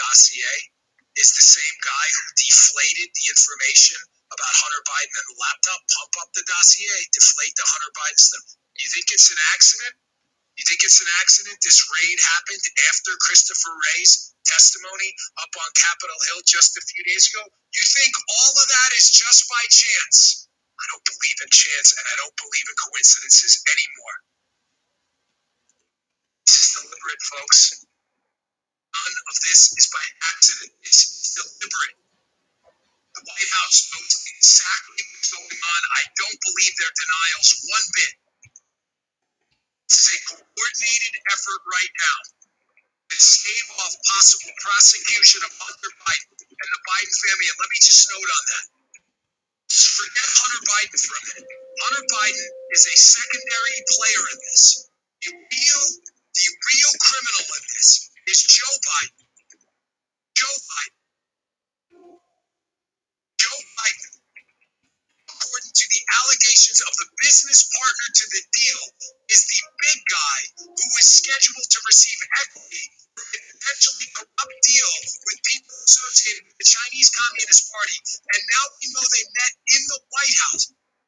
dossier is the same guy who deflated the information about Hunter Biden and the laptop, pump up the dossier, deflate the Hunter Biden stuff. You think it's an accident? You think it's an accident this raid happened after Christopher Wray's testimony up on Capitol Hill just a few days ago? You think all of that is just by chance? I don't believe in chance, and I don't believe in coincidences anymore. This is deliberate, folks. None of this is by accident. This is deliberate. The White House knows exactly what's going on. I don't believe their denials one bit. This is a coordinated effort right now to stave off possible prosecution of Hunter Biden and the Biden family. And let me just note on that. Forget Hunter Biden for a minute. Hunter Biden is a secondary player in this. The real criminal in this is Joe Biden. Joe Biden. Joe Biden, according to the allegations of the business partner to the deal, is the big guy who is scheduled to receive equity from a potentially corrupt deal with people associated with the Chinese Communist Party. And now we know they met in the White House.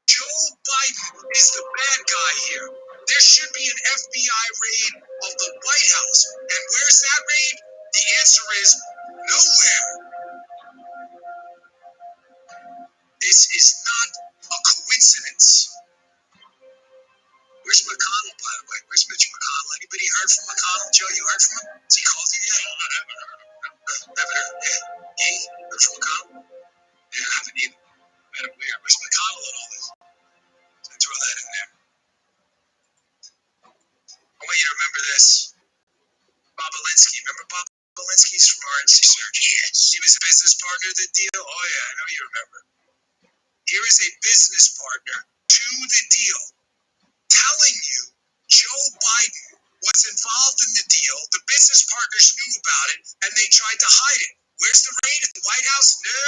Joe Biden is the bad guy here. There should be an FBI raid of the White House. And where's that raid? The answer is nowhere. This is not a coincidence. Where's McConnell, by the way? Where's Mitch McConnell? Anybody heard from McConnell? Joe, you heard from him? Has he called you yet? Haven't heard. Yeah. He heard from McConnell? Yeah, I haven't either. Kind of weird. Where's McConnell and all this? So throw that in there. I want you to remember this. Bob Alinsky. Remember Bob Alinsky? He's from RNC Search. Yes. He was a business partner of the deal. Oh, yeah, I know you remember. Here is a business partner to the deal telling you Joe Biden was involved in the deal. The business partners knew about it, and they tried to hide it. Where's the raid at the White House? No,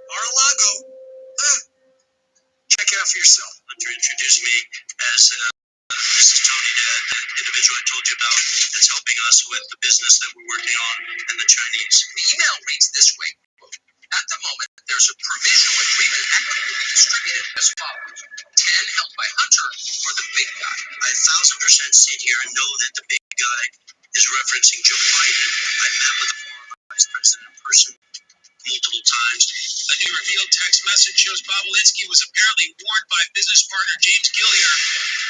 Mar-a-Lago. Check it out for yourself. To introduce me as this is Tony, the individual I told you about that's helping us with the business that we're working on and the Chinese. The email reads this way. At the moment, there's a provisional agreement that will be distributed as follows. 10 held by Hunter for the big guy. I 1,000% sit here and know that the big guy is referencing Joe Biden. I met with the former vice president in person multiple times. A new revealed text message shows Bob Alinsky was apparently warned by business partner James Gilliar,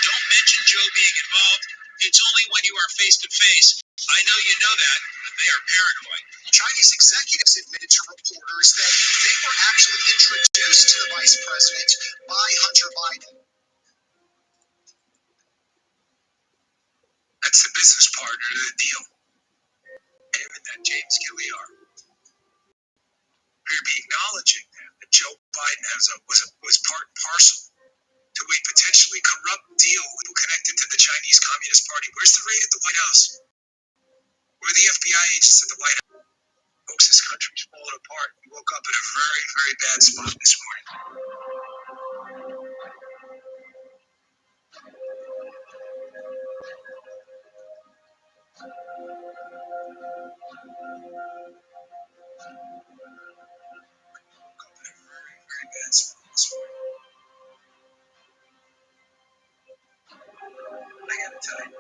don't mention Joe being involved. It's only when you are face to face. I know you know that, but they are paranoid. Chinese executives admitted to reporters that they were actually introduced to the vice president by Hunter Biden. That's the business partner to the deal. Him and that James Gilliar. We'd be acknowledging that Joe Biden was part and parcel to a potentially corrupt deal connected to the Chinese Communist Party. Where's the raid at the White House? Where are the FBI agents at the White House? Folks, this country's falling apart. We woke up in a very, very bad spot this morning. Very bad spot this morning. I gotta tell you,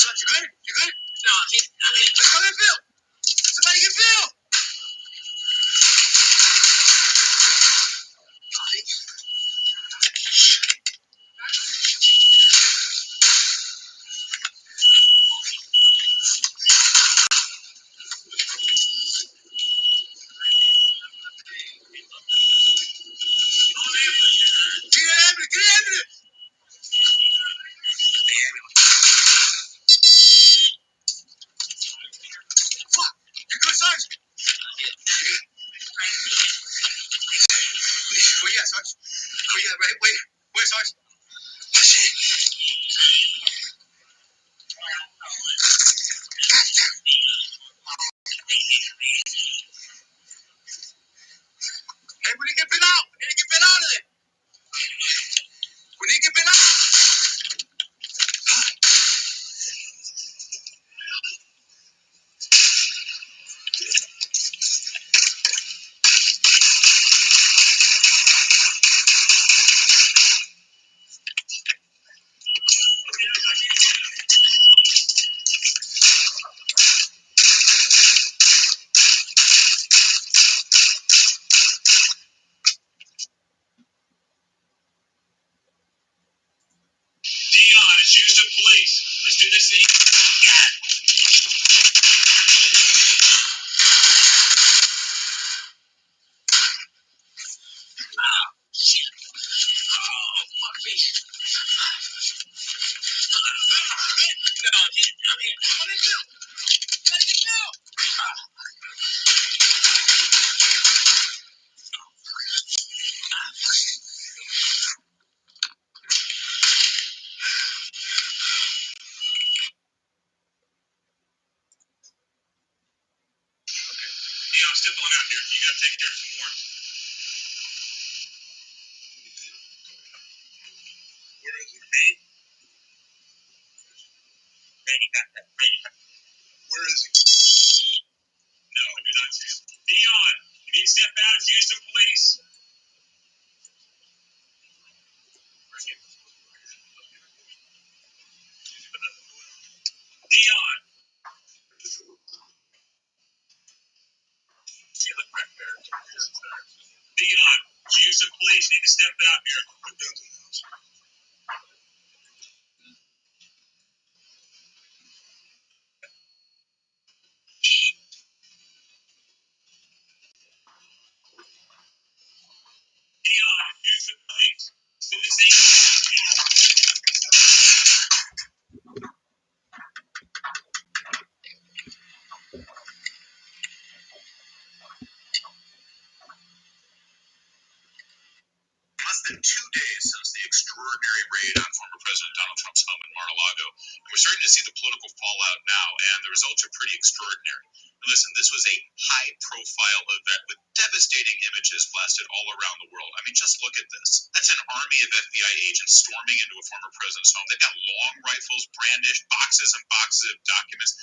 Son, you good? You good? No, let's go get Bill. Somebody get Bill. Get an ambulance. Get an ambulance. Hey, ambulance. Fuck. You good, Sarge? Where you at, Sarge? Where you at? Right? Where, Sarge? Shit. Hey, we need to get Bill out. We need to get Bill out of there. We need to get Bill out. Dion, it's Houston Police. Let's do this thing. God. Oh, shit. Oh, fuck me. No, I'm here. Come in, Bill. Gotta get Bill. Dion, step on out here. You gotta take care of some more. Where is he? Hey. Where is he? No, I do not see him. Dion, you need to step out of Houston Police. Dion. Dion, Houston Police need to step out here. Dion, Houston Police. Less than 2 days since the extraordinary raid on former President Donald Trump's home in Mar-a-Lago, and we're starting to see the political fallout now, and the results are pretty extraordinary. And listen, this was a high-profile event with devastating images blasted all around the world. I mean, just look at this. That's an army of FBI agents storming into a former president's home. They've got long rifles, brandished boxes and boxes of documents.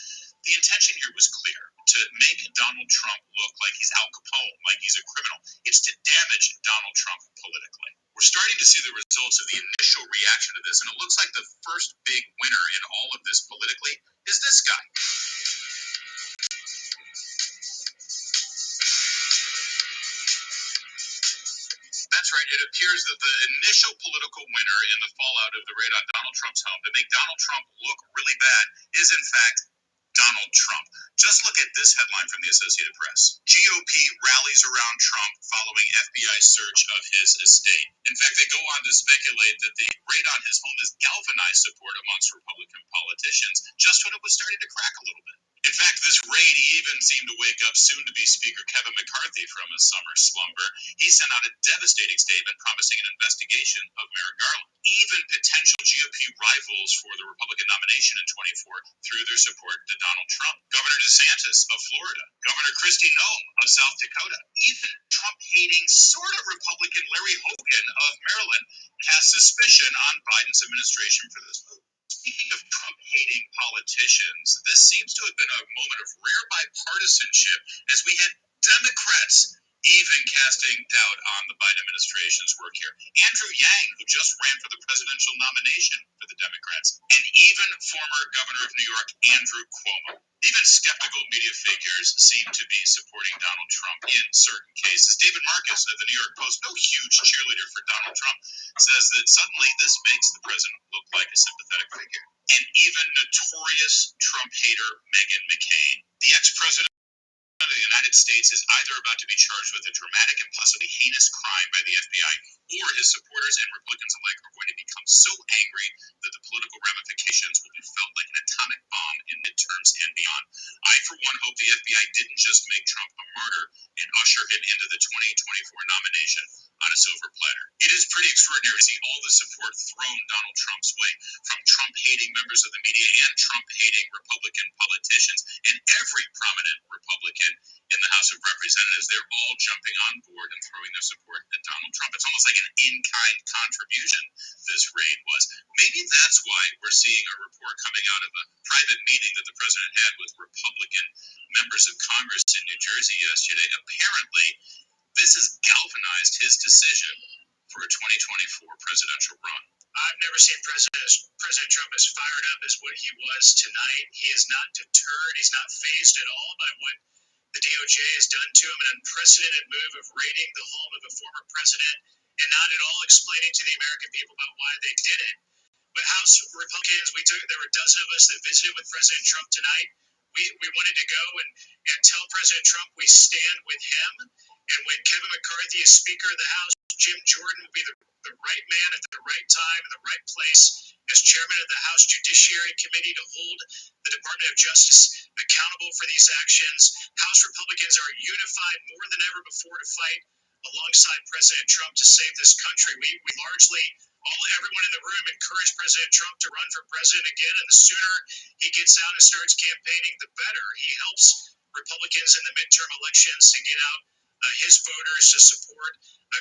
The intention here was clear: to make Donald Trump look like he's Al Capone, like he's a criminal. It's to damage Donald Trump politically. We're starting to see the results of the initial reaction to this, and it looks like the first big winner in all of this politically is this guy. That's right. It appears that the initial political winner in the fallout of the raid on Donald Trump's home, to make Donald Trump look really bad, is in fact Donald Trump. Just look at this headline from the Associated Press. GOP rallies around Trump following FBI search of his estate. In fact, they go on to speculate that the raid on his home has galvanized support amongst Republican politicians just when it was starting to crack a little bit. In fact, this raid even seemed to wake up soon-to-be Speaker Kevin McCarthy from a summer slumber. He sent out a devastating statement promising an investigation of Merrick Garland. Even potential GOP rivals for the Republican nomination in 24 threw their support to Donald Trump. Governor DeSantis of Florida, Governor Kristi Noem of South Dakota, even Trump-hating sort of Republican Larry Hogan of Maryland cast suspicion on Biden's administration for this move. Speaking of Trump-hating politicians, this seems to have been a moment of rare bipartisanship as we had Democrats even casting doubt on the Biden administration's work here. Andrew Yang, who just ran for the presidential nomination for the Democrats, and even former governor of New York, Andrew Cuomo. Even skeptical media figures seem to be supporting Donald Trump in certain cases. David Marcus of the New York Post, no huge cheerleader for Donald Trump, says that suddenly this makes the president look like a sympathetic figure. And even notorious Trump hater Meghan McCain, the ex-president of the United States, is either about to be charged with a dramatic and possibly heinous crime by the FBI, or his supporters and Republicans alike are going to become so angry that the political ramifications will be felt like an atomic bomb in midterms and beyond. I, for one, hope the FBI didn't just make Trump a martyr and usher him into the 2024 nomination on a silver platter. It is pretty extraordinary to see all the support thrown Donald Trump's way from Trump-hating members of the media and Trump-hating Republican politicians, and every prominent Republican in the House of Representatives. They're all jumping on board and throwing their support at Donald Trump. It's almost like an in-kind contribution this raid was. Maybe that's why we're seeing a report coming out of a private meeting that the president had with Republican members of Congress in New Jersey yesterday. Apparently, this has galvanized his decision for a 2024 presidential run. I've never seen President Trump as fired up as what he was tonight. He is not deterred. He's not fazed at all by what the DOJ has done to him, an unprecedented move of raiding the home of a former president and not at all explaining to the American people about why they did it. But House Republicans, there were a dozen of us that visited with President Trump tonight. We wanted to go and tell President Trump we stand with him. And when Kevin McCarthy is Speaker of the House, Jim Jordan will be the right man at the right time in the right place as chairman of the House Judiciary Committee to hold the Department of Justice accountable for these actions. House Republicans are unified more than ever before to fight alongside President Trump to save this country. We largely, everyone in the room encouraged President Trump to run for president again, and the sooner he gets out and starts campaigning, the better. He helps Republicans in the midterm elections to get out his voters to support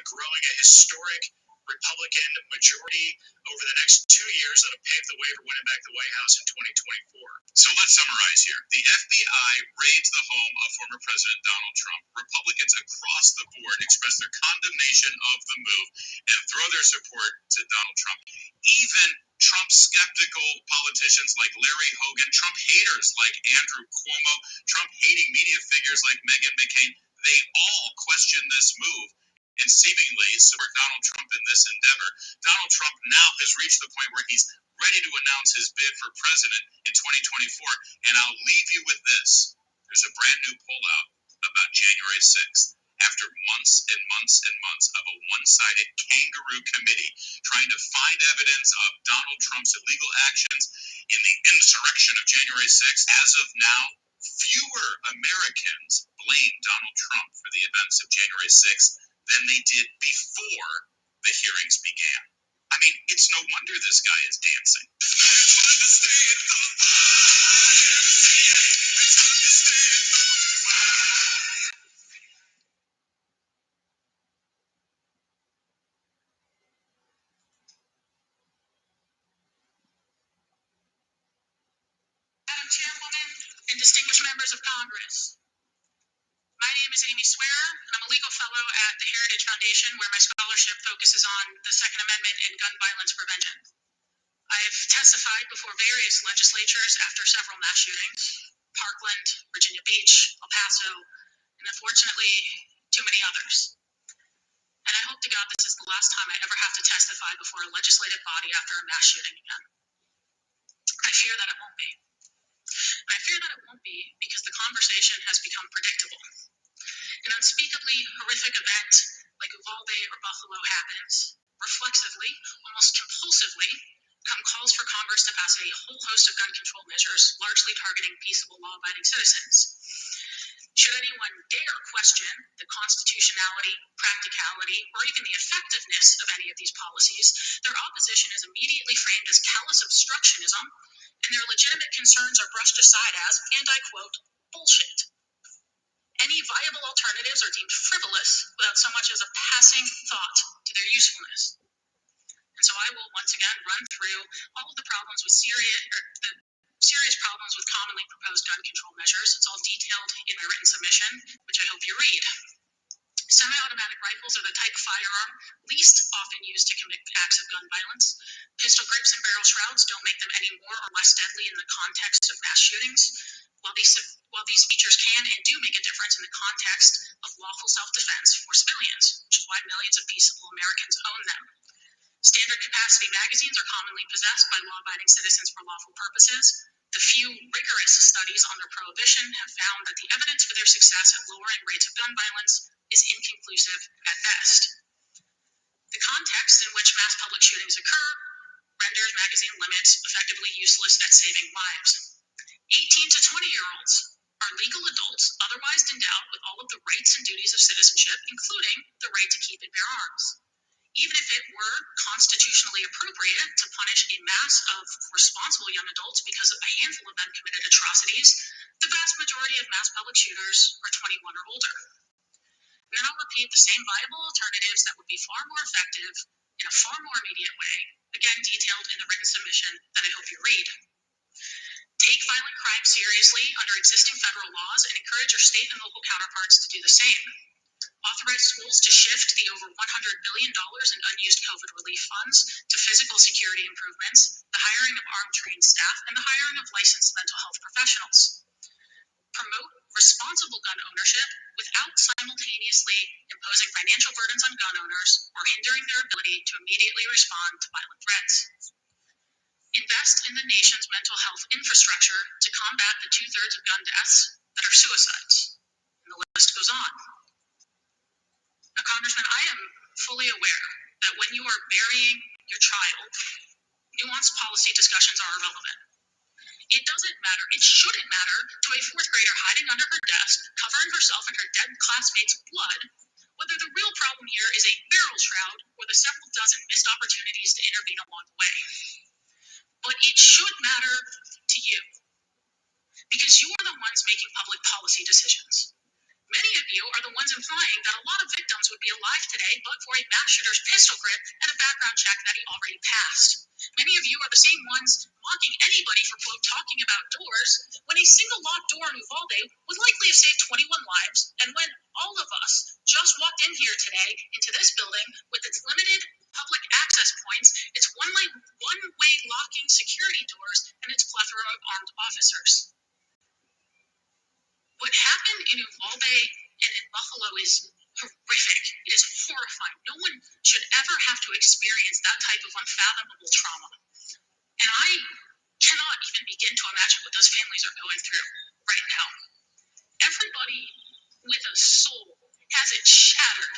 growing a historic Republican majority over the next 2 years that'll pave the way for winning back the White House in 2024. So let's summarize here. The FBI raids the home of former President Donald Trump. Republicans across the board express their condemnation of the move and throw their support to Donald Trump. Even Trump-skeptical politicians like Larry Hogan, Trump haters like Andrew Cuomo, Trump-hating media figures like Meghan McCain, they all question this move and seemingly support Donald Trump in this endeavor. Donald Trump now has reached the point where he's ready to announce his bid for president in 2024. And I'll leave you with this. There's a brand new poll out about January 6th. After months and months and months of a one-sided kangaroo committee trying to find evidence of Donald Trump's illegal actions in the insurrection of January 6th, as of now, fewer Americans blame Donald Trump for the events of January 6th than they did before the hearings began. I mean, it's no wonder this guy is dancing. Madam Chairwoman and distinguished members of Congress. My name is Amy Swearer, and I'm a legal fellow at the Heritage Foundation, where my scholarship focuses on the Second Amendment and gun violence prevention. I have testified before various legislatures after several mass shootings: Parkland, Virginia Beach, El Paso, and unfortunately, too many others. And I hope to God this is the last time I ever have to testify before a legislative body after a mass shooting again. I fear that it won't be. And I fear that it won't be because the conversation has become predictable. An unspeakably horrific event like Uvalde or Buffalo happens, reflexively, almost compulsively, come calls for Congress to pass a whole host of gun control measures, largely targeting peaceable, law-abiding citizens. Should anyone dare question the constitutionality, practicality, or even the effectiveness of any of these policies, their opposition is immediately framed as callous obstructionism, and their legitimate concerns are brushed aside as, and I quote, bullshit. Any viable alternatives are deemed frivolous without so much as a passing thought to their usefulness. And so I will once again run through all of the problems with serious problems with commonly proposed gun control measures. It's all detailed in my written submission, which I hope you read. Semi-automatic rifles are the type of firearm least often used to commit acts of gun violence. Pistol grips and barrel shrouds don't make them any more or less deadly in the context of mass shootings. While these features can and do make a difference in the context of lawful self-defense for civilians, which is why millions of peaceable Americans own them. Standard capacity magazines are commonly possessed by law-abiding citizens for lawful purposes. The few rigorous studies on their prohibition have found that the evidence for their success at lowering rates of gun violence is inconclusive at best. The context in which mass public shootings occur renders magazine limits effectively useless at saving lives. 18 to 20-year-olds are legal adults otherwise endowed with all of the rights and duties of citizenship, including the right to keep and bear arms. Even if it were constitutionally appropriate to punish a mass of responsible young adults because a handful of them committed atrocities, the vast majority of mass public shooters are 21 or older. And then I'll repeat the same viable alternatives that would be far more effective in a far more immediate way, again detailed in the written submission that I hope you read. Take violent crime seriously under existing federal laws and encourage your state and local counterparts to do the same. Authorize schools to shift the over $100 billion in unused COVID relief funds to physical security improvements, the hiring of armed trained staff, and the hiring of licensed mental health professionals. Promote responsible gun ownership without simultaneously imposing financial burdens on gun owners or hindering their ability to immediately respond to violent threats. Invest in the nation's mental health infrastructure to combat the 2/3 of gun deaths that are suicides. And the list goes on. Now, Congressman, I am fully aware that when you are burying your child, nuanced policy discussions are irrelevant. It doesn't matter, it shouldn't matter to a fourth grader hiding under her desk, covering herself in her dead classmate's blood, whether the real problem here is a barrel shroud or the several dozen missed opportunities to intervene along the way. But it should matter to you, because you are the ones making public policy decisions. Many of you are the ones implying that a lot of victims would be alive today but for a mass shooter's pistol grip and a background check that he already passed. Many of you are the same ones mocking anybody for, quote, talking about doors, when a single locked door in Uvalde would likely have saved 21 lives, and when all of us just walked in here today into this building with its limited public access points, its one-way locking security doors, and its plethora of armed officers. What happened in Uvalde and in Buffalo is horrific. It is horrifying. No one should ever have to experience that type of unfathomable trauma. And I cannot even begin to imagine what those families are going through right now. Everybody with a soul has it shattered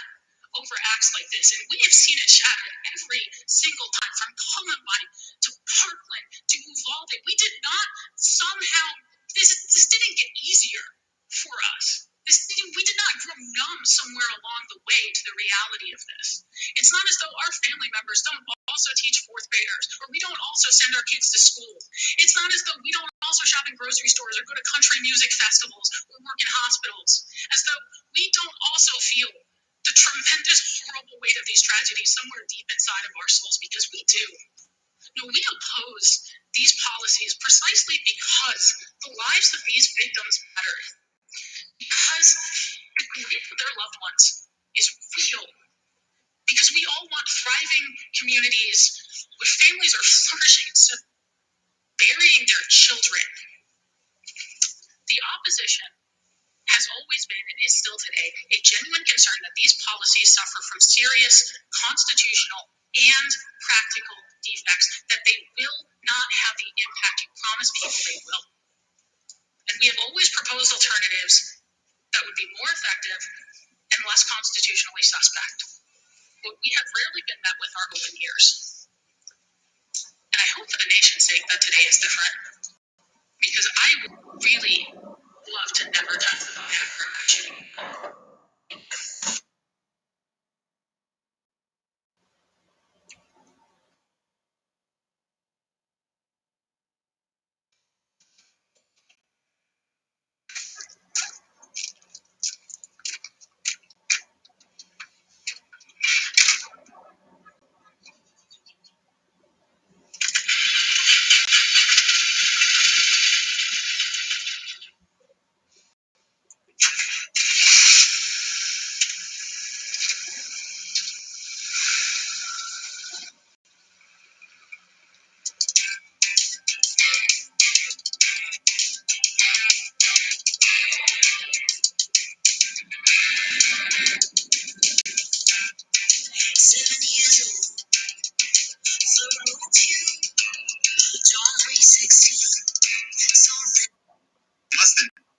over acts like this, and we have seen it shattered every single time, from Columbine to Parkland to Uvalde. We did not somehow, this didn't get easier for us. We did not grow numb somewhere along the way to the reality of this. It's not as though our family members don't also teach fourth graders, or we don't also send our kids to school. It's not as though we don't also shop in grocery stores or go to country music festivals or work in hospitals. As though we don't also feel the tremendous, horrible weight of these tragedies somewhere deep inside of our souls, because we do. No, we oppose these policies precisely because the lives of these victims matter. Because the grief of their loved ones is real. Because we all want thriving communities where families are flourishing instead of burying their children. The opposition has always been, and is still today, a genuine concern that these policies suffer from serious constitutional and practical defects, that they will not have the impact you promise people they will. We have always proposed alternatives that would be more effective and less constitutionally suspect. But we have rarely been met with our open ears. And I hope for the nation's sake that today is different, because I would really love to never die without ever imagining.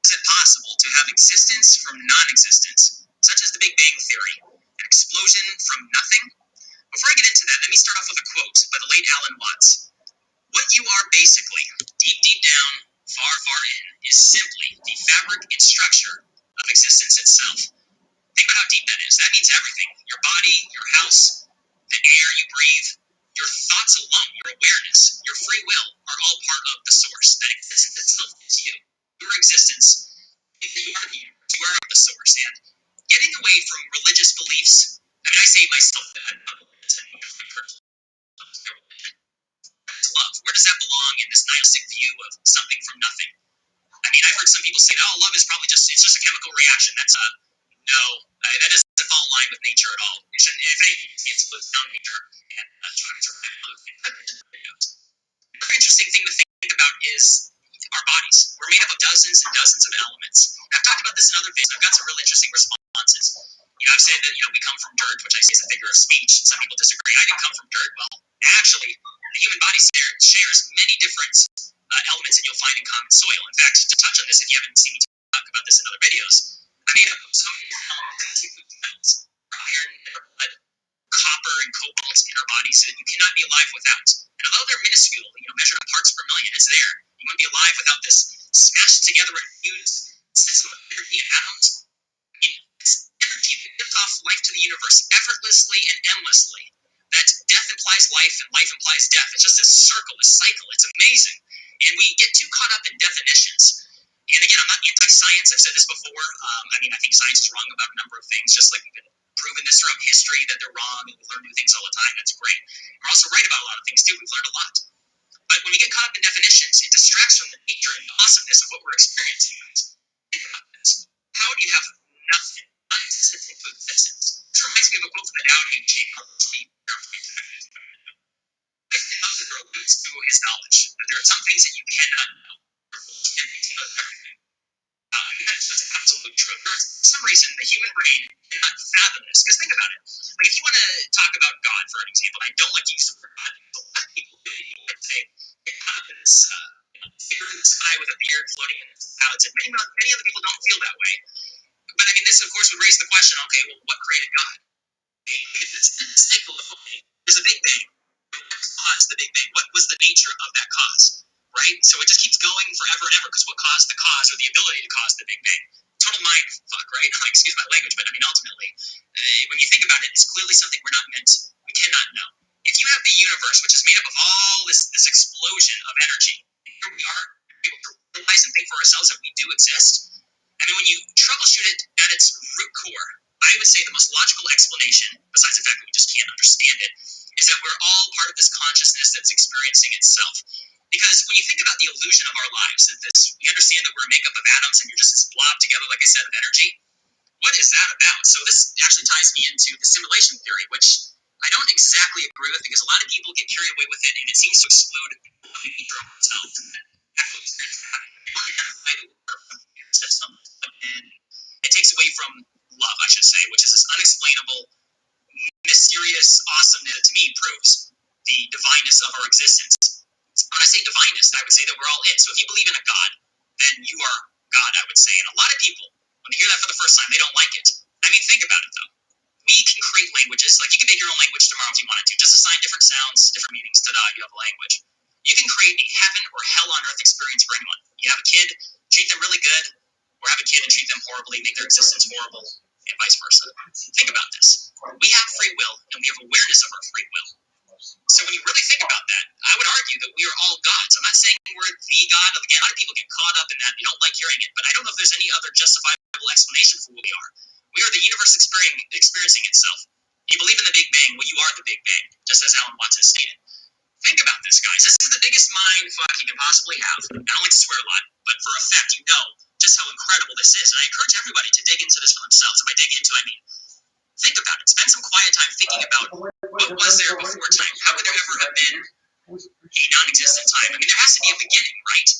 Is it possible to have existence from non-existence, such as the Big Bang Theory, an explosion from nothing? Before I get into that, let me start off with a quote by the late Alan Watts. What you are basically, deep, deep down, far, far in, is simply the fabric and structure of existence itself. Think about how deep that is. That means everything. Your body, your house, the air you breathe, your thoughts alone, your awareness, your free will are all part of the source. That existence itself is you. Your existence, you are the universe. You are the source. And getting away from religious beliefs, I mean, I say myself that I'm not religious anymore. Love. Where does that belong in this nihilistic view of something from nothing? I mean, I've heard some people say, "Oh, love is probably it's just a chemical reaction." That's no, that doesn't fall in line with nature at all. It shouldn't, if anything, it's down nature and trying to Another interesting thing to think about is our bodies. We're made up of dozens and dozens of elements. And I've talked about this in other videos. I've got some really interesting responses. I've said that we come from dirt, which I see as a figure of speech. Some people disagree. I didn't come from dirt. Well, actually, the human body shares many different elements that you'll find in common soil. In fact, to touch on this, if you haven't seen me talk about this in other videos, I made up so many metals, iron, lead, copper, and cobalt in our bodies that you cannot be alive without. And although they're minuscule, measured in parts per million, it's there. You wouldn't be alive without this smashed together and fused system of energy and atoms. I mean, it's energy that gives off life to the universe effortlessly and endlessly. That death implies life and life implies death. It's just this circle, this cycle. It's amazing. And we get too caught up in definitions. And again, I'm not anti-science. I've said this before. I think science is wrong about a number of things, just like we've been proven this throughout history that they're wrong, and we learn new things all the time. That's great. We're also right about a lot of things too. We've learned a lot. But when we get caught up in definitions, it distracts from the nature and the awesomeness of what we're experiencing. Think about this. How do you have nothing, non-existent into existence? This reminds me of a quote from the Tao Te Ching. I think there are limits to his knowledge. That there are some things that you cannot know. That's just absolute truth. For some reason, the human brain cannot fathom this. Because think about it. Like, if you want to talk about God, for an example, I don't like to use the word God. A lot of people do. People say, God is this figure in the sky with a beard floating in the clouds. And many other people don't feel that way. But I mean, this, of course, would raise the question, okay, well, what created God? Okay, this cycle of, okay, there's a Big Bang. What caused the Big Bang? What was the nature of that cause? Right? So it just keeps going forever and ever, because what caused the cause, or the ability to cause the Big Bang? Total mind fuck, right? Excuse my language, but I mean, ultimately, when you think about it, it's clearly something we cannot know. If you have the universe, which is made up of all this explosion of energy, and here we are able to realize and think for ourselves that we do exist. I mean, when you troubleshoot it at its root core, I would say the most logical explanation, besides the fact that we just can't understand it, is that we're all part of this consciousness that's experiencing itself. Because when you think about the illusion of our lives, we understand that we're a makeup of atoms and you're just this blob together, like I said, of energy. What is that about? So this actually ties me into the simulation theory, which I don't exactly agree with, because a lot of people get carried away with it, and it seems to exclude the nature of ourselves and that actual experience system. And it takes away from love, I should say, which is this unexplainable, mysterious awesomeness that to me proves the divineness of our existence. When I say divineness, I would say that we're all it. So if you believe in a God, then you are God, I would say. And a lot of people, when they hear that for the first time, they don't like it. I mean, think about it, though. We can create languages. Like, you can make your own language tomorrow if you wanted to. Just assign different sounds, different meanings. Ta-da, you have a language. You can create a heaven or hell on earth experience for anyone. You have a kid, treat them really good, or have a kid and treat them horribly, make their existence horrible, and vice versa. Think about this. We have free will, and we have awareness of our free will. So when you really think about that, I would argue that we are all gods. I'm not saying we're the God. Again, a lot of people get caught up in that. They don't like hearing it. But I don't know if there's any other justifiable explanation for what we are. We are the universe experiencing itself. You believe in the Big Bang, well, you are the Big Bang, just as Alan Watts has stated. Think about this, guys. This is the biggest mind fuck you can possibly have. I don't like to swear a lot, but for a fact, you know just how incredible this is. And I encourage everybody to dig into this for themselves. And by dig into, I mean, think about it. Spend some quiet time thinking about what was there before time. How could there ever have been a non-existent time? I mean, there has to be a beginning, right?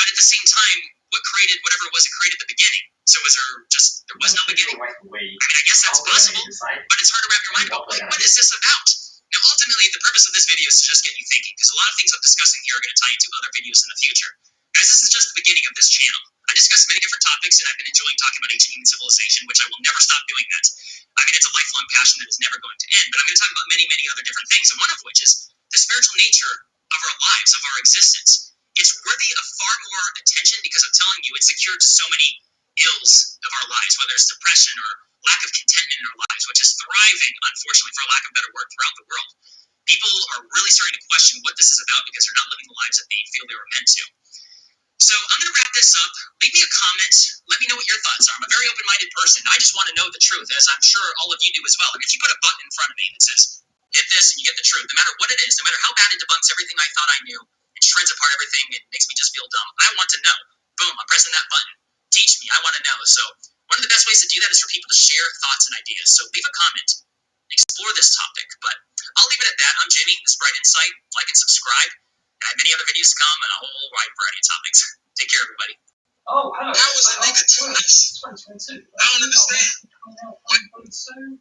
But at the same time, what created whatever it was that created the beginning? So there was no beginning? I mean, I guess that's possible, but it's hard to wrap your mind about what is this about? Now, ultimately, the purpose of this video is to just get you thinking, because a lot of things I'm discussing here are going to tie into other videos in the future. Guys, this is just the beginning of this channel. I discuss many different topics, and I've been enjoying talking about ancient human civilization, which I will never stop doing that. I mean, it's a lifelong passion that is never going to end, but I'm going to talk about many, many other different things, and one of which is the spiritual nature of our lives, of our existence. It's worthy of far more attention because I'm telling you, it secured so many ills of our lives, whether it's depression or lack of contentment in our lives, which is thriving, unfortunately, for lack of a better word, throughout the world. People are really starting to question what this is about because they're not living the lives that they feel they were meant to. So I'm going to wrap this up. Leave me a comment. Let me know what your thoughts are. I'm a very open-minded person. I just want to know the truth, as I'm sure all of you do as well. And if you put a button in front of me that says, hit this and you get the truth, no matter what it is, no matter how bad it debunks everything I thought I knew and shreds apart everything and makes me just feel dumb, I want to know. Boom, I'm pressing that button. Teach me. I want to know. So one of the best ways to do that is for people to share thoughts and ideas. So leave a comment. Explore this topic. But I'll leave it at that. I'm Jimmy. This is Bright Insight. Like and subscribe. I have many other videos to come and a whole wide variety of topics. Take care, everybody. Oh, hello. How was a nigga twice? 2022. I don't understand.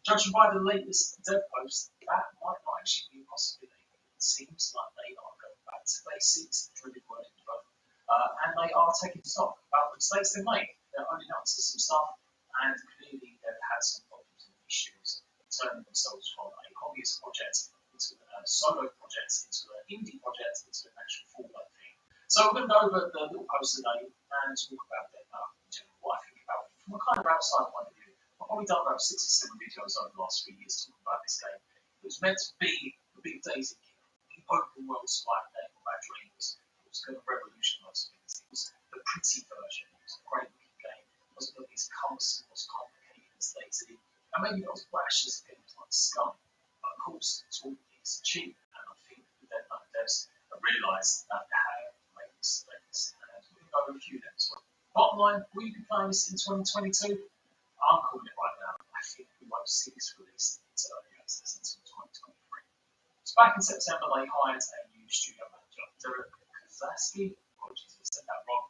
Judging by the latest dev post, that might not actually be a possibility. It seems like they are going back to basics, driven wording both, and they are taking stock about the mistakes they made. They're owning up to some stuff, and clearly they've had some problems and issues turning themselves from a hobbyist project into a solo project, into an indie project, into an actual full-blown thing. So we're going to go over the little post today and talk about that in general, what I think about it from a kind of outside point of view. I've probably done about 67 videos over the last 3 years talking about this game. It was meant to be the big Daisy game, the open world slide game of our dreams. It was going to revolutionise things. It was the pretty version. It was a great looking game. It wasn't going to be as cumbersome, as complicated as Daisy. And maybe not as flash as games like Scum. But of course, it's all these cheap. And I think the devs have realised that they have made mistakes. And we're going to go over a few of them. So, bottom line, will you be playing this in 2022? I'm calling it right now. I think we won't see this released into early access until 2023. So back in September, they hired a new studio manager, Derek Kazaski. Apologies if I said that wrong.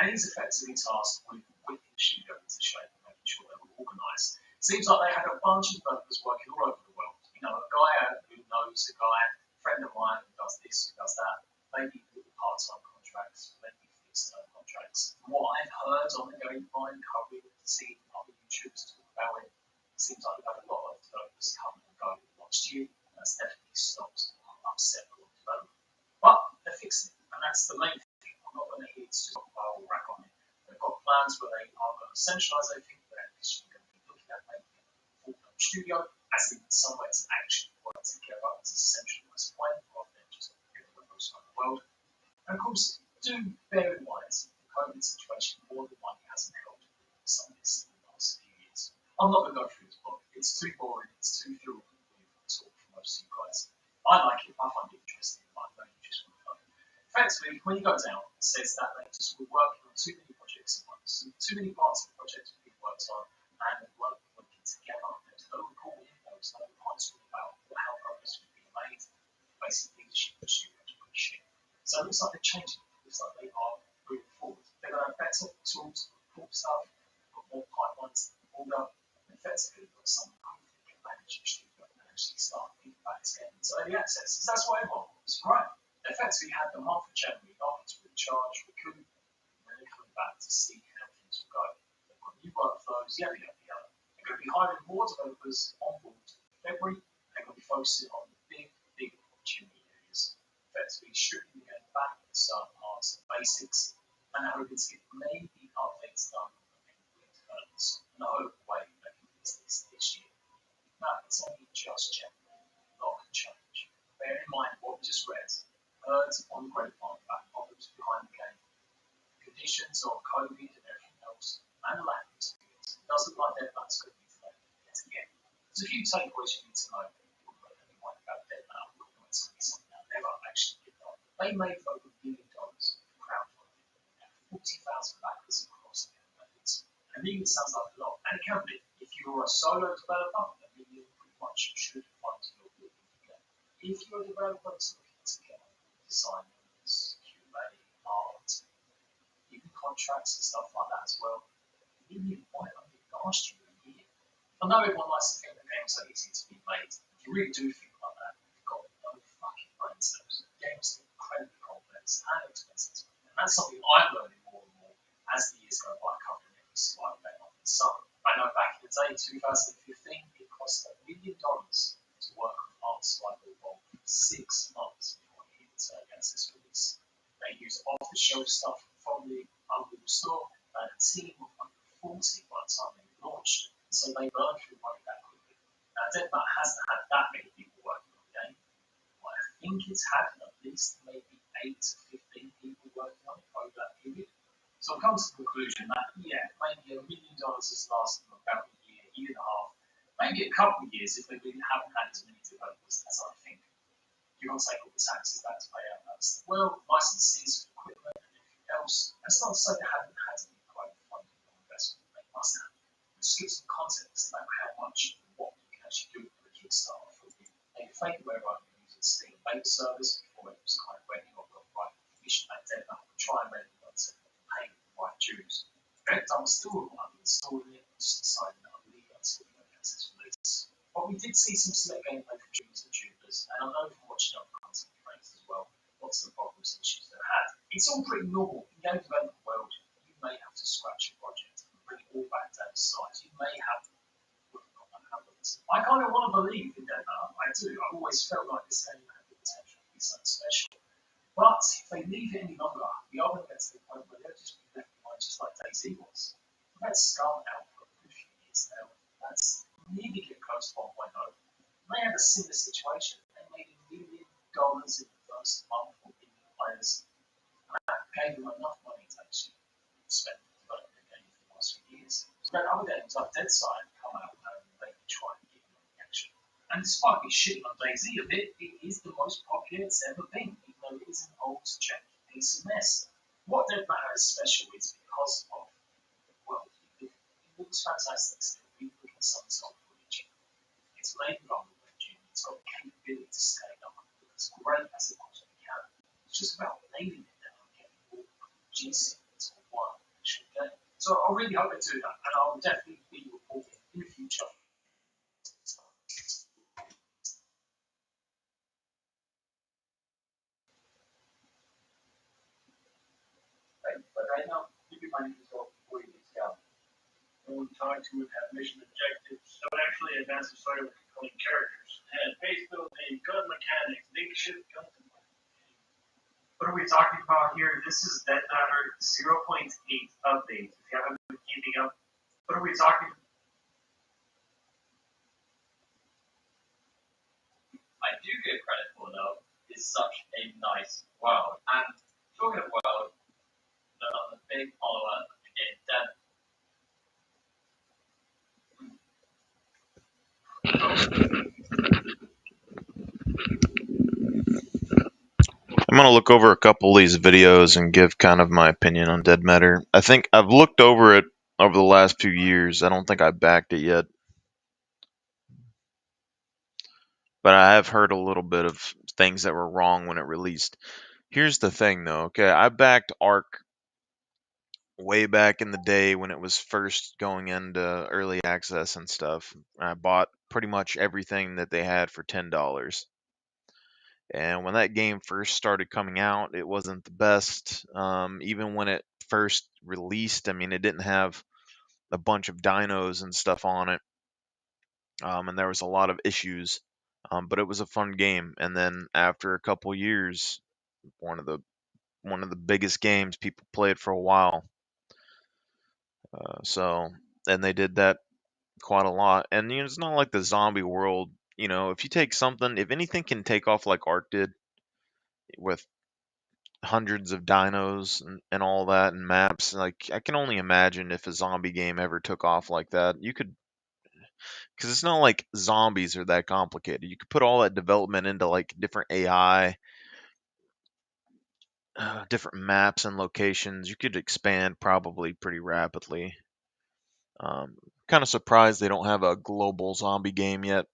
And he's effectively tasked with whipping the studio into shape and making sure they were organised. Seems like they had a bunch of developers working all over the world. You know, a guy who knows a guy, a friend of mine who does this, who does that. Maybe part-time contracts, maybe fixed-term contracts. From what I've heard on the Grapevine, covering the team, other YouTubers talk about it, seems like we've had a lot of developers come and go last year. That's definitely stopped upset a lot of development. But they're fixing it, and that's the main thing. I'm not going to hear to talk about or rack on it. They've got plans where they are going to centralise everything. They're actually going to be looking at making a full-blown studio, as in some ways actually work together as a centralised way, rather than just everywhere else around the world. And of course, do bear in mind the COVID situation more than money hasn't helped with some of this in the last few years. I'm not going to go through this book. It's too boring. It's too filled with talk for most of you guys. I like it. I find it interesting. I know you just want to know. Effectively, when you go down, it says that they just were working on too many projects at once. Too many parts of the project were being worked on, and they weren't working together. There was no reporting. There was no constant about how progress was being made. Basically, the studio was pretty shit. So it looks like they're changing. It looks like they are moving forward. They're going to have better tools to report stuff, got more pipelines to order, and effectively got someone who can manage the studio and actually start thinking about this game into early access. Because that's what everyone wants, right? They effectively had the month of January after to recharge, recoup, and then they come back to see how things will go. They've got new workflows, yada yada yada. They're going to be hiring more developers on board in February. They're going to be focusing on the big opportunity areas, effectively stripping the game back in certain parts of basics, and hoping to get maybe updates done with developers. And I hope way they can do this year. Now, it's only just January. A lot can change. Bear in mind what we just read. Heard on the grapevine about problems behind the game. Conditions of COVID and everything else, and lack of experience. It doesn't look like Deadman's going to be today yet again. There's a few takeaways you need to know. About Deadman, we're going to see something that never actually did that. They made over $1 billion crowdfunding and 40,000 backers across the methods. And $1 million sounds like a lot, and it can be. If you're a solo developer, $1 million pretty much should fund your building again. If you're a developer that's looking to get designers, QA, art, even contracts and stuff like that as well, $1 million might only last you a year. I know everyone likes to think the games are easy to be made. If you really do think like that, you've got no fucking brain cells. Games are incredibly complex and expensive. And that's something I'm learning more and more as the years go by, covering every survival game under the sun. I know back in the day, 2015, it cost $1 million to work on Art Survival Evolved for 6 months before it hit early access release. They used off-the-shelf stuff from the Unreal Store and a team of under 40 by the time they launched, so they burned through money that quickly. Now, Deadman hasn't had that many people working on the game, but I think it's had at least maybe 8 to 15 people working on it over that period. So it comes to the conclusion that, yeah, maybe $1 million has lasted them about a year and a half, maybe a couple of years if they really haven't had as many developers as I think. You want to take all the taxes that to pay out as well, licenses, equipment, and everything else. That's not to say they haven't had any private funding or investment. They must have. Just give some context about how much and what you can actually do with a Kickstarter for you. They fake where I'm using Steam beta service before it was kind of ready or got right information at Deadman to try and make it to pay the right dues. I'm still uninstalling it, just deciding that I'll leave it until the access release. But we did see some select gameplay from streamers and tubers, and I know from watching other content creators as well, lots of the problems and issues they've had. It's all pretty normal. In game development world, you may have to scratch your project and bring it all back down to size. You may have to work on that happens. I kind of want to believe in Deadman. I do. I've always felt like this game had the potential to be something special. But if they leave it any longer, we are going to get to the point where they'll just be left behind just like DayZ was. We've had Skull out for a good few years now. That's nearly getting close to 1.0. They had a similar situation. They made $1 million in the first month for million players. And that gave them enough money to actually spend developing the game for the last few years. So then other games like Deadside come out and they try and give them action. And despite me shitting on DayZ a bit, it is the most popular it's ever been, even though it is an old, janky piece of mess. What Deadman is special is because of, well, it looks fantastic still. We look at some stock footage. It's labeled on the engine, it's got the capability to scale up. It's great as it possibly can. It's just about nailing it down and getting all juicy into one actual game. So I really hope they do that, and I'll definitely be reporting in the future. But right now, keep your mind yourself before you get down. When we talk to it, have mission objectives, don't actually advance the story with compelling characters. And base building, gun mechanics, big shit guns. What are we talking about here? This is Deadman 0.8 update. If you haven't been keeping up, what are we talking about? I do give credit for though, it's such a nice world. And talking of world, the big follower again, Dead. I'm gonna look over a couple of these videos and give kind of my opinion on Dead Matter. I think I've looked over it over the last few years. I don't think I backed it yet, but I have heard a little bit of things that were wrong when it released. Here's the thing though, okay, I backed Ark way back in the day when it was first going into early access and stuff. I bought pretty much everything that they had for $10. And when that game first started coming out, it wasn't the best. Even when it first released. I mean, it didn't have a bunch of dinos and stuff on it, and there was a lot of issues. But it was a fun game. And then after a couple years, one of the biggest games, people played for a while. So and they did that quite a lot. And it's not like the zombie world. If you take something, if anything can take off like Ark did with hundreds of dinos and all that and maps, like I can only imagine if a zombie game ever took off like that. You could, because it's not like zombies are that complicated. You could put all that development into like different AI, different maps and locations. You could expand probably pretty rapidly. Kind of surprised they don't have a global zombie game yet.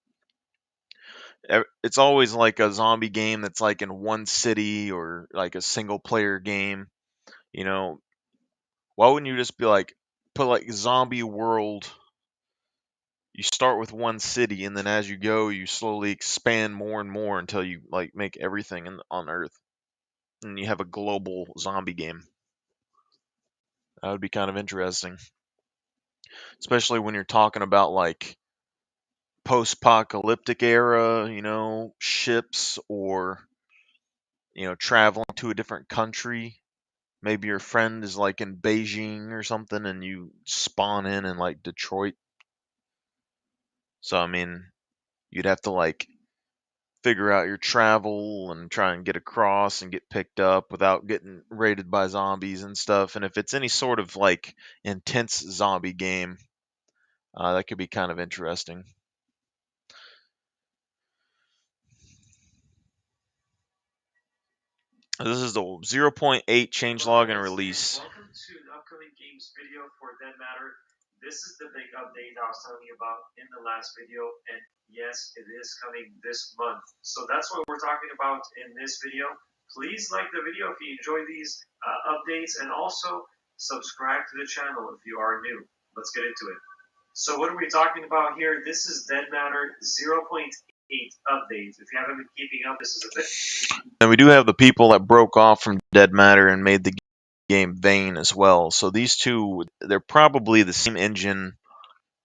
It's always like a zombie game that's like in one city or like a single player game. You know, why wouldn't you just be like, put like zombie world? You start with one city, and then as you go, you slowly expand more and more until you like make everything on Earth, and you have a global zombie game. That would be kind of interesting, especially when you're talking about like post-apocalyptic era, ships or traveling to a different country. Maybe your friend is like in Beijing or something, and you spawn in like Detroit. So I mean, you'd have to like figure out your travel and try and get across and get picked up without getting raided by zombies and stuff. And if it's any sort of like intense zombie game, that could be kind of interesting. This is the 0.8 changelog and release. Welcome to an upcoming games video for Dead Matter. This is the big update I was telling you about in the last video, and yes, it is coming this month. So that's what we're talking about in this video. Please like the video if you enjoy these updates, and also subscribe to the channel if you are new. Let's get into it. So what are we talking about here? This is Dead Matter 0.8 updates. If you haven't been keeping up, this is a bit. And we do have the people that broke off from Dead Matter and made the game Vane as well. So these two, they're probably the same engine,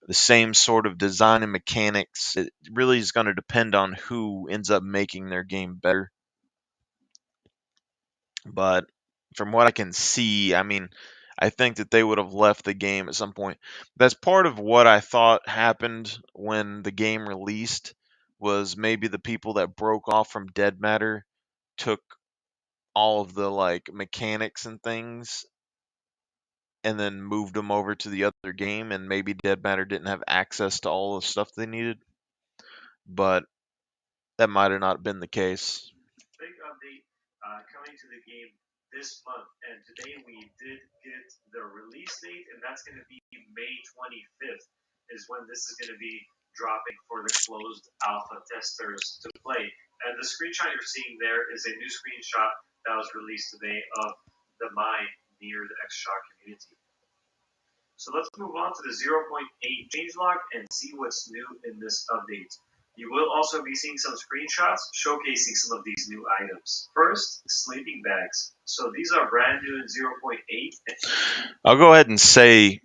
the same sort of design and mechanics. It really is going to depend on who ends up making their game better. But from what I can see, I mean, I think that they would have left the game at some point. That's part of what I thought happened when the game released, was maybe the people that broke off from Dead Matter took all of the like mechanics and things and then moved them over to the other game, and maybe Dead Matter didn't have access to all the stuff they needed. But that might have not been the case. Big update coming to the game this month, and today we did get the release date, and that's going to be May 25th is when this is going to be dropping for the closed alpha testers to play. And the screenshot you're seeing there is a new screenshot that was released today of the mine near the X-Shock community. So let's move on to the 0.8 changelog and see what's new in this update. You will also be seeing some screenshots showcasing some of these new items. First, sleeping bags. So these are brand new in 0.8. I'll go ahead and say,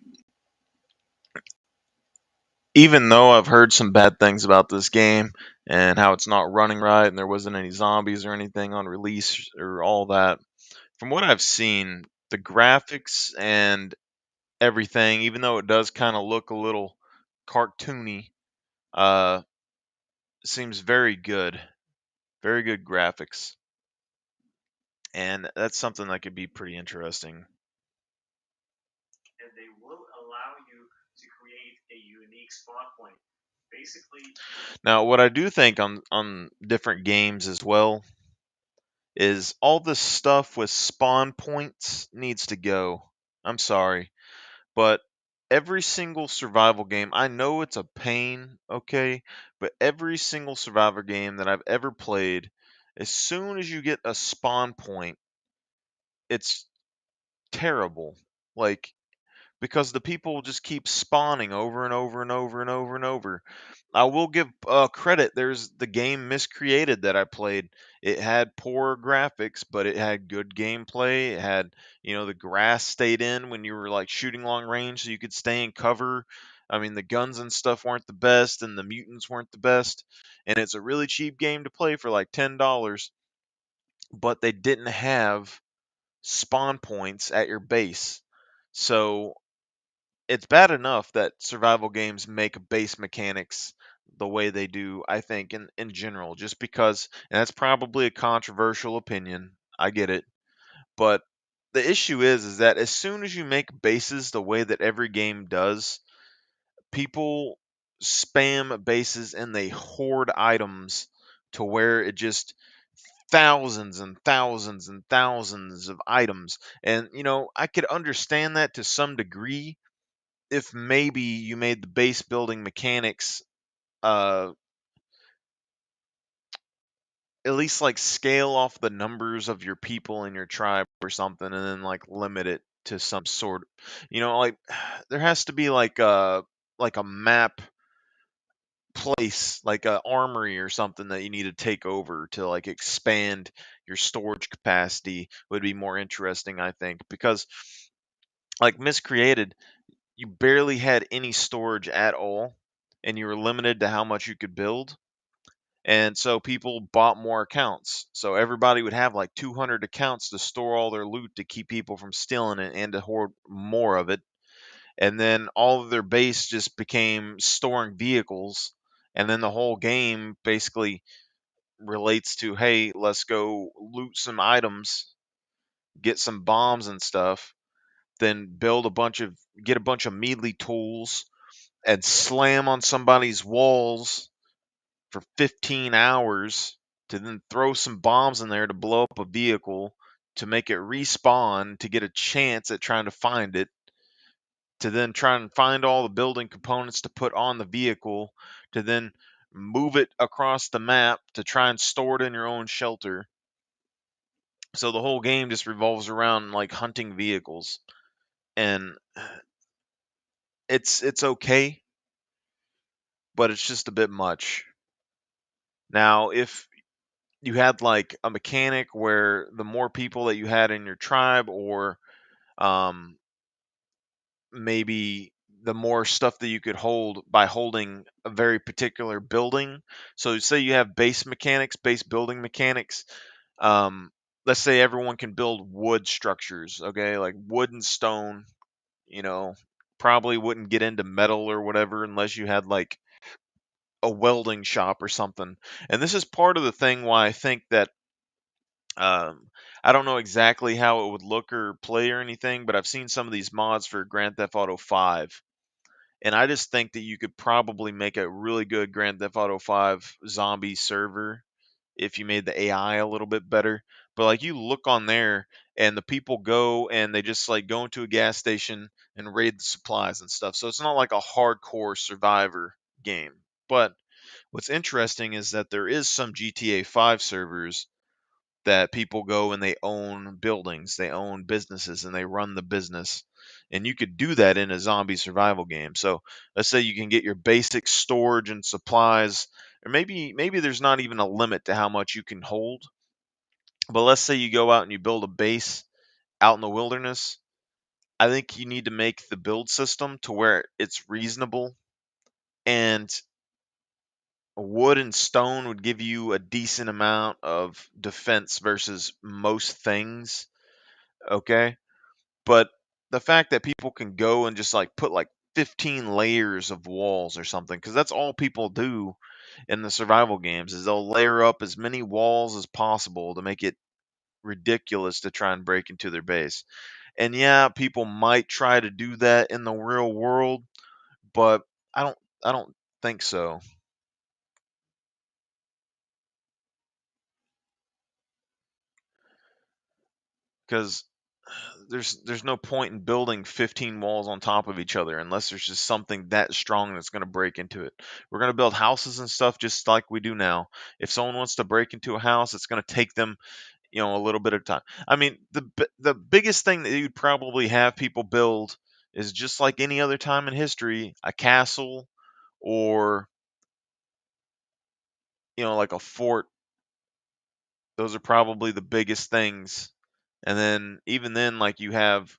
even though I've heard some bad things about this game and how it's not running right and there wasn't any zombies or anything on release or all that, from what I've seen, the graphics and everything, even though it does kind of look a little cartoony, seems very good. Very good graphics. And that's something that could be pretty interesting. And they will allow you to create a unique spawn point. Basically. Now, what I do think on different games as well is all this stuff with spawn points needs to go. I'm sorry, but every single survival game, I know it's a pain, okay, but every single survival game that I've ever played, as soon as you get a spawn point, it's terrible. Like, because the people just keep spawning over and over and over and over and over. I will give credit. There's the game Miscreated that I played. It had poor graphics, but it had good gameplay. It had, the grass stayed in when you were like shooting long range, so you could stay in cover. I mean, the guns and stuff weren't the best, and the mutants weren't the best. And it's a really cheap game to play for like $10, but they didn't have spawn points at your base. So it's bad enough that survival games make base mechanics the way they do, I think, in general, just because, and that's probably a controversial opinion. I get it. But the issue is that as soon as you make bases the way that every game does, people spam bases and they hoard items to where it just thousands and thousands and thousands of items. And I could understand that to some degree if maybe you made the base building mechanics uh at least like scale off the numbers of your people in your tribe or something, and then like limit it to some sort, like there has to be like a map place, like a armory or something that you need to take over to like expand your storage capacity would be more interesting, I think, because like Miscreated, you barely had any storage at all, and you were limited to how much you could build. And so people bought more accounts. So everybody would have like 200 accounts to store all their loot to keep people from stealing it and to hoard more of it. And then all of their base just became storing vehicles. And then the whole game basically relates to, hey, let's go loot some items, get some bombs and stuff, then get a bunch of melee tools and slam on somebody's walls for 15 hours to then throw some bombs in there to blow up a vehicle to make it respawn to get a chance at trying to find it, to then try and find all the building components to put on the vehicle, to then move it across the map to try and store it in your own shelter. So the whole game just revolves around like hunting vehicles, and it's okay, but it's just a bit much. Now, if you had like a mechanic where the more people that you had in your tribe, or um, maybe the more stuff that you could hold by holding a very particular building. So, say you have base mechanics, base building mechanics. Um, let's say everyone can build wood structures, okay, like wood and stone. You know, probably wouldn't get into metal or whatever unless you had like a welding shop or something. And this is part of the thing why I think that I don't know exactly how it would look or play or anything, but I've seen some of these mods for Grand Theft Auto 5, and I just think that you could probably make a really good Grand Theft Auto 5 zombie server if you made the AI a little bit better. But like you look on there, and the people go and they just like go into a gas station and raid the supplies and stuff. So it's not like a hardcore survivor game. But what's interesting is that there is some GTA 5 servers that people go and they own buildings, they own businesses, and they run the business. And you could do that in a zombie survival game. So let's say you can get your basic storage and supplies, or maybe there's not even a limit to how much you can hold. But let's say you go out and you build a base out in the wilderness. I think you need to make the build system to where it's reasonable, and wood and stone would give you a decent amount of defense versus most things. Okay. But the fact that people can go and just like put like 15 layers of walls or something, because that's all people do in the survival games, is they'll layer up as many walls as possible to make it ridiculous to try and break into their base. And yeah, people might try to do that in the real world, but I don't think so. Because there's no point in building 15 walls on top of each other unless there's just something that strong that's going to break into it. We're going to build houses and stuff just like we do now. If someone wants to break into a house, it's going to take them, a little bit of time. I mean, the biggest thing that you'd probably have people build is just like any other time in history, a castle or, like a fort. Those are probably the biggest things. And then even then, like, you have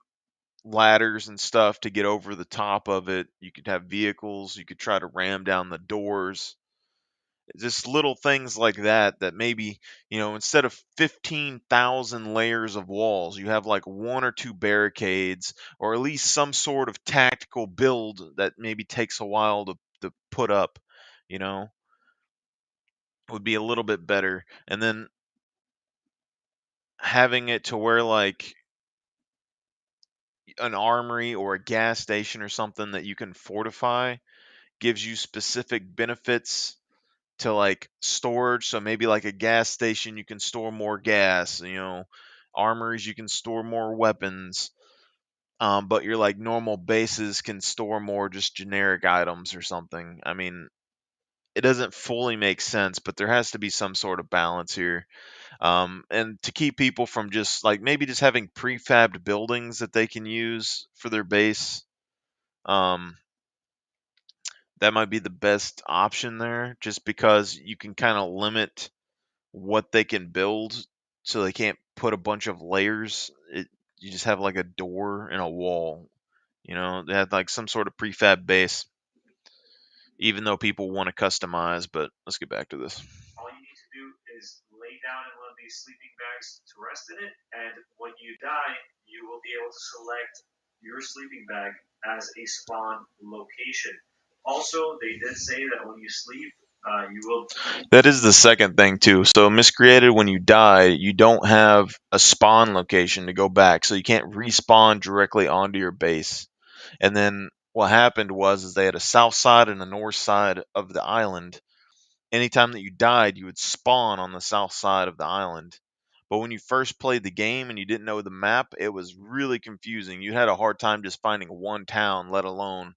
ladders and stuff to get over the top of it. You could have vehicles, you could try to ram down the doors. Just little things like that, that maybe, instead of 15,000 layers of walls, you have like one or two barricades, or at least some sort of tactical build that maybe takes a while to put up, you know, would be a little bit better. And then having it to where like an armory or a gas station or something that you can fortify gives you specific benefits to like storage. So maybe like a gas station, you can store more gas, armories, you can store more weapons. But your like normal bases can store more just generic items or something. I mean, it doesn't fully make sense, but there has to be some sort of balance here. And to keep people from just like maybe just having prefabbed buildings that they can use for their base. Um, that might be the best option there, just because you can kind of limit what they can build, so they can't put a bunch of layers. You just have like a door and a wall. They had like some sort of prefab base, even though people want to customize. But let's get back to this. All you need to do is lay down in one of these sleeping bags to rest in it, and when you die, you will be able to select your sleeping bag as a spawn location. Also, they did say that when you sleep, you will. That is the second thing too. So miscreated, when you die, you don't have a spawn location to go back, so you can't respawn directly onto your base. And then what happened was is they had a south side and a north side of the island. Anytime that you died, you would spawn on the south side of the island. But when you first played the game and you didn't know the map, it was really confusing. You had a hard time just finding one town, let alone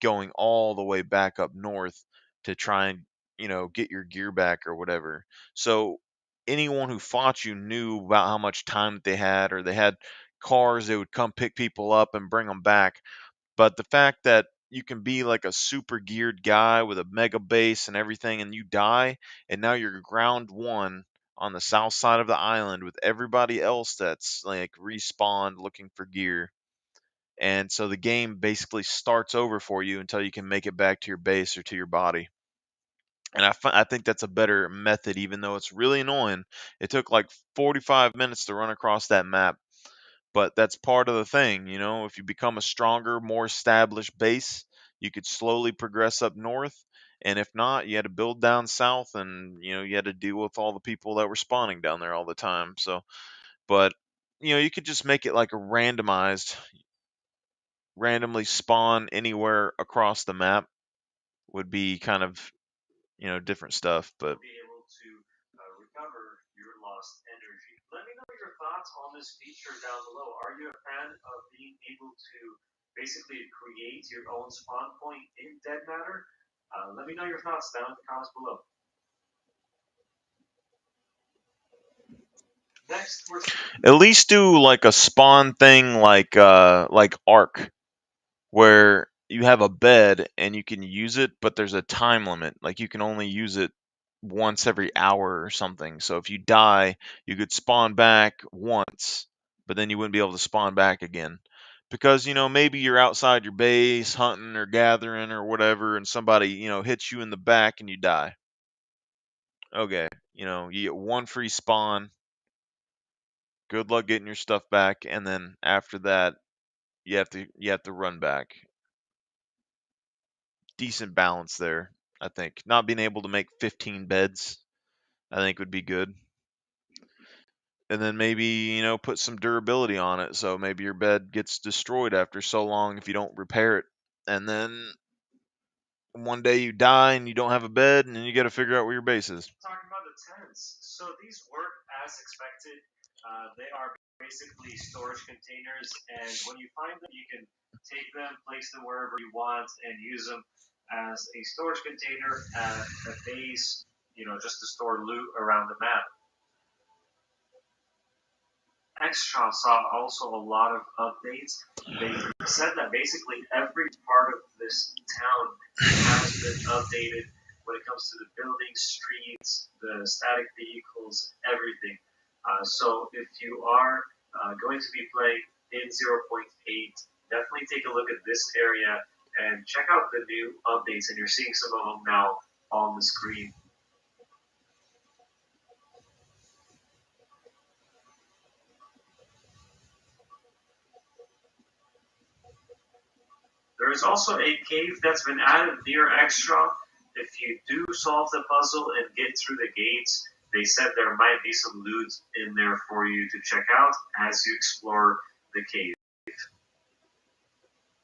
going all the way back up north to try and, get your gear back or whatever. So anyone who fought you knew about how much time that they had, or they had cars, they would come pick people up and bring them back. But the fact that you can be like a super geared guy with a mega base and everything, and you die, and now you're ground one on the south side of the island with everybody else that's like respawned looking for gear. And so the game basically starts over for you until you can make it back to your base or to your body. And I think that's a better method, even though it's really annoying. It took like 45 minutes to run across that map, but that's part of the thing. If you become a stronger, more established base, you could slowly progress up north. And if not, you had to build down south, and you had to deal with all the people that were spawning down there all the time. So, but you could just make it like a randomly spawn anywhere across the map would be kind of different stuff. But Be able to recover your lost energy. Let me know your thoughts on this feature down below. Are you a fan of being able to basically create your own spawn point in Dead Matter? Let me know your thoughts down in the comments below. Next, at least do like a spawn thing like Ark, where you have a bed and you can use it, but there's a time limit. Like you can only use it once every hour or something. So if you die, you could spawn back once, but then you wouldn't be able to spawn back again. Because, maybe you're outside your base hunting or gathering or whatever, and somebody, hits you in the back and you die. Okay, you get one free spawn. Good luck getting your stuff back, and then after that, you have to run back. Decent balance there, I think. Not being able to make 15 beds, I think would be good. And then maybe, put some durability on it, so maybe your bed gets destroyed after so long if you don't repair it. And then one day you die and you don't have a bed, and then you got to figure out where your base is. talking about the tents. So these work as expected. They are basically storage containers, and when you find them, you can take them, place them wherever you want, and use them as a storage container at a base, just to store loot around the map. Extra saw also a lot of updates. They said that basically every part of this town has been updated when it comes to the buildings, streets, the static vehicles, everything. So if you are going to be playing in 0.8, definitely take a look at this area and check out the new updates. And you're seeing some of them now on the screen. There is also a cave that's been added near Extra. If you do solve the puzzle and get through the gates, they said there might be some loot in there for you to check out as you explore the cave.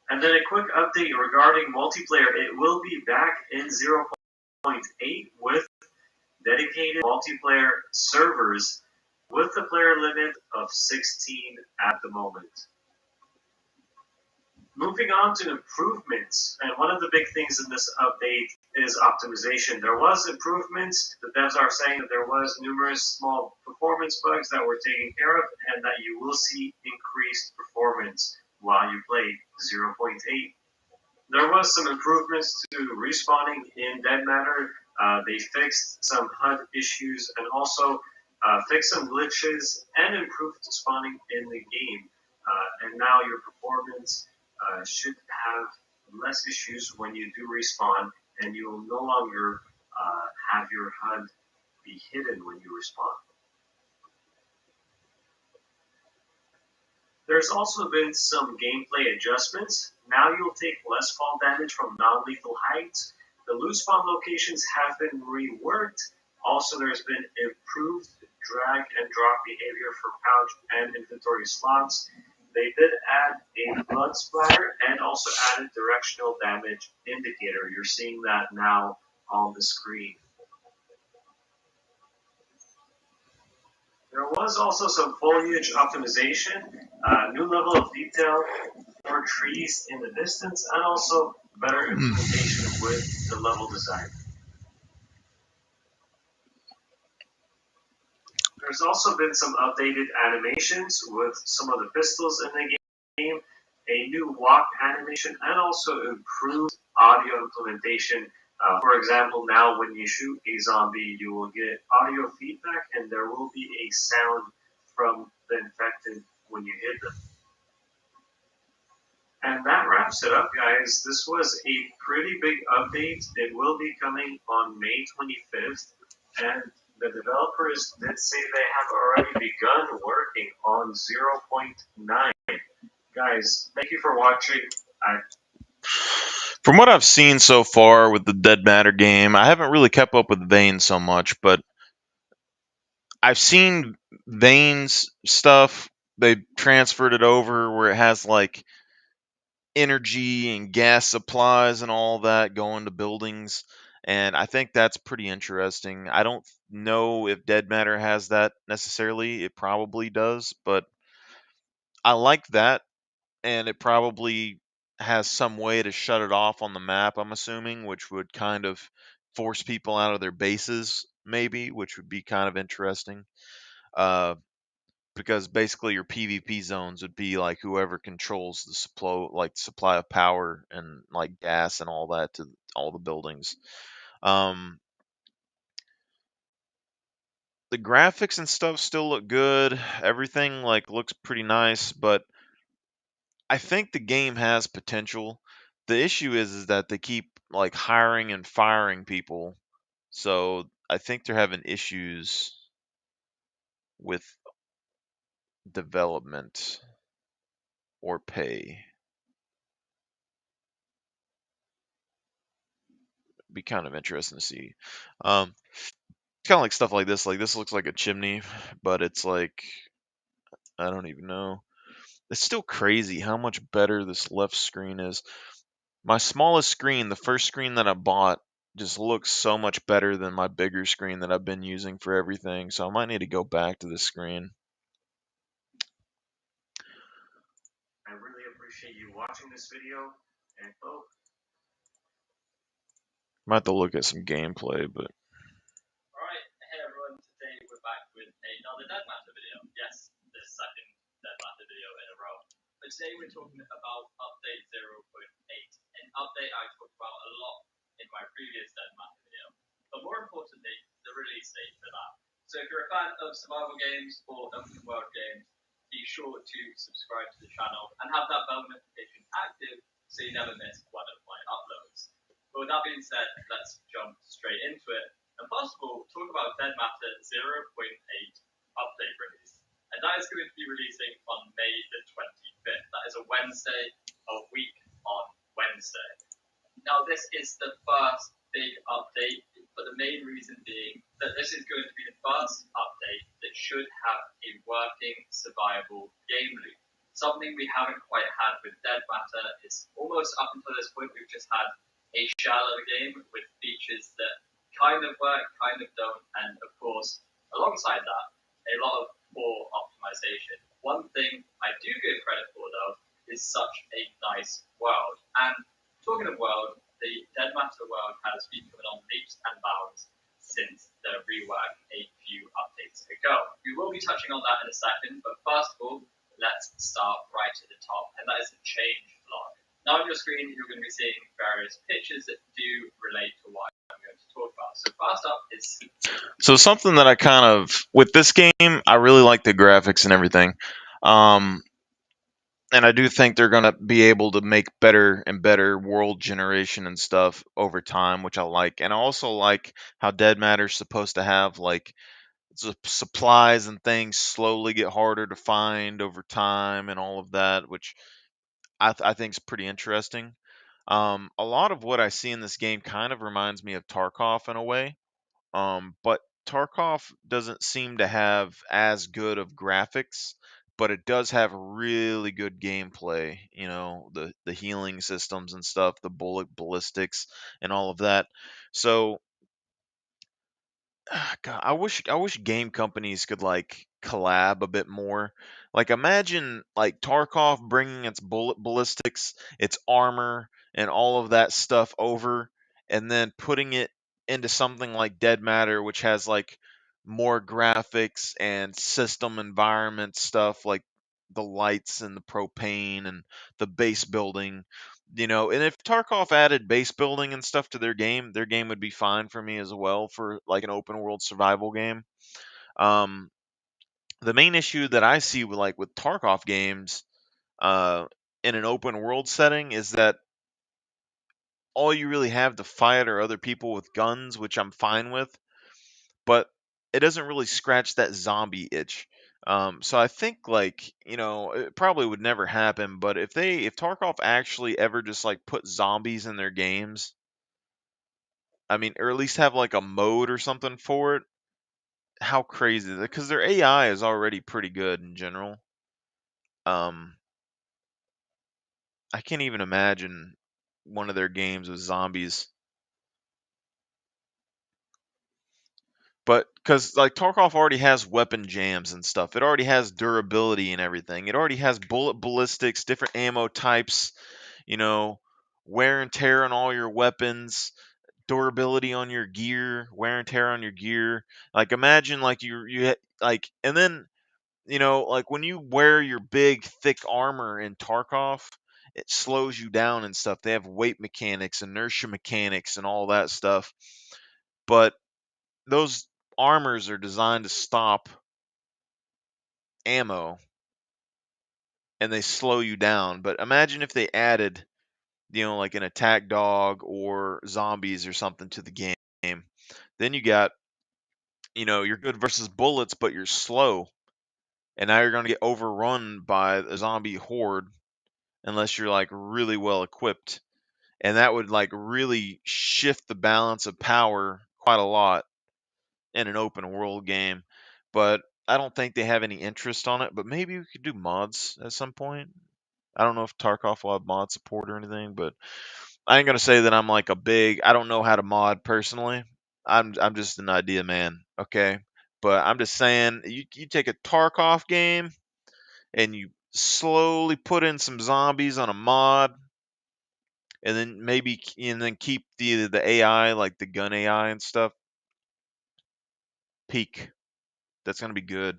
And then a quick update regarding multiplayer. It will be back in 0.8 with dedicated multiplayer servers with the player limit of 16 at the moment. Moving on to improvements, and one of the big things in this update is optimization. There was improvements. The devs are saying that there was numerous small performance bugs that were taken care of, and that you will see increased performance while you play 0.8. There was some improvements to respawning in Dead Matter. They fixed some HUD issues and also fixed some glitches and improved spawning in the game. And now your performance should have less issues when you do respawn, and you will no longer have your HUD be hidden when you respawn. There's also been some gameplay adjustments. Now you'll take less fall damage from non-lethal heights. The loot spawn locations have been reworked. Also, there's been improved drag and drop behavior for pouch and inventory slots. They did add a blood splatter and also added directional damage indicator. You're seeing that now on the screen. There was also some foliage optimization, new level of detail for trees in the distance, and also better implementation with the level design. There's also been some updated animations with some of the pistols in the game, a new walk animation, and also improved audio implementation. For example, now when you shoot a zombie, you will get audio feedback, and there will be a sound from the infected when you hit them. And that wraps it up, guys. This was a pretty big update. It will be coming on May 25th, and the developers did say they have already begun working on 0.9. Guys, thank you for watching. From what I've seen so far with the Dead Matter game, I haven't really kept up with Vane so much, but I've seen Vane's stuff. They transferred it over where it has like energy and gas supplies and all that going to buildings, and I think that's pretty interesting. I don't know if Dead Matter has that necessarily. It probably does, but I like that, and it probably has some way to shut it off on the map, I'm assuming, which would kind of force people out of their bases, maybe, which would be kind of interesting. Because basically your PvP zones would be like whoever controls the supply of power and like gas and all that to all the buildings. The graphics and stuff still look good. Everything like looks pretty nice, but I think the game has potential. The issue is that they keep like hiring and firing people. So I think they're having issues with development or pay. Be kind of interesting to see. It's kind of like stuff like this. Like this looks like a chimney, but it's like I don't even know. It's still crazy how much better this left screen is. My smallest screen, the first screen that I bought, just looks so much better than my bigger screen that I've been using for everything. So I might need to go back to this screen. I really appreciate you watching this video, and Might have to look at some gameplay, but Alright, hey everyone, today we're back with another Dead Matter video. Yes, the second Dead Matter video in a row. But today we're talking about update 0.8, an update I talked about a lot in my previous Dead Matter video. But more importantly, the release date for that. So if you're a fan of survival games or open world games, be sure to subscribe to the channel and have that bell notification active so you never miss one of my uploads. But with that being said, let's jump straight into it. And first of all, talk about Dead Matter 0.8 update release. And that is going to be releasing on May the 25th. That is a Wednesday, a week on Wednesday. Now, this is the first big update, but the main reason being that this is going to be the first update that should have a working survival game loop. Something we haven't quite had with Dead Matter is almost up until this point, we've just had a shell of a game with features that kind of work, kind of don't, and of course, alongside that, a lot of poor optimization. One thing I do give credit for, though, is such a nice world. And talking of world, the Dead Matter world has been coming on leaps and bounds since the rework a few updates ago. We will be touching on that in a second, but first of all, let's start right at the top, and that is the change log. Now on your screen, you're going to be seeing various pictures that do relate to what I'm going to talk about. So first up is... So something that I kind of with this game, I really like the graphics and everything. And I do think they're gonna be able to make better and better world generation and stuff over time, which I like. And I also like how Dead Matter's supposed to have like supplies and things slowly get harder to find over time and all of that, which I think is pretty interesting. A lot of what I see in this game kind of reminds me of Tarkov in a way. But Tarkov doesn't seem to have as good of graphics, but it does have really good gameplay. You know, the healing systems and stuff, the bullet ballistics, and all of that. So, God, I wish game companies could like collab a bit more. Like imagine like Tarkov bringing its bullet ballistics, its armor, and all of that stuff over, and then putting it into something like Dead Matter, which has like more graphics and system environment stuff, like the lights and the propane and the base building. And if Tarkov added base building and stuff to their game would be fine for me as well for like an open world survival game. Um, the main issue that I see with Tarkov games uh, in an open world setting is that all you really have to fight are other people with guns, which I'm fine with, but it doesn't really scratch that zombie itch. So I think it probably would never happen, but if Tarkov actually ever just like put zombies in their games, I mean, or at least have like a mode or something for it, how crazy is it? Because their AI is already pretty good in general. Um, I can't even imagine one of their games with zombies. But because like Tarkov already has weapon jams and stuff, it already has durability and everything. It already has bullet ballistics, different ammo types, you know, wear and tear on all your weapons, durability on your gear, wear and tear on your gear. Like imagine like like, and then like when you wear your big thick armor in Tarkov, it slows you down and stuff. They have weight mechanics, inertia mechanics, and all that stuff. But those armors are designed to stop ammo and they slow you down. But imagine if they added, like an attack dog or zombies or something to the game. Then you got, you're good versus bullets, but you're slow. And now you're going to get overrun by a zombie horde unless you're like really well equipped. And that would like really shift the balance of power quite a lot in an open world game. But I don't think they have any interest on it. But maybe we could do mods at some point. I don't know if Tarkov will have mod support or anything, but I ain't gonna say that I'm like a big. I don't know how to mod personally. I'm just an idea man, okay? But I'm just saying, you take a Tarkov game and you slowly put in some zombies on a mod, and then keep the AI, like the gun AI and stuff, peak. That's going to be good.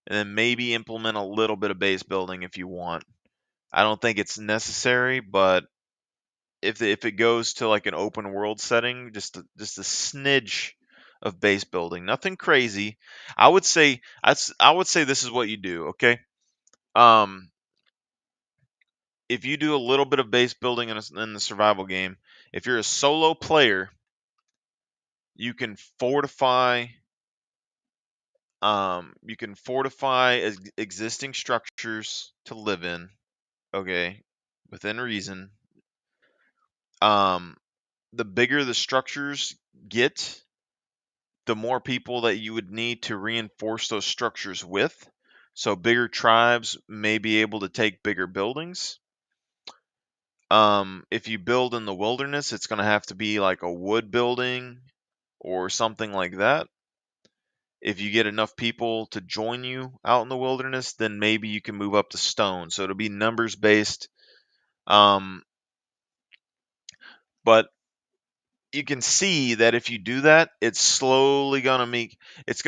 And then maybe implement a little bit of base building if you want. I don't think it's necessary, but if it goes to like an open world setting, just a smidge of base building, nothing crazy. I would say this is what you do. Okay, if you do a little bit of base building in the survival game, if you're a solo player, you can fortify. You can fortify existing structures to live in. Okay, within reason. The bigger the structures get, the more people that you would need to reinforce those structures with. So bigger tribes may be able to take bigger buildings. If you build in the wilderness, it's going to have to be like a wood building or something like that. If you get enough people to join you out in the wilderness, then maybe you can move up to stone. So it'll be numbers based. But you can see that if you do that, it's slowly going to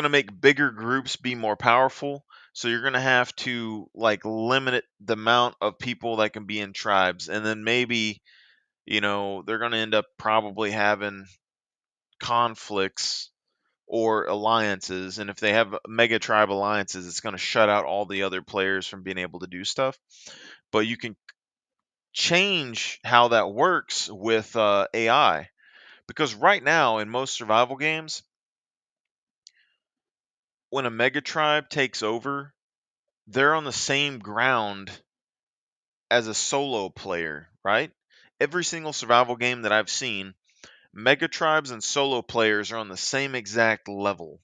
make bigger groups be more powerful. So you're going to have to like limit the amount of people that can be in tribes, and then maybe they're going to end up probably having conflicts or alliances, and if they have mega tribe alliances, it's going to shut out all the other players from being able to do stuff. But you can change how that works with AI. Because right now, in most survival games, when a mega tribe takes over, they're on the same ground as a solo player, right? Every single survival game that I've seen, mega tribes and solo players are on the same exact level.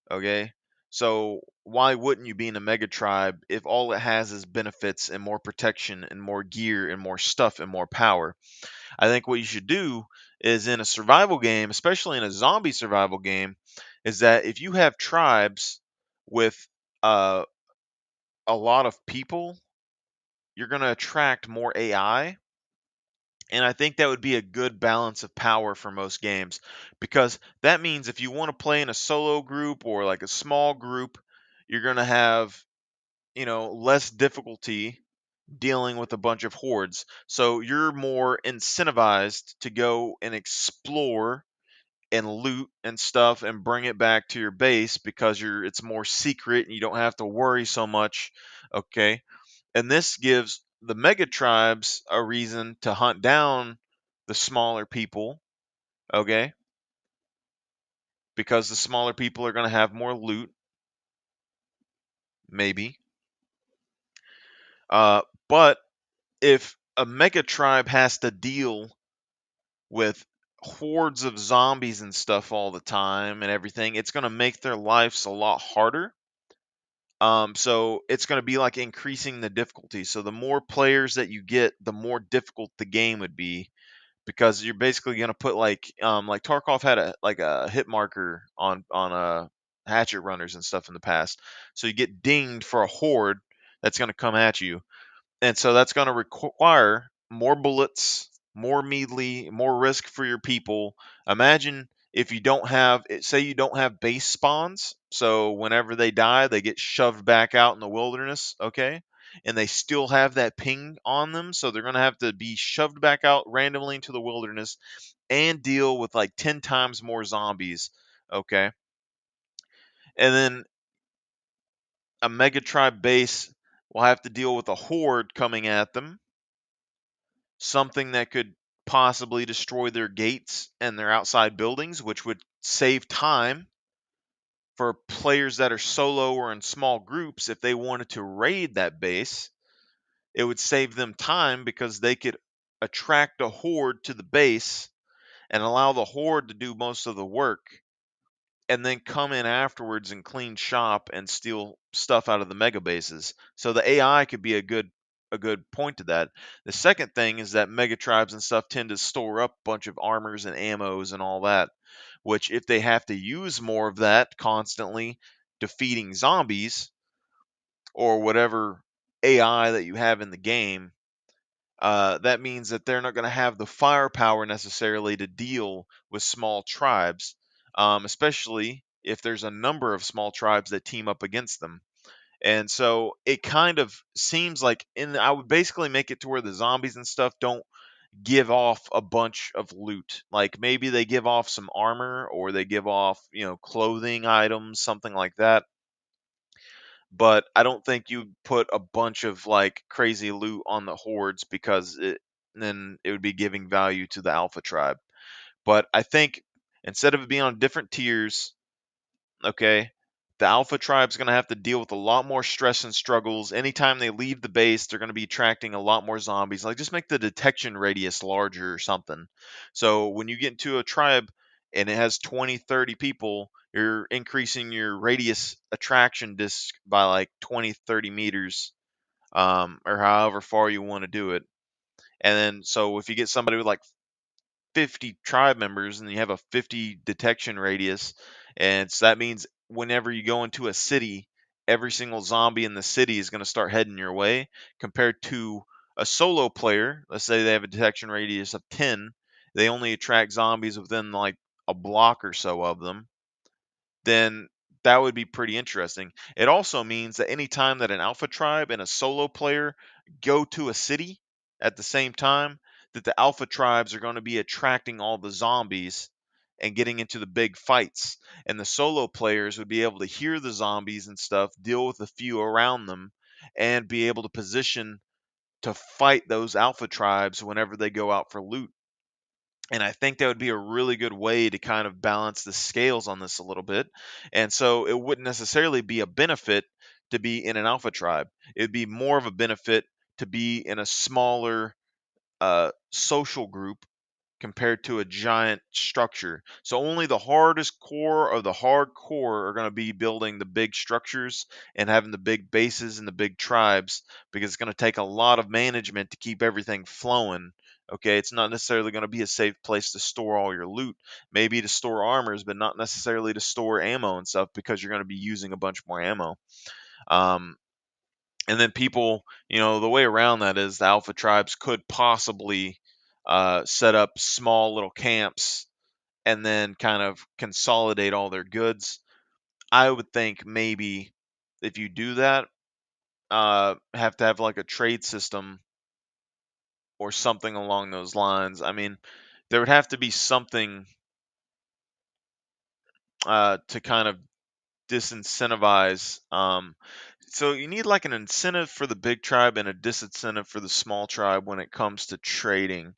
Okay? So why wouldn't you be in a mega tribe if all it has is benefits and more protection and more gear and more stuff and more power? I think what you should do is in a survival game, especially in a zombie survival game, is that if you have tribes with uh, a lot of people, you're going to attract more AI. And I think that would be a good balance of power for most games, because that means if you want to play in a solo group or like a small group, you're going to have, less difficulty dealing with a bunch of hordes. So you're more incentivized to go and explore and loot and stuff and bring it back to your base because it's more secret and you don't have to worry so much. Okay. And this gives the mega tribes a reason to hunt down the smaller people. Okay. Because the smaller people are going to have more loot. Maybe. But if a mega tribe has to deal with hordes of zombies and stuff all the time and everything, it's going to make their lives a lot harder. So it's going to be like increasing the difficulty. So the more players that you get, the more difficult the game would be, because you're basically going to put like Tarkov had a hit marker on hatchet runners and stuff in the past. So you get dinged for a horde that's going to come at you. And so that's going to require more bullets, more melee, more risk for your people. Imagine if say you don't have base spawns, so whenever they die, they get shoved back out in the wilderness, okay? And they still have that ping on them, so they're going to have to be shoved back out randomly into the wilderness and deal with like 10 times more zombies, okay? And then a mega tribe base will have to deal with a horde coming at them, something that could possibly destroy their gates and their outside buildings, which would save time for players that are solo or in small groups. If they wanted to raid that base, it would save them time because they could attract a horde to the base and allow the horde to do most of the work, and then come in afterwards and clean shop and steal stuff out of the mega bases. So the AI could be a good point to that. The second thing is that mega tribes and stuff tend to store up a bunch of armors and ammos and all that, which if they have to use more of that constantly defeating zombies or whatever AI that you have in the game, that means that they're not going to have the firepower necessarily to deal with small tribes, especially if there's a number of small tribes that team up against them. And so it kind of seems like, I would basically make it to where the zombies and stuff don't give off a bunch of loot. Like maybe they give off some armor, or they give off, clothing items, something like that. But I don't think you put a bunch of like crazy loot on the hordes, because then it would be giving value to the alpha tribe. But I think instead of it being on different tiers, okay, the alpha tribe's going to have to deal with a lot more stress and struggles. Anytime they leave the base, they're going to be attracting a lot more zombies. Like, just make the detection radius larger or something. So when you get into a tribe and it has 20, 30 people, you're increasing your radius attraction disk by like 20, 30 meters, or however far you want to do it. And then, so if you get somebody with like 50 tribe members and you have a 50 detection radius, and so that means whenever you go into a city, every single zombie in the city is going to start heading your way, compared to a solo player. Let's say they have a detection radius of 10, they only attract zombies within like a block or so of them. Then that would be pretty interesting. It also means that anytime that an alpha tribe and a solo player go to a city at the same time, that the alpha tribes are going to be attracting all the zombies and getting into the big fights. And the solo players would be able to hear the zombies and stuff, deal with a few around them, and be able to position to fight those alpha tribes whenever they go out for loot. And I think that would be a really good way to kind of balance the scales on this a little bit. And so it wouldn't necessarily be a benefit to be in an alpha tribe. It would be more of a benefit to be in a smaller social group compared to a giant structure. So only the hardest core of the hardcore are going to be building the big structures and having the big bases and the big tribes, because it's going to take a lot of management to keep everything flowing. Okay, it's not necessarily going to be a safe place to store all your loot. Maybe to store armors, but not necessarily to store ammo and stuff, because you're going to be using a bunch more ammo. And then people, the way around that is the alpha tribes could possibly set up small little camps and then kind of consolidate all their goods. I would think maybe if you do that, have to have like a trade system or something along those lines. I mean, there would have to be something to kind of disincentivize. So you need like an incentive for the big tribe and a disincentive for the small tribe when it comes to trading.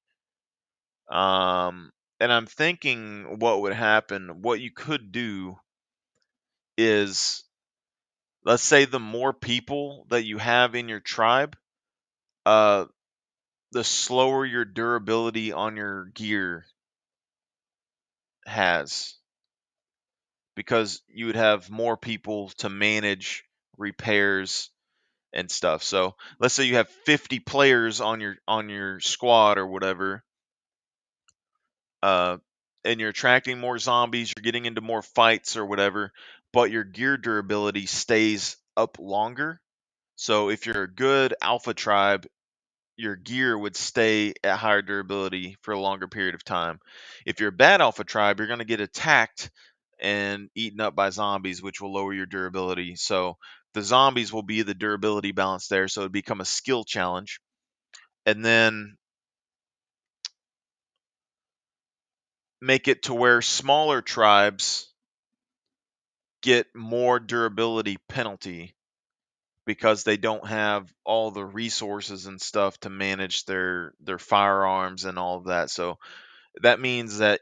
And I'm thinking what would happen, what you could do is, let's say the more people that you have in your tribe, uh, the slower your durability on your gear has, because you would have more people to manage repairs and stuff. So let's say you have 50 players on your squad or whatever, uh, and you're attracting more zombies, you're getting into more fights or whatever, but your gear durability stays up longer. So if you're a good alpha tribe, your gear would stay at higher durability for a longer period of time. If you're a bad alpha tribe, you're going to get attacked and eaten up by zombies, which will lower your durability. So the zombies will be the durability balance there, so it'd become a skill challenge. And then make it to where smaller tribes get more durability penalty, because they don't have all the resources and stuff to manage their firearms and all of that. So that means that,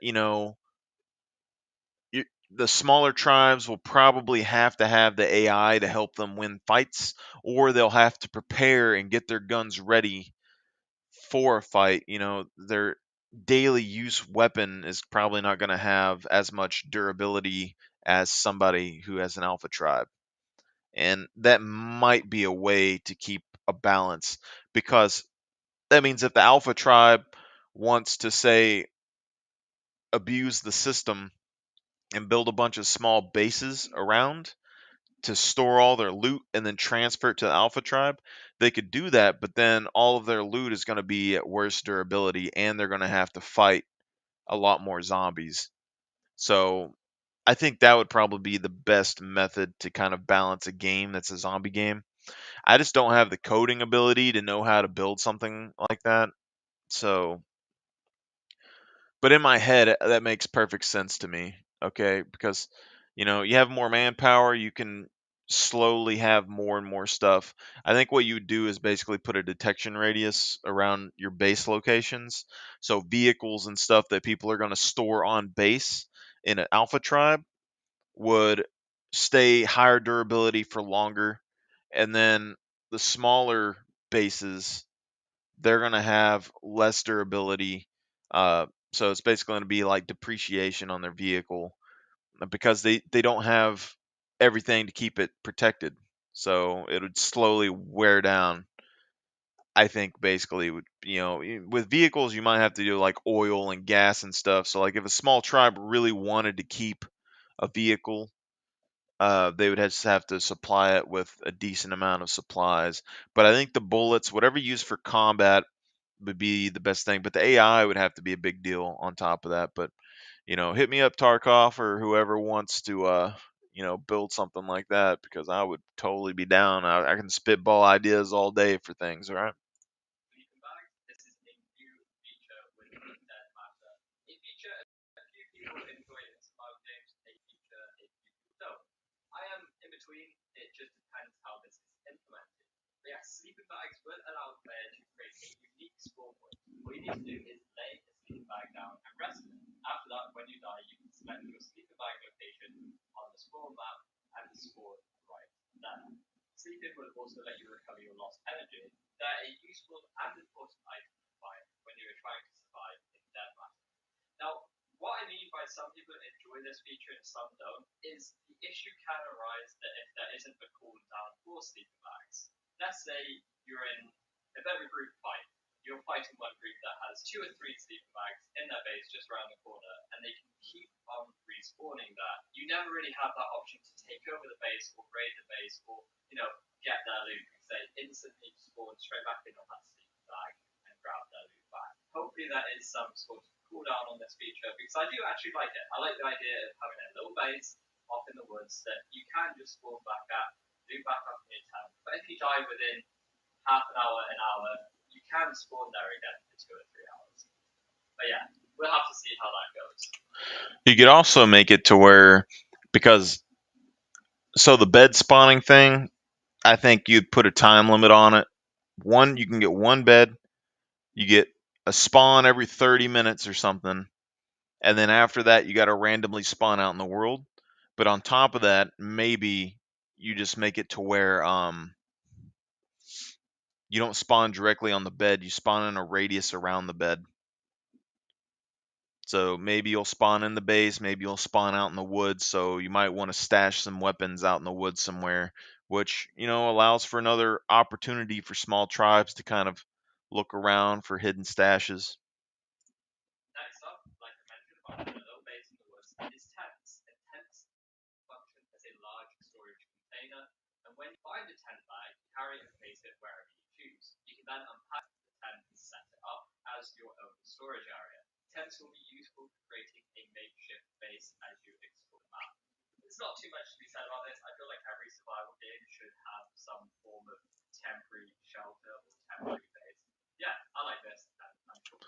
the smaller tribes will probably have to have the AI to help them win fights, or they'll have to prepare and get their guns ready for a fight. Their daily use weapon is probably not going to have as much durability as somebody who has an alpha tribe. And that might be a way to keep a balance, because that means if the alpha tribe wants to, say, abuse the system and build a bunch of small bases around to store all their loot and then transfer it to the alpha tribe, they could do that, but then all of their loot is going to be at worse durability, and they're going to have to fight a lot more zombies. So I think that would probably be the best method to kind of balance a game that's a zombie game. I just don't have the coding ability to know how to build something like that. So, but in my head, that makes perfect sense to me. Okay, because you have more manpower, you can slowly have more and more stuff. I think what you would do is basically put a detection radius around your base locations, so vehicles and stuff that people are going to store on base in an alpha tribe would stay higher durability for longer, and then the smaller bases, they're going to have less durability. So it's basically going to be like depreciation on their vehicle because they don't have everything to keep it protected. So it would slowly wear down. I think basically with vehicles you might have to do like oil and gas and stuff. So like if a small tribe really wanted to keep a vehicle, they would just have to supply it with a decent amount of supplies. But I think the bullets, whatever used for combat, would be the best thing. But the AI would have to be a big deal on top of that. But hit me up, Tarkov, or whoever wants to build something like that, because I would totally be down. I can spitball ideas all day for things. All right. Sleeping bags. This is a new feature with Dead Matter. A feature a few people enjoy in survival games, a feature a few people don't. I am in between. It just depends how this is implemented. But yeah, sleeping bags will allow the player to create a unique spawn point. What you need to do is lay a sleeping bag down and rest it. After that, when you die, you can select your sleeping bag location on the spawn map and spawn right there. Sleeping will also let you recover your lost energy. They're a useful and important item to find when you are trying to survive in Denmark. Now, what I mean by some people enjoy this feature and some don't is the issue can arise that if there isn't a cooldown for sleeping bags. Let's say you're in a bit of a group fight. You're fighting one group that has 2 or 3 sleeping bags in their base just around the corner, and they can keep on respawning that. You never really have that option to take over the base or raid the base or, get their loot, because they instantly spawn straight back in on that sleeping bag and grab their loot back. Hopefully there is some sort of cooldown on this feature, because I do actually like it. I like the idea of having a little base off in the woods that you can just spawn back at, loot back up in your tent. But if you die within half an hour, you can spawn there again for 2 or 3 hours. But yeah, we'll have to see how that goes. You could also make it to where, so the bed spawning thing, I think you'd put a time limit on it. You can get one bed, you get a spawn every 30 minutes or something, and then after that you got to randomly spawn out in the world. But on top of that, maybe you just make it to where you don't spawn directly on the bed, you spawn in a radius around the bed. So maybe you'll spawn in the base, maybe you'll spawn out in the woods, so you might want to stash some weapons out in the woods somewhere, which, allows for another opportunity for small tribes to kind of look around for hidden stashes. Next up, like I mentioned about a little base in the woods, is tents. And tents function as a large storage container, and when you find a tent bag, carry and place it wherever you choose. You can then unpack the tent and set it up as your own storage area. Tents will be useful for creating a makeshift base as you explore the map. There's not too much to be said about this. I feel like every survival game should have some form of temporary shelter or temporary base. Yeah, I like this. I'm sure.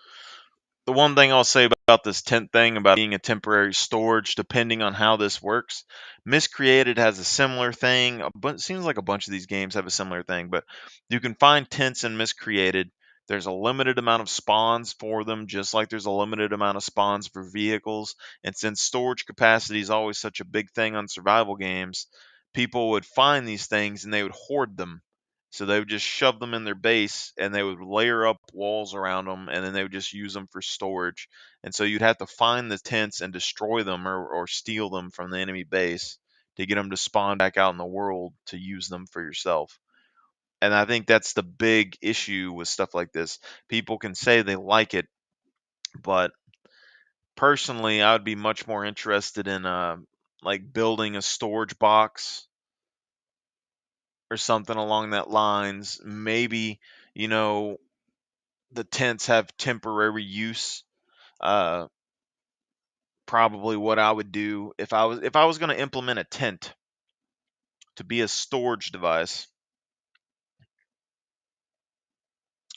The one thing I'll say about this tent thing, about being a temporary storage, depending on how this works, Miscreated has a similar thing. But it seems like a bunch of these games have a similar thing, but you can find tents in Miscreated. There's a limited amount of spawns for them, just like there's a limited amount of spawns for vehicles. And since storage capacity is always such a big thing on survival games, people would find these things and they would hoard them. So they would just shove them in their base and they would layer up walls around them, and then they would just use them for storage. And so you'd have to find the tents and destroy them, or steal them from the enemy base to get them to spawn back out in the world to use them for yourself. And I think that's the big issue with stuff like this. People can say they like it, but personally, I would be much more interested in like building a storage box or something along that lines. Maybe, you know, the tents have temporary use. Uh, probably what I would do if I was going to implement a tent to be a storage device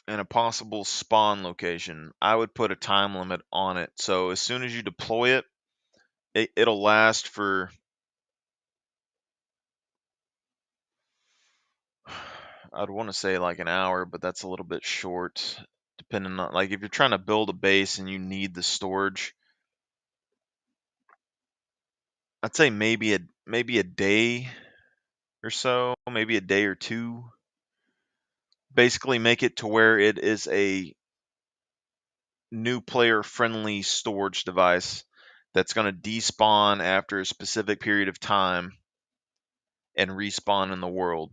in a possible spawn location. I would put a time limit on it. So as soon as you deploy it, it'll last for I'd want to say like an hour, but that's a little bit short depending on like if you're trying to build a base and you need the storage. I'd say maybe a day or so, maybe a day or two. Basically make it to where it is a new player friendly storage device that's going to despawn after a specific period of time and respawn in the world.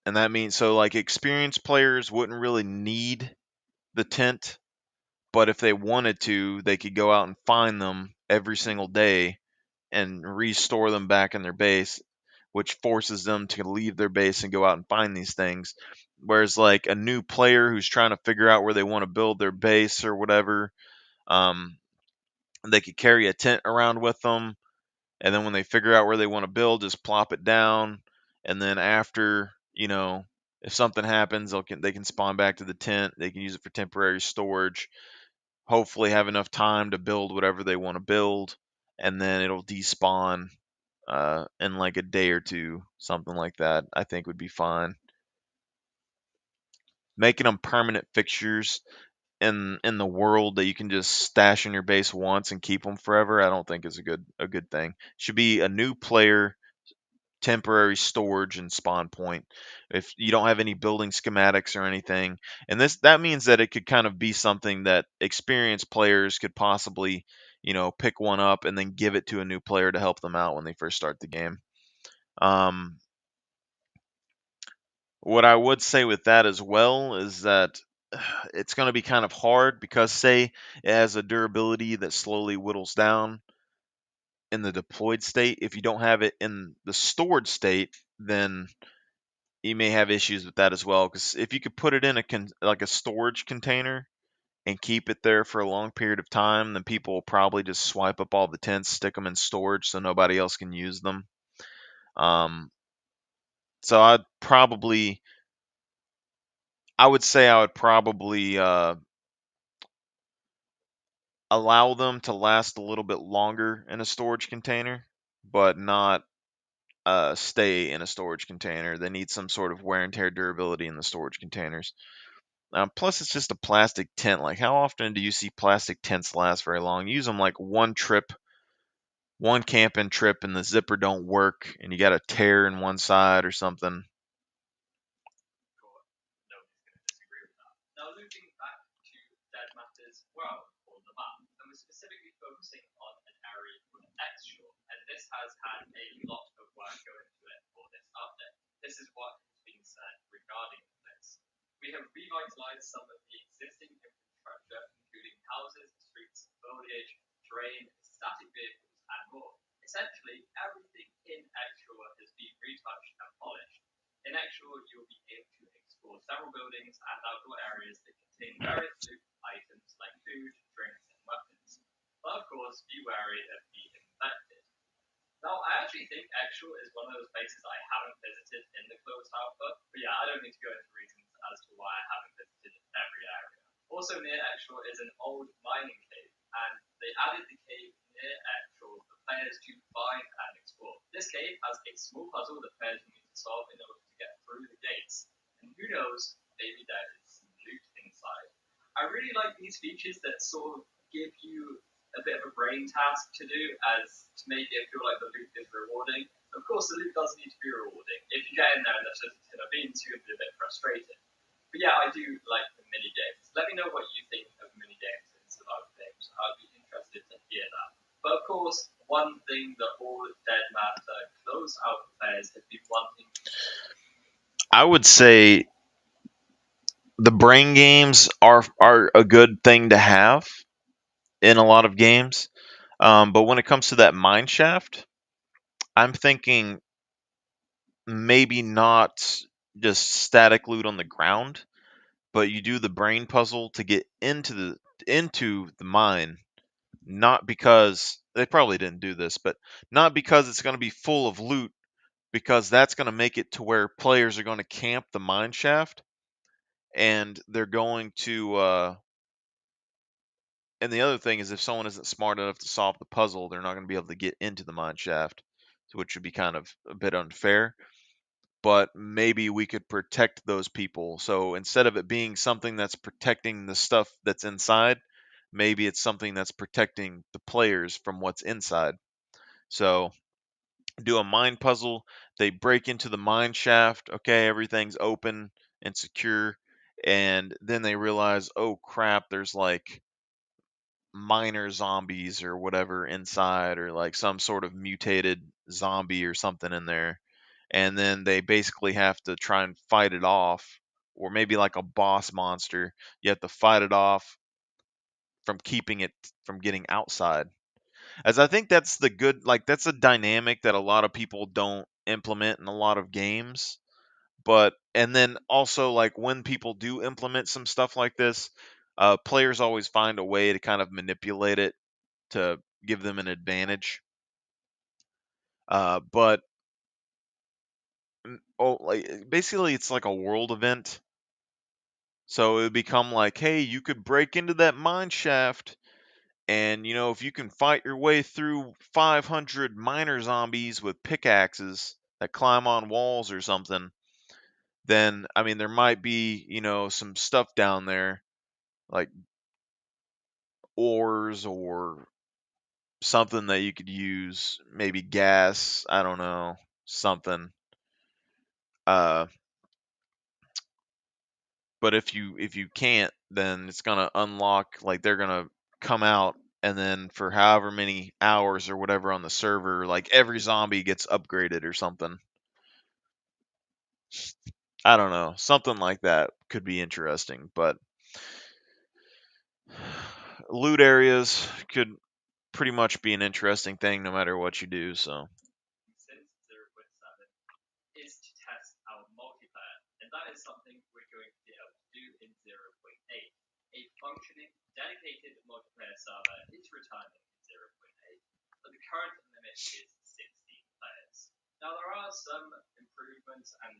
And that means so like experienced players wouldn't really need the tent, but if they wanted to, they could go out and find them every single day and restore them back in their base, which forces them to leave their base and go out and find these things. Whereas like a new player who's trying to figure out where they want to build their base or whatever, um, they could carry a tent around with them, and then when they figure out where they want to build, just plop it down, and then after, if something happens, they can spawn back to the tent. They can use it for temporary storage. Hopefully, have enough time to build whatever they want to build, and then it'll despawn in like a day or two, something like that. I think would be fine. Making them permanent fixtures in the world that you can just stash in your base once and keep them forever, I don't think is a good thing. Should be a new player temporary storage and spawn point if you don't have any building schematics or anything. And that means that it could kind of be something that experienced players could possibly, pick one up and then give it to a new player to help them out when they first start the game. What I would say with that as well is that it's going to be kind of hard because, say, it has a durability that slowly whittles down in the deployed state. If you don't have it in the stored state, then you may have issues with that as well. Because if you could put it in like a storage container and keep it there for a long period of time, then people will probably just swipe up all the tents, stick them in storage so nobody else can use them. So I would say I would probably allow them to last a little bit longer in a storage container, but not stay in a storage container. They need some sort of wear and tear durability in the storage containers. Plus, it's just a plastic tent. Like, how often do you see plastic tents last very long? You use them like one camping trip, and the zipper don't work, and you got a tear in one side or something. Nobody's going to disagree with that. Now, looping back to Dead Matters World, or the map, and we're specifically focusing on an area called X-Shore, and this has had a lot of work go into it for this update. This is what has been said regarding this. We have revitalized some of the existing infrastructure, including houses, streets, foliage, terrain, static vehicles, and more. Essentially, everything in X-Shore has been retouched and polished. In X-Shore, you will be able to explore several buildings and outdoor areas that contain various loot items like food, drinks, and weapons. But of course, be wary of the infected. Now, I actually think X-Shore is one of those places I haven't visited in the closed alpha, but yeah, I don't need to go into reasons as to why I haven't visited every area. Also near X-Shore is an old mining cave, and they added the cave near X-Shore for players to find and explore. This cave has a small puzzle that players will need to solve in order to get through the gates, and who knows, maybe there is some loot inside. I really like these features that sort of give you a bit of a brain task to do as to make it feel like the loot is rewarding. Of course, the loot does need to be rewarding. If you get in there and there's just a tin of beans, you're going to be a bit frustrated. But yeah, I do like the mini games. Let me know what you think of mini games in survival games. I'd be interested to hear that. But of course, one thing that all Dead Matter close out players have been wanting. I would say the brain games are a good thing to have in a lot of games. But when it comes to that mine shaft, I'm thinking maybe not just static loot on the ground, but you do the brain puzzle to get into the mine, not because they probably didn't do this, but not because it's going to be full of loot, because that's going to make it to where players are going to camp the mine shaft, and they're going to and the other thing is, if someone isn't smart enough to solve the puzzle, they're not going to be able to get into the mine shaft, which would be kind of a bit unfair. But maybe we could protect those people. So instead of it being something that's protecting the stuff that's inside, maybe it's something that's protecting the players from what's inside. So do a mine puzzle. They break into the mine shaft. Okay, everything's open and secure. And then they realize, oh crap, there's like miner zombies or whatever inside, or like some sort of mutated zombie or something in there. And then they basically have to try and fight it off, or maybe like a boss monster. You have to fight it off from keeping it from getting outside. As I think that's the good, like that's a dynamic that a lot of people don't implement in a lot of games. But and then also, like when people do implement some stuff like this, players always find a way to kind of manipulate it to give them an advantage. But oh, like basically, it's like a world event. So it would become like, hey, you could break into that mine shaft, and if you can fight your way through 500 miner zombies with pickaxes that climb on walls or something, then I mean there might be some stuff down there like ores or something that you could use, maybe gas, I don't know, something. Uh, but if you can't, then it's gonna unlock, like they're gonna come out, and then for however many hours or whatever on the server, like every zombie gets upgraded or something. I don't know, something like that could be interesting. But loot areas could pretty much be an interesting thing no matter what you do. So Since 0.7 is to test our multiplayer, and that is something we're going to be able to do in 0.8. A functioning, dedicated multiplayer server is returning in 0.8, but the current limit is 16 players. Now there are some improvements and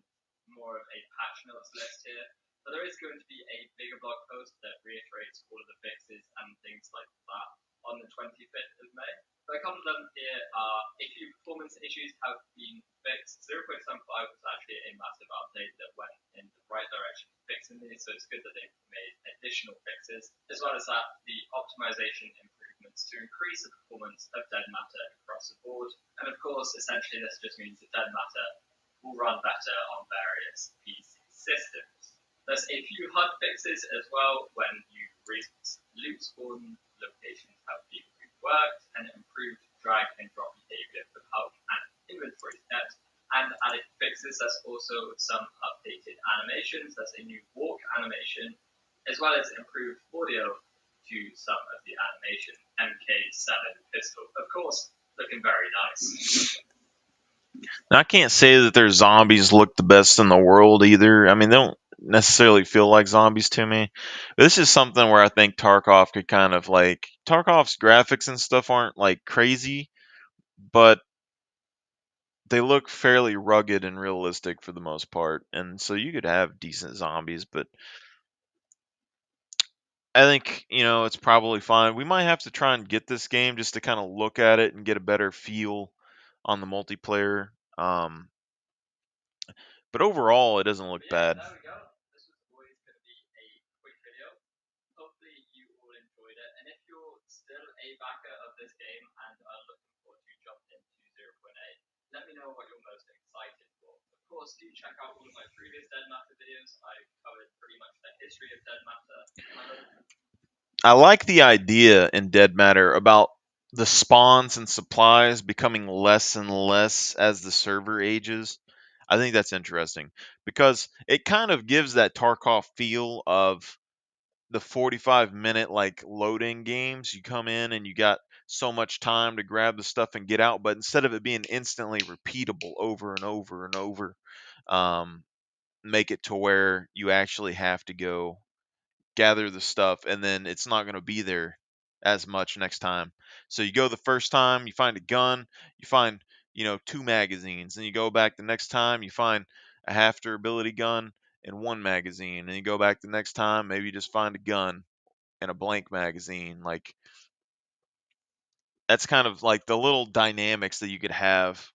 more of a patch notes list here, but there is going to be a bigger blog post that reiterates all of the fixes and things like that on the 25th of May. But a couple of them here are a few performance issues have been fixed. 0.75 was actually a massive update that went in the right direction fixing these, so it's good that they've made additional fixes. As well as that, the optimization improvements to increase the performance of dead matter across the board. And of course, essentially this just means that dead matter will run better on various PC systems. There's a few HUD fixes as well when you loot spawn locations have been reworked and improved drag and drop behavior for bulk and inventory depth. And added fixes, there's also some updated animations. There's a new walk animation, as well as improved audio to some of the animation. MK7 pistol, of course, looking very nice. now, I can't say that their zombies look the best in the world either. I mean, they don't necessarily feel like zombies to me. But this is something where I think Tarkov could kind of like, Tarkov's graphics and stuff aren't like crazy, but they look fairly rugged and realistic for the most part. And so you could have decent zombies, but I think, it's probably fine. We might have to try and get this game just to kind of look at it and get a better feel on the multiplayer. But overall, it doesn't look bad. There we go. This was always going to be a quick video. Hopefully you all enjoyed it. And if you're still a backer of this game and are looking forward to jumping into 0.8, let me know what you're most excited for. Of course, do check out all of my previous Dead Matter videos. I covered pretty much the history of Dead Matter. I like the idea in Dead Matter about the spawns and supplies becoming less and less as the server ages. I think that's interesting because it kind of gives that Tarkov feel of the 45-minute like loading games. You come in and you got so much time to grab the stuff and get out, but instead of it being instantly repeatable over and over and over, um, make it to where you actually have to go gather the stuff, and then it's not going to be there as much next time. So you go the first time, you find a gun, you find, 2 magazines. And you go back the next time, you find a half durability gun and 1 magazine. And you go back the next time, maybe you just find a gun and a blank magazine. Like, that's kind of like the little dynamics that you could have.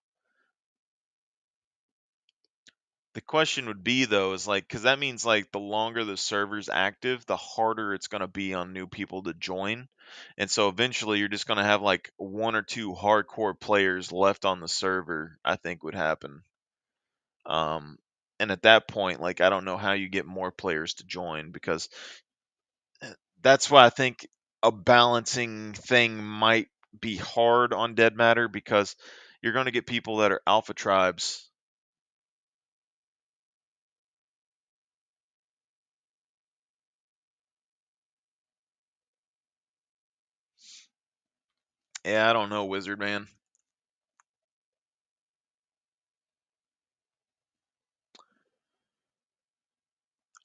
The question would be though is like, because that means like the longer the server's active, the harder it's going to be on new people to join. And so eventually you're just going to have like 1 or 2 hardcore players left on the server, I think would happen. Um, and at that point, like, I don't know how you get more players to join, because that's why I think a balancing thing might be hard on Dead Matter, because you're going to get people that are alpha tribes. Yeah, I don't know, Wizard Man.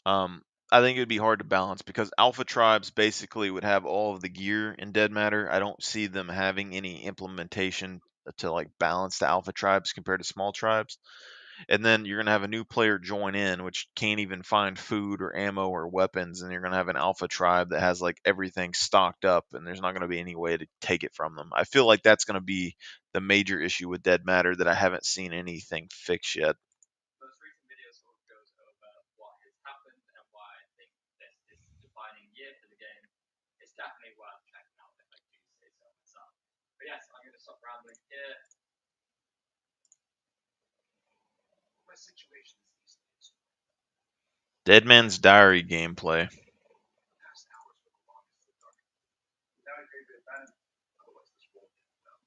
Um, I think it would be hard to balance, because alpha tribes basically would have all of the gear in Dead Matter. I don't see them having any implementation to like balance the alpha tribes compared to small tribes. And then you're going to have a new player join in, which can't even find food or ammo or weapons. And you're going to have an alpha tribe that has like everything stocked up, and there's not going to be any way to take it from them. I feel like that's going to be the major issue with Dead Matter that I haven't seen anything fix yet. Most recent video sort of goes over what has happened and why I think this defining year for the game is definitely worth checking out, if I do say so myself. But yes, I'm going to stop rambling here. My situation is these days. Dead Man's Diary gameplay. Past hours for the longest of the dark. Now I agree with that. Otherwise, this won't get done.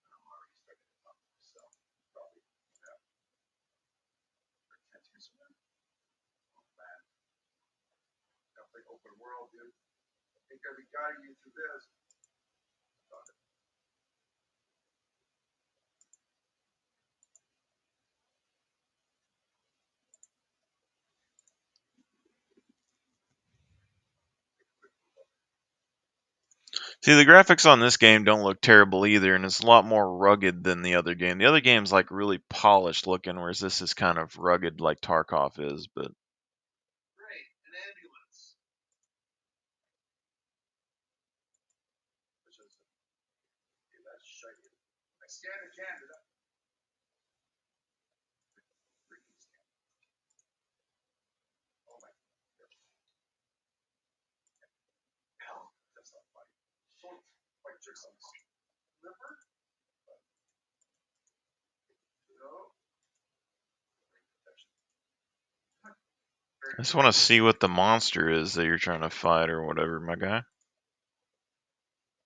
I'm already starting to talk to myself. Probably, yeah. For 10 years from now. Oh, man. Definitely open world, dude. I think I'll be guiding you through this. See, the graphics on this game don't look terrible either, and it's a lot more rugged than the other game. The other game's like really polished looking, whereas this is kind of rugged like Tarkov is. But Great, an ambulance. That's shiny. I scanned the Canada. Oh my god. Hell, that's not funny. Short, white jerks on the liver? No. I just want to see what the monster is that you're trying to fight or whatever, my guy.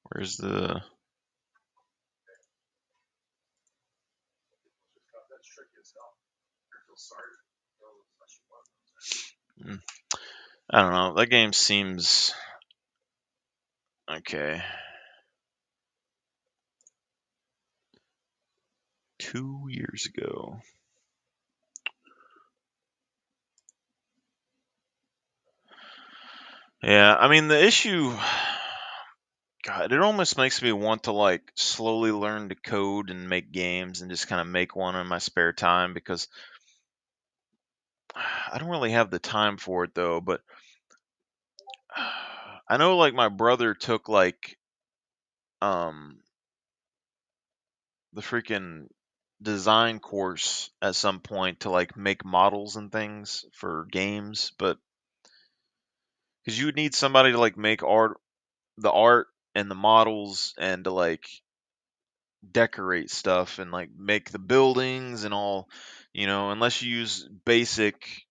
Where's the... That's tricky as hell. I feel sorry. I don't know. That game seems... okay. 2 years ago. Yeah, I mean, the issue... God, it almost makes me want to like slowly learn to code and make games and just kind of make one in my spare time, because I don't really have the time for it though. But I know like my brother took like the freaking design course at some point to like make models and things for games, but because you would need somebody to like make the art and the models, and to like decorate stuff and like make the buildings and all, unless you use basic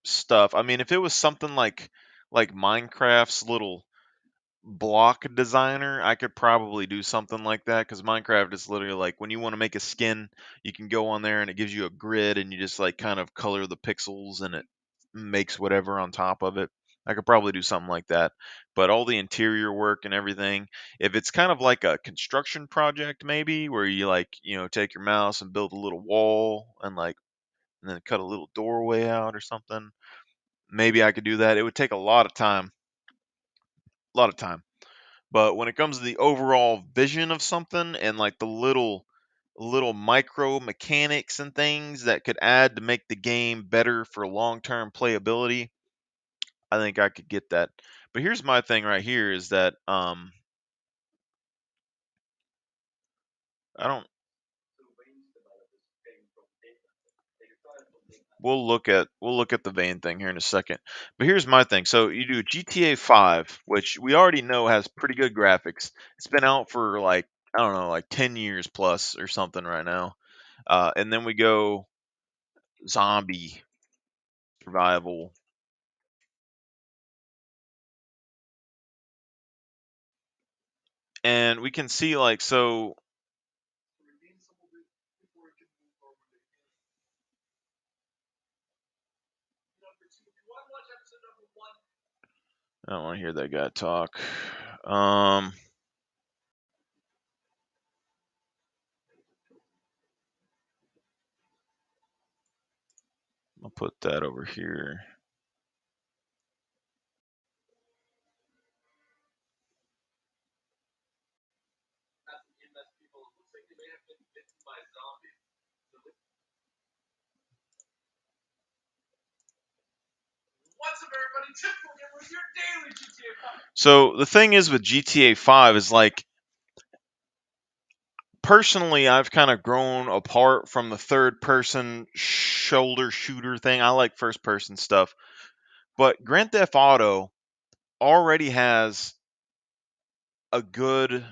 stuff. I mean, if it was something like Minecraft's little block designer, I could probably do something like that, because Minecraft is literally like when you want to make a skin, you can go on there and it gives you a grid, and you just like kind of color the pixels and it makes whatever on top of it. I could probably do something like that. But all the interior work and everything, if it's kind of like a construction project, maybe where you like, take your mouse and build a little wall and then cut a little doorway out or something, maybe I could do that. It would take a lot of time. a lot of time. But when it comes to the overall vision of something and like the little micro mechanics and things that could add to make the game better for long-term playability, I think I could get that. But here's my thing right here is that I don't we'll look at the vein thing here in a second. But here's my thing. So you do GTA 5, which we already know has pretty good graphics. It's been out for like I don't know, like 10 years plus or something right now. And then we go zombie survival. And we can see like so I don't want to hear that guy talk. I'll put that over here. What's up, everybody? Typical Gamer with your daily GTA 5. So the thing is with GTA 5 is like personally I've kind of grown apart from the third person shoulder shooter thing. I like first person stuff. But Grand Theft Auto already has a good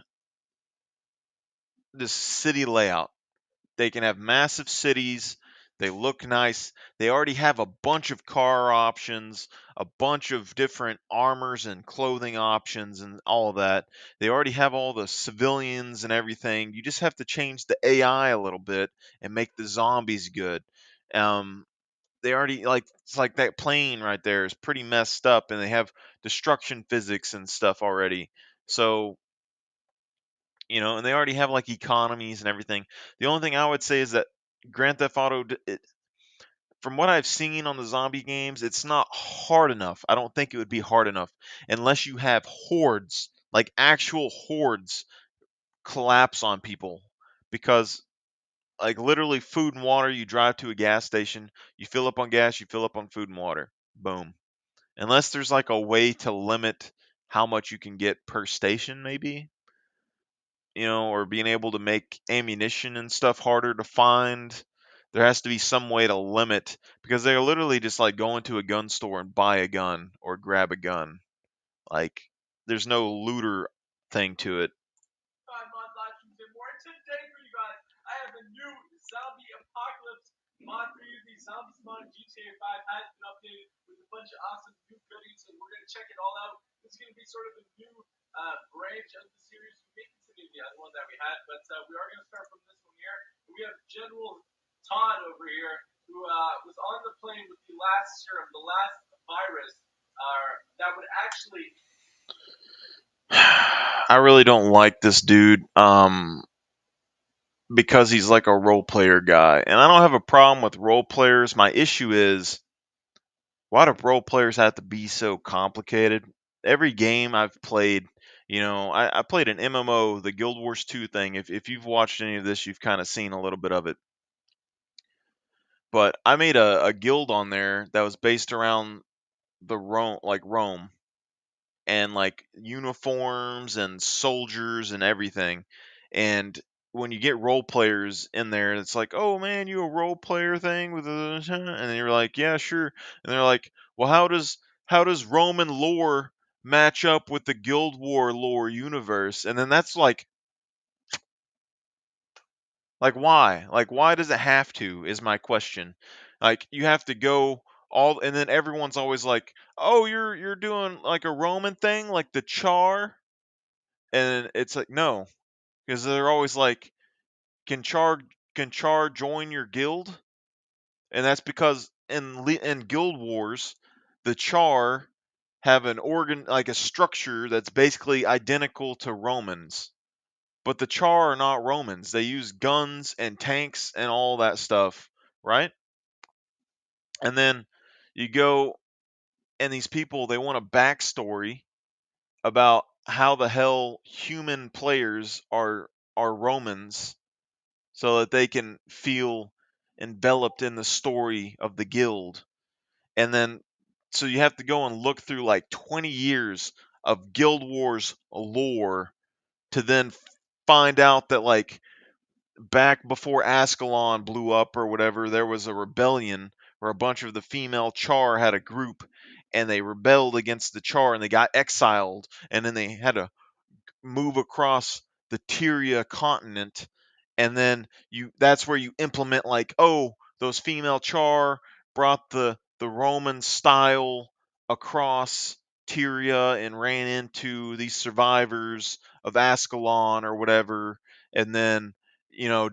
this city layout. They can have massive cities. They look nice. They already have a bunch of car options, a bunch of different armors and clothing options, and all of that. They already have all the civilians and everything. You just have to change the AI a little bit and make the zombies good. Um, they already like it's like that plane right there is pretty messed up, and they have destruction physics and stuff already. So and they already have like economies and everything. The only thing I would say is that Grand Theft Auto, from what I've seen on the zombie games, it's not hard enough. I don't think it would be hard enough unless you have hordes, like actual hordes, collapse on people. Because, like, literally, food and water, you drive to a gas station, you fill up on gas, you fill up on food and water. Boom. Unless there's like a way to limit how much you can get per station, maybe. Or being able to make ammunition and stuff harder to find. There has to be some way to limit because they're literally just like going to a gun store and buy a gun or grab a gun. Like there's no looter thing to it. Mod live streams and more. And today for you guys, I have a new zombie apocalypse mod for you. The zombies mod in GTA 5 has been updated with a bunch of awesome new goodies, and we're gonna check it all out. This is gonna be sort of a new branch of the series. We may continue the other one that we had, but we are gonna start from this one here. We have General Todd over here, who was on the plane with the last serum, the last virus that would actually. I really don't like this dude because he's like a role player guy. And I don't have a problem with role players. My issue is why do role players have to be so complicated? Every game I've played, I played an MMO, the Guild Wars 2 thing. If you've watched any of this, you've kind of seen a little bit of it. But I made a guild on there that was based around Rome, and like uniforms and soldiers and everything. And when you get role players in there, it's like, oh man, you a role player thing with and then you're like, yeah, sure. And they're like, well, how does Roman lore match up with the Guild War lore universe? And then that's like why? Like why does it have to? Is my question. Like you have to go all and then everyone's always like, "Oh, you're doing like a Roman thing, like the Char?" And it's like, "No." Because they're always like, "Can Char join your guild?" And that's because in Guild Wars, the Char have an organ like a structure that's basically identical to Romans. But the Char are not Romans. They use guns and tanks and all that stuff, right? And then you go and these people they want a backstory about how the hell human players are Romans so that they can feel enveloped in the story of the guild. And then so you have to go and look through like 20 years of Guild Wars lore to then find out that like back before Ascalon blew up or whatever, there was a rebellion where a bunch of the female Char had a group and they rebelled against the Char and they got exiled, and then they had to move across the Tyria continent, and then that's where you implement like, oh, those female Char brought the Roman style across Tyria and ran into these survivors of Ascalon or whatever, and then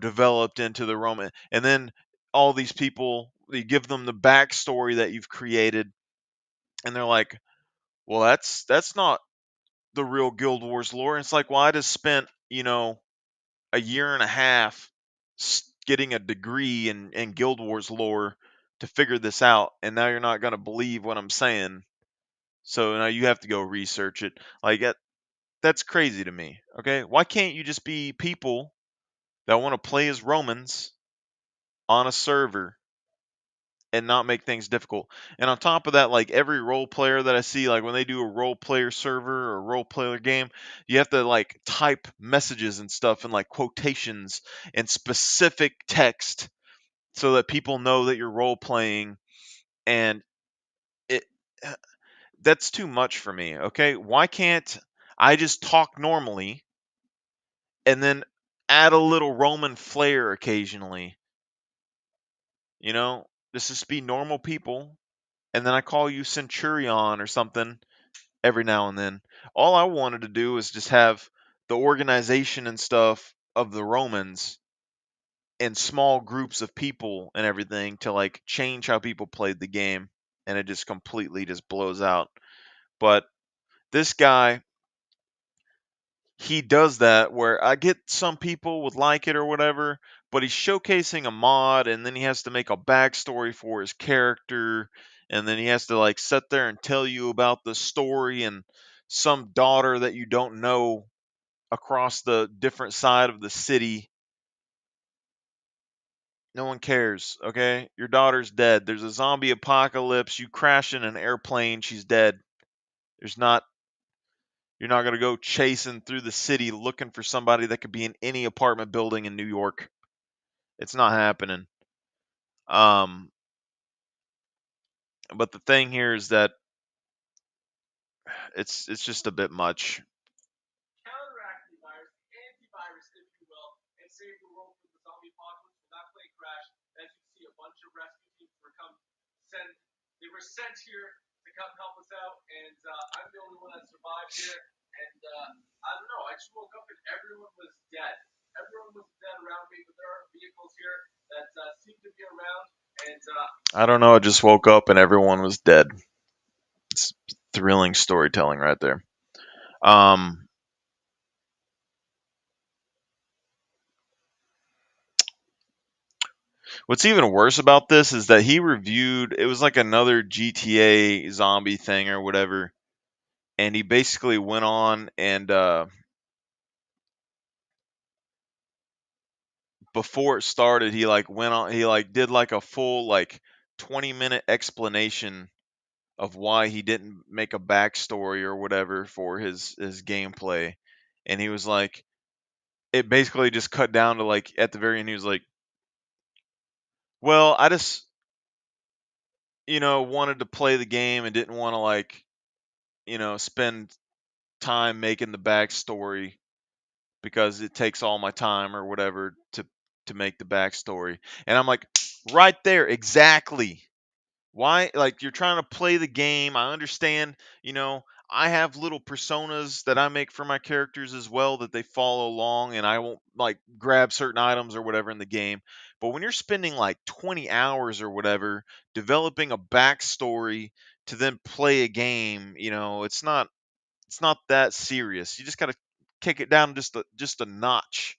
developed into the Roman, and then all these people, you give them the backstory that you've created, and they're like, well, that's not the real Guild Wars lore. And it's like, well, I just spent, a year and a half getting a degree in Guild Wars lore to figure this out, and now you're not going to believe what I'm saying. So now you have to go research it. Like that's crazy to me. Okay, why can't you just be people that want to play as Romans on a server and not make things difficult? And on top of that, like every role player that I see, like when they do a role player server or a role player game, you have to like type messages and stuff and like quotations and specific text so that people know that you're role playing. And it that's too much for me. Okay, why can't I just talk normally and then add a little Roman flair occasionally? Just be normal people, and then I call you Centurion or something every now and then. All I wanted to do was just have the organization and stuff of the Romans in small groups of people and everything to like change how people played the game, and it just completely just blows out. But this guy, he does that where I get some people would like it or whatever, but he's showcasing a mod and then he has to make a backstory for his character, and then he has to like sit there and tell you about the story and some daughter that you don't know across the different side of the city. No one cares, okay? Your daughter's dead. There's a zombie apocalypse. You crash in an airplane, she's dead. There's not You're not going to go chasing through the city looking for somebody that could be in any apartment building in New York. It's not happening. Um, but the thing here is that it's just a bit much. Counteract the virus, antivirus, if you will, and save the world from the zombie apocalypse. When that plane crashed, as you see, a bunch of rescue teams They were sent here to come help us out, and I'm the only one that survived here. And I don't know, I just woke up and everyone was dead. Everyone was dead around me, but there are vehicles here that seem to be around. And I don't know. I just woke up and everyone was dead. It's thrilling storytelling right there. What's even worse about this is that he reviewed, it was like another GTA zombie thing or whatever, and he basically went on and before it started, he like went on, he like did like a full like 20-minute explanation of why he didn't make a backstory or whatever for his gameplay, and he was like, it basically just cut down to like at the very end, he was like, well, I just wanted to play the game and didn't want to like spend time making the backstory because it takes all my time or whatever to make the backstory. And I'm like, right there, exactly. Why? Like, you're trying to play the game. I understand, I have little personas that I make for my characters as well that they follow along, and I won't like grab certain items or whatever in the game. But when you're spending like 20 hours or whatever developing a backstory to then play a game, it's not that serious. You just got to kick it down just a notch.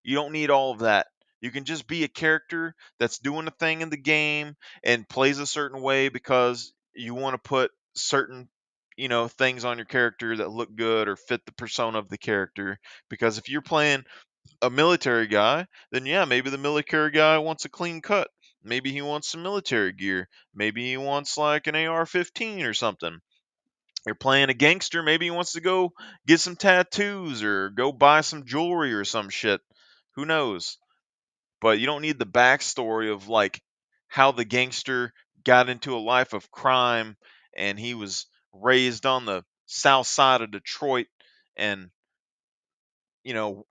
You don't need all of that. You can just be a character that's doing a thing in the game and plays a certain way because you want to put certain things on your character that look good or fit the persona of the character. Because if you're playing a military guy, then yeah, maybe the military guy wants a clean cut. Maybe he wants some military gear. Maybe he wants like an AR-15 or something. You're playing a gangster, maybe he wants to go get some tattoos or go buy some jewelry or some shit. Who knows? But you don't need the backstory of like how the gangster got into a life of crime and he was raised on the south side of Detroit and you know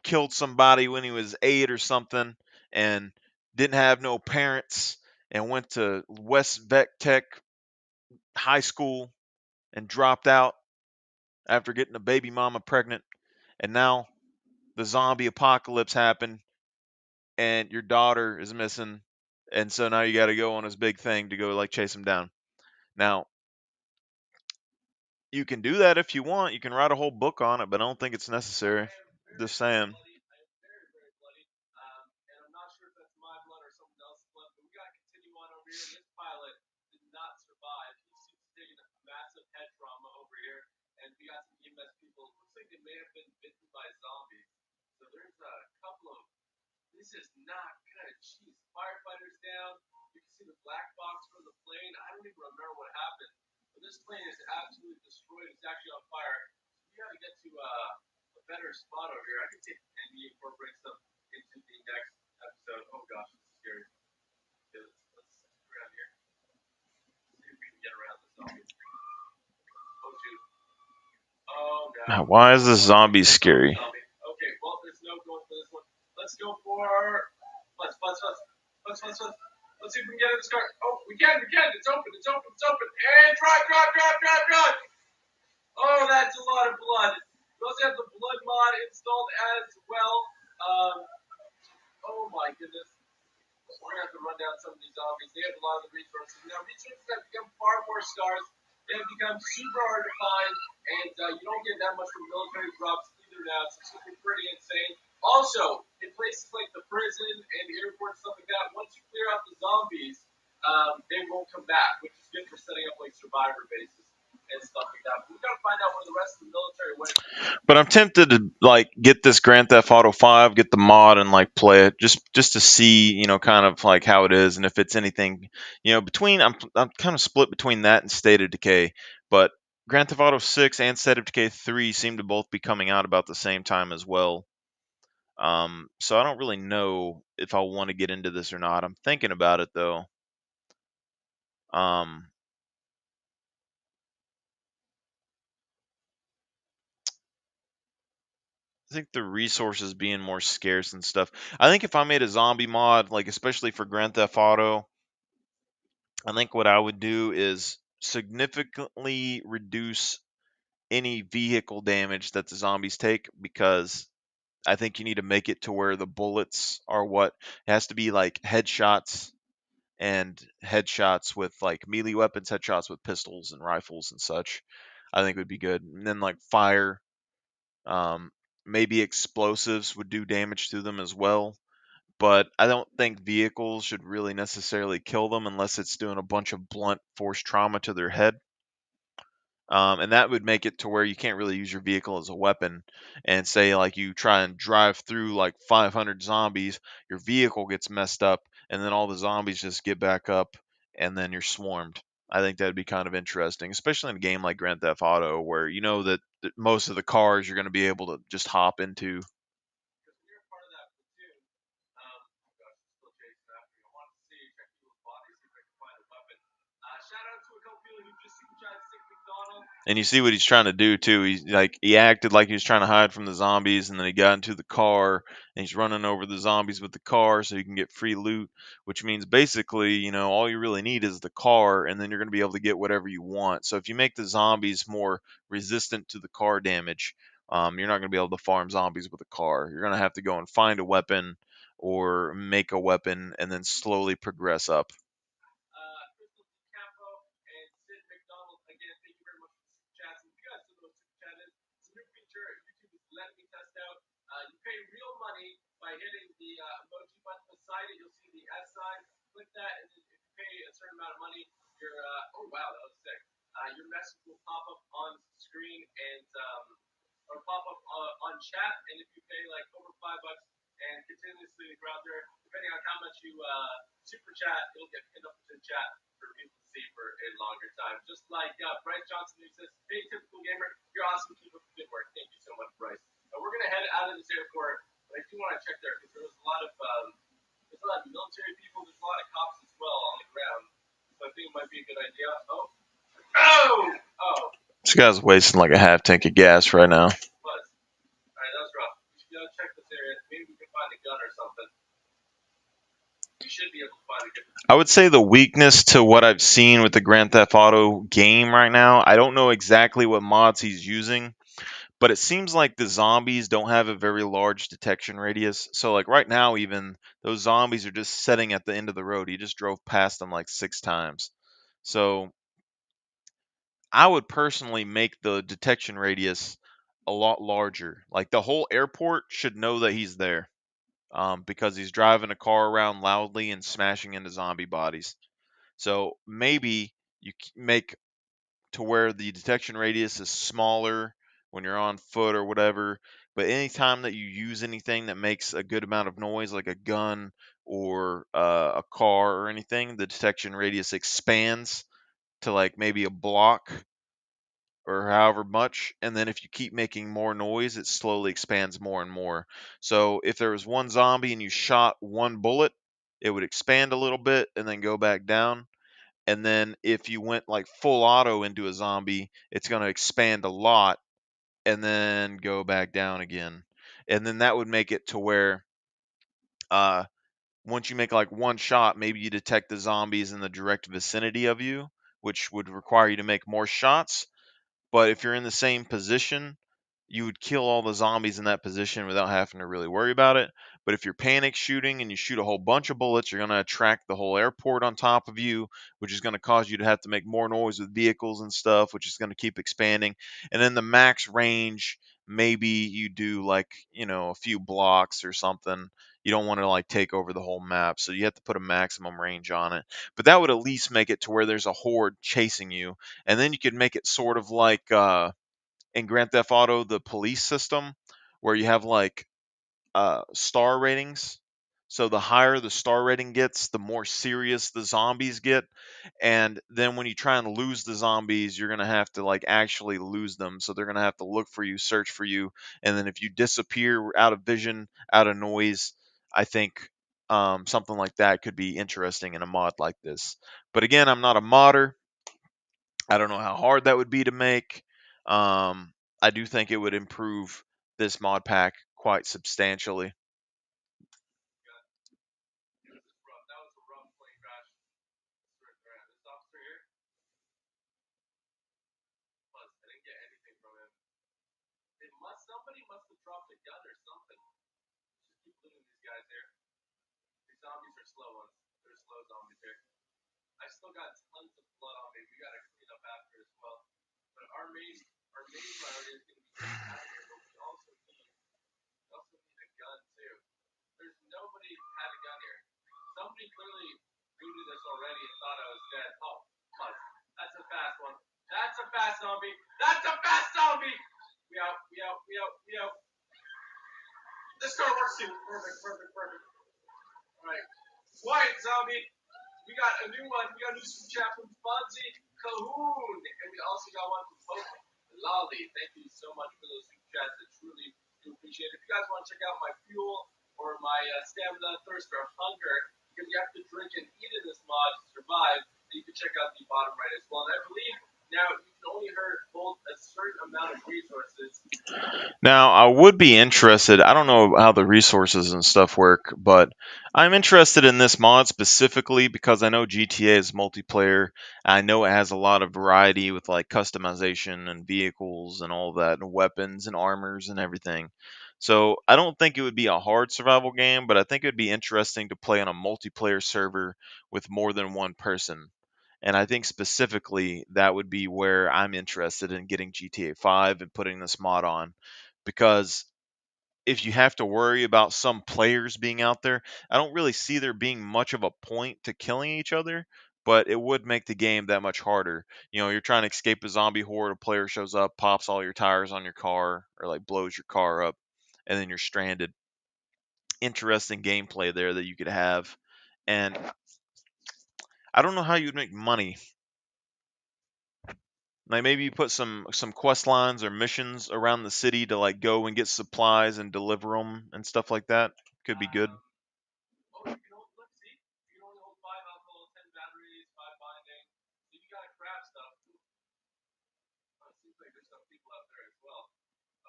killed somebody when he was 8 or something and didn't have no parents and went to West Vec Tech High School and dropped out after getting a baby mama pregnant, and now the zombie apocalypse happened and your daughter is missing, and so now you got to go on this big thing to go like chase him down. Now you can do that if you want, you can write a whole book on it, but I don't think it's necessary. Just saying. And I'm not sure if that's my blood or someone else's blood, but we got to continue on over here. This pilot did not survive. He's taking a massive head trauma over here, and we got some EMS people. It looks like they may have been bitten by zombies. So there's a couple of. This is not good. Jeez, firefighters down. You can see the black box from the plane. I don't even remember what happened, but this plane is absolutely destroyed. It's actually on fire. We got to get to a better spot over here. I can take and incorporate some into the next episode. Oh gosh, this is scary. Okay, let's stick around here. See if we can get around the zombies. Oh shoot. Oh no. Why is this zombie scary? Okay, well there's no going for this one. Let's go for let's see if we can get in this car. Oh, we can. It's open. And drive. Oh, that's a lot of blood. We also have the blood mod installed as well. Oh my goodness. We're gonna have to run down some of these zombies. They have a lot of the resources. Now resources have become far more scarce. They have become super hard to find, and you don't get that much from military drops either now. So it's gonna be pretty insane. Also, in places like the prison and the airport and stuff like that, once you clear out the zombies, they won't come back, which is good for setting up like survivor bases and stuff like that. But we gotta find out where the rest of the military went. But I'm tempted to like get this Grand Theft Auto 5, get the mod and like play it just to see, kind of like how it is and if it's anything, between I'm kind of split between that and State of Decay, but Grand Theft Auto 6 and State of Decay 3 seem to both be coming out about the same time as well. So I don't really know if I want to get into this or not. I'm thinking about it though. Um, I think the resources being more scarce and stuff. I think if I made a zombie mod, like especially for Grand Theft Auto, I think what I would do is significantly reduce any vehicle damage that the zombies take, because I think you need to make it to where the bullets are what it has to be, like headshots and headshots with like melee weapons, headshots with pistols and rifles and such. I think would be good. And then like fire, um, maybe explosives would do damage to them as well. But I don't think vehicles should really necessarily kill them unless it's doing a bunch of blunt force trauma to their head. And that would make it to where you can't really use your vehicle as a weapon. And say like you try and drive through like 500 zombies, your vehicle gets messed up, and then all the zombies just get back up, and then you're swarmed. I think that'd be kind of interesting, especially in a game like Grand Theft Auto, where you know that most of the cars you're going to be able to just hop into. Because when you're part of that platoon, oh gosh, it's still chasing after me. I want to see, check people's bodies, see if I can find a weapon. Shout out to a couple people who just super chat Sick McDonald. And you see what he's trying to do too. He acted like he was trying to hide from the zombies, and then he got into the car and he's running over the zombies with the car so he can get free loot. Which means basically, all you really need is the car, and then you're going to be able to get whatever you want. So if you make the zombies more resistant to the car damage, you're not going to be able to farm zombies with a car. You're going to have to go and find a weapon or make a weapon and then slowly progress up. Crystal DiCampo and Sid McDonald, again, thank you very much for the super chats. And if you guys don't know what super chat is, it's a new feature YouTube is letting me test out. You pay real money by hitting the emoji button beside it. You'll see the S sign. Click that, and then if you pay a certain amount of money, you're oh wow, that was sick. your message will pop up on screen and or pop up on chat. And if you pay like over $5 and continuously go out there, depending on how much you super chat, it'll get pinned up to the chat for people to see for a longer time. Just like Bryce Johnson, who says, "Hey, typical gamer, you're awesome. Keep up the good work." Thank you so much, Bryce. We're gonna head out of this airport, but I do want to check there because there's a lot of military people. There's a lot of cops as well on the ground, so I think it might be a good idea. Oh. This guy's wasting like a half tank of gas right now. But all right, that was rough. We should go check this area. Maybe we can find a gun or something. We should be able to find a gun. I would say the weakness to what I've seen with the Grand Theft Auto game right now, I don't know exactly what mods he's using, but it seems like the zombies don't have a very large detection radius. So like right now even those zombies are just sitting at the end of the road. He just drove past them like 6 times. So I would personally make the detection radius a lot larger. Like the whole airport should know that he's there. Because he's driving a car around loudly and smashing into zombie bodies. So maybe you make to where the detection radius is smaller when you're on foot or whatever. But anytime that you use anything that makes a good amount of noise, like a gun or a car or anything, the detection radius expands to like maybe a block or however much, and then if you keep making more noise, it slowly expands more and more. So if there was one zombie and you shot one bullet, it would expand a little bit and then go back down. And then if you went like full auto into a zombie, it's going to expand a lot and then go back down again. And then that would make it to where uh, once you make like one shot, maybe you detect the zombies in the direct vicinity of you, which would require you to make more shots. But if you're in the same position, you would kill all the zombies in that position without having to really worry about it. But if you're panic shooting and you shoot a whole bunch of bullets, you're going to attract the whole airport on top of you, which is going to cause you to have to make more noise with vehicles and stuff, which is going to keep expanding. And then the max range, maybe you do like, a few blocks or something. You don't want to like take over the whole map, so you have to put a maximum range on it. But that would at least make it to where there's a horde chasing you, and then you could make it sort of like in Grand Theft Auto, the police system, where you have like star ratings. So the higher the star rating gets, the more serious the zombies get. And then when you try and lose the zombies, you're gonna have to like actually lose them. So they're gonna have to look for you, search for you, and then if you disappear out of vision, out of noise, I think something like that could be interesting in a mod like this. But again, I'm not a modder. I don't know how hard that would be to make. I do think it would improve this mod pack quite substantially. That was a rough plane crash. This officer here, plus I didn't get anything from him. Somebody must have dropped a gun or something. Just keep looting these guys here. These zombies are slow ones. They're slow zombies here. I still got tons of blood on me. We gotta clean up after as well. But our main priority is gonna be getting out of here. But we also need a gun too. There's nobody had a gun here. Somebody clearly booted this already and thought I was dead. Oh, plus, that's a fast one. That's a fast zombie. That's a fast zombie. We out. This car works too. Perfect. All right. Quiet, zombie. We got a new one. We got a new super chat from Fonzie Cahoon. And we also got one from Pope Lolly. Thank you so much for those super chats. I truly do appreciate it. If you guys want to check out my fuel or my stamina, thirst, or hunger, because you have to drink and eat in this mod to survive, then you can check out the bottom right as well. And I believe now you can only hold a certain amount of resources. Now, I would be interested. I don't know how the resources and stuff work, but I'm interested in this mod specifically because I know GTA is multiplayer. I know it has a lot of variety with like customization and vehicles and all that, and weapons and armors and everything. So I don't think it would be a hard survival game, but I think it would be interesting to play on a multiplayer server with more than one person. And I think specifically that would be where I'm interested in getting GTA 5 and putting this mod on. Because if you have to worry about some players being out there, I don't really see there being much of a point to killing each other. but it would make the game that much harder. You know, you're trying to escape a zombie horde, a player shows up, pops all your tires on your car, or like blows your car up, and then you're stranded. Interesting gameplay there that you could have, and I don't know how you'd make money. Like maybe you put some quest lines or missions around the city to like go and get supplies and deliver them and stuff like that. Could be good. Oh, let's see. You can only hold 5 alcohol, 10 batteries, 5 binding. So you gotta grab stuff. Oh, it seems like there's some people out there as well.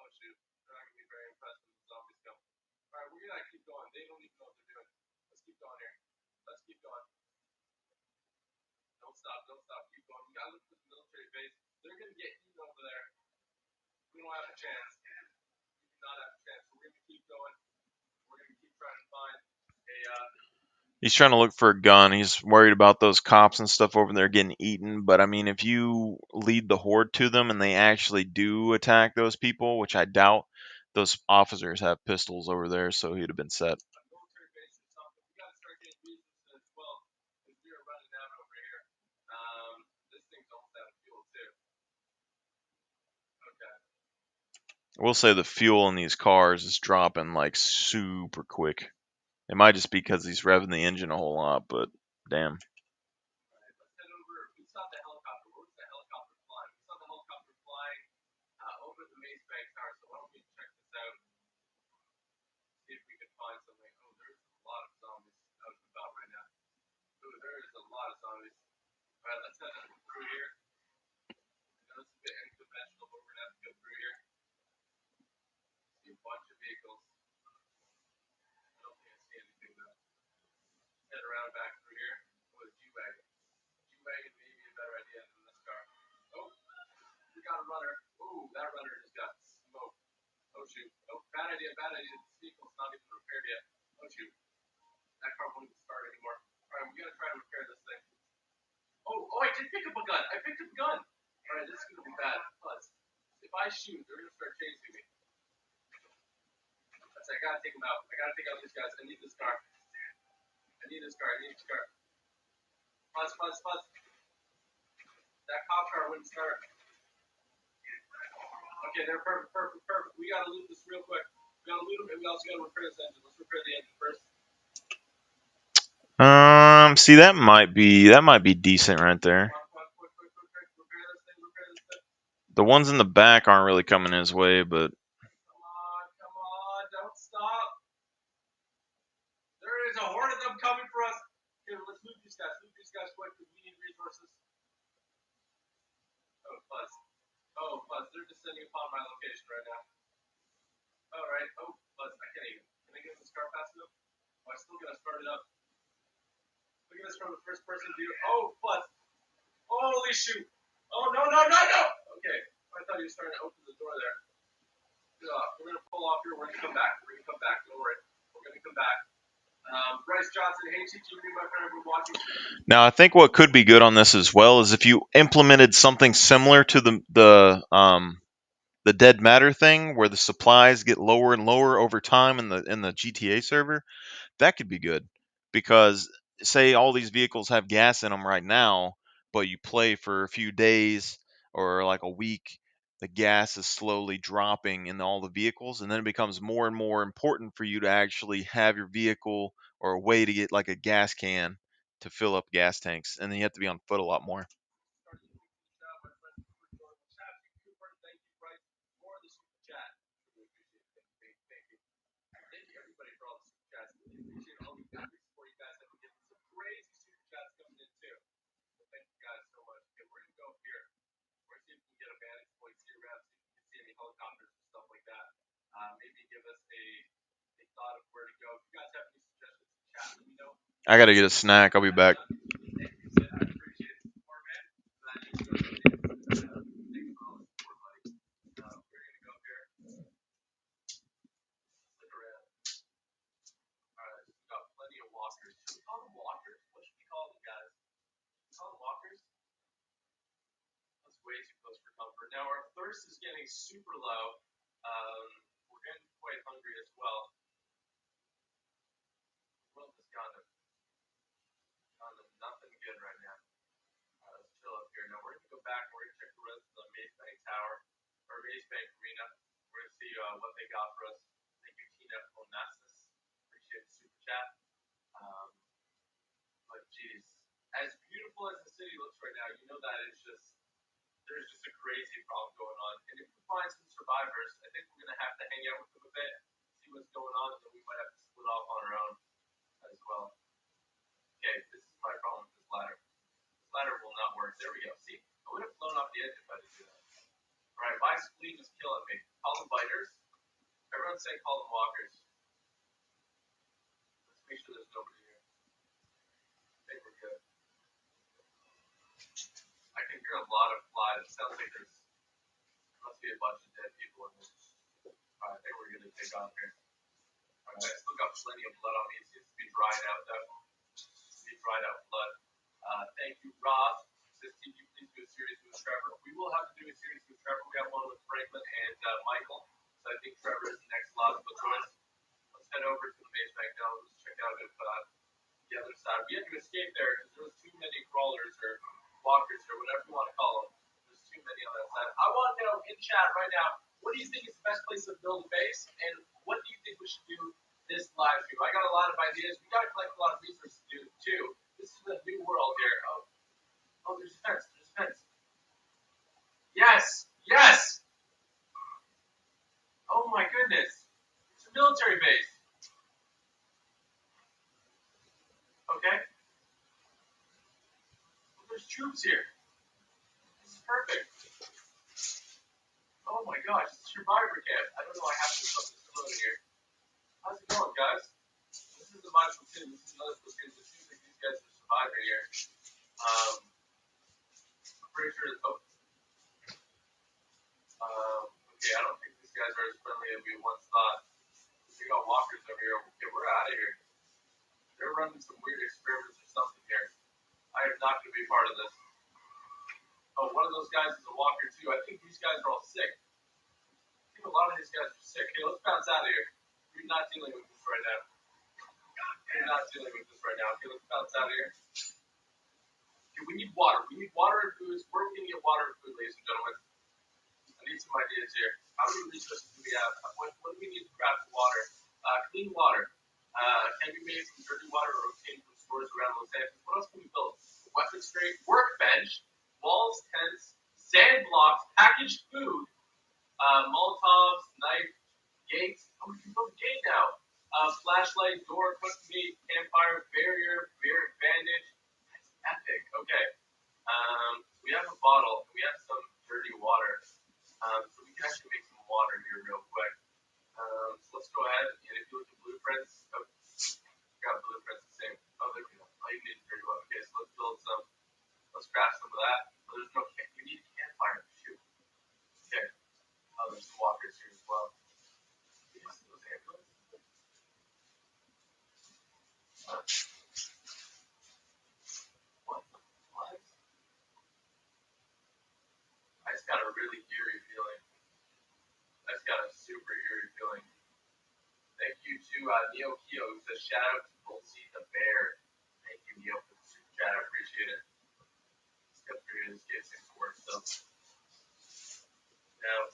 Oh shoot, they're not gonna be very impressed when the zombies come. Alright, we're gonna keep going. They don't even know what they're doing. Let's keep going here. Let's keep going. Don't stop, keep going. We gotta look for the military base. They're gonna get eaten over there. We don't have a chance. We do not have a chance. We're gonna keep going. We're gonna keep trying to find a He's trying to look for a gun. He's worried about those cops and stuff over there getting eaten. But I mean, if you lead the horde to them and they actually do attack those people, which I doubt, those officers have pistols over there, so he'd have been set. military base or something. We gotta start getting resources as well, because we are running out over here. This thing's almost out of fuel too. Okay. I will say the fuel in these cars is dropping like super quick. It might just be because he's revving the engine a whole lot, but damn. Alright, let's head over. We saw the helicopter. Where was the helicopter flying? We saw the helicopter flying over the Maze Bank Tower, so why don't we check this out? See if we can find something. Oh, there's a lot of zombies out and about right now. Ooh, there is a lot of zombies. Alright, let's head through here. I know it's a bit unconventional, but we're gonna have to go through here. See a bunch of vehicles. I don't think I see anything though. Head around back through here. Oh, a G-Wagon. G-Wagon may be a better idea than this car. Oh, we got a runner. Ooh, that runner just got smoked. Oh shoot. Oh, bad idea, bad idea. This vehicle's not even repaired yet. Oh shoot. That car won't even start anymore. Alright, we gotta try to repair this thing. Oh, I did pick up a gun. I picked up a gun. Alright, this is gonna be bad. Plus, if I shoot, they're gonna start chasing me. I gotta take them out. I gotta take out these guys. I need this car. I need this car. Pause. That cop car wouldn't start. Okay, they're perfect. We gotta loot this real quick. We gotta loot them, and we also gotta repair this engine. Let's repair the engine first. See, that might be decent right there. Quick. Repair this thing. The ones in the back aren't really coming his way, but Come on, don't stop. There is a horde of them coming for us. Okay, let's loot these guys quick, because we need resources. Oh, Buzz, they're descending upon my location right now. Alright, Buzz, I can't even. Can I get this car fast enough? Oh, I still gotta start it up. Look at this from the first person view. Oh, Buzz. Holy shoot. Oh, no. Okay, I thought he was starting to open the door there. We're gonna pull off here. We're gonna come back. Don't worry. We're gonna come back. Bryce Johnson, hey TTV, my friend, we're watching. now I think what could be good on this as well is if you implemented something similar to the dead matter thing, where the supplies get lower and lower over time in the GTA server. That could be good, because say all these vehicles have gas in them right now, but you play for a few days or like a week, the gas is slowly dropping in all the vehicles, and then it becomes more and more important for you to actually have your vehicle or a way to get like a gas can to fill up gas tanks, and then you have to be on foot a lot more. Maybe give us a thought of where to go. If you guys have any suggestions in chat, let me know. I gotta get a snack. I'll be back. I appreciate the support, man. Glad you enjoyed the video. Thanks for all the support, buddy. We're gonna go here. Look around. Alright, we've got plenty of walkers. Should we call them walkers? What should we call them, guys? Should we call them walkers? That's way too close for comfort. Now our thirst is getting super low. We're getting quite hungry as well. World has gone to nothing good right now. what they got for us. Thank you, Tina Onassis. Appreciate the super chat. But geez, as beautiful as the city looks right now, you know that it's just there's just a crazy problem going on. And if we find some survivors, I think we're gonna have to hang out with them a bit, see what's going on, and then we might have to split off on our own as well. Okay, this is my problem with this ladder. This ladder will not work. There we go. See, I would have flown off the edge if I didn't do that. All right, my spleen is killing me. Call them biters. Everyone's saying call them walkers. Let's make sure there's nobody here. I think we're good. I can hear a lot of flies. It sounds like there must be a bunch of dead people in this. I think we're going to take off here. All right, I still got plenty of blood on me. It seems to be dried out, though. Dried out blood. Thank you, Ross. Says, can you please do a series with Trevor? We will have to do a series with Trevor. We have one with Franklin and Michael. So I think Trevor is the next logical choice. Let's head over to the base bank now. Let's check out if the other side. We had to escape there because there was too many crawlers or walkers or whatever you want to call them. There's too many on that side. I want to know in chat right now, what do you think is the best place to build a base? And what do you think we should do this live stream? I got a lot of ideas. We got to collect a lot of resources to do too. This is a new world here. Oh, there's a fence. There's a fence. Yes, yes. Oh my goodness. It's a military base. Okay. Well, there's troops here. This is perfect. Oh my gosh, it's a survivor camp. I don't know. I have to put this loaded here. How's it going, guys? This is the my platoon. This is another platoon. It seems like these guys are survivor here. I'm pretty sure. Okay, I don't think these guys are as friendly as we once thought. We got walkers over here. Okay, we're out of here. They're running some weird experiments or something here. I am not going to be part of this. Oh, one of those guys is a walker too. I think these guys are all sick. I think a lot of these guys are sick. Okay, let's bounce out of here. We're not dealing with this right now. We're not dealing with this right now. Okay, let's bounce out of here. Okay, we need water. We need water and food. Where are we going to get water and food, ladies and gentlemen? I need some ideas here. How many resources do we have? What do we need to craft water? Clean water. Can be made from dirty water or obtained from stores around Los Angeles. What else can we build? Weapons crate, workbench, walls, tents, sand blocks, packaged food, Molotovs, knife, gates. Oh, we can build a gate now. Flashlight, door, cooked meat, campfire, barrier, beer, bandage. That's epic. Okay. We have a bottle. And we have some dirty water. So we can actually make some water here real quick. So let's go ahead and if you look at blueprints, got blueprints the same. Oh, there we go. All you need is dirty water. Okay, so let's build some. Let's craft some of that. Oh, there's no camp. We need a campfire. Shoot. Okay. Oh, there's some walkers here as well. Yes, those ambulances. What? I just got a really eerie feeling. I just got a super eerie feeling. Thank you to Neo Keo, who says shout out to Bolsey the Bear. Thank you, Neo, for the super chat. I appreciate it. It's good for you. This game seems to work still. Now,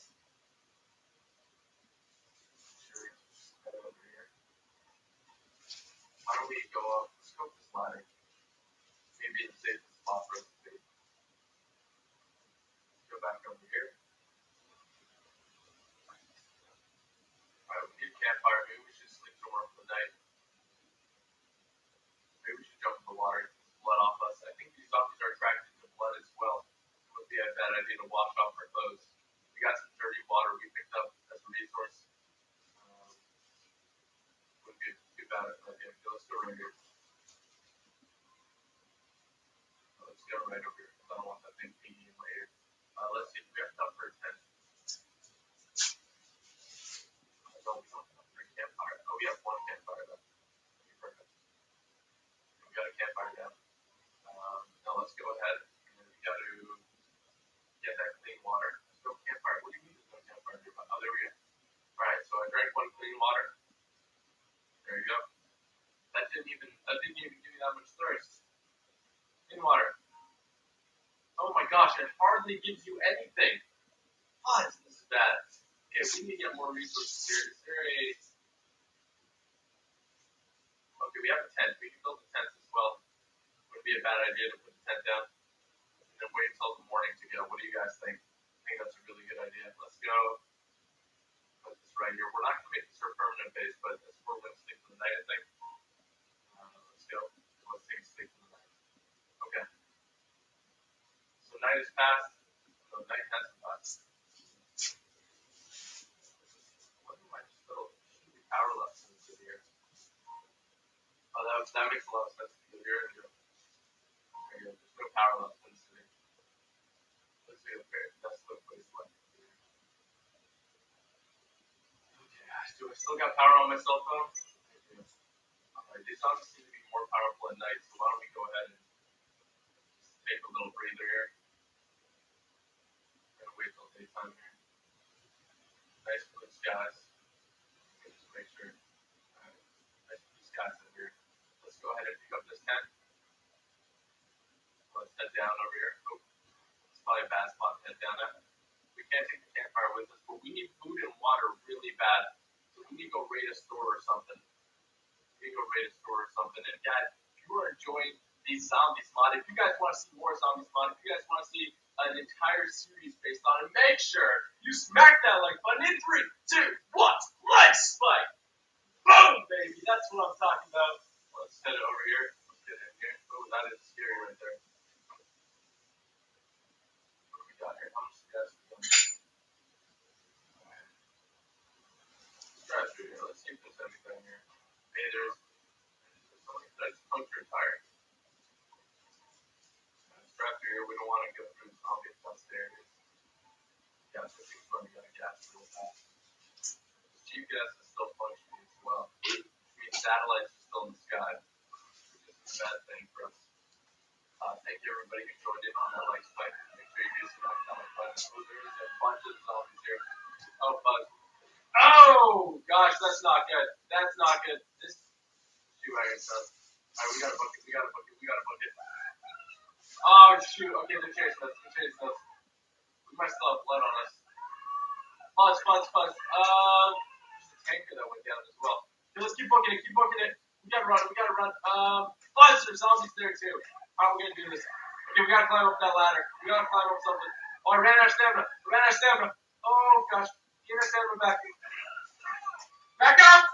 sure, head over here. Why don't we go up? Let's go up this ladder. Maybe the safest spot for us to be. Go back over here. Alright, we need a campfire. Maybe we should sleep somewhere for the night. Maybe we should jump in the water. Blood off us. I think these zombies are attracted to blood as well. It would be a bad idea to wash off our clothes. We got some dirty water we picked up as a resource. Wouldn't be too bad of an idea. Okay, let's go right here. Let's go right over here. I don't want that thing pinging in my ear. Let's see if we have enough for a tent. No, we don't have a campfire. Oh, we have one campfire though. Perfect. We got a campfire down. Now let's go ahead and we got to get that clean water. Let's go campfire. What do you mean there's no campfire here? Oh, there we go. Alright, so I drank one clean water. There you go. That didn't even give me that much thirst. Clean water. Oh my gosh, it hardly gives you anything. What? This is bad. Okay, we need to get more resources here. Is there a... Okay, we have a tent. We can build a tent as well. Would be a bad idea to put the tent down and then wait until the morning to go. What do you guys think? I think that's a really good idea. Let's go. Put this right here. We're not going to make this our permanent base, but this is where we're going to stick for the night, I think. Let's go. Let's take a stick for the night. Okay. So night is past. No, night hasn't passed. What do I just build? Should be power lessons in here. Oh, that makes a lot of sense to do here. There you go. There's no power lessons in here. Let's see. Okay, that's the place left. Do I still got power on my cell phone? Alright, these zombies seem to be more powerful at night, so why don't we go ahead and just take a little breather here. I'm gonna wait till daytime here. Nice blue skies. Just make sure. Nice blue skies in here. Let's go ahead and pick up this tent. Let's head down over here. Oh, it's probably a bad spot to head down at. We can't take the campfire with us, but we need food and water really bad. So we need to go raid a store or something. And guys, if you are enjoying these zombies mod, if you guys want to see more zombies mod, if you guys want to see an entire series based on it, make sure you smack that like button in 3, 2, 1, like spike. Boom, baby. That's what I'm talking about. Let's head over here. Let's get in here. Oh, that is scary right there. What do we got here? How much gas we got? Let's drive through here. Let's see if there's anything here. Hey, there's that's puncture tire. Let's drive through here. We don't want to go through the zombies downstairs. Gas station running out of gas real fast. GPS is still functioning as well. Which means satellites are still in the sky. Which is a bad thing for us. Thank you everybody who joined in on that like spike. Make sure you do smack that like button. Oh, there's a bunch of zombies here. Oh, bug. Oh, gosh, that's not good. That's not good. This shoe-wagon stuff. Alright, we gotta book it. Oh, shoot. Okay, they're chasing us. We might still have blood on us. Fuzz. There's a tanker that went down as well. Okay, let's keep booking it. We gotta run. Fuzz, there's zombies there too. How are we gonna do this? Okay, we gotta climb up that ladder. We gotta climb up something. Oh, I ran out of stamina. Oh, gosh. Get our stamina back. Back up!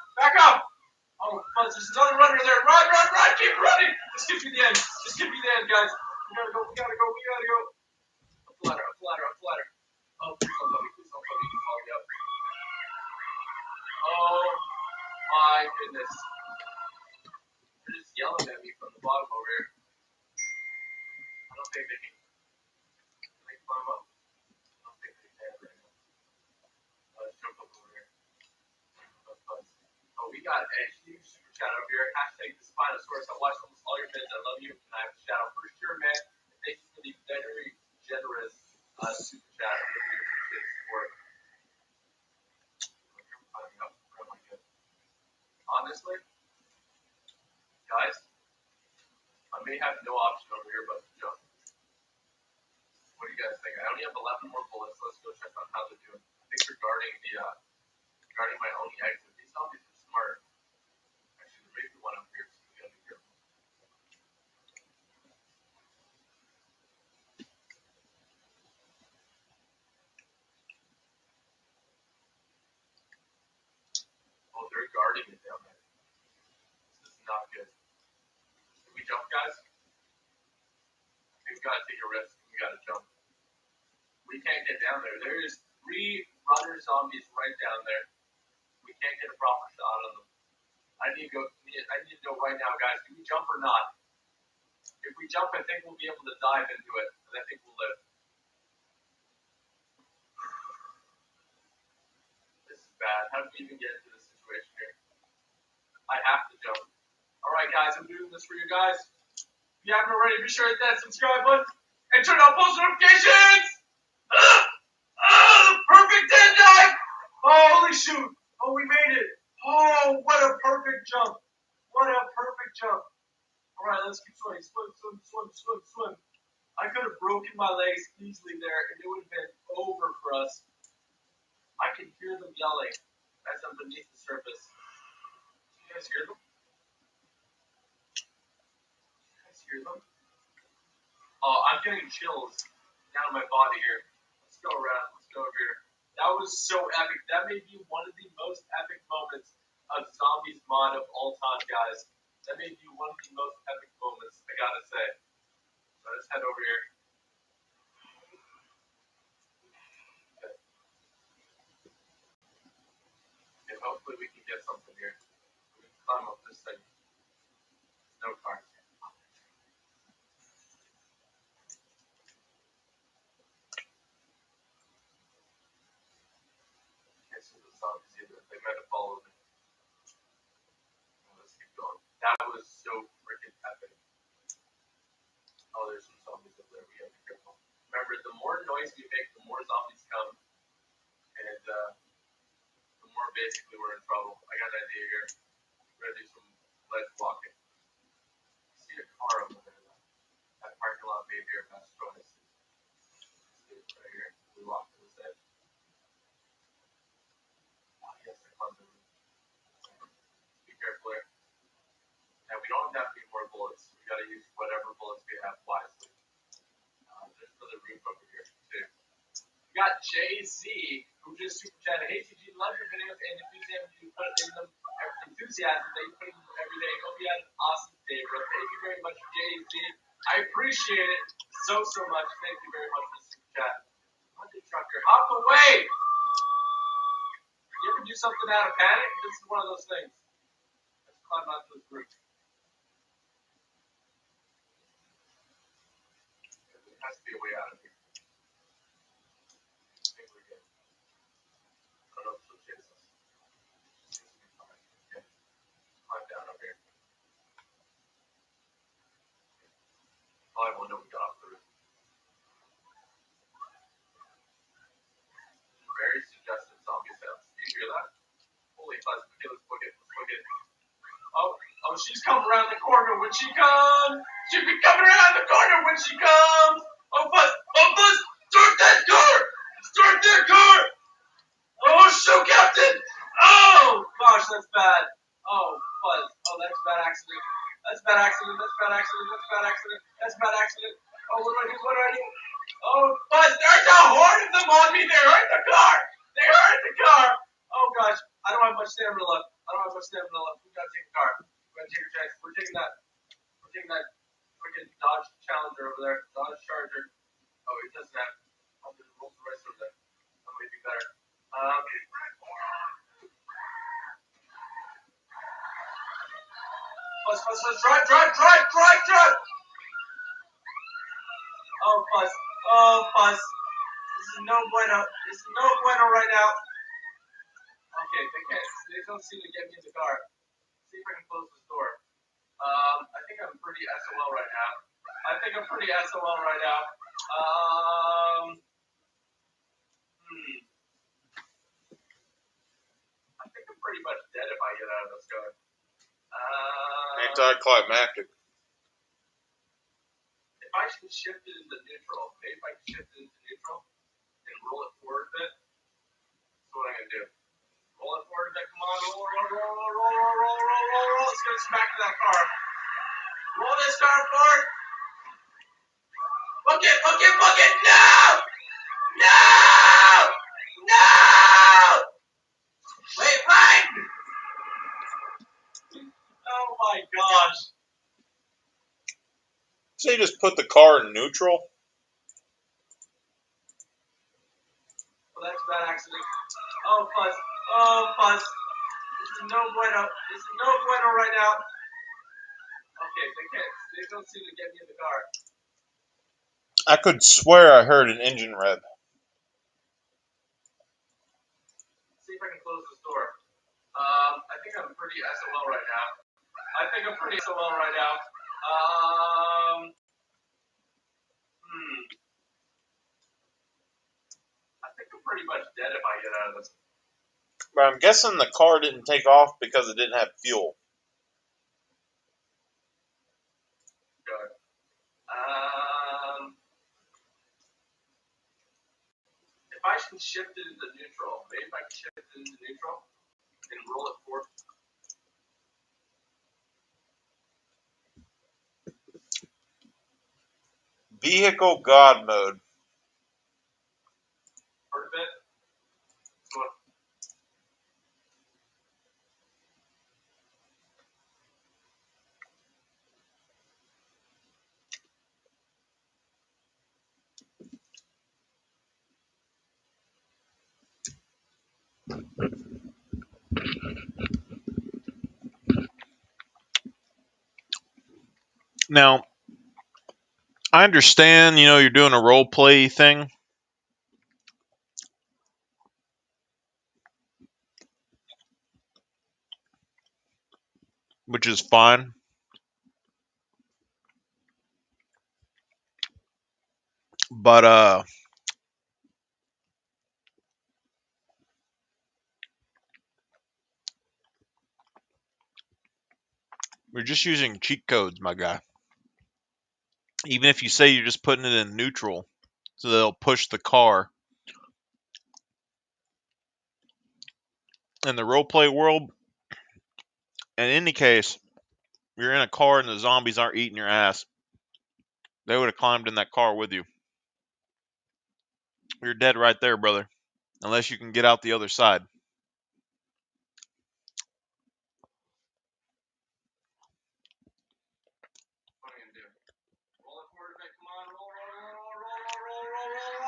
Oh, Fuzz, there's another runner there. Run! Keep running! Just get to the end, guys. We gotta go. Up the ladder. Oh, please don't let me. You can follow me up. Oh, my goodness. They're just yelling at me from the bottom over here. I don't think they can climb up. I don't think they can right now. Let's jump up over here. Oh, we got a huge super chat over here. Hashtag the Spinosaurus. I watched almost all your vids. I love you. And I have a shout out for sure, man. And thank you for the very generous super chat. I really appreciate the support. Honestly, guys, I may have no option over here but to jump. What do you guys think? I only have 11 more bullets. Let's go check on how they're doing. I think they're guarding my only exit. These zombies are smart. Actually, there may be one up here, so we gotta be careful. Oh, they're guarding it down there. This is not good. Can we jump, guys? I think we gotta take a risk. We gotta jump. We can't get down there. There is 3 runner zombies right down there. We can't get a proper shot on them. I need to know right now, guys. Do we jump or not? If we jump, I think we'll be able to dive into it, and I think we'll live. This is bad. How did we even get into this situation here? I have to jump. All right, guys. I'm doing this for you guys. If you haven't already, be sure to hit that subscribe button and turn on post notifications. The perfect dead dive! Oh, holy shoot! Oh, we made it! Oh, what a perfect jump! All right, let's keep swimming. Swim. I could have broken my legs easily there, and it would have been over for us. I can hear them yelling as I'm beneath the surface. You guys hear them? You guys hear them? Oh, I'm getting chills down my body here. Let's go around. Let's go over here. That was so epic. That may be one of the most epic moments of Zombies mod of all time, guys. That may be one of the most epic moments, I gotta say. So let's head over here. Okay. And hopefully we can get something here. We can climb up this thing. No cars. Can't see the zombies either. They might have followed me. Let's keep going. That was so freaking epic. Oh, there's some zombies up there. We gotta be careful. Remember, the more noise we make, the more zombies come, and the more basically we're in trouble. I got an idea here. We're gonna do some ledge walking. I see a car over there. That parking lot made here past twice. Right here. We walk to this edge. Oh, yes, I found them. Be careful here. And we don't have any more bullets. We gotta use whatever bullets we have wisely. There's another roof over here too. We got Jay-Z, who just super chatted. Hey TG, love your videos and enthusiasm you put in them. Enthusiasm that you put in them every day. Hope you had an awesome day, bro. Thank you very much, Jay-Z. I appreciate it so much. Thank you very much for the super chat. Monday Trucker, hop away! You ever do something out of panic? This is one of those things. Let's climb onto this roof. There has to be a way out of here. I think we're good. I don't know if she'll chase us. She seems to be fine. Okay. Climb down over here. Probably won't know we got off the roof. Very suggestive zombie sounds. Do you hear that? Holy fuzz. Okay, let's book it. Let's book it. Oh, she's coming around the corner when she comes. She'll be coming around the corner when she comes. Oh, Buzz. Oh, Buzz. Start that car. Start that car. Oh, shoot, Captain. Oh, gosh, that's bad. Oh, Buzz. Oh, that's a bad accident. That's a bad accident. That's a bad accident. That's a bad accident. That's a bad accident. Oh, what do I do? What do I do? Oh, Buzz, there's a horde of them on me. They are in the car. They are in the car. Oh, gosh. I don't have much stamina left. I don't have much stamina left. We gotta take a car. We gotta take a chance. We're taking that. We're taking that freaking Dodge Challenger over there. Dodge Charger. Oh, he doesn't have. Oh, there's a Rolls Royce over there. That might be better. Buzz, drive. Oh, Buzz. Oh, Buzz. This is no bueno. This is no bueno right now. Okay, they don't seem to get me in the car. See if I can close this door. I think I'm pretty SOL right now. I think I'm pretty much dead if I get out of this car. Anticlimactic. If I should shift it into neutral, maybe if I can shift it into neutral and roll it forward a bit, that's what I'm going to do. Roll it forward a bit. Come on, roll. Let's get smack to that car. Roll this car forward. Book it. No! Wait, what? Oh my gosh. So you just put the car in neutral? Well, that's a bad accident. Oh, Buzz. This is no bueno right now. Okay, they don't seem to get me in the car. I could swear I heard an engine rev. See if I can close this door. I think I'm pretty SOL right now. I think I'm pretty much dead if I get out of this. But I'm guessing the car didn't take off because it didn't have fuel. Good. If I I can shift it into neutral. Maybe if I can shift it into neutral and roll it forward. Vehicle God mode. Part of it. Now, I understand, you're doing a role play thing, which is fine. But we're just using cheat codes, my guy. Even if you say you're just putting it in neutral, so they'll push the car. In the roleplay world, in any case, you're in a car and the zombies aren't eating your ass. They would have climbed in that car with you. You're dead right there, brother. Unless you can get out the other side. What are you gonna do? Roll it forward a bit. Come on, roll.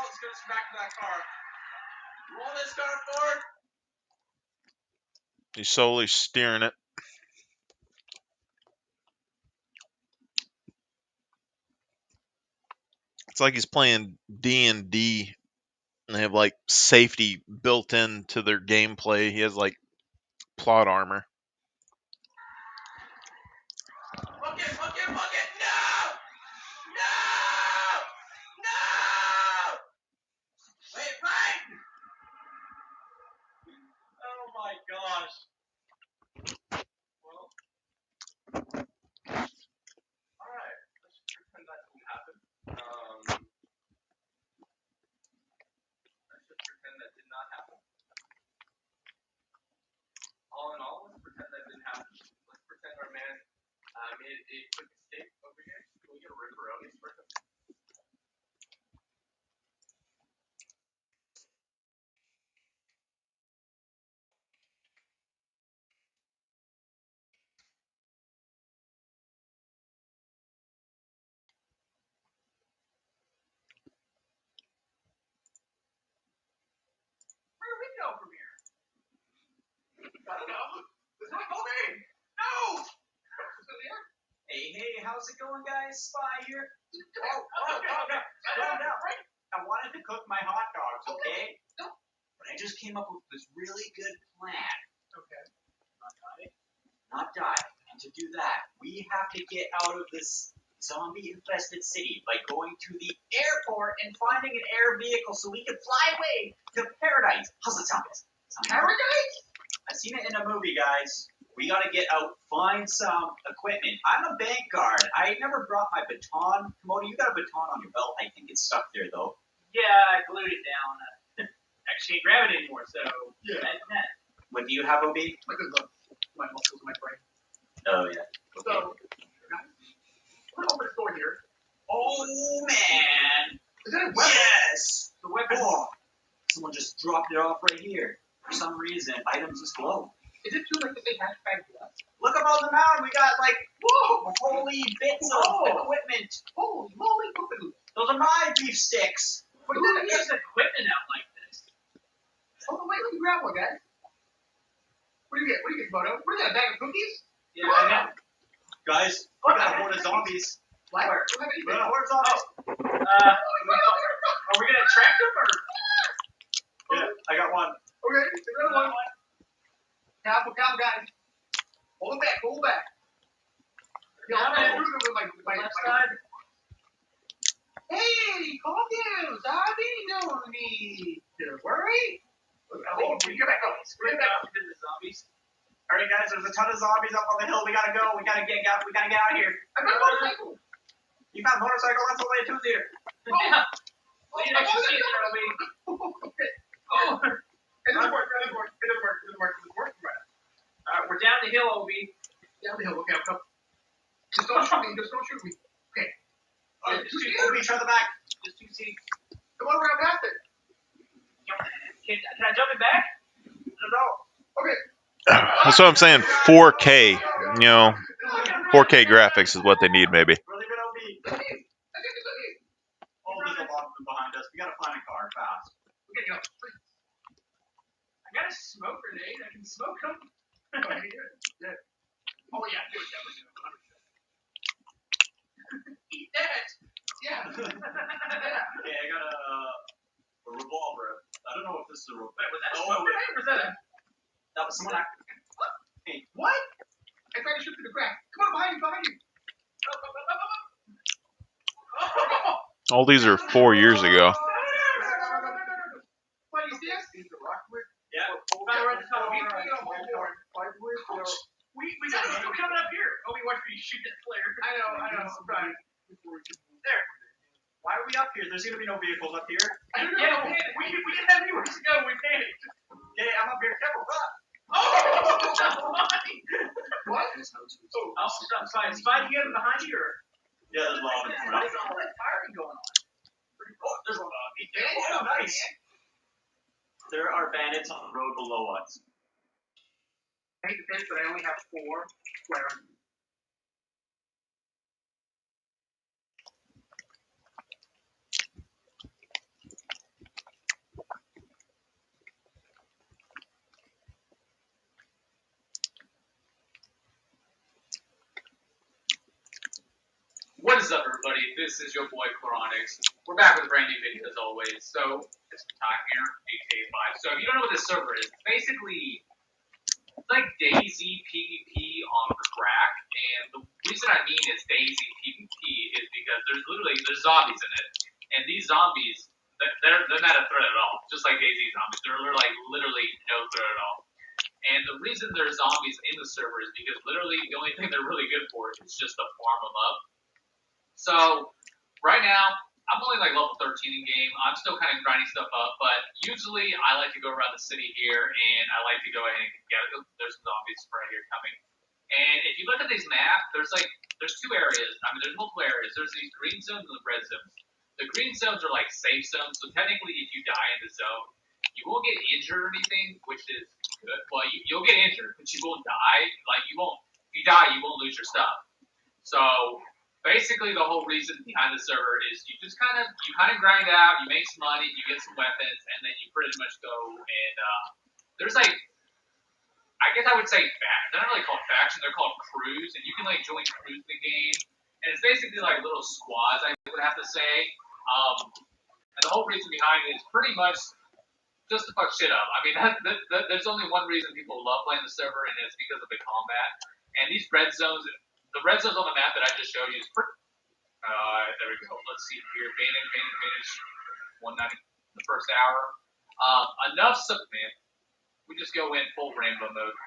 Let's get us back to that car. Roll this car forward. He's slowly steering it. It's like he's playing D&D, and they have like safety built into their gameplay. He has like plot armor. Book it! No! Wait! Oh my gosh. Well, alright. Let's just pretend that didn't happen. Let's just pretend that did not happen. All in all, let's pretend that didn't happen. Let's pretend our man made a quick escape over here. Can we get a ripperoni for him? Where do we go from here? I don't know. It's not going. No! Hey, how's it going, guys? Spy here. Okay. Calm down. I wanted to cook my hot dogs, okay? But I just came up with this really good plan. Okay. Not die. And to do that, we have to get out of this zombie-infested city by going to the airport and finding an air vehicle so we can fly away to paradise. How's it sound? Paradise? I've seen it in a movie, guys. We gotta get out, find some equipment. I'm a bank guard. I never brought my baton. Komodo, you got a baton on your belt. I think it's stuck there, though. Yeah, I glued it down. Actually, can't grab it anymore, so Yeah. that's that. What do you have, OB? My muscles, my brain. Oh, yeah. So, we're open the door here. Oh, man. Is that a weapon? Yes. The weapon. Oh, someone just dropped it off right here. For some reason, items just glow. Is it true like that they hashtag us? Look up on the mound. We got, like, whoa, holy bits of Whoa. equipment. Holy moly, poopin'. Those are my beef sticks. What Who is leaves that? equipment out like this? Oh, wait, let me grab one, guys. What do you get, Moto? What is that, a bag of cookies? Yeah, I know. Guys, we got a horde of zombies. What? Where? Don't have We anything. got a horde of zombies. Are we gonna track them or? Yeah, I got one. Okay, another one. Careful, guys. Hold back. Down I'm there. through them with my Left side. Hey, calm down. Zombie, no need to worry. Oh, we get back up. Scream out to the zombies. All right, guys, there's a ton of zombies up on the hill. We gotta go. We gotta get out of here. I got a motorcycle. You found a motorcycle? That's only a two-seater. Yeah. We need a two-seater, Okay. Oh, it doesn't work. It doesn't work. It doesn't work. It doesn't work. It doesn't work. Right. We're down the hill, Obi. Down the hill. Okay, I'm coming. Just don't shoot me. Just don't shoot me. Okay. Obi, try the back. Just 2 seats. Come on around past it. Can I jump it back? No. Okay. That's what I'm saying. 4K, 4K graphics is what they need, maybe. Really good, Obi. Oh, there's a lot of them behind us. We gotta find a car fast. Okay, go. I got a smoke grenade. I can smoke them. Oh, yeah. Do it. Eat that. Yeah. Okay, I got a revolver. I don't know if this is a revolver. Wait, was that a smoke grenade or was that a... That was someone. Hey, What? I tried to shoot through the crack. Come on, behind you, behind you. All these are 4 years ago. What is this? yeah. We got people coming up here. Oh, we watch me shoot that flare. I know. Right. There. Why are we up here? There's gonna be no vehicles up here. I don't know. We didn't have anywhere to go. We panicked. Yeah, I'm up here. Careful, run. Oh, that's mine. What? Oh, stop. Spy together behind you, or? Yeah, there's a lot of them. What is all that firing going on? Oh, there's one. Oh, Nice. There are bandits on the road below us. I hate to finish, but I only have 4 square. What is up, everybody? This is your boy Chloronics. We're back with a brand new video as always. So, it's time here, GTA 5. So, if you don't know what this server is, basically, it's like DayZ PvP on crack. And the reason I mean it's DayZ PvP is because there's zombies in it. And these zombies, they're not a threat at all. Just like DayZ zombies. They're literally no threat at all. And the reason there's zombies in the server is because literally the only thing they're really good for is just to farm them up. So, right now, I'm only level 13 in game. I'm still kind of grinding stuff up, but usually I like to go around the city here, and I like to go ahead and get it. There's zombies right here coming. And if you look at this map, there's 2 areas. There's multiple areas. There's these green zones and the red zones. The green zones are safe zones, so technically if you die in the zone, you won't get injured or anything, which is good. Well, you'll get injured, but you won't die. If you die, you won't lose your stuff. So, basically, the whole reason behind the server is you just kind of grind out, you make some money, you get some weapons, and then you pretty much go and there's I guess I would say they're not really called factions, they're called crews, and you can join crews in the game, and it's basically little squads, I would have to say. And the whole reason behind it is pretty much just to fuck shit up. There's only one reason people love playing the server, and it's because of the combat. And these red zones. The red zones on the map that I just showed you is pretty. There we go. Let's see here. Finish. 190 the first hour. Enough stuff, man. We just go in full rainbow mode.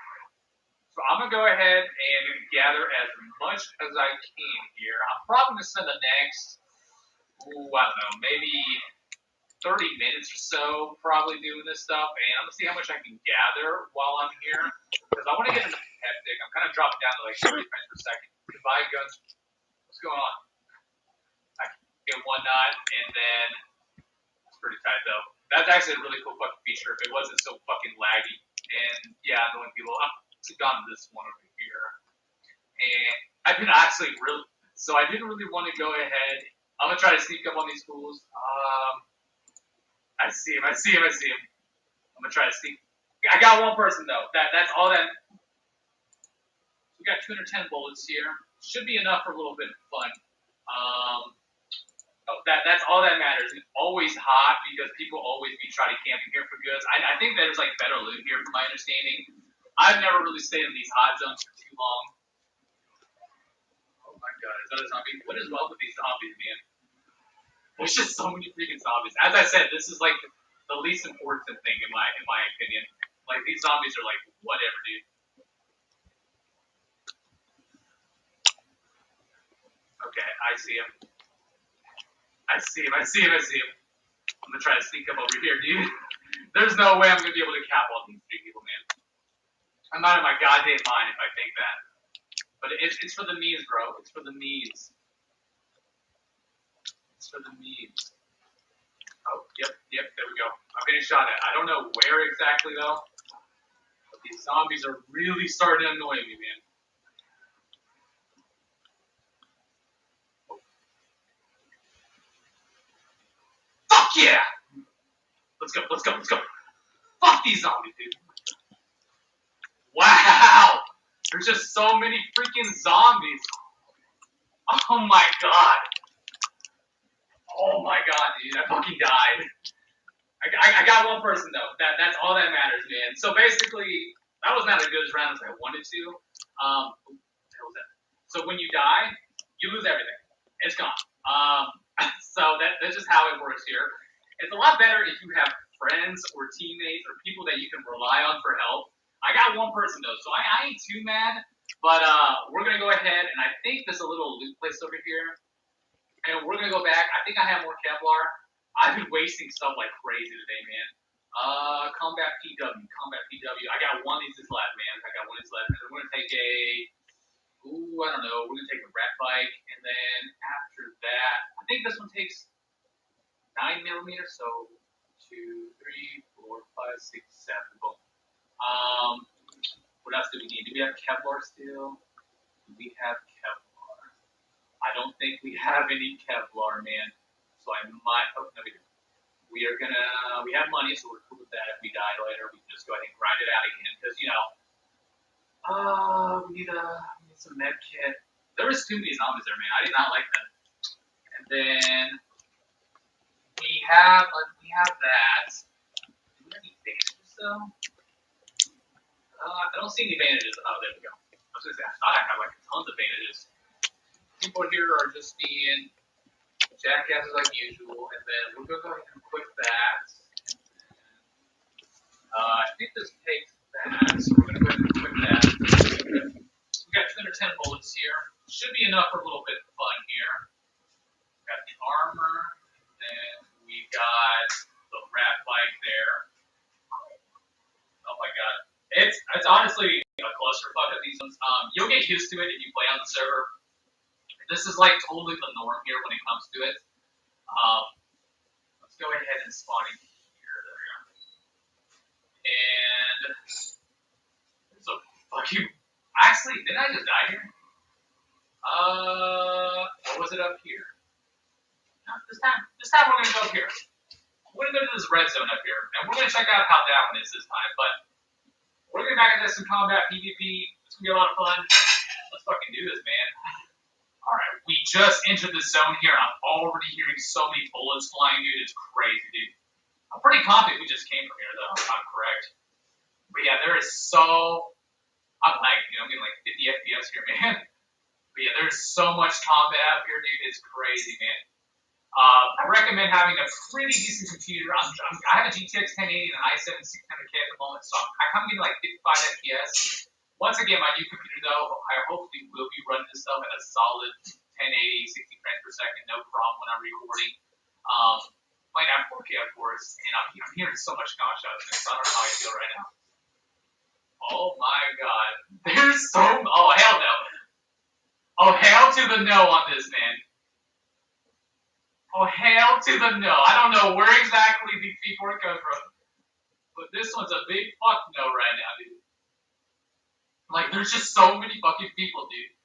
So I'm gonna go ahead and gather as much as I can here. I'm probably gonna spend the next, I don't know, maybe 30 minutes or so probably doing this stuff, and I'm gonna see how much I can gather while I'm here because I want to get into hectic. I'm kind of dropping down to 30 frames per second. Goodbye, guns. What's going on? I can get 1 knot, and then it's pretty tight though. That's actually a really cool fucking feature if it wasn't so fucking laggy. And yeah, I'm going people. I'm gone to this one over here, and I've been actually really. So I didn't really want to go ahead. I'm gonna try to sneak up on these fools. I see him. I'm gonna try to sneak. I got 1 person though. That's all that. We got 210 bullets here. Should be enough for a little bit of fun. That's all that matters. It's always hot because people always be trying to camping here for goods. I think there's better loot here from my understanding. I've never really stayed in these hot zones for too long. Oh my god, is that a zombie? What is wrong with these zombies, man? There's just so many freaking zombies. As I said, this is the least important thing in my opinion. These zombies are whatever, dude. Okay, I see him. I'm gonna try to sneak up over here, dude. There's no way I'm gonna be able to cap all these three people, man. I'm out of my goddamn mind if I think that. But it's for the memes, bro. It's for the memes. It's for the memes. Oh, yep, there we go. I'm getting shot at. I don't know where exactly, though. But these zombies are really starting to annoy me, man. Fuck yeah! Let's go. Fuck these zombies, dude. Wow! There's just so many freaking zombies. Oh my god. Oh my god, dude. I fucking died. I got one person, though. That's all that matters, man. So basically, that was not as good as round as I wanted to. What the hell was that? So when you die, you lose everything. It's gone. So that's just how it works here. It's a lot better if you have friends or teammates or people that you can rely on for help. I got one person, though, so I ain't too mad. But we're going to go ahead, and I think there's a little loot place over here. And we're going to go back. I think I have more Kevlar. I've been wasting stuff like crazy today, man. Combat PW. I got one of these left, man. I got one of these left. And we're going to take a... Ooh, I don't know. We're going to take a rat bike. And then after that, I think this one takes 9mm. So 2, 3, 4, 5, 6, 7. Boom. What else do we need? Do we have Kevlar still? Do we have Kevlar? I don't think we have any Kevlar, man. So I might. Oh, no, we do. We have money, so we're cool with that. If we die later, we can just go ahead and grind it out again. Because, we need some med kit. There was too many zombies there, man. I did not like that. And then we have that. Do we have any bandages, though? I don't see any bandages. Oh, there we go. I was going to say, I thought I had, like, tons of bandages. People here are just being jackasses like usual, and then we're going to go ahead and equip that. I think this takes that, so we're going to go ahead and equip that. We got 210 bullets here. Should be enough for a little bit of fun here. We got the armor, and then we got the rat bike there. Oh my god. It's honestly a clusterfuck of these ones. You'll get used to it if you play on the server. This is like totally the norm here when it comes to it. Let's go ahead and spawn in here. There we go. And there's a fucking. Actually, didn't I just die here? Or was it up here? No, this time we're gonna go up here. We're gonna go to this red zone up here, and we're gonna check out how that one is this time. But we're gonna back into some combat PvP. It's gonna be a lot of fun. Let's fucking do this, man. Alright, we just entered the zone here. I'm already hearing so many bullets flying, dude. It's crazy, dude. I'm pretty confident we just came from here, though, if I'm correct. But yeah, there is so... I'm lagging, I'm getting like 50 FPS here, man. But yeah, there's so much combat out here, dude. It's crazy, man. I recommend having a pretty decent computer. I have a GTX 1080 and an i7 600K at the moment, so I'm getting like 55 FPS. Once again, my new computer, though, I hopefully will be running this stuff at a solid 1080, 60 frames per second, no problem when I'm recording. Playing at 4K, of course, and I'm hearing so much gunshots, so I don't know how I feel right now. Oh my god. There's so... Oh, hell no. Oh, hell to the no on this, man. Oh, hell to the no. I don't know where exactly these people are coming from, but this one's a big fuck no right now, dude. Like, there's just so many fucking people, dude.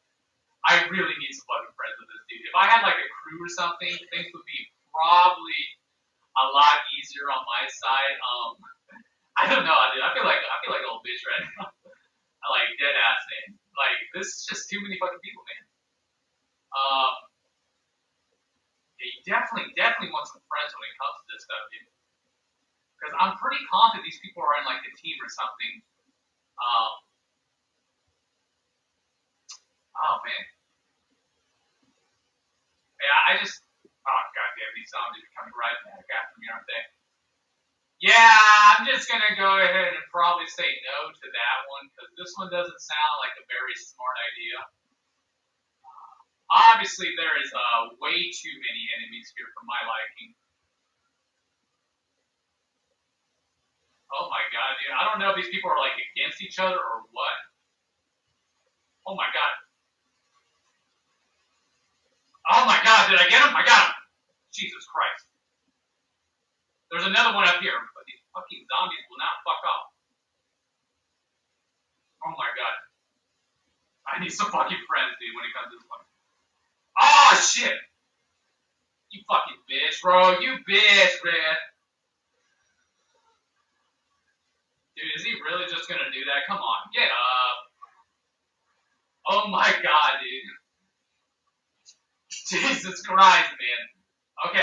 I really need some fucking friends with this dude. If I had, like, a crew or something, things would be probably a lot easier on my side. I don't know, dude. I feel like a little bitch right now. Like, dead ass, man. Like, this is just too many fucking people, man. Yeah, you definitely want some friends when it comes to this stuff, dude. Because I'm pretty confident these people are in, like, a team or something. Oh, man. Yeah, oh, goddamn, these zombies are coming right back after me, aren't they? Yeah, I'm just going to go ahead and probably say no to that one, because this one doesn't sound like a very smart idea. Obviously, there is way too many enemies here for my liking. Oh my god, dude. I don't know if these people are like against each other or what. Oh my god. Oh my god, did I get him? I got him. Jesus Christ. There's another one up here, but these fucking zombies will not fuck off. Oh my god. I need some fucking friends, dude, when it comes to this one. Oh shit! You fucking bitch, bro. You bitch, man. Dude, is he really just gonna do that? Come on, get up. Oh my god, dude. Jesus Christ, man. Okay,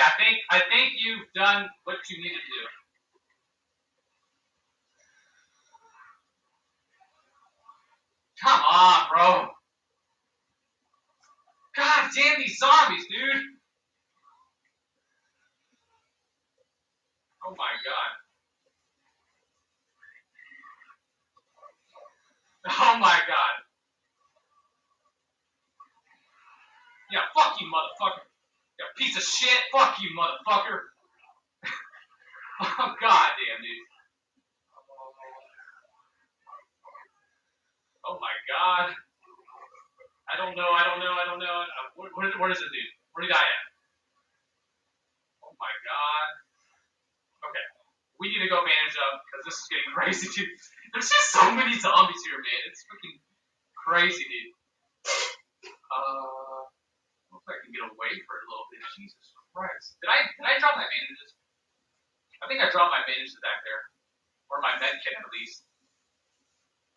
I think you've done what you needed to do. Come on, bro. God damn these zombies, dude. Oh my god. Oh my god. Yeah, fuck you, motherfucker. Yeah, piece of shit. Fuck you, motherfucker. Oh god damn, dude. Oh my god. I don't know. Where is it, dude? Where did I at? Oh my god. Okay. We need to go manage up because this is getting crazy, dude. There's just so many zombies here, man. It's freaking crazy, dude. Hope I can get away for a little bit. Jesus Christ. Did I drop my bandages? I think I dropped my bandages back there. Or my med kit, at least.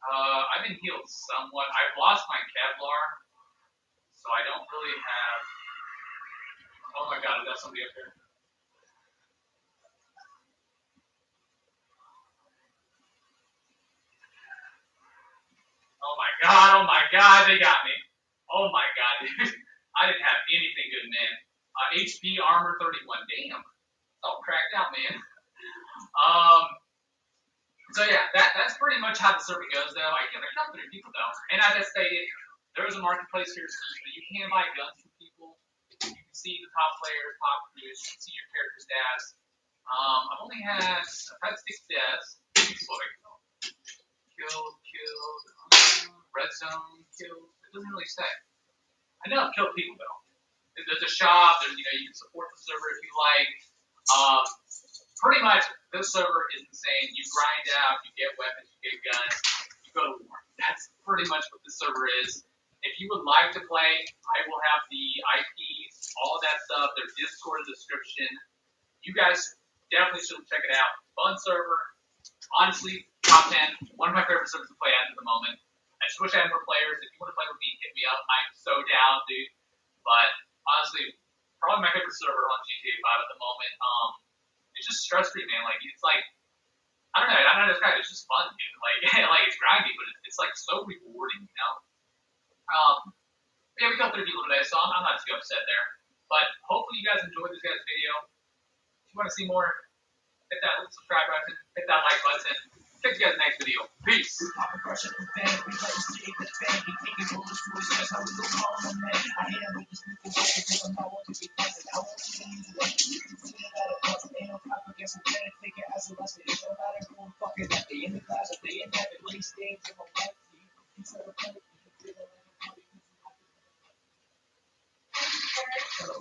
I've been healed somewhat. I've lost my Kevlar, so I don't really have. Oh my god, is that somebody up there? Oh my god, they got me. Oh my god, dude. I didn't have anything good, man. HP armor 31. Damn. It's all cracked out, man. So yeah, that's pretty much how the server goes, though. I killed 3 people, though. And as I stated, there is a marketplace here, so you can buy guns from people. You can see the top players, top crews. You can see your character stats. I've had 6 deaths. Killed, red zone, killed. It doesn't really say. I know I've killed people, though. There's a shop. There's, you can support the server if you like. Pretty much, this server is insane. You grind out, you get weapons, you get guns, you go to war. That's pretty much what this server is. If you would like to play, I will have the IPs, all of that stuff, their Discord description. You guys definitely should check it out. Fun server. Honestly, top 10. One of my favorite servers to play at the moment. I just wish I had more players. If you want to play with me, hit me up. I'm so down, dude. But honestly, probably my favorite server on GTA 5 at the moment. It's just stress-free, man. Like, it's like, I don't know how to describe it. It's just fun, dude. Like, like it's grindy, but it's like so rewarding, you know? Yeah, we killed 3 people today, so I'm not too upset there. But hopefully you guys enjoyed this guy's video. If you want to see more, hit that little subscribe button, hit that like button. Catch you guys in the next video. Peace.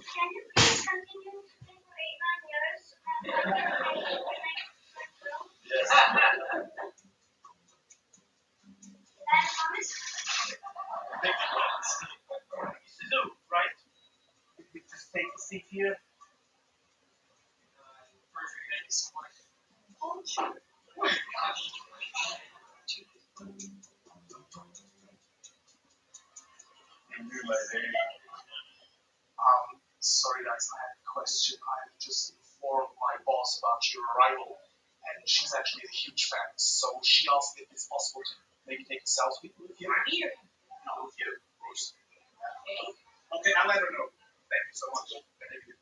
Can you please continue to take 8 years? Yes. That promise? Right? We just take a seat here. Perfect. Thank you so much. Sorry guys, I have a question. I've just informed my boss about your arrival, and she's actually a huge fan. So she asked if it's possible to maybe take a selfie with you. I'm here. No, with you, of course. Okay. Okay, I'll let her know. Thank you so much. Thank you.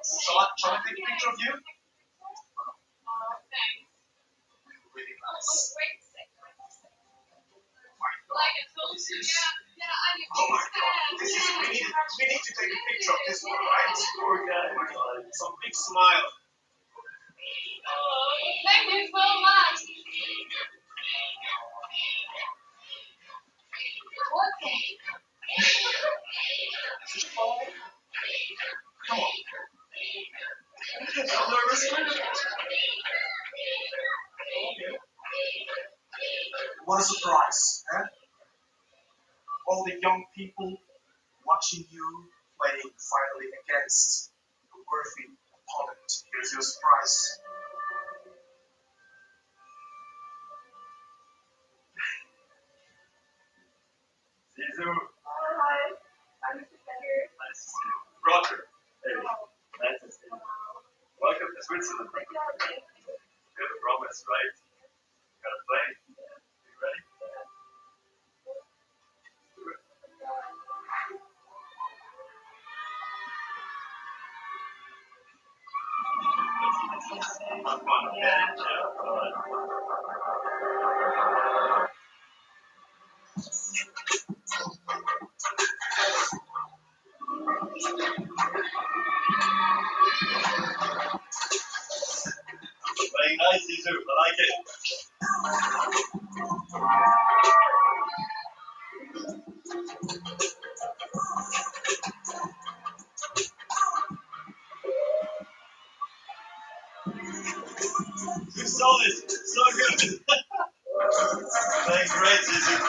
Shall I take a picture of you? Thanks. Oh my god, this is, we need to take a picture of this one, right? Poor guy. Some big smile. Thank you so much. I'm nervous. What a surprise, huh? All the young people watching you playing finally against a worthy opponent. Here's your surprise. Caesar. Hi. I'm here. Nice to see you. Roger. Hey. Nice to see you. Welcome to Switzerland. You have a promise, right? You gotta play. You ready? Have fun, okay? Yeah. All right. Playing nice, Caesar. I like it. You saw this. So good. Playing great, Caesar.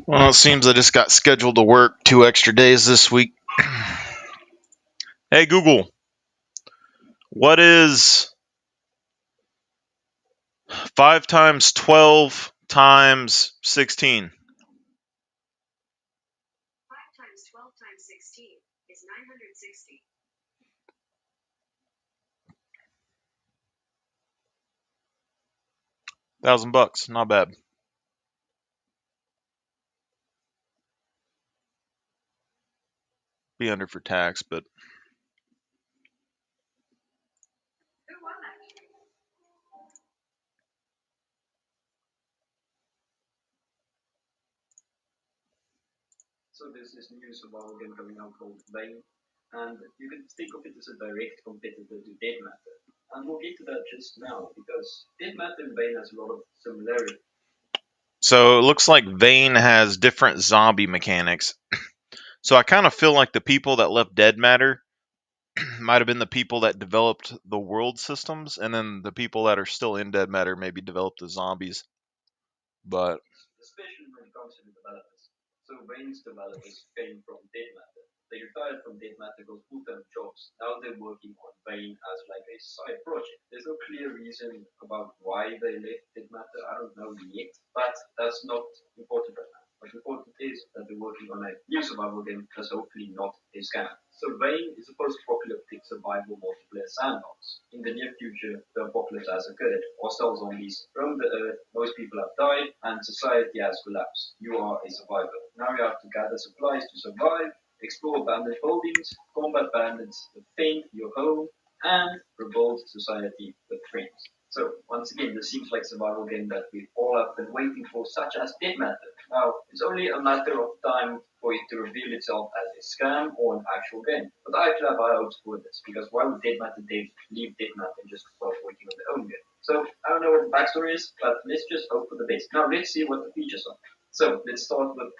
Well, it seems I just got scheduled to work 2 extra days this week. Hey, Google, what is 5 times 12 times 16? 5 times 12 times 16 is 960. $1,000, not bad. Be under for tax, but Who won that? So there's this new survival game coming out called Vein, and you can think of it as a direct competitor to Dead Matter. And we'll get to that just now, because Dead Matter and Vein has a lot of similarity. so it looks like Vane has different zombie mechanics. So I kind of feel like the people that left Dead Matter might have been the people that developed the world systems, and then the people that are still in Dead Matter maybe developed the zombies. But Especially when it comes to the developers. So Vein's developers came from Dead Matter. They retired from Dead Matter, got full-time jobs. Now they're working on Vein as like a side project. There's no clear reason about why they left Dead Matter. I don't know yet, but that's not important right now. What's important is that they're working on a new survival game that's hopefully not a scam. So Vein is a post-apocalyptic survival multiplayer sandbox. In the near future, the apocalypse has occurred. Hostile zombies roam the earth, most people have died, and society has collapsed. You are a survivor. Now you have to gather supplies to survive, explore abandoned buildings, combat bandits, defend your home, and rebuild society with friends. So once again, this seems like survival game that we all have been waiting for, such as Dead Matter. Now, it's only a matter of time for it to reveal itself as a scam or an actual game. But I actually have high hopes for this, because why would Dead Matter devs leave Dead Matter and just start working on their own game? So I don't know what the backstory is, but let's just hope for the best. Now let's see what the features are. So let's start with,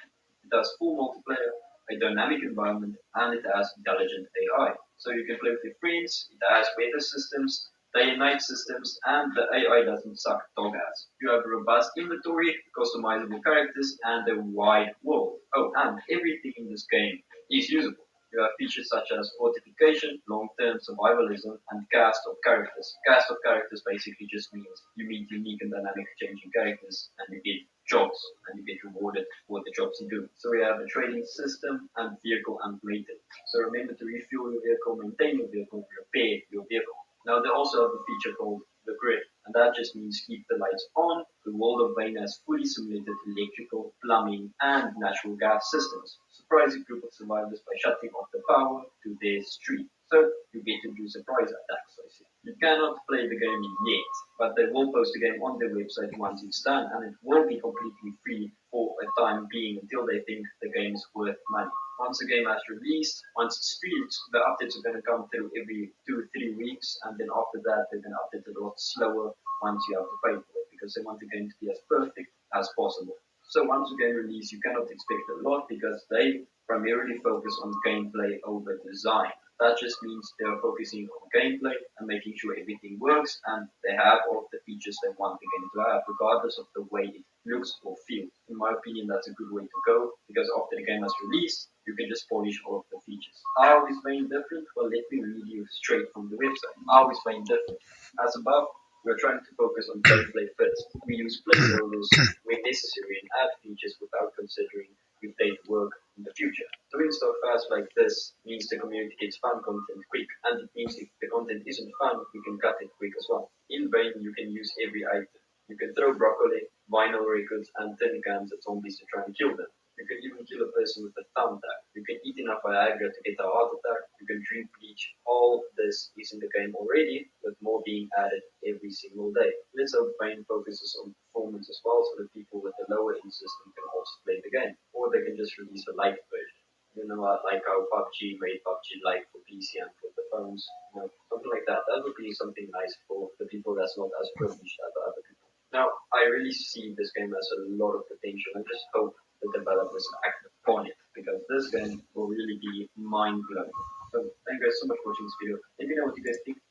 it has full multiplayer, a dynamic environment, and it has intelligent AI. So you can play with your friends, it has weather systems, day and night systems, and the AI doesn't suck dog ass. You have a robust inventory, customizable characters, and a wide world. Oh, and everything in this game is usable. You have features such as fortification, long-term survivalism, and cast of characters. Cast of characters basically just means you meet unique and dynamic changing characters, and you get jobs, and you get rewarded for the jobs you do. So we have a trading system and vehicle and maintenance. So remember to refuel your vehicle, maintain your vehicle, repair your vehicle. Now they also have a feature called the grid, and that just means keep the lights on. The world of Wayne has fully simulated electrical, plumbing, and natural gas systems. Surprise a group of survivors by shutting off the power to their street. So you get to do surprise attacks, I see. You cannot play the game yet, but they will post the game on their website once it's done, and it will be completely free for a time being until they think the game is worth money. Once the game has released, once it's free, the updates are going to come through every 2-3 weeks, and then after that, they're going to update a lot slower once you have to pay for it, because they want the game to be as perfect as possible. So once the game releases, you cannot expect a lot, because they primarily focus on gameplay over design. That just means they are focusing on gameplay and making sure everything works, and they have all of the features they want the game to have, regardless of the way it looks or feels. In my opinion, that's a good way to go, because after the game has released, you can just polish all of the features. How is Vayne different? Well, let me read you straight from the website. How is Vayne different? As above, we are trying to focus on gameplay first. We use placeholders when necessary and add features without considering if they work in the future. Doing stuff fast like this means the community gets fun content quick, and it means if the content isn't fun, we can cut it quick as well. In Vayne, you can use every item. You can throw broccoli, vinyl records, and tin cans at zombies to try and kill them. You can even kill a person with a thumbtack. You can eat enough Viagra to get a heart attack. You can drink bleach. All this is in the game already, with more being added every single day. Let's hope Vayne focuses on performance as well, so that people with a lower end system can also play the game. Or they can just release a light version. You know, like how PUBG made PUBG Lite for PC and for the phones. You know, something like that. That would be something nice for the people that's not as privileged as the other people. Now, I really see this game as a lot of potential, and just hope the developers act upon it, because this game will really be mind-blowing. So, thank you guys so much for watching this video. Let me know what you guys think.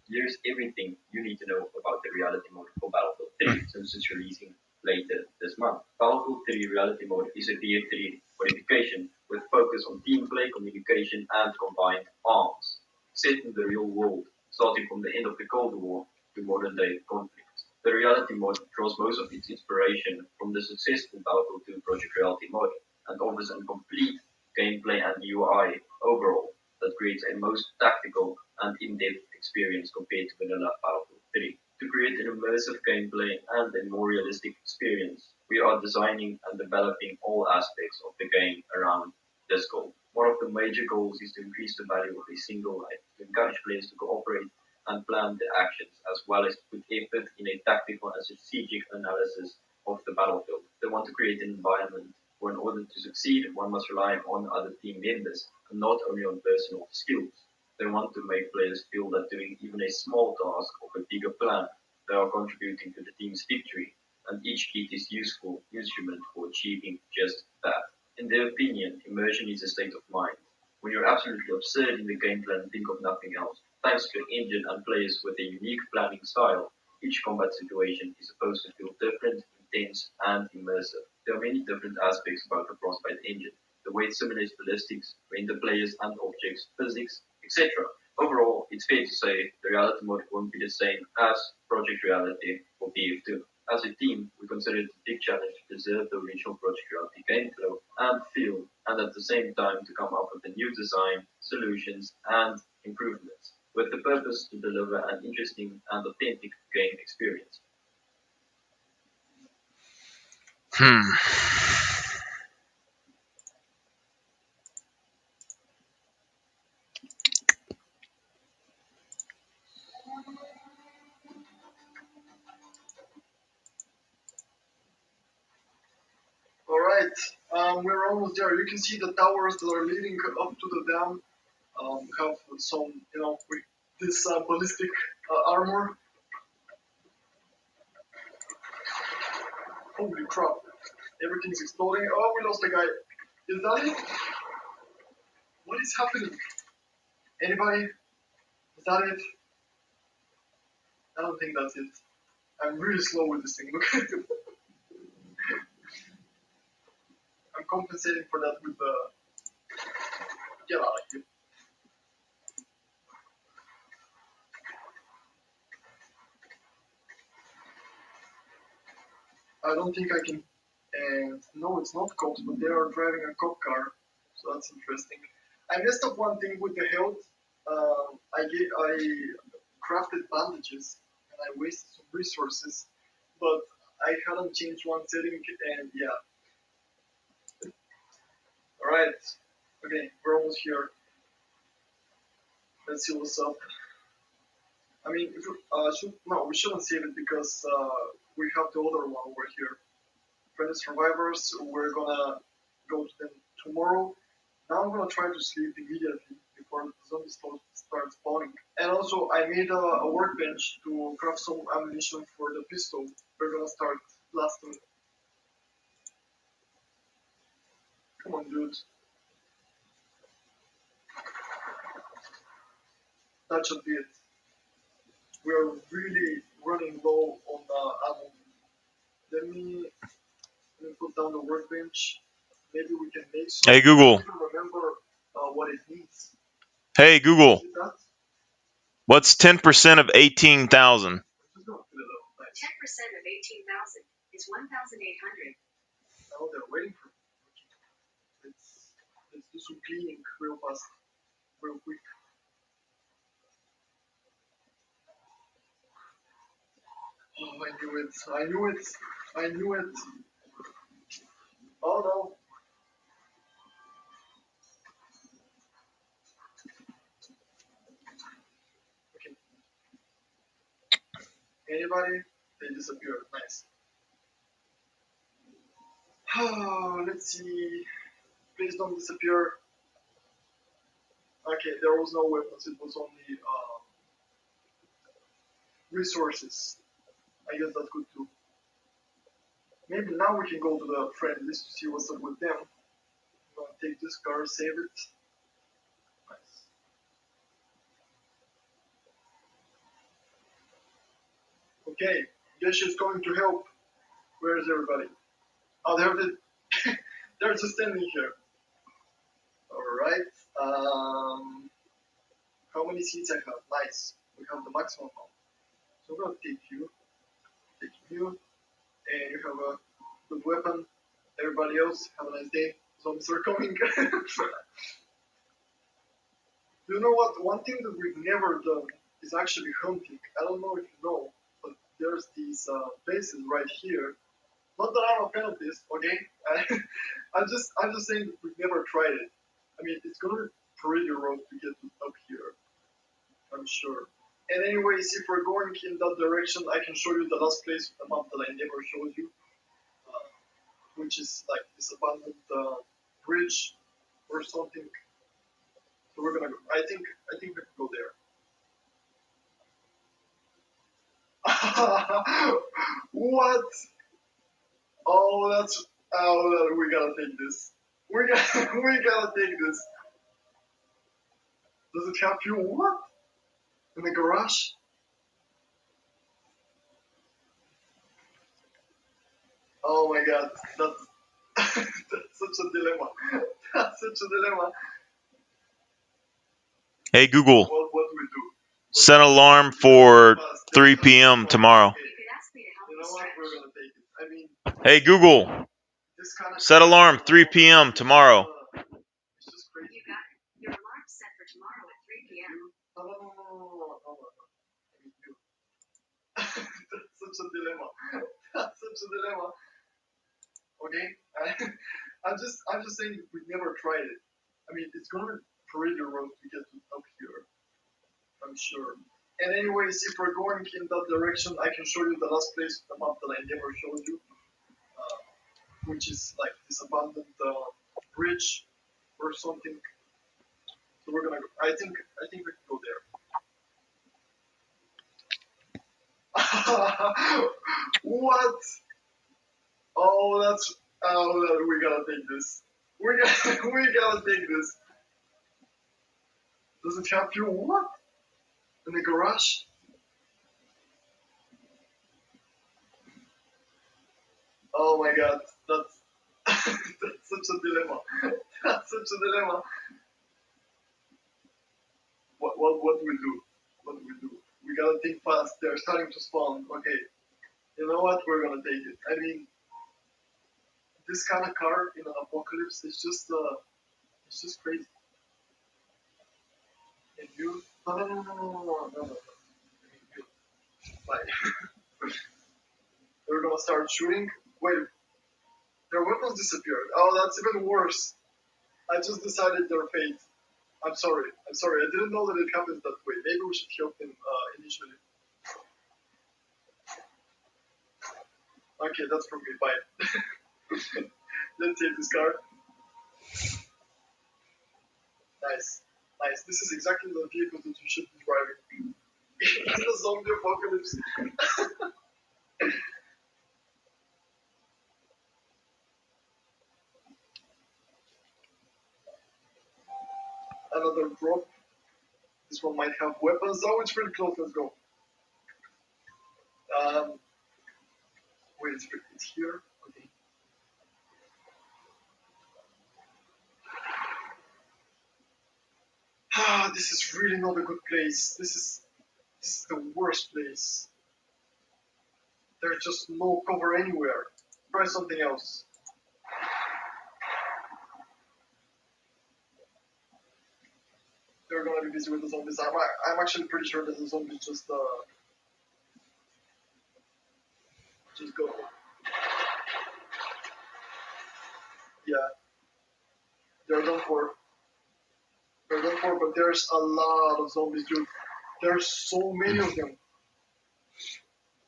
Here's everything you need to know about the reality mode for Battlefield 3, since it's releasing later this month. Battlefield 3 reality mode is a Tier 3 modification with focus on team play, communication, and combined arms. Set in the real world, starting from the end of the Cold War to modern day conflicts. The reality mode draws most of its inspiration from the successful Battlefield 2 Project Reality mode, and offers a complete gameplay and UI overall that creates a most tactical and in-depth experience compared to vanilla Battlefield 3. To create an immersive gameplay and a more realistic experience, we are designing and developing all aspects of the game around this goal. One of the major goals is to increase the value of a single life, to encourage players to cooperate and plan their actions, as well as to put effort in a tactical and strategic analysis of the battlefield. They want to create an environment where, in order to succeed, one must rely on other team members and not only on personal skills. They want to make players feel that doing even a small task of a bigger plan, they are contributing to the team's victory, and each kit is a useful instrument for achieving just that. In their opinion, immersion is a state of mind. When you're absolutely absurd in the gameplay and think of nothing else, thanks to an engine and players with a unique planning style, each combat situation is supposed to feel different, intense, and immersive. There are many different aspects about the Frostbite engine: the way it simulates ballistics, render players and objects, physics, etc. Overall, it's fair to say the reality mode won't be the same as Project Reality or BF2. As a team, we consider it a big challenge to preserve the original Project Reality game flow and feel, and at the same time to come up with a new design, solutions, and improvements, with the purpose to deliver an interesting and authentic game experience. We're almost there. You can see the towers that are leading up to the dam. Have some, with this ballistic armor. Holy crap! Everything's exploding. Oh, we lost a guy. Is that it? What is happening? Anybody? Is that it? I don't think that's it. I'm really slow with this thing. Look at it. I'm compensating for that with the. Get out of here. I don't think I can. And no, it's not cops, but they are driving a cop car. So that's interesting. I messed up one thing with the health. I crafted bandages and I wasted some resources, but I hadn't changed one setting, and yeah. All right. Okay, we're almost here. Let's see what's up. I mean, we shouldn't save it because we have the other one over here. Friendly survivors. We're gonna go to them tomorrow. Now I'm gonna try to sleep immediately before the zombies start spawning. And also, I made a workbench to craft some ammunition for the pistol. We're gonna start blasting. Come on, dude. That should be it. We are really running low on ammo. Let me put down the workbench. Maybe we can make some. Hey, Google. I don't even remember what it needs. Hey, Google. See that? What's 10% of 18,000? I'm just gonna fill it up. Nice. 10% of 18,000 is 1,800. Now they're waiting for me. Let's do some cleaning real fast, real quick. Oh, I knew it. I knew it. I knew it. Oh no. Okay. Anybody? They disappeared. Nice. Oh, let's see. Please don't disappear. Okay, there was no weapons. It was only resources. I guess that's good too. Maybe now we can go to the friend list to see what's up with them. I'm gonna take this car, save it. Nice. Okay, guess she's going to help. Where is everybody? Oh, they're just standing here. Alright. How many seats I have? Nice. We have the maximum amount. So I'm gonna take you, and you have a good weapon. Everybody else, have a nice day. Zombies are coming. You know what? One thing that we've never done is actually hunting. I don't know if you know, but there's these bases right here. Not that I'm a fan of this, okay? I'm just saying that we've never tried it. I mean, it's gonna be pretty rough to get up here, I'm sure. And anyways, if we're going in that direction, I can show you the last place of the map that I never showed you, which is like this abandoned bridge or something. So we're gonna go. I think we can go there. What? We gotta take this. We gotta take this. Does it have fuel? What? In the garage? Oh my god, that's that's such a dilemma. That's such a dilemma. Hey, Google. What do we do? Set alarm for 3 p.m. tomorrow. You know what? We're gonna take it. I mean, Hey, Google. this kind of Set alarm 3 p.m. tomorrow. It's just crazy. You got it. Your alarm's set for tomorrow at 3 p.m. No. I mean, you. That's such a dilemma. That's such a dilemma. Okay, I'm just saying we've never tried it. I mean, it's gonna be pretty rough to get up here, I'm sure. And anyways, if we're going in that direction, I can show you the last place of the map that I never showed you, which is like this abandoned bridge or something. So we're gonna go. I think we can go there. What? Oh, that's. Oh, we gotta take this. We gotta take this. Does it have fuel? What? In the garage? Oh my god, that's that's such a dilemma. That's such a dilemma. What do we do? What do we do? We gotta think fast. They're starting to spawn. Okay. You know what? We're gonna take it. I mean, this kind of car in an apocalypse is just it's just crazy. And you? No. Like, they're gonna start shooting. Wait, their weapons disappeared. Oh, that's even worse. I just decided their fate. I'm sorry. I didn't know that it happens that way. Maybe we should help them initially. Okay, that's from me. Bye. Let's take this car. Nice. This is exactly the vehicle that you should be driving. In a zombie apocalypse. Another drop. This one might have weapons. Oh, it's pretty close. Let's go. Wait, it's here. Okay. This is really not a good place. This is the worst place. There's just no cover anywhere. Try something else. They're gonna be busy with the zombies. I'm actually pretty sure that the zombies just go. Yeah, they're done for. They're done for, but there's a lot of zombies, dude. There's so many of them.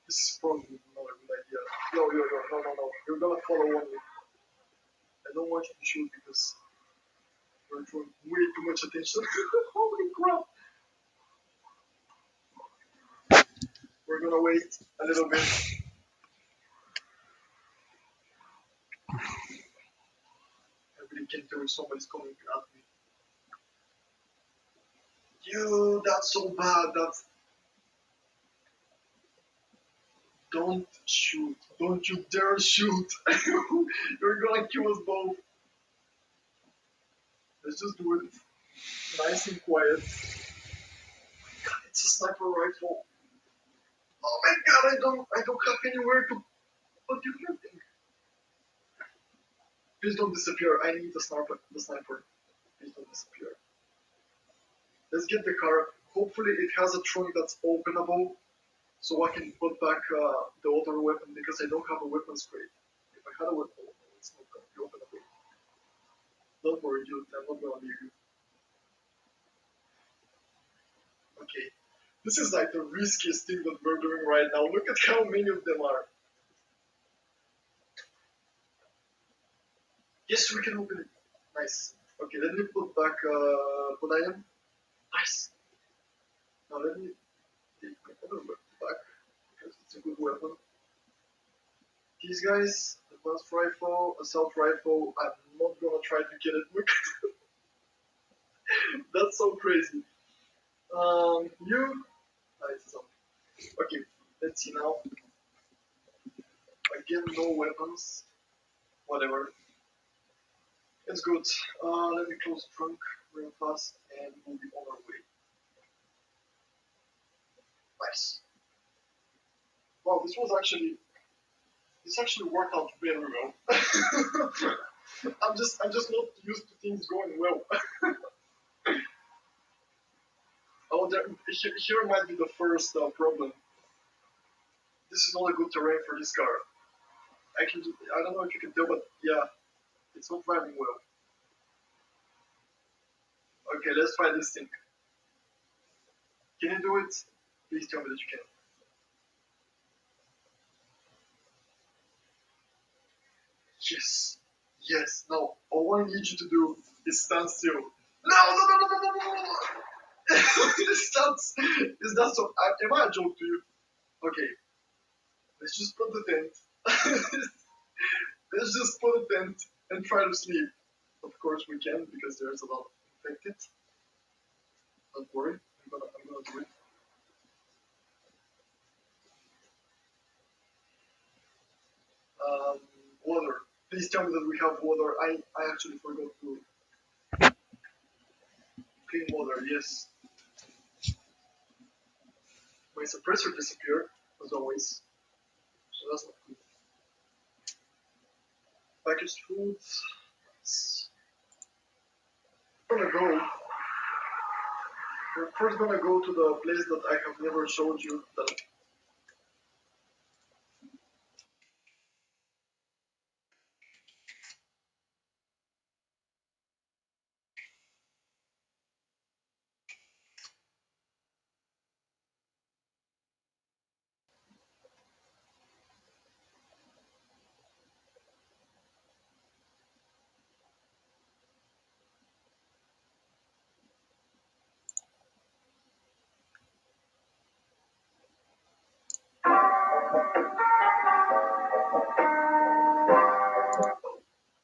This is probably not a good idea. No, no. You're gonna follow me. I don't want you to shoot because you're drawing way too much attention. Holy crap! We're gonna wait a little bit. I really can't tell if somebody's coming at me. Dude, that's so bad. That's. Don't shoot. Don't you dare shoot. You're gonna kill us both. Let's just do it nice and quiet. God, it's a sniper rifle. Oh my god, I don't have anywhere to put you anything. Please don't disappear. I need the sniper. Please don't disappear. Let's get the car. Hopefully it has a trunk that's openable, so I can put back the other weapon because I don't have a weapons crate. If I had a weapon, it's not gonna be openable. Don't worry, dude. I'm not gonna leave you. Okay. This is like the riskiest thing that we're doing right now. Look at how many of them are. Yes, we can open it. Nice. Okay, let me put back put item. Nice. Now let me take my other weapon back because it's a good weapon. These guys, advanced rifle, assault rifle. I'm not gonna try to get it. Look, that's so crazy. You. Nice. Okay, let's see now. Again, no weapons. Whatever. It's good. Let me close the trunk real fast and we'll be on our way. Nice. Wow, this actually worked out very well. I'm just not used to things going well. Oh, here might be the first problem. This is not a good terrain for this car. I don't know if you can tell, but yeah, it's not driving well. Okay, let's try this thing. Can you do it? Please tell me that you can. Yes. Yes. Now, all I need you to do is stand still. No. Is that so? Am I a joke to you? Okay. Let's just put the tent. Let's just put a tent and try to sleep. Of course we can because there's a lot of infected. Don't worry, I'm gonna do it. Water. Please tell me that we have water. I actually forgot to clean water. Yes. My suppressor disappeared as always, so that's not good. Packaged foods. We're gonna go. We're first gonna go to the place that I have never showed you. That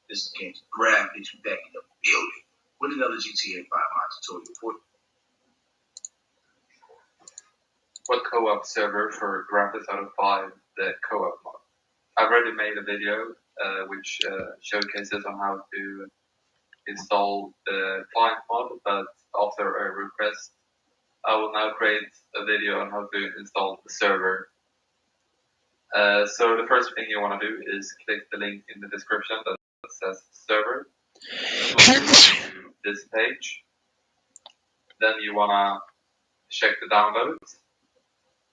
This is Games Grab gets you back in the building with another GTA 5 mod tutorial for what co-op server for Grand Theft Auto 5, the co-op mod. I've already made a video which showcases on how to install the client mod, but after a request, I will now create a video on how to install the server. So the first thing you want to do is click the link in the description that says server. To this page. Then you want to check the downloads.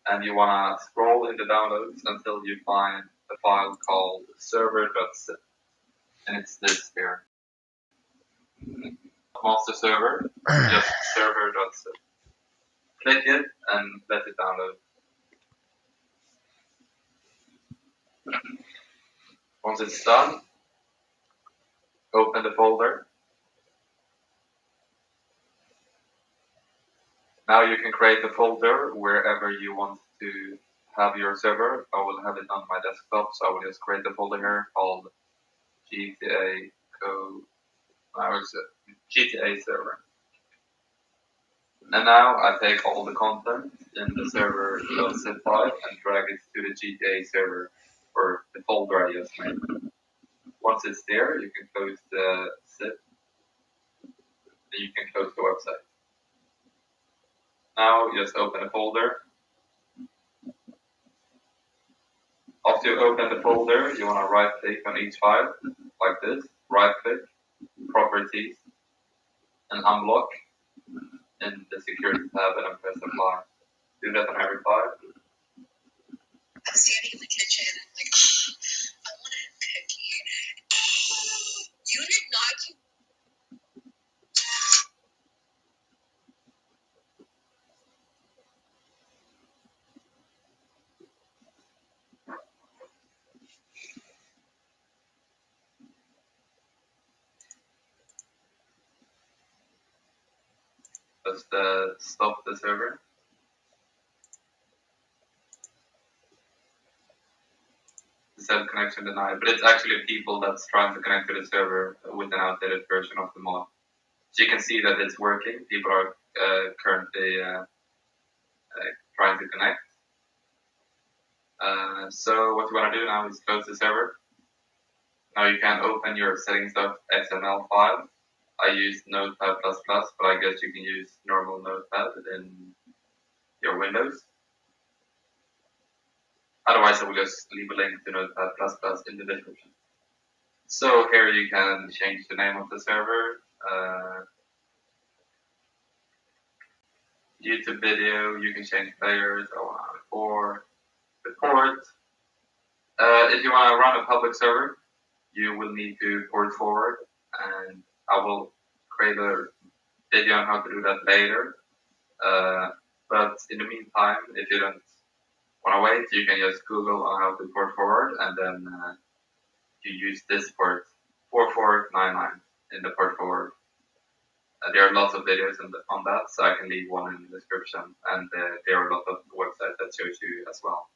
And you want to scroll in the downloads until you find a file called server.zip. And it's this here. Master server, just server.zip. Click it and let it download. Once it's done, open the folder. Now you can create a folder wherever you want to have your server. I will have it on my desktop, so I will just create a folder here called GTA GTA server. And now I take all the content in the server.zip file and drag it to the GTA server, or the folder I just made. Once it's there, you can close the zip and you can close the website. Now just open the folder. After you open the folder, you want to right click on each file, like this, right click, properties, and unblock in the security tab and press apply. Do that on every file. I'm standing in the kitchen, I'm like, I want a cookie. You did not. Just stop the server. Said connection denied, but it's actually people that's trying to connect to the server with an outdated version of the mod. So you can see that it's working. People are currently trying to connect. So what you want to do now is close the server. Now you can open your settings.xml file. I use Notepad++, but I guess you can use normal Notepad in your Windows. Otherwise, I will just leave a link to Notepad++ in the description. So here you can change the name of the server, YouTube video, you can change players, or report. If you want to run a public server, you will need to port forward, and I will create a video on how to do that later. But in the meantime, if you don't want to wait, you can just Google on how to port forward, and then you use this port 4499 in the port forward. There are lots of videos on that, so I can leave one in the description, and there are a lot of websites that shows you as well.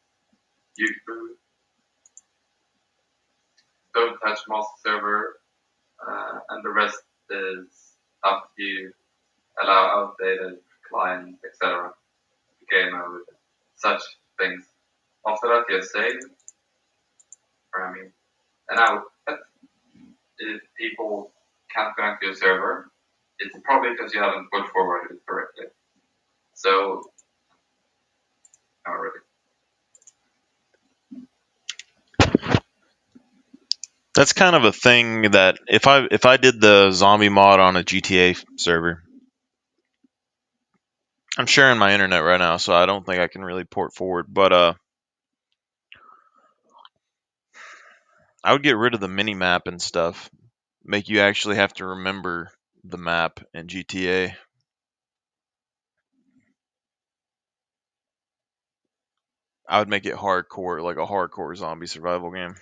YouTube, don't touch master server, and the rest is up to you. Allow outdated clients, etc. Game mode, such things. After that, you save. And now, if people can't connect to your server, it's probably because you haven't put forwarded it correctly. So, already. That's kind of a thing that if I did the zombie mod on a GTA server, I'm sharing my internet right now, so I don't think I can really port forward. But I would get rid of the mini map and stuff, make you actually have to remember the map in GTA. I would make it hardcore, like a hardcore zombie survival game.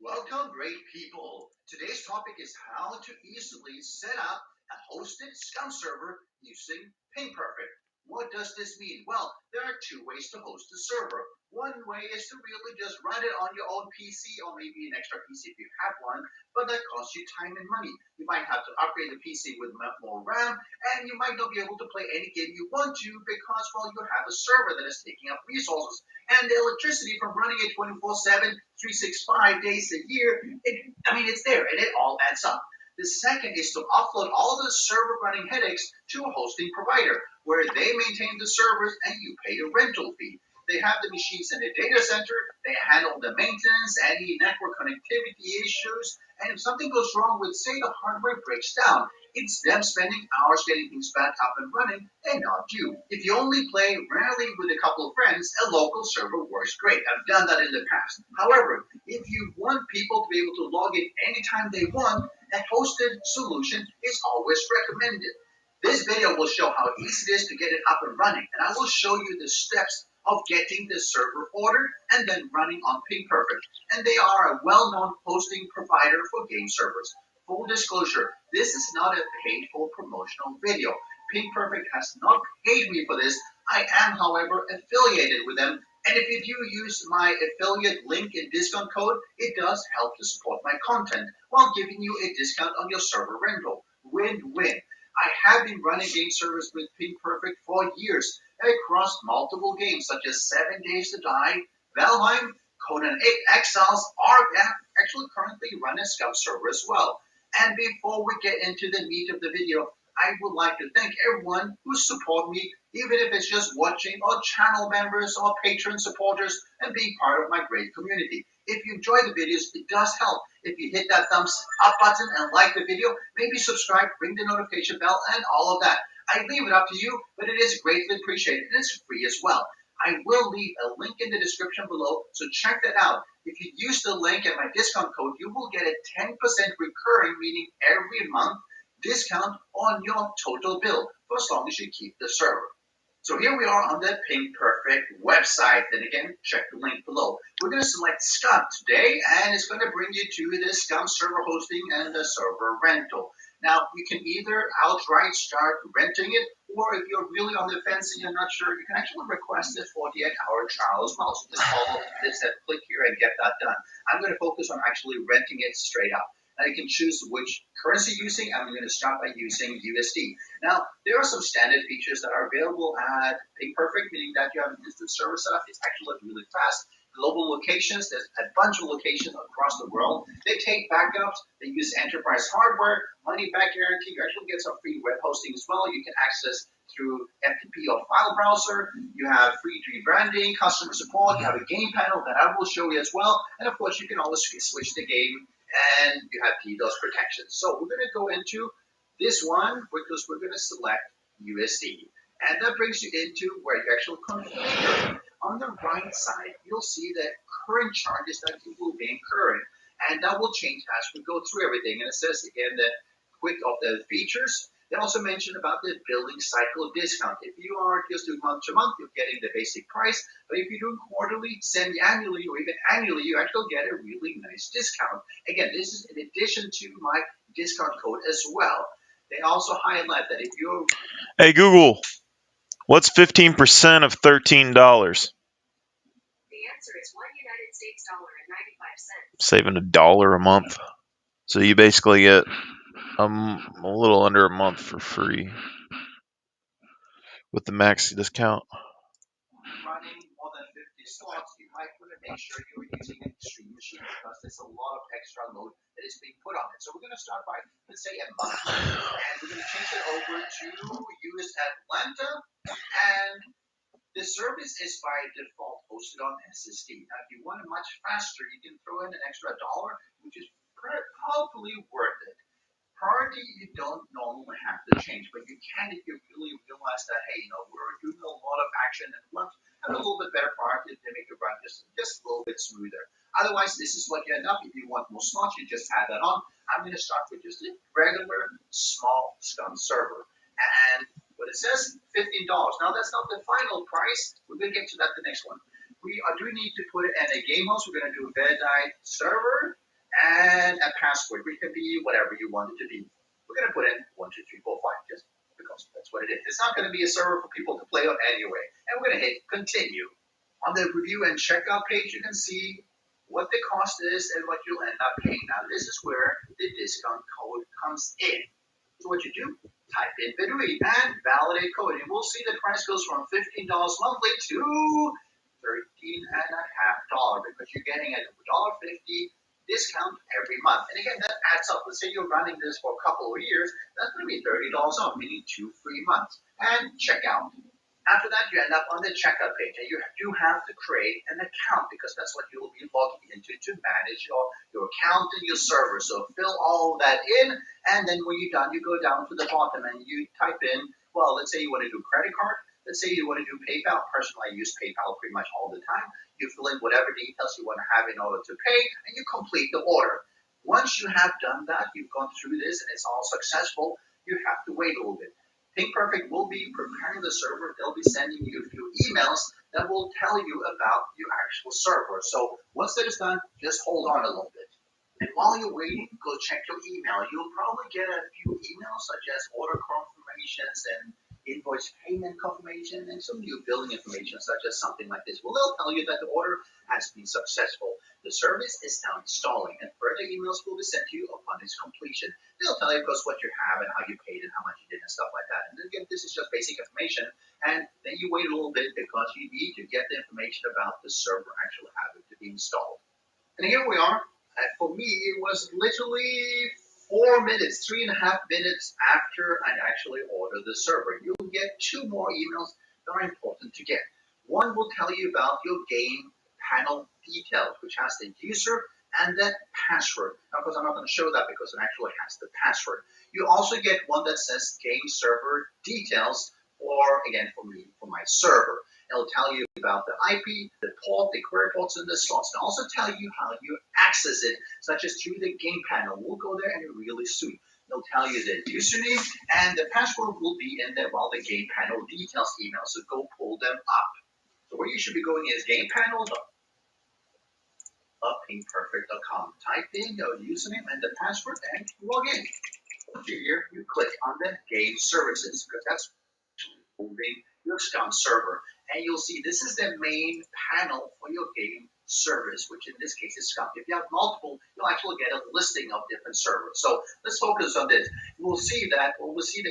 Welcome, great people. Today's topic is how to easily set up a hosted scum server using PingPerfect. What does this mean? Well, there are two ways to host a server. One way is to really just run it on your own PC or maybe an extra PC if you have one, but that costs you time and money. You might have to upgrade the PC with more RAM, and you might not be able to play any game you want to because, well, you have a server that is taking up resources. And the electricity from running it 24/7, 365 days a year, it's there, and it all adds up. The second is to offload all the server running headaches to a hosting provider, where they maintain the servers and you pay a rental fee. They have the machines in the data center, they handle the maintenance, any network connectivity issues, and if something goes wrong with, say, the hardware breaks down, it's them spending hours getting things back up and running and not you. If you only play rarely with a couple of friends, a local server works great. I've done that in the past. However, if you want people to be able to log in anytime they want, a hosted solution is always recommended. This video will show how easy it is to get it up and running, and I will show you the steps of getting the server ordered and then running on PingPerfect. And they are a well-known hosting provider for game servers. Full disclosure, this is not a paid for promotional video. PingPerfect has not paid me for this. I am, however, affiliated with them. And if you do use my affiliate link and discount code, it does help to support my content while giving you a discount on your server rental. Win-win. I have been running game servers with PingPerfect for years across multiple games such as 7 Days to Die, Valheim, Conan Exiles, Ark, and actually currently run a scum server as well. And before we get into the meat of the video, I would like to thank everyone who support me, even if it's just watching, or channel members or patron supporters, and being part of my great community. If you enjoy the videos, it does help if you hit that thumbs up button and like the video, maybe subscribe, ring the notification bell, and all of that. I leave it up to you, but it is greatly appreciated, and it's free as well. I will leave a link in the description below, so check that out. If you use the link and my discount code, you will get a 10% recurring, meaning every month, discount on your total bill for as long as you keep the server. So here we are on the PingPerfect website. Then again, check the link below. We're going to select Scum today, and it's going to bring you to the Scum server hosting and the server rental. Now, you can either outright start renting it, or if you're really on the fence and you're not sure, you can actually request a 48-hour trial as well. So just follow this and click here and get that done. I'm going to focus on actually renting it straight up. Now you can choose which currency using. I'm going to start by using USD. Now, there are some standard features that are available at PingPerfect, meaning that you have an instant server setup. It's actually really fast. Global locations, there's a bunch of locations across the world. They take backups. They use enterprise hardware, money back guarantee. You actually get some free web hosting as well. You can access through FTP or file browser. You have free rebranding, customer support. You have a game panel that I will show you as well. And of course, you can always switch the game, and you have DDoS protection. So we're going to go into this one because we're going to select USD. And that brings you into where you actually configure. On the right side, you'll see the current charges that you will be incurring. And that will change as we go through everything. And it says again the quick of the features. They also mentioned about the billing cycle discount. If you are just doing month to month, you're getting the basic price. But if you're doing quarterly, semi-annually, or even annually, you actually get a really nice discount. Again, this is in addition to my discount code as well. They also highlight that if you're Hey Google, what's 15% of $13? The answer is $1 US$1.95. Saving $1 a month. So you basically get a little under a month for free with the max discount. running more than 50 slots, you might want to make sure you're using an extreme machine because there's a lot of extra load that is being put on it. So we're going to start by, let's say, a monthly, and we're going to change it over to US Atlanta, and the service is by default hosted on SSD. Now, if you want it much faster, you can throw in an extra $1, which is probably worth it. Priority, you don't normally have to change, but you can if you really realize that, hey, we're doing a lot of action and want have a little bit better priority to make it run just a little bit smoother. Otherwise, this is what you end up. If you want more slots, you just add that on. I'm going to start with just a regular small scum server. And what it says, $15. Now, that's not the final price. We're going to get to that the next one. We do need to put it in a game host. We're going to do a Vedite server and a password, which can be whatever you want it to be. We're going to put in 1, 2, 3, 4, 5, just because that's what it is. It's not going to be a server for people to play on anyway. And we're going to hit continue. On the review and checkout page, you can see what the cost is and what you'll end up paying. Now, this is where the discount code comes in. So what you do, type in Bitui and validate code. And we'll see the price goes from $15 monthly to $13.50 because you're getting a $1.50 discount every month. And again, that adds up. Let's say you're running this for a couple of years, that's going to be $30 off, meaning 2 free months. And check out. After that, you end up on the checkout page, and you do have to create an account because that's what you'll be logging into to manage your account and your server. So fill all of that in, and then when you're done, you go down to the bottom and you type in, well, let's say you want to do credit card. Let's say you want to do PayPal. Personally, I use PayPal pretty much all the time. You fill in whatever details you want to have in order to pay, and you complete the order. Once you have done that, you've gone through this, and it's all successful, you have to wait a little bit. PingPerfect will be preparing the server. They'll be sending you a few emails that will tell you about your actual server. So once that is done, just hold on a little bit. And while you're waiting, go check your email. You'll probably get a few emails such as order confirmations and invoice payment confirmation and some new billing information such as something like this. Well, they'll tell you that the order has been successful. The service is now installing, and further emails will be sent to you upon its completion. They'll tell you, of course, what you have and how you paid and how much you did and stuff like that. And again, this is just basic information. And then you wait a little bit because you need to get the information about the server actually having to be installed. And here we are. For me, it was literally 4 minutes, 3.5 minutes after I actually ordered the server. You'll get 2 more emails that are important to get. One will tell you about your game panel details, which has the user and the password. Now, of course, I'm not going to show that because it actually has the password. You also get one that says game server details, or again, for me, for my server. It'll tell you about the IP, the port, the query ports, and the slots. It'll also tell you how you access it, such as through the game panel. We'll go there and really soon. It'll tell you the username and the password will be in there while the game panel details email. So go pull them up. So where you should be going is gamepanel.pingperfect.com. Type in your username and the password and log in. Here you click on the game services because that's holding your scum server. And you'll see this is the main panel for your game service, which in this case is scum. If you have multiple, you'll actually get a listing of different servers. So let's focus on this. We'll see the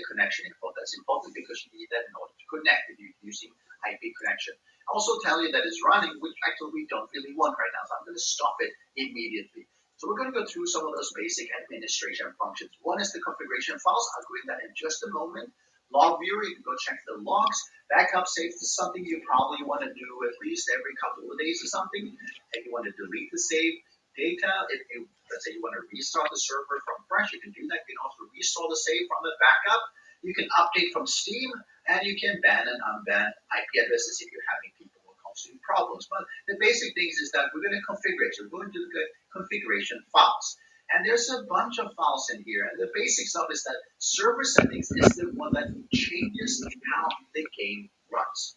connection info. That's important because you need that in order to connect if you're using IP connection. I also tell you that it's running, which actually we don't really want right now. So I'm going to stop it immediately. So we're going to go through some of those basic administration functions. One is the configuration files. I'll go into that in just a moment. Log viewer, you can go check the logs. Backup saves is something you probably want to do at least every couple of days or something. If you want to delete the saved data, if you, let's say you want to restart the server from fresh, you can do that. You can also restore the save from the backup. You can update from Steam, and you can ban and unban IP addresses if you're having people who cause you problems. But the basic things is that we're going to configure it. So we're going to the configuration files. And there's a bunch of files in here. And the basics of it is that server settings is the one that changes how the game runs.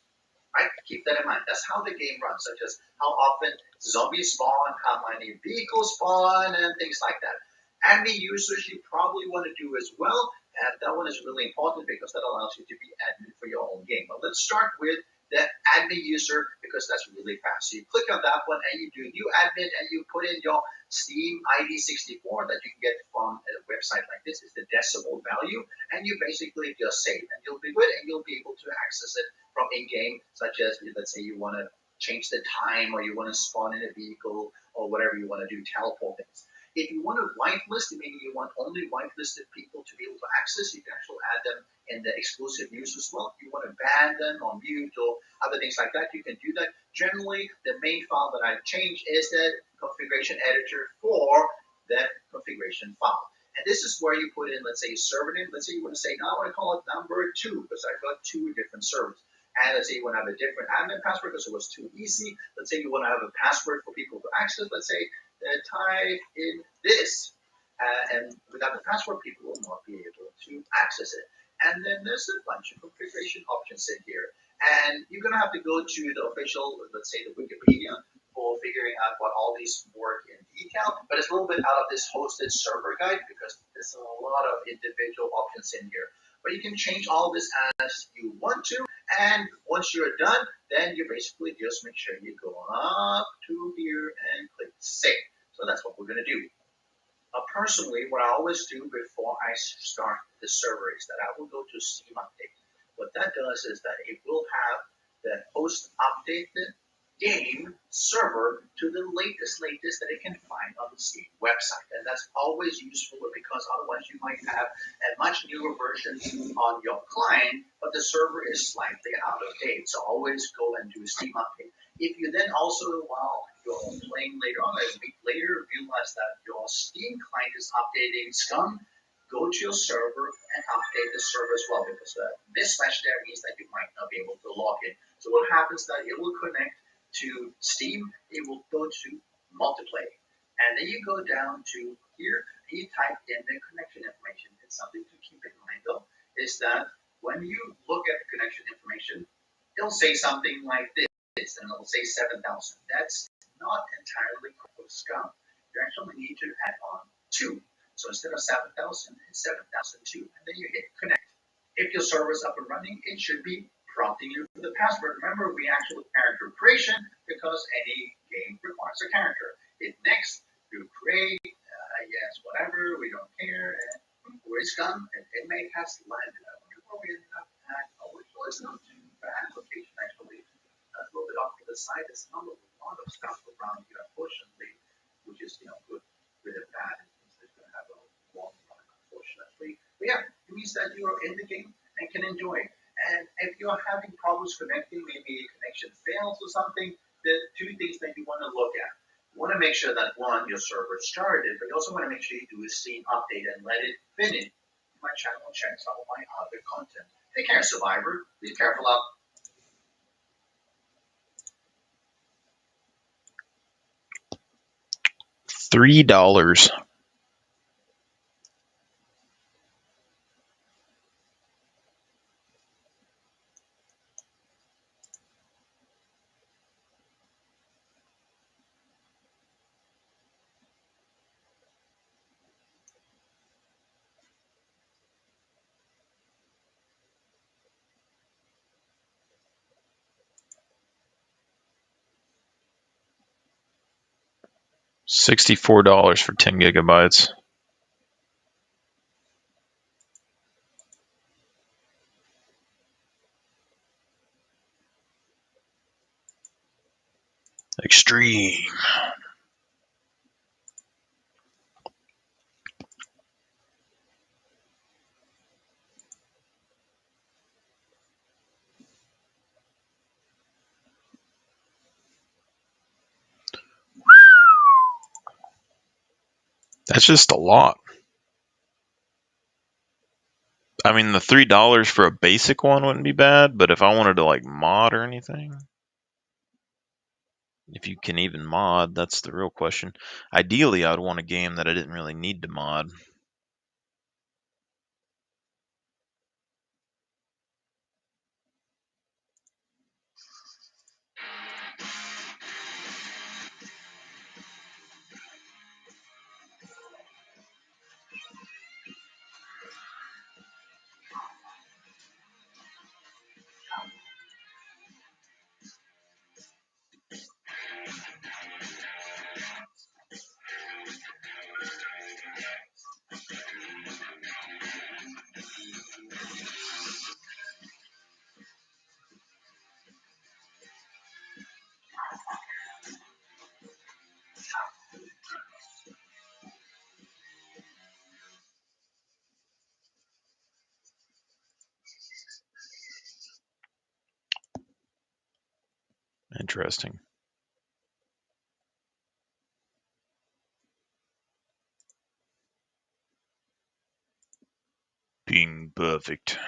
Right? Keep that in mind. That's how the game runs, such as how often zombies spawn, how many vehicles spawn, and things like that. Admin users you probably want to do as well. And that one is really important because that allows you to be admin for your own game. But let's start with the admin user because that's really fast. So you click on that one and you do new admin and you put in your Steam ID 64 that you can get from a website like this. It's the decimal value, and you basically just save, and you'll be good, and you'll be able to access it from in-game, such as let's say you want to change the time, or you want to spawn in a vehicle, or whatever you want to do, teleport things. If you want to whitelist, meaning you want only whitelisted people to be able to access, you can actually add them in the exclusive news as well. If you want to ban them or mute or other things like that, you can do that. Generally, the main file that I change is the configuration editor for that configuration file. And this is where you put in, let's say, a server name. Let's say you want to say, now I want to call it number 2 because I've got 2 different servers. And let's say you want to have a different admin password because it was too easy. Let's say you want to have a password for people to access. Let's say type in this. And without the password, people will not be able to access it. And then there's a bunch of configuration options in here. And you're going to have to go to the official, let's say the Wikipedia, for figuring out what all these work in detail. But it's a little bit out of this hosted server guide because there's a lot of individual options in here. But you can change all this as you want to. And once you're done, then you basically just make sure you go up to here and click save. So that's what we're going to do. Personally, what I always do before I start the server is that I will go to Steam Update. What that does is that it will have the host update the game server to the latest that it can find on the Steam website. And that's always useful because otherwise you might have a much newer version on your client, but the server is slightly out of date. So always go and do a Steam Update. If you then also, while you're playing later on, a week later, realize that your Steam client is updating Scum, go to your server and update the server as well because the mismatch there means that you might not be able to log in. So what happens is that it will connect to Steam, it will go to multiplayer. And then you go down to here, and you type in the connection information. And something to keep in mind though is that when you look at the connection information, it'll say something like this. And it'll say 7,000. That's not entirely correct with Scum. You actually need to add on 2. So instead of 7,000, it's 7,002. And then you hit connect. If your server is up and running, it should be prompting you for the password. Remember, we actually character creation because any game requires a character. Hit next, do create, yes, whatever, we don't care. And where's Scum? And inmate has landed. I wonder where we ended up at. Oh, it was not too bad location actually. A little bit off to the side. There's not a lot of stuff around here, unfortunately, which is good, good and bad. It means it's going to have a long run, unfortunately. But yeah, it means that you are in the game and can enjoy it. And if you're having problems connecting, maybe a connection fails or something, the 2 things that you want to look at. You want to make sure that one, your server started, but you also want to make sure you do a Steam update and let it finish. My channel and check some of my other content. Take care, Survivor. Be careful out. $3. $64 for 10 gigabytes. Extreme. That's just a lot. I mean, the $3 for a basic one wouldn't be bad, but if I wanted to like mod or anything, If you can even mod, that's the real question. Ideally, I'd want a game that I didn't really need to mod. Interesting. Being perfect.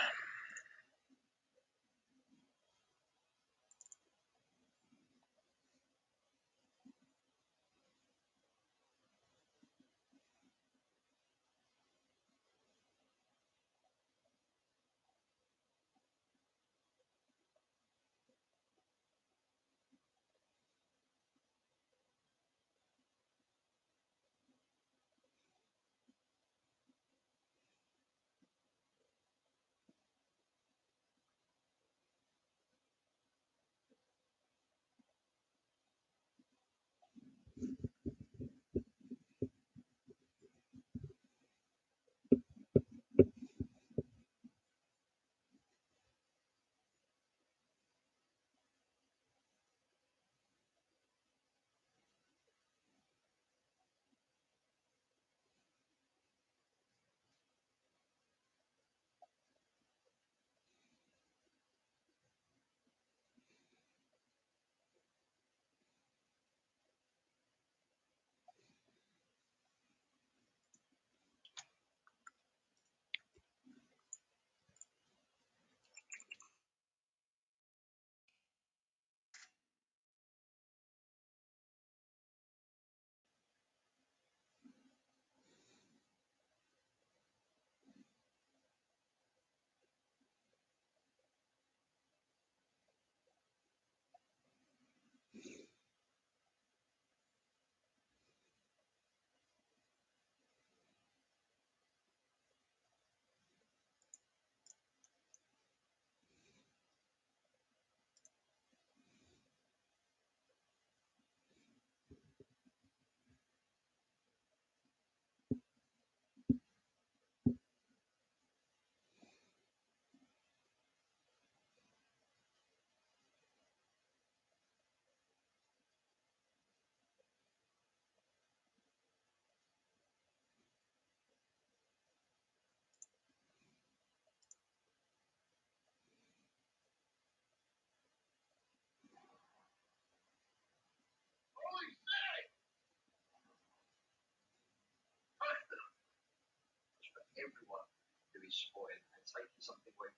Everyone who is spoiled and taking something away,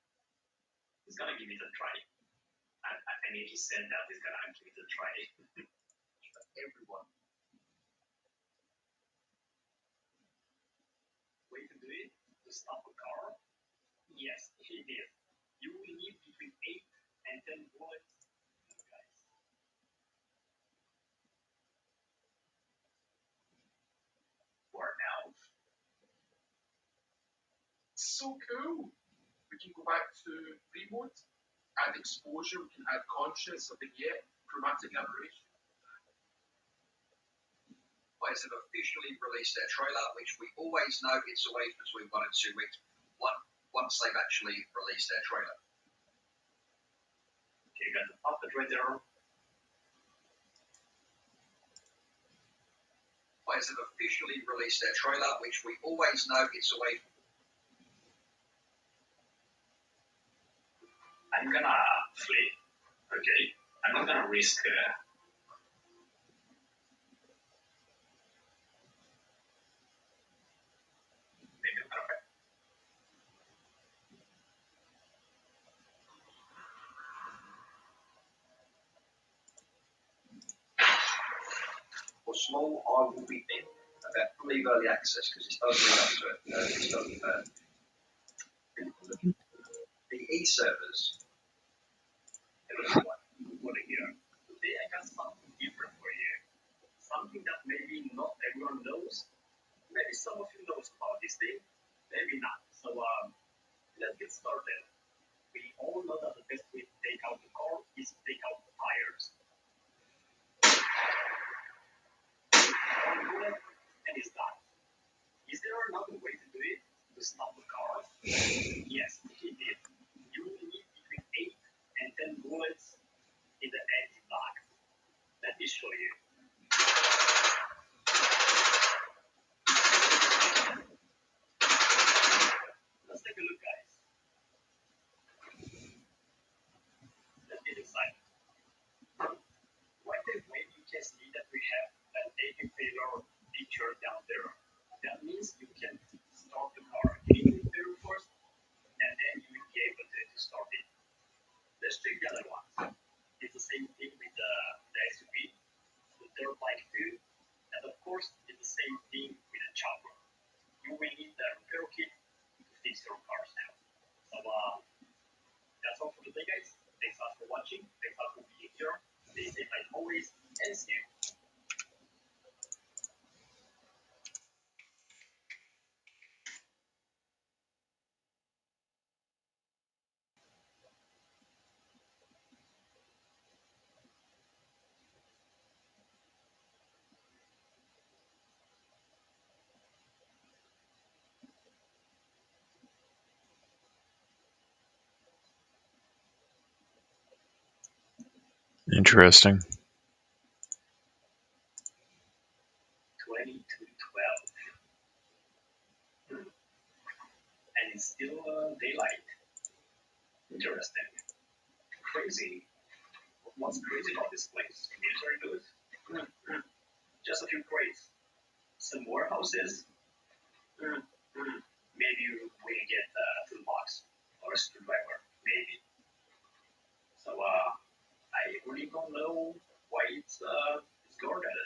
he's gonna give it a try. And if he said that, he's gonna give it a try. Everyone. Way to do it? To stop a car? Yes, he did. You will need between 8 and 10 bullets, guys. For now. So cool. We can go back to remote, add exposure, we can add conscious, a vignette, chromatic aberration. Boys have officially released their trailer, which we always know it's always between 1 and 2 weeks. Once they've actually released their trailer. Okay, you got the puppet right there. Boys have officially released their trailer, which we always know it's always. I'm gonna flee. Okay, I'm not gonna risk. Make it perfect. small, I will be in. Okay, leave early access because it does lead up to it. The e-servers. What you want to hear? Today I got something different for you. Something that maybe not everyone knows. Maybe some of you knows about this thing, maybe not. So let's get started. We all know that the best way to take out the car is to take out the tires. And it's done. Is there another way to do it? To stop the car? Yes, it did. You will need between 8 and 10 bullets in the engine block. Let me show you. Let's take a look, guys. Let's get inside. Right away, you can see that we have an engine failure feature down there. That means you can start the car. You need to fail first, and then you will be able to start it. Let's check the other one. It's the same thing with the SUV, the dirt bike too, and of course, it's the same thing with the chopper. You will need the repair kit to fix your cars now. So that's all for today, guys. Thanks a lot for watching. Thanks a lot for being here. Stay safe as always, and see you. Interesting. 20 to 12. And it's still daylight. Interesting. Crazy. What's crazy about this place? Military goods? Just a few crates. Some warehouses? Maybe we get a toolbox or a screwdriver. Maybe. So I really don't know why it's guarded.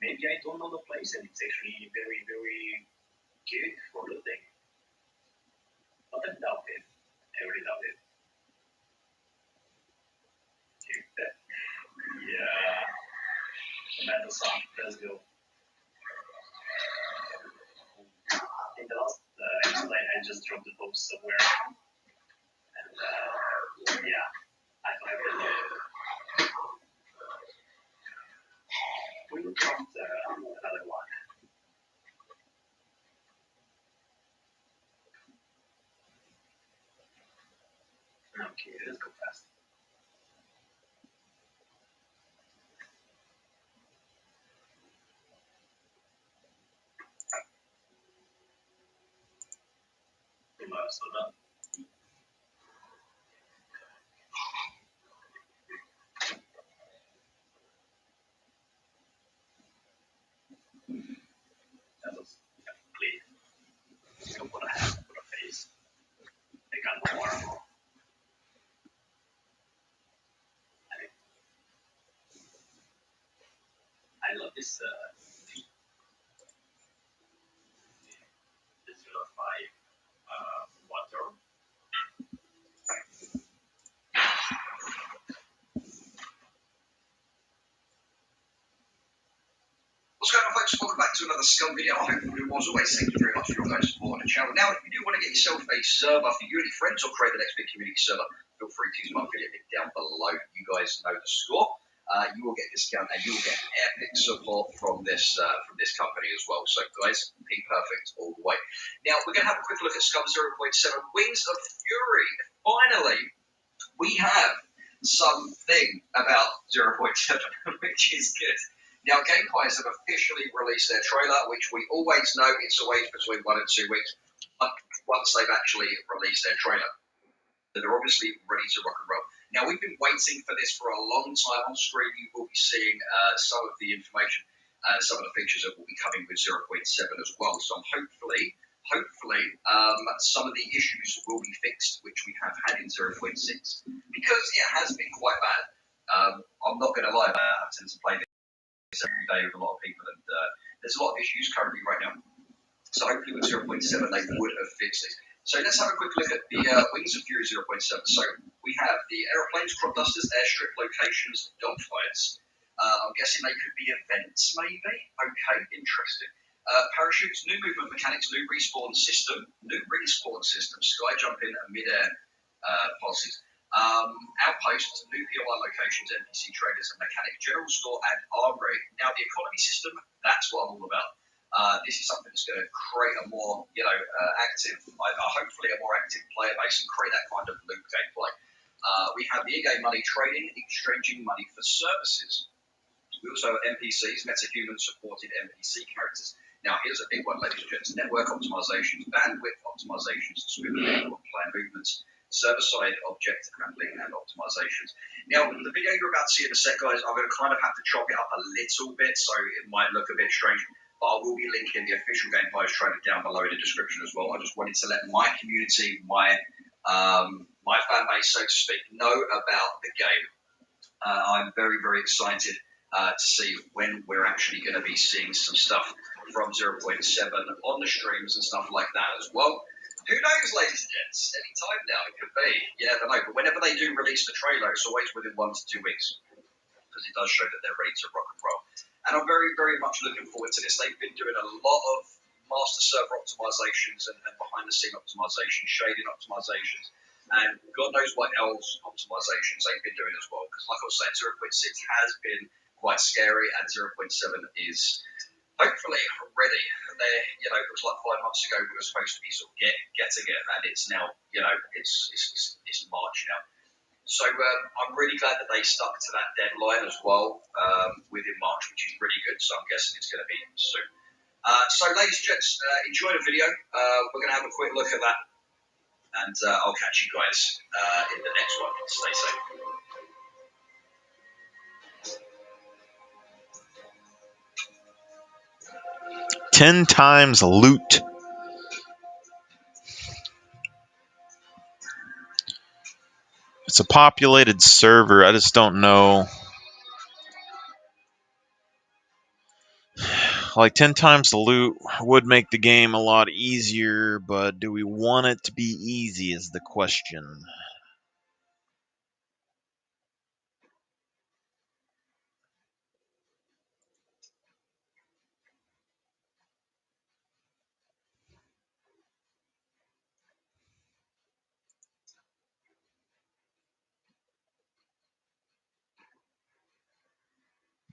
Maybe I don't know the place and it's actually very, very good for looting. But I doubt it. I really doubt it. Yeah. Metal song. Let's go. In the last episode, I just dropped the post somewhere. And yeah, I thought we will drop another one. Okay, let's go fast. So done. That was clean. So put a hat, put a face. They got more. I love this this 05 water. What's going on, folks? Welcome back to another Scum video. I hope everyone was always. Thank you very much for your guys' support on the channel. Now, if you do want to get yourself a server for you and your friends or create the next big community server, feel free to use my video link down below. You guys know the score. You will get a discount and you will get epic support from this company as well. So, guys, be perfect all the way. Now, we're going to have a quick look at Scum 0.7 Wings of Fury. Finally, we have something about 0.7, which is good. Now, Gameplayers have officially released their trailer, which we always know it's always between 1 and 2 weeks once they've actually released their trailer. So they're obviously ready to rock and roll. Now, we've been waiting for this for a long time. On screen, you will be seeing some of the information, some of the features that will be coming with 0.7 as well. So hopefully, some of the issues will be fixed, which we have had in 0.6, because it has been quite bad. I'm not going to lie, I tend to play every day with a lot of people, and there's a lot of issues currently right now. So hopefully with 0.7 they would have fixed it. So let's have a quick look at the Wings of Fury 0.7. So we have the aeroplanes, crop dusters, airstrip locations, dogfights. I'm guessing they could be events, maybe. Okay, interesting. Parachutes, new movement mechanics, new respawn system, sky jumping and mid-air policies. Outposts, new POI locations, NPC traders and mechanics, general store and armory. Now the economy system, that's what I'm all about. This is something that's going to create a more, active, hopefully a more active player base and create that kind of loop gameplay. We have the in-game money trading, exchanging money for services. We also have NPCs, metahuman supported NPC characters. Now, here's a big one, ladies and gents. Network optimizations, bandwidth optimizations, smoothing player movements, server-side object handling and optimizations. Now, the video you're about to see in a sec, guys, I'm going to kind of have to chop it up a little bit, so it might look a bit strange, but I will be linking the official gameplay trailer down below in the description as well. I just wanted to let my community, my fan base, so to speak, know about the game. I'm very, very excited to see when we're actually going to be seeing some stuff from 0.7 on the streams and stuff like that as well. Who knows, ladies and gents? Any time now, it could be. You never know. But whenever they do release the trailer, it's always within 1 to 2 weeks, because it does show that they're ready to rock and roll. And I'm very, very much looking forward to this. They've been doing a lot of master server optimizations and behind-the-scene optimizations, shading optimizations, and God knows what else optimizations they've been doing as well. Because like I was saying, 0.6 has been quite scary, and 0.7 is hopefully ready. It was like 5 months ago we were supposed to be sort of getting it, and it's now, it's March now. So I'm really glad that they stuck to that deadline as well within March, which is really good. So I'm guessing it's going to be soon. So ladies and gents, enjoy the video. We're going to have a quick look at that, and I'll catch you guys in the next one. Stay safe. 10 times loot. It's a populated server. I just don't know. Like 10 times the loot would make the game a lot easier, but do we want it to be easy is the question.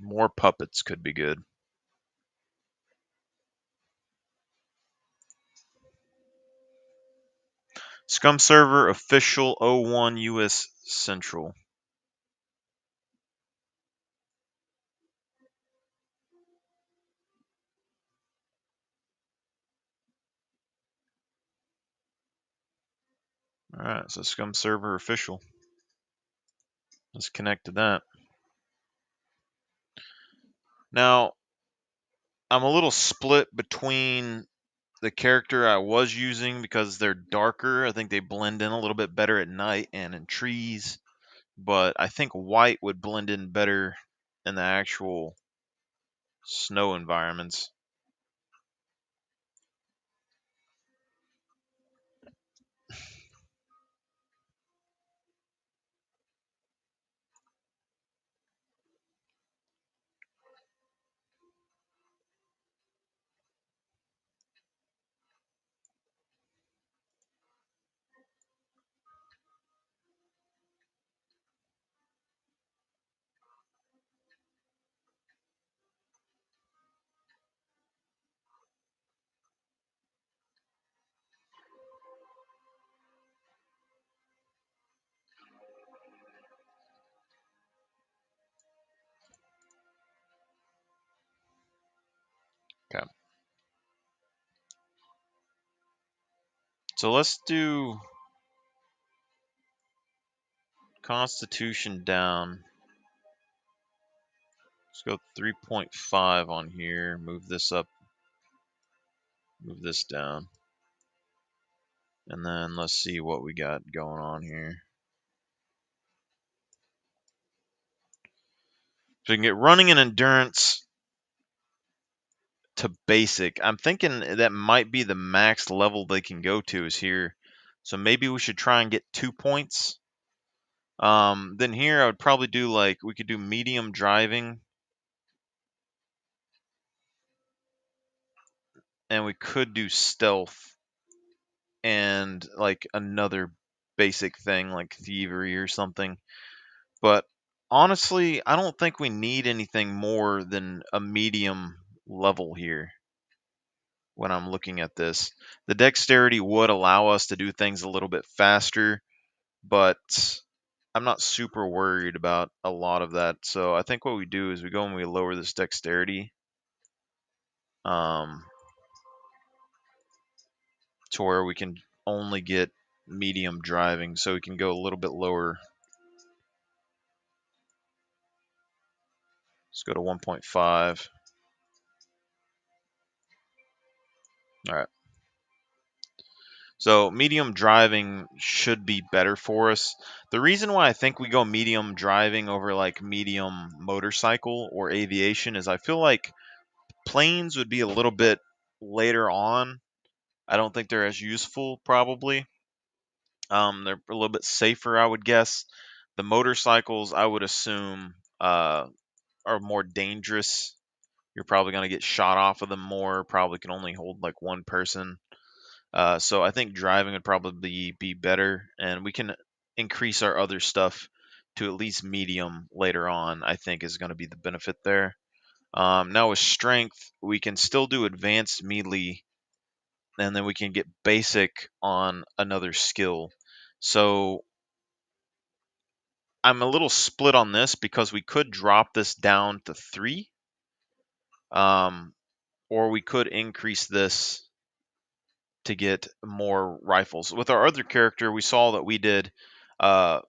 More puppets could be good. Scum server official 01 US Central. Alright, so Scum server official. Let's connect to that. Now, I'm a little split between the character I was using because they're darker. I think they blend in a little bit better at night and in trees. But I think white would blend in better in the actual snow environments. Okay. So let's do Constitution down. Let's go 3.5 on here. Move this up. Move this down. And then let's see what we got going on here. So we can get running and endurance to basic. I'm thinking that might be the max level they can go to is here. So maybe we should try and get 2 points. Then here I would probably do like, we could do medium driving. And we could do stealth and like another basic thing like thievery or something. But honestly, I don't think we need anything more than a medium level here when I'm looking at this. The dexterity would allow us to do things a little bit faster, but I'm not super worried about a lot of that. So I think what we do is we go and we lower this dexterity to where we can only get medium driving, so we can go a little bit lower. Let's go to 1.5. All right. So medium driving should be better for us. The reason why I think we go medium driving over like medium motorcycle or aviation is I feel like planes would be a little bit later on. I don't think they're as useful probably. They're a little bit safer, I would guess. The motorcycles, I would assume, are more dangerous. You're probably going to get shot off of them more. Probably can only hold like one person. So I think driving would probably be better, and we can increase our other stuff to at least medium later on. I think is going to be the benefit there. Now with strength, we can still do advanced melee, and then we can get basic on another skill. So I'm a little split on this because we could drop this down to 3, or we could increase this to get more rifles. With our other character, we saw that we did a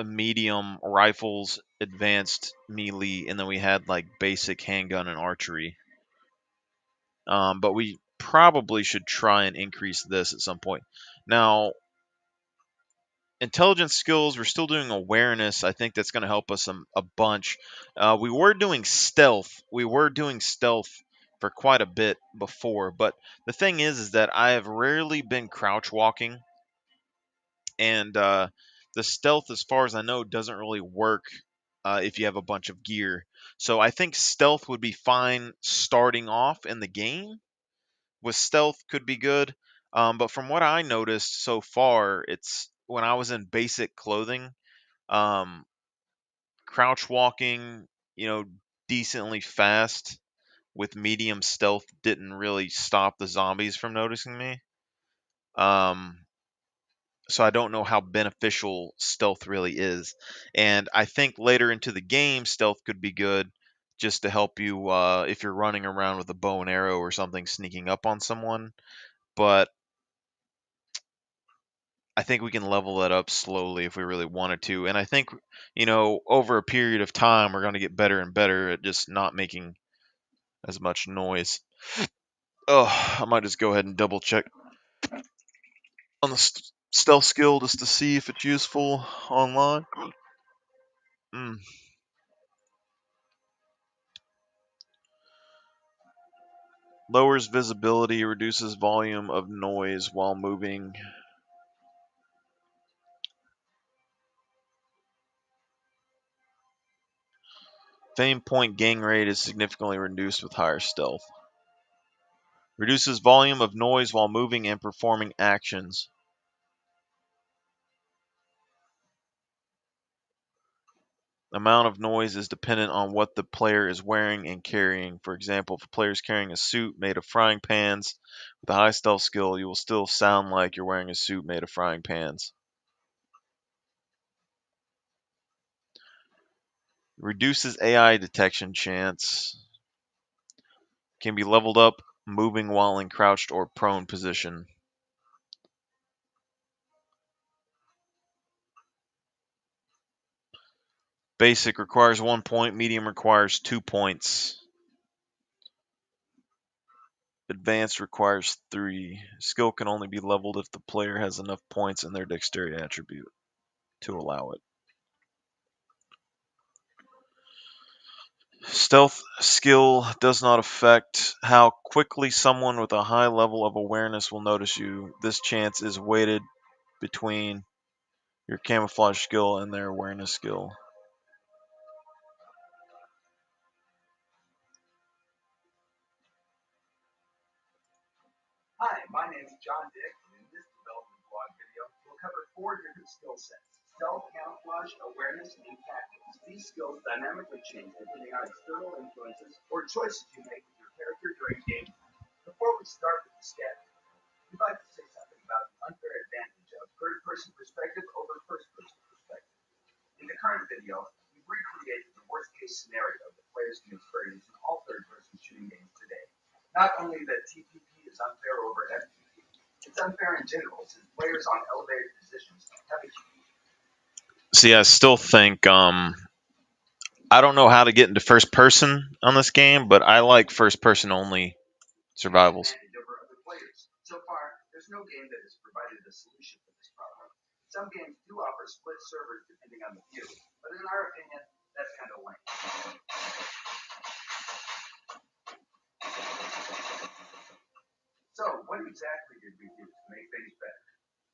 medium rifles, advanced melee, and then we had like basic handgun and archery. But we probably should try and increase this at some point. Now, intelligence skills, we're still doing awareness. I think that's going to help us a bunch. We were doing stealth. We were doing stealth for quite a bit before, but the thing is that I have rarely been crouch walking, and the stealth, as far as I know, doesn't really work if you have a bunch of gear. So I think stealth would be fine starting off in the game. With stealth could be good, but from what I noticed so far, it's when I was in basic clothing, um, crouch walking, decently fast with medium stealth didn't really stop the zombies from noticing me. So I don't know how beneficial stealth really is. And I think later into the game, stealth could be good just to help you if you're running around with a bow and arrow or something sneaking up on someone. But I think we can level that up slowly if we really wanted to. And I think, over a period of time, we're going to get better and better at just not making as much noise. Oh, I might just go ahead and double check on the stealth skill just to see if it's useful online. Lowers visibility, reduces volume of noise while moving. Fame point gang rate is significantly reduced with higher stealth. Reduces volume of noise while moving and performing actions. Amount of noise is dependent on what the player is wearing and carrying. For example, if a player is carrying a suit made of frying pans with a high stealth skill, you will still sound like you're wearing a suit made of frying pans. Reduces AI detection chance. Can be leveled up moving while in crouched or prone position. Basic requires 1 point, medium requires 2 points. Advanced requires 3. Skill can only be leveled if the player has enough points in their dexterity attribute to allow it. Stealth skill does not affect how quickly someone with a high level of awareness will notice you. This chance is weighted between your camouflage skill and their awareness skill. Hi, my name is John Dick, and in this development blog video, we'll cover 4 different skill sets: stealth, camouflage, awareness, and tactics. These skills dynamically change depending on external influences or choices you make with your character during game. Before we start with the stat, we'd like to say something about the unfair advantage of third-person perspective over first-person perspective. In the current video, we've recreated the worst-case scenario that players can experience in all third-person shooting games today. Not only that TPP is unfair over FPP, it's unfair in general since players on elevated positions have a See, I still think I don't know how to get into first person on this game, but I like first person only survivals. advantage over other players. So far, there's no game that has provided a solution for this problem. Some games do offer split servers depending on the view, but in our opinion, that's kind of lame. So, what exactly did we do to make things better?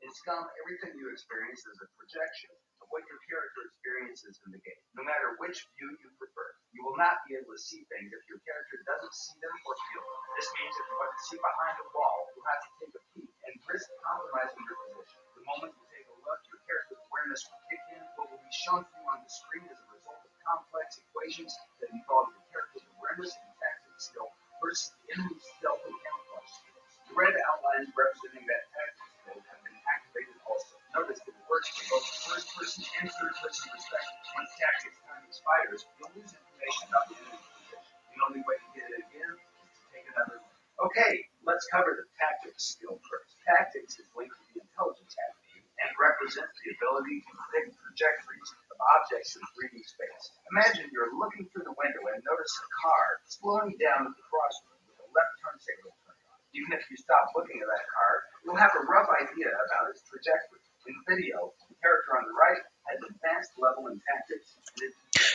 In Scum, everything you experience is a projection of what your character experiences in the game, no matter which view you prefer. You will not be able to see things if your character doesn't see them or feel them. This means if you want to see behind a wall, you'll have to take a peek and risk compromising your position. The moment you take a look, your character's awareness will kick in. What will be shown to you on the screen is a result of complex equations that involve your character's awareness and tactic skill versus the enemy's stealth and camouflage skills. The red outlines representing that tactic skill have been activated also. Notice that it works for both the first person and third person perspective. Once tactics time expires, you'll lose information about the enemy's position. The only way to get it again is to take another look. Okay, let's cover the tactics skill first. Tactics is linked to the intelligence attribute and represents the ability to predict trajectories of objects in 3D space. Imagine you're looking through the window and notice a car slowing down at the crossroad with a left turn signal turned on. Even if you stop looking at that car, you'll have a rough idea about its trajectory. In video, the character on the right has advanced level in tactics.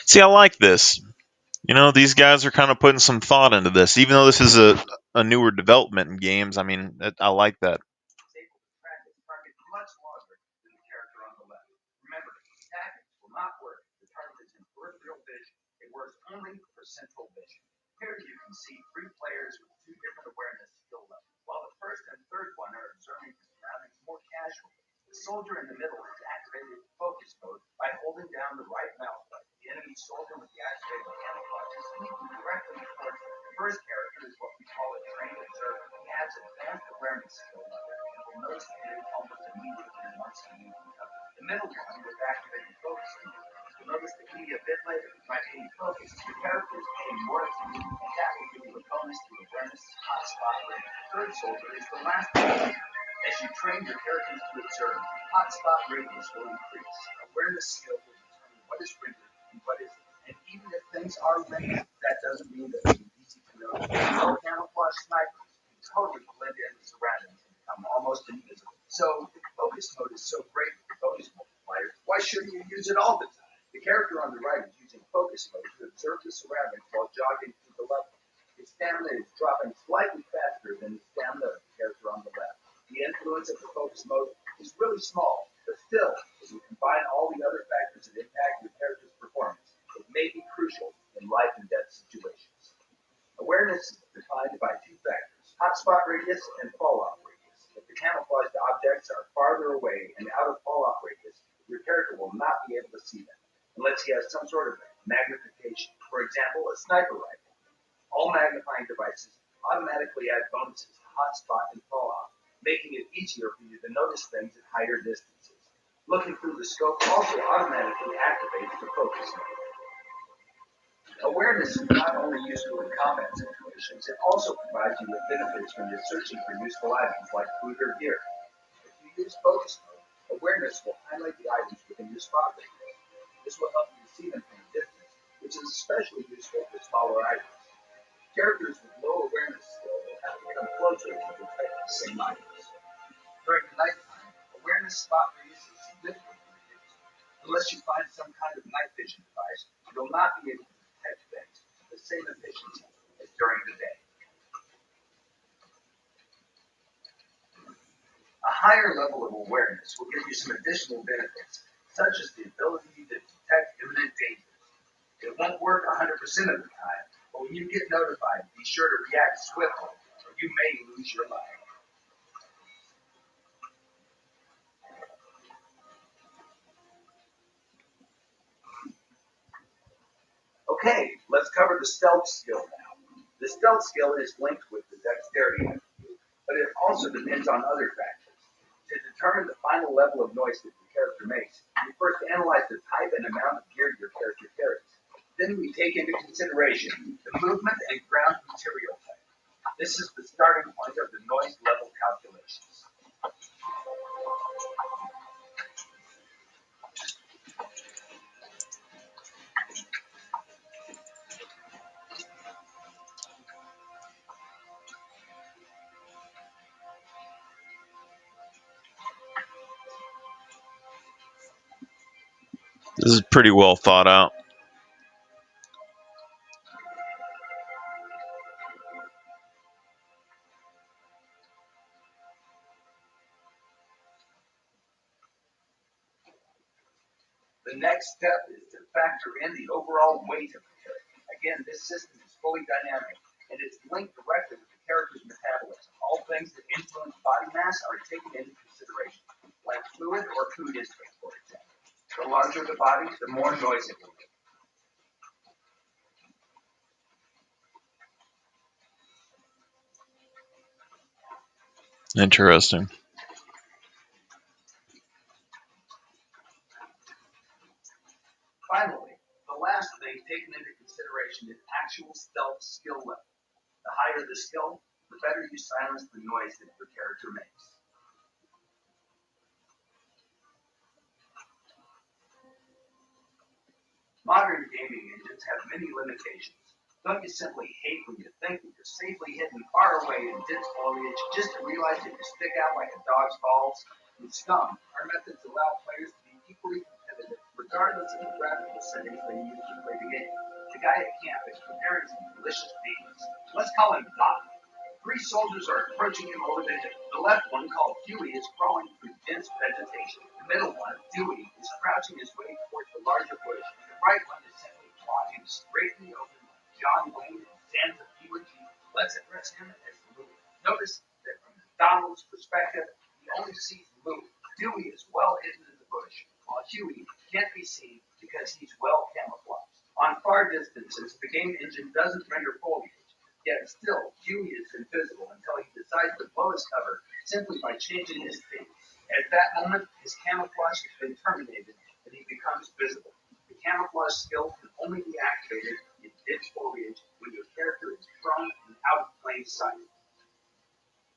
See, I like this. You know, these guys are kind of putting some thought into this, even though this is a newer development in games. I mean, I like that. It's able to track its target much longer than the character on the left. Remember, tactics will not work if the target is in peripheral vision. It works only for central vision. Here you can see 3 players with 2 different awareness skill levels, while the first and third one are observing the surroundings more casually. The soldier in the middle has activated focus mode by holding down the right mouse button. The enemy soldier with the activated camouflage is sneaking directly towards him. The first character is what we call a trained observer. He has advanced awareness skill level and will notice the enemy almost immediately once he moves in cover. The middle one with activated focus mode will notice the enemy a bit later. By being focused, your character is paying more attention, and that will give you a bonus to awareness hotspot rate. The third soldier is the last one. As you train your characters to observe, hotspot radius will increase. Awareness skill will determine what is rendered and what isn't. And even if things are rendered, that doesn't mean that it's easy to notice. No camouflage snipers can totally blend in the surroundings and become almost invisible. So if focus mode is so great for bonus multiplier, why shouldn't you use it all the time? The character on the right is using focus mode to observe the surroundings while jogging through the level. Its stamina is dropping slightly faster than the stamina of the character on the left. The influence of the focus mode is really small, but still, as you combine all the other factors that impact your character's performance, it may be crucial in life and death situations. Awareness is defined by 2 factors: hotspot radius and fall-off radius. If the camouflaged objects are farther away and out of fall-off radius, your character will not be able to see them, unless he has some sort of magnification. For example, a sniper rifle. All magnifying devices automatically add bonuses to hotspot and fall-off, making it easier for you to notice things at higher distances. Looking through the scope also automatically activates the focus mode. Awareness is not only useful in combat situations, it also provides you with benefits when you're searching for useful items like food or gear. If you use focus mode, awareness will highlight the items within your spot radius. This will help you see them from a distance, which is especially useful for smaller items. Characters with low awareness skill will have to come closer to detect the same items. During the nighttime, awareness spot radius is significantly reduced. Unless you find some kind of night vision device, you will not be able to detect things. The same efficiency as during the day. A higher level of awareness will give you some additional benefits, such as the ability to detect imminent dangers. It won't work 100% of the time, but when you get notified, be sure to react swiftly, or you may lose your life. Okay, let's cover the stealth skill now. The stealth skill is linked with the dexterity attribute, but it also depends on other factors. To determine the final level of noise that your character makes, we first analyze the type and amount of gear your character carries. Then we take into consideration the movement and ground material type. This is the starting point of the noise level calculations. This is pretty well thought out. The next step is to factor in the overall weight of the character. Again, this system is fully dynamic, and it's linked directly with the character's metabolism. All things that influence body mass are taken into consideration, like fluid or food intake, for example. The larger the body, the more noise it will make. Interesting. Finally, the last thing taken into consideration is actual stealth skill level. The higher the skill, the better you silence the noise that your character makes. Modern gaming engines have many limitations. Don't you simply hate when you think that you're safely hidden far away in dense foliage just to realize that you stick out like a dog's balls? In Scum, our methods allow players to be equally competitive regardless of the graphical settings they use to play the game. The guy at camp is preparing some delicious beans. Let's call him Doc. 3 soldiers are approaching him over the hill. The left one, called Huey, is crawling through dense vegetation. The middle one, Dewey, is crouching his way towards the larger bush. The right one is simply plodding straight in the open like John Wayne and Santa Fe with you. Let's address him as Louie. Notice that from Donald's perspective, he only sees Louie. Dewey is well hidden in the bush, while Huey can't be seen because he's well camouflaged. On far distances, the game engine doesn't render foliage. Yet still, Huey is invisible until he decides to blow his cover simply by changing his state. At that moment, his camouflage has been terminated and he becomes visible. The camouflage skill can only be activated in dense foliage when your character is prone and out of plain sight.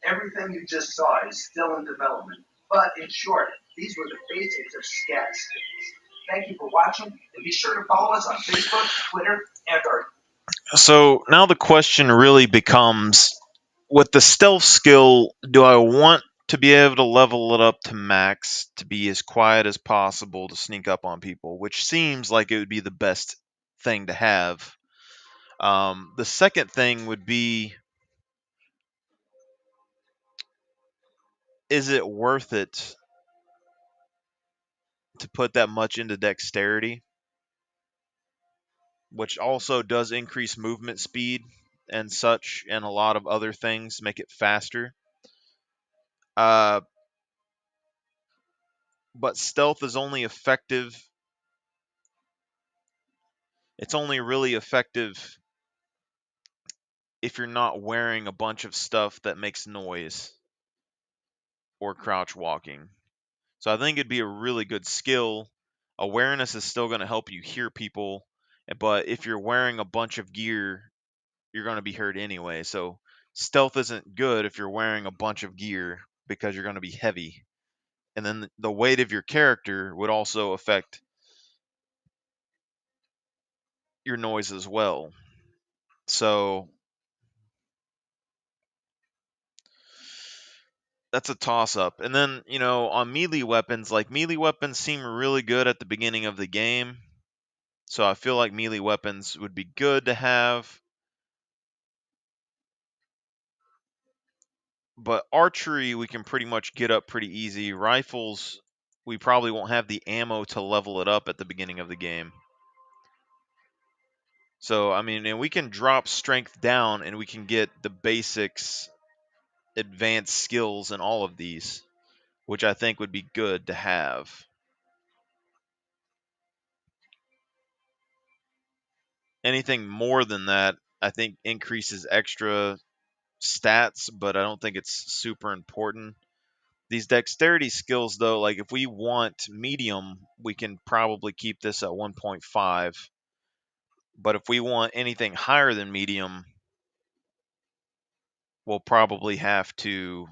Everything you just saw is still in development, but in short, these were the basics of scat skills. Thank you for watching, and be sure to follow us on Facebook, Twitter, and our So now the question really becomes, with the stealth skill, do I want to be able to level it up to max to be as quiet as possible to sneak up on people, which seems like it would be the best thing to have. The second thing would be, is it worth it to put that much into dexterity, which also does increase movement speed and such, and a lot of other things make it faster. But stealth is only effective. It's only really effective if you're not wearing a bunch of stuff that makes noise or crouch walking. So I think it'd be a really good skill. Awareness is still going to help you hear people, but if you're wearing a bunch of gear, you're going to be heard anyway. So stealth isn't good if you're wearing a bunch of gear because you're going to be heavy. And then the weight of your character would also affect your noise as well. So that's a toss up. And then, on melee weapons, melee weapons seem really good at the beginning of the game. So I feel like melee weapons would be good to have. But archery, we can pretty much get up pretty easy. Rifles, we probably won't have the ammo to level it up at the beginning of the game. So, I mean, and we can drop strength down and we can get the basics, advanced skills in all of these, which I think would be good to have. Anything more than that, I think increases extra stats, but I don't think it's super important. These dexterity skills, though, like if we want medium, we can probably keep this at 1.5. But if we want anything higher than medium, we'll probably have to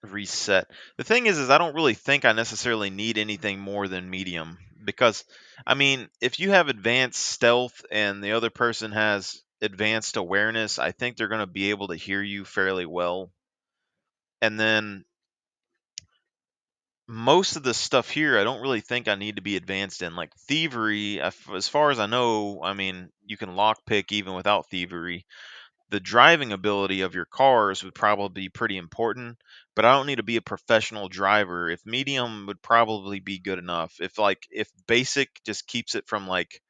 reset. The thing is I don't really think I necessarily need anything more than medium because, I mean, if you have advanced stealth and the other person has advanced awareness, I think they're going to be able to hear you fairly well. And then most of the stuff here, I don't really think I need to be advanced in. Like thievery, as far as I know, I mean, you can lockpick even without thievery. The driving ability of your cars would probably be pretty important, but I don't need to be a professional driver. If medium would probably be good enough. If basic just keeps it from like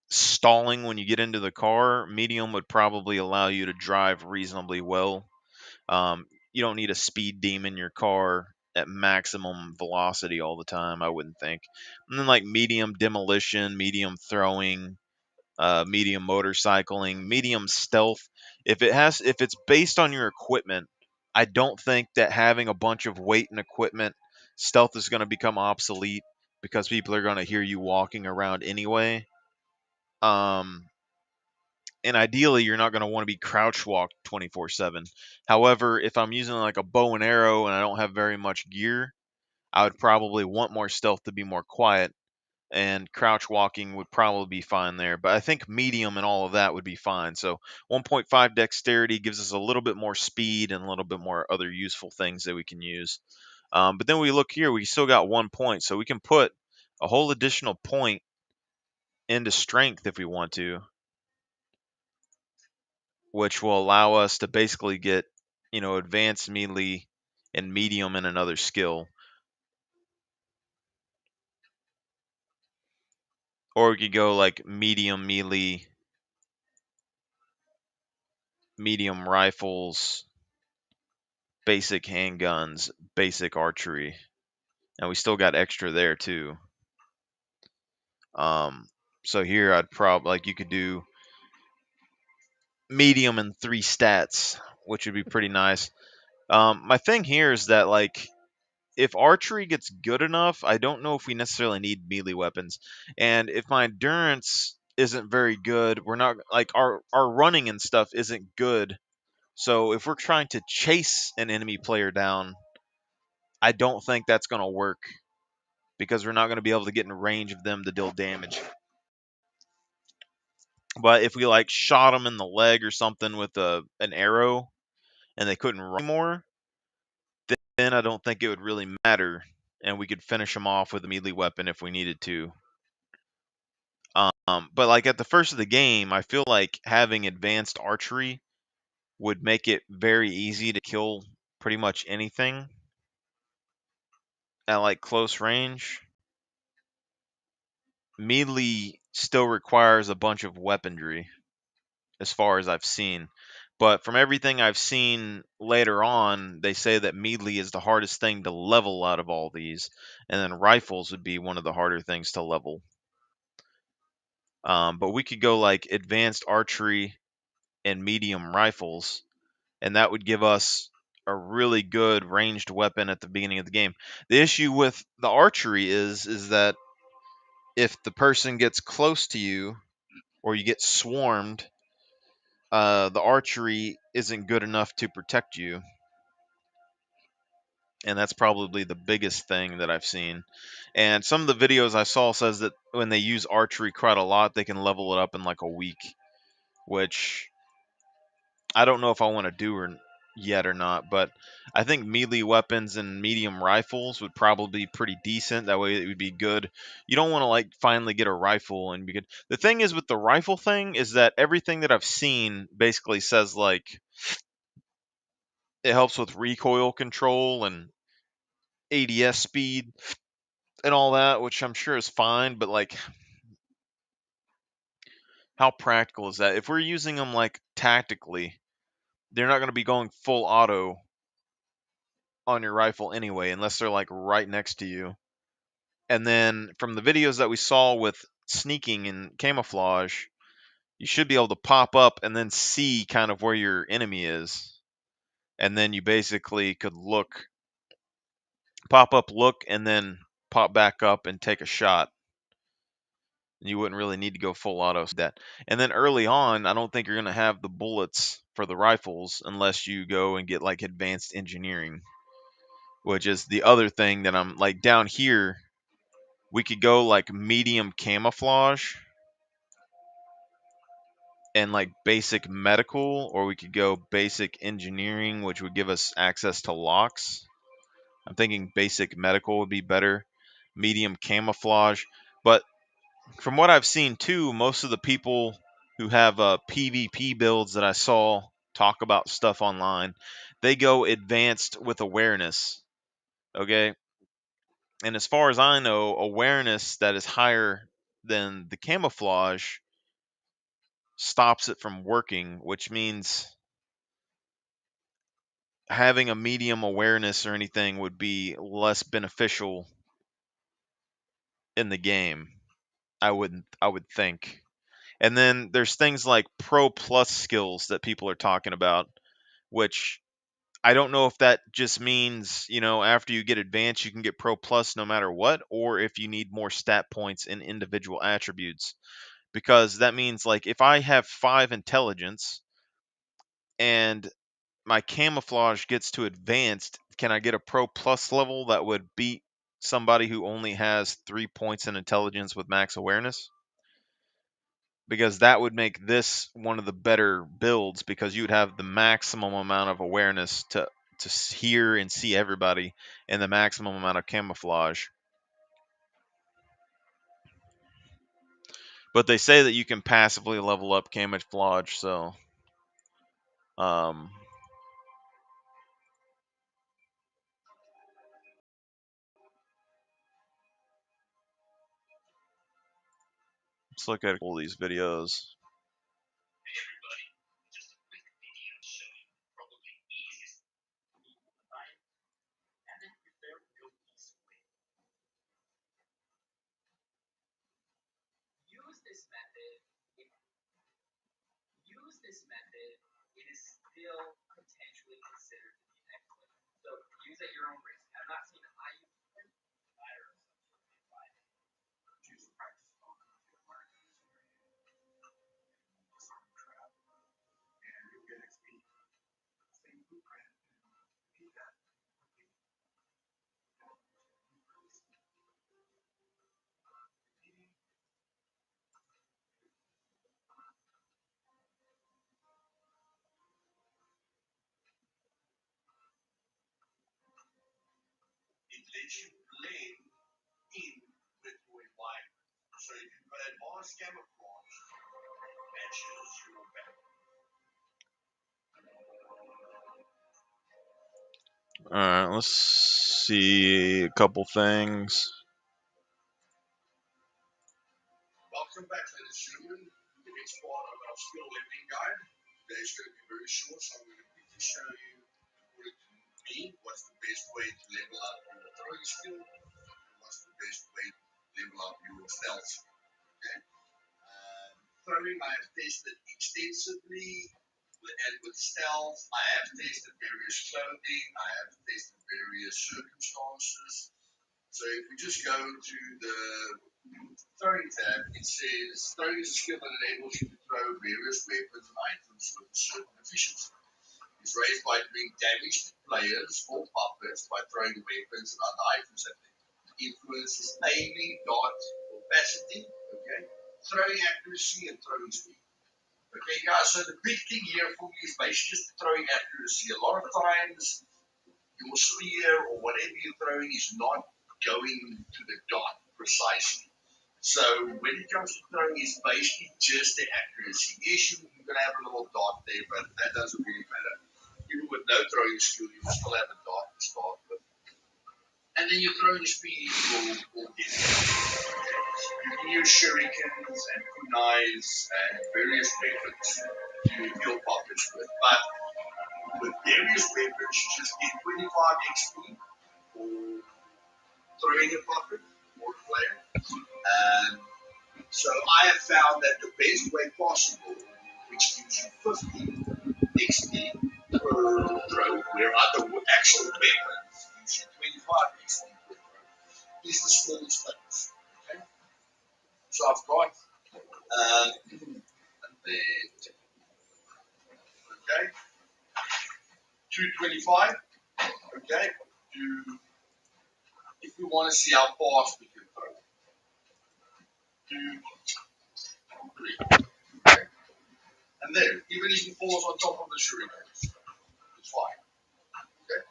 stalling when you get into the car, medium would probably allow you to drive reasonably well. You don't need a speed demon in your car at maximum velocity all the time, I wouldn't think. And then like medium demolition, medium throwing, medium motorcycling, medium stealth. If it's based on your equipment, I don't think that having a bunch of weight and equipment, stealth is going to become obsolete because people are going to hear you walking around anyway. And ideally, you're not going to want to be crouch walked 24/7. However, if I'm using like a bow and arrow and I don't have very much gear, I would probably want more stealth to be more quiet, and crouch walking would probably be fine there. But I think medium and all of that would be fine. So 1.5 dexterity gives us a little bit more speed and a little bit more other useful things that we can use. But then we look here, we still got 1 point, so we can put a whole additional point into strength if we want to, which will allow us to basically get, advanced melee and medium in another skill. Or we could go like medium melee, medium rifles, basic handguns, basic archery. And we still got extra there too. So here I'd probably, like, you could do medium and 3 stats, which would be pretty nice. My thing here is that, like, if archery gets good enough, I don't know if we necessarily need melee weapons. And if my endurance isn't very good, we're not, like, our running and stuff isn't good. So if we're trying to chase an enemy player down, I don't think that's going to work because we're not going to be able to get in range of them to deal damage. But if we like shot them in the leg or something with an arrow and they couldn't run anymore, then I don't think it would really matter, and we could finish them off with a melee weapon if we needed to. But like at the first of the game, I feel like having advanced archery would make it very easy to kill pretty much anything at like close range. Melee still requires a bunch of weaponry, as far as I've seen. But from everything I've seen later on, they say that melee is the hardest thing to level out of all these, and then rifles would be one of the harder things to level. But we could go like advanced archery and medium rifles, and that would give us a really good ranged weapon at the beginning of the game. The issue with the archery is that if the person gets close to you or you get swarmed, the archery isn't good enough to protect you. And that's probably the biggest thing that I've seen. And some of the videos I saw says that when they use archery quite a lot, they can level it up in like a week, which I don't know if I want to do yet or not, but I think melee weapons and medium rifles would probably be pretty decent. That way it would be good. You don't want to like finally get a rifle and be good. The thing is with the rifle thing is that everything that I've seen basically says like it helps with recoil control and ADS speed and all that, which I'm sure is fine, but like how practical is that? If we're using them like tactically, they're not going to be going full auto on your rifle anyway, unless they're like right next to you. And then from the videos that we saw with sneaking and camouflage, you should be able to pop up and then see kind of where your enemy is. And then you basically could look, pop up, look, and then pop back up and take a shot. You wouldn't really need to go full auto that. And then early on, I don't think you're going to have the bullets for the rifles unless you go and get like advanced engineering, which is the other thing that I'm like down here. We could go like medium camouflage and like basic medical, or we could go basic engineering, which would give us access to locks. I'm thinking basic medical would be better, medium camouflage. But from what I've seen too, most of the people who have PvP builds that I saw talk about stuff online, they go advanced with awareness. Okay. And as far as I know, awareness that is higher than the camouflage stops it from working, which means having a medium awareness or anything would be less beneficial in the game. I would think. And then there's things like Pro Plus skills that people are talking about, which I don't know if that just means, after you get advanced, you can get Pro Plus no matter what, or if you need more stat points in individual attributes. Because that means, like, if I have 5 intelligence and my camouflage gets to advanced, can I get a Pro Plus level that would beat somebody who only has 3 points in intelligence with max awareness? Because that would make this one of the better builds, because you would have the maximum amount of awareness to hear and see everybody, and the maximum amount of camouflage. But they say that you can passively level up camouflage, so let's look at all these videos. Use this method, it is still potentially considered to be excellent. So use at your own risk. I'm not saying I use it. Choose to practice on the learning and you'll get XP. Same blueprint. Repeat that. It lets you blend in with your environment. So if you've got advanced camouflage, matches your background. Alright, let's see a couple things. Welcome back, ladies and gentlemen. The next part of our skill leveling guide. Today's going to be very short, so I'm going to quickly show you, according to me, what's the best way to level up your throwing skill, and what's the best way to level up your stealth. Okay? Throwing I have tested extensively, and with stealth I have tested various clothing, I have tested various circumstances. So if we just go to the throwing tab, it says throwing is a skill that enables you to throw various weapons and items with a certain efficiency. It's raised by doing damage to players or puppets by throwing weapons and other items at them. It influences aiming, dart, opacity, okay, throwing accuracy, and throwing speed. Okay, guys, so the big thing here for me is basically just throwing accuracy. A lot of times, your spear or whatever you're throwing is not going to the dot precisely. So when it comes to throwing, it's basically just the accuracy. Yes, you're going to have a little dot there, but that doesn't really matter. Even with no throwing skill, you will still have a dot to start with. And then your throwing speed will get better. You can use shurikens and kunais and various weapons to kill puppets with. But with various weapons, you just get 25 XP for throwing a puppet or a player. So I have found that the best way possible, which gives you 50 XP per throw, where other actual weapons gives you 25 XP per throw, is the small space. Okay? So I've got, and then, okay, 225, okay, if we want to see how fast we can throw, 2, 3, okay, and then even if it falls on top of the shurikens, it's fine. Okay,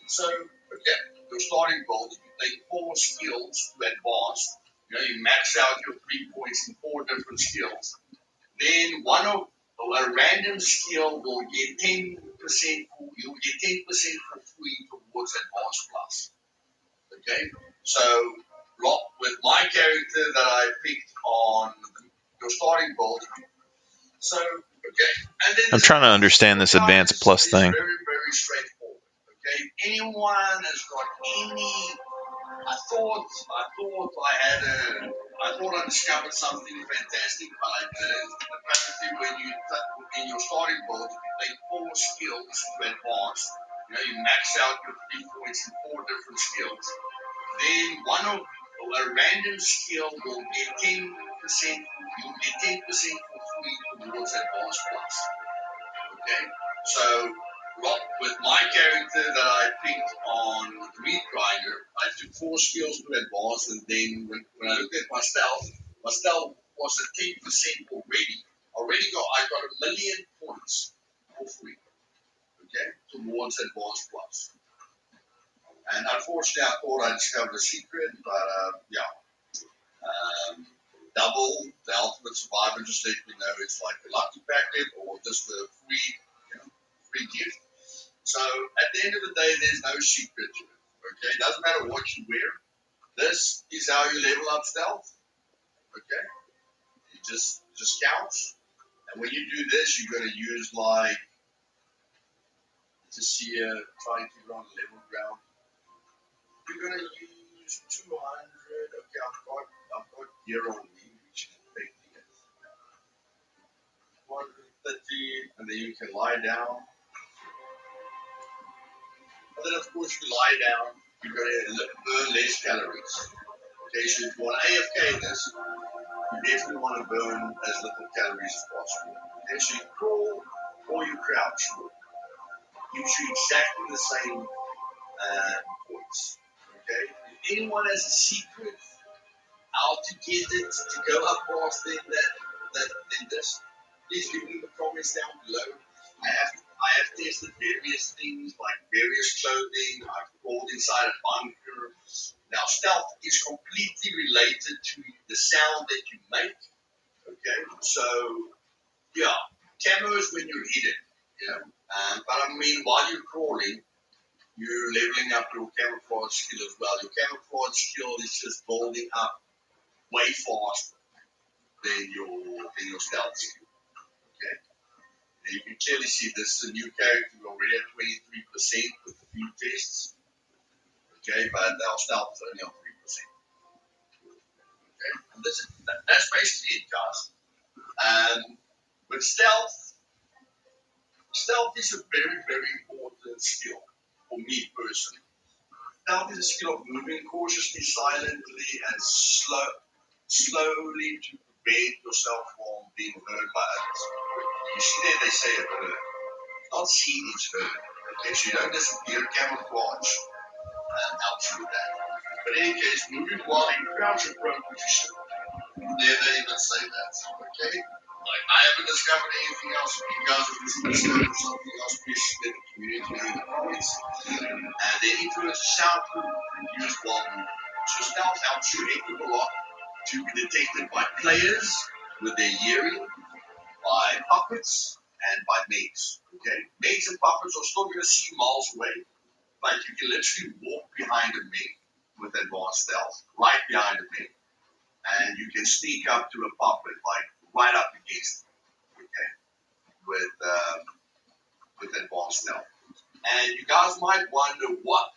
so again, your starting build, you take 4 skills to advance. You max out your 3 points in 4 different skills. Then a random skill will get 10%. You'll get 10% for free towards advanced plus. Okay, so with my character that I picked on your starting build. So okay, and then I'm trying to understand this advanced plus thing. Very, very straightforward. Okay, anyone has got any? I thought I discovered something fantastic, but I didn't. Apparently, when you in your starting build, you take 4 skills to advance. You max out your 3 points in 4 different skills. Then a random skill will get 10%. You'll get 10% for free towards advanced plus. Okay, so with my character that I picked on Meat Grinder, I took 4 skills to advance, and then when I looked at my stealth was at 10% already. I got 1 million points for free. Okay, towards advanced plus. And unfortunately, I thought I discovered a secret, but double the ultimate survivor just let me know it's like a lucky packet or just a free gift. So at the end of the day, there's no secret to it. Okay, it doesn't matter what you wear. This is how you level up stealth. Okay, it just counts. And when you do this, you're going to use like just here trying to run level ground. You're going to use 200. Okay, I've got gear on me, which is affecting it. 130, and then you can lie down. And then, of course, you lie down, you're going to burn less calories. Okay, so if you want to AFK this, you definitely want to burn as little calories as possible. Okay, so you crawl or you crouch. Gives you exactly the same points. Okay, if anyone has a secret how to get it to go up faster than this, please leave me in the comments down below. I have tested various things like various clothing. I've crawled inside a bunker. Now stealth is completely related to the sound that you make. Okay, so yeah, camo is when you're hidden. But I mean while you're crawling, you're leveling up your camouflage skill as well. Your camouflage skill is just building up way faster than your stealth skill. Okay. And you can clearly see this is a new character. We're already at 23% with a few tests. Okay, but our stealth is only on 3%. Okay, and that's basically it, guys. But stealth is a very, very important skill for me personally. Stealth is a skill of moving cautiously, silently, and slowly to prevent yourself from being heard by others. You see there they say heard. Not seen, it's heard. Okay, so you don't disappear, camouflage helps you with that. But in any case, moving while in crouch or prone position They even say that. Okay? Like, I haven't discovered anything else. If you guys have discovered something else, please let the community know in the comments. And the influence soundproof reviews while so stealth helps you a lot to be detected by players with their hearing, by puppets, and by mates. Okay? Mates and puppets are still going to see miles away, but you can literally walk behind a mate with advanced stealth, right behind a mate. And you can sneak up to a puppet, like right up against it, okay, with advanced stealth. And you guys might wonder why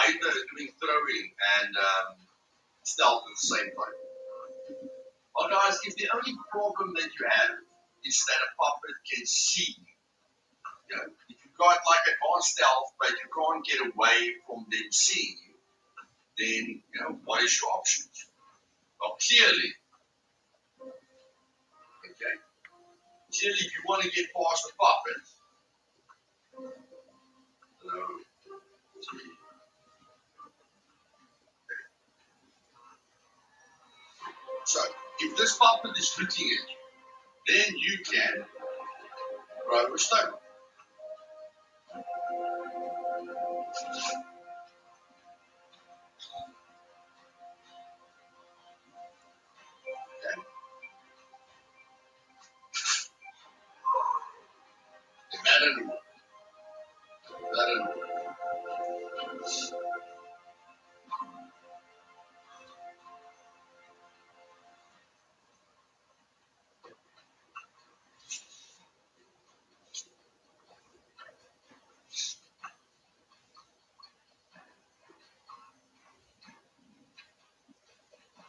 they're doing throwing and stealth at the same time. Well, guys, if the only problem that you have is that a puppet can see, if you've got like advanced stealth, but you can't get away from them seeing you, then what is your options? Well, clearly, okay. Clearly, if you want to get past the puppet, so if this puppet is looking at you, then you can throw a stone. Okay? That'll work. That'll work.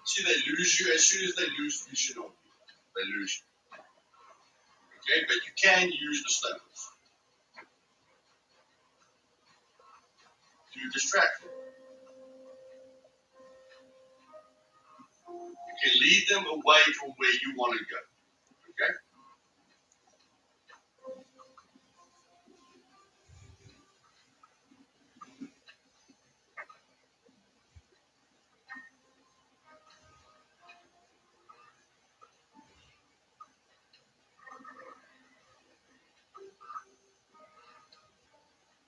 See, they lose you as soon as they lose vision on you. They lose you. Okay, but you can use the stones to distract them. You can lead them away from where you want to go. Okay?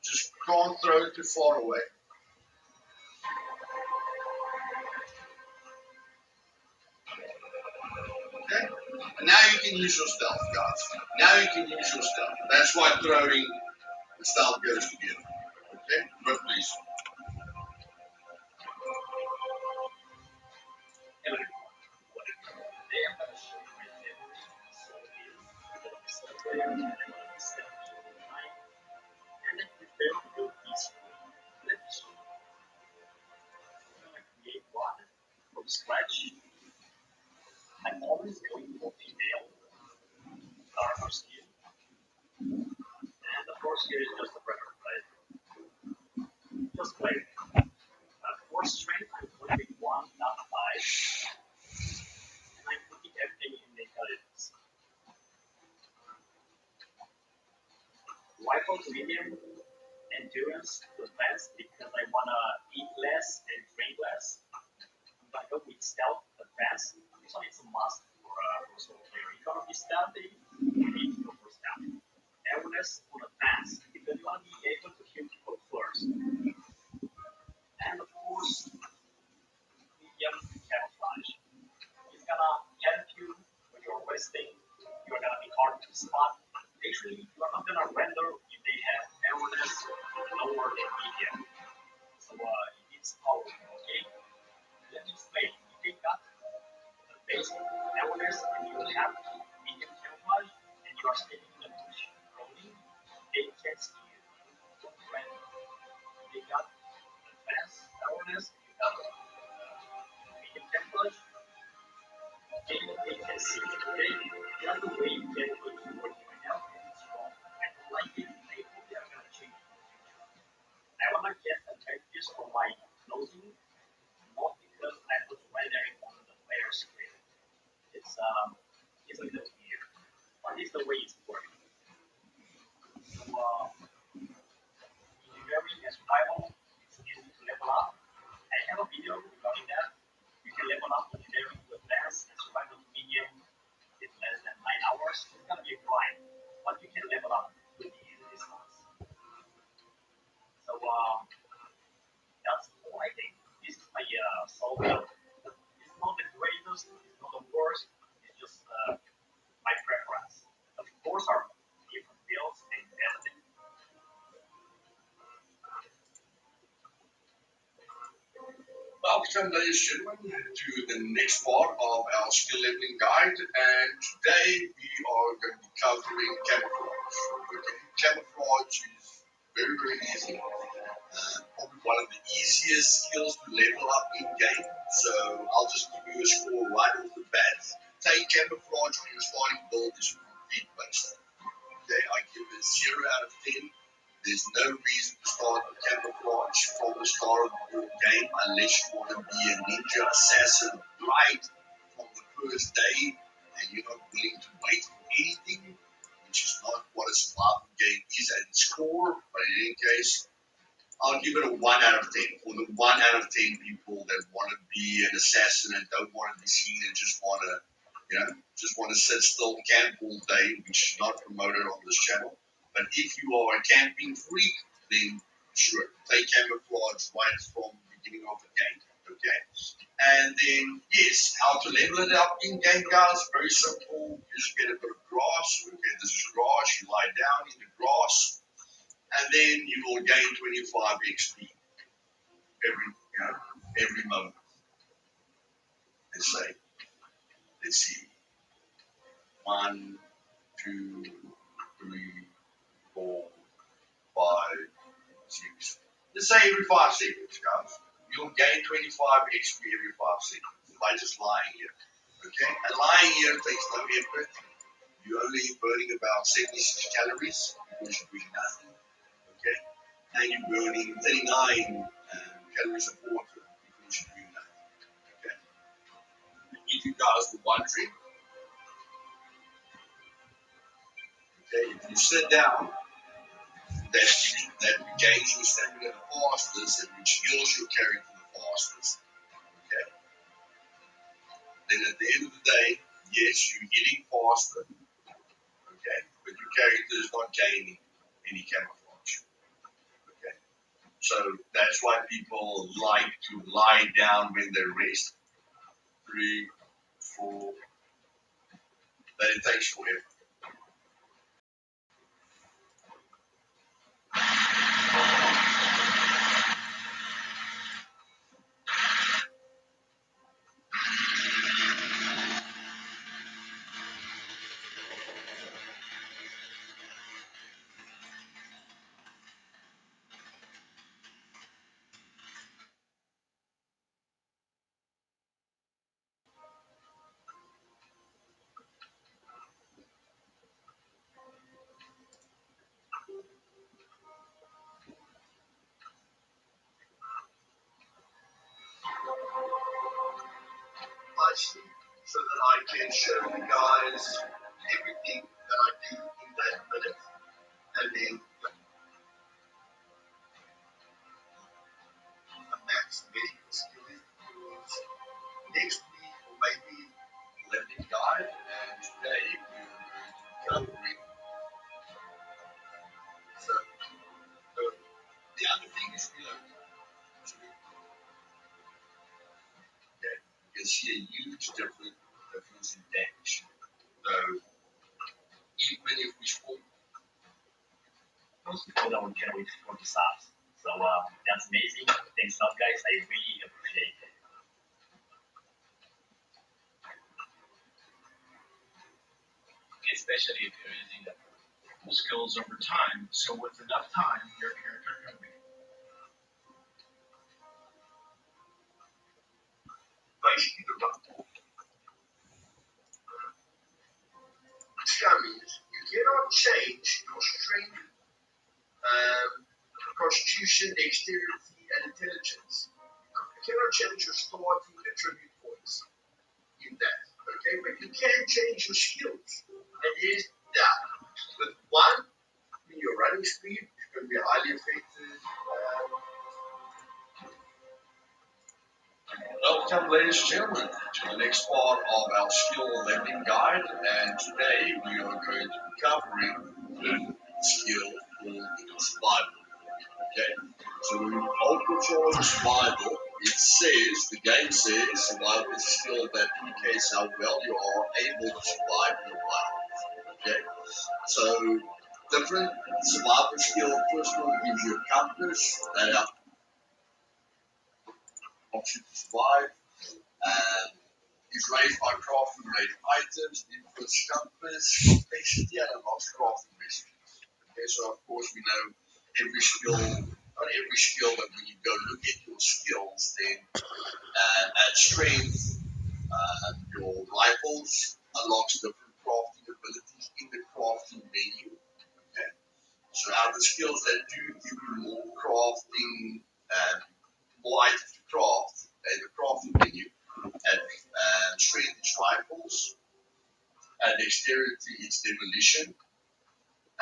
Just can't throw it too far away. Okay? And now you can use your stealth, guys. Now you can use your stealth. That's why throwing and stealth goes together. Okay? But please. From scratch. I'm always going for female, darker skin. And of course, here is just a record, right? Just play. Force strength, I'm putting 1, not 5. And I'm putting everything in the intelligence. Rifle to medium, endurance to advanced because I want to eat less and drink less. But I go with stealth advanced. This one is a must for solo player. If you want to be stealthy, you need to go for stealth. Awareness on advanced because you want to be able to hear people first. And of course, medium camouflage. It's gonna help you when you're resting. You're gonna be hard to spot. Actually, you're not gonna render if they have awareness lower than medium. So it's powerful, okay? Let me explain. If they got the basic awareness and you have medium camouflage and you are standing in the bush rolling, they can see you. Don't render. They got advanced awareness and you got medium camouflage. They can see you today. The other way you can put it working right now is it's wrong. I don't like it. I hope they are gonna change it in the future. I wanna get advantages for my closing, not because I was rendering on the player screen. It's a little weird, but it's the way it's working. So engineering and survival is easy to level up. I have a video regarding that. You can level up engineering to advanced and survival. Welcome, ladies and gentlemen, to the next part of our skill leveling guide. And today we are going to be covering camouflage. Okay, camouflage is very, very easy. Probably one of the easiest skills to level up in game. So I'll just give you a score right off the bat. Take camouflage when you're starting build is a complete waste. Okay, I give it 0 out of 10. There's no reason to start with camouflage from the start of your game unless you want to be a ninja assassin right from the first day and you're not willing to wait for anything, which is not what a survival game is at its core. But in any case, I'll give it a 1 out of 10 for the 1 out of 10 people that want to be an assassin and don't want to be seen and just want to, just want to sit still, camp all day, which is not promoted on this channel. But if you are a camping freak, then sure, take camouflage right from the beginning of the game. Okay, and then yes, how to level it up in game, guys? Very simple. You just get a bit of grass. Okay, this is grass. You lie down in the grass, and then you will gain 25 XP every moment. Let's see, 1, 2, 3, 4, 5, 6. Let's say every 5 seconds, guys. You'll gain 25 XP every 5 seconds by just lying here. Okay? And lying here takes no effort. You're only burning about 76 calories because you're doing nothing. Okay? And you're burning 39 calories of water because you're doing nothing. Okay? If you guys were wondering, okay, if you sit down, that gains your stamina the fastest and which heals your character the fastest. Okay? Then at the end of the day, yes, you're getting faster, okay, but your character is not gaining any camouflage. Okay? So that's why people like to lie down when they rest. 3, 4, but it takes forever. So that I can show you guys everything that I do in that minute. And then a max medical skills next week or maybe learning guide. And today we're covering. So the other thing is okay, you can see a huge difference in damage. So even if we score, most people don't generate 40 subs. So that's amazing. Thanks a lot, guys. I really appreciate it. Especially if you're using the skills over time. So with enough time, your character can be basically the run. Dummies, you cannot change your strength, constitution, dexterity, and intelligence. You cannot change your starting attribute points in that. Okay, but you can change your skills. And yes, yeah, with 1, your running speed is going to be highly affected. Welcome, ladies and gentlemen, to the next part of our skill leveling guide. And today we are going to be covering the skill called survival. Okay, so when you control survival, the game says survival is a skill that indicates how well you are able to survive in the wild. Okay, so different survival skill. First one gives you a compass that option to survive. Is raised by crafting related items, inputs, compass, complexity, and unlocks crafting recipes. Okay, so of course we know every skill, not every skill, but when you go look at your skills, then at strength, your rifles unlocks different crafting abilities in the crafting menu. Okay, so other skills that do give you more crafting, more items to craft, in the crafting menu. And strength is rifles, and dexterity is demolition,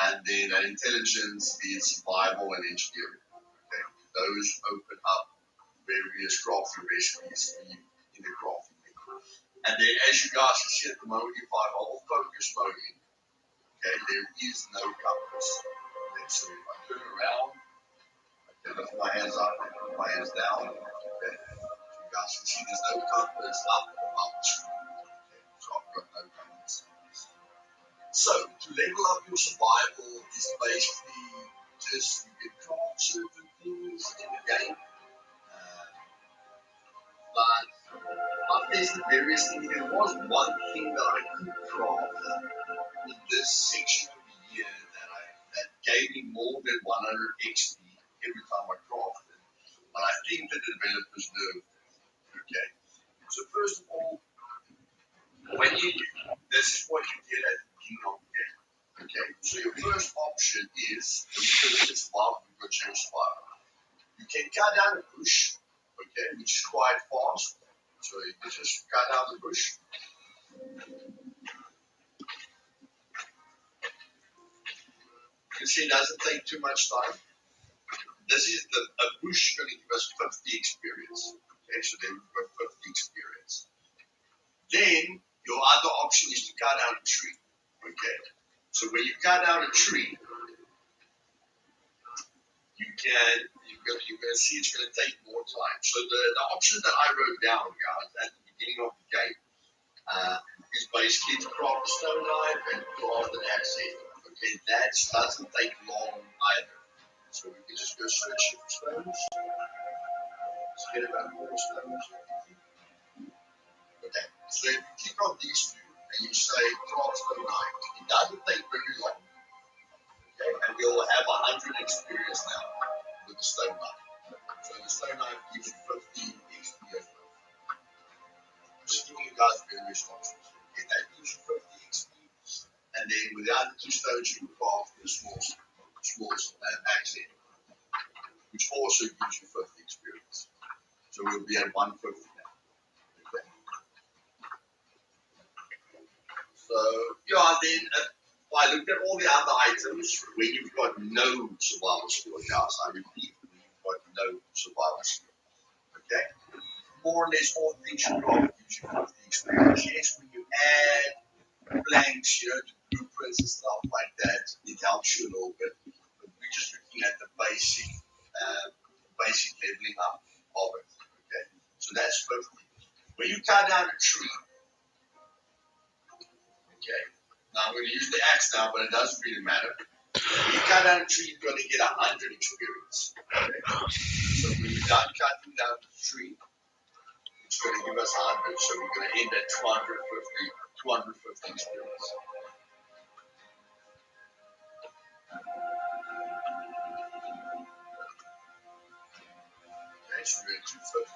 and then intelligence is survival and engineering. Okay? Those open up various crafting recipes for you in the crafting menu. And then as you guys can see at the moment, if I hold focus mode in, okay, there is no compass. Okay, so if I turn around, I can lift my hands up and put my hands down. Okay, you guys can see there's no compass up above the screen. So I've got no compass. So to level up your survival is basically just you can craft certain things in the game. But I've tested various things. There was one thing that I could craft in this section of the year that gave me more than 100 XP every time I crafted. But I think the developers nerfed it. Okay. So first of all, this is what you get at the beginning of the game. Okay, so your first option is when you look at survival, you've got your survival. You can cut down a bush, okay, which is quite fast. So you can just cut down the bush. You can see it doesn't take too much time. This is a bush going to give us 50 experience. Okay, so then we've got 50 experience. Then your other option is to cut down a tree. Okay, so when you cut down a tree, you're going to see it's going to take more time. So the option that I wrote down, guys, at the beginning of the game is basically to craft a stone knife and craft an axe head. Okay, that doesn't take long either. So we can just go searching for stones. Let's get about 4 stones. Okay, so if you click on these two and you say craft stone knife, it doesn't take very long. Okay, and we'll have 100 experience now with the stone knife. So the stone knife gives you 50 XP as well. Just giving you guys various options. Okay, that gives you 50 XP, and then with the other 2 stones you can craft the small axe head, which also gives you 50 experience. So we'll be at 150 now. Okay. So yeah, then I looked at all the other items where you've got no survival skill, guys. I repeat, you've got no survival skill. Okay. More or less all things you craft gives you 50 experience. Yes, when you add blanks, to blueprints and stuff like that, it helps you a little bit. But we're just looking at the basic leveling up of it. Okay, so that's 50. When you cut down a tree, okay, now I'm going to use the axe now, but it doesn't really matter. When you cut down a tree, you're going to get 100 experience. Okay, so when you're done cutting down the tree, it's going to give us 100, so we're going to end at 250 experience. Okay, so we're at 250.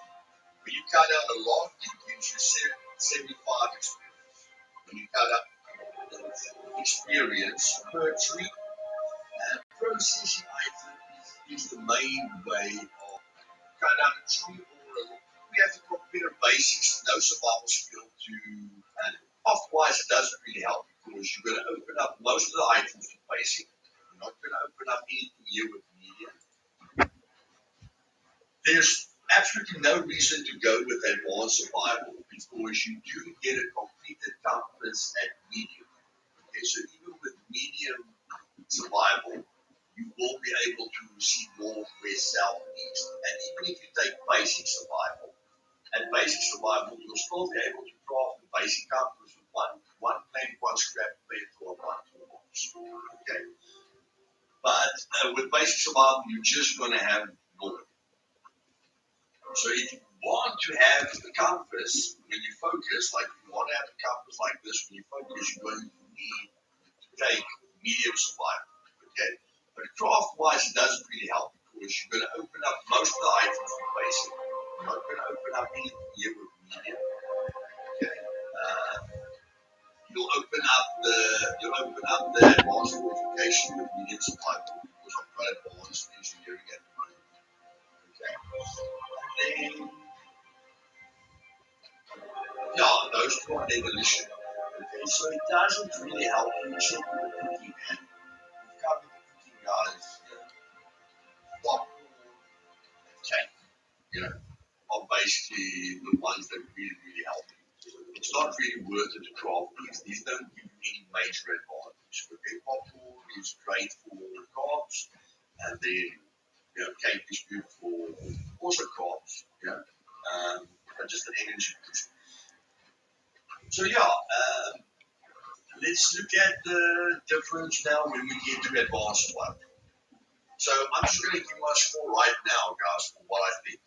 When you cut out a log, it gives you 75 experience. When you cut out experience per tree, processing item is the main way of cut out a tree or a log. We have to compare basics, no survival skill to otherwise it doesn't really help because you're going to open up most of the items with basic. You're not going to open up anything here with medium. There's absolutely no reason to go with advanced survival because you do get a completed compass at medium. Okay, so even with medium survival, you will be able to see north, west, south, east. And even if you take basic survival, at basic survival, you'll still be able to craft the basic compass with one plank, one scrap plate, or one toolbox. Okay, but with basic survival, you're just going to have north. So want to have a compass when you focus, like you want to have a compass like this when you focus, you're going to need to take medium survival. Okay? But craft wise, it doesn't really help because you're going to open up most of the items with basic. You're not going to open up anything here with medium. Okay? You'll open up the advanced fortification with medium survival because I've got advanced engineering at the moment. Okay? And then yeah, those two are demolition. Okay, so it doesn't really help you check the cooking, man. We've covered the cooking, guys. Popcorn, cake, are basically the ones that really, really help you. It's not really worth it to craft these. These don't give you any major advantage. Okay, popcorn is great for carbs, and then cake is good for also carbs. But just an energy boost. So yeah. Let's look at the difference now when we get to advanced one. So I'm just going to give my score right now, guys, for what I think.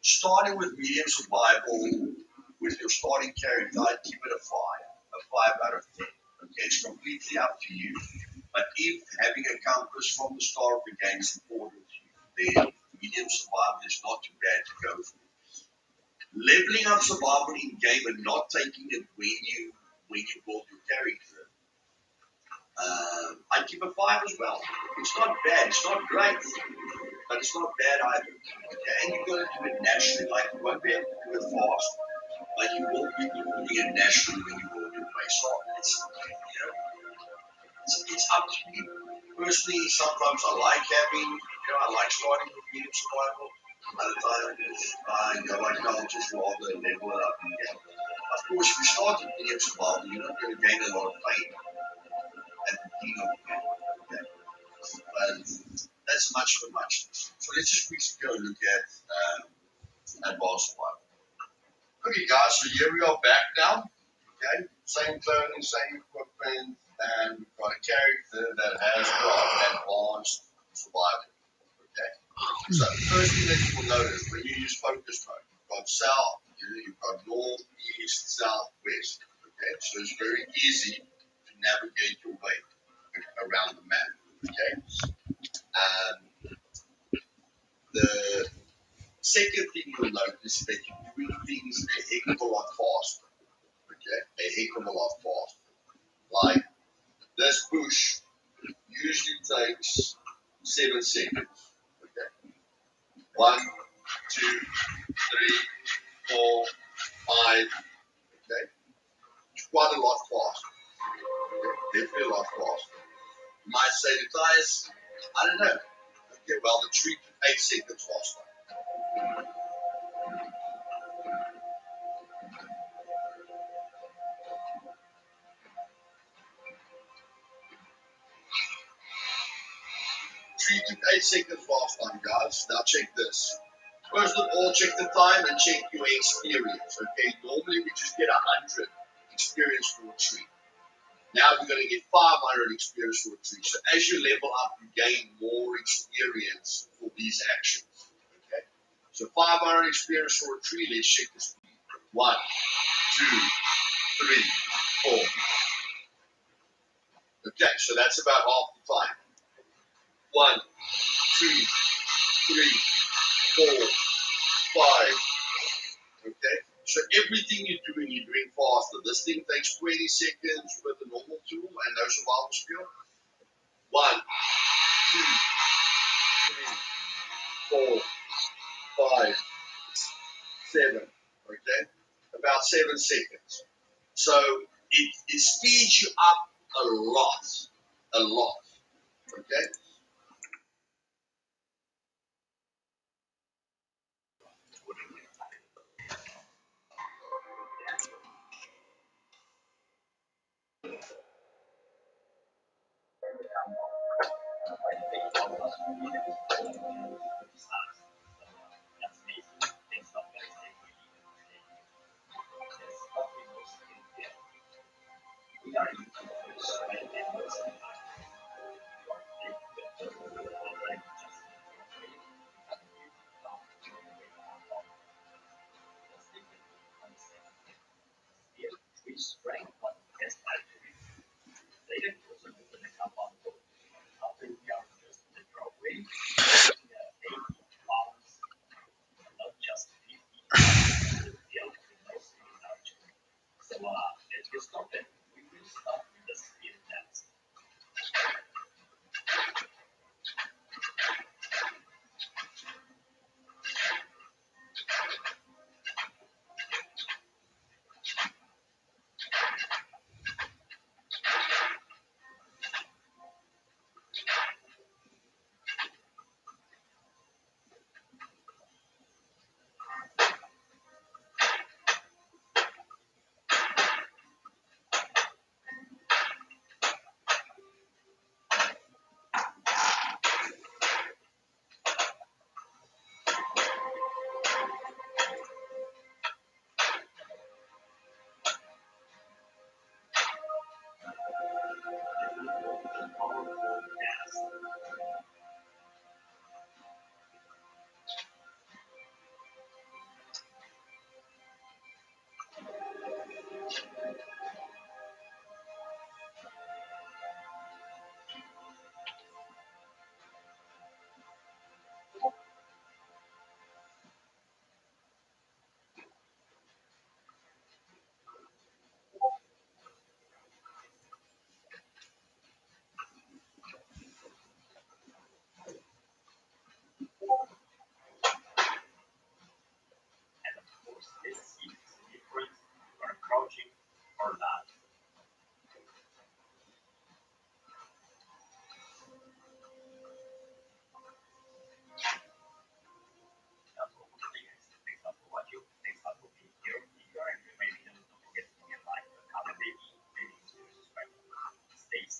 Starting with medium survival with your starting character, I'd give it a 5 out of 10. Okay, it's completely up to you. But if having a compass from the start of the game is important to you, then medium survival is not too bad to go for. Leveling up survival in game and not taking it when you build your character, I'd give a 5 as well. It's not bad, it's not great, but it's not bad either. Okay, and you're going to do it naturally, like you won't be able to do it fast, but you will be doing it naturally when you build your base on. It's up to you. Personally, sometimes I like I like starting with medium survival. Other times, I'll just rather level it up and get. Of course, if you start with medium survival, you're not going to gain a lot of pain at the beginning of the game. Okay? But that's much for muchness. So let's just quickly go look at advanced survival. Okay, guys, so here we are back now. Okay, same clothing, same equipment, and we've got a character that has got advanced survival. Okay, so the first thing that you will notice when you use focus mode, you've got south, you've got north, east, south, west. Okay, so it's very easy to navigate your way around the map. Okay, the second thing you'll notice is that you're doing things a heck of a lot faster. Okay, a heck of a lot faster. Like this push usually takes 7 seconds. Okay, 1, 2, 3, 4, 5. Okay, it's quite a lot faster. Okay, definitely a lot faster. You might say to tires, I don't know. Okay, well the 3 to 8 seconds faster. 3 to 8 seconds fast time, guys. Now check this. First of all, check the time and check your experience. Okay, normally we just get 100 experience for a tree. Now we're going to get 500 experience for a tree. So as you level up, you gain more experience for these actions. Okay, so 500 experience for a tree. Let's check the speed. 1, 2, 3, 4. Okay, so that's about half the time. 1, 2, 3, 4, 5. Okay, so everything you're doing faster. This thing takes 20 seconds with a normal tool and no survival skill. 1, 2, 3, 4, 5, 7. Okay, about 7 seconds. So it speeds you up a lot. Okay.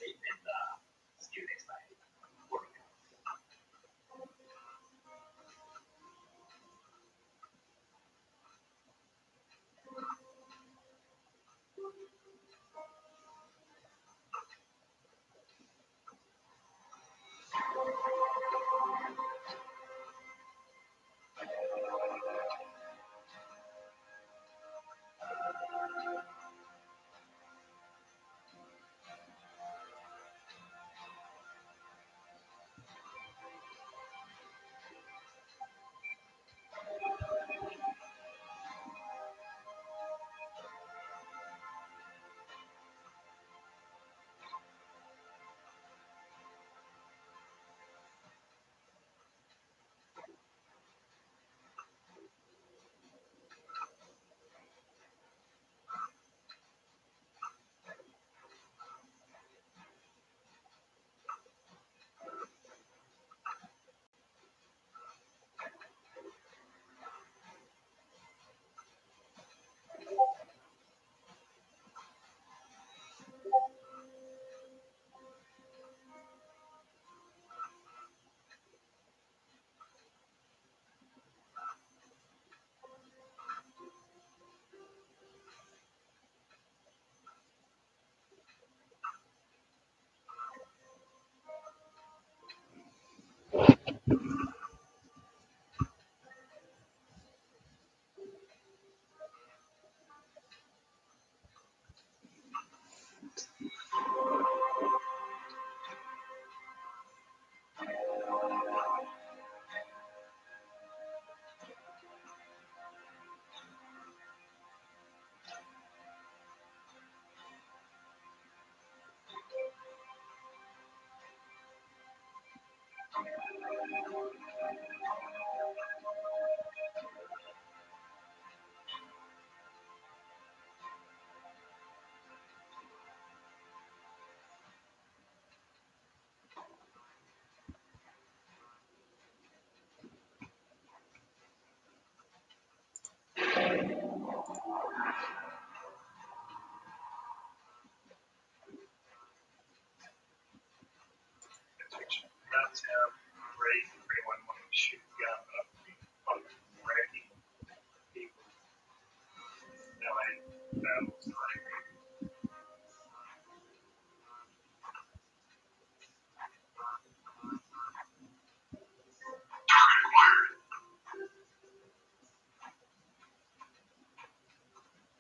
safe and see you next time. That's him. Great. Everyone wanting to shoot the gun, but I'm wrecking people. LA. That was right.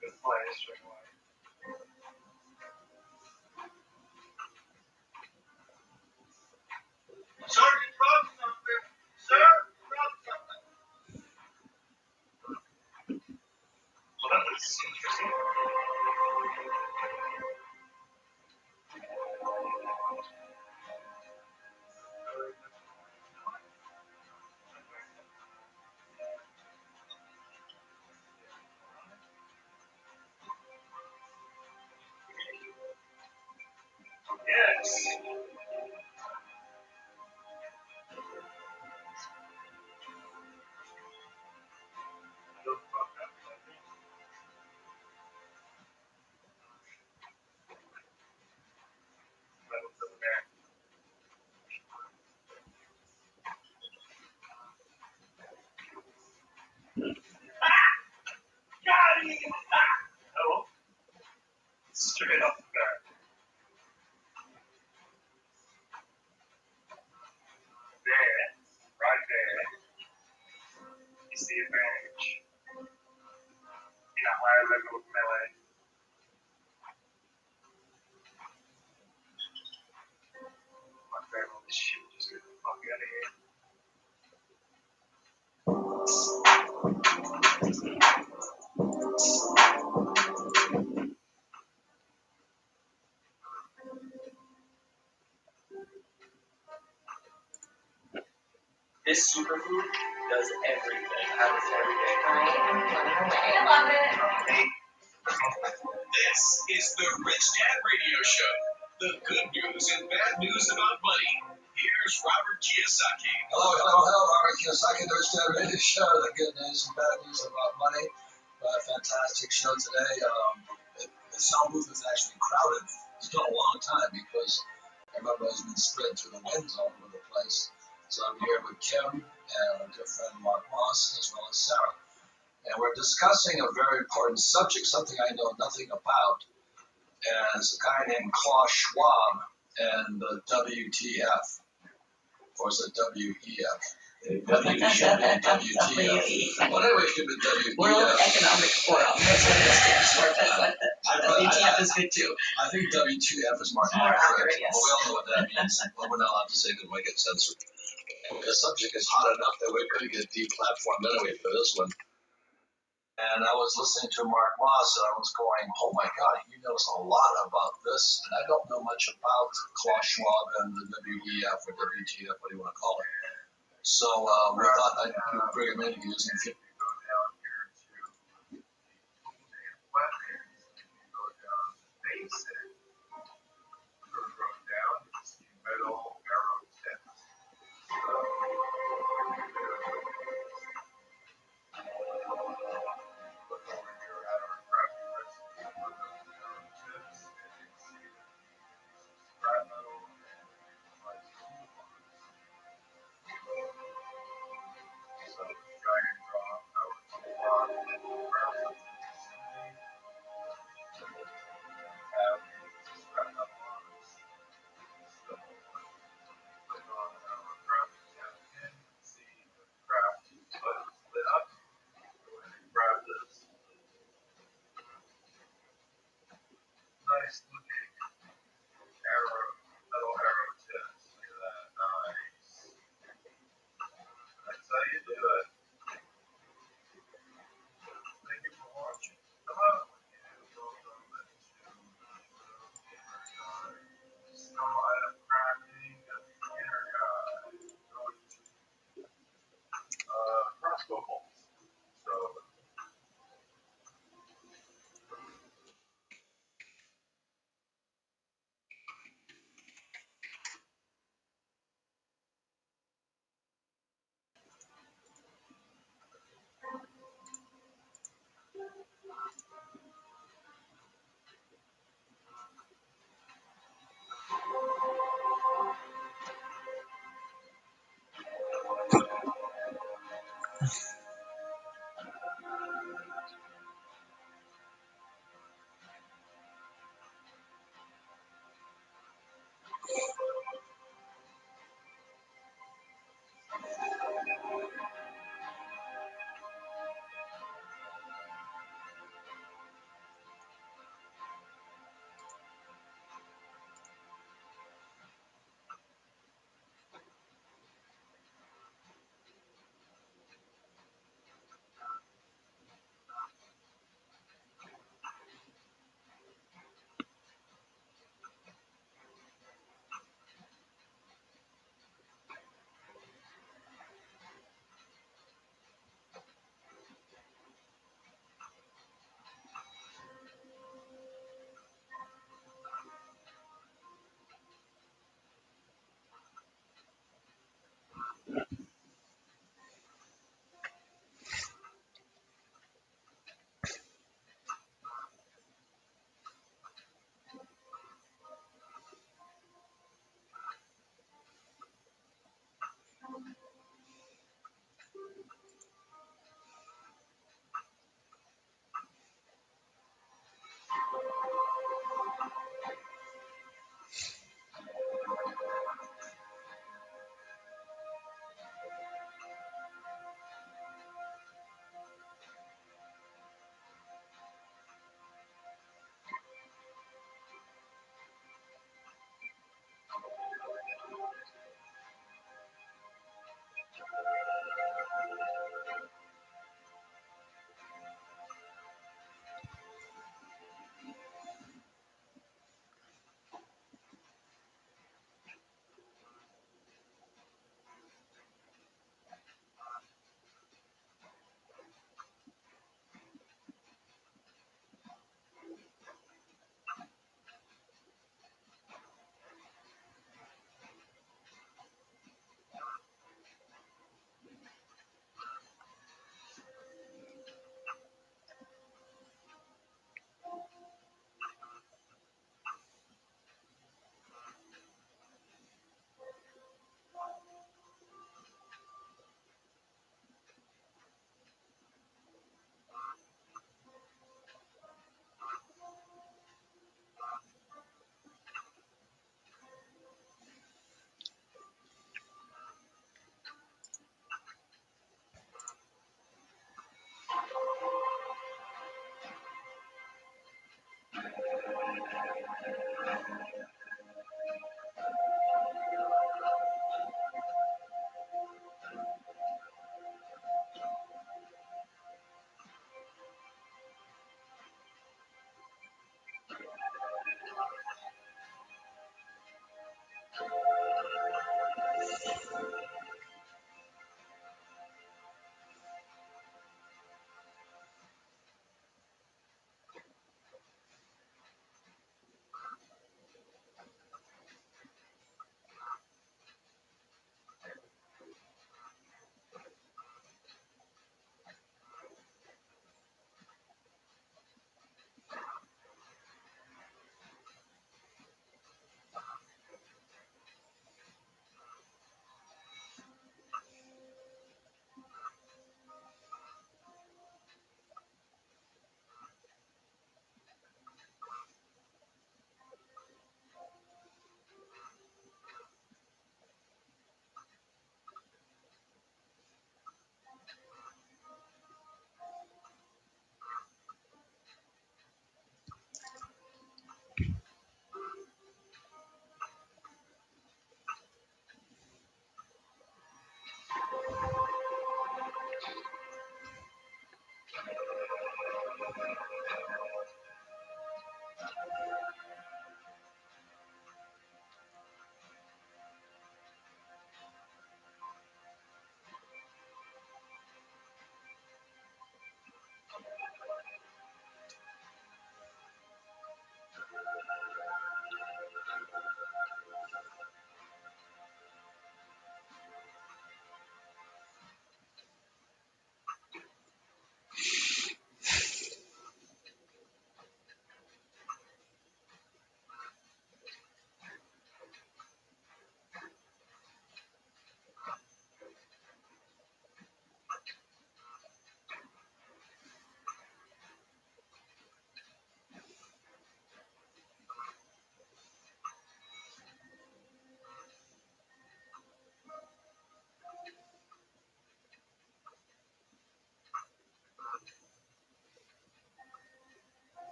Good play, straight away. Sergeant, drop something. Sir, drop something. Well, that was interesting. Yes. Don't fuck up. That was over there. Got him! Oh, straight off the bat. There, right there, is the advantage in a higher level of melee. My grab all this shit, just get the fuck out of here. This superfood does everything. Happens every day. I love it. This is the Rich Dad Radio Show. The good news and bad news about money. Here's Robert Kiyosaki. Hello, Robert Kiyosaki, the Rich Dad Radio Show. The good news and bad news about money. Fantastic show today. The sound booth is actually crowded. It's been a long time because I remember it's been spread through the winds all over the place. So I'm here with Kim and our dear friend Mark Moss as well as Sarah. And we're discussing a very important subject, something I know nothing about, as a guy named Klaus Schwab and the WTF, or is it WEF? WTF. Well, anyway, it should be WEF. World Economic Forum. That's what it stands for. But WTF is good too. I think WTF is more accurate. Yes. Well, we all know what that means. Well, we're not allowed to say that we get censored. The subject is hot enough that we could get deplatformed anyway for this one. And I was listening to Mark Moss, and I was going, oh my God, he knows a lot about this. And I don't know much about Klaus Schwab and the WEF or WTF, what do you want to call it. So we thought I'd bring him in and use him. Nice looking arrow, little arrow tips. Look at that, nice. That's how you do it. Thank you for watching. Come on. So I am crafting a beginner guide. Crossbow bolts. So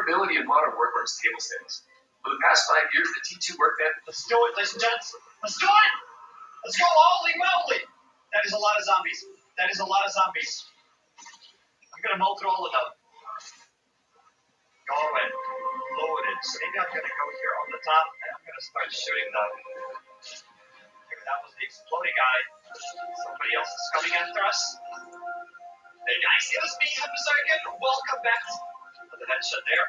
durability of modern workwear is table stakes. For the past 5 years, the T2 work band. Let's do it, ladies and gents. Let's do it! Let's go, holy moly! That is a lot of zombies. That is a lot of zombies. I'm gonna melt through all of them. Going loaded. So maybe I'm gonna go here on the top and I'm gonna start shooting them. Maybe that was the exploding guy. Somebody else is coming after us. Hey guys, it was me, Happy Welcome back. Another headshot there.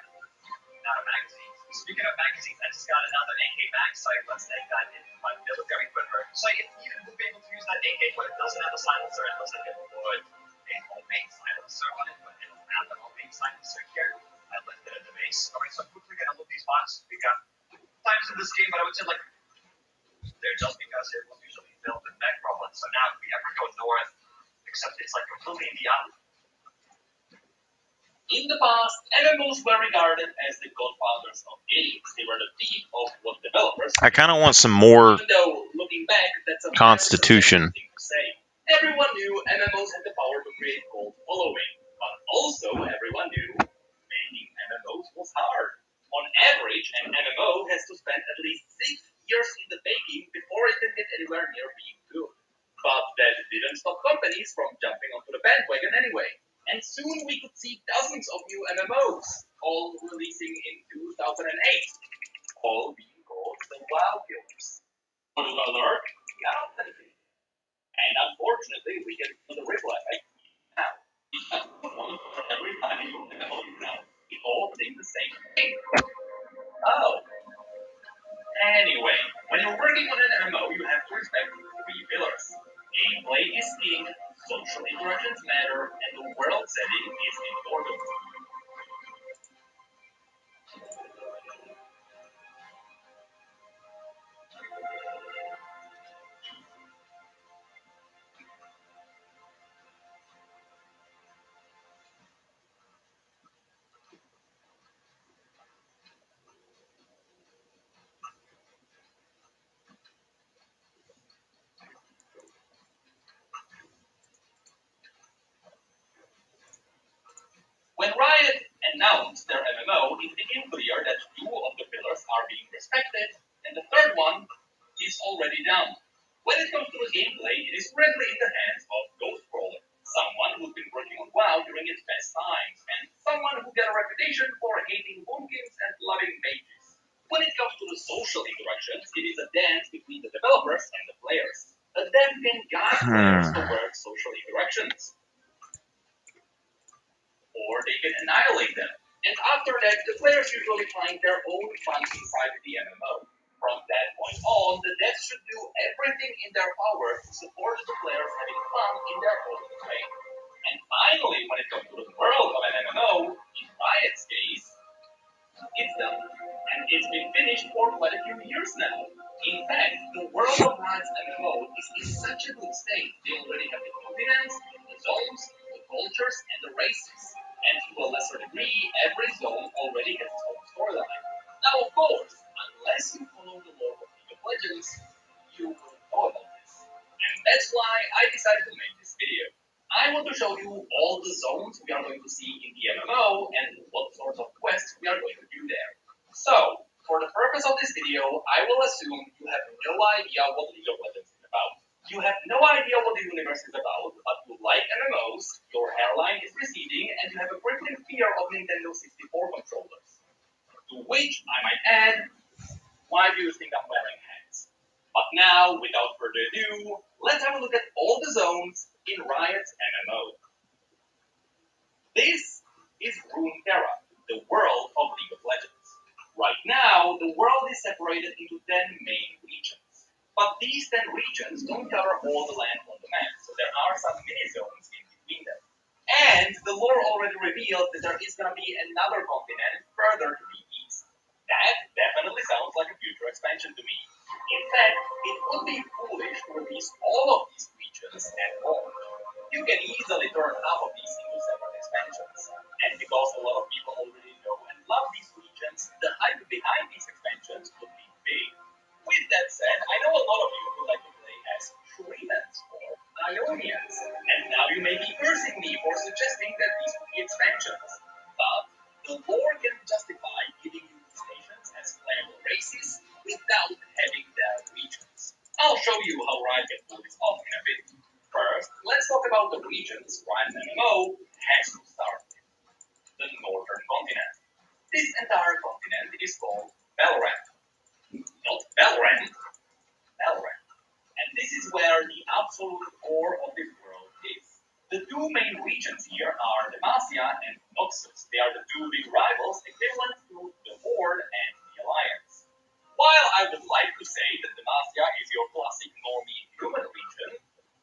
Not a magazine. Speaking of magazines, I just got another AK mag, so let's take that into my military equipment. So if you would be able to use that AK, but it doesn't have a silencer, it looks like it would a homemade silencer on it, but it doesn't have a homemade silencer here. I left it at the base. Alright, so I'm quickly gonna look these boxes. We got times in this game, but I would say like they're just because it was usually built in back problems. So now if we ever go north, except it's like completely in the opposite. In the past, MMOs were regarded as the godfathers of games. They were the peak of what developers. I kind of want some more Even though, looking back, that's a constitution. thing to say. Everyone knew MMOs had the power to create cult following, but also everyone knew making MMOs was hard. On average, an MMO has to spend at least 6 years in the baking before it can get anywhere near being good. But that didn't stop companies from jumping onto the bandwagon anyway. And soon we could see dozens of new MMOs, all releasing in 2008, all being called the WoW Killers. Spoiler alert, got plenty. And unfortunately, we get the ripple effect now. One for every time you MMO now, we all think the same thing. Oh. Anyway, when you're working on an MMO, you have to respect 3 pillars. Gameplay is king, social interactions matter, and the world setting is important. When Riot announced their MMO, it became clear that 2 of the pillars are being respected, and the third one is already down. When it comes to the gameplay, it is currently in the hands of Ghostcrawler, someone who's been working on WoW during its best times, and someone who got a reputation for hating boomkins and loving mages. When it comes to the social interactions, it is a dance between the developers and the players. A dev can guide players towards social interactions, or they can annihilate them. And after that, the players usually find their own fun inside the MMO. From that point on, the devs should do everything in their power to support the players having fun in their own way. And finally, when it comes to the world of an MMO, in Riot's case, it's done. And it's been finished for quite a few years now. In fact, the world of Riot's MMO is in such a good state. They already have the continents, the zones, the cultures, and the races. And to a lesser degree, every zone already has its own storyline. Now, of course, unless you follow the lore of League of Legends, you won't know about this. And that's why I decided to make this video. I want to show you all the zones we are going to see in the MMO and what sorts of quests we are going to do there. So, for the purpose of this video, I will assume you have no idea what League of Legends is about. You have no idea what the universe is about, but you like MMOs, your hairline is receding, and you have a crippling fear of Nintendo 64 controllers. To which, I might add, why do you think I'm wearing hats? But now, without further ado, let's have a look at all the zones in Riot's MMO. This is Runeterra, the world of League of Legends. Right now, the world is separated into 10 main regions. But these 10 regions don't cover all the land on the map, so there are some mini-zones in between them. And the lore already revealed that there is going to be another continent further to the east. That definitely sounds like a future expansion to me. In fact, it would be foolish to release all of these regions at once. You can easily turn half of these into separate expansions. And because a lot of people already know and love these regions, the hype behind these expansions would be big. With that said, I know a lot of you who like to play as Shurimans or Ionians, and now you may be cursing me for suggesting that these would be expansions. But the lore can justify try to pull this off in a bit. First, let's talk about the regions where an MMO has to start. The Northern Continent. This entire continent is called Valorant. Not Valorant, Valorant. And this is where the absolute core of this world is. The two main regions here are Demacia and Noxus. They are the two big rivals equivalent to the Horde and the Alliance. While I would like to say that Demacia is your classic normie human region,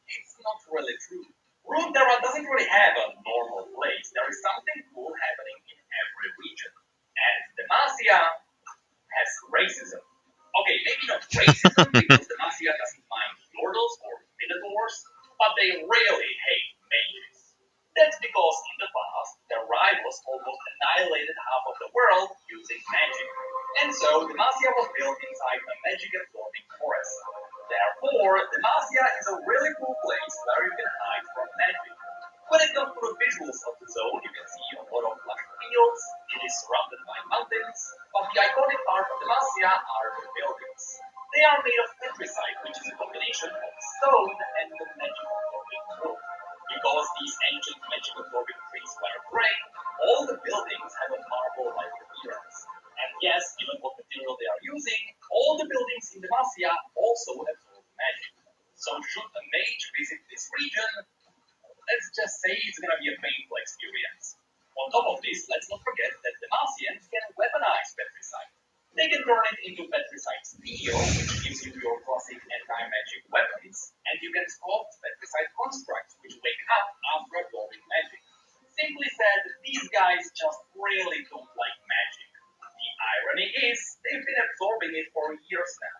it's not really true. Runeterra doesn't really have a normal place. There is something cool happening in every region. And Demacia has racism. Okay, maybe not racism because Demacia doesn't mind Yordles or Minotaurs, but they really hate mages. That's because in the past, their rivals almost annihilated half of the world using magic. And so Demacia was built inside a magic-absorbing forest. Therefore, Demacia is a really cool place where you can hide from magic. When it comes to the visuals of the zone, you can see a lot of lush fields, it is surrounded by mountains, but the iconic part of Demacia are the buildings. They are made of petricite, which is a combination of stone and the magic-absorbing wood. Because these ancient magic-absorbing trees were gray, all the buildings have a marble-like appearance. And yes, given what material they are using, all the buildings in Demacia also absorb magic. So should a mage visit this region, let's just say it's gonna be a painful experience. On top of this, let's not forget that Demacians can weaponize petricite. They can turn it into petricite steel, which gives you your classic anti-magic weapons, and you can sculpt petricite constructs, which wake up after absorbing magic. Simply said, these guys just really don't like magic. The irony is, they've been absorbing it for years now.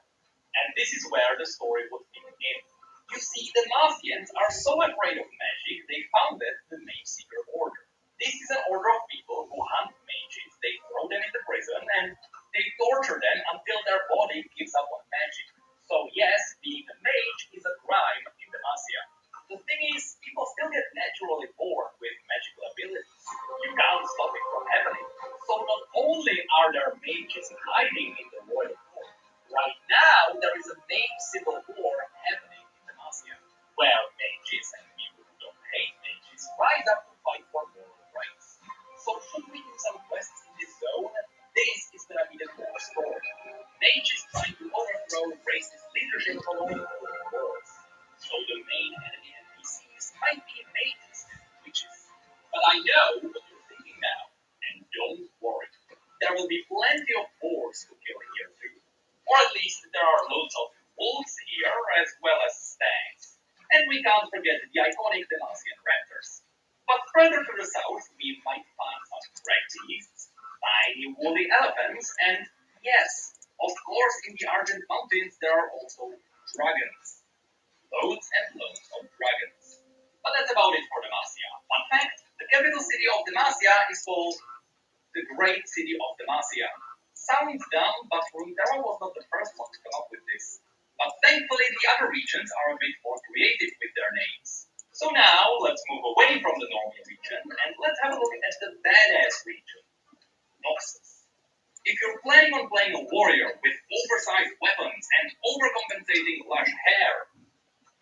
And this is where the story would begin. You see, the Demacians are so afraid of magic, they founded the Mage Seeker Order. This is an order of people who hunt mages, they throw them into prison, and they torture them until their body gives up on magic. So yes, being a mage is a crime in Demacia. The thing is, people still get naturally bored with magical abilities. You can't stop it from happening. So not only are there mages hiding in the royal court, right now there is a mage civil war happening in Demacia, where mages and people who don't hate mages rise up to fight for moral rights. So should we do some quests in this zone? This is gonna be the core story. Mages trying to overthrow racist leadership following all wars. So the main enemy NPCs might be mages and witches. But I know what you're thinking now, and don't worry. There will be plenty of boars to kill here too. Or at least there are loads of wolves here as well as stags. And we can't forget the iconic Demacian raptors. But further to the south, we might find some reptiles, tiny woolly elephants, and yes, of course in the Argent Mountains there are also dragons. Loads and loads of dragons. But that's about it for Demacia. Fun fact, the capital city of Demacia is called the Great City of Demacia. Sounds dumb, but Runeterra was not the first one to come up with this. But thankfully the other regions are a bit more creative with their names. So now, let's move away from the normal region, and let's have a look at the badass region, Noxus. If you're planning on playing a warrior with oversized weapons and overcompensating lush hair,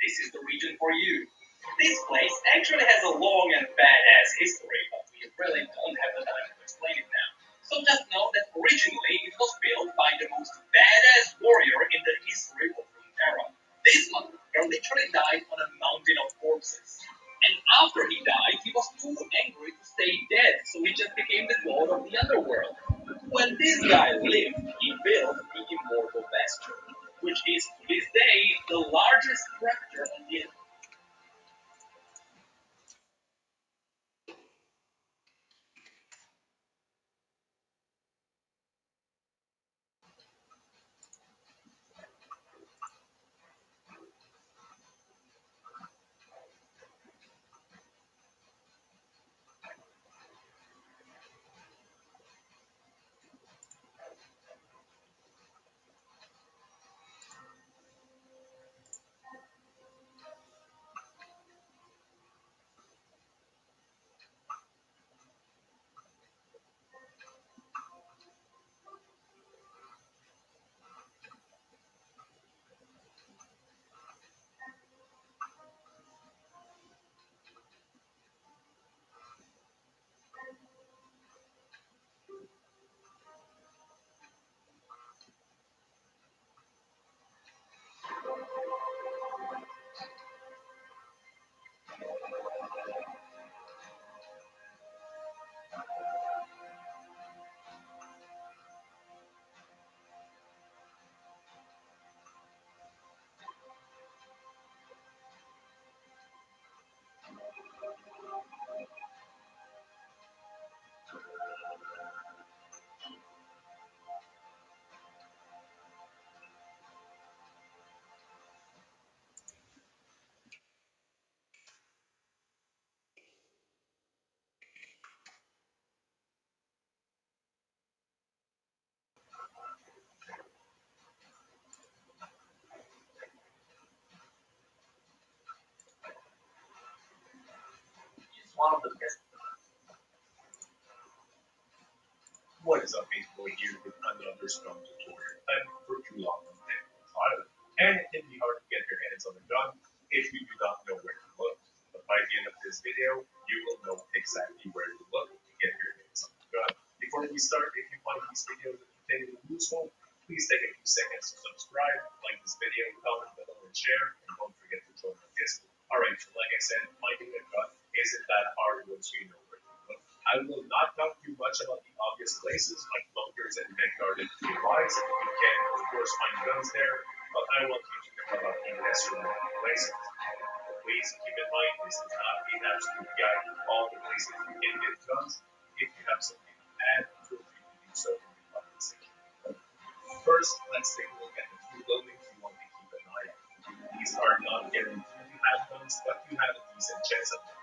this is the region for you. This place actually has a long and badass history, but we really don't have the time to explain it now. So just know that originally it was built by the most badass warrior in the history of Runeterra. This motherfucker literally died on a mountain of corpses. And after he died, he was too angry to stay dead, so he just became the god of the underworld. When this guy lived, he built the Immortal Bastion, which is to this day the largest structure on the first gun tutorial time for too long on Deadman's Island, and it can be hard to get your hands on a gun if you do not know where to look. But by the end of this video, you will know exactly where to look to get your hands on the gun. Before we start, if you find these videos entertaining and useful, please take a few seconds to subscribe, like this video, comment below, and share, and don't forget to join our Discord. Alright, so like I said, finding a gun isn't that hard once you know where to look. I will not talk too much about the obvious places like bunkers and back-guarded POIs. You can, of course, find guns there, but I want you to know about the lesser known places. Please keep in mind this is not an absolute guide to all the places you can get guns. If you have something to add, feel free to do so in the comment section. First, let's take a look at the few buildings you want to keep an eye on. These are not guaranteed to have guns, but you have a decent chance of them.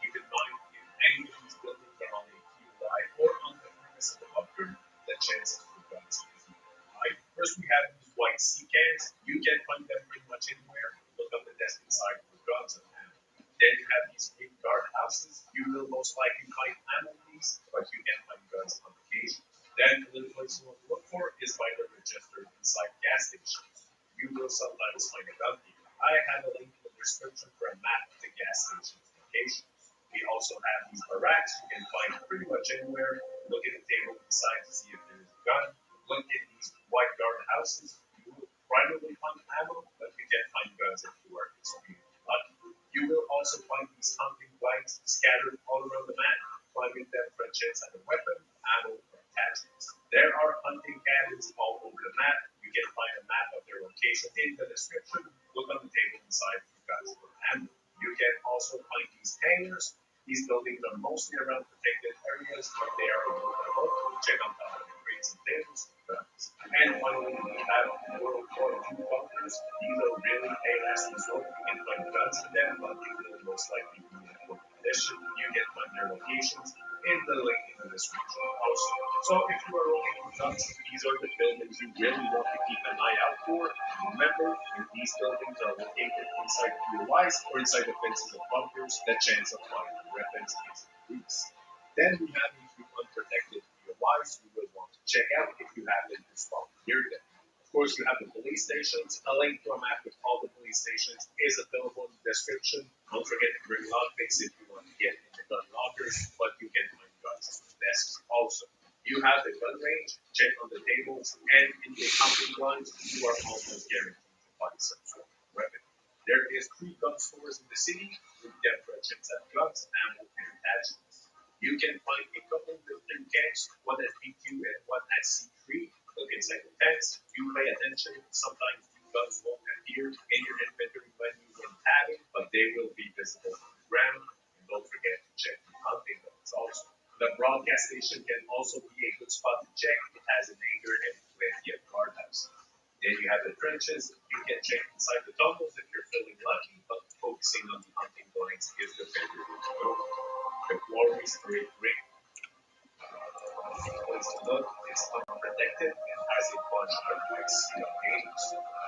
Keep in mind, if any of these buildings are on a POI or on the premise of the bunker, the chances for guns is even high. First, we have these white sea cans. You can find them pretty much anywhere. Look on the desk inside for guns and ammo. Then you have these green guard houses. You will most likely find ammo in these, but you can find guns on occasion. Then the place you want to look for is by the register inside gas stations. You will sometimes find a gun here. I have a link in the description for a map of the gas station's locations. We also have these barracks you can find pretty much anywhere. Look at the table inside to see if there is a gun. Look at these white guard houses. You will probably find ammo, but you can find guns if you are extremely lucky. You will also find these hunting flags scattered all around the map. Finding them for a chance at a weapon, ammo, or attachments. There are hunting cabins all over the map. You can find a map of their location in the description. Look on the table inside for guns or ammo. You can also find these hangars. These buildings are mostly around protected areas, but they are able to look. Check on top of the crates and tables for guns. And finally, we have World War II bunkers. These are really a last resort. You can find guns in them, but they will most likely be in poor condition. You can find their locations in the link in the description also. So if you are looking for guns, these are the buildings you really want to keep an eye out for. Remember, if these buildings are located inside POIs or inside the fences of bunkers, the chance of finding weapons is increased. Then we have a few unprotected POIs you will want to check out if you happen to spawn near them. Of course, you have the police stations. A link to a map with all the police stations is available in the description. Don't forget to bring lockpicks if you want to get in the gun lockers, but you can find guns on the desks also. You have the gun range, check on the tables, and in the accounting lines, you are almost guaranteed to find some sort of weapon. There is 3 gun stores in the city with different checks at guns, ammo, and attachments. You can find a couple built-in tanks, one at B2 and one at C3. Look inside the tanks. You pay attention. Sometimes these guns won't appear in your inventory menu when tabbing, but they will be visible on the ground. And don't forget to check the hunting guns also. The broadcast station can also be a good spot to check. It has an anchor and plenty of guardhouses. Then you have the trenches. You can check inside the tunnels if you're feeling lucky, but focusing on the hunting blinds is the better way to go. The quarries are a great place to look. It's unprotected and has a bunch of nice games.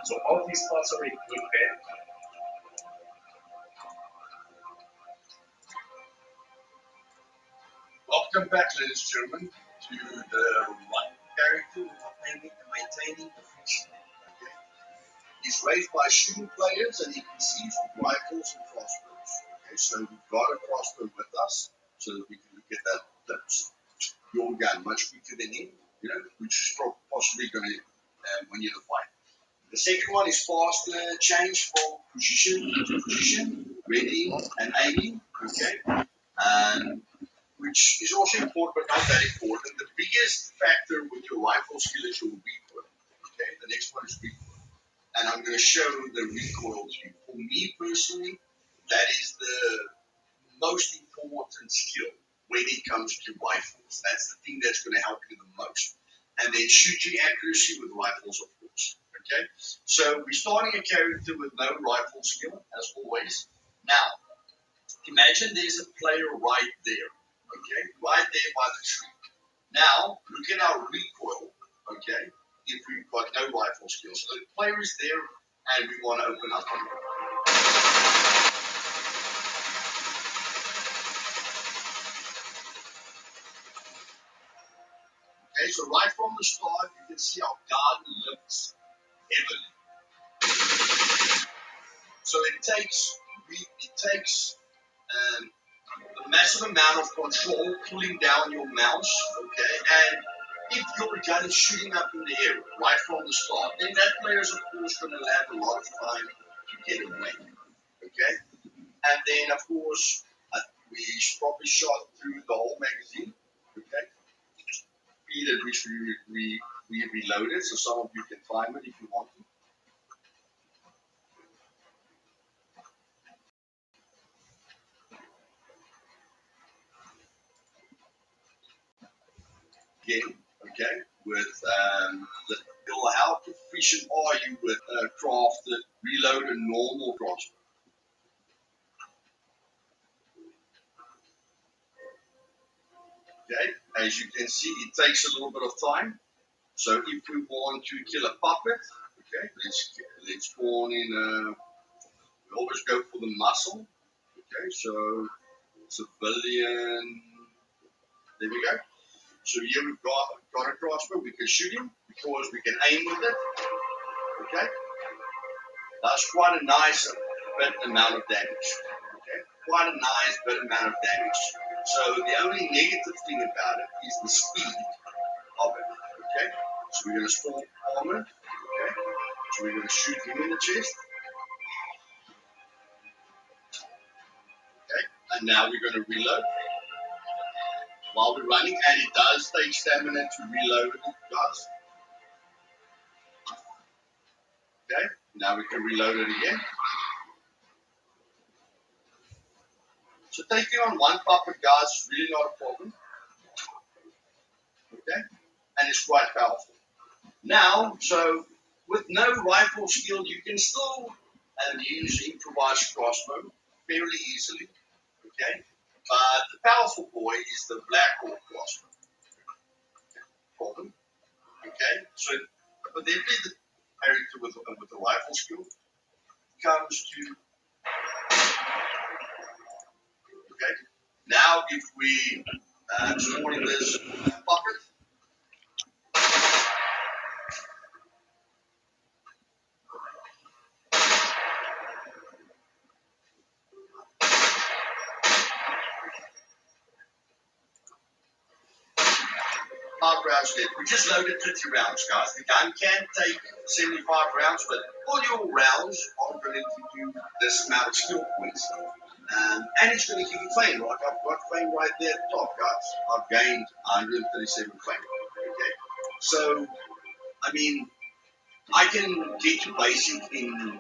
So all these spots are a good bet. Welcome back, ladies and gentlemen, to the one character maintaining the fiction. Okay? He's raised by shooting players and he conceives with rifles and crossbows. Okay, so we've got a crossbow with us so that we can look at that lips. Your gun much quicker than him, which is possibly going to win you the fight. The second one is faster change from position to position, ready and aiming. Okay. Which is also important, but not that important. The biggest factor with your rifle skill is your recoil. Okay, the next one is recoil. And I'm going to show the recoil to you. For me personally, that is the most important skill when it comes to rifles. That's the thing that's going to help you the most. And then shooting accuracy with rifles, of course. Okay, so we're starting a character with no rifle skill, as always. Now, imagine there's a player right there. Okay, right there by the tree. Now, look at our recoil, okay, if we've got no rifle skills. So the player is there, and we want to open up. Okay, so right from the start, you can see our gun lifts heavily. So it takes a massive amount of control pulling down your mouse, okay? And if your gun is shooting up in the air right from the start, then that player is of course going to have a lot of time to get away, okay? And then of course we probably shot through the whole magazine, okay? Speed at which we reloaded, so some of you can time it if you want to. Again, okay, with how proficient are you with crafted, reload, and normal crossbow? Okay, as you can see, it takes a little bit of time. So if we want to kill a puppet, okay, let's spawn in. We always go for the muscle. Okay, so civilian. There we go. So here we've got a crossbow. We can shoot him because we can aim with it. Okay, that's quite a nice bit amount of damage. Okay, quite a nice bit amount of damage. So the only negative thing about it is the speed of it. Okay, so we're going to spawn armor. Okay, so we're going to shoot him in the chest. Okay, and now we're going to reload while we're running, and it does take stamina to reload it, guys. Okay, now we can reload it again. So taking on one puppet, guys, is really not a problem. Okay, and it's quite powerful. Now, so with no rifle skill, you can still use improvised crossbow fairly easily. Okay, but the powerful boy is the Black Hawk crossbow. Problem. Okay, so but then the character with the rifle skill comes to okay. Now, if we spawn in this puppet. Rounds left. We just loaded 50 rounds, guys. The gun can take 75 rounds, but all your rounds are going to give you this amount of skill points. And it's going to give you fame. Like I've got fame right there at the top, guys. I've gained 137 fame. Okay. So, I mean, I can get to basic in.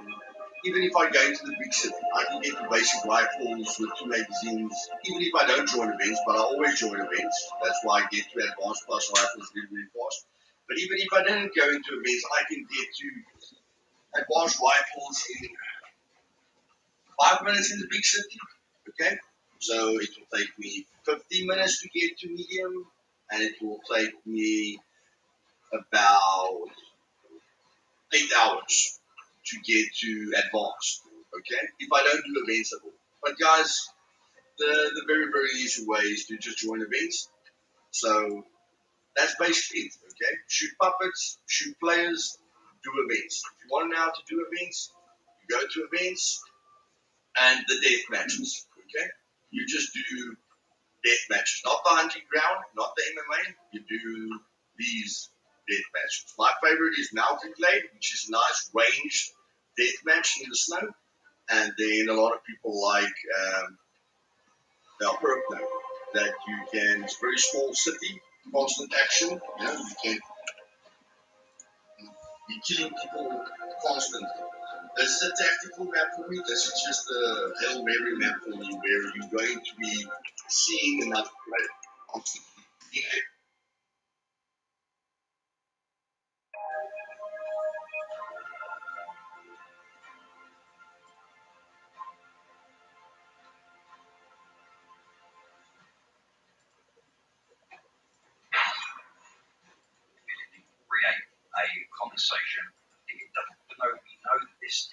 Even if I go into the big city, I can get the basic rifles with 2 magazines, even if I don't join events, but I always join events. That's why I get to advanced plus rifles really, really fast. But even if I didn't go into events, I can get to advanced rifles in 5 minutes in the big city. Okay? So it will take me 15 minutes to get to medium, and it will take me about 8 hours to get to advanced, okay? If I don't do events at all. But guys, the very, very easy way is to just join events. So that's basically it, okay? Shoot puppets, shoot players, do events. If you want now to do events, you go to events and the death matches, okay? You just do death matches, not the hunting ground, not the MMA. You do these death matches. My favorite is Mountain Glade, which is a nice range death match in the snow. And then a lot of people like Valparaiso, that you can, it's a very small city, constant action, you know, you can be killing people constantly. This is a tactical map for me. This is just a Hail Mary map for me where you're going to be seeing enough play constantly. Yeah. Create a conversation. You know this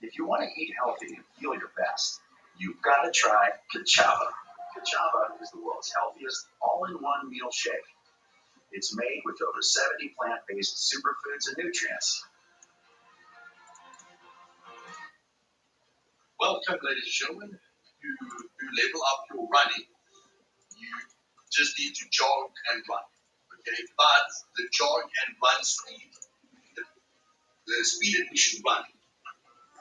If you want to eat healthy and feel your best, you've got to try Kachava. Kachava is the world's healthiest all-in-one meal shake. It's made with over 70 plant-based superfoods and nutrients. Welcome, ladies and gentlemen, to level up your running. You just need to jog and run, okay? But the jog and run speed, the speed at which you run,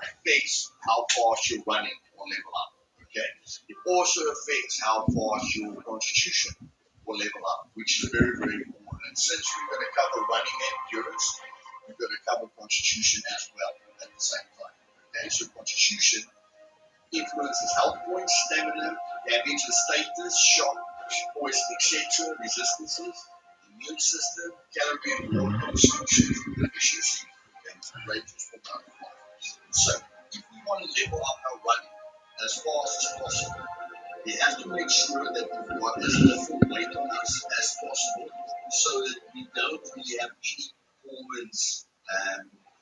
affects how fast you're running or level up, okay? It also affects how fast your constitution will level up, which is very, very important. And since we're going to cover running and endurance, we're going to cover constitution as well at the same time, okay? So constitution influences health points, stamina, damage the status, shock, poison, etc., resistances, immune system, calorie and water consumption, efficiency, and ranges from down to five. So, if we want to level up our running as fast as possible, we have to make sure that we've got as little weight on us as possible so that we don't really have any performance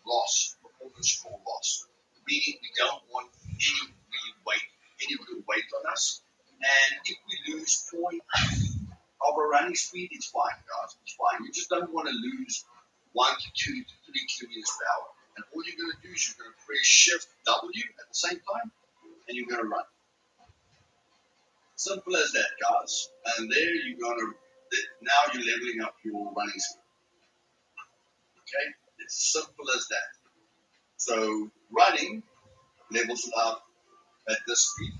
performance score loss. Meaning we don't want any real weight on us. And if we lose 0.8 of our running speed, it's fine, guys. It's fine. You just don't want to lose 1 to 2 to 3 kilometers per hour. And all you're going to do is you're going to press Shift W at the same time, and you're going to run. Simple as that, guys. And there you're going to, now you're leveling up your running speed. Okay? It's as simple as that. So running levels it up at this speed.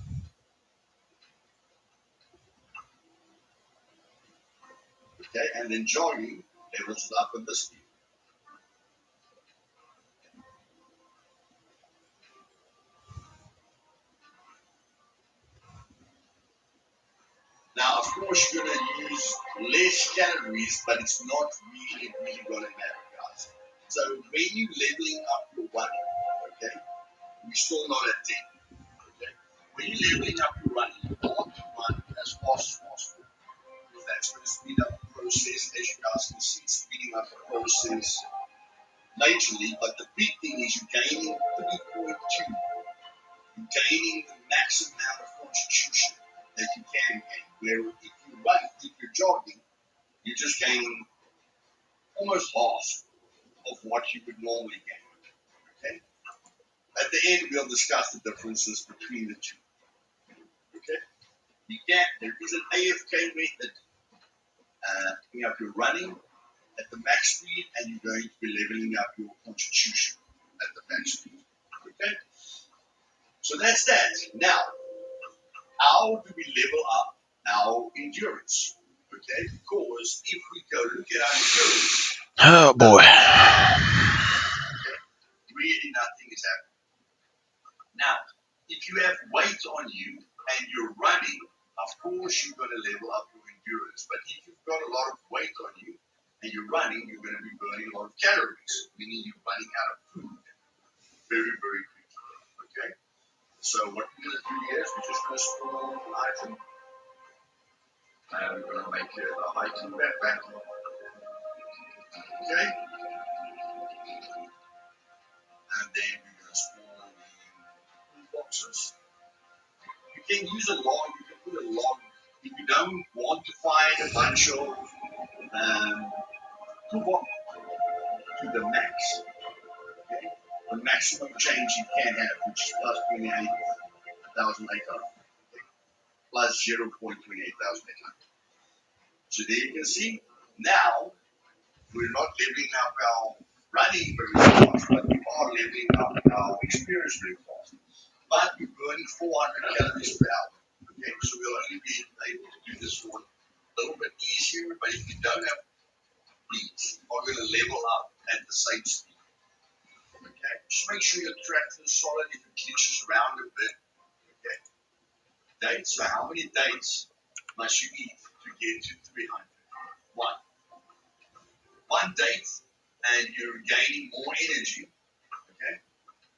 Okay? And then jogging levels it up at this speed. Now, of course, you're going to use less calories, but it's not really going to matter, guys. So when you're leveling up your running, okay, we're still not at 10. Okay? When you're leveling up your running, you want to run as fast as possible. Because that's going to speed up the process, as you guys can see, speeding up the process naturally. But the big thing is you're gaining 3.2. You're gaining the maximum amount of constitution that you can gain. Where if you're jogging, you're just gaining almost half of what you would normally gain. Okay? At the end, we'll discuss the differences between the two. Okay? There is an AFK method. If you're running at the max speed and you're going to be leveling up your constitution at the max speed. Okay? So that's that. Now, how do we level up our endurance? Okay, because if we go look at our endurance, Oh boy. really nothing is happening. Now, if you have weight on you and you're running, of course you're going to level up your endurance. But if you've got a lot of weight on you and you're running, you're going to be burning a lot of calories, meaning you're running out of food very, very quickly. Okay? So what we're going to do here is we're just going to spawn an item. And we're going to make it a hiking backpack. Okay? And then we're going to spawn the boxes. You can use a log, you can put a log. If you don't want to find a bunch of toolbox to the max, okay? The maximum change you can have, which is plus 28,800, okay? Plus 0.28,800. So there you can see, now we're not leveling up our running very fast, but we are leveling up our experience very fast. But we're burning 400 calories per hour. Okay, so we'll only be able to do this one a little bit easier, but if you don't have bleeds, are going to level up at the same speed. Okay, just make sure your tractor is solid. If it glitches around a bit, okay. Dates, so how many dates must you eat to get to 300? One date, and you're gaining more energy. Okay,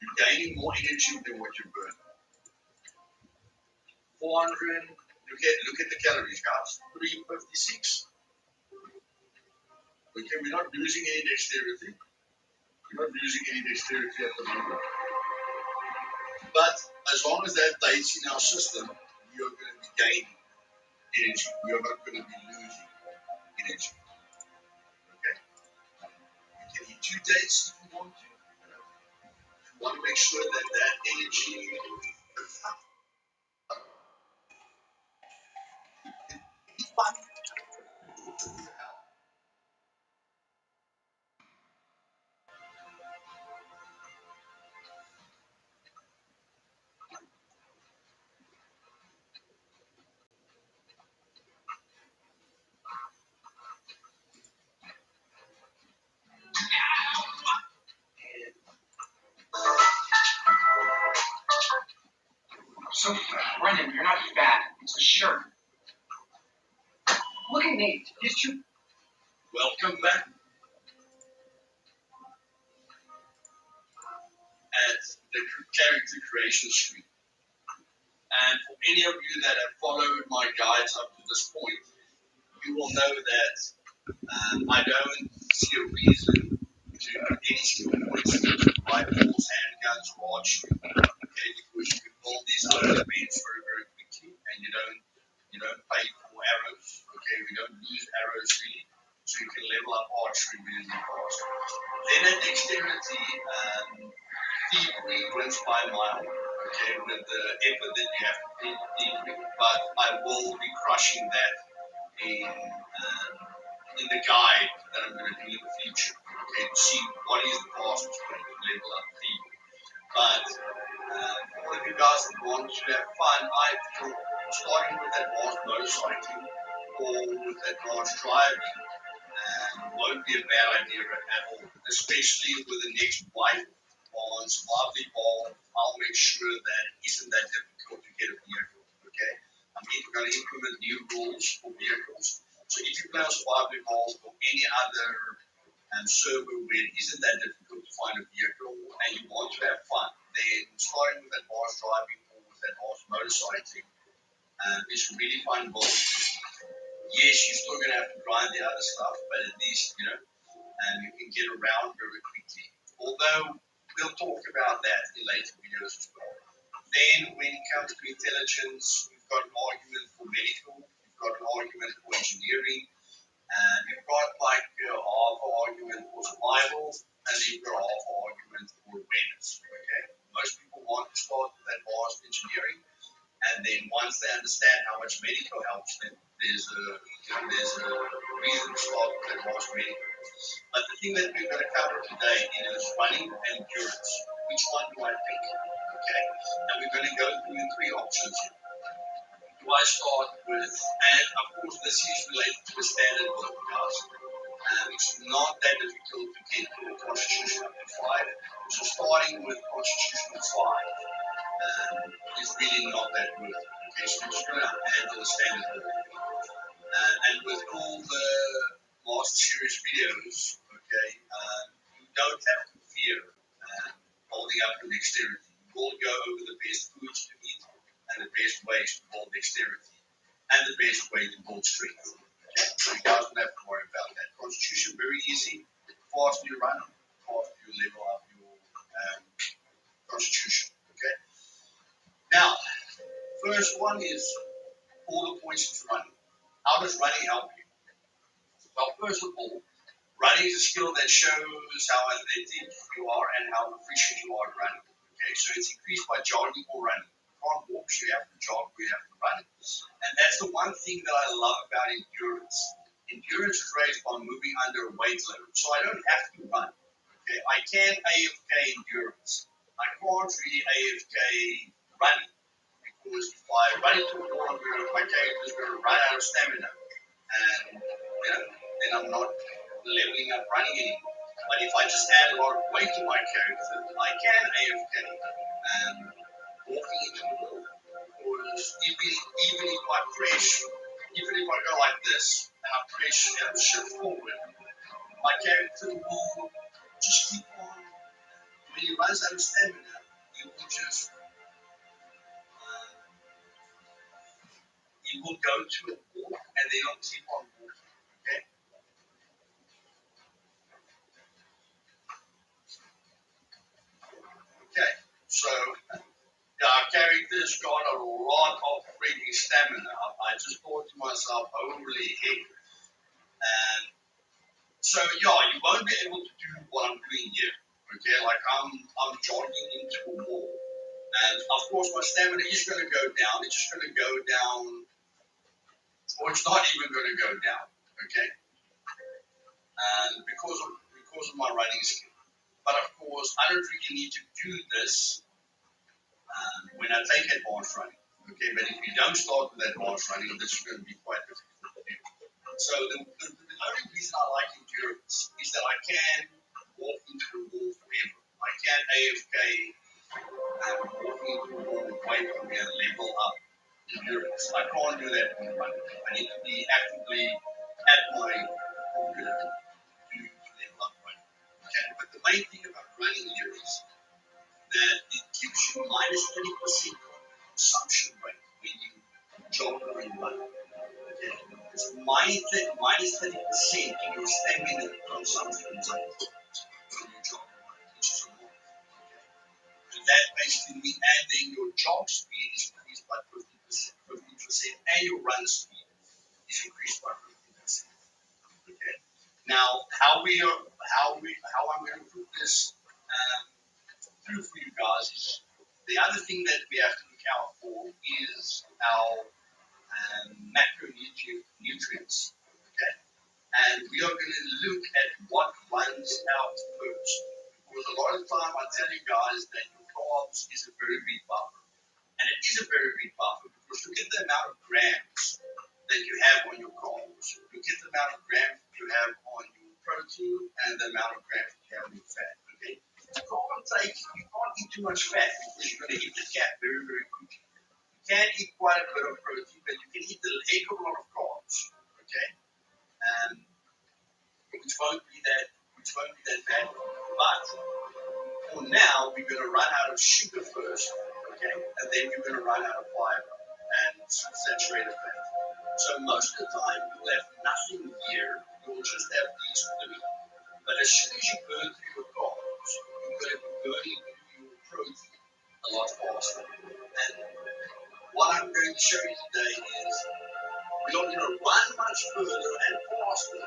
you're gaining more energy than what you burn. 400. Look at the calories, guys. 356. Okay, we're not losing any dexterity. We're not losing any dexterity at the moment. But as long as that date's in our system, we are going to be gaining energy. We are not going to be losing energy. Okay? You can eat 2 dates if you want to. You want to make sure that that energy. So, Brendan, you're not fat. It's a shirt. Look at Nate. He's too. Welcome back at the character creation stream. And for any of you that have followed my guides up to this point, you will know that I don't see a reason to put any skill points into rifles, handguns, or archery. Okay, because you can build these other events very, very quickly, and you don't pay for arrows. Okay, we don't lose arrows really, so you can level up archery really fast. Then at dexterity, thievery wins by a mile. Okay, with the effort that you have to put into thievery, but I will be crushing that in the guide that I'm going to do in the future. Okay, to see what is the fastest way to level up thievery. But for all of you guys that want to have fun, I feel starting with advanced motorcycling or with advanced driving won't be a bad idea at all, especially with the next wife on Smart Ball. I'll make sure that it isn't that difficult to get a vehicle. Okay, I'm going to implement new rules for vehicles. So if you play on Smart Ball or any other server where it isn't that difficult to find a vehicle and you want to have fun, then starting with advanced driving or with advanced motorcycling is really fun. Yes, you're still going to have to grind the other stuff, but at least, you can get around very quickly. Although we'll talk about that in later videos as well. Then when it comes to intelligence, we've got an argument for medical, we've got an argument for engineering, and we've got like half an argument for survival, and then you've got half an argument for awareness. Okay? Most people want to start with advanced engineering, and then once they understand how much medical helps them, there's a reason to start with advanced medical. But the thing that we're going to cover today is running and endurance. Which one do I pick? Okay, and we're going to go through the 3 options here. Do I start with, and of course this is related to the standard book, guys. It's not that difficult to get to the Constitution up to 5. So starting with Constitution 5 is really not that good. Okay, so we're just going to handle the standard book. And with all the last series videos, okay, you don't have to fear holding up your dexterity. We'll go over the best foods to eat and the best ways to build dexterity and the best way to build strength. Okay? So you guys don't have to worry about that. Constitution, very easy. The faster you run, the faster you level up your constitution. Okay. Now, first one is all the points of running. How does running help you? Well, first of all, running is a skill that shows how athletic you are and how efficient you are running. Okay, so it's increased by jogging or running. You can't walk, so you have to jog, or you have to run. And that's the one thing that I love about endurance. Endurance is raised by moving under a weight load, so I don't have to run. Okay, I can AFK endurance. I can't really AFK running because if I run into a wall, my character is going to run out of stamina, and then I'm not leveling up running anymore. But if I just add a lot of weight to my character, I can AFK and walking into the wall. Because even if I press, even if I go like this and I press and shift forward, my character will just keep on. When he runs out of stamina, he will just he will go to a wall and then he'll keep on walking. Okay. Okay. So just got a lot of freaking stamina. I just thought to myself, holy heck. And so yeah, you won't be able to do what I'm doing here. Okay, like I'm jogging into a wall. And of course my stamina is gonna go down. It's just gonna go down, or it's not even gonna go down. Okay? And because of my running skill. But of course I don't really need to do this when I take advanced running. Okay, but if you don't start with advanced running, this is going to be quite difficult to do. So the only reason I like endurance is that I can walk into the wall forever. I can AFK and walk into the wall away from me and level up endurance. I can't do that when running. I need to be actively at my computer to level up running. Okay, but the main thing about running here is that it gives you minus 20% consumption rate when you jog or run. Okay, it's minus 30% in your stamina consumption rate when you jog or run, which is a lot. Okay, and that basically means, and then your jog speed is increased by 15%, and your run speed is increased by 15%. Okay, now how I'm going to put this through for you guys is the other thing that we have to look out for is our macronutrients. Okay, and we are going to look at what runs out first. Because a lot of the time I tell you guys that your carbs is a very big buffer, and it is a very big buffer because look at the amount of grams that you have on your carbs. Look at the amount of grams you have on your protein and the amount of grams you have on your fat. Okay. You can't eat too much fat because you're going to hit the cap very, very quickly. You can eat quite a bit of protein, but you can eat a heck of a lot of carbs, okay? Which won't be that bad. But for now, we're going to run out of sugar first, okay? And then we're going to run out of fiber and saturated fat. So most of the time, you'll have nothing here. You'll just have these three. But as soon as you burn through your carbs, you're going to be burning through your protein a lot faster. And what I'm going to show you today is we're not going to run much further and faster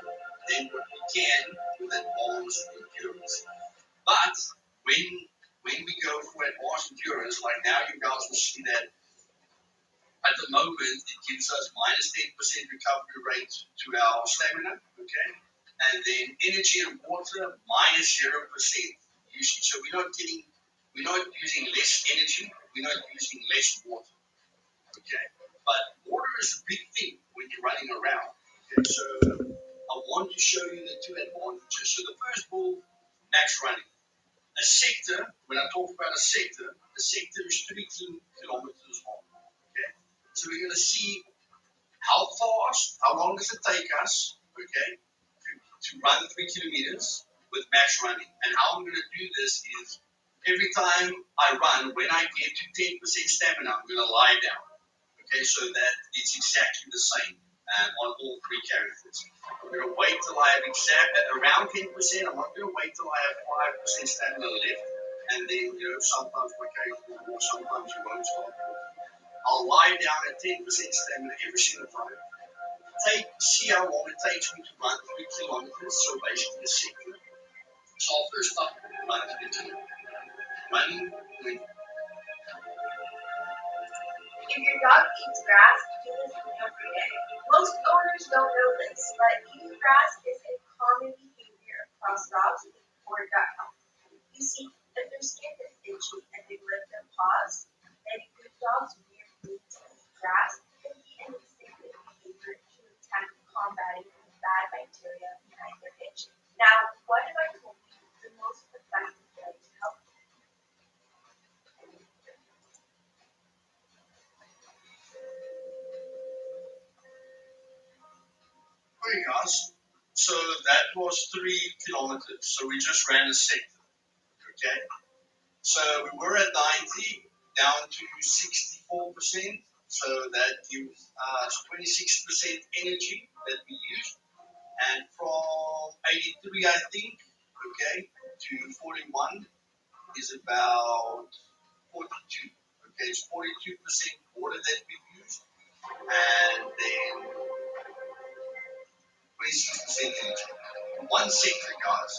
than what we can with advanced endurance. But when we go for advanced endurance, like now you guys will see that at the moment it gives us minus 10% recovery rate to our stamina, okay? And then energy and water minus 0% usage. So we're not using less energy, we're not using less water. Okay, but water is a big thing when you're running around. Okay, so I want to show you the two advantages. So the first ball, max running. A sector, when I talk about a sector is 3 kilometers long. Okay, so we're going to see how long does it take us, okay, to run 3 kilometers with max running. And how I'm going to do this is every time I run, when I get to 10% stamina, I'm going to lie down. Okay, so that it's exactly the same on all three characters. I'm going to wait till I have around 10%. I'm not going to wait till I have 5% stamina left. And then, sometimes my character will walk, sometimes you won't start walking. I'll lie down at 10% stamina every single time. See how long it takes me to run 3 kilometers, so basically a second. So I'll first start running 3 running. If your dog eats grass, do this every day. Most owners don't know this, but eating grass is a common behavior across dogs with poor gut health. You see, if their skin is itchy and they lick their paws, many good dogs merely eat grass and be an instinctive behavior to attempt combating bad bacteria behind their itch. Now, what if I told you the most effective way to help? Okay, guys. So that was 3 kilometers. So we just ran a sector. Okay. So we were at 90 down to 64%. So that gives us 26% energy that we used. And from 83, I think, okay, to 41 is about 42. Okay, it's 42% water that we've used, and then 26% energy. 1 sector, guys.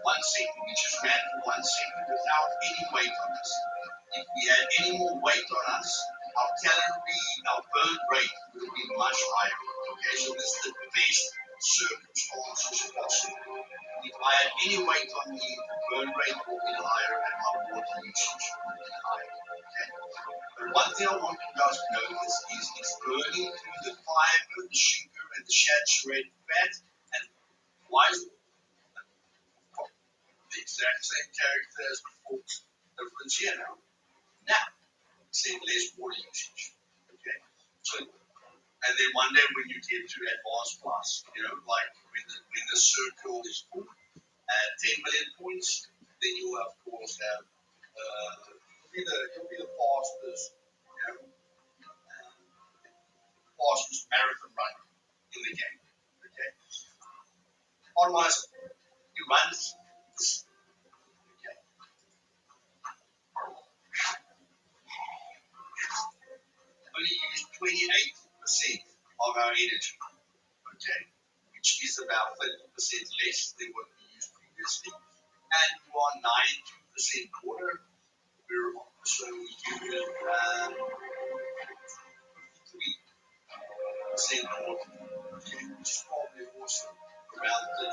1 sector. We just ran for 1 sector without any weight on us. If we had any more weight on us, our burn rate would have been much higher. Okay, so this is the best circumstances possible. If I had any weight on me, the burn rate would have been higher and my water usage would have been higher. Okay? But one thing I want you guys to know is it's burning through the fiber, the sugar, and the saturated fat. And why is it the exact same character as before? Difference here now. Now, say less water usage. Okay? So, and then one day when you get to advanced plus, like when the circle is full at 10 million points, then you will of course have you'll be the fastest, fastest marathon runner in the game. Okay. Otherwise, you run this. Okay. Only use 28% of our energy. Okay, which is about 30% less than what we used previously. And you are 92% water. So you have 53% water, okay, which is probably also around 30%,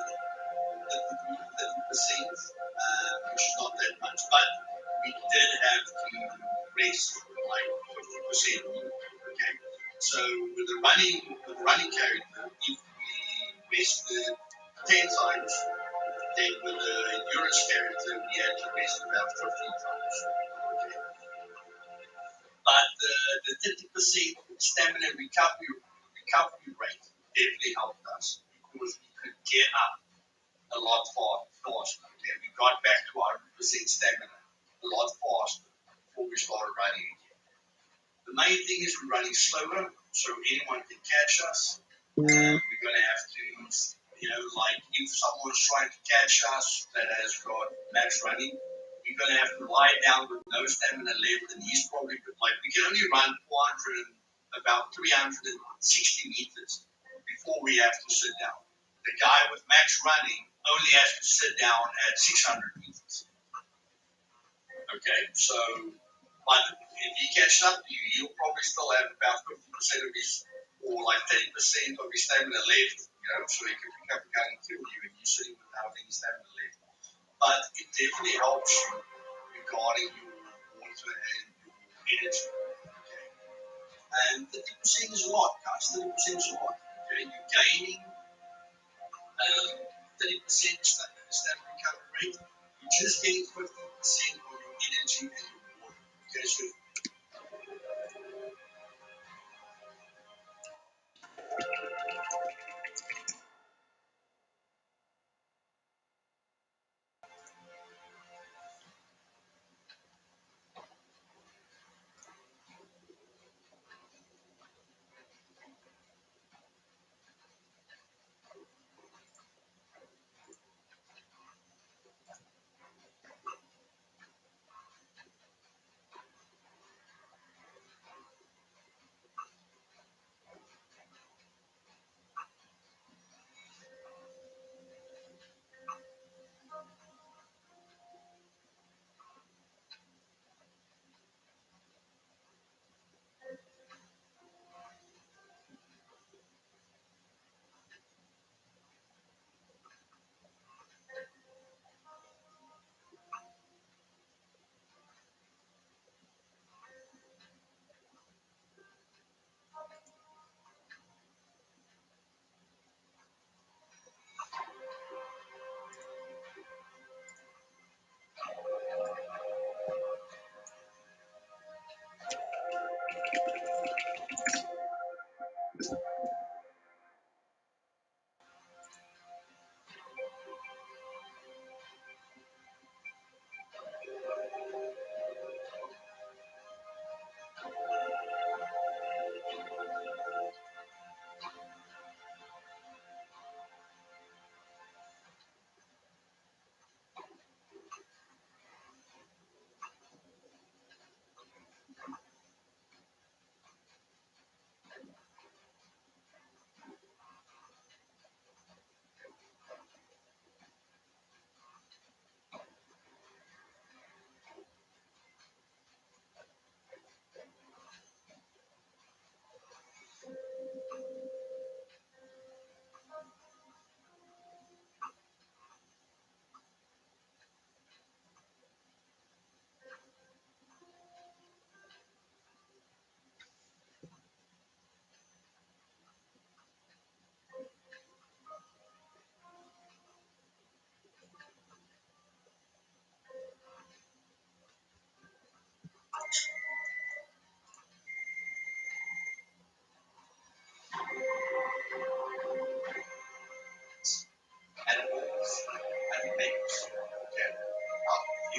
which is not that much. But we did have to race like 50% more. Okay, so with the running character, if we rested 10 times, then with the endurance character, we had to rest about 15 times. Okay. But the 30% stamina recovery rate definitely helped us because we could get up a lot faster. Okay, we got back to 100% stamina a lot faster before we started running again. The main thing is we're running slower, so anyone can catch us. We're going to have to, like if someone's trying to catch us that has got max running, we're going to have to lie down with no stamina left, and he's probably like we can only run about 360 meters before we have to sit down. The guy with max running only has to sit down at 600 meters. Okay, so but if he catches up to you, he'll probably still have about 50% of his, or like 30% of his stamina left, so he can pick up a gun and kill you, and you're sitting without any stamina left. But it definitely helps you regarding your water and your energy. Okay, and 30% is a lot, guys. 30% is a lot. Okay, you're gaining 30% stamina recovery rate. You're just getting 50% of your energy and your water. Okay, so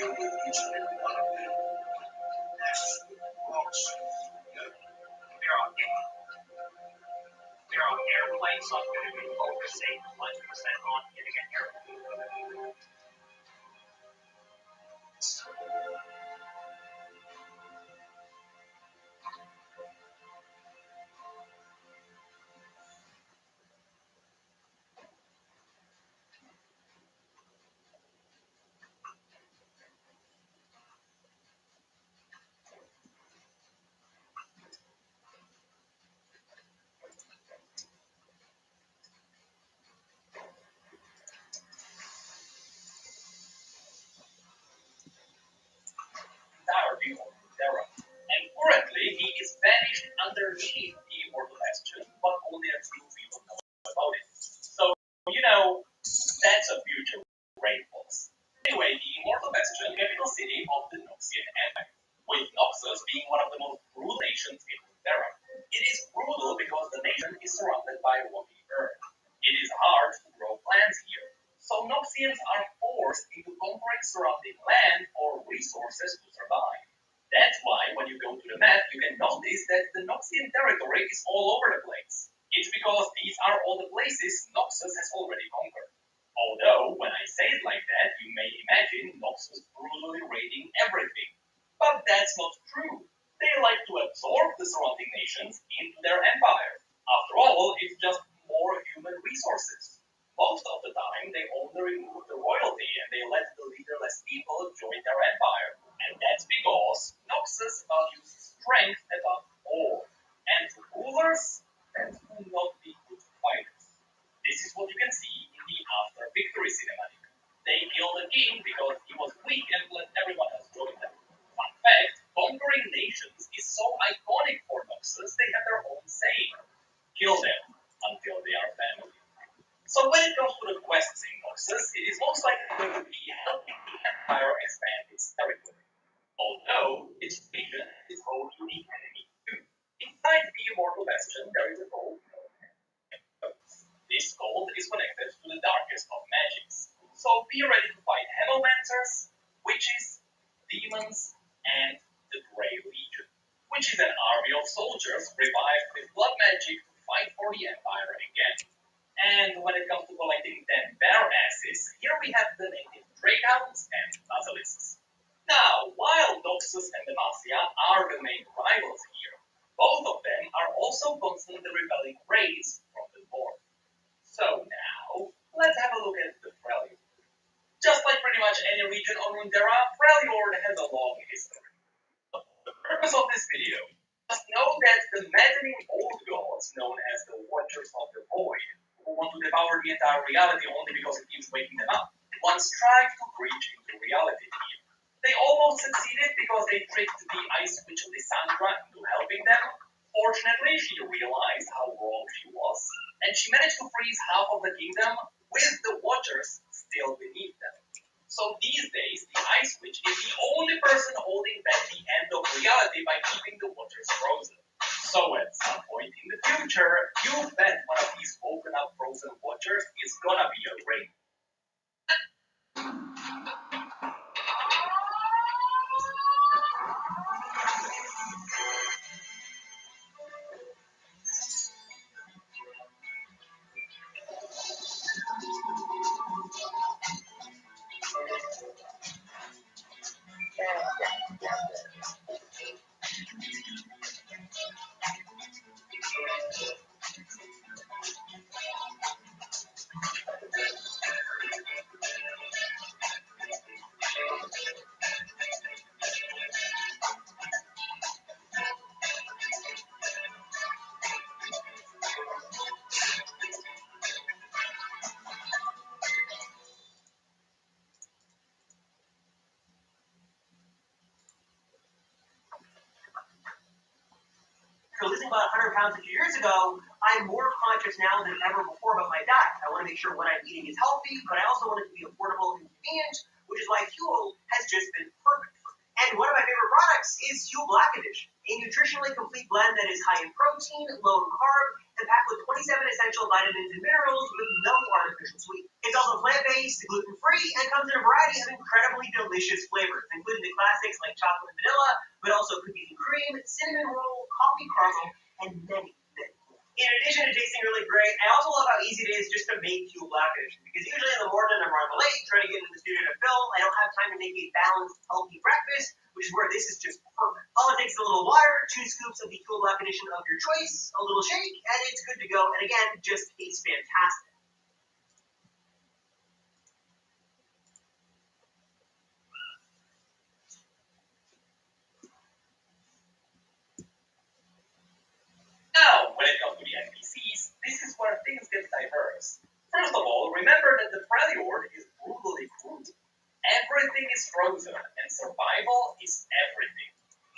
deal with each and every one of them as rocks. They're on airplanes, so I'm going to be focusing 100% on getting an airplane. And currently he is vanished underneath the immortal bastion, but only a few people know about it. So, that's a future great boss. Anyway, the immortal bastion, capital city of the Noxian Empire, with Noxus being one of the most brutal nations in Runeterra. It is brutal because the nation is surrounded by rocky earth. It is hard to grow plants here, so Noxians are forced into conquering surrounding land for resources to survive. That's why when you go to the map, you can notice that the Noxian territory is all over the place. It's because these are all the places Noxus has already conquered. Although, when I say it like that, you may imagine Noxus brutally raiding everything. But that's not true. They like to absorb the surrounding nations into their empire. After all, it's just more human resources. Most of the time, they only remove the royalty and they let the leaderless people join their empire. And that's because Noxus values strength above all. And rulers tend to not be good fighters. This is what you can see in the After Victory cinematic. They killed the king because he was weak and let everyone else join them. Fun fact, conquering nations is so iconic for Noxus, they have their own saying. Kill them until they are family. So when it comes to the quests in Noxus, it is most likely going to be helping the Empire expand its territory. Although its region is home to the enemy too. Inside the Immortal Bastion, there is a gold. This gold is connected to the darkest of magics. So be ready to fight Hemomancers, witches, demons, and the Grey Legion, which is an army of soldiers revived with blood magic to fight for the Empire again. And when it comes to collecting 10 bear asses, here we have the native Drakehounds and Basilisks. Now, while Noxus and Demacia are the main rivals here, both of them are also constantly repelling raids from the north. So now, let's have a look at the Freljord. Just like pretty much any region on Runeterra, Freljord has a long history. The purpose of this video, just know that the maddening old gods known as the Watchers of the Void, who want to devour the entire reality only because it keeps waking them up, once tried to breach into reality here. They almost succeeded because they tricked the Ice Witch Lysandra into helping them. Fortunately, she realized how wrong she was, and she managed to freeze half of the kingdom with the Watchers still beneath them. So these days, the Ice Witch is the only person holding back the end of reality by keeping the Watchers frozen. So at some point in the future, you bet one of these open up frozen Watchers is gonna be a raid. After losing about 100 pounds a few years ago, I'm more conscious now than ever before about my diet. I want to make sure what I'm eating is healthy, but I also want it to be affordable and convenient, which is why Fuel has just been perfect. And one of my favorite products is Fuel Black Edition, a nutritionally complete blend that is high in protein, low in carb, and packed with 27 essential vitamins and minerals with no artificial sweetener. It's also plant-based, gluten-free, and comes in a variety of incredibly delicious flavors, including the classics like chocolate and vanilla, but also cookies and cream, cinnamon roll, coffee caramel, and many, many more. In addition to tasting really great, I also love how easy it is just to make Fuel Black Edition, because usually in the morning I'm running late, trying to get into the studio to film. I don't have time to make a balanced, healthy breakfast, which is where this is just perfect. All it takes is a little water, 2 scoops of the Fuel Black Edition of your choice, a little shake, and it's good to go. And again, just tastes fantastic. Now, when it comes to the NPCs, this is where things get diverse. First of all, remember that the Freljord is brutally cruel. Everything is frozen, and survival is everything.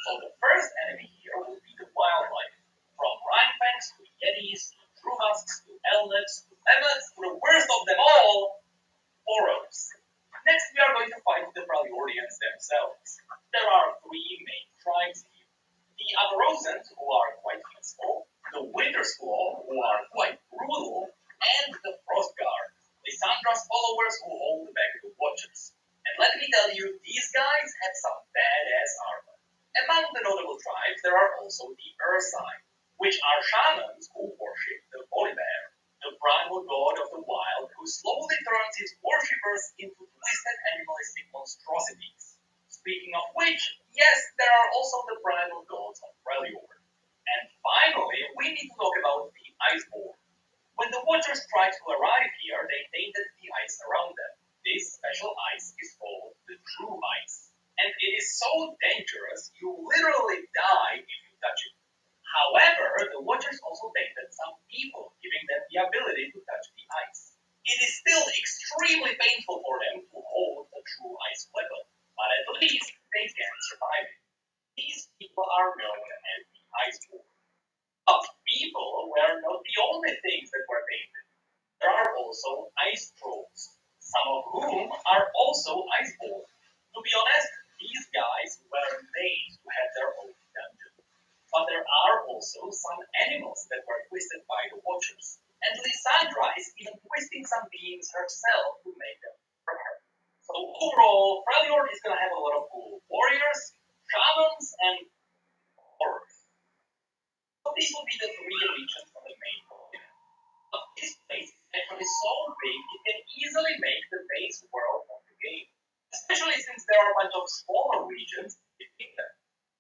So the first enemy here will be the wildlife. From Rhinefangs to Yetis, to Truhusks, to Elnets, to Mammoths, to the worst of them all, Boros. Next, we are going to fight the Freljordians themselves. There are 3 main tribes here. The Avarosans, who are quite peaceful, the Wintersclaw, who are quite brutal, and the Frostguard, Lysandra's followers who hold back the Watchers. And let me tell you, these guys have some badass armor. Among the notable tribes, there are also the Ursine, which are shamans who worship the Volibear, the primal god of the wild who slowly turns his worshippers into twisted animalistic monstrosities. Speaking of which, yes, there are also the primal gods of Freljord. And finally, we need to talk about the Iceborn. When the Watchers tried to arrive here, they tainted the ice around them. This special ice is called the True Ice. And it is so dangerous, you literally die if you touch it. However, the Watchers also tainted some people, giving them the ability to touch the ice. It is still extremely painful for them to hold a true ice weapon, but at least they can survive it. These people are known as the Iceborn. But people were not the only things that were tainted. There are also ice trolls, some of whom are also Iceborn. To be honest, these guys were made to have their own dungeon. But there are also some animals that were twisted by the Watchers. And Lysandra is even twisting some beings herself to make them for her. So overall, Freljord is going to have a lot of cool warriors, shamans, and horrors. So these will be the 3 regions of the main continent. But this place is actually so big it can easily make the base world of the game. Especially since there are a bunch of smaller regions between them.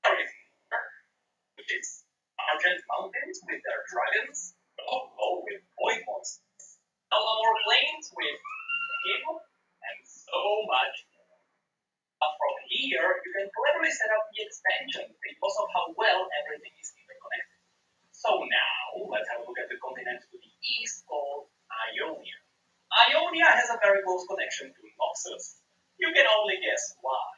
There is which is Argent Mountains with their dragons, Logo with void monsters, Alamor Plains with him, and so much more. But from here, you can cleverly set up the expansion because of how well everything is interconnected. So now, let's have a look at the continent to the east called Ionia. Ionia has a very close connection to Noxus. You can only guess why.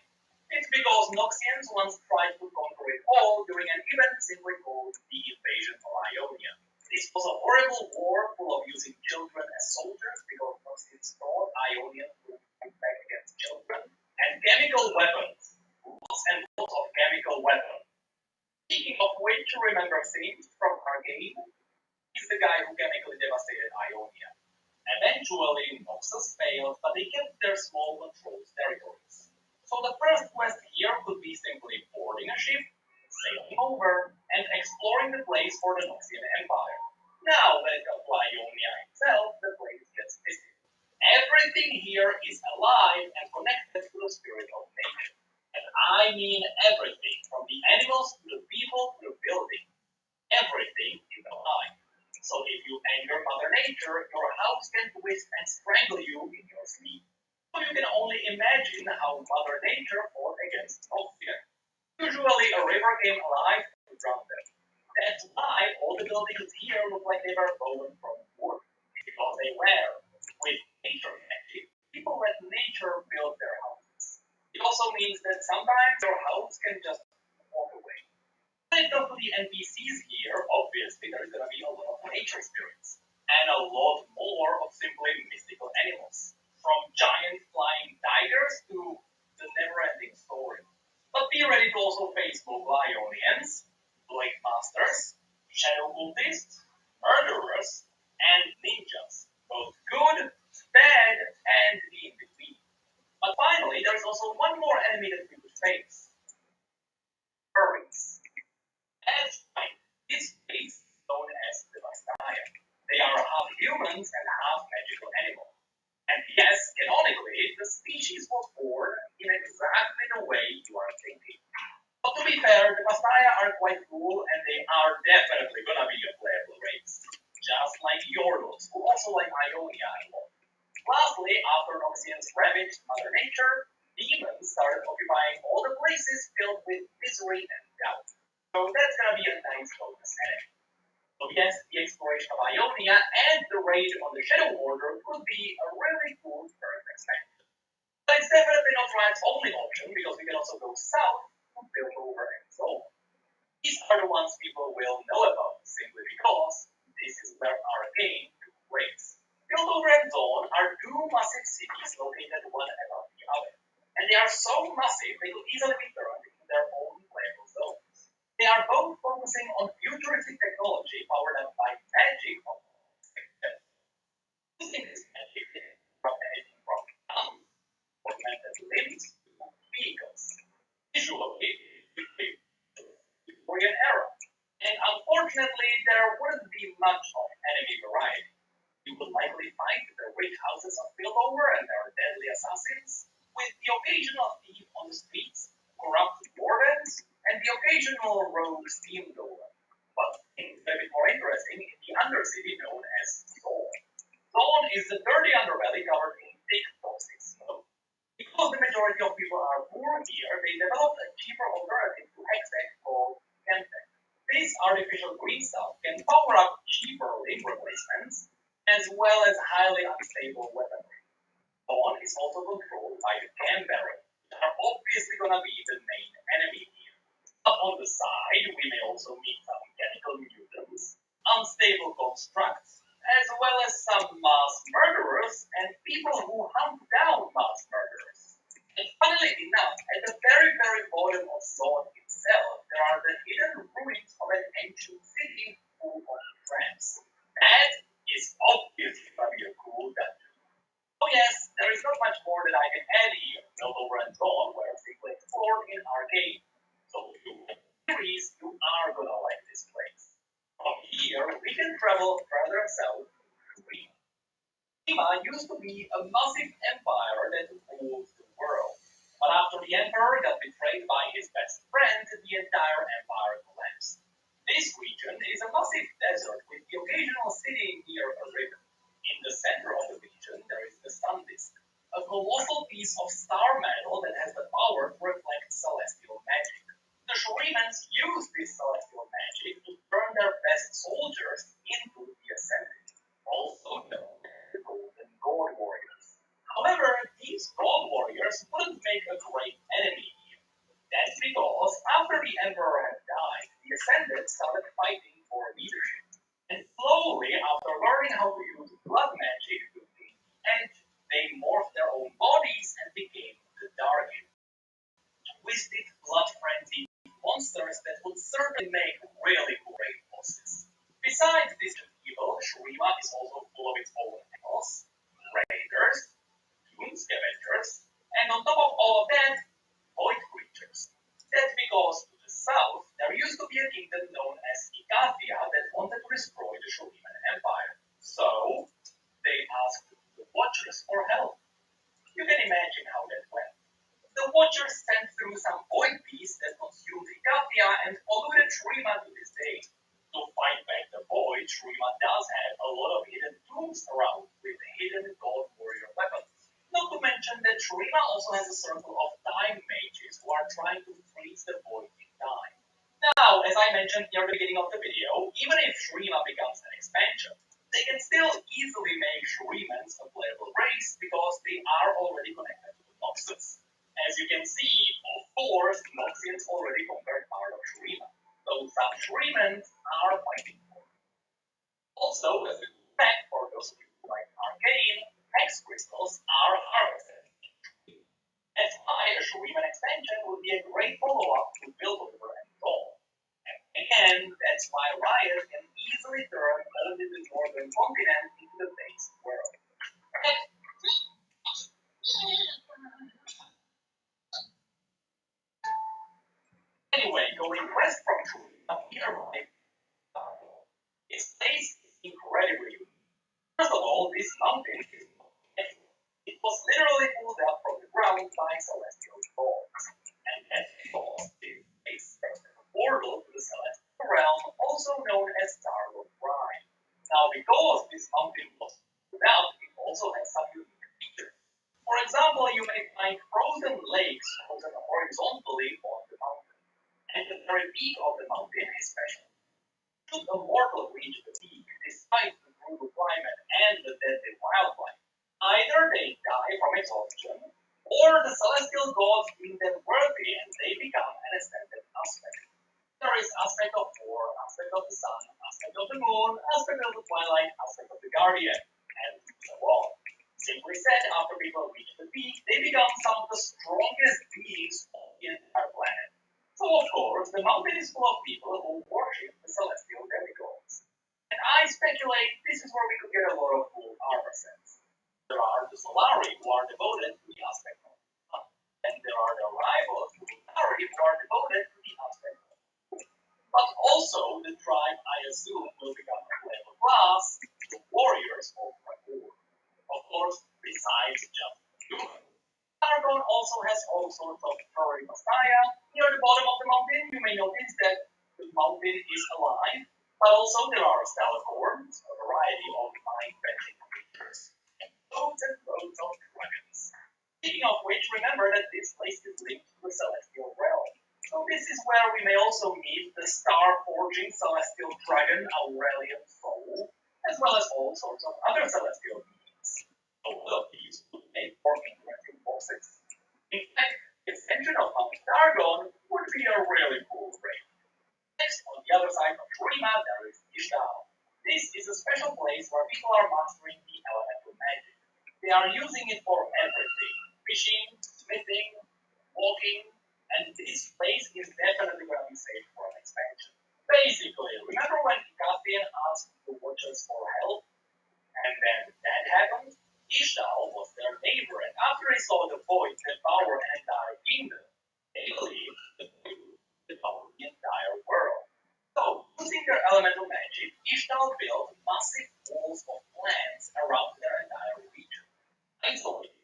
It's because Noxians once tried to conquer it all during an event simply called the Invasion of Ionia. This was a horrible war full of using children as soldiers because Noxians thought Ionians would fight back against children, and chemical weapons. Lots and lots of chemical weapons. Speaking of which, remember Sims from Arcade? He's the guy who chemically devastated Ionia. Eventually, Noxus failed, but they kept their small controlled territories. So the first quest here could be simply boarding a ship, sailing over, and exploring the place for the Noxian Empire. Now, when it comes to Ionia itself, the place gets busy. Everything here is alive and connected to the spirit of nature. And I mean everything, from the animals to the people to the building. Everything is alive. So if you anger Mother Nature, your house can twist and strangle you in your sleep. So you can only imagine how Mother Nature fought against Noxia. Usually a river came alive to drown them. That's why all the buildings here look like they were stolen from wood. Because they were. With nature magic, people let nature build their houses. It also means that sometimes your house can just walk away. When it comes to the NPCs here, obviously there's going to be a lot of nature spirits. And a lot more of simply mystical animals. From giant flying tigers to the never-ending story. But be ready to also face local Ionians, Blade Masters, Shadow Cultists, murderers, and ninjas. Both good, bad, and the in between. But finally, there's also one more enemy that we would face. Furries. That's right. This race is known as the Bastaya. They are half humans and half magical animals. And yes, canonically, the species was born in exactly the way you are thinking. But to be fair, the Bastaya are quite cool and they are definitely gonna be a playable race. Just like Yordos, who also like Ionia a lot. Lastly, after Noxians ravaged Mother Nature, demons started occupying all the places filled with misery and doubt. So that's gonna be a nice bonus enemy. So yes, the exploration of Ionia and the raid on the Shadow Order could be a really cool first expansion. But it's definitely not Riot's only option, because we can also go south to Piltover and Zone. These are the ones people will know about, simply because this is where our game took place. Piltover and Zone are two massive cities located one above the other. And they are so massive they could easily be turned into their own playable zones. They are both focusing on futuristic technology powered up by magic of using this magic from anything from guns, augmented limbs, to vehicles. Visually, Victorian era. And unfortunately, there wouldn't be much of enemy variety. You would likely find the rich houses of Piltover and their deadly assassins, with the occasional thief on the streets, corrupt wardens, and the occasional rogue steamroller. But things a bit more interesting in the undercity known as Zone. Zone is the dirty underbelly covered in thick toxic smoke. Because the majority of people are poor here, they developed a cheaper alternative to Hextech called Chemtech. This artificial green stuff can power up cheaper limb replacements, as well as highly unstable weaponry. Zone is also controlled by the Chem Barrel, which are obviously gonna be the main enemy here. Up on the side, we may also meet some chemical mutants, unstable constructs, as well as some mass murderers and people who hunt down mass murderers. And funnily enough, at the very, very bottom of Zone itself, there are the hidden ruins of an ancient city full of traps. That is obviously gonna be a cool dungeon. Oh yes, there is not much more that I can add here. Piltover and Zone were simply explored in our game. So if you like the series, you are gonna like this place. From here, we can travel further south to Rima. Rima used to be a massive empire that ruled the world. But after the emperor got betrayed by his best friend, the entire empire collapsed. This region is a massive desert with the occasional city near a river. In the center of the region, there is the Sun Disk, a colossal piece of star metal that has the power to reflect celestial magic. The Shorimans use this celestial magic to turn their best soldiers into the Ascended, also known as the Golden God Warriors. However, these God Warriors wouldn't make a great enemy here. That's because after the Emperor had died, the Ascended started fighting for leadership. And slowly, after learning how to use blood magic to gain the edge, they morphed their own bodies and became the Darkin. Twisted, blood-frenzied monsters that would certainly make really great bosses. Besides this evil, Shurima is also full of its own animals, raiders, doom scavengers, and on top of all of that, void creatures. That's because to the south, there used to be a kingdom known as Ikathia that wanted to destroy the Shuriman Empire. So, they asked the Watchers for help. You can imagine how that went. The Watchers sent through some void beasts that consumed Ikathia and polluted Shurima to this day. To fight back the void, Shurima does have a lot of hidden tombs around with hidden God Warrior weapons. Not to mention that Shurima also has a circle of time mages who are trying to freeze the void in time. Now, as I mentioned near the beginning of the video, even if Shurima becomes an expansion, they can still easily make Shurimans a playable race because they are already connected to the Noxus. As you can see, of course, Noxians already conquered part of Shurima, so some Shurimans are fighting for it. Also, as a fact for those of you who like Arcane, Hex crystals are harvested. That's why a Shuriman expansion would be a great follow-up to Piltover and Zone. And again, that's why Riot can easily turn all Anyway, going west from True, nearby, its place is incredibly unique. First of all, this mountain is it was literally pulled up from the ground by celestial dogs, and as because it makes a portal to the celestial realm, also known as Starlord Prime. Now, because this mountain was pulled up, it also has some unique features. For example, you may find frozen lakes frozen horizontally on the mountain, and the very peak of the mountain is special. Should a mortal reach the peak, despite the brutal climate and the deadly wildlife, either they die from exhaustion, or the celestial gods deem them worthy and they become an ascended aspect. There is aspect of war, aspect of the sun, aspect of the moon, aspect of the twilight, aspect of the guardian, and so on. Simply said, after people reach the peak, they become some of the strongest beings on the entire planet. So of course, the mountain is full of people who worship the celestial demigods. And I speculate this is where we could get a lot of cool armor sets. There are the Solari who are devoted to the aspect of the sun, and there are the rivals who are devoted to the aspect of the moon. But also the tribe I assume will become a level class, the warriors of Ragur. Of course, besides just human. Argon also has all sorts of furry messiah. Near the bottom of the mountain, you may notice that the mountain is alive, but also there are stalacorns, a variety of mind-bending creatures, and loads of dragons. Speaking of which, remember that this place is linked to the celestial realm. So this is where we may also meet the star-forging celestial dragon Aurelian Soul, as well as all sorts of other celestial beings. All of these would make for interesting bosses. In fact, the ascension of Mount Dargon would be a really cool raid. Next, on the other side of Shurima, there is Ishtal. This is a special place where people are mastering the elemental magic. They are using it for everything: fishing, smithing, walking, and this place is definitely going to be safe for an expansion. Basically, remember when Caspian asked the Watchers for help? And then that happened? Ishtal was their neighbor, and after they saw the void devour an entire kingdom, they believed the void would devour the entire world. So, using their elemental magic, Ishtal built massive walls of plants around their entire region, isolating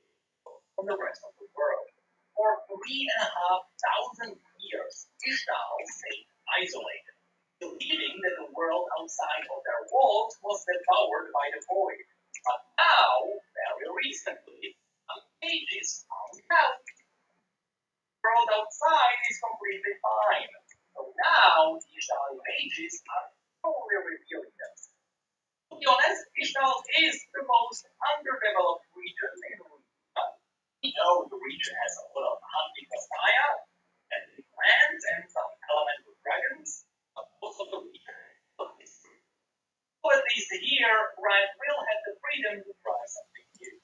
from the rest of the world. For 3,500 years, Ishtal stayed isolated, believing that the world outside of their walls was devoured by the void. But now, very recently, some pages found out the world outside is completely fine. So now, the Ishtal images are totally revealing themselves. To be honest, Ishtal is the most underdeveloped region in the region. We know the region has a lot of hunting messiah, and plants, and some elemental dragons, but most of the region is history. So at least here, Riot will have the freedom to try something new.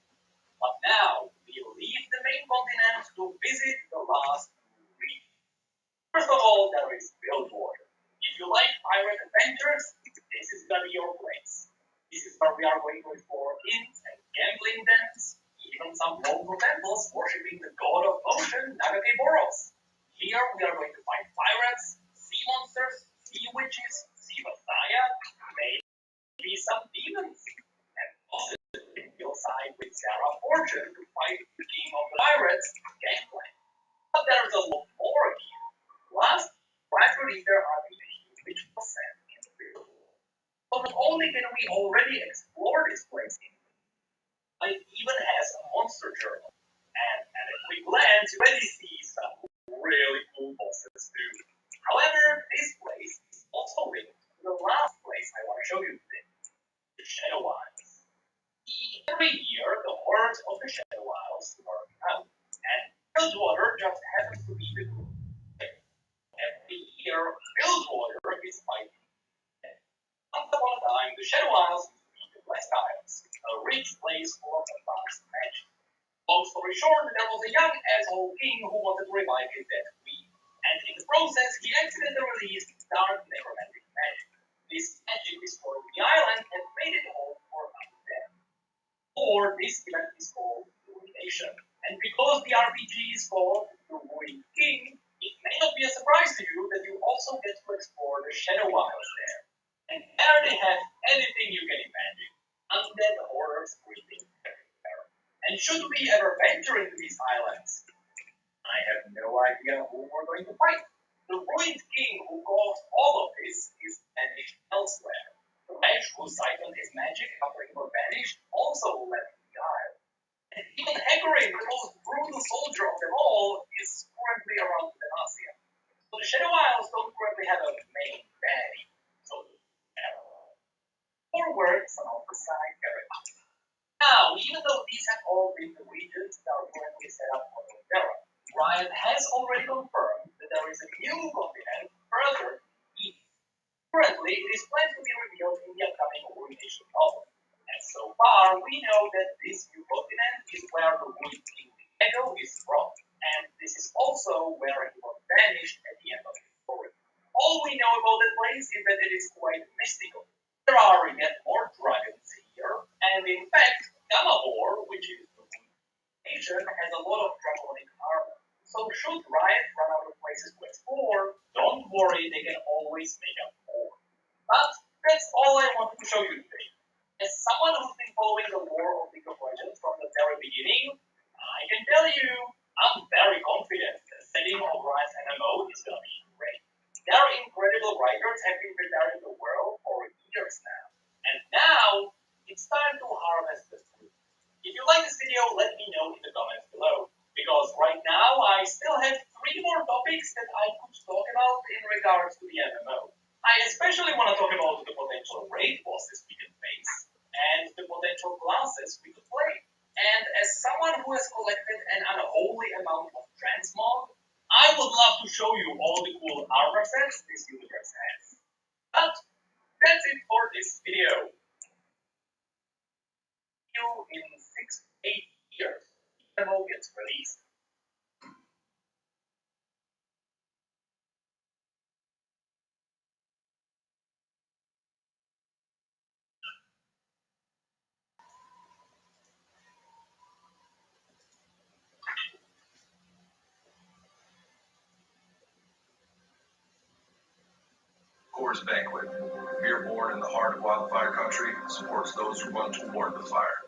But now, we leave the main continent to visit the last region. First of all, there is Bilgewater. If you like pirate adventures, this is gonna be your place. This is where we are going to explore inns and gambling dens, even some local temples worshipping the god of ocean, Nagatiboros. Here we are going to find pirates, sea monsters, sea witches, sea messiah, maybe some demons, and possibly you'll side with Sarah Fortune to fight the king of the pirates, Gangplank. But there's a lot more here. Last, gradually there are the which was sent in the field. So not only can we already explore this place, it even has a monster journal. And at a quick glance, you already see some really cool bosses too. However, this place is also linked to the last place I want to show you today, the Shadow Isles. Every year, the hordes of the Shadow Isles are out, and Bilgewater just happens to be the group. Every year, Bilgewater is fighting. Once upon a time, the Shadow Isles used to be the West Isles, a rich place full of advanced magic. Long story short, there was a young asshole king who wanted to revive his dead queen, and in the process, he accidentally released dark necromantic magic. This magic destroyed the island and made it home for undead. Or this event is called Ruination, and because the RPG is called The Ruined King, it may not be a surprise to you that also get to explore the Shadow Isles there. And there they have anything you can imagine. Undead horrors creeping everywhere. And should we ever venture into these islands, I have no idea who we're going to fight. The ruined king who caused all of this is banished elsewhere. The wretch who siphoned his magic after he was banished also left the isle. And even Hecarim, the most brutal soldier of them all, is currently around Demacia. So the Shadow Isles don't currently have a main baddie. So, forward some of the side characters. Now, even though these have all been the regions that are currently set up for Terra, Ryan has already confirmed that there is a new continent further east. Currently, it is planned to be revealed in the upcoming Orientation novel. And so far, we know that this new continent is where the Wood King Diego is from, and this is also where he was banished at the end of the story. All we know about that place is that it is quite mystical. There are yet more dragons here, and in fact, Gamahor, which is the nation, has a lot of draconic armor. So should Riot run out of places to explore, don't worry, they can always make up more. But that's all I wanted to show you today. As someone who's been following the lore of League of Legends from the very beginning, I can tell you, I'm very confident the setting of Riot's MMO is gonna be great. Their incredible writers have been preparing the world for years now. And now, it's time to harvest the fruit. If you like this video, let me know in the comments below. Because right now, I still have 3 more topics that I could talk about in regards to the MMO. I especially want to talk about the potential raid bosses we can face, and the potential classes we could play. And as someone who has collected an unholy amount of transmog, I would love to show you all the cool armor sets this universe has. But that's it for this video. See you in 6 to 8 years. The MMO gets released. Coors Banquet, beer born in the heart of wildfire country, supports those who run toward the fire.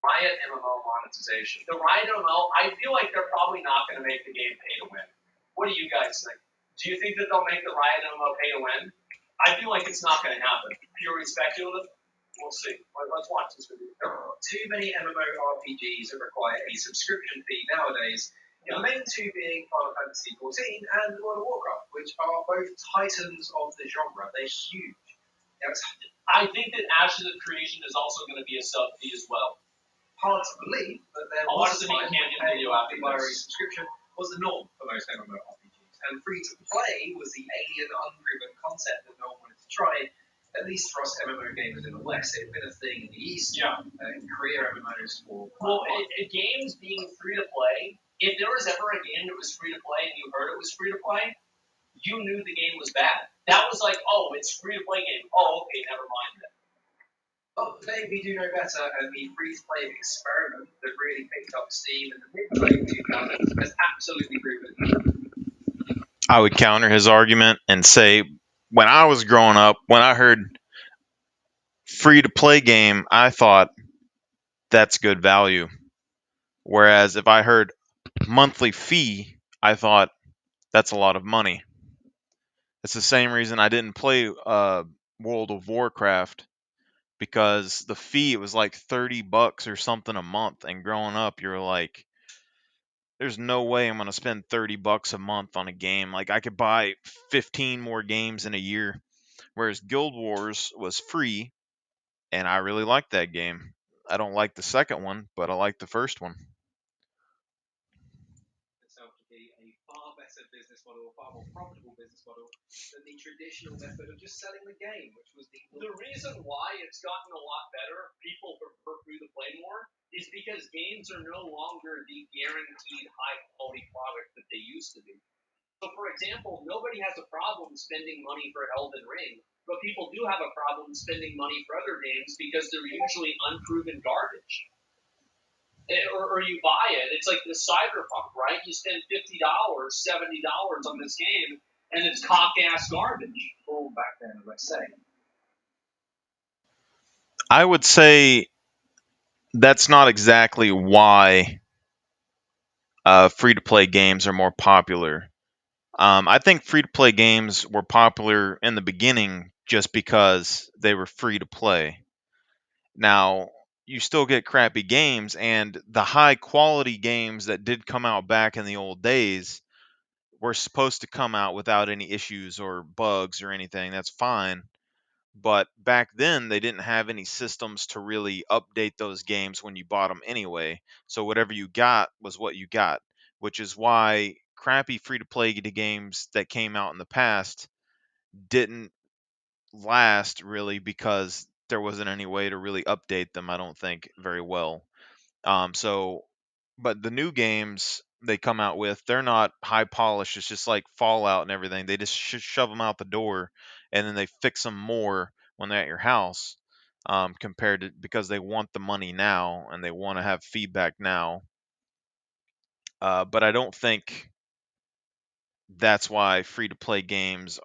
Riot MMO monetization. The Riot MMO, I feel like they're probably not going to make the game pay to win. What do you guys think? Do you think that they'll make the Riot MMO pay to win? I feel like it's not going to happen. Purely speculative. We'll see. Let's watch this video. There are too many MMORPGs that require a subscription fee nowadays. The main two being Final Fantasy XIV and World of Warcraft, which are both titans of the genre. They're huge. I think that Ashes of Creation is also going to be a sub fee as well. Hard to believe, but there I'll was watch a the time Canyon when video paying after via this. subscription was the norm for most MMORPGs, and free-to-play was the alien, unproven concept that no one wanted to try. At least for us MMO gamers in the West, it had been a thing in the East. Yeah. In Korea, MMOs for Well, games being free to play, if there was ever a game that was free to play and you heard it was free to play, you knew the game was bad. That was like, oh, it's free to play game. Oh, okay, never mind then. But today we do know better, and the free-to-play experiment that really picked up steam in the mid-late 2000s has absolutely proven. I would counter his argument and say, when I was growing up, when I heard free to play game, I thought that's good value. Whereas if I heard monthly fee, I thought that's a lot of money. It's the same reason I didn't play World of Warcraft, because the fee, it was like $30 or something a month, and growing up you're like, there's no way I'm going to spend $30 a month on a game. Like, I could buy 15 more games in a year. Whereas Guild Wars was free, and I really liked that game. I don't like the second one, but I like the first one. Itself to be a far better business model, a far more profitable business model than the traditional method of just selling the game, which was the reason why it's gotten a lot better, people prefer free to play more, is because games are no longer the guaranteed high quality product that they used to be. So, for example, nobody has a problem spending money for Elden Ring, but people do have a problem spending money for other games because they're usually unproven garbage. or you buy it. It's like the Cyberpunk, right? You spend $50, $70 on this game, and it's cock-ass garbage. All back then, as I say. I would say that's not exactly why free-to-play games are more popular. I think free-to-play games were popular in the beginning just because they were free to play. Now, you still get crappy games, and the high-quality games that did come out back in the old days were supposed to come out without any issues or bugs or anything. That's fine. But back then, they didn't have any systems to really update those games when you bought them anyway. So whatever you got was what you got, which is why crappy free to play games that came out in the past didn't last really because there wasn't any way to really update them, I don't think, very well. So, but the new games they come out with, they're not high polished. It's just like Fallout and everything. They just shove them out the door, and then they fix them more when they're at your house. Compared to because they want the money now and they want to have feedback now. But I don't think that's why free to play games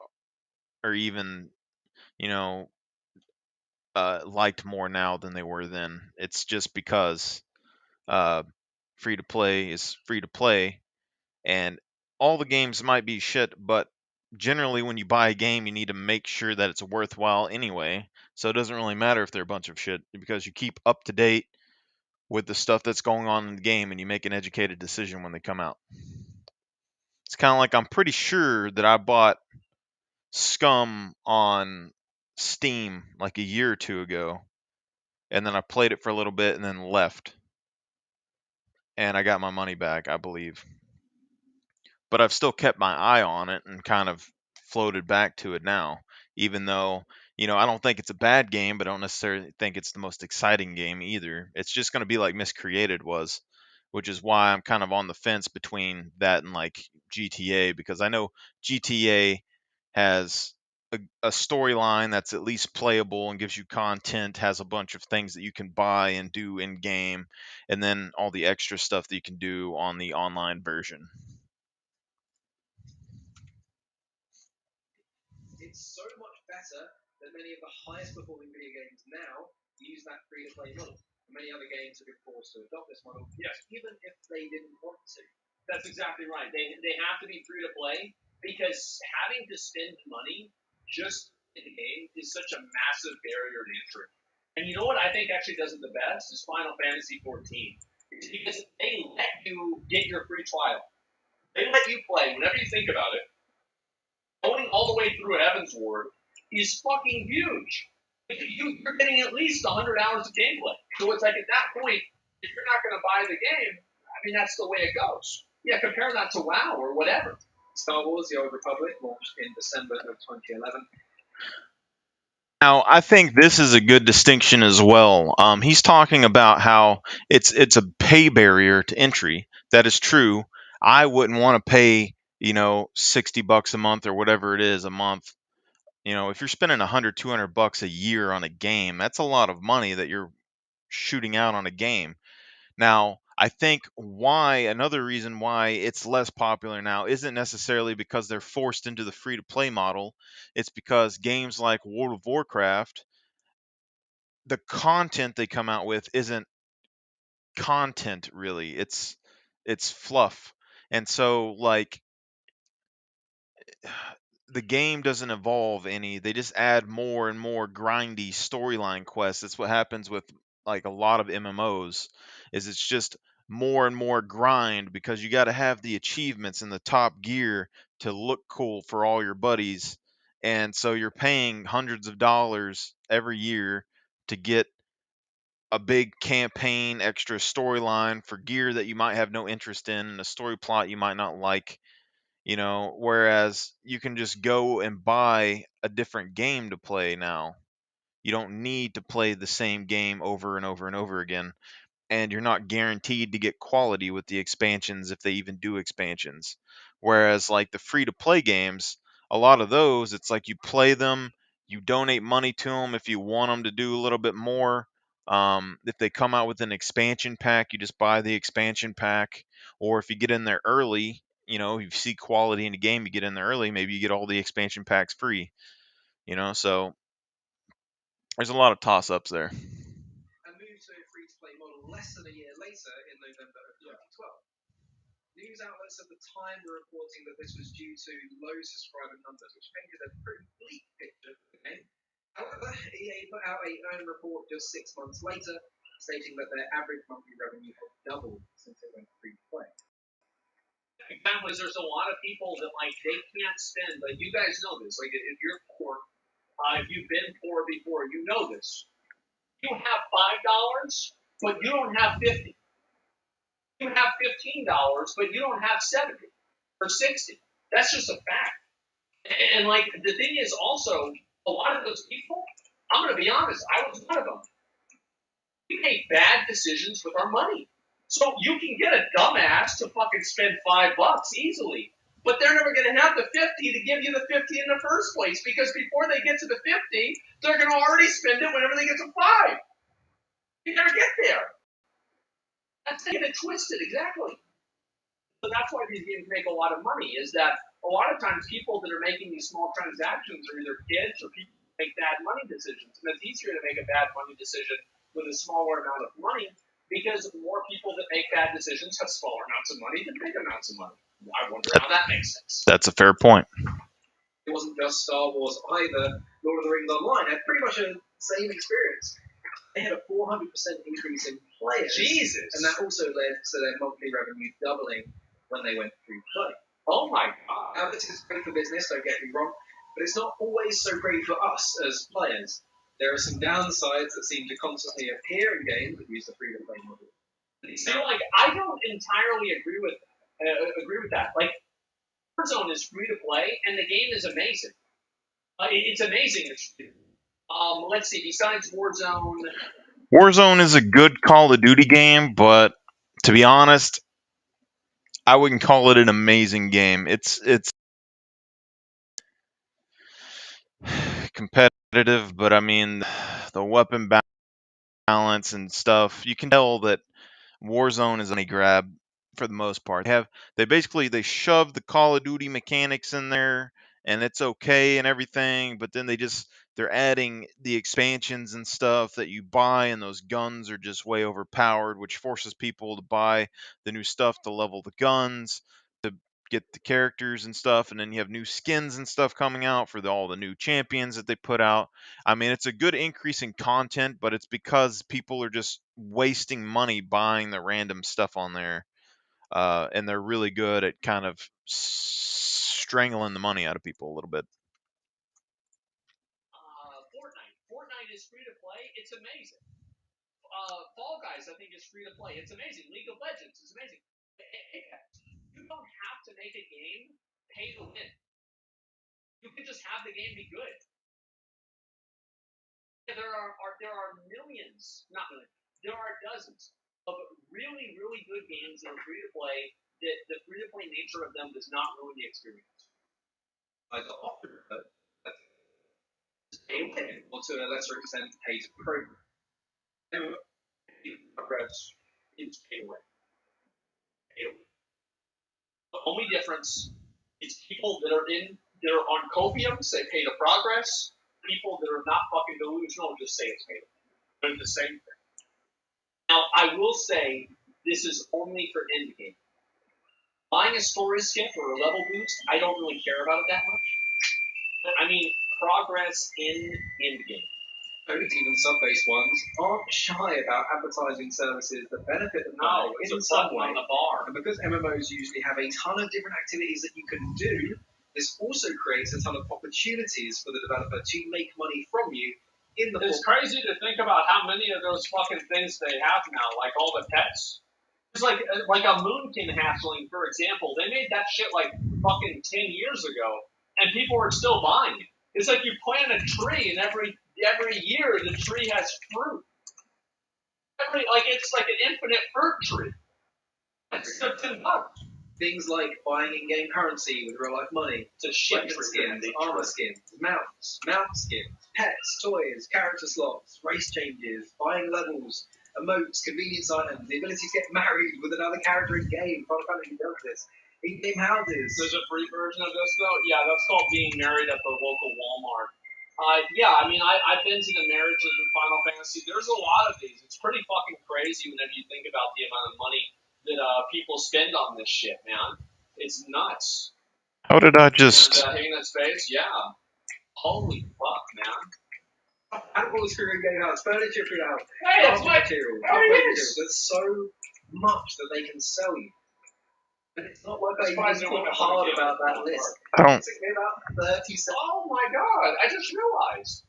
are even, you know, liked more now than they were then. It's just because uh, free to play is free to play, and all the games might be shit, but generally when you buy a game you need to make sure that it's worthwhile anyway, so it doesn't really matter if they're a bunch of shit because you keep up to date with the stuff that's going on in the game and you make an educated decision when they come out. It's kind of like I'm pretty sure that I bought Scum on Steam like a year or two ago, and then I played it for a little bit and then left, and I got my money back, I believe. But I've still kept my eye on it and kind of floated back to it now, even though, I don't think it's a bad game, but I don't necessarily think it's the most exciting game either. It's just going to be like Miscreated was, which is why I'm kind of on the fence between that and like GTA, because I know GTA has a storyline that's at least playable and gives you content, has a bunch of things that you can buy and do in game, and then all the extra stuff that you can do on the online version. It's so much better that many of the highest performing video games now use that free to play model. Many other games have been forced to adopt this model, Yes. even if they didn't want to. That's exactly right. They have to be free to play because having to spend money just in the game is such a massive barrier to entry. And you know what I think actually does it the best is Final Fantasy 14. It's because they let you get your free trial. They let you play whenever you think about it. Going all the way through Heaven's Ward is fucking huge. You're getting at least 100 hours of gameplay. So it's like at that point, if you're not going to buy the game, I mean, that's the way it goes. Yeah, compare that to WoW or whatever. Star Wars: The Old Republic launched in December of 2011. Now, I think this is a good distinction as well. He's talking about how it's a pay barrier to entry. That is true. I wouldn't want to pay, $60 a month or whatever it is a month. If you're spending 100, $200 a year on a game, that's a lot of money that you're shooting out on a game. Now, I think another reason why it's less popular now isn't necessarily because they're forced into the free to play model. It's because games like World of Warcraft, the content they come out with isn't content really. It's fluff. And so like the game doesn't evolve any. They just add more and more grindy storyline quests. That's what happens with like a lot of MMOs is it's just more and more grind because you got to have the achievements in the top gear to look cool for all your buddies. And so you're paying hundreds of dollars every year to get a big campaign, extra storyline for gear that you might have no interest in, and a story plot you might not like, whereas you can just go and buy a different game to play now. You don't need to play the same game over and over and over again, and you're not guaranteed to get quality with the expansions if they even do expansions. Whereas like the free to play games, a lot of those, it's like you play them, you donate money to them if you want them to do a little bit more, If they come out with an expansion pack, you just buy the expansion pack. Or if you get in there early, if you see quality in the game, you get in there early, maybe you get all the expansion packs free. So there's a lot of toss-ups there. And moved to a free-to-play model less than a year later in November of 2012. News outlets at the time were reporting that this was due to low subscriber numbers, which painted a pretty bleak picture of the game. However, EA put out a own report just 6 months later, stating that their average monthly revenue had doubled since it went free-to-play. Families, there's a lot of people that they can't spend. You guys know this. If you're poor, if you've been poor before, you know this. You have $5, but you don't have 50. You have $15, but you don't have 70 or 60. That's just a fact. And the thing is also, a lot of those people, I'm going to be honest, I was one of them. We make bad decisions with our money. So you can get a dumbass to fucking spend $5 easily, but they're never going to have the 50 to give you the 50 in the first place, because before they get to the 50, they're going to already spend it whenever they get to 5. You never get there. That's getting it twisted, exactly. So that's why these games make a lot of money, is that a lot of times people that are making these small transactions are either kids or people who make bad money decisions. And it's easier to make a bad money decision with a smaller amount of money, because more people that make bad decisions have smaller amounts of money than big amounts of money. I wonder how that makes sense. That's a fair point. It wasn't just Star Wars either. Lord of the Rings Online had pretty much the same experience. They had a 400% increase in players. Jesus! And that also led to their monthly revenue doubling when they went free play. Oh my god. Now, this is great for business, don't get me wrong, but it's not always so great for us as players. There are some downsides that seem to constantly appear in games that use the free-to-play model. See, I don't entirely agree with that. Warzone is free-to-play, and the game is amazing. It's amazing. Let's see, besides Warzone... Warzone is a good Call of Duty game, but to be honest, I wouldn't call it an amazing game. It's competitive, but I mean, the weapon balance and stuff, you can tell that Warzone is a money grab for the most part. They shove the Call of Duty mechanics in there, and it's okay and everything, but then they're adding the expansions and stuff that you buy, and those guns are just way overpowered, which forces people to buy the new stuff to level the guns, to get the characters and stuff, and then you have new skins and stuff coming out for all the new champions that they put out. I mean, it's a good increase in content, but it's because people are just wasting money buying the random stuff on there, and they're really good at kind of strangling the money out of people a little bit. Fortnite is free to play. It's amazing. Fall Guys, I think, is free to play. It's amazing. League of Legends is amazing. You don't have to make a game pay to win. You can just have the game be good. There are millions, not millions. There are dozens of really, really good games that are free to play. That the free to play nature of them does not ruin the experience. The author pay to win, or to a lesser extent, pay to program. Progress is pay to win. The only difference is people that are on copiums, they pay to progress. People that are not fucking delusional just say it's pay to win. They're the same thing. Now, I will say this is only for endgame. Buying a story skip or a level boost, I don't really care about it that much. But I mean, progress in endgame. Even sub-based ones aren't shy about advertising services that benefit the player in some way. On the bar. And because MMOs usually have a ton of different activities that you can do, this also creates a ton of opportunities for the developer to make money from you in the It's crazy to think about how many of those fucking things they have now, like all the pets. It's like a moonkin hatchling, for example. They made that shit like fucking 10 years ago, and people are still buying it. It's like you plant a tree, and every year the tree has fruit. It's like an infinite fruit tree. It's $10. Things like buying in-game currency with real-life money, to ship skins, armor skins, mount skins, Pets, toys, character slots, race changes, buying levels, emotes, convenience items, the ability to get married with another character in game. Final Fantasy does this. In-game houses. There's a free version of this though. Yeah, that's called being married at the local Walmart. Yeah, I mean, I've been to the marriages in Final Fantasy. There's a lot of these. It's pretty fucking crazy whenever you think about the amount of money that people spend on this shit, man. It's nuts. How did I And just... hitting that space, yeah. Holy fuck, man. Animals for in-game house, furniture for your house, Hey, it's crafting Mike. materials, How are upgrade you? materials. There's so much that they can sell you. And it's not like I even thought hard about that list. I don't... It took me about 30 seconds. Oh my god, I just realized.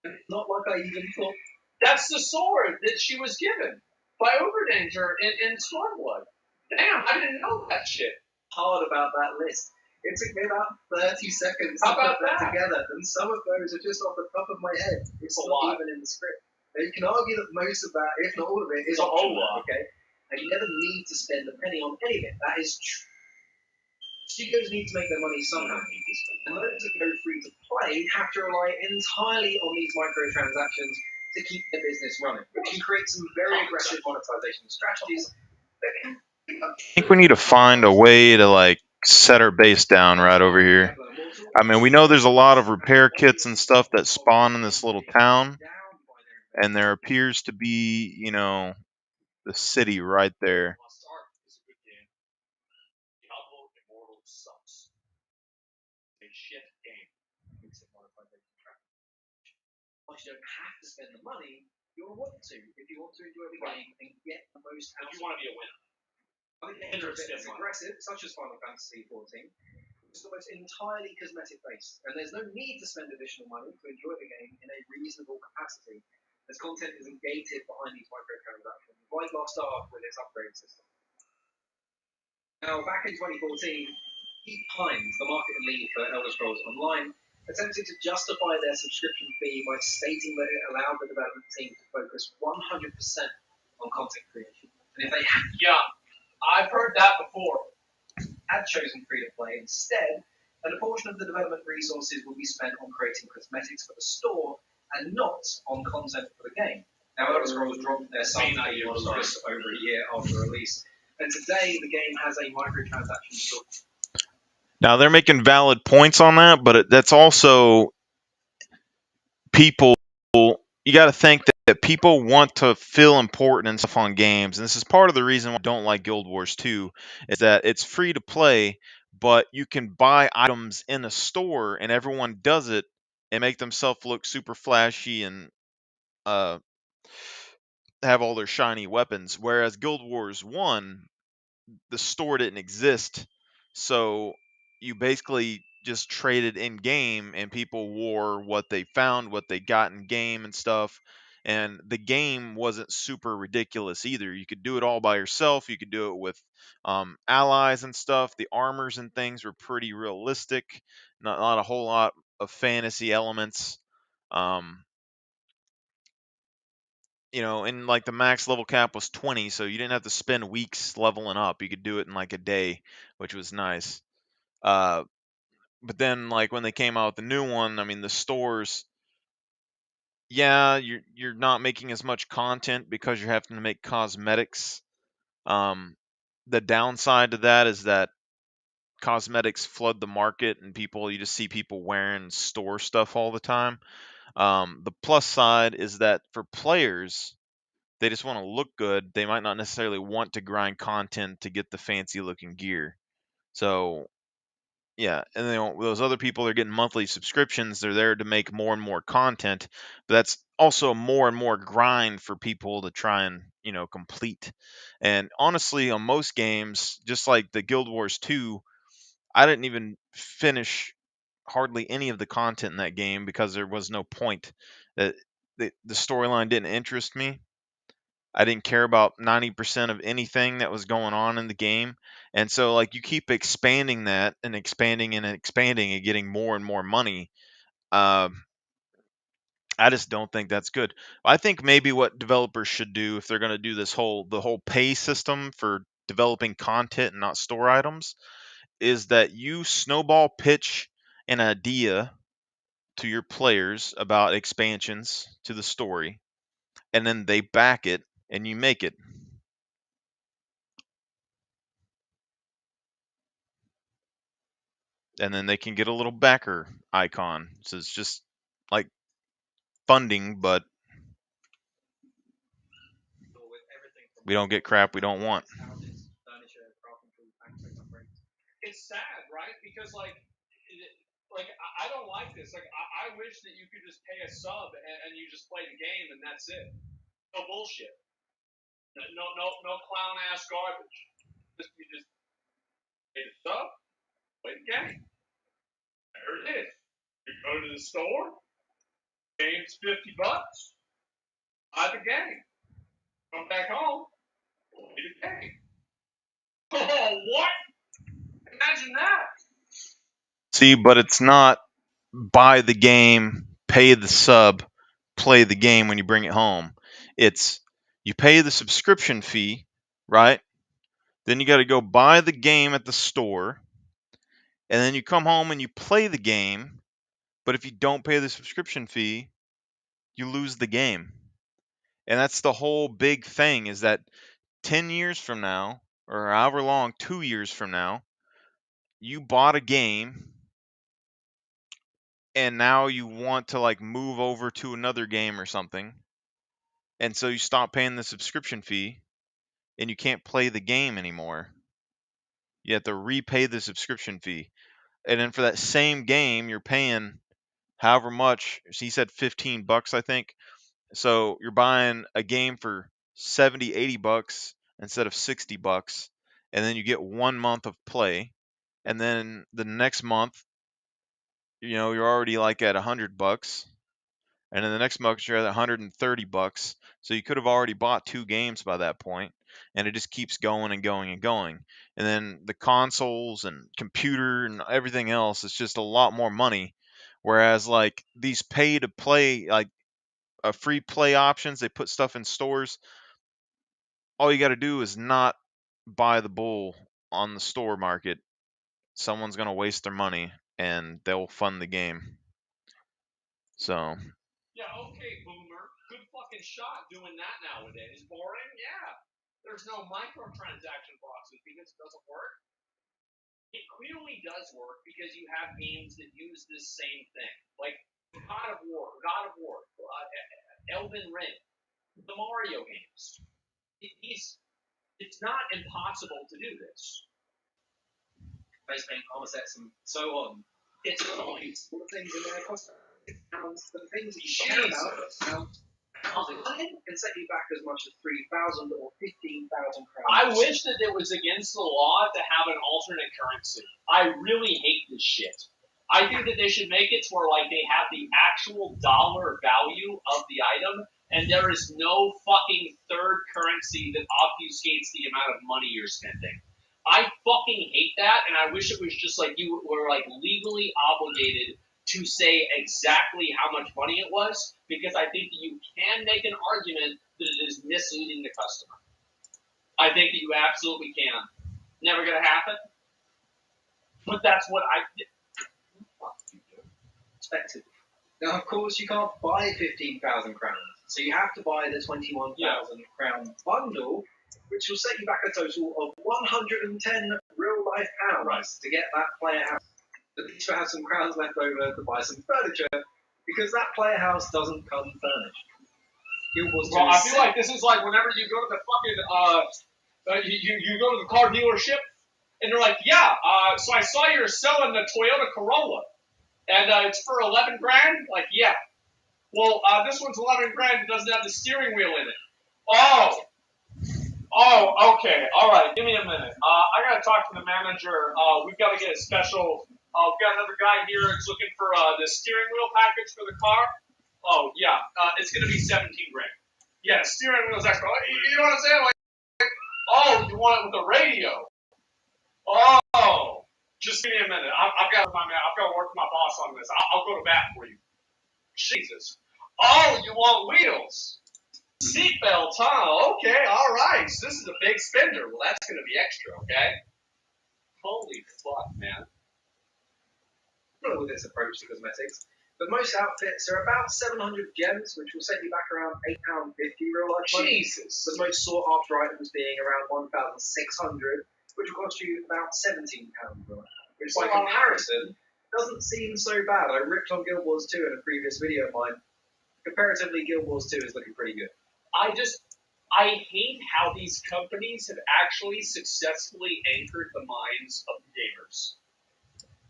And it's not like I even thought. That's the sword that she was given by Overdanger in Stormblood. Damn, I didn't know that shit. Hard about that list. It took me about 30 seconds How to about put that that? together, and some of those are just off the top of my head. It's a not lot. even in the script. Now, you can argue that most of that, if not all of it, is It's a whole optional, lot. okay? And you never need to spend a penny on any of it. That is true. Studios need to make their money somehow. And those that go free to play have to rely entirely on these microtransactions to keep their business running, which can create some very aggressive monetization strategies that can. I think we need to find a way to, like, set our base down right over here. I mean, we know there's a lot of repair kits and stuff that spawn in this little town, and there appears to be, you know, the city right there. Lost Ark is a good game. Diablo Immortal sucks. It's a shit game. But you don't have to spend the money. You'll want to if you want to enjoy the game and get the most out If of you want to be a winner. Other games are a bit less aggressive, such as Final Fantasy XIV, which is almost entirely cosmetic based, and there's no need to spend additional money to enjoy the game in a reasonable capacity, as content isn't gated behind these microtransactions, like Lost Ark with its upgrade system. Now, back in 2014, Pete Hines, the marketing lead for Elder Scrolls Online, attempted to justify their subscription fee by stating that it allowed the development team to focus 100% on content creation. And if they Yeah, I've heard that before. had chosen free to play instead, then a portion of the development resources will be spent on creating cosmetics for the store and not on content for the game. Now, Elder Scrolls dropped their sub fee model just over a year after release, and today the game has a microtransaction store. Now, they're making valid points on that, but that's also people. You got to think that people want to feel important and stuff on games, and this is part of the reason why I don't like Guild Wars 2, is that it's free to play, but you can buy items in a store, and everyone does it and make themselves look super flashy and have all their shiny weapons. Whereas Guild Wars 1, the store didn't exist, so you basically just traded in game, and people wore what they found, what they got in game and stuff. And the game wasn't super ridiculous either. You could do it all by yourself. You could do it with allies and stuff. The armors and things were pretty realistic. Not a whole lot of fantasy elements. You know, and like the max level cap was 20, so you didn't have to spend weeks leveling up. You could do it in like a day, which was nice. But then like when they came out with the new one, I mean the stores, yeah, you're not making as much content because you're having to make cosmetics. The downside to that is that cosmetics flood the market, and you just see people wearing store stuff all the time. The plus side is that for players, they just want to look good. They might not necessarily want to grind content to get the fancy looking gear. So, yeah, and then those other people are getting monthly subscriptions. They're there to make more and more content, but that's also more and more grind for people to try and, complete. And honestly, on most games, just like the Guild Wars 2, I didn't even finish hardly any of the content in that game because there was no point. That the storyline didn't interest me. I didn't care about 90% of anything that was going on in the game. And so, like, you keep expanding that and expanding and expanding and getting more and more money. Um, I just don't think that's good. I think maybe what developers should do, if they're going to do the whole pay system for developing content and not store items, is that you snowball pitch an idea to your players about expansions to the story, and then they back it and you make it. And then they can get a little backer icon. So it's just like funding, but we don't get crap we don't want. It's sad, right? Because like I don't like this. Like I wish that you could just pay a sub and you just play the game and that's it. No bullshit. No clown ass garbage. You just pay the sub, play the game. There it is. You go to the store, game's $50. Buy the game. Come back home, play the game. Oh, what? Imagine that. See, but it's not buy the game, pay the sub, play the game when you bring it home. It's you pay the subscription fee, right? Then you got to go buy the game at the store, and then you come home and you play the game. But if you don't pay the subscription fee, you lose the game. And that's the whole big thing, is that 10 years from now, or however long, 2 years from now, you bought a game and now you want to like move over to another game or something. And so you stop paying the subscription fee and you can't play the game anymore. You have to repay the subscription fee. And then for that same game, you're paying however much. He said $15, I think. So you're buying a game for $70, $80 instead of $60, and then you get 1 month of play, and then the next month, you're already like at $100, and then the next month you're at $130. So you could have already bought 2 games by that point, and it just keeps going and going and going. And then the consoles and computer and everything else is just a lot more money. Whereas like these pay to play, like free play options, they put stuff in stores. All you got to do is not buy the bull on the store market. Someone's going to waste their money and they'll fund the game. So. Yeah, okay, boomer. Good fucking shot doing that nowadays. Boring? Yeah. There's no microtransaction boxes because it doesn't work. It clearly does work because you have games that use this same thing. Like God of War, Elden Ring, the Mario games. It's not impossible to do this. Face paint, armor sets, and so on. It's nice. All the things in there cost the things you Jesus. care about. Can set you back as much as 3,000 or 15,000 crowns. I wish that it was against the law to have an alternate currency. I really hate this shit. I think that they should make it to where like they have the actual dollar value of the item, and there is no fucking third currency that obfuscates the amount of money you're spending. I fucking hate that, and I wish it was just like you were like legally obligated to say exactly how much money it was, because I think that you can make an argument that it is misleading the customer. I think that you absolutely can. Never gonna happen, but that's what I did. Expected. Now, of course, you can't buy 15,000 crowns, so you have to buy the 21,000 crown bundle, which will set you back a total of 110 real-life pounds to get that player house. At least you have some crowns left over to buy some furniture, because that player house doesn't come furnished. Well, I feel like this is like whenever you go to the fucking you go to the car dealership and they're like, yeah, so I saw you're selling the Toyota Corolla and it's for 11 grand. Like, yeah. Well, this one's 11 grand. It doesn't have the steering wheel in it. Oh, okay. All right. Give me a minute. I gotta talk to the manager. We've got to get a special. We've got another guy here that's looking for the steering wheel package for the car. Oh, yeah. It's going to be 17 grand. Yeah, steering wheel's extra. You know what I'm saying? Like, oh, you want it with the radio. Oh, just give me a minute. I've got to work with my boss on this. I'll go to bat for you. Jesus. Oh, you want wheels. Seatbelts, huh? Okay, all right. So this is a big spender. Well, that's going to be extra, okay? Holy fuck, man. With this approach to cosmetics, But most outfits are about 700 gems, which will set you back around £8.50 real life money. Jesus. The most sought after items being around 1,600, which will cost you about £17 real life. Which, by comparison, doesn't seem so bad. I ripped on Guild Wars 2 in a previous video of mine. Comparatively, Guild Wars 2 is looking pretty good. I hate how these companies have actually successfully anchored the minds of gamers.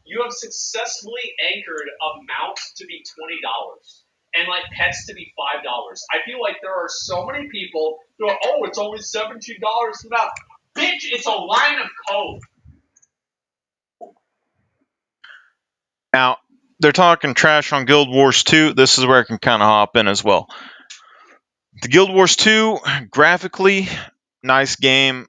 You have successfully anchored a mount to be $20 and like pets to be $5. I feel like there are so many people who are, oh, it's only $17 for that. Bitch, it's a line of code. Now, they're talking trash on Guild Wars 2. This is where I can kind of hop in as well. The Guild Wars 2, graphically, nice game.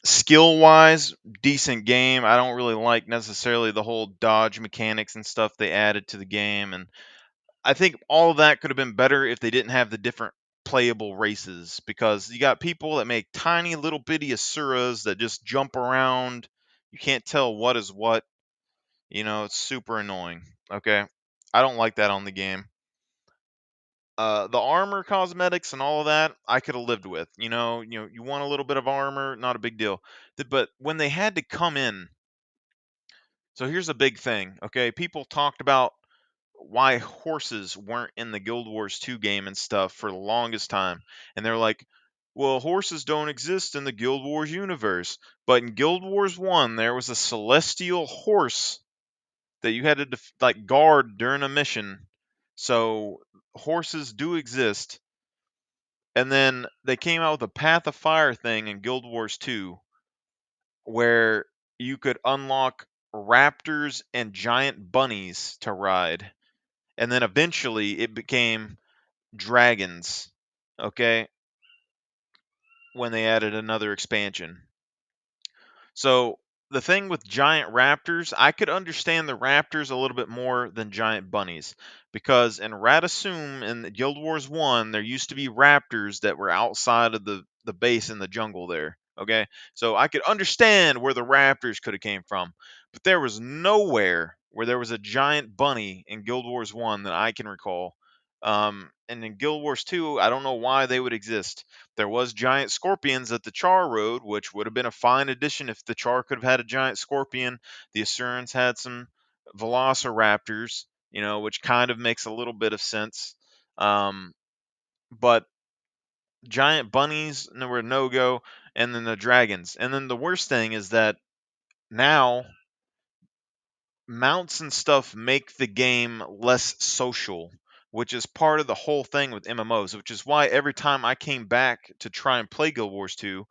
Skill-wise, decent game. I don't really like necessarily the whole dodge mechanics and stuff they added to the game. And I think all of that could have been better if they didn't have the different playable races. Because you got people that make tiny little bitty Asuras that just jump around. You can't tell what is what. You know, it's super annoying. Okay? I don't like that on the game. The armor cosmetics and all of that, I could have lived with. You want a little bit of armor, not a big deal. But when they had to come in, so here's a big thing, okay? People talked about why horses weren't in the Guild Wars 2 game and stuff for the longest time, and they're like, well, horses don't exist in the Guild Wars universe, but in Guild Wars 1, there was a celestial horse that you had to guard during a mission. So horses do exist. And then they came out with a Path of Fire thing in Guild Wars 2 where you could unlock raptors and giant bunnies to ride. And then eventually it became dragons, okay, when they added another expansion. So the thing with giant raptors, I could understand the raptors a little bit more than giant bunnies, because in Radisum in Guild Wars 1, there used to be raptors that were outside of the base in the jungle there. Okay, so I could understand where the raptors could have came from, but there was nowhere where there was a giant bunny in Guild Wars 1 that I can recall. And in Guild Wars 2, I don't know why they would exist. There was giant scorpions that the Char rode, which would have been a fine addition if the Char could have had a giant scorpion. The Asurans had some velociraptors, which kind of makes a little bit of sense. But giant bunnies were no go, and then the dragons. And then the worst thing is that now mounts and stuff make the game less social, which is part of the whole thing with MMOs, which is why every time I came back to try and play Guild Wars 2,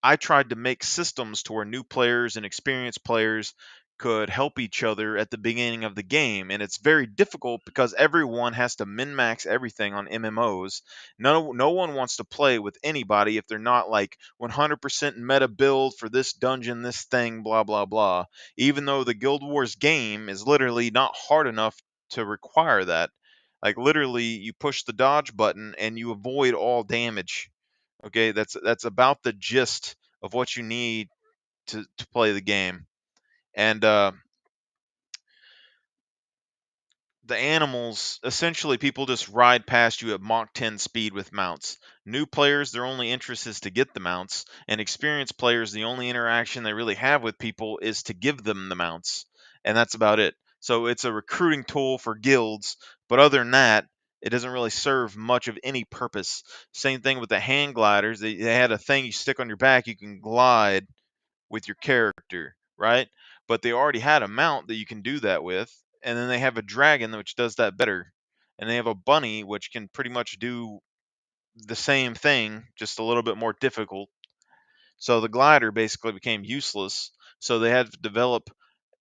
I tried to make systems to where new players and experienced players could help each other at the beginning of the game. And it's very difficult because everyone has to min-max everything on MMOs. No one wants to play with anybody if they're not like 100% meta build for this dungeon, this thing, blah, blah, blah. Even though the Guild Wars game is literally not hard enough to require that. Like literally you push the dodge button and you avoid all damage. Okay, that's about the gist of what you need to play the game. And the animals, essentially people just ride past you at Mach 10 speed with mounts. New players, their only interest is to get the mounts, and experienced players, the only interaction they really have with people is to give them the mounts, and that's about it. So it's a recruiting tool for guilds, but other than that, it doesn't really serve much of any purpose. Same thing with the hand gliders. They had a thing you stick on your back, you can glide with your character, right? But they already had a mount that you can do that with, and then they have a dragon which does that better, and they have a bunny which can pretty much do the same thing, just a little bit more difficult. So the glider basically became useless. So they had to develop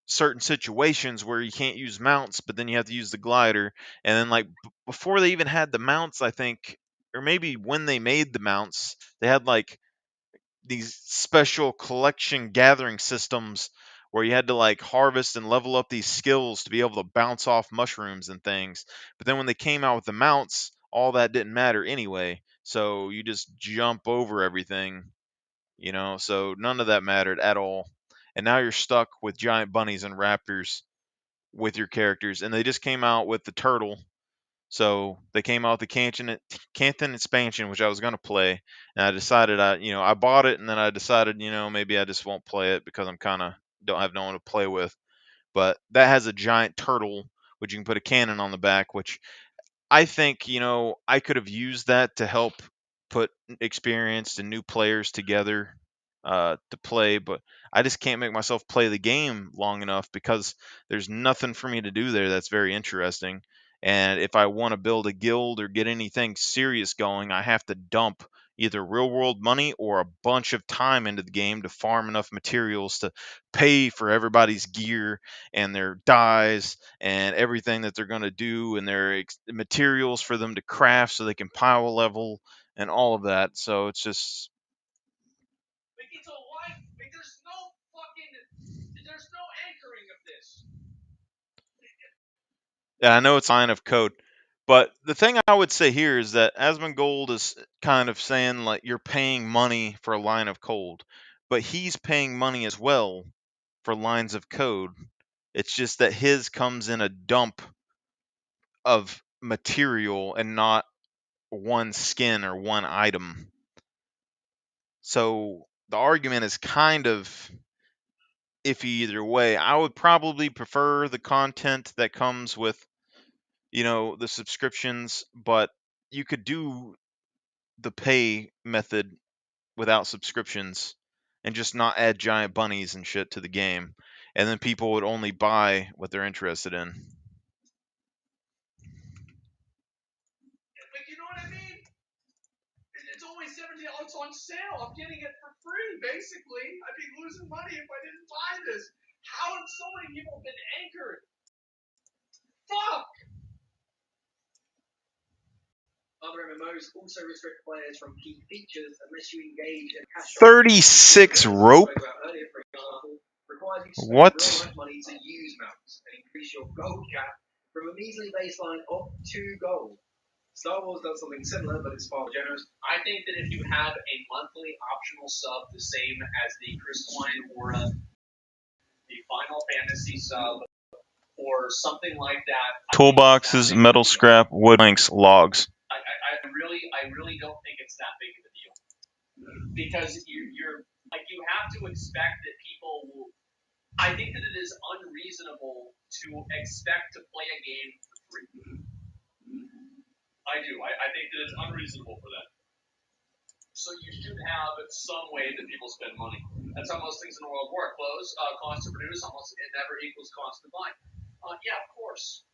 certain situations where you can't use mounts, but then you have to use the glider. And then like before they even had the mounts, I think, or maybe when they made the mounts, they had like these special collection gathering systems where you had to like harvest and level up these skills to be able to bounce off mushrooms and things. But then when they came out with the mounts, all that didn't matter anyway. So you just jump over everything, so none of that mattered at all. And now you're stuck with giant bunnies and raptors. with your characters, and they just came out with the turtle. So they came out with the Canton expansion, which I was gonna play, and I decided I bought it, and then I decided maybe I just won't play it because I'm kind of don't have no one to play with. But that has a giant turtle, which you can put a cannon on the back, which I think, I could have used that to help put experienced and new players together to play, but I just can't make myself play the game long enough because there's nothing for me to do there that's very interesting. And if I want to build a guild or get anything serious going, I have to dump either real world money or a bunch of time into the game to farm enough materials to pay for everybody's gear and their dyes and everything that they're going to do and their materials for them to craft so they can power level and all of that. So it's just It's a life. There's no anchoring of this. and I know it's a line of code, but the thing I would say here is that Asmongold is kind of saying like you're paying money for a line of code, but he's paying money as well for lines of code. It's just that his comes in a dump of material and not one skin or one item. So the argument is kind of iffy either way. I would probably prefer the content that comes with, the subscriptions, but you could do the pay method without subscriptions and just not add giant bunnies and shit to the game. And then people would only buy what they're interested in. Like, you know what I mean? It's only $70 on sale. I'm getting it for free, basically. I'd be losing money if I didn't buy this. How have so many people been anchored? Fuck! Other MMOs also restrict players from key features unless you engage in cash. 36 rope? Requires you to spend What? real life money to use mounts and increase your gold cap from a measly baseline of 2 gold. Star Wars does something similar, but it's far more generous. I think that if you have a monthly optional sub, the same as the Crystalline Aura, the Final Fantasy sub, or something like that. Toolboxes, metal scrap, wood planks, logs. I really don't think it's that big of a deal, because you're like, you have to expect that people will. I think that it is unreasonable to expect to play a game for free. I do. I think that it's unreasonable for that. So you should have some way that people spend money. That's how most things in the world work. Clothes, cost to produce, almost it never equals cost to buy. Yeah, of course.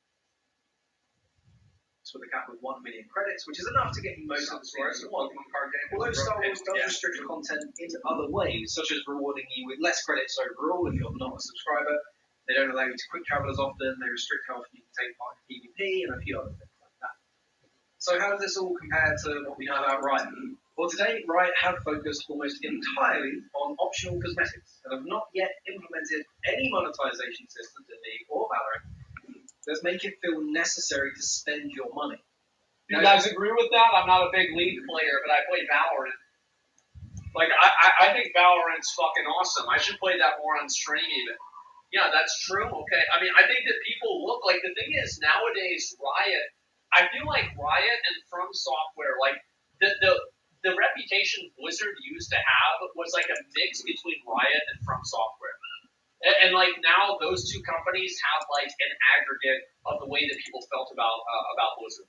With a cap of 1 million credits, which is enough to get you most of the stories in one card game. Although Star Wars does restrict content in other ways, such as rewarding you with less credits overall if you're not a subscriber. They don't allow you to quick travel as often. They restrict how often you can take part in PvP and a few other things like that. So how does this all compare to what we know about Riot? Well, today Riot have focused almost entirely on optional cosmetics and have not yet implemented any monetization systems in League or Valorant that make it feel necessary to spend your money. You guys agree with that? I'm not a big League player, but I play Valorant. Like, I think Valorant's fucking awesome. I should play that more on stream even. Yeah, that's true. Okay. I mean, I think that people look like, the thing is, nowadays, Riot, I feel like Riot and From Software, like, the reputation Blizzard used to have was like a mix between Riot and From Software. And like now, those two companies have like an aggregate of the way that people felt about Blizzard.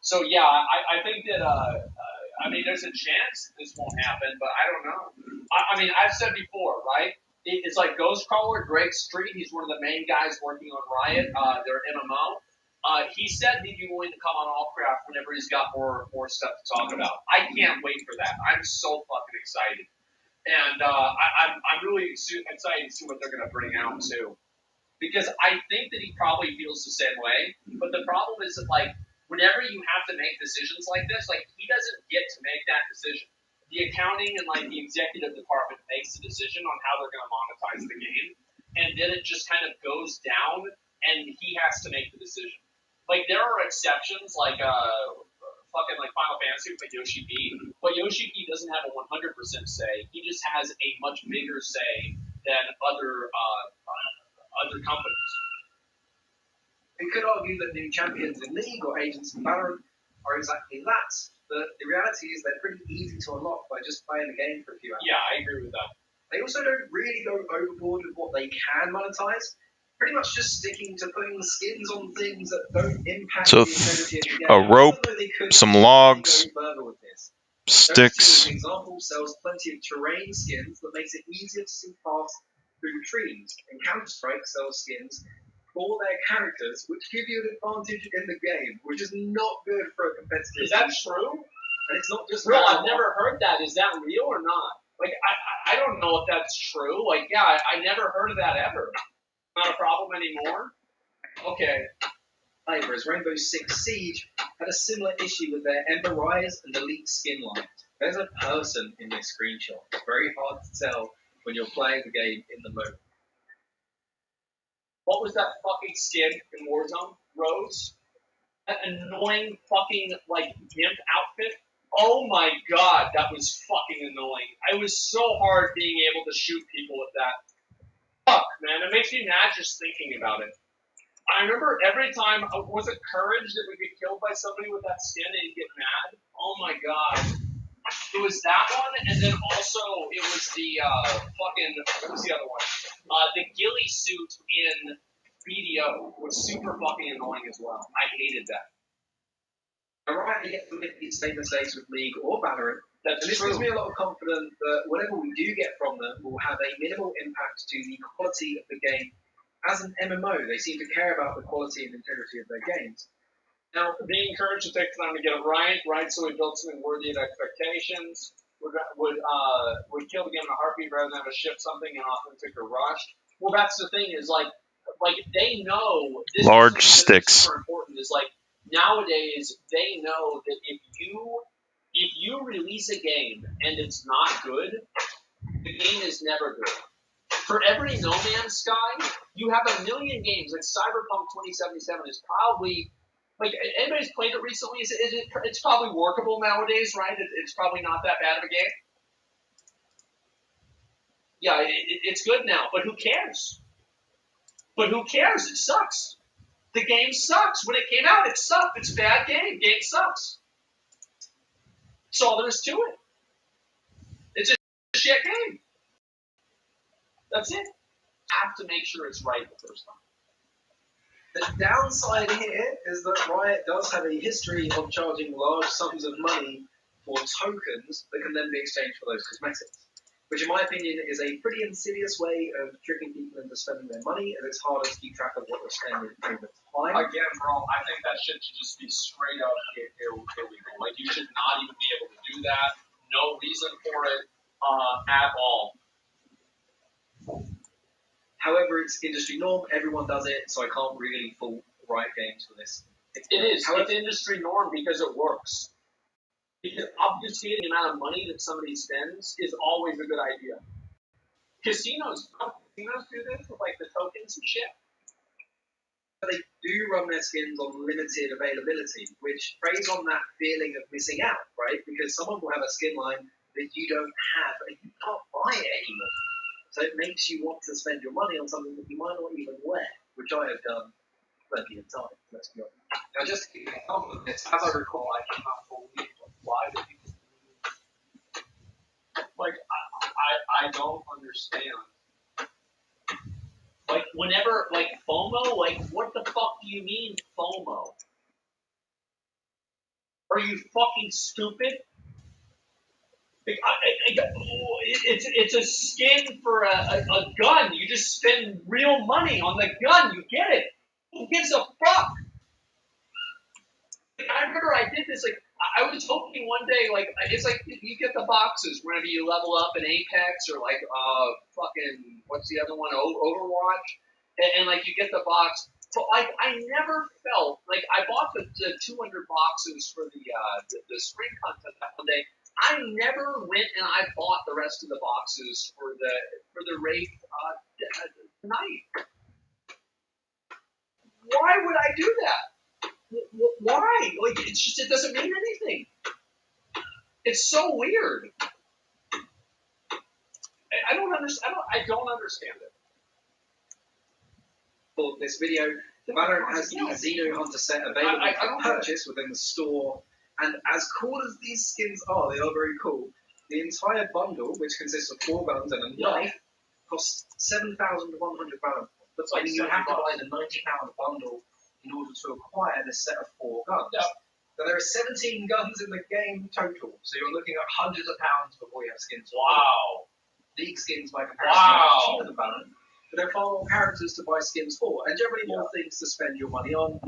So yeah, I think that I mean, there's a chance this won't happen, but I don't know. I mean, I've said before, right? It's like Ghostcrawler, Greg Street. He's one of the main guys working on Riot, their MMO. He said he'd be willing to come on Allcraft whenever he's got more stuff to talk about. I can't wait for that. I'm so fucking excited. And I'm really excited to see what they're going to bring out, too. Because I think that he probably feels the same way. But the problem is that, like, whenever you have to make decisions like this, like, he doesn't get to make that decision. The accounting and, like, the executive department makes the decision on how they're going to monetize the game. And then it just kind of goes down, and he has to make the decision. Like, there are exceptions, like, fucking like Final Fantasy with Yoshi P, but Yoshi P doesn't have a 100% say. He just has a much bigger say than other companies. We could argue that new champions in League or agents in Valorant are exactly that, but the reality is they're pretty easy to unlock by just playing the game for a few hours. Yeah, I agree with that. They also don't really go overboard with what they can monetize, pretty much just sticking to putting skins on things that don't impact So the integrity of the game. a rope, Even though they could some easily logs, go further with this. sticks. As an example, sells plenty of terrain skins that makes it easier to see paths through trees, and Counter-Strike sells skins for their characters, which give you an advantage in the game, which is not good for a competitive. Is that team. true? And it's not just Bro, I've never heard that. Is that real or not? Like, I don't know if that's true. Like, yeah, I never heard of that ever. Not a problem anymore? Okay. Whereas Rainbow Six Siege had a similar issue with their Ember Rise and Elite skin lines. There's a person in this screenshot. It's very hard to tell when you're playing the game in the moment. What was that fucking skin in Warzone, Rose? That annoying fucking, like, gimp outfit? Oh my god, that was fucking annoying. It was so hard being able to shoot people with that. Fuck, man, it makes me mad just thinking about it. I remember every time, was it Courage that would get killed by somebody with that skin and he'd get mad? Oh my god. It was that one, and then also it was the fucking, what was the other one? The ghillie suit in BDO was super fucking annoying as well. I hated that. Alright, you get to make these same mistakes with League or Valorant. That's and this true. gives me a lot of confidence that whatever we do get from them will have a minimal impact to the quality of the game. As an MMO, they seem to care about the quality and integrity of their games. Now, being encouraged to take time to get it right, so we build something worthy of expectations, would kill the game in a heartbeat rather than have to ship something inauthentic or rushed. Well, that's the thing is, like they know this Large is something that's sticks. super important. Is like nowadays they know that if you release a game and it's not good, the game is never good. For every No Man's Sky, you have a million games. Like Cyberpunk 2077 is probably, like, anybody's played it recently? It's probably workable nowadays, right? It's probably not that bad of a game. Yeah, it's good now, but who cares? It sucks. The game sucks. When it came out, it sucked. It's a bad game. Game sucks. That's all there is to it. It's a shit game. That's it. Have to make sure it's right the first time. The downside here is that Riot does have a history of charging large sums of money for tokens that can then be exchanged for those cosmetics, which in my opinion is a pretty insidious way of tricking people into spending their money, and it's harder to keep track of what they're spending over time. Again, bro, I think that shit should just be straight up illegal. Like, you should not even be able to do that. No reason for it at all. However, it's industry norm. Everyone does it, so I can't really fault Riot Games for this. It is. It's industry norm because it works. Because obfuscating the amount of money that somebody spends is always a good idea. Casinos do this with, like, the tokens and shit. They do run their skins on limited availability, which preys on that feeling of missing out, right? Because someone will have a skin line that you don't have, and you can't buy it anymore. So it makes you want to spend your money on something that you might not even wear, which I have done plenty of times, let's be honest. Now, just to give you an example of this, as I recall, I cannot believe why do people do. Like, I don't understand. Like, whenever, like, FOMO, like, what the fuck do you mean FOMO? Are you fucking stupid? Like, it's a skin for a gun. You just spend real money on the gun. You get it. Who gives a fuck? Like, I remember I did this, like, I was hoping one day, like, it's like you get the boxes whenever you level up in Apex or, like, fucking, what's the other one, Overwatch, and like, you get the box. So, like, I never felt, like, I bought the 200 boxes for the spring content that one day. I never went and I bought the rest of the boxes for the Wraith tonight. Why would I do that? Why? Like, it's just, it doesn't mean anything. It's so weird. I don't understand it. For this video, Valorant has the Xeno Hunter set available for purchase within the store, and as cool as these skins are, they are very cool. The entire bundle, which consists of 4 guns and a knife, costs 7,100 Valorant points. That's like you have to $70. buy the £90 bundle in order to acquire this set of 4 guns. Yep. So there are 17 guns in the game total, so you're looking at hundreds of pounds before you have skins. Wow. League skins by comparison are cheaper than Valorant, but there are far more characters to buy skins for, and generally more things to spend your money on,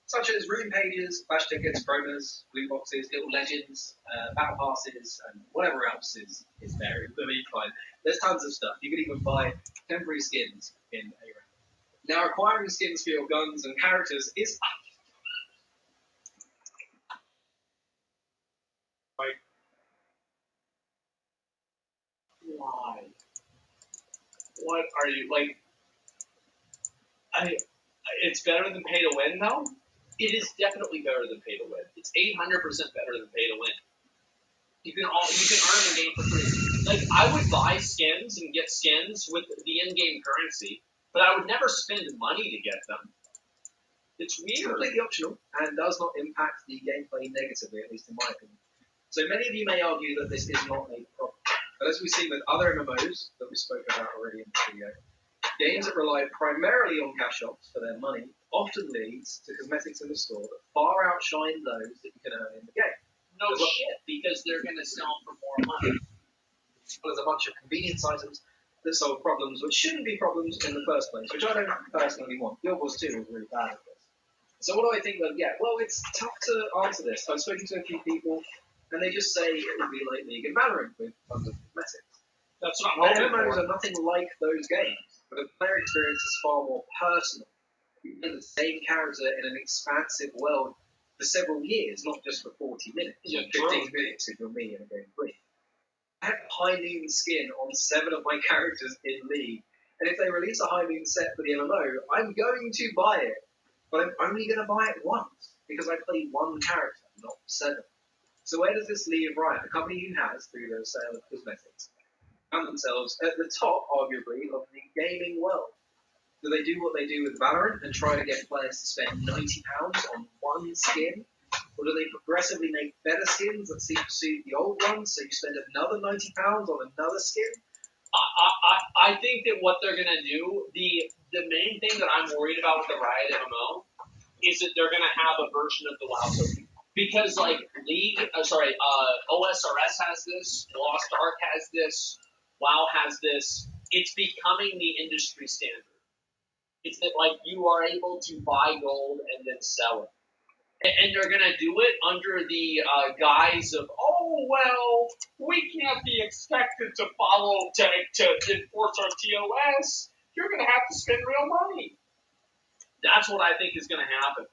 such as room pages, flash tickets, promos, loot boxes, little legends, battle passes, and whatever else is there. There's tons of stuff. You can even buy temporary skins in a round. Now, acquiring skins for your guns and characters is Why? What are you like? It's better than pay to win, though. It is definitely better than pay to win. It's 800% better than pay to win. You can earn the game for free. Like, I would buy skins and get skins with the in-game currency, but I would never spend money to get them. It's weird. It's completely optional and does not impact the gameplay negatively, at least in my opinion. So many of you may argue that this is not a problem. But as we've seen with other MMOs that we've spoken about already in the video, games that rely primarily on cash shops for their money often leads to cosmetics in the store that far outshine those that you can earn in the game. No shit, because they're going to sell for more money. Well, there's a bunch of convenience items that solve problems which shouldn't be problems in the first place, which I don't personally want. Guild Wars 2 is really bad at this. So what do I think that, well, it's tough to answer this. I've spoken to a few people, and they just say it would be like League and Valorant with tons of cosmetics. That's not MMOs are nothing like those games, but the player experience is far more personal. You play the same character in an expansive world for several years, not just for 40 minutes, or 15 minutes if you're me in a game 3. I have a High Noon skin on 7 of my characters in League, and if they release a High Noon set for the MMO, I'm going to buy it, but I'm only going to buy it once, because I play one character, not 7. So where does this leave Riot, a company who has, through the sale of cosmetics, found themselves at the top, arguably, of the gaming world? Do they do what they do with Valorant and try to get players to spend £90 on one skin? Or do they progressively make better skins that supersede the old ones, so you spend another £90 on another skin? I think that what they're going to do, the main thing that I'm worried about with the Riot MMO is that they're going to have a version of the WoW token. Because, like, OSRS has this, Lost Ark has this, WoW has this. It's becoming the industry standard. It's that, like, you are able to buy gold and then sell it. And they're going to do it under the guise of, oh, well, we can't be expected to enforce our TOS. You're going to have to spend real money. That's what I think is going to happen.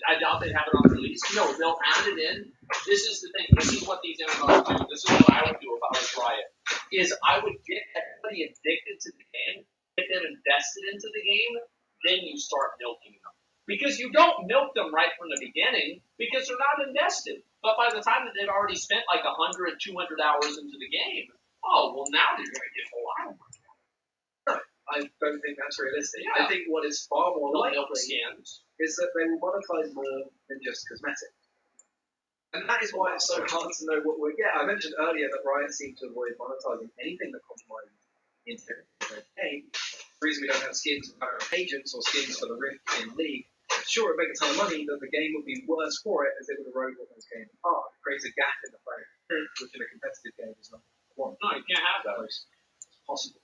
I doubt they'd have it on release. No, they'll add it in. This is the thing. This is what these MMOs do. This is what I would do if I was Riot. Is I would get everybody addicted to the game, get them invested into the game, then you start milking them. Because you don't milk them right from the beginning because they're not invested. But by the time that they've already spent like 100, 200 hours into the game, oh, well, now they're going to get a lot of money. I don't think that's realistic. Yeah. I think what is far more likely scams is that they will monetize more than just cosmetics. And that is why it's so hard to know what we're getting. I mentioned earlier that Riot seemed to avoid monetizing anything that compromised into the game. The reason we don't have skins for agents or skins for the Rift in League, sure, it would make a ton of money, but the game would be worse for it as it would erode what those games are. It creates a gap in the player experience, which in a competitive game is not one. No, you can't have that. It's possible.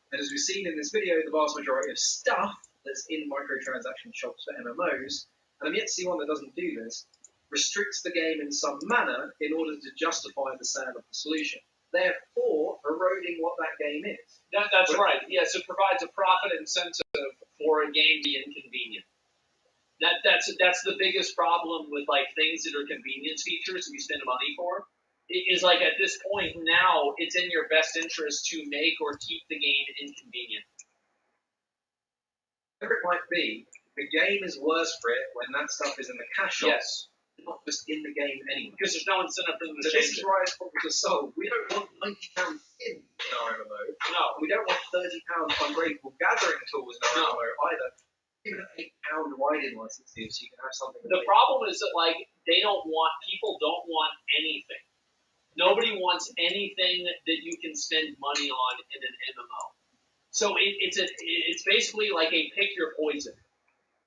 And as we've seen in this video, the vast majority of stuff that's in microtransaction shops for MMOs, and I'm yet to see one that doesn't do this, restricts the game in some manner in order to justify the sale of the solution, therefore eroding what that game is. That's right. Yes, it provides a profit incentive for a game to be inconvenient. That's the biggest problem with like things that are convenience features that you spend money for. It is like at this point now, it's in your best interest to make or keep the game inconvenient. Whatever it might be, the game is worse for it when that stuff is in the cash shop. Yes. Not just in the game anyway. Because there's no incentive for them to so change this is it. Riot's problem to solve. We don't want £90 in our MMO. No. We don't want £30 unbreakable gathering tools in our MMO either. Even a pound wide in license too, so you can have something. The problem is that like people don't want anything. Nobody wants anything that you can spend money on in an MMO. So it's basically like a pick your poison.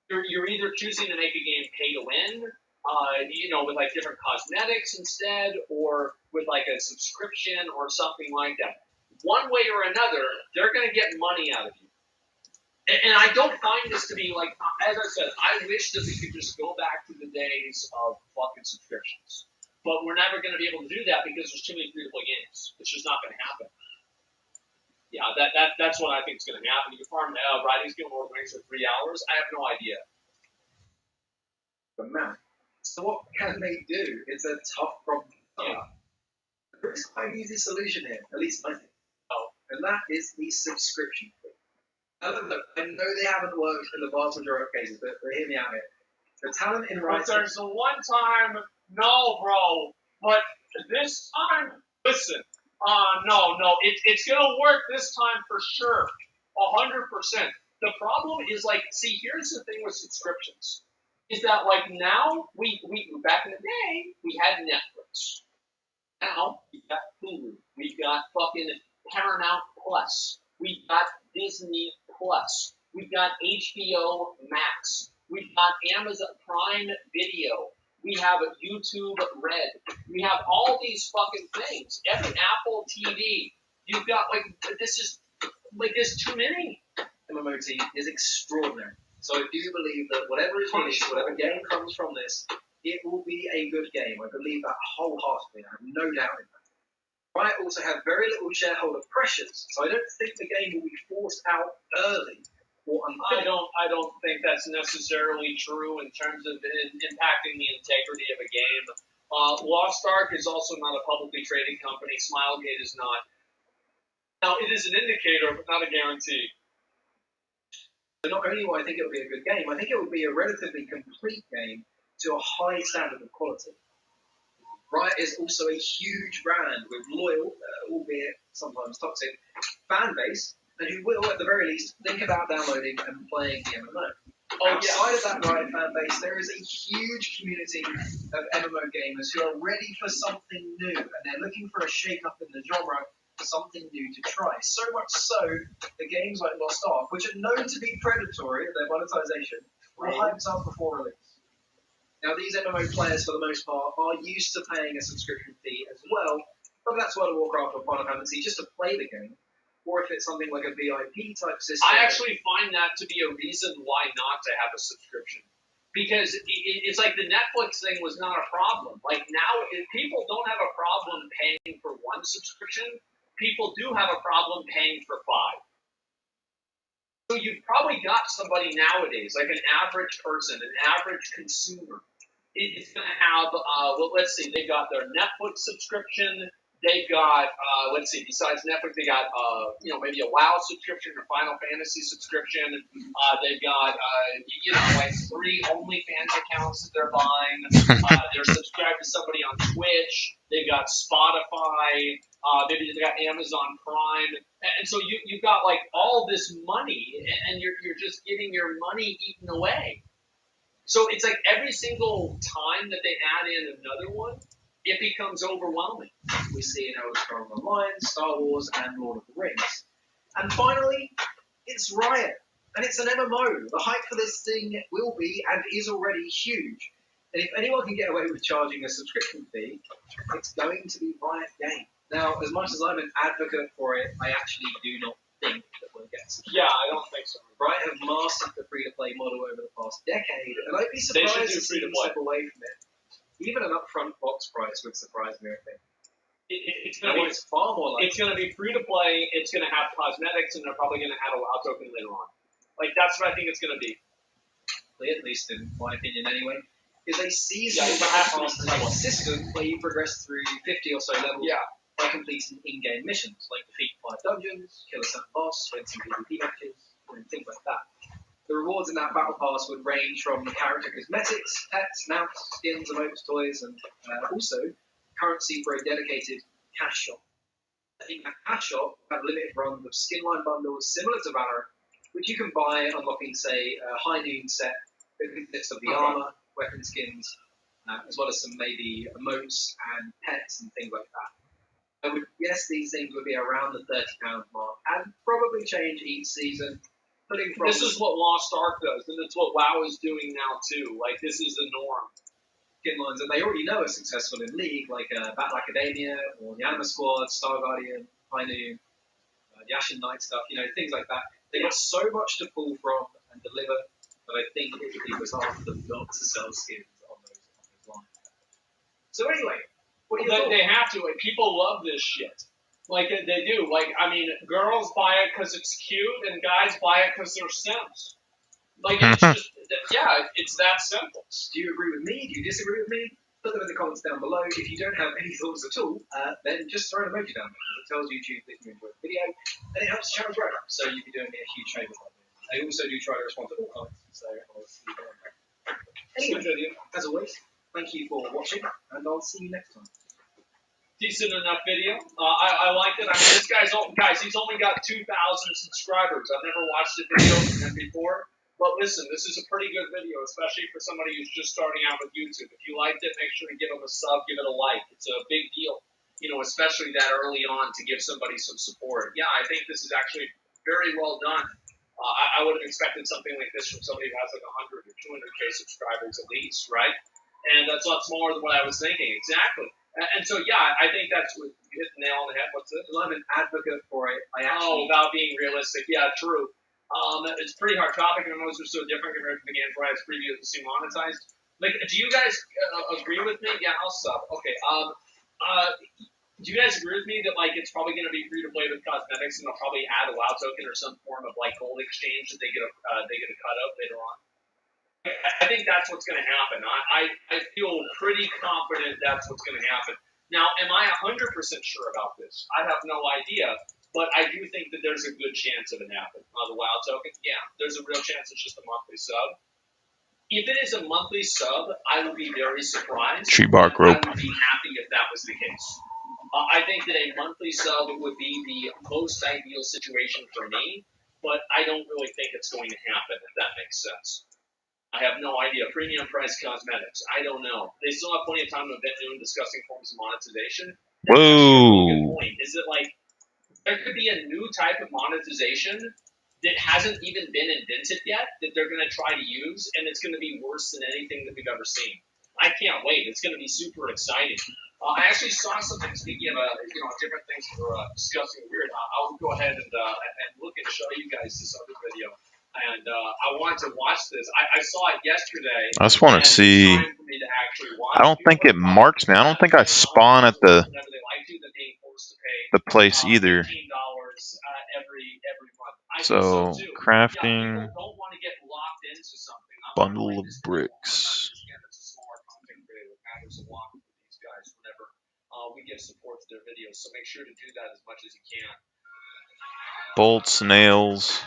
You're either choosing to make a game pay to win, with like different cosmetics instead, or with like a subscription or something like that. One way or another, they're going to get money out of you. And I don't find this to be like, as I said, I wish that we could just go back to the days of fucking subscriptions. But we're never going to be able to do that because there's too many free-to-play games. It's just not going to happen. Yeah, that's what I think is going to happen. You can farm Riding Guild Wings for 3 hours. I have no idea. But man, so what can they do? It's a tough problem. Yeah. There is quite an easy solution here, at least I think. And that is the subscription fee. Now, look, I know they haven't worked in the vast majority of cases, but hear me out here. The talent in But writing. there's the one time, no, bro. But this time, listen. No, it's gonna work this time for sure, 100%. The problem is like, see, here's the thing with subscriptions, is that like now we back in the day we had Netflix. Now we got Hulu, we got fucking Paramount Plus, we got Disney Plus, we got HBO Max, we got Amazon Prime Video. We have YouTube Red. We have all these fucking things. Every Apple TV. You've got there's too many. MMOT is extraordinary. So if you believe that whatever is released, whatever game comes from this, it will be a good game. I believe that wholeheartedly. I have no doubt in that. Riot also have very little shareholder pressures, so I don't think the game will be forced out early. I don't think that's necessarily true in terms of impacting the integrity of a game. Lost Ark is also not a publicly traded company. Smilegate is not. Now, it is an indicator, but not a guarantee. So not only will I think it will be a good game, I think it will be a relatively complete game to a high standard of quality. Riot is also a huge brand with loyal, albeit sometimes toxic, fan base, and who will, at the very least, think about downloading and playing the MMO. Outside of that Riot fan base, there is a huge community of MMO gamers who are ready for something new, and they're looking for a shake-up in the genre, something new to try. So much so, the games like Lost Ark, which are known to be predatory at their monetization, were hyped up before release. Now, these MMO players, for the most part, are used to paying a subscription fee as well, whether that's World of Warcraft or Final Fantasy, just to play the game, or if it's something like a VIP type system. I actually find that to be a reason why not to have a subscription. Because it's like the Netflix thing was not a problem. Like now, if people don't have a problem paying for one subscription, people do have a problem paying for 5. So you've probably got somebody nowadays, like an average person, an average consumer. It's going to have, let's see, they got their Netflix subscription. They've got, besides Netflix, they got, maybe a WoW subscription or Final Fantasy subscription. They've got, 3 OnlyFans accounts that they're buying. They're subscribed to somebody on Twitch. They've got Spotify. Maybe they've got Amazon Prime. And so you've got, like, all this money, and you're just getting your money eaten away. So it's like every single time that they add in another one, it becomes overwhelming. We see in Elder Scrolls Online, Star Wars, and Lord of the Rings. And finally, it's Riot. And it's an MMO. The hype for this thing will be, and is already, huge. And if anyone can get away with charging a subscription fee, it's going to be Riot Games. Now, as much as I'm an advocate for it, I actually do not think that we'll get subscription. Yeah, I don't think so. Riot have mastered the free-to-play model over the past decade, and I'd be surprised to see them step away from it. Even an upfront box price would surprise me, I think. It's going to be far more like it's going to be free to play. It's going to have cosmetics, and they're probably going to add a WoW token later on. Like that's what I think it's going to be. At least in my opinion, anyway, is a seasonal battle pass type system where you progress through 50 or so levels by completing in-game missions, like defeat 5 dungeons, kill a certain boss, win some PvP matches, and things like that. The rewards in that battle pass would range from character cosmetics, pets, mounts, skins, emotes, toys, and also currency for a dedicated cash shop. I think that cash shop had limited runs of skinline bundles similar to Valorant, which you can buy unlocking, say, a High Noon set that consists of the armor, weapon skins, as well as some maybe emotes and pets and things like that. I would guess these things would be around the £30 mark and probably change each season. This is what Lost Ark does, and it's what WoW is doing now too. Like, this is the norm. Skin lines that they already know are successful in League, like Battle Academia or the Anima Squad, Star Guardian, High Noon, the Ashen Knight stuff, things like that. They got so much to pull from and deliver that I think it would be bizarre for them not to sell skins on those lines. So anyway, what do you think? They have to. Like, people love this shit. Like, they do. Like, I mean, girls buy it because it's cute, and guys buy it because they're simps. Like, it's just, yeah, it's that simple. Do you agree with me? Do you disagree with me? Put them in the comments down below. If you don't have any thoughts at all, then just throw an emoji down there. It tells YouTube that you enjoyed the video, and it helps the channel grow. So you'd be doing me a huge favour by doing it. I also do try to respond to all comments, so I'll see you there. Anyway, as always, thank you for watching, and I'll see you next time. Decent enough video. I liked it. I mean, this guys, he's only got 2,000 subscribers. I've never watched a video from him before. But listen, this is a pretty good video, especially for somebody who's just starting out with YouTube. If you liked it, make sure to give him a sub, give it a like. It's a big deal, especially that early on to give somebody some support. Yeah, I think this is actually very well done. I would have expected something like this from somebody who has like 100 or 200K subscribers at least, right? And that's lots more than what I was thinking. Exactly. And so, yeah, I think that's what you hit the nail on the head. What's it? I'm an advocate for it. About being realistic. Yeah, true. It's a pretty hard topic, and most are so different compared to the games where I was previously monetized. Like, do you guys agree with me? Yeah, I'll sub. Okay. Do you guys agree with me that like it's probably going to be free to play with cosmetics, and they'll probably add a WoW token or some form of like gold exchange that they get a cut of later on? I think that's what's going to happen. I feel pretty confident that's what's going to happen. Now, am I 100% sure about this? I have no idea. But I do think that there's a good chance of it happening. The WoW token, yeah, there's a real chance it's just a monthly sub. If it is a monthly sub, I would be very surprised. Tree bark rope. I would be happy if that was the case. I think that a monthly sub would be the most ideal situation for me, but I don't really think it's going to happen, if that makes sense. I have no idea. Premium price cosmetics, I don't know. They still have plenty of time to event noon discussing forms of monetization. That's actually a really good point. Is it like, there could be a new type of monetization that hasn't even been invented yet that they're going to try to use, and it's going to be worse than anything that we've ever seen. I can't wait. It's going to be super exciting. I actually saw something, speaking of different things that we're discussing weird. I'll go ahead and look and show you guys this other video. And I wanted to watch this. I saw it yesterday. I just want to see. I don't think it marks me. I don't think I spawn at the place either. So crafting bundle of bricks. We give support to their videos, so make sure to do that as much as you can. Bolts, nails,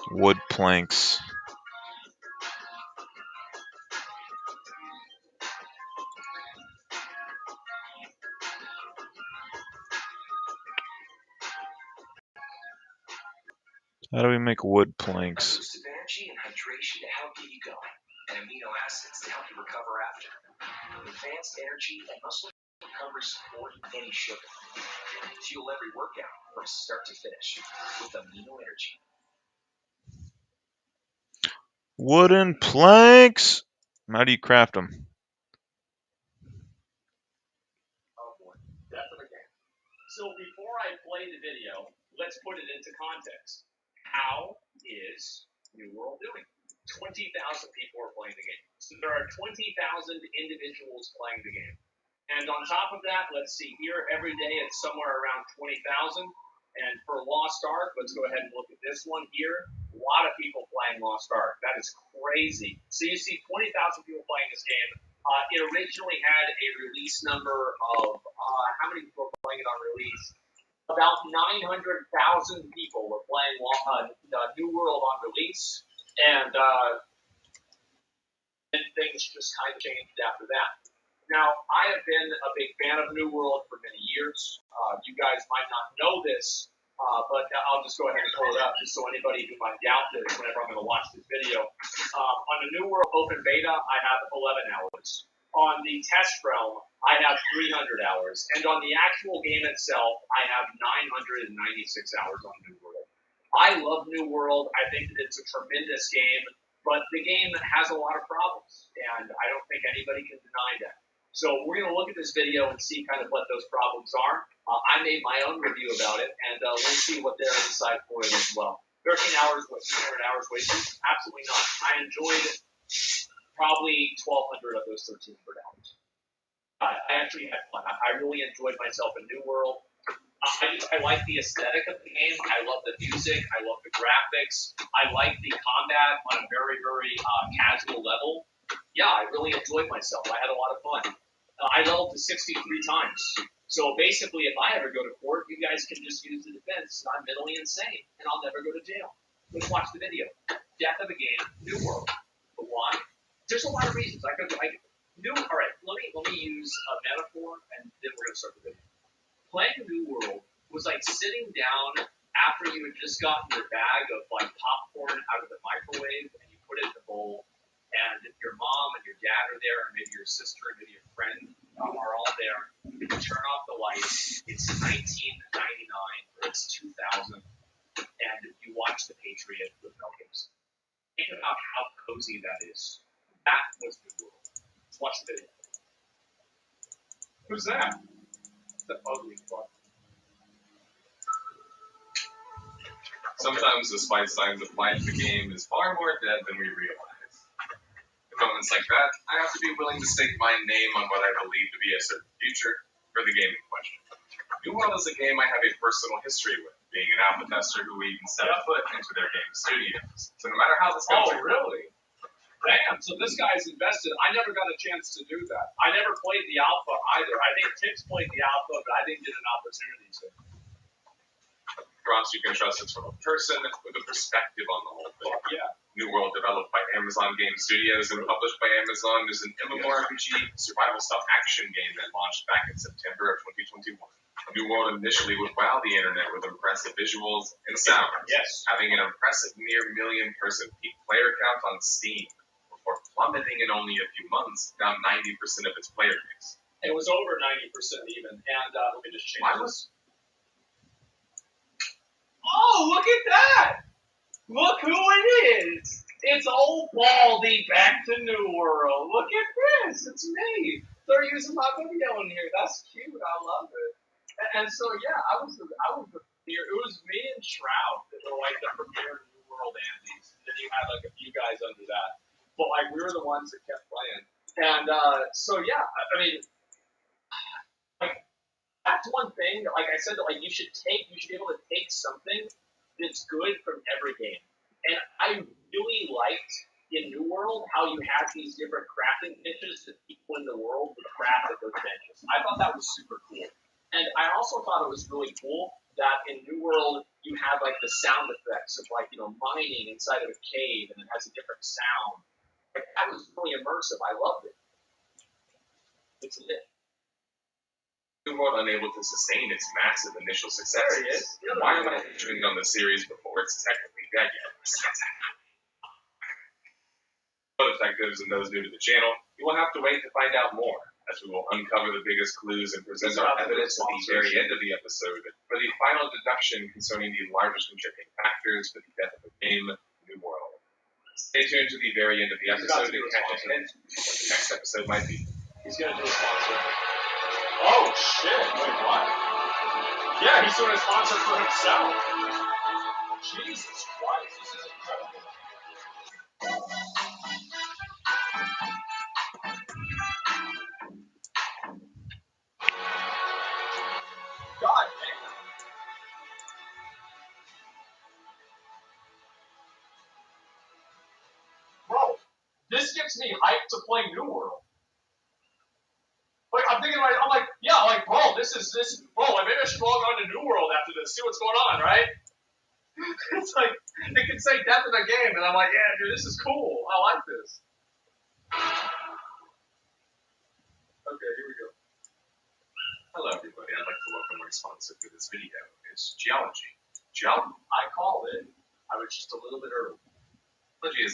wood planks. How do we make wood planks? A boost of energy and hydration to help get you going, and amino acids to help you recover after. Advanced energy and muscle recovery support any sugar. Fuel every workout from start to finish with amino energy. Wooden planks. How do you craft them? Oh boy, definitely. So before I play the video, let's put it into context. How is New World doing? 20,000 people are playing the game. So there are 20,000 individuals playing the game. And on top of that, let's see here, every day it's somewhere around 20,000. And for Lost Ark, let's go ahead and look at this one here. A lot of people playing Lost Ark. That is crazy. So you see 20,000 people playing this game. It originally had a release number of, how many people were playing it on release? About 900,000 people were playing New World on release. And things just kind of changed after that. Now, I have been a big fan of New World for many years. You guys might not know this, But I'll just go ahead and pull it up just so anybody who might doubt this whenever I'm going to watch this video. On the New World Open Beta, I have 11 hours. On the test realm, I have 300 hours. And on the actual game itself, I have 996 hours on New World. I love New World. I think that it's a tremendous game, but the game has a lot of problems, and I don't think anybody can deny that. So we're going to look at this video and see kind of what those problems are. I made my own review about it, and we'll see what their insight for it as well. 13 hours, what, 200 hours wasted? Absolutely not. I enjoyed probably 1,200 of those 1,300 hours. I actually had fun. I really enjoyed myself in New World. I like the aesthetic of the game. I love the music. I love the graphics. I like the combat on a very, very casual level. Yeah, I really enjoyed myself. I had a lot of fun. I leveled to 63 times. So basically, if I ever go to court, you guys can just use the defense. I'm mentally insane, and I'll never go to jail. Let's watch the video. Death of a game, New World. But why? There's a lot of reasons. All right, let me use a metaphor, and then we're going to start the video. Playing New World was like sitting down after you had just gotten your bag of like popcorn out of the microwave, and you put it in the bowl, and your mom and your dad are there, and maybe your sister and maybe your friend are all there. You turn off the lights. It's 1999 or it's 2000, and you watch The Patriot with Mel Gibson. Think about how cozy that is. That was New World. Let's watch the video. Who's that? The ugly fuck. Sometimes, despite signs of life, the game is far more dead than we realize. In moments like that, I have to be willing to stake my name on what I believe to be a certain future for the game in question. New World is a game I have a personal history with, being an alpha tester who even set foot into their game studios. So no matter how this goes, really? Damn, so this guy's invested. I never got a chance to do that. I never played the alpha either. I think Tips played the alpha, but I didn't get an opportunity to. Ross, you can trust it's from a person with a perspective on the whole thing. Yeah. New World, developed by Amazon Game Studios and published by Amazon, is an MMORPG survival-style action game that launched back in September of 2021. New World initially would wow the internet with impressive visuals and sounds, having an impressive near million-person peak player count on Steam, before plummeting in only a few months, down 90% of its player base. It was over 90% even, and let me just change this. Oh, look at that! Look who it is! It's old Baldy back to New World. Look at this! It's me! They're using my video in here. That's cute. I love it. And so, yeah, I was the premier. It was me and Shroud that were like the premier New World Andes. And then you had like a few guys under that. But like we were the ones that kept playing. And so, yeah, I mean, like, that's one thing. Like I said, that like you should be able to take something that's good from every game. And I really liked in New World how you had these different crafting benches that people in the world would craft at those benches. I thought that was super cool. And I also thought it was really cool that in New World you have like the sound effects of like, mining inside of a cave, and it has a different sound. Like, that was really immersive. I loved it. It's lit. New World unable to sustain its massive initial success. There it is. Why am I featuring on the series before it's technically dead yet? For detectives and those new to the channel, you will have to wait to find out more, as we will uncover the biggest clues and present our evidence at the very end of the episode for the final deduction concerning the largest contributing factors for the death of the game, New World. Stay tuned to the very end of the episode to catch a hint of what the next episode might be. He's going to do a sponsor. Oh, shit. Wait, what? Yeah, he's doing a sponsor for himself. Jesus Christ, this is incredible. God damn. Bro, this gets me hyped to play New World. Like, I'm thinking, like, bro, bro, maybe I should log on to New World after this, see what's going on, right? It's like, it can say death in the game, and I'm like, yeah, dude, this is cool. I like this. Okay, here we go. Hello, everybody. I'd like to welcome our sponsor for this video. It's Geology. Geology I called it. I was just a little bit early.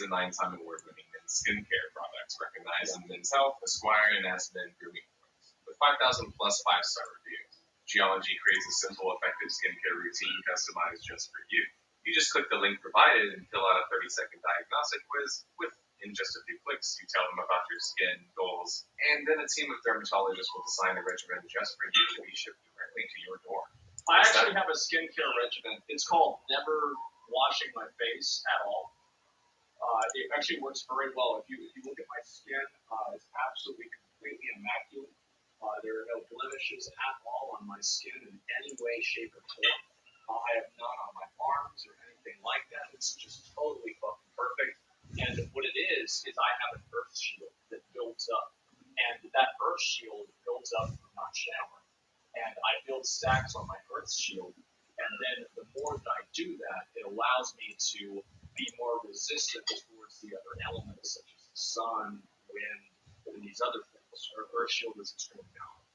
is a 9-time award-winning men's skincare product recognized in Men's Health, Esquire, and as men grooming points. With 5,000 plus 5-star reviews, Geology creates a simple, effective skincare routine customized just for you. You just click the link provided and fill out a 30-second diagnostic quiz. In just a few clicks, you tell them about your skin goals, and then a team of dermatologists will design a regimen just for you to be shipped directly to your door. I actually have a skincare regimen. It's called Never Washing My Face at All. It actually works very well. If you look at my skin, it's absolutely completely immaculate. There are no blemishes at all on my skin in any way, shape, or form. I have none on my arms or anything like that. It's just totally fucking perfect. And what it is I have an earth shield that builds up. And that earth shield builds up from not showering. And I build stacks on my earth shield. And then the more that I do that, it allows me to be more resistant towards the other elements, such as the sun, wind, and these other things. Our earth shield is extremely powerful.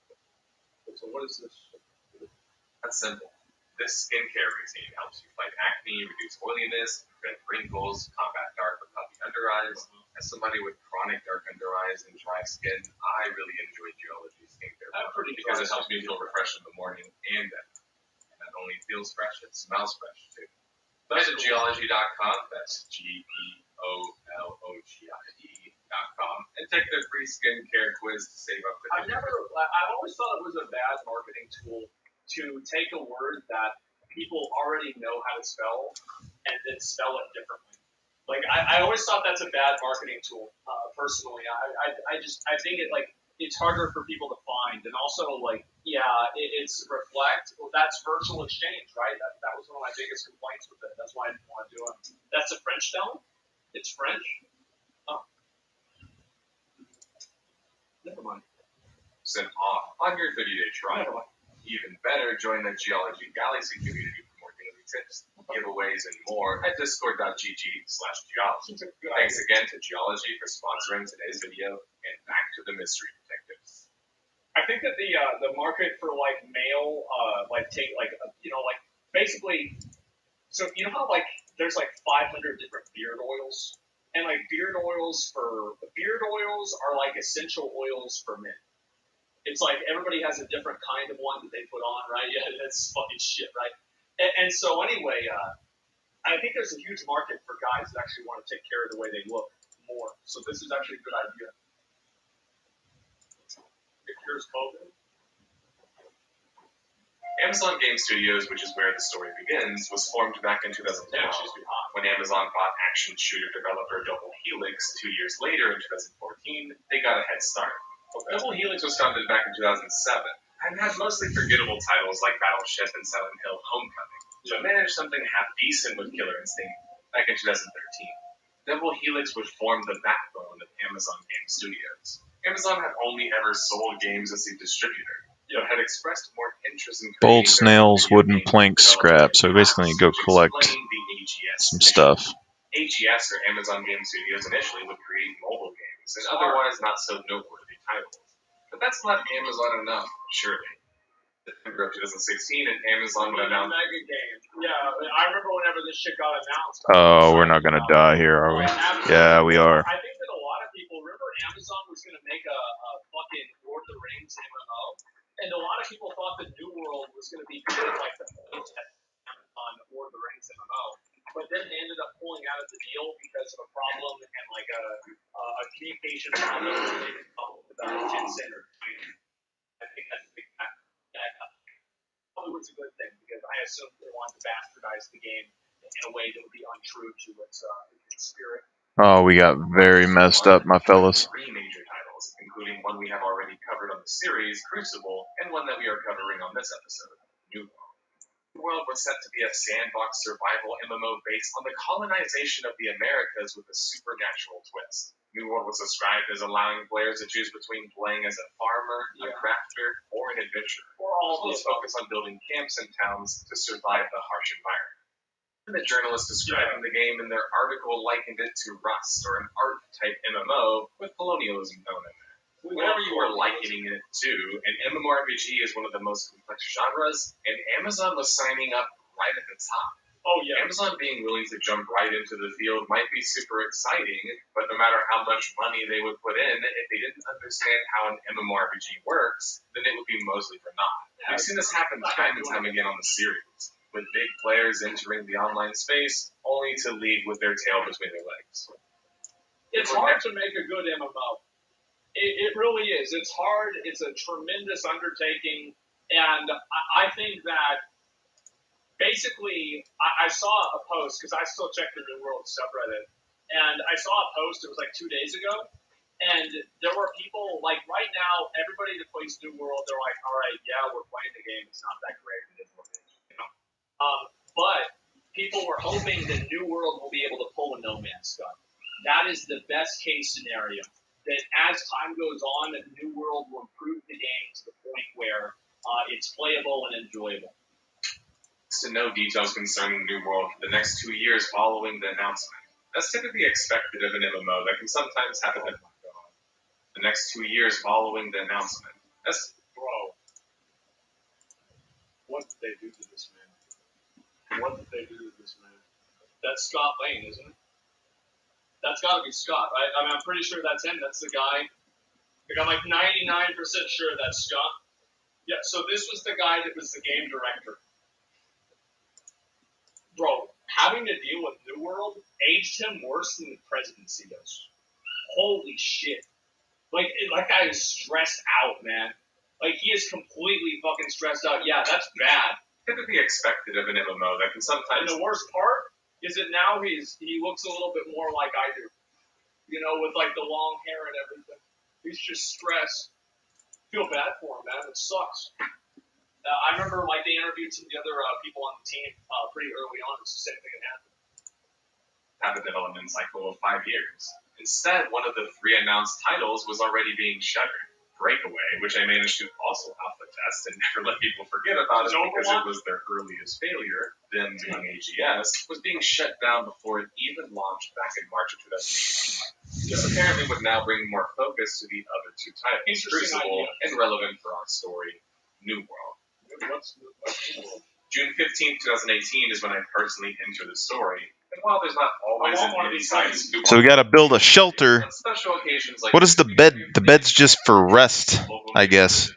So what is this? That's simple. This skincare routine helps you fight acne, reduce oiliness, prevent wrinkles, combat dark or puffy under eyes. As somebody with chronic dark under eyes and dry skin, I really enjoy Geology skincare because it helps me feel refreshed in the morning and at night. And not only feels fresh, it smells fresh too. Visit geology.com, that's GEOLOGIE.com, and take their free skincare quiz to save up to I've always thought it was a bad marketing tool to take a word that people already know how to spell and then spell it differently. Like, I always thought that's a bad marketing tool, personally. I think it's harder for people to find. And also, it's Reflect. Well, that's virtual exchange, right? That was one of my biggest complaints with it. That's why I didn't want to do it. That's a French spelling? It's French? Oh. Never mind. Send off on your 30-day trial. Even better, join the Geology Galaxy community for more daily tips, giveaways, and more at discord.gg/geology. Thanks again to Geology for sponsoring today's video, and back to the mystery detectives. I think that the market for male basically, so you know how there's 500 different beard oils, and beard oils are like essential oils for men. It's like everybody has a different kind of one that they put on, right? Yeah, that's fucking shit, right? And so anyway, I think there's a huge market for guys that actually want to take care of the way they look more. So this is actually a good idea. It cures COVID. Amazon Game Studios, which is where the story begins, was formed back in 2012 when Amazon bought action shooter developer Double Helix. 2 years later, in 2014, they got a head start. Double Helix was founded back in 2007 and had mostly forgettable titles like Battleship and Silent Hill Homecoming, but managed something half-decent with Killer Instinct back in 2013. Double Helix would form the backbone of Amazon Game Studios. Amazon had only ever sold games as a distributor, but had expressed more interest in Bolt snails, wooden planks, scrap. So basically, you go collect some stuff. AGS, or Amazon Game Studios, initially would create mobile games and otherwise not so noteworthy titles. But that's not Amazon enough, surely. September of 2016, and Amazon would announce Mega game. Yeah, I remember whenever this shit got announced. Oh, we're not gonna die here, are we? Yeah, we are. I think that a lot of people remember Amazon was gonna make a fucking Lord of the Rings MMO, and a lot of people thought the New World was gonna be good, like the on Lord of the Rings MMO. But then they ended up pulling out of the deal because of a problem and a communication problem with Tencent. I think that's a big factor. Probably was a good thing because I assumed they wanted to bastardize the game in a way that would be untrue to its spirit. Oh, we got very messed up, my fellas. 3 major titles, including one we have already covered on the series, Crucible, and one that we are covering on this episode, New World. New World was set to be a sandbox survival MMO based on the colonization of the Americas with a supernatural twist. New World was described as allowing players to choose between playing as a farmer, a crafter, or an adventurer. All those focus on building camps and towns to survive the harsh environment. The journalists describing the game in their article likened it to Rust, or an art-type MMO with colonialism thrown in there. Whatever you are likening it to, an MMORPG is one of the most complex genres, and Amazon was signing up right at the top. Oh yeah. Amazon being willing to jump right into the field might be super exciting, but no matter how much money they would put in, if they didn't understand how an MMORPG works, then it would be mostly for naught. We've seen this happen time and time again on the series, with big players entering the online space only to leave with their tail between their legs. It's hard to make a good MMO. It really is. It's hard. It's a tremendous undertaking, and I think that basically I saw a post because I still check the New World subreddit, and I saw a post. It was like 2 days ago, and there were people like right now. Everybody that plays New World, they're like, all right, yeah, we're playing the game. It's not that great. It is what it is, you know. But people were hoping that New World will be able to pull a No Man's Sky. That is the best case scenario. That as time goes on, New World will improve the game to the point where it's playable and enjoyable. To know details concerning New World for the next 2 years following the announcement. That's typically expected of an MMO that can sometimes have a headline go on. The next 2 years following the announcement. That's Bro. What did they do to this man? What did they do to this man? That's Scott Lane, isn't it? That's got to be Scott, right? I mean, I'm pretty sure that's him. That's the guy. Like, I'm like 99% sure that's Scott. Yeah, so this was the guy that was the game director. Bro, having to deal with New World aged him worse than the presidency does. Holy shit. Like, that guy is stressed out, man. Like, he is completely fucking stressed out. Yeah, that's bad. typically expected of an MMO that can sometimes. And the worst part is that now he looks a little bit more like I do. You know, with like the long hair and everything. He's just stressed. Feel bad for him, man. It sucks. I remember like they interviewed some of the other people on the team pretty early on. It's the same thing that happened. Had a development cycle of 5 years. Instead, one of the 3 announced titles was already being shuttered. Breakaway, which I managed to also alpha test and never let people forget about it because it was their earliest failure, them doing AGS, was being shut down before it even launched back in March of 2018. This apparently would now bring more focus to the other 2 titles, Crucible and relevant for our story, New World. What's New World? June 15th, 2018 is when I personally entered the story. And while there's not always an inside scoop, So we got to build a shelter. on special occasions like What is the bed? The bed's just for rest, I guess.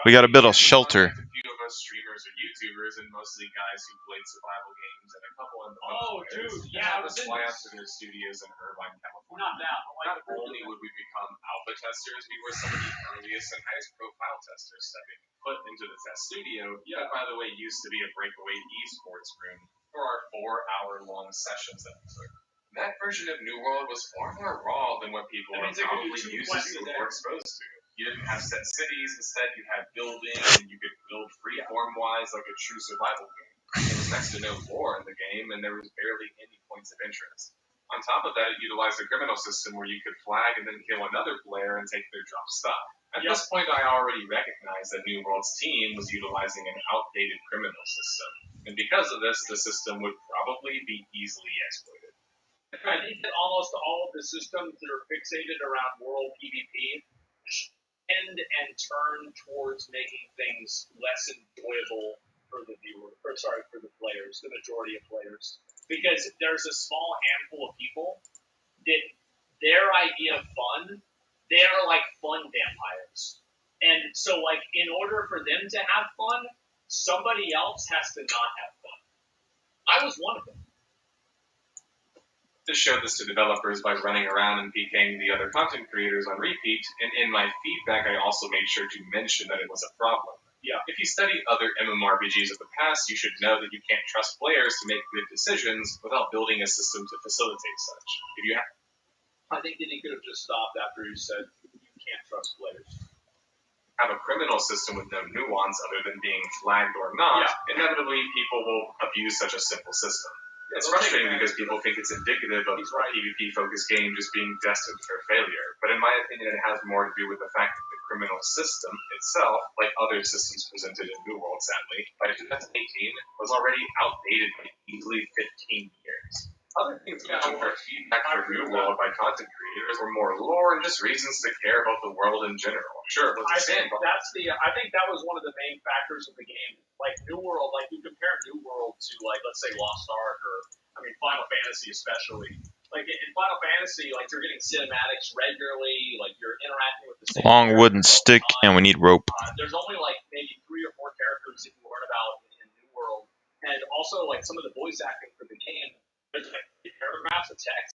We got to build a shelter. A few of us streamers or YouTubers, and mostly guys who played survival games, and a couple of dude, yeah, I was in fly out to their studios in Irvine, California. Not that, but like Not only would we become alpha testers, we were some of the earliest and highest profile testers stepping foot into the test studio. Yeah, by the way, used to be a breakaway esports room for our 4-hour-long sessions episode. That version of New World was far more raw than what people are probably used to or exposed to. You didn't have set cities, instead you had building, and you could build freeform-wise like a true survival game. There was next to no lore in the game, and there was barely any points of interest. On top of that, it utilized a criminal system where you could flag and then kill another player and take their drop stuff. At this point, I already recognized that New World's team was utilizing an outdated criminal system, and because of this, the system would probably be easily exploited. I think that almost all of the systems that are fixated around world PvP tend and turn towards making things less enjoyable for the for the players, the majority of players. Because there's a small handful of people that their idea of fun, they're like fun vampires. And so like in order for them to have fun, somebody else has to not have fun. I was one of them. To show this to developers by running around and PKing the other content creators on repeat, and in my feedback I also made sure to mention that it was a problem. Yeah. If you study other MMORPGs of the past, you should know that you can't trust players to make good decisions without building a system to facilitate such. If you I think that he could have just stopped after he said you can't trust players. have a criminal system with no nuance other than being flagged or not, inevitably people will abuse such a simple system. It's frustrating because people think it's indicative of a PvP-focused game just being destined for failure. But in my opinion, it has more to do with the fact that the criminal system itself, like other systems presented in New World, sadly, by 2018, was already outdated by easily 15 years. Other things got more feedback for New World by content creators were more lore and just reasons to care about the world in general. Sure, it was a sandbox. I think that was one of the main factors of the game. Like New World, like you compare New World to like let's say Lost Ark or Final Fantasy especially. Like in Final Fantasy, like you're getting cinematics regularly, like you're interacting with the same Long wooden characters all the stick, time. and we need rope. There's only like maybe 3 or 4 characters that you learn about in New World, and also like some of the voice acting for the game. There's like paragraphs of text.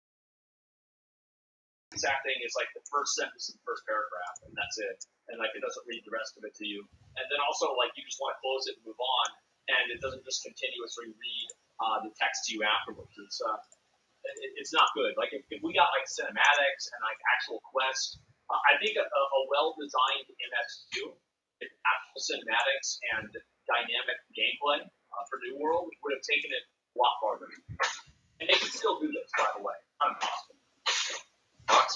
Voice acting is like the first sentence of the first paragraph, and that's it. And like it doesn't read the rest of it to you. And then also like you just want to close it and move on, and it doesn't just continuously read the text to you afterwards. It's not good. Like if we got like cinematics and like actual quests, I think a well-designed MS2 with actual cinematics and dynamic gameplay for New World would have taken it a lot farther. And they can still do this, by the way. Impossible.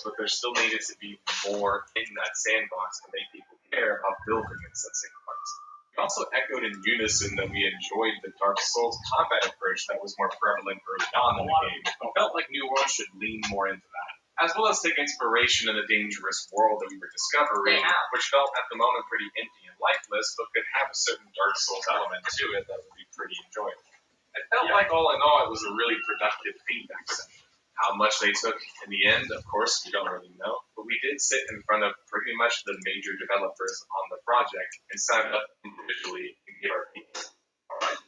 But there still needed to be more in that sandbox to make people care about building in such parts. We also echoed in unison that we enjoyed the Dark Souls combat approach that was more prevalent early on in the game. We felt like New World should lean more into that, as well as take inspiration in the dangerous world that we were discovering, which felt at the moment pretty empty and lifeless, but could have a certain Dark Souls element to it that would be pretty enjoyable. It felt like all in all it was a really productive feedback session. How much they took in the end, of course, we don't really know, but we did sit in front of pretty much the major developers on the project and sign up individually and give our piece. Alright.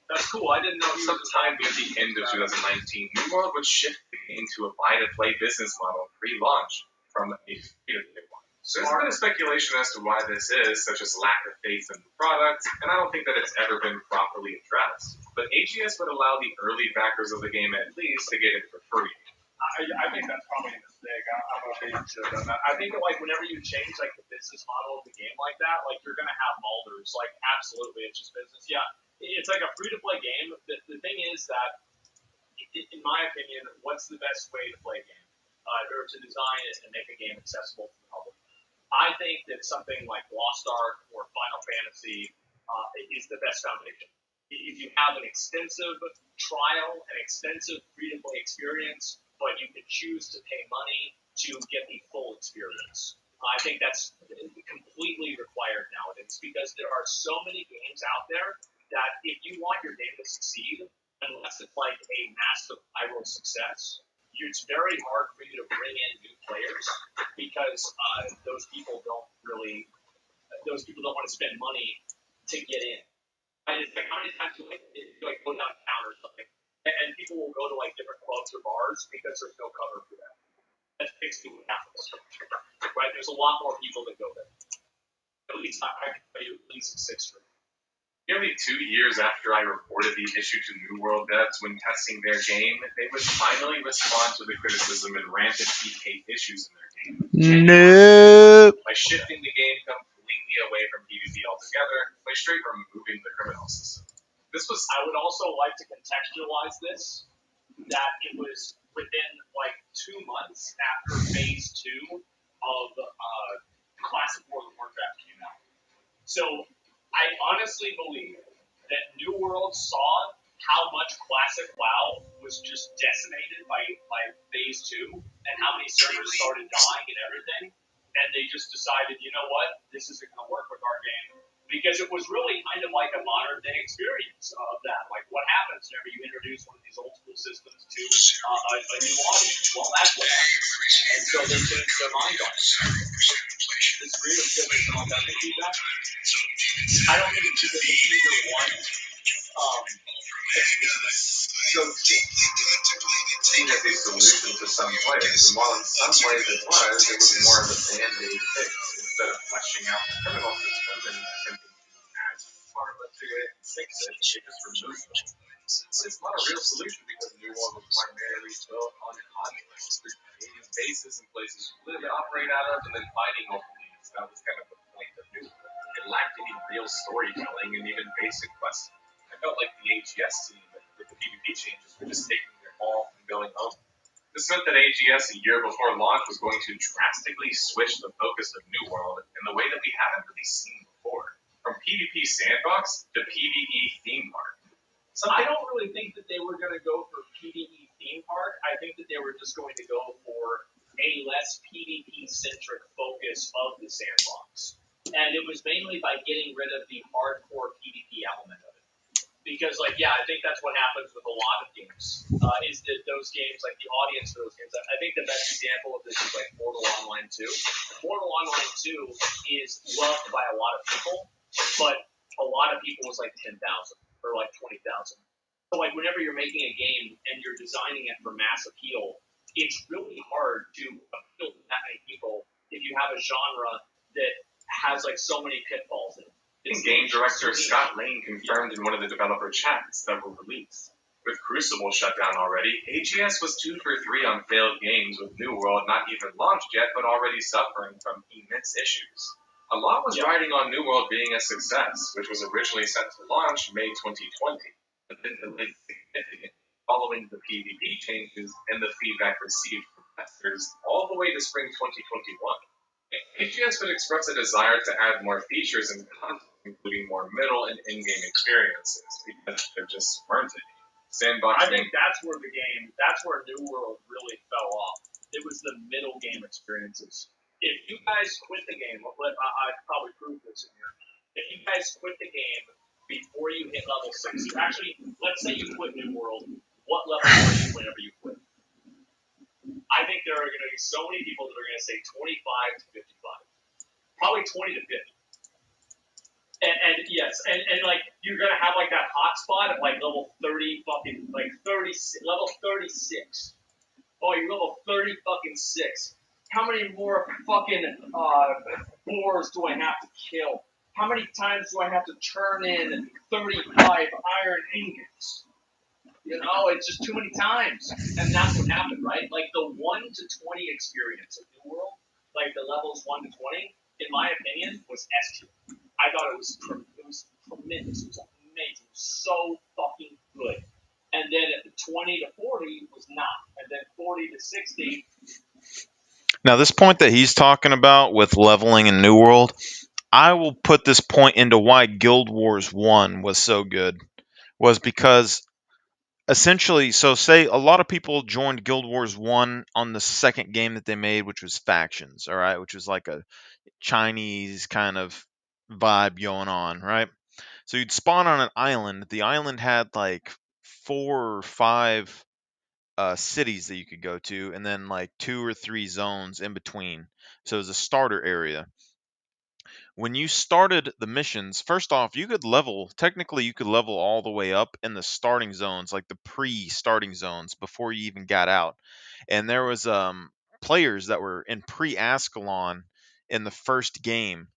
That's cool. I didn't know. Sometime near the end of 2019, New World would shift into a buy-to-play business model pre-launch from a free-to-play one. There's a bit of speculation as to why this is, such as lack of faith in the product, and I don't think that it's ever been properly addressed. But AGS would allow the early backers of the game at least to get it for free. I think that's probably a mistake. I'm okay with that. I think that like whenever you change like the business model of the game like that, like you're gonna have molders. Like absolutely, it's just business. Yeah, it's like a free-to-play game. The thing is that, in my opinion, what's the best way to play a game? Or to design it and make a game accessible to the public. I think that something like Lost Ark or Final Fantasy is the best foundation. If you have an extensive trial, an extensive free-to-play experience, but you can choose to pay money to get the full experience. I think that's completely required nowadays because there are so many games out there that if you want your game to succeed, unless it's like a massive viral success, it's very hard for you to bring in new players because those people don't want to spend money to get in. And it's like how many times you go downtown or something, and people will go to like different clubs or bars because there's no cover for that. That's basically what happens, right? There's a lot more people that go there. At least I can tell you, at least 6th Street. Nearly 2 years after I reported the issue to New World devs when testing their game, they would finally respond to the criticism and rampant PK issues in their game. Nope. By shifting the game completely away from PvP altogether, by straight removing the criminal system. I would also like to contextualize this, that it was within like 2 months after Phase 2 of Classic World of Warcraft came out. So I honestly believe that New World saw how much Classic WoW was just decimated by Phase 2 and how many servers started dying and everything. And they just decided, you know what, this isn't going to work with our game. Because it was really kind of like a modern day experience of that. Like what happens whenever you introduce one of these old school systems to a new audience? Well, that's what happens. And so they changed their mind on it. This really gives me some authentic feedback. I don't think it's because of either one. Seen as a solution to some players, and while in some ways it was more of a band-aid fix instead of fleshing out the criminal system and attempting to add karma to it and fix it. They just removed it. But it's not a real solution because New World was primarily built on conflict, creating bases and places to live and operate out of, and then fighting openings. That was kind of the point of New World. It lacked any real storytelling and even basic quests. I felt like the AGS team, with the PvP changes, were just taking their ball and going home. This meant that AGS a year before launch was going to drastically switch the focus of New World in the way that we haven't really seen before. From PvP sandbox to PvE theme park. I don't really think that they were going to go for PvE theme park. I think that they were just going to go for a less PvP-centric focus of the sandbox. And it was mainly by getting rid of the hardcore PvP element of it. Because, like, yeah, I think that's what happens with a lot of games, is that those games, like the audience for those games, I think the best example of this is, like, Mortal Online 2. Mortal Online 2 is loved by a lot of people, but a lot of people was, like, 10,000 or, like, 20,000. So, like, whenever you're making a game and you're designing it for mass appeal, it's really hard to appeal to that many people if you have a genre that has, like, so many pitfalls in it. Game director Scott Lane confirmed in one of the developer chats that were released. With Crucible shut down already, AGS was 2 for 3 on failed games, with New World not even launched yet but already suffering from immense issues. A lot was riding on New World being a success, which was originally set to launch May 2020, but then delayed significantly following the PvP changes and the feedback received from testers all the way to spring 2021. AGS would express a desire to add more features and content, including more middle and in-game experiences, because there just weren't any. I think that's where New World really fell off. It was the middle game experiences. If you guys quit the game, I could probably prove this in here. If you guys quit the game before you hit level 6, actually, let's say you quit New World, what level are you whenever you quit? I think there are going to be so many people that are going to say 25 to 55. Probably 20 to 50. And yes, and like you're gonna have like that hot spot at like level 30 fucking like 30 level 36. Oh, you're level 30 fucking 6. How many more fucking boars do I have to kill? How many times do I have to turn in 35 iron ingots? You know, it's just too many times. And that's what happened, right? Like the 1 to 20 experience of New World, like the levels 1 to 20, in my opinion, was S tier. I thought it was tremendous. It was amazing. It was so fucking good. And then 20 to 40 was not. And then 40 to 60. Now, this point that he's talking about with leveling in New World, I will put this point into why Guild Wars 1 was so good. Was because essentially, so say a lot of people joined Guild Wars 1 on the second game that they made, which was Factions, all right, which was like a Chinese kind of vibe going on, right? So you'd spawn on an island. The island had like 4 or 5 cities that you could go to, and then like 2 or 3 zones in between. So it was a starter area. When you started the missions, first off, technically you could level all the way up in the starting zones, like the pre-starting zones before you even got out. And there was players that were in pre-Ascalon in the first game,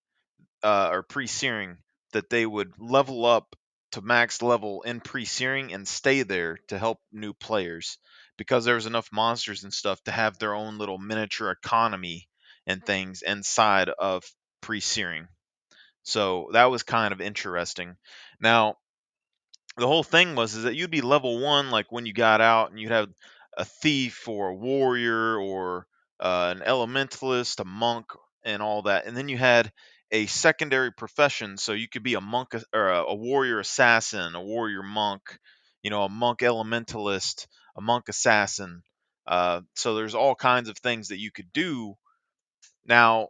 or pre-searing, that they would level up to max level in pre-searing and stay there to help new players, because there was enough monsters and stuff to have their own little miniature economy and things inside of pre-searing. So that was kind of interesting. Now, the whole thing was is that you'd be level 1 like when you got out, and you'd have a thief or a warrior or an elementalist, a monk, and all that. And then you had a secondary profession, so you could be a monk or a warrior assassin, a warrior monk, a monk elementalist, a monk assassin. So there's all kinds of things that you could do. Now,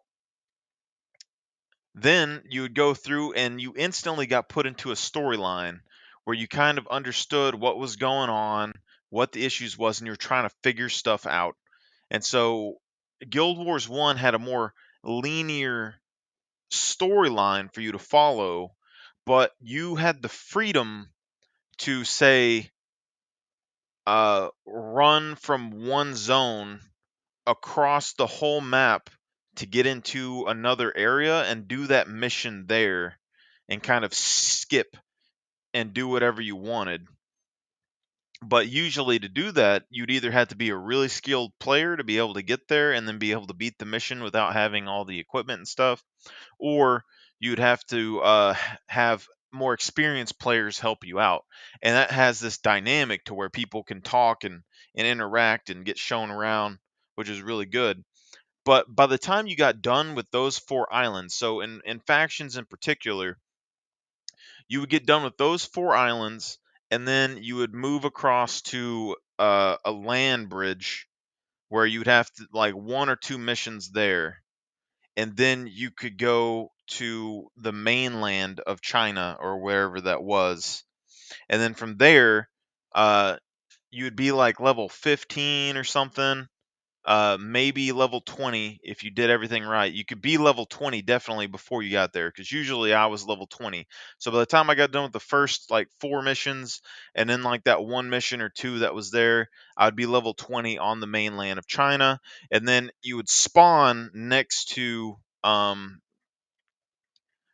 then you would go through and you instantly got put into a storyline where you kind of understood what was going on, what the issues was, and you're trying to figure stuff out. And so Guild Wars 1 had a more linear storyline for you to follow, but you had the freedom to say run from one zone across the whole map to get into another area and do that mission there, and kind of skip and do whatever you wanted. But usually to do that, you'd either have to be a really skilled player to be able to get there and then be able to beat the mission without having all the equipment and stuff, or you'd have to have more experienced players help you out. And that has this dynamic to where people can talk and interact and get shown around, which is really good. But by the time you got done with those 4 islands, so in Factions in particular, you would get done with those 4 islands, and then you would move across to a land bridge where you'd have to like 1 or 2 missions there, and then you could go to the mainland of China or wherever that was, and then from there, you would be like level 15 or something, maybe level 20 if you did everything right. You could be level 20 definitely before you got there, because usually I was level 20. So by the time I got done with the first like 4 missions, and then like that 1 mission or 2 that was there, I'd be level 20 on the mainland of China, and then you would spawn next to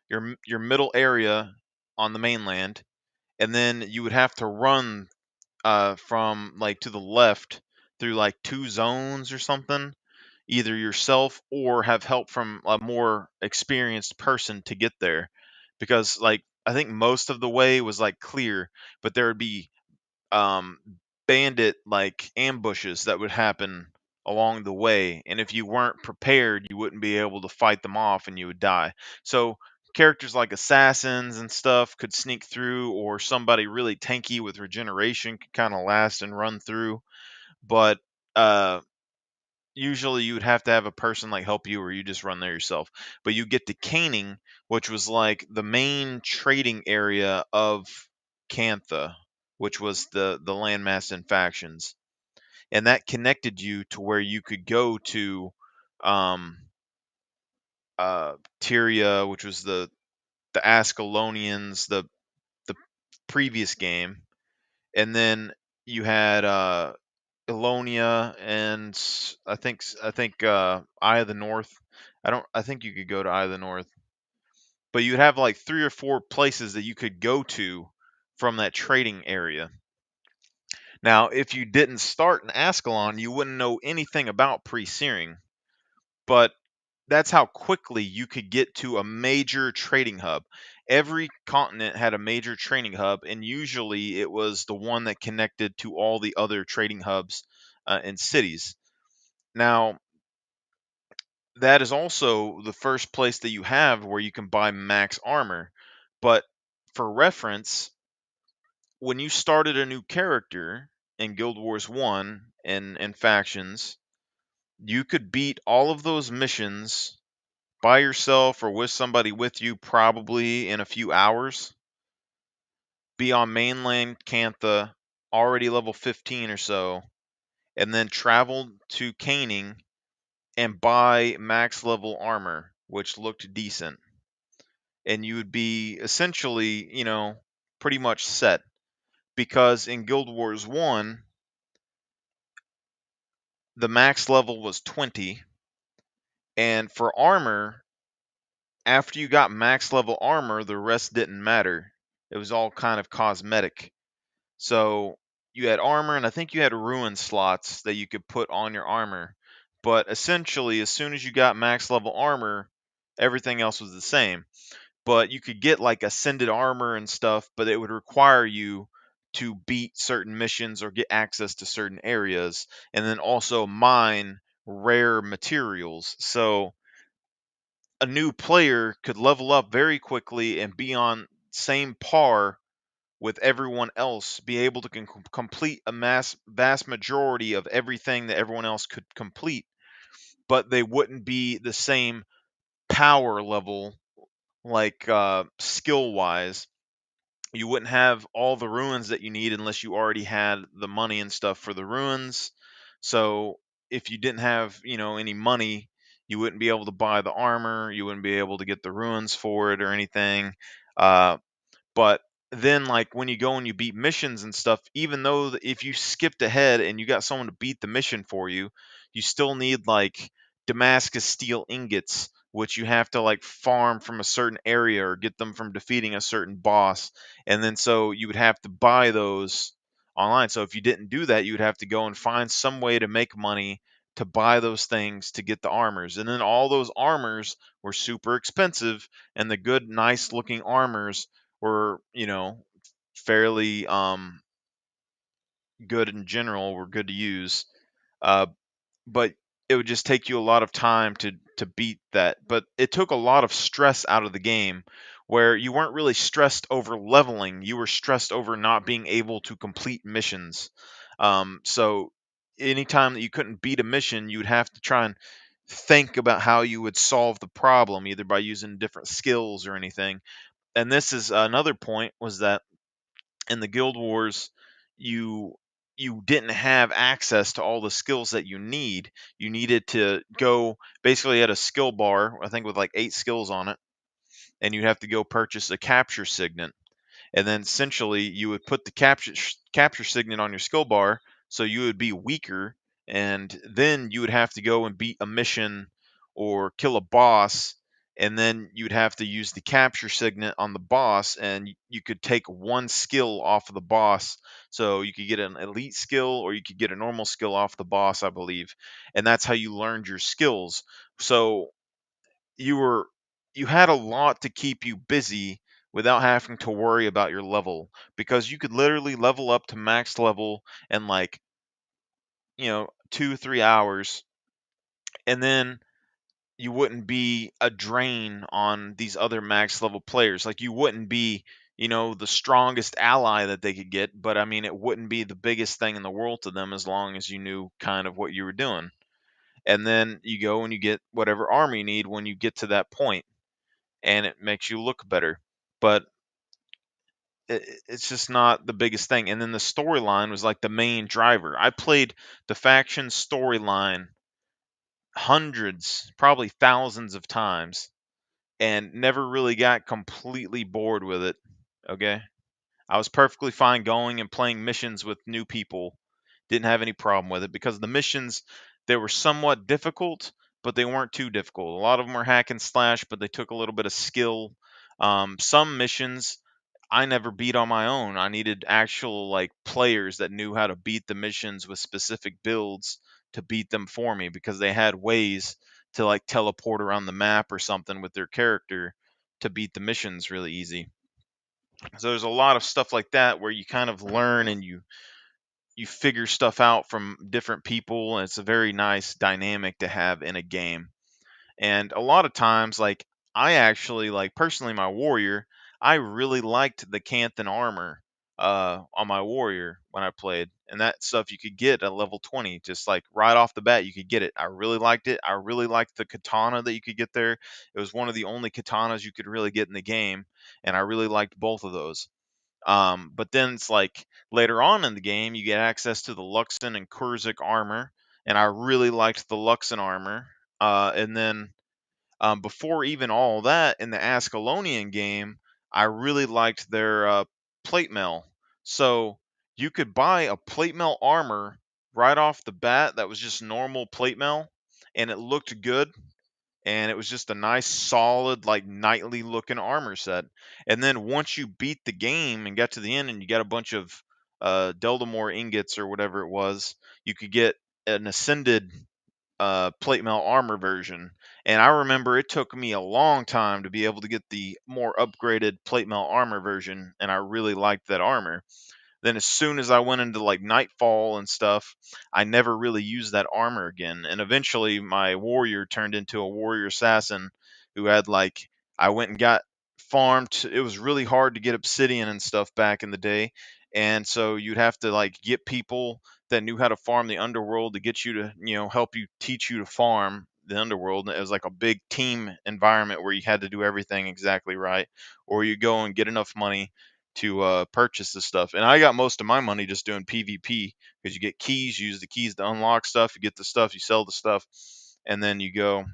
your middle area on the mainland, and then you would have to run from like to the left through like 2 zones or something, either yourself or have help from a more experienced person to get there, because like I think most of the way was like clear, but there would be um bandit like ambushes that would happen along the way, and if you weren't prepared you wouldn't be able to fight them off and you would die. So characters like assassins and stuff could sneak through, or somebody really tanky with regeneration could kind of last and run through, but uh usually you would have to have a person like help you, or you just run there yourself. But you get to Caning, which was like the main trading area of Cantha, which was the landmass and factions, and that connected you to where you could go to um Tyria, which was the Ascalonians, the previous game, and then you had Elonia, and I think Eye of the North. I think you could go to Eye of the North, but you'd have like 3 or 4 places that you could go to from that trading area. Now, if you didn't start in Ascalon, you wouldn't know anything about pre-searing, but that's how quickly you could get to a major trading hub. Every continent had a major trading hub, and usually it was the one that connected to all the other trading hubs and cities. Now, that is also the first place that you have where you can buy max armor. But for reference, when you started a new character in Guild Wars 1 and factions, you could beat all of those missions by yourself or with somebody with you, probably in a few hours. Be on mainland Cantha, already level 15 or so, and then travel to Caning and buy max level armor, which looked decent. And you would be essentially, pretty much set. Because in Guild Wars 1, the max level was 20. And for armor, after you got max level armor, the rest didn't matter. It was all kind of cosmetic. So you had armor, and I think you had ruin slots that you could put on your armor. But essentially, as soon as you got max level armor, everything else was the same. But you could get like ascended armor and stuff, but it would require you to beat certain missions or get access to certain areas, and then also mine rare materials. So a new player could level up very quickly and be on same par with everyone else, be able to complete a vast majority of everything that everyone else could complete, but they wouldn't be the same power level, like skill wise. You wouldn't have all the ruins that you need unless you already had the money and stuff for the ruins. So if you didn't have, any money, you wouldn't be able to buy the armor, you wouldn't be able to get the ruins for it or anything. But then, like, when you go and you beat missions and stuff, even though if you skipped ahead and you got someone to beat the mission for you, you still need like Damascus steel ingots, which you have to like farm from a certain area or get them from defeating a certain boss. And then so you would have to buy those online. So if you didn't do that, you would have to go and find some way to make money to buy those things to get the armors. And then all those armors were super expensive, and the good, nice looking armors were, fairly good in general, were good to use. Uh, but it would just take you a lot of time to beat that. But it took a lot of stress out of the game where you weren't really stressed over leveling. You were stressed over not being able to complete missions. So anytime that you couldn't beat a mission, you would have to try and think about how you would solve the problem, either by using different skills or anything. And this is another point, was that in the Guild Wars, you you didn't have access to all the skills that you need. You needed to go basically at a skill bar, I think with like 8 skills on it, and you have to go purchase a capture signet. And then essentially you would put the capture signet on your skill bar, so you would be weaker, and then you would have to go and beat a mission or kill a boss, and then you'd have to use the capture signet on the boss, and you could take one skill off of the boss. So you could get an elite skill or you could get a normal skill off the boss, I believe. And that's how you learned your skills. So you were you had a lot to keep you busy without having to worry about your level, because you could literally level up to max level in like 2-3 hours, and then you wouldn't be a drain on these other max level players. Like, you wouldn't be the strongest ally that they could get, but I mean, it wouldn't be the biggest thing in the world to them as long as you knew kind of what you were doing. And then you go and you get whatever armor you need when you get to that point, and it makes you look better. But it's just not the biggest thing. And then the storyline was like the main driver. I played the faction storyline hundreds, probably thousands of times, and never really got completely bored with it. Okay. I was perfectly fine going and playing missions with new people. Didn't have any problem with it, because the missions, they were somewhat difficult, but they weren't too difficult. A lot of them were hack and slash, but they took a little bit of skill. Some missions I never beat on my own. I needed actual like players that knew how to beat the missions with specific builds to beat them for me, because they had ways to like teleport around the map or something with their character to beat the missions really easy. So there's a lot of stuff like that where you kind of learn and you figure stuff out from different people, and it's a very nice dynamic to have in a game. And a lot of times, like, I actually, like, personally, my warrior, I really liked the Canthan armor on my warrior when I played, and that stuff you could get at level 20, just like right off the bat you could get it. I really liked it. I really liked the katana that you could get there. It was one of the only katanas you could really get in the game, and I really liked both of those. But then it's like later on in the game, you get access to the Luxon and Kurzik armor, and I really liked the Luxon armor. And then before even all that, in the Ascalonian game, I really liked their plate mail. So you could buy a plate mail armor right off the bat that was just normal plate mail, and it looked good, and it was just a nice solid like knightly looking armor set. And then once you beat the game and got to the end and you got a bunch of Deldamore ingots or whatever it was, you could get an ascended plate mail armor version. And I remember it took me a long time to be able to get the more upgraded plate mail armor version, and I really liked that armor. Then as soon as I went into like Nightfall and stuff, I never really used that armor again. And eventually my warrior turned into a warrior assassin who had like, I went and got farmed. It was really hard to get obsidian and stuff back in the day. And so you'd have to like get people that knew how to farm the underworld to get you to, help you, teach you to farm the underworld. And it was like a big team environment where you had to do everything exactly right, or you go and get enough money to purchase this stuff. And I got most of my money just doing PvP, because you get keys, you use the keys to unlock stuff, you get the stuff, you sell the stuff, and then you go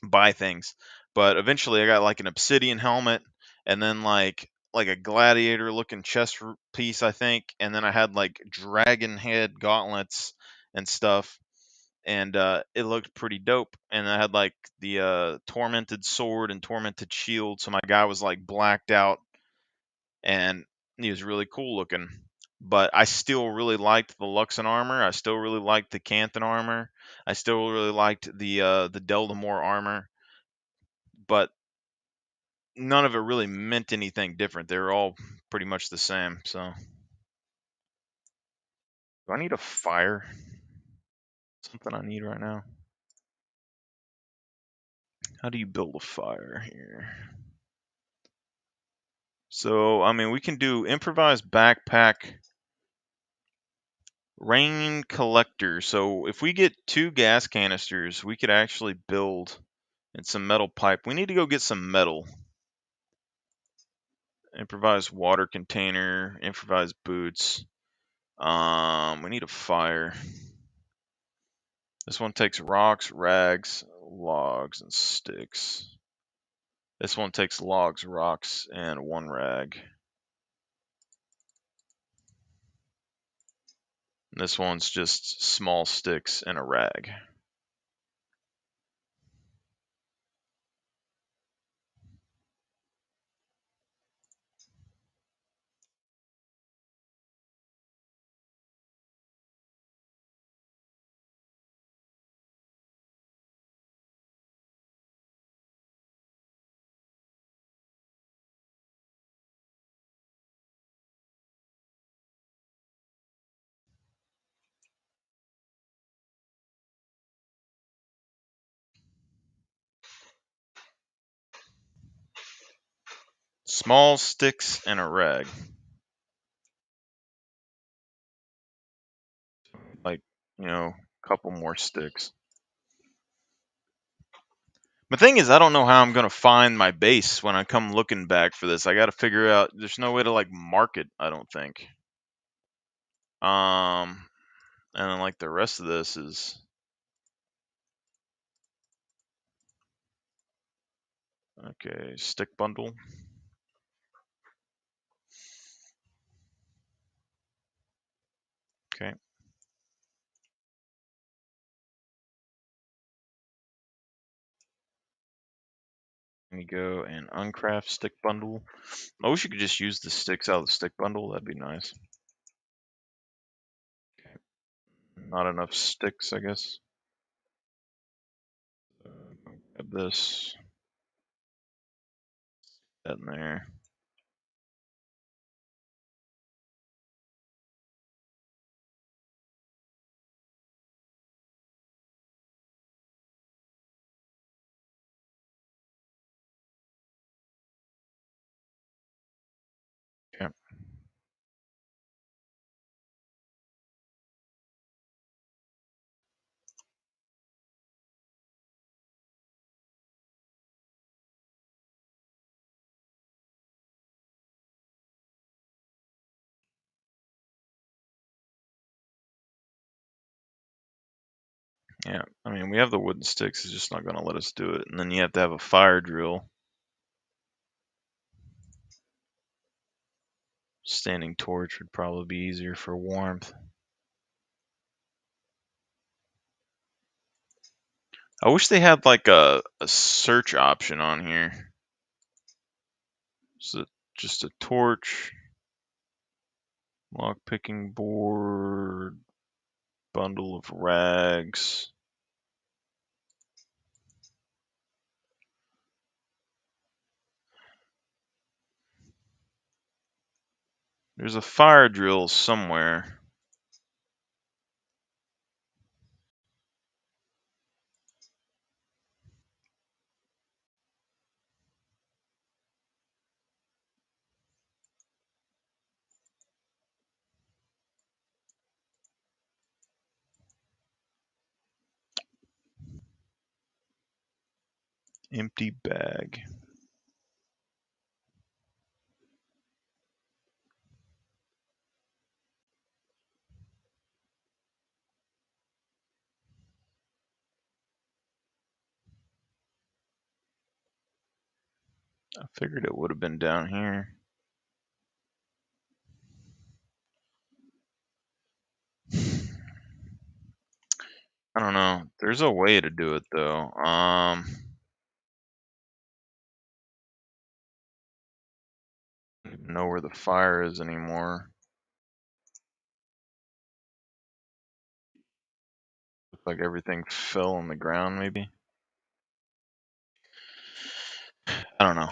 buy things. But eventually I got like an obsidian helmet, and then like a gladiator looking chest piece, I think, and then I had like dragon head gauntlets and stuff, and it looked pretty dope. And I had like the tormented sword and tormented shield, so my guy was like blacked out, and he was really cool looking. But I still really liked the Luxon armor. I still really liked the Canthan armor. I still really liked the Deldamore armor. But none of it really meant anything different. They were all pretty much the same. So, do I need a fire? Something I need right now. How do you build a fire here? So, I mean, we can do improvised backpack, rain collector. So if we get 2 gas canisters, we could actually build and some metal pipe. We need to go get some metal. Improvised water container, improvised boots. We need a fire. This one takes rocks, rags, logs, and sticks. This one takes logs, rocks, and 1 rag. And this one's just small sticks and a rag. Small sticks and a rag. Like, a couple more sticks. The thing is, I don't know how I'm going to find my base when I come looking back for this. I got to figure out, there's no way to like mark it, I don't think. And then like the rest of this is, okay, stick bundle. Okay. Let me go and uncraft stick bundle. I wish you could just use the sticks out of the stick bundle. That'd be nice. Okay. Not enough sticks, I guess. Grab this. That in there. Okay. Yeah, I mean, we have the wooden sticks. It's just not going to let us do it. And then you have to have a fire drill. Standing torch would probably be easier for warmth. I wish they had like a search option on here. So just a torch, lock picking board, bundle of rags. There's a fire drill somewhere. Empty bag. I figured it would have been down here. I don't know. There's a way to do it though. I don't even know where the fire is anymore. Looks like everything fell on the ground maybe. I don't know.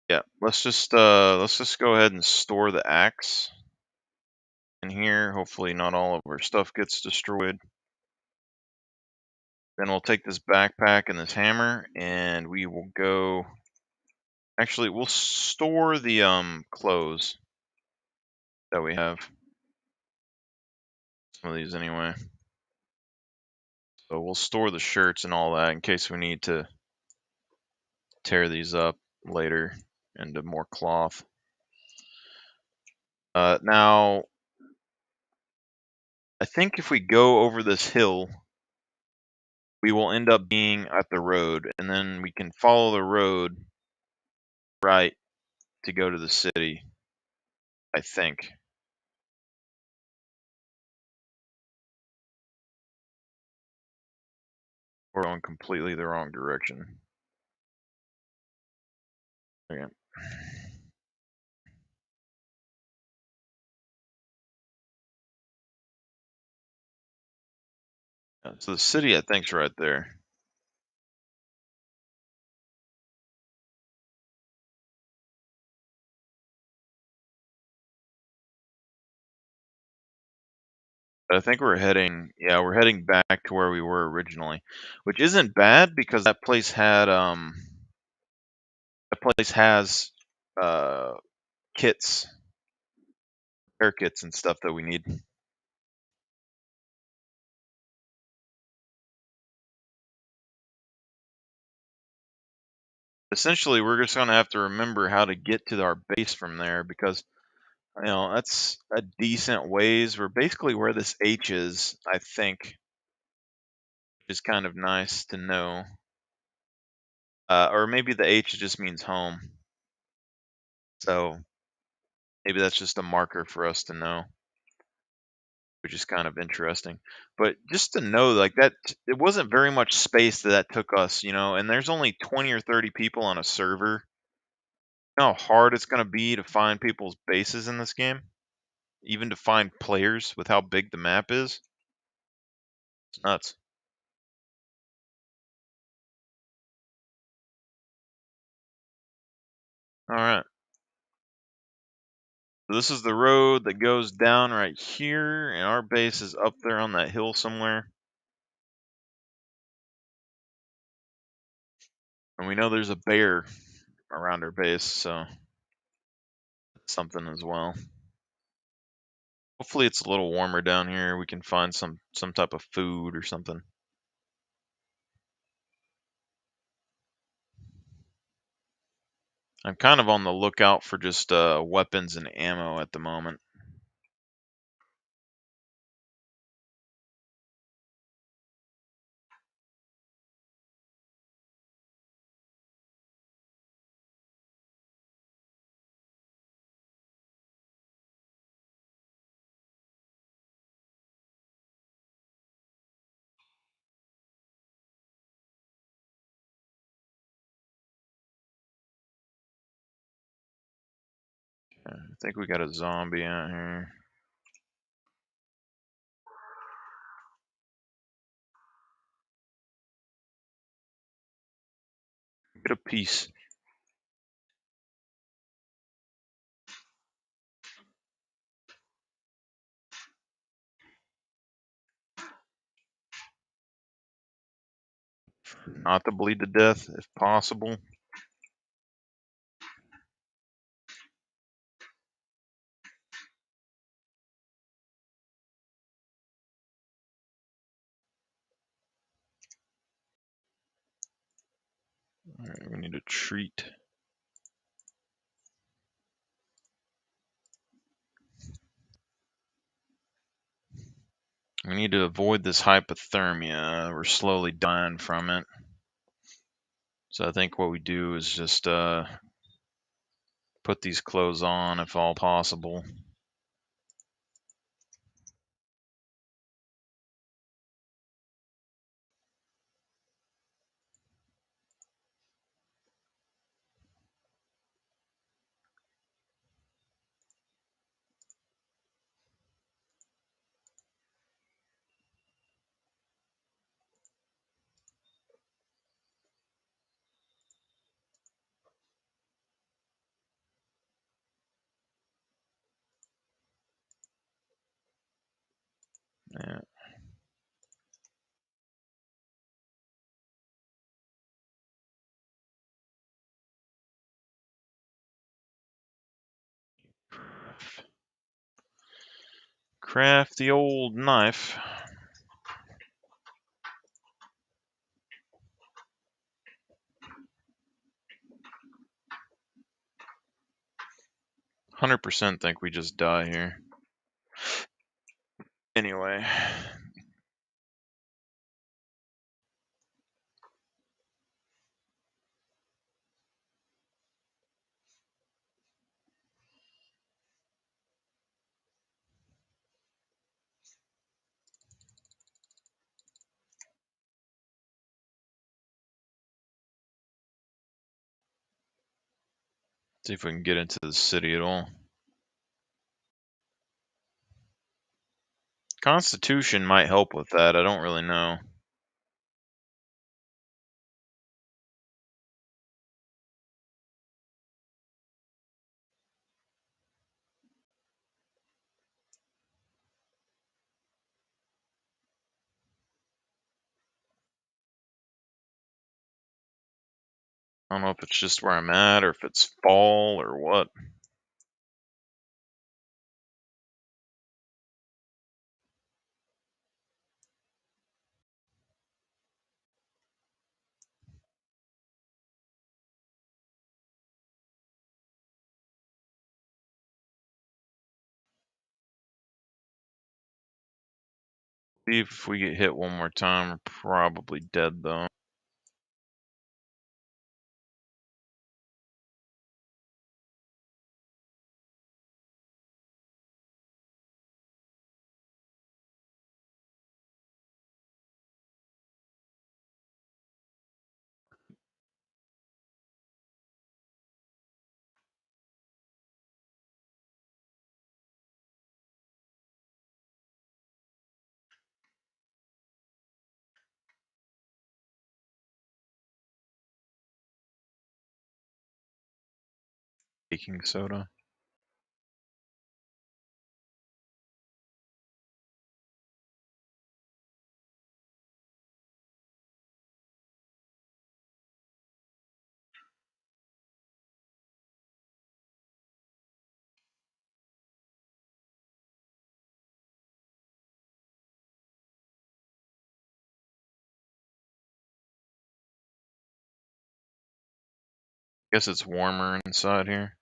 Yeah, let's just go ahead and store the axe in here. Hopefully not all of our stuff gets destroyed. Then we'll take this backpack and this hammer and we will go Actually, we'll store the clothes that we have. Some of these anyway. So we'll store the shirts and all that in case we need to tear these up later into more cloth. Now, I think if we go over this hill, we will end up being at the road, and then we can follow the road right to go to the city, I think. We're going completely the wrong direction. Okay. So the city, I think, is right there. I think we're heading back to where we were originally, which isn't bad because that place has kits, repair kits and stuff that we need. Essentially, we're just gonna have to remember how to get to our base from there because that's a decent ways. We're basically where this H is, I think, which is kind of nice to know. Or maybe the H just means home. So maybe that's just a marker for us to know, which is kind of interesting. But just to know, like, that it wasn't very much space that took us, and there's only 20 or 30 people on a server. You know how hard it's going to be to find people's bases in this game? Even to find players with how big the map is? It's nuts. Alright. So this is the road that goes down right here, and our base is up there on that hill somewhere. And we know there's a bear around our base, so that's something as well. Hopefully it's a little warmer down here. We can find some type of food or something. I'm kind of on the lookout for just weapons and ammo at the moment. I think we got a zombie out here. Get a piece. Not to bleed to death, if possible. Alright, we need a treat. We need to avoid this hypothermia. We're slowly dying from it. So I think what we do is just put these clothes on if all possible. Yeah. knife. Craft the old knife. %100% think we just die here. Anyway. See if we can get into the city at all. Constitution might help with that. I don't really know. I don't know if it's just where I'm at or if it's fall or what. If we get hit one more time, we're probably dead though. Baking soda. Guess it's warmer inside here.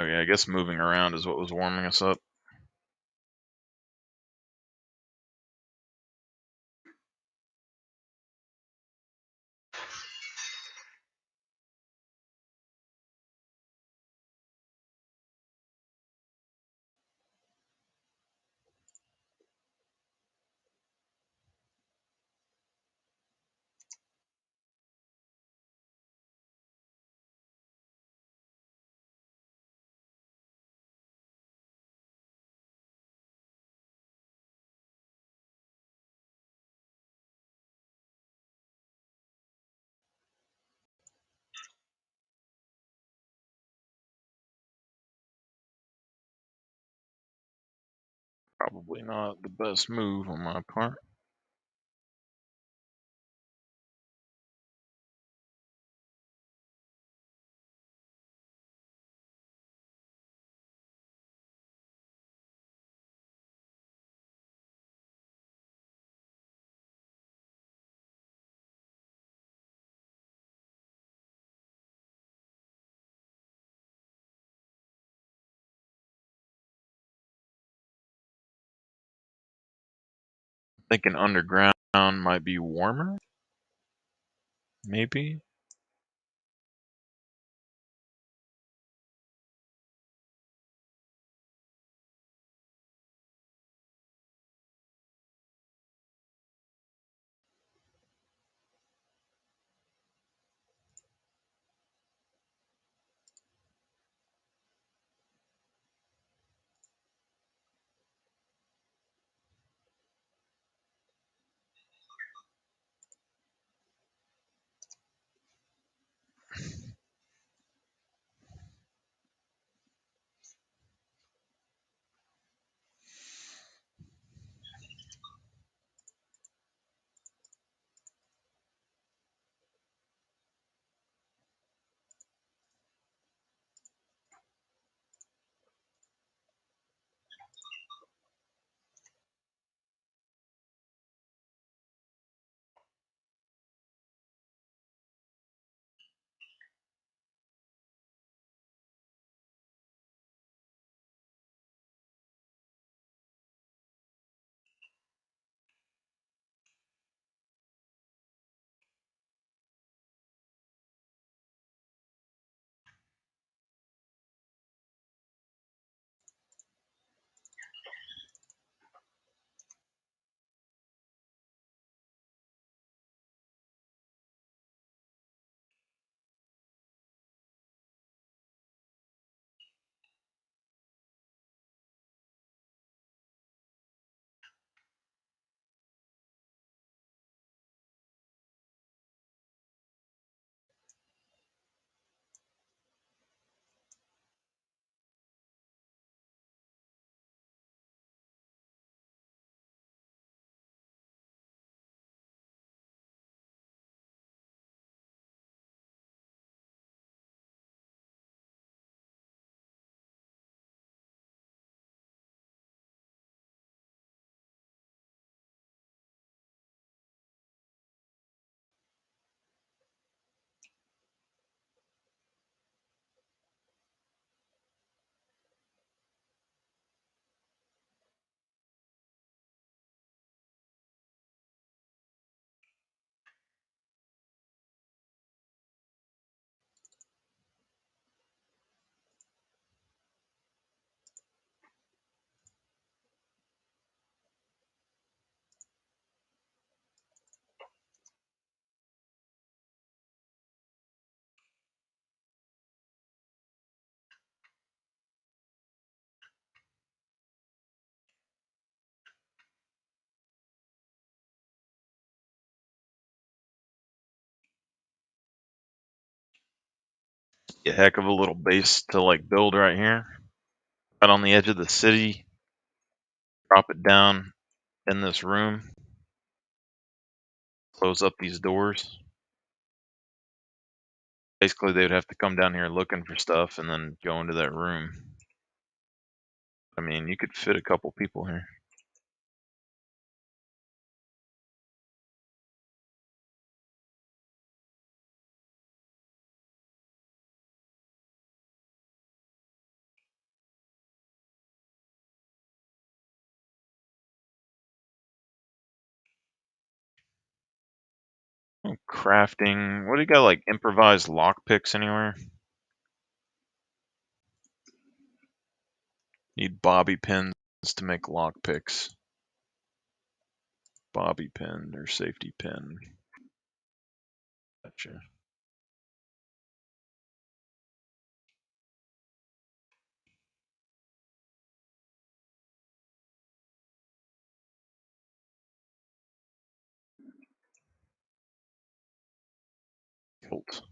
Okay, I guess moving around is what was warming us up. Probably not the best move on my part. Thinking underground Ground might be warmer, maybe. A heck of a little base to like build right here. Right on the edge of the city. Drop it down in this room. Close up these doors. Basically, they would have to come down here looking for stuff and then go into that room. I mean, you could fit a couple people here. Crafting. What do you got, like improvised lockpicks anywhere? Need bobby pins to make lockpicks. Bobby pin or safety pin. Gotcha. Colt.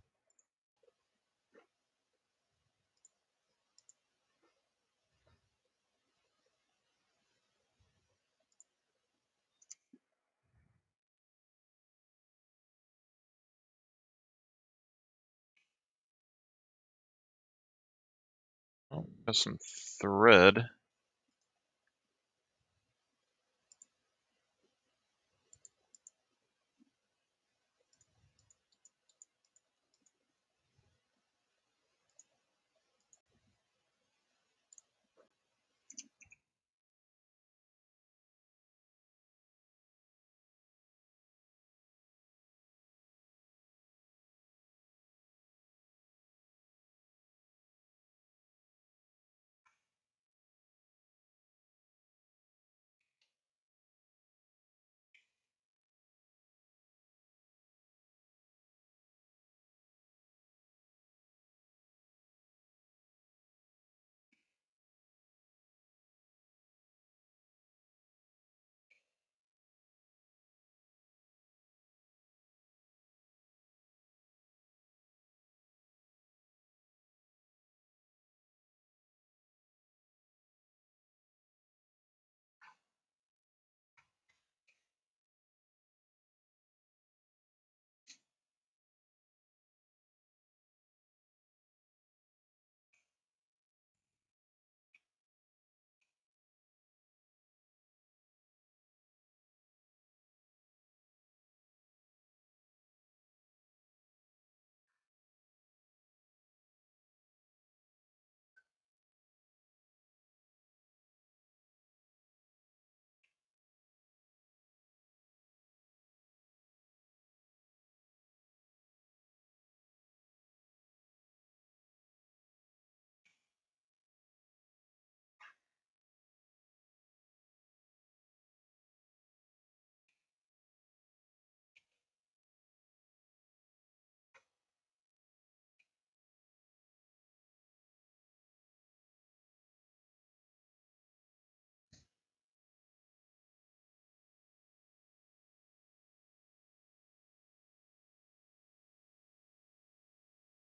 Oh, got some thread.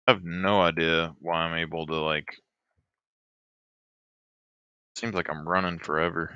I have no idea why I'm able to, like, seems like I'm running forever.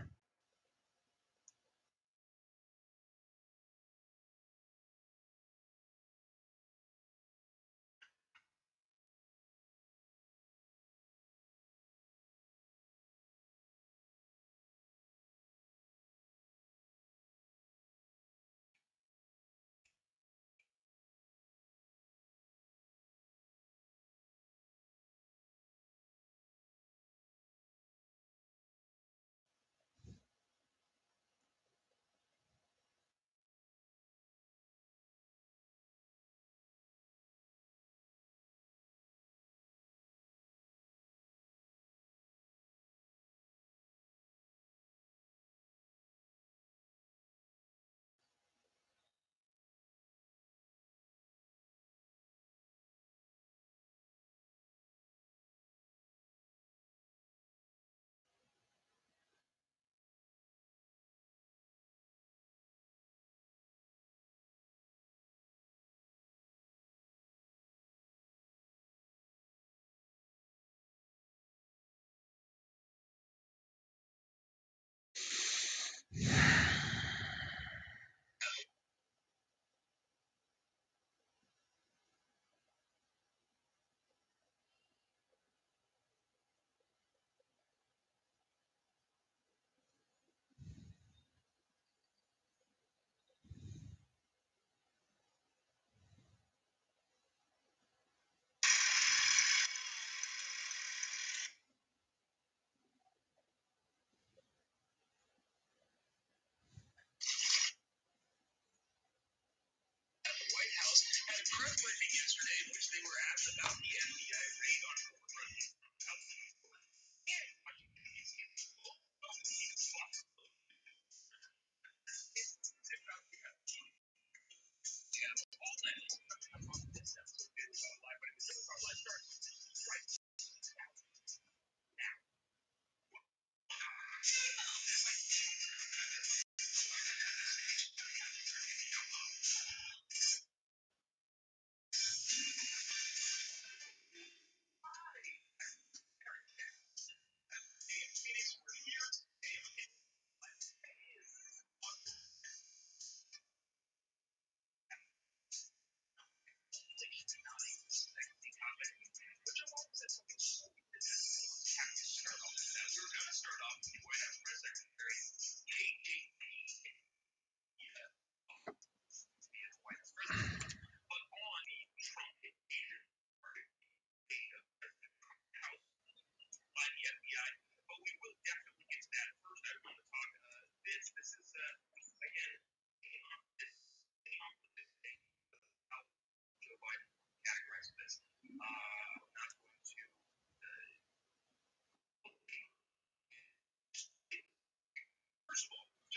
White House had a press briefing yesterday in which they were asked about the FBI raid on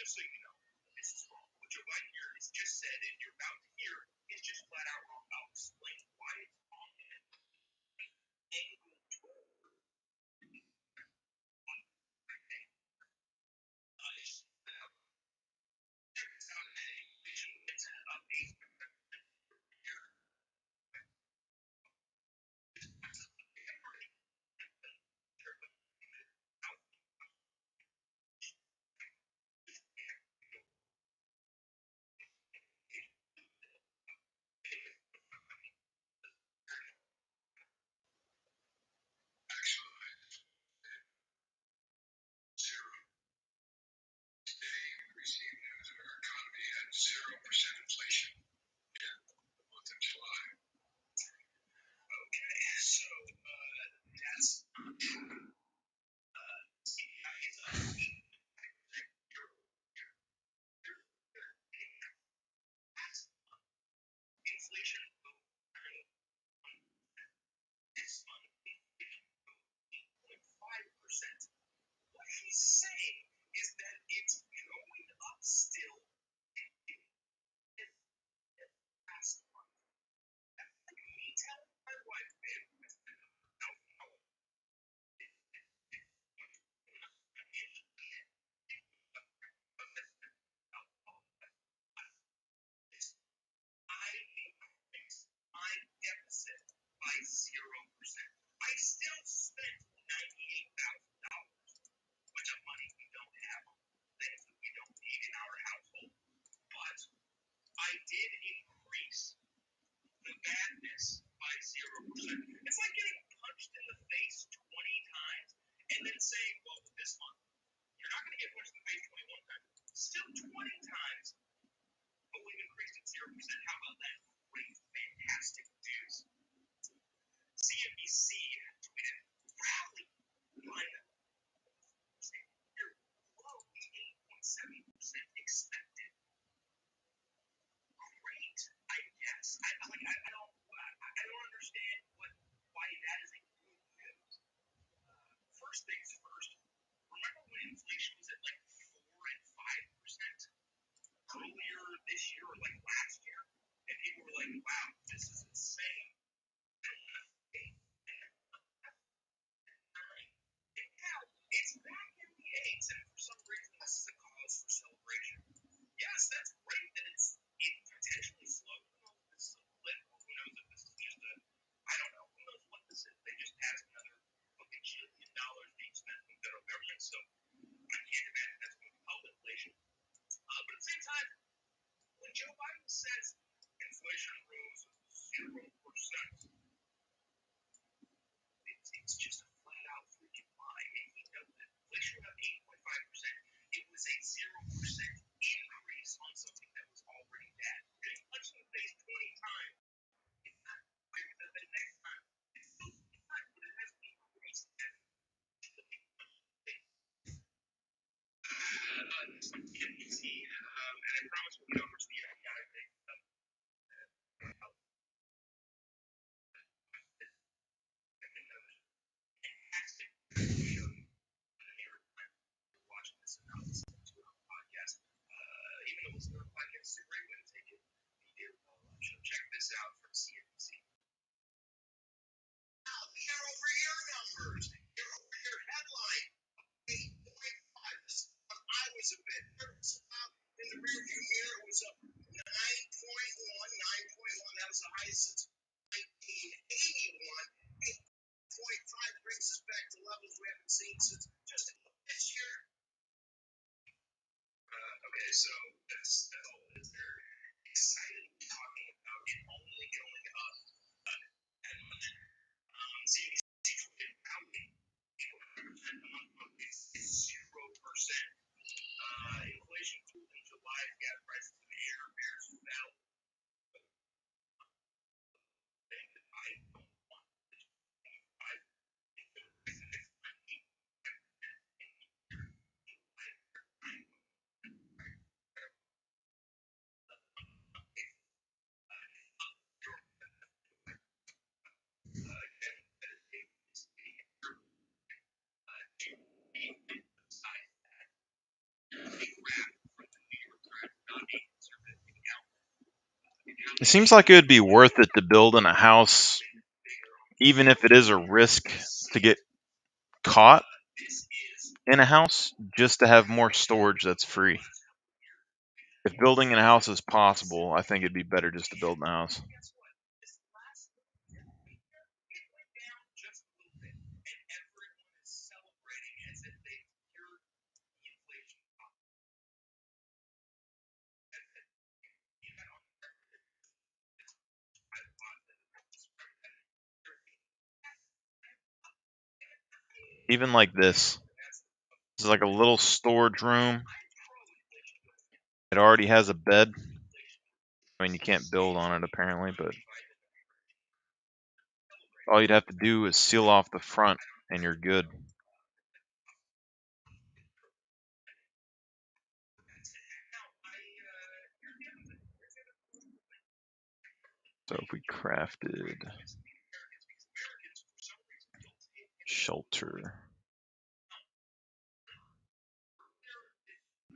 just so you know, this is wrong. What Joe Biden here has just said, and you're about to hear, is just flat out wrong. I'll explain why it's wrong. Inflation is 1.5%. What he's saying is that it's going up still. Last month, me telling my wife, man, then saying, well, this month, you're not going to get much than phase 21 times. Still 20 times. But we've increased it 0%. How about that? Great, fantastic news. CNBC tweeted, rally, run. You're below the 8.7% expected. Great, I guess. I don't understand why that is a good news. First things first. Remember when inflation was at like 4 and 5% earlier this year or like last year? And people were like, wow, this is insane. It's back in the 8s, and for some reason, this is a cause for celebration. Yes, that's great that it potentially slowed. Who knows if this is a blip, or who knows if this is just I don't know. Who knows what this is? They just passed another fucking $1 trillion being spent from the federal government, so I can't imagine that's going to help inflation. But at the same time, when Joe Biden says inflation rose 0%, it's just a flat out freaking lie. And he knows that inflation went up 8.5%. It was a 0% increase on something that was already bad. And inflation faced 20 times. It's not clear that the next time it's still not, but it has increased. NBC, and I promise we'll get over to the FBI thing. Fantastic show. Watching this and not listening to it on the podcast. Even though listening to the podcast is a great way to take it. So check this out from CNBC. Now, the year-over-year numbers. Year-over-year headline. 8.5. This is what I was a bit nervous about. In the rearview mirror, it was up 9.1. 9.1. That was the highest since 1981. 8.5 brings us back to levels we haven't seen since just this year. Okay, so that's all it is. They're excited talking about it only going up and much. CNBC tweeted proudly, 8% month is 0%. Inflation cooled in July. Gas prices in the air bears fell. I don't want this. It seems like it would be worth it to build in a house, even if it is a risk to get caught in a house, just to have more storage that's free. If building in a house is possible, I think it'd be better just to build in a house. Even like this is like a little storage room. It already has a bed. I mean, you can't build on it apparently, but all you'd have to do is seal off the front and you're good. So if we crafted shelter,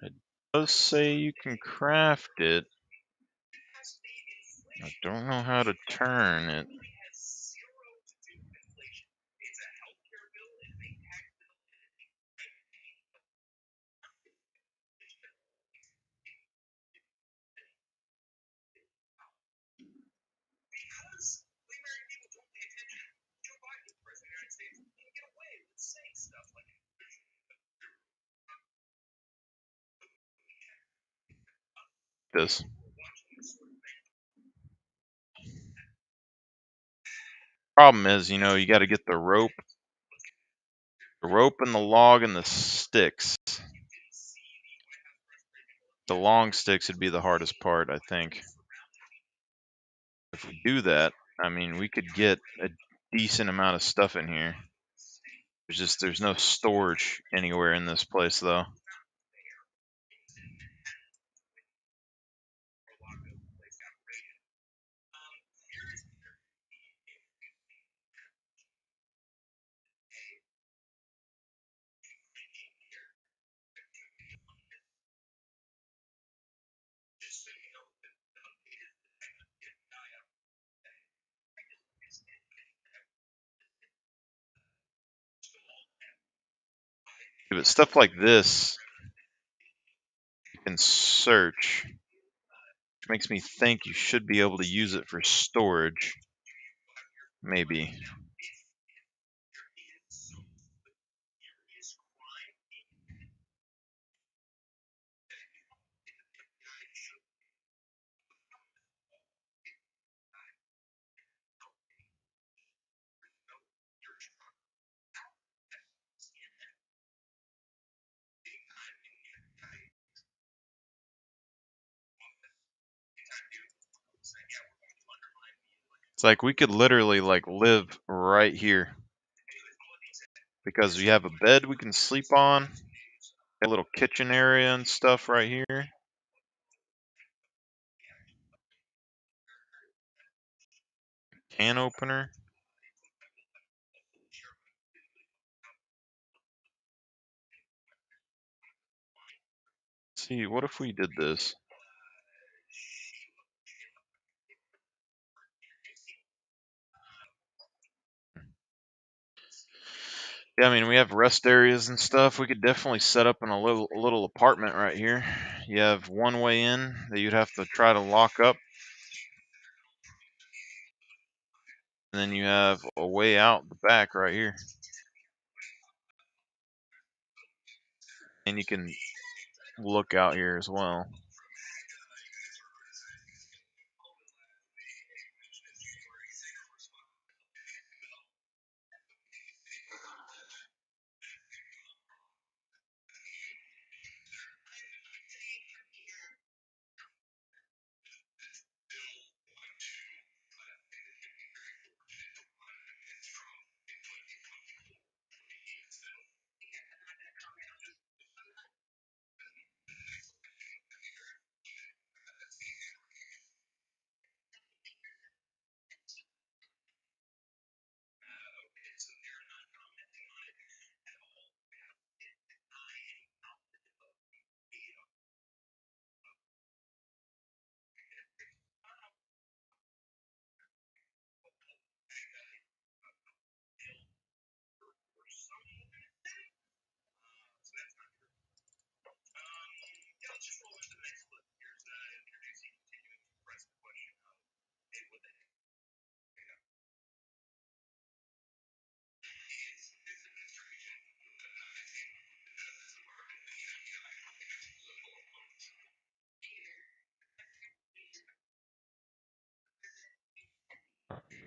it does say you can craft it. I don't know how to turn it. This. Problem is, you got to get the rope The rope and the log and the sticks. The long sticks would be the hardest part, I think. If we do that, I mean, we could get a decent amount of stuff in here. There's no storage anywhere in this place, though. But stuff like this, you can search, which makes me think you should be able to use it for storage. Maybe. It's like we could literally like live right here. Because we have a bed we can sleep on, a little kitchen area and stuff right here. Can opener. Let's see, what if we did this? Yeah, I mean, we have rest areas and stuff. We could definitely set up in a little apartment right here. You have one way in that you'd have to try to lock up. And then you have a way out the back right here. And you can look out here as well.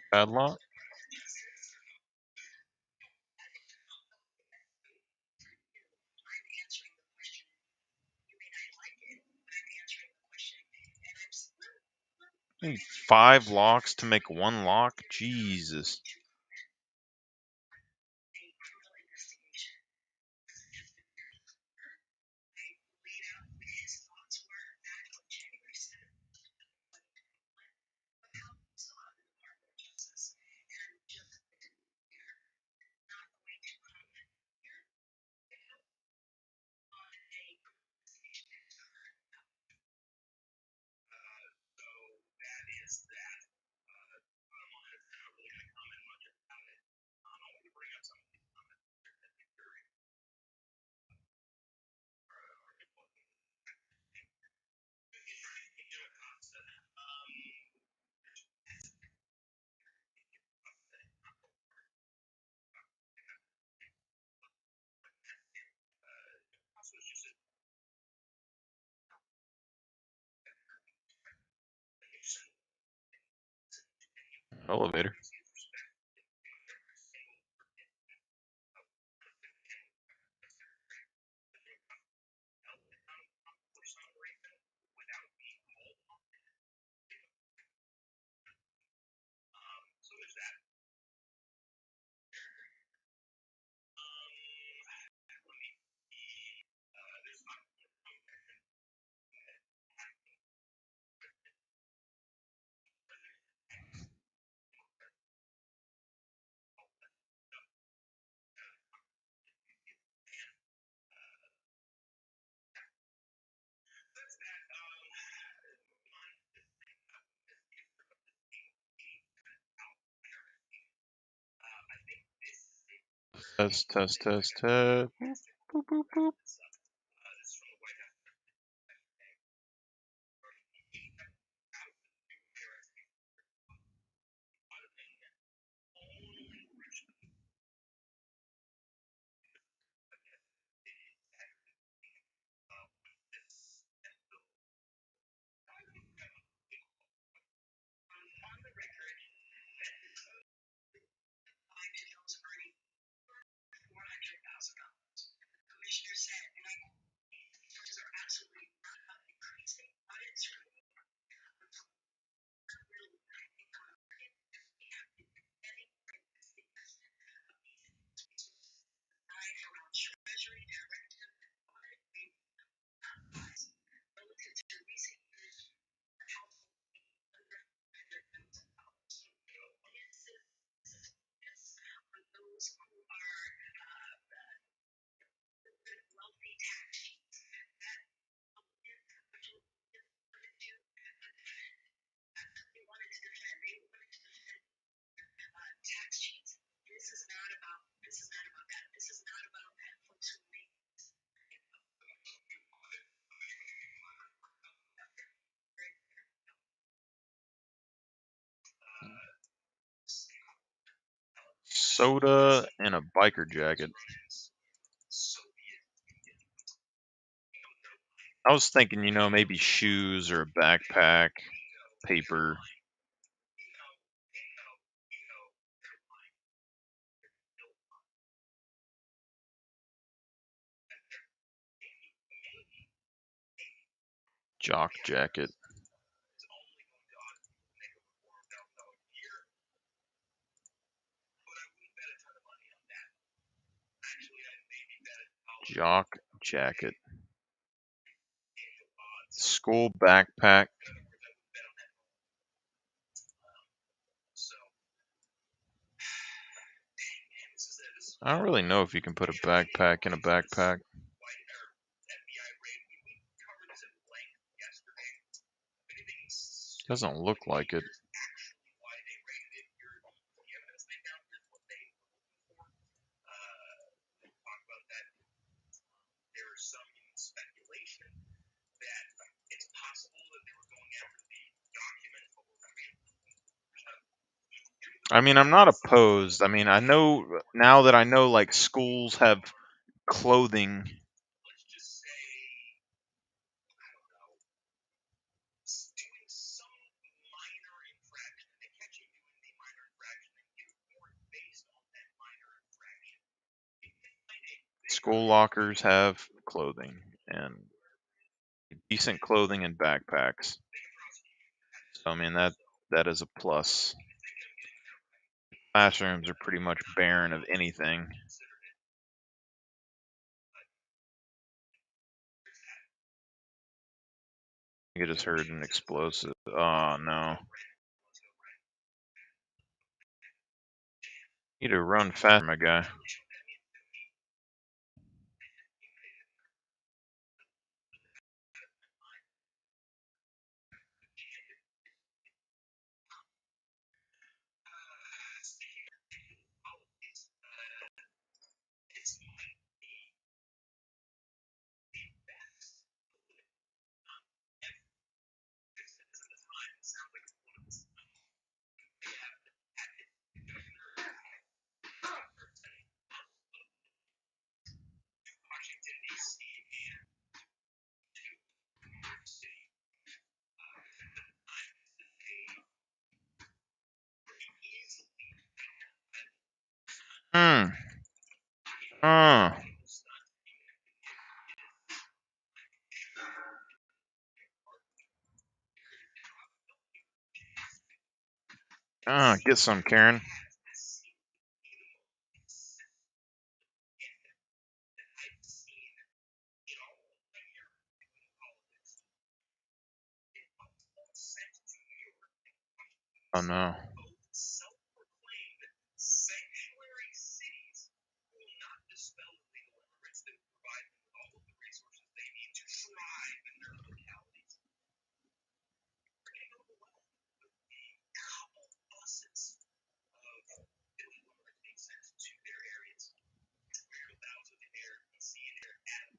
Padlock. You need 5 locks to make 1 lock? Jesus. Elevator. Test, test, test, test. Boop, boop, boop. Soda and a biker jacket. I was thinking, you know, maybe shoes or a backpack, paper. Jock jacket. Jock jacket. School backpack. I don't really know if you can put a backpack in a backpack. Doesn't look like it. I mean, I'm not opposed. I mean, I know now that I know like schools have clothing. School lockers have clothing and decent clothing and backpacks. So I mean that is a plus. Classrooms are pretty much barren of anything. I just heard an explosive. Oh no. Need to run faster, my guy. Get some, Karen. Oh no.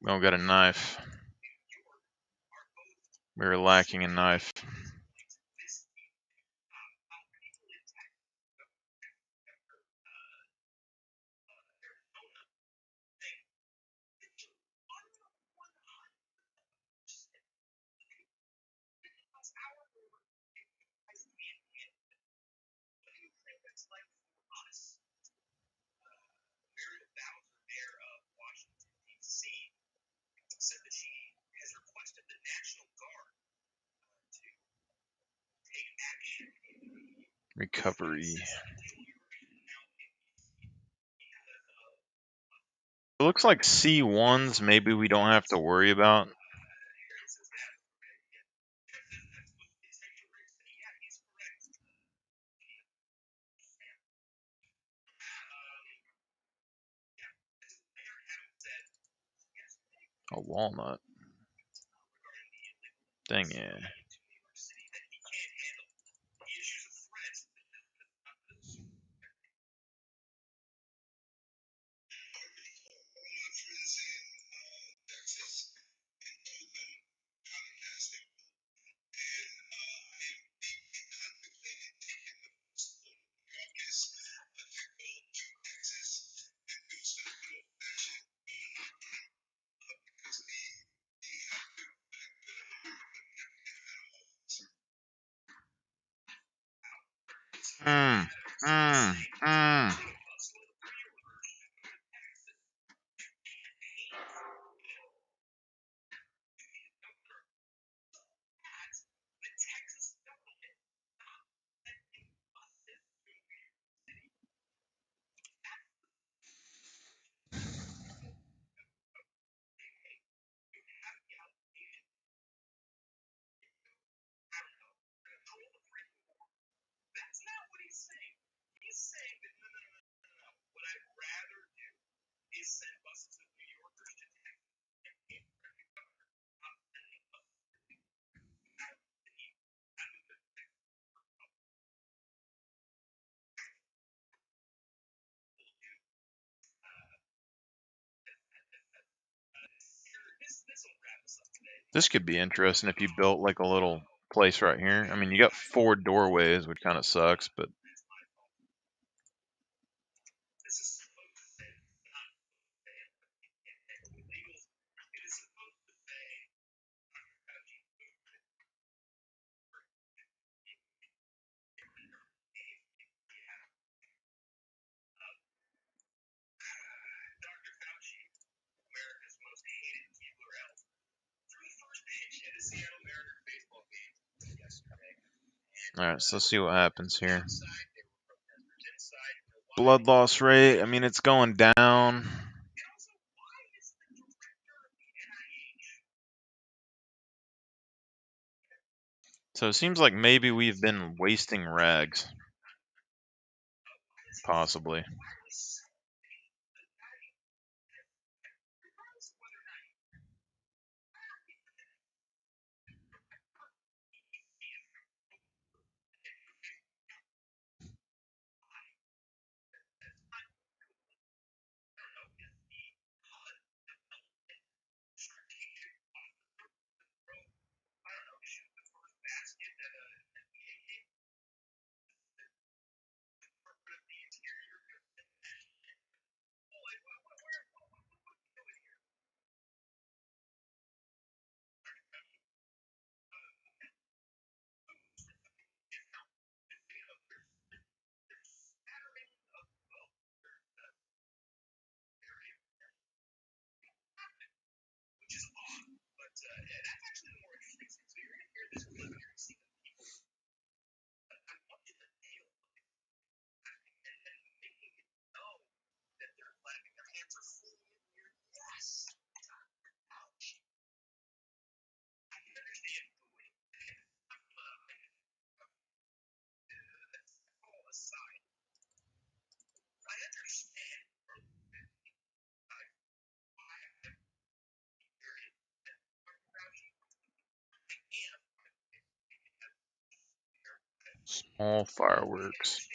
don't got a knife. We were lacking a knife. Recovery. It looks like C1s maybe we don't have to worry about. A walnut. Dang yeah. This could be interesting if you built like a little place right here. I mean, you got 4 doorways, which kind of sucks, but alright, so let's see what happens here. Blood loss rate, I mean, it's going down. So it seems like maybe we've been wasting rags. Possibly. Small fireworks.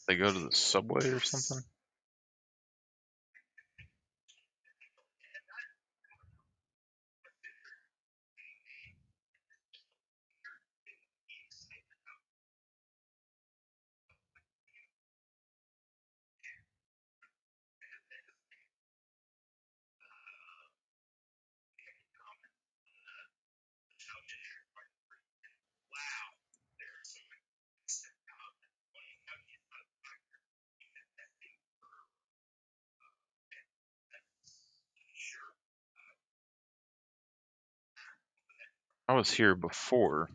They go to the subway or something? I was here before.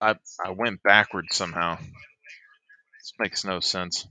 I went backwards somehow. This makes no sense.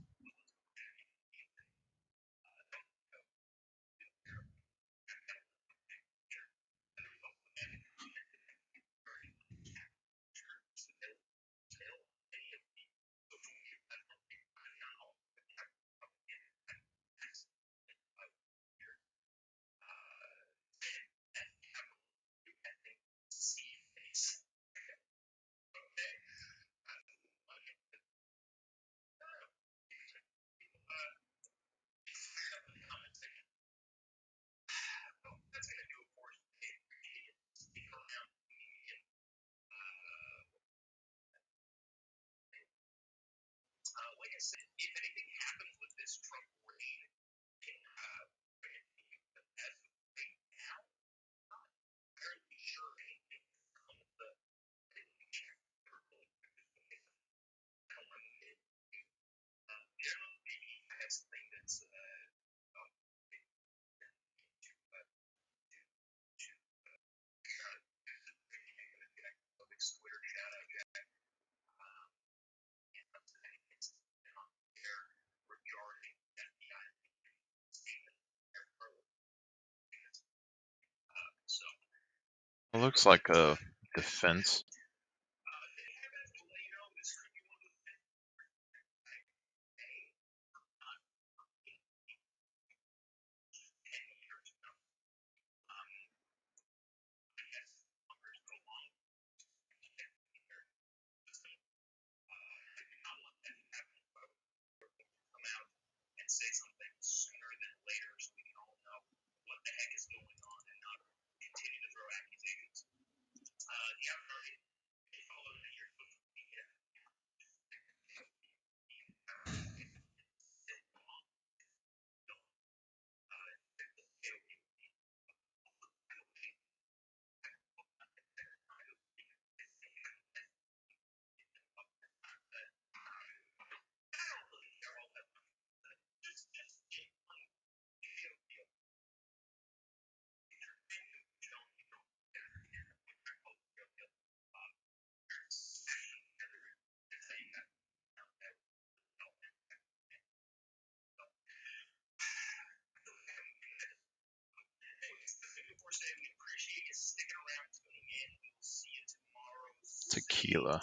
It looks like a defense. Tequila.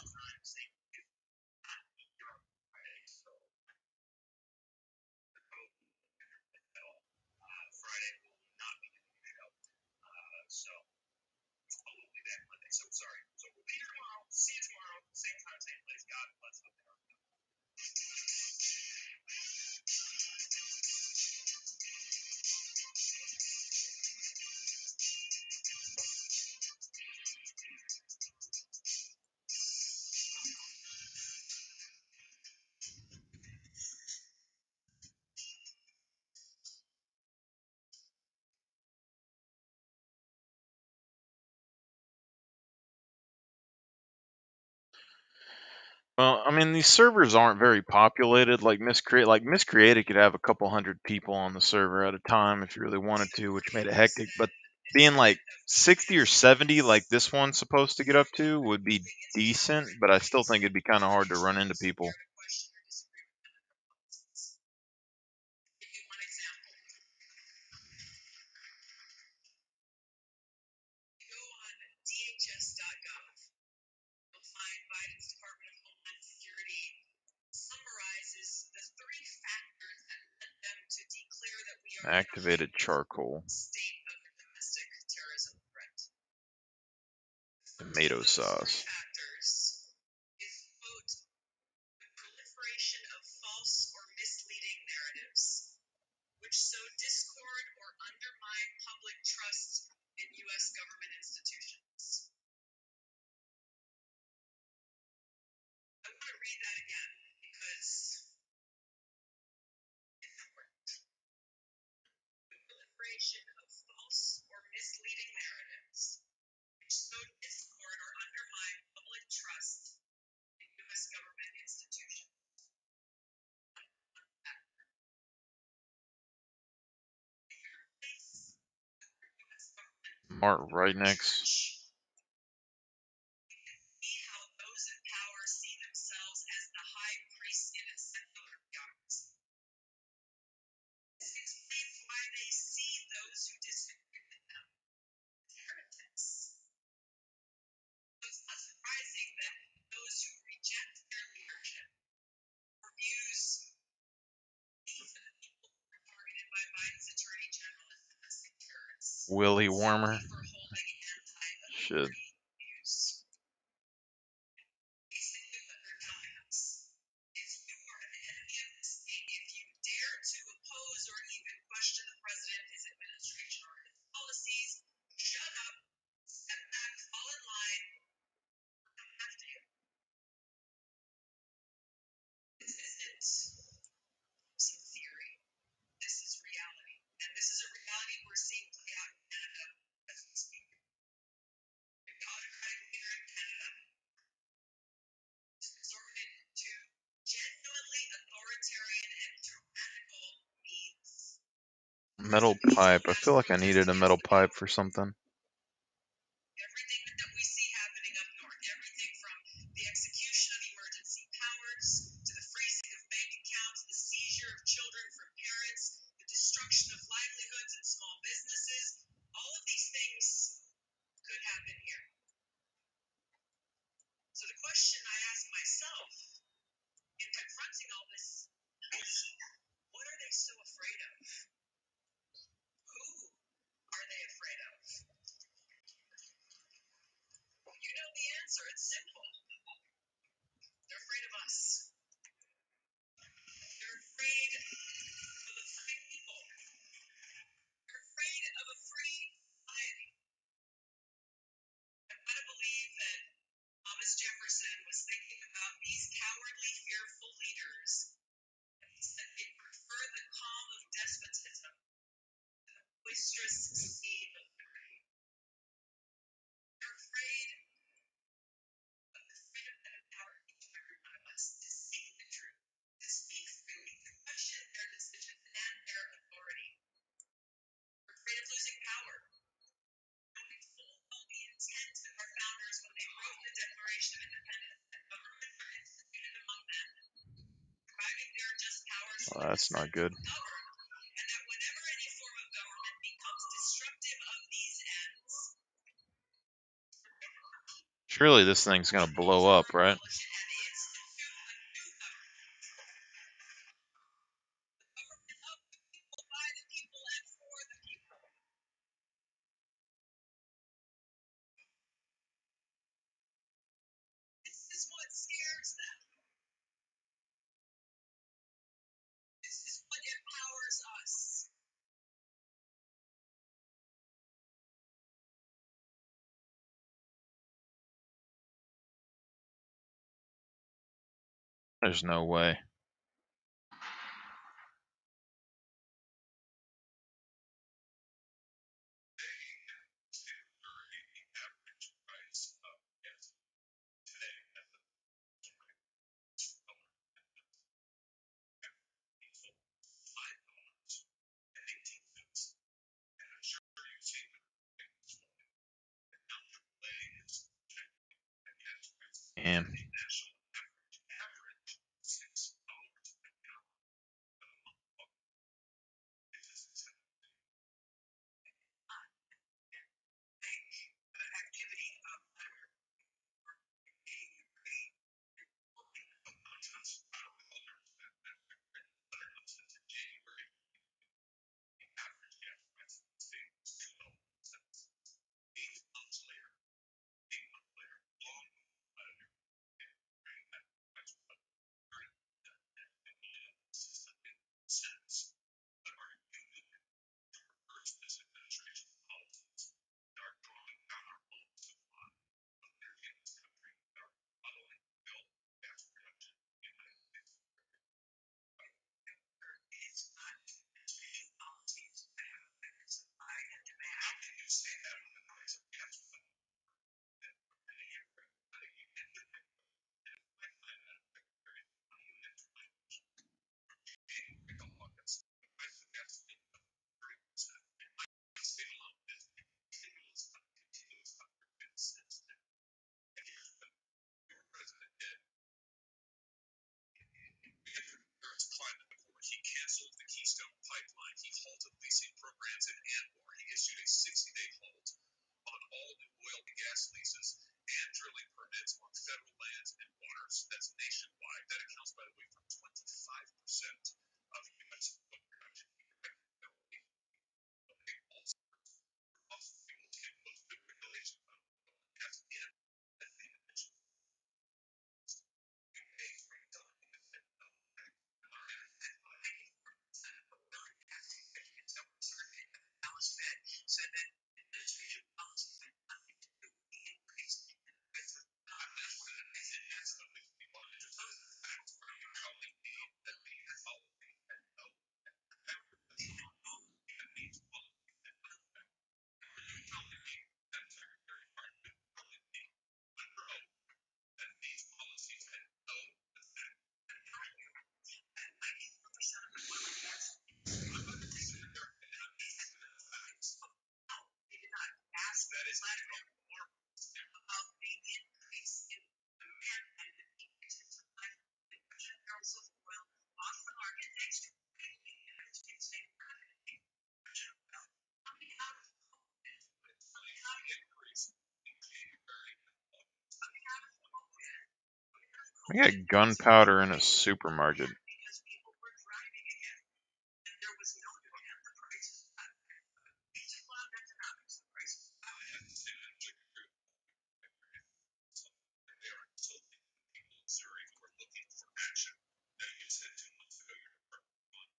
Well, I mean, these servers aren't very populated. Like Miscreated could have a couple hundred people on the server at a time if you really wanted to, which made it hectic. But being like 60 or 70, like this one's supposed to get up to, would be decent. But I still think it'd be kind of hard to run into people. Activated charcoal. Tomato sauce. sow discord or undermine public trust in U.S. government institutions. I want to read that again because it's important. The proliferation of false or misleading narratives which sow discord or undermine public trust in U.S. government institutions. Mart right next. See how those in power see themselves as the high priest in a secular theocracy. This explains why they see those who disagree with them as heretics. So it's not surprising that those who reject their leadership or views these are the people who were targeted by Biden's attorney general as domestic terrorists. Willie Warmer. For holding Shit. anti-authority views. Basically, what they're telling us is you are an enemy of the state if you dare to oppose or even question the president, his administration, or his policies. Shut up, step back, fall in line, or come after you. This isn't some theory. This is reality. And this is a reality we're seeing play out in Canada as we speak. The autocratic leader in Canada resorted to genuinely authoritarian and tyrannical means. Metal pipe. I feel like I needed a metal pipe for something. Everything that we see happening up north, everything from the execution of emergency powers to the freezing of bank accounts, the seizure of children from parents, the destruction of livelihoods and small businesses, all of these things could happen here. So the question I ask myself in confronting all this is, what are they so afraid of? Who are they afraid of? You know the answer. It's simple. They're afraid of us. They're afraid of a free people. They're afraid of a free society. I've got to believe that Thomas Jefferson was thinking about these cowardly, fearful leaders. And he said they prefer the calm of despotism to the boisterous sea of liberty. They're afraid of the freedom that empowered each and every one of us to speak the truth, to speak freely, to question their decisions and their authority. We're afraid of losing power, knowing full well the intent of our founders when they wrote the Declaration of Independence that governments are instituted among men, deriving their just powers from the That's not consent good. of the governed, and that whenever any form of government becomes destructive of these ends, Surely this thing's gonna blow up, right? abolish it and institute a new government. The government of the people, by the people, and for the people. This is what scares them. This is what empowers us. There's no way. Damn. Activity of he halted leasing programs in Anwar. He issued a 60-day halt on all new oil and gas leases and drilling permits on federal lands and waters. That's nationwide. That accounts, by the way, for 25% of U.S. oil production. Said that administration policies had nothing to do with the increase in benefits. That's what it is. That's what we want to do. Are you telling me that the policy had no means policy had no effect? Are you telling me that Secretary Martin telling me under oath that these policies had no effect? And how do you and 90% of the oil and gas I'm not considering their facts. No, they did not ask that is Vladimir about the increase in demand and the increase in supply of Russian barrels of oil off the market next to the United States saying we're not going to take Russian oil. Coming out of COVID, coming out of increase in January, coming out of COVID, We got gunpowder in a supermarket. because people were driving again and there was no demand, the prices got basic law of economics, the prices got I have to say that they are insulting people in Missouri who are looking for action. Now, you said 2 months ago your department was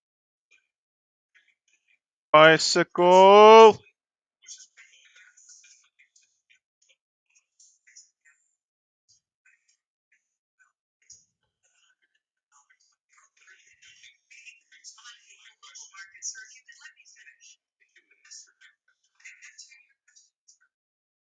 Bicycle. which is local market, sir. If you could let me finish. I have 2 years.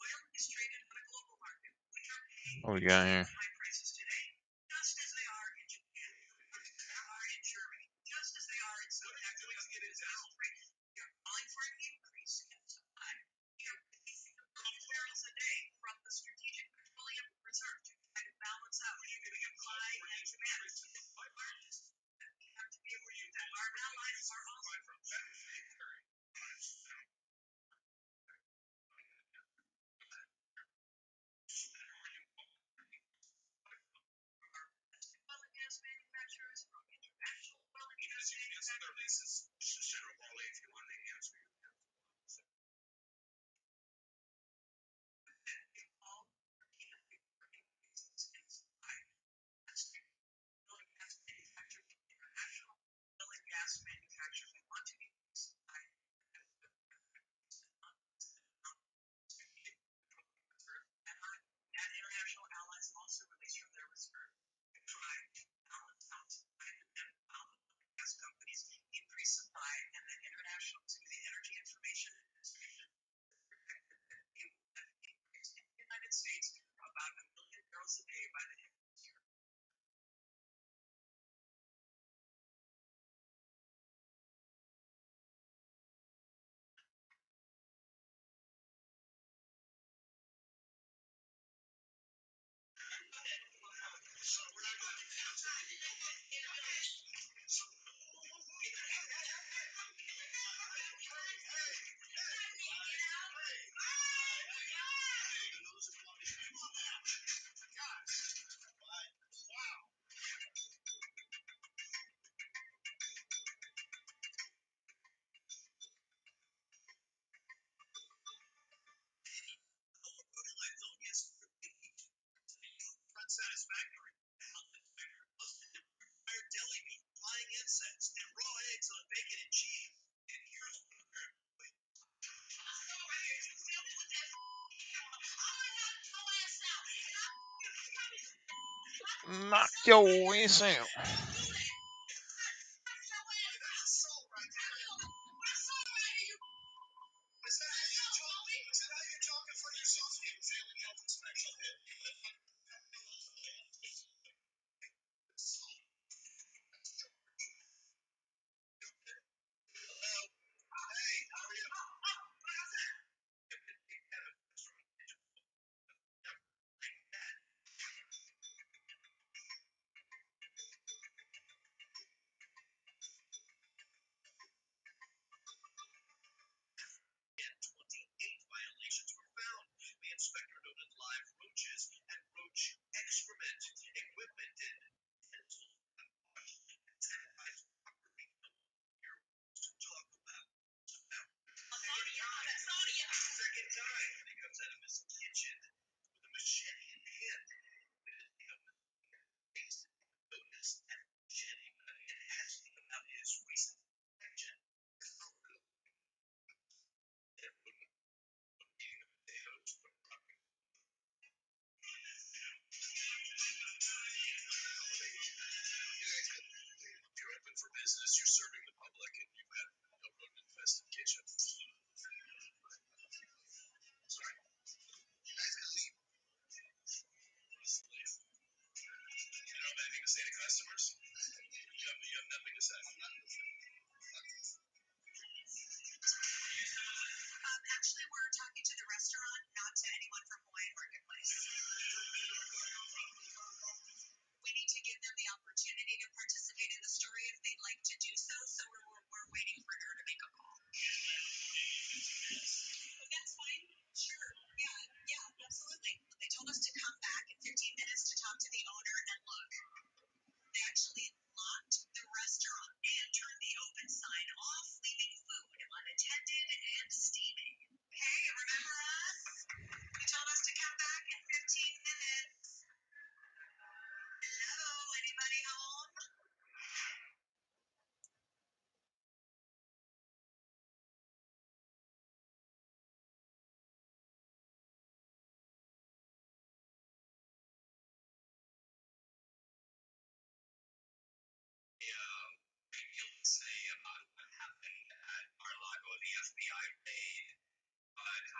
Oil is traded on a global market. We are paying What we got here? high prices today, just as they are in Japan, just as they are in Germany, just as they are in South Africa. We are calling for an increase in supply. We are releasing a million barrels a day from the strategic petroleum reserve to try to balance out supply and demand. We have to be able to do that. Our allies are also oil and gas manufacturers, from international oil and gas manufacturers. Senator Raleigh, if you want to answer your All reasons in supply. That's oil and gas manufacturers, international oil and gas manufacturers. We want to increase supply. And our international allies also release from their reserve to try to balance out supply and demand. Gas companies increase supply, and then international to the Energy Information Administration increase in the United States about 1 million barrels a day by the end of this year. Unsatisfactory. The health inspector posted required deli meat, flying insects, and raw eggs on bacon and cheese. And here's Knock your ass out.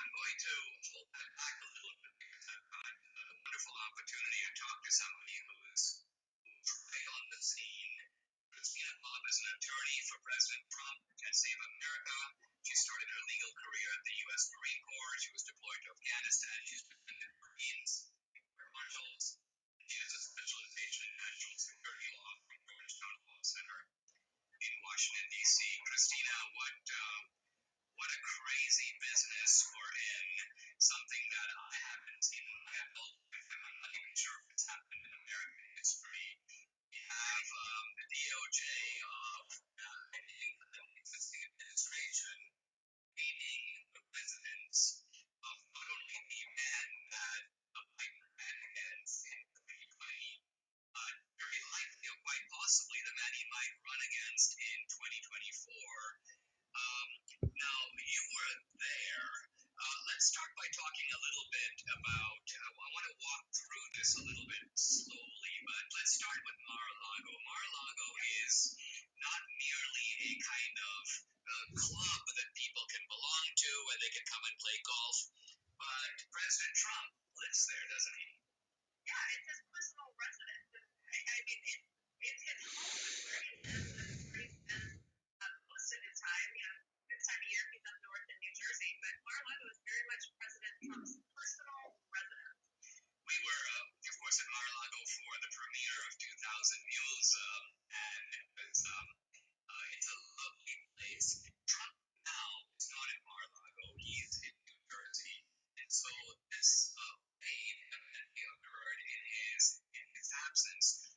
I'm going to hold that back a little bit because I've got a wonderful opportunity to talk to somebody who's right on the scene. Christina Bobb is an attorney for President Trump at Save America. She started her legal career at the U.S. Marine Corps. She was deployed to Afghanistan. She's defended Marines, Air Marshals. She has a specialization in national security law from Georgetown Law Center in Washington, D.C. Christina, what a crazy business we're in. Something that I haven't seen in my adult life, and I'm not even sure if it's happened in American history. We have the DOJ of an existing administration meeting the residents of not only the man that Biden ran against in 2020, but very likely or quite possibly the man he might run against in 2024. Now, you were there. Let's start by talking a little bit about, I want to walk through this a little bit slowly, but let's start with Mar-a-Lago. Mar-a-Lago is not merely a kind of club that people can belong to and they can come and play golf, but President Trump lives there, doesn't he? Yeah, it's his personal residence. I mean, it's his home. It's where he lives and it's where he spends most of his time. You know, this time of year he's up north in New Jersey, but Mar-a-Lago is very much President Trump's personal residence. We were, of course, in Mar-a-Lago for the premiere of 2,000 Mules, and it's a lovely place. Trump now is not in Mar-a-Lago; he's in New Jersey, and so this raid evidently occurred in his absence.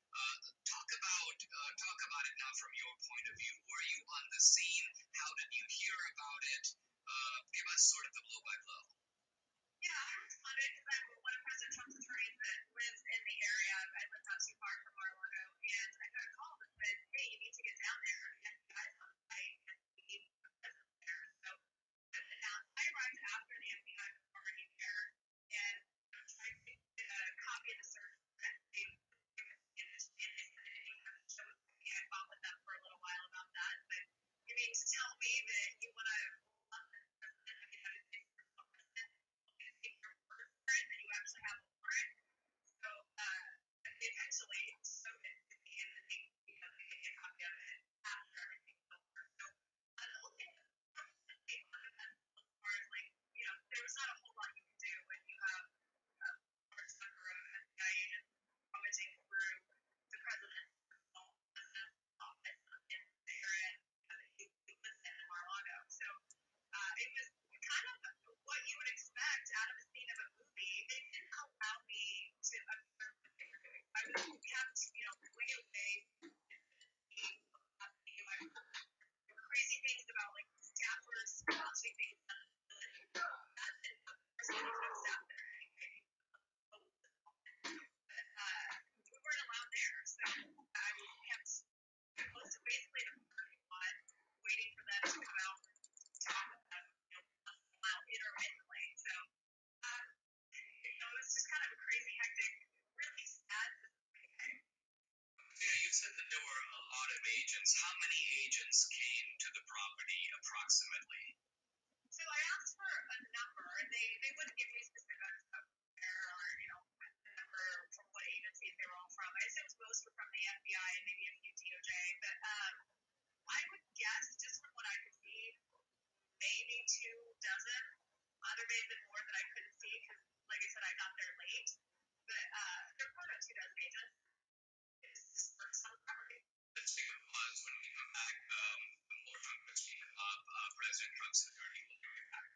Talk about it now from your point of view. Were you on the scene? How did you hear about it? Give us sort of the blow by blow. Yeah, I responded because I'm one of President Trump's attorneys that lives in the area. I live not too far from Mar-a-Lago, and I got a call that said, "Hey, you need to get down there." And guys on site, and we need a presence there. So I arrived after the FBI was already there, and tried to get a copy of the search warrant. They I fought with them for a little while about that, but you mean to tell me that you want to love the president of the United States president and take your word for it that you actually have a warrant? So they eventually showed it to me, and then they gave me a copy of it after everything was over. So the whole thing was really uneventful as far as there was not a whole lot you can do when you have a large number of FBI agents rummaging through the president's office in the area that he lives in Mar-a-Lago. So it was kind of what you would expect out of a scene of a movie. They didn't allow me to observe what they were doing. I was kept, way away. I heard crazy things about staffers watching things on the village. That didn't happen. There's no staff there anyway. But we weren't allowed there, so I was kept close to basically the parking lot, waiting for them to come out and talk about, intermittently. So, it was just kind of a crazy, hectic, really sad. Yeah, you said that there were a lot of agents. How many agents came to the property approximately? So I asked for a number, and they wouldn't give me specifics of where or, the number from what agencies they were all from. I assumed most were from the FBI and maybe a few DOJ, but I would guess, just from what I could see, maybe 2 dozen. There may have been more that I couldn't see because, like I said, I got there late. But there were probably 2 dozen agents. It's personal property. Let's take a pause. When we come back, more from Christina Bobb, President Trump's attorney. We'll be right back.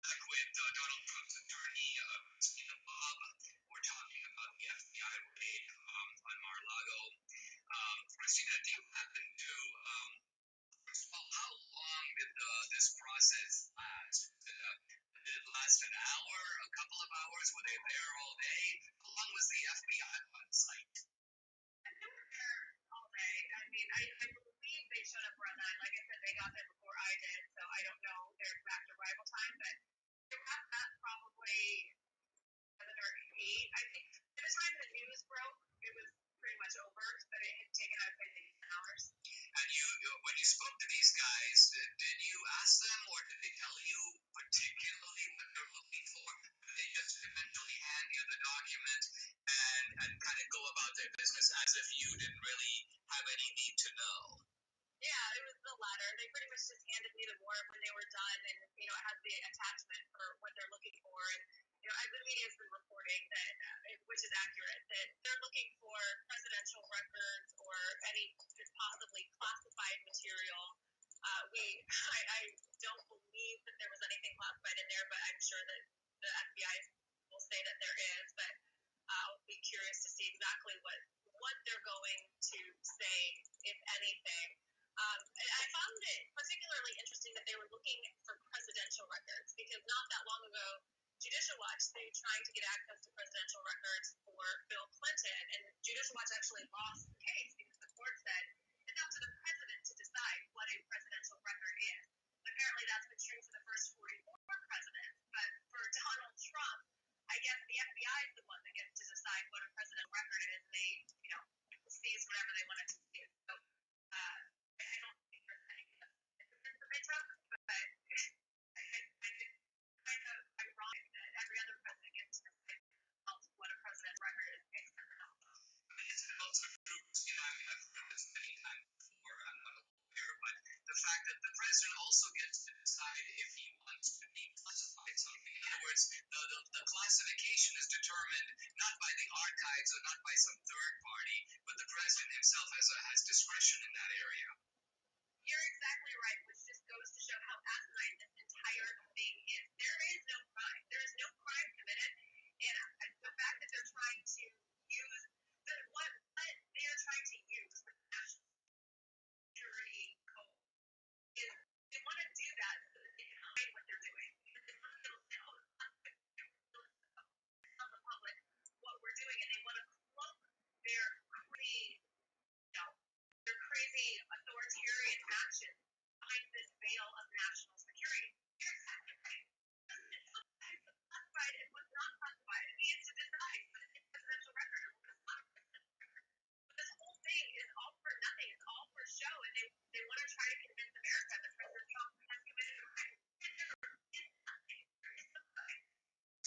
Back with Donald Trump's attorney, Christina Bobb. We're talking about the FBI raid on Mar-a-Lago. Christina, do you happen to, first of all, how long did this process last? Did it last an hour, a couple of hours? Were they there all day? How long was the FBI on site? They were there all day. I mean, I believe they showed up around 9. Like I said, they got there before I did, so I don't know their exact arrival time, but they were at that probably 7 or 8. I think by the time the news broke, it was pretty much over, but it had taken, I would say, 10 hours. And when you spoke to these guys, did you ask them, or did they tell you particularly what they're looking for? Did they just eventually hand you the document and kind of go about their business as if you didn't really have any need to know? Yeah, it was the latter. They pretty much just handed me the warrant when they were done, and it has the attachment for what they're looking for. And as the media has been reporting that, which is accurate, that they're looking for presidential records or any possibly classified material. I don't believe that there was anything classified in there, but I'm sure that the FBI will say that there is. But I'll be curious to see exactly what they're going to say, if anything. I found it particularly interesting that they were looking for presidential records, because not that long ago, Judicial Watch, they were trying to get access to presidential records for Bill Clinton, and Judicial Watch actually lost the case because the court said it's up to the president to decide what a presidential record is. Apparently that's been true for the first 44 presidents, but for Donald Trump, I guess the FBI is the one that gets to decide what a presidential record is, and they, seize whatever they want to seize. So, I don't think there's anything that's significant for Trump, but I think kind of ironic that every other president gets to decide what a president's record is based on. It's also true, I've heard this many times before, I'm not a lawyer, but the fact that the president also gets to decide if he wants to declassify something. In other words, the classification is determined not by the archives or not by some third party, but the president himself has discretion in that area. You're exactly right, which just goes to show how asinine this entire thing is. There is no crime. There is no crime committed, and the fact that they're trying to use what they are trying to use the national security code is they want to do that so that they can hide what they're doing. Because they want to tell the public what we're doing, and they want to cloak their crazy authoritarian action behind this veil of national security. You're exactly right. It's classified and what's not classified. It needs to decide what is a presidential record and what is not a presidential record. But this whole thing is all for nothing. It's all for show, and they want to try to convince America that President Trump has committed a crime. And there is nothing. There is no crime.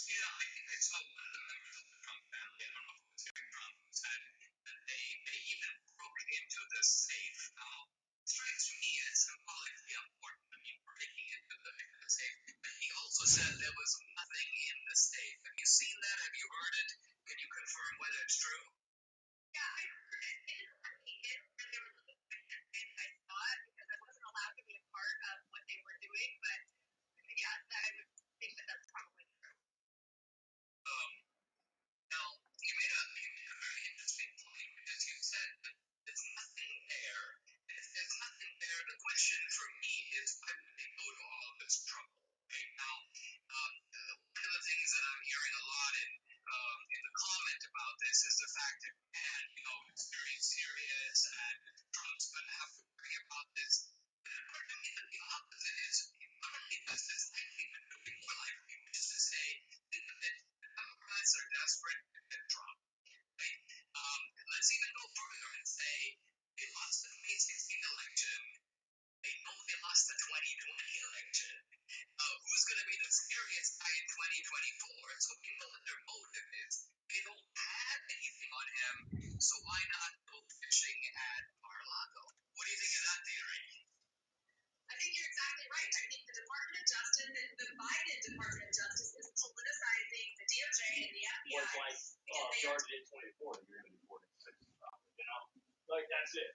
I think I saw one of the members of the Trump family, I don't know if it was Gary Trump, who said that they even broke into the safe. Now, it strikes me as symbolically important. I mean, breaking into the safe. But he also said there was nothing in the safe. Have you seen that? Have you heard it? Can you confirm whether it's true? Yeah, I heard it. They didn't let me in when they were looking for it, and I saw it because I wasn't allowed to be a part of what they were doing. But yeah, I would think that that's probably true. Now, you made a very interesting point, because you said that there's nothing there. And if there's nothing there, the question for me is, why would they go to all this trouble? Right now, one of the things that I'm hearing a lot in the comment about this is the fact that, man, it's very serious, and Trump's going to have to worry about this. But it occurred to me that the opposite is, not only does this likely, but it would be more likely, which is to say that the Democrats are desperate to get Trump. Right? Let's even go further and say they lost the 2016 election. They know they lost the 2020 election. Who's going to be the scariest guy in 2024? So we know what their motive is. They don't have anything on him, so why not go fishing at Mar-a-Lago? What do you think of that theory? I think you're exactly right. I think the Department of Justice, the Biden Department of Justice, is politicizing the DOJ and the FBI. Was like started in 24, you're going to be bored in 6 like that's it.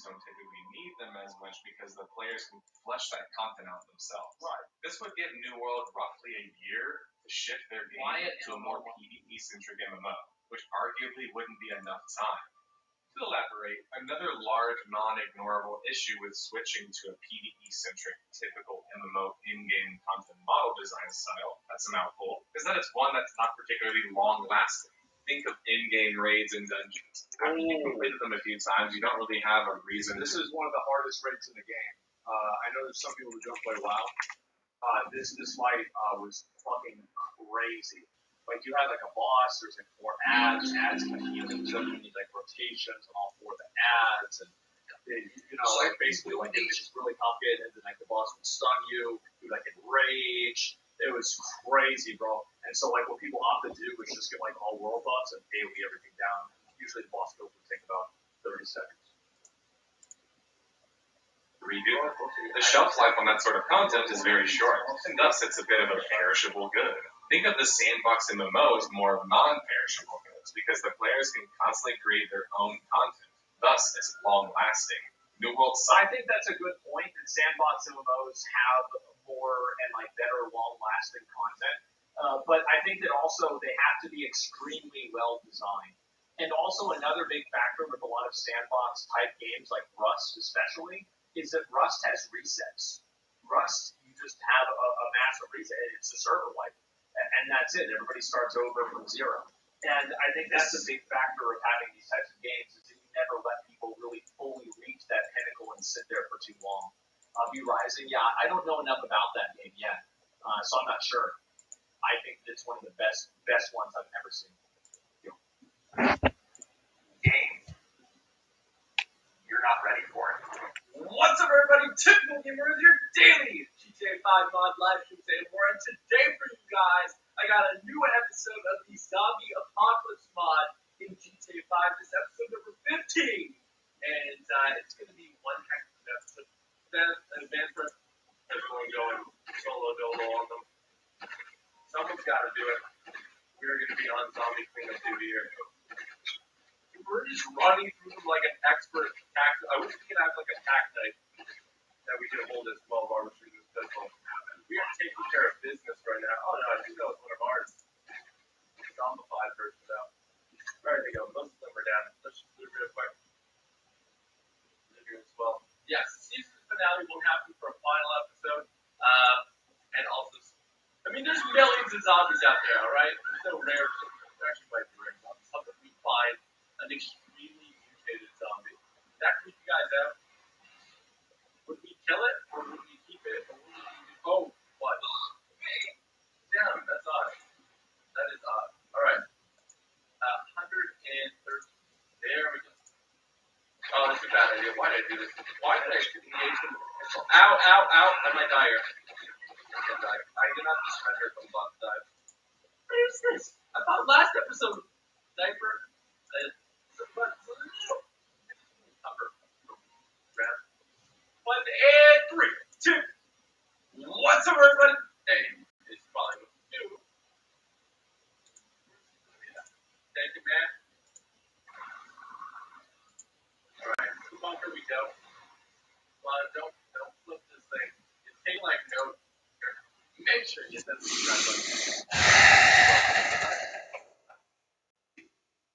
Don't typically need them as much because the players can flesh that content out themselves. Right. This would give New World roughly a year to shift their game to a more PvE-centric MMO, which arguably wouldn't be enough time. To elaborate, another large non-ignorable issue with switching to a PvE-centric typical MMO in-game content model design style, that's a mouthful, is that it's one that's not particularly long-lasting. Think of in-game raids and dungeons. After you've completed them a few times, you don't really have a reason. This is one of the hardest raids in the game. I know there's some people who don't play WoW. This fight was fucking crazy. Like you had like a boss, there's like 4 ads kind of healing them, you need like rotations on all 4 of the ads, and like basically like it was just really complicated, and then like the boss would stun you, you like enrage. It was crazy, bro. And so like what people opt to do was just get like all world buffs and daily everything down. Usually the boss build would take about 30 seconds. Redo. The shelf life on that sort of content is very short, and thus it's a bit of a perishable good. Think of the sandbox MMO as more of non-perishable goods, because the players can constantly create their own content. Thus, it's long-lasting. New World I think that's a good point, that sandbox MMOs have more and like better long-lasting content. But I think that also they have to be extremely well designed. And also another big factor with a lot of sandbox type games like Rust especially is that Rust has resets. Rust, you just have a massive reset. It's a server wipe, and that's it. Everybody starts over from zero. And I think that's a big factor of having these types of games, is that you never let people really fully reach that pinnacle and sit there for too long. Rising, yeah, I don't know enough about that game yet, so I'm not sure. I think it's one of the best ones I've ever seen. Game. You're not ready for it. What's up, everybody? Typical Gamer with your daily GTA 5 mod live stream today. And today for you guys, I got a new episode of the Zombie Apocalypse mod in GTA 5. This episode number 15. And it's going to be one heck of an episode. Then advanced press, everyone going solo dolo on them. Someone's got to do it. We're going to be on zombie cleanup duty here. We're just running through them like an expert tack. I wish we could have like a tack knife that we could hold as 12 hours through this pistol. We are taking care of business right now. Oh no, I think that was one of ours. Zombified version now. There they go. Most of them are down. Let's just do it real quick. As well. Yes, season finale won't happen for a final episode. And also, I mean, there's millions of zombies out there, alright? It's so rare. There actually might be rare zombies. Something we find an extremely mutated zombie. Does that creep you guys out? Would we kill it, or would we keep it, or would we do? Oh, what? Damn, that's odd. That is odd. Alright. 130. There we go. Oh, that's a bad idea. Why did I do this? Why did I engage them? Ow, ow, ow. I might die here. I do not surrender if I'm about to die. What is this? I thought last episode, Sniper, One and three, two. What's up, everybody? Hey, it's fine with you. Thank you, man. Alright, the bunker we go. Don't flip this thing. It's taking like note. Make sure you hit that subscribe button.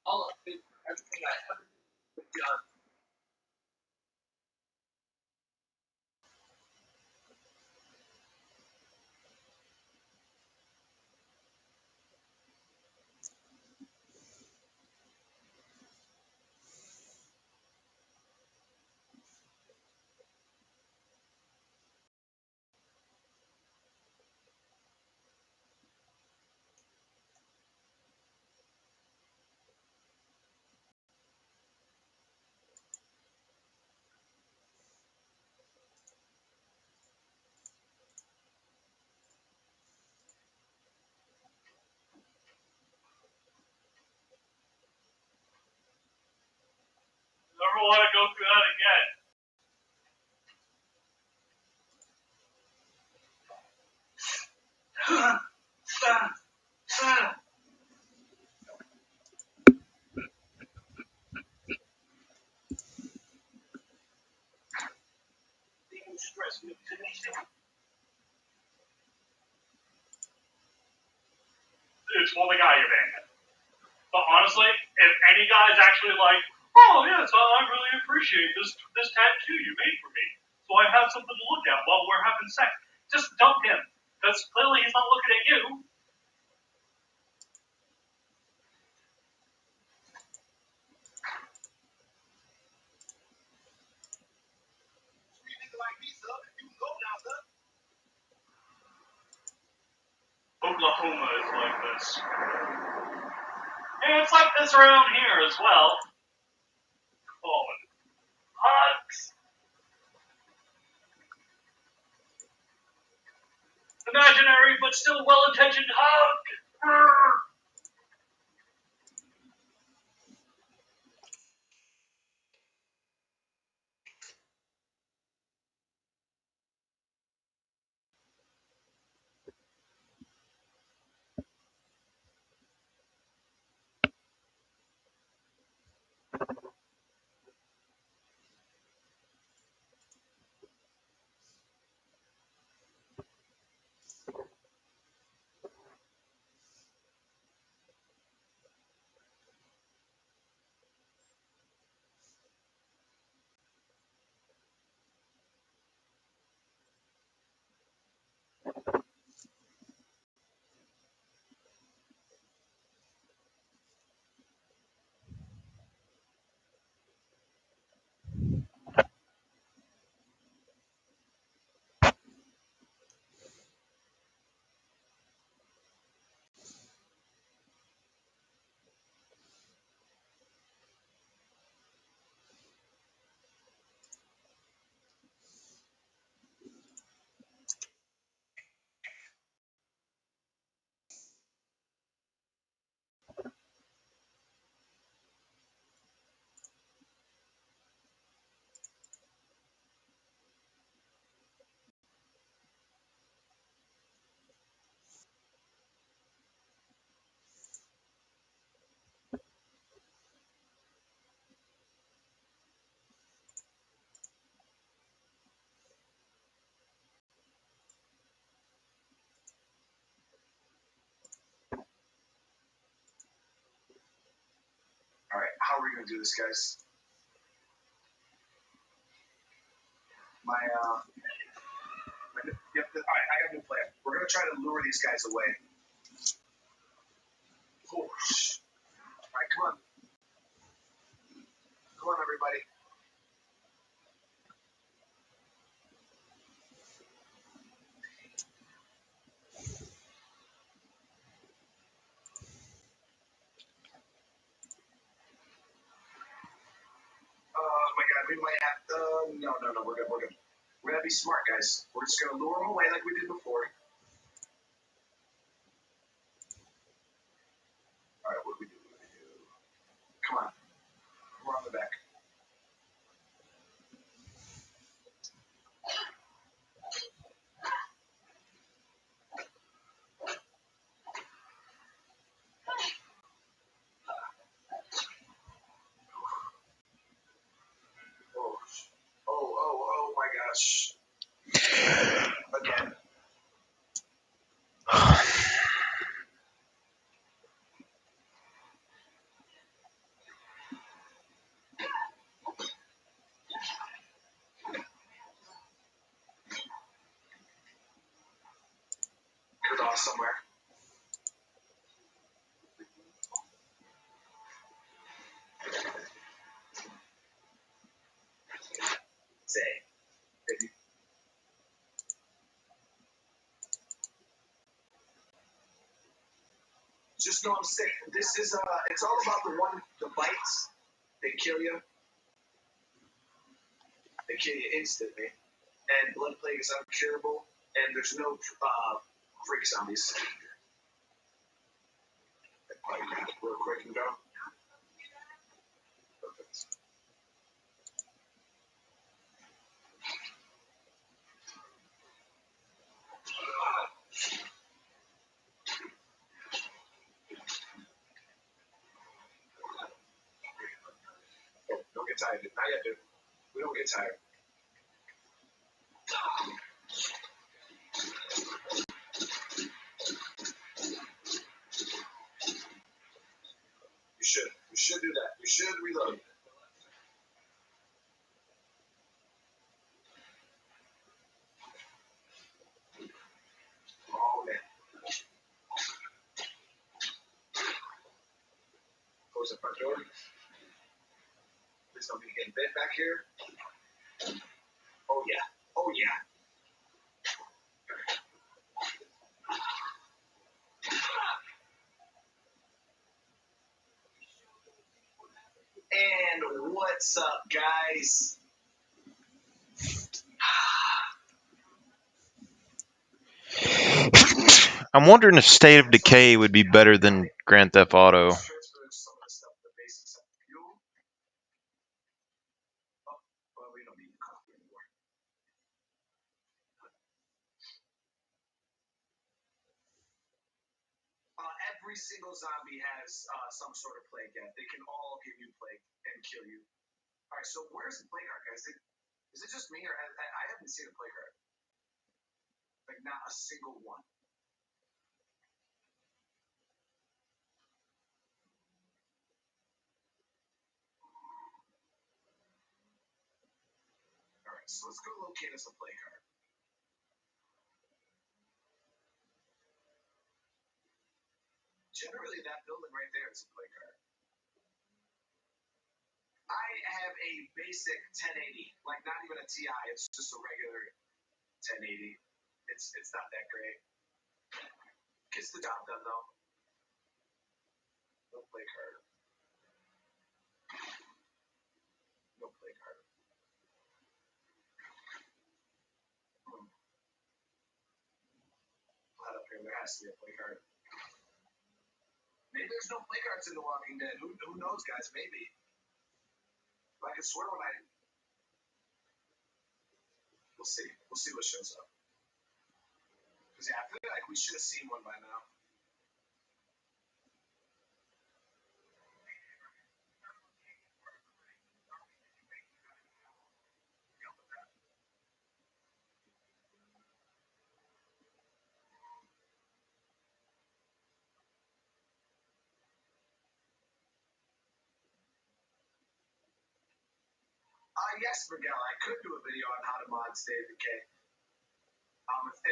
All of it, everything I ever done. Never want to go through that again. It's for the guy you're banging. But honestly, if any guy's actually like, oh yes, I really appreciate this tattoo you made for me, so I have something to look at while we're having sex, just dump him. Because clearly he's not looking at you. Oklahoma is like the this. And it's like this around here as well. Fallen hugs. Imaginary but still well-intentioned hug. Brr. All right, how are we gonna do this, guys? All right, I got a new plan. We're gonna try to lure these guys away. Oh, all right, come on, everybody. Oh my God, we might have. No, we're good. We're gonna be smart, guys. We're just gonna lure them away like we did before. All right, what do we do? Come on, we're on the back. Oh my gosh. Again. Could off somewhere. Say, baby. Just know I'm sick. This is it's all about the bites. They kill you. They kill you instantly. And blood plague is uncurable. And there's no freak zombies. Real quick and go. Perfect. Don't get tired. Not yet, dude. We don't get tired. You should do that. You should reload. Oh man. Close the front door. Please don't be getting bit back here. Oh yeah. Oh yeah. And what's up, guys? I'm wondering if State of Decay would be better than Grand Theft Auto. Every single zombie has some sort of plague yet. They can all give you plague and kill you. All right, so where's the plague card, guys? Is it just me, or I haven't seen a plague card? Like, not a single one. All right, so let's go locate us a plague card. Generally, that building right there is a plague card. I have a basic 1080, like not even a TI. It's just a regular 1080. It's not that great. Gets the job done though. No play card. No play card. Not up here. There has to be a play card. Maybe there's no play cards in The Walking Dead. Who knows, guys? Maybe. But I can swear when we'll see. We'll see what shows up. Because yeah, I feel like we should have seen one by now. Yes, Miguel, I could do a video on how to mod State of Decay.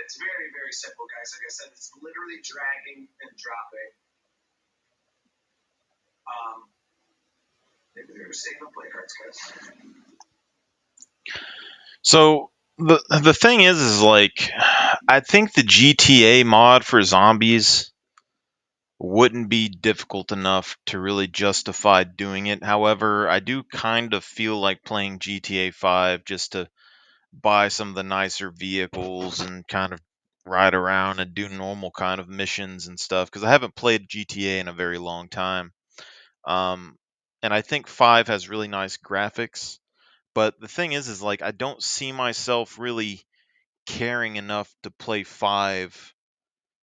It's very, very simple, guys. Like I said, it's literally dragging and dropping. Maybe they're saving play cards, guys. So the thing is like, I think the GTA mod for zombies wouldn't be difficult enough to really justify doing it. However, I do kind of feel like playing GTA 5 just to buy some of the nicer vehicles and kind of ride around and do normal kind of missions and stuff, because I haven't played GTA in a very long time. And I think 5 has really nice graphics, but the thing is like, I don't see myself really caring enough to play 5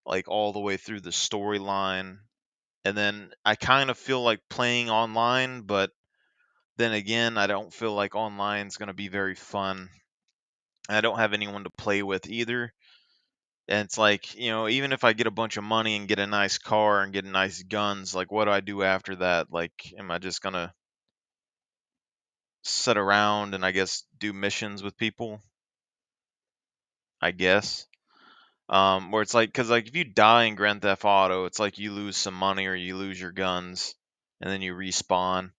like all the way through the storyline. And then I kind of feel like playing online, but then again, I don't feel like online's going to be very fun. And I don't have anyone to play with either. And it's like, even if I get a bunch of money and get a nice car and get nice guns, like, what do I do after that? Like, am I just going to sit around and I guess do missions with people? I guess. Where it's like, because like if you die in Grand Theft Auto, it's like you lose some money or you lose your guns, and then you respawn.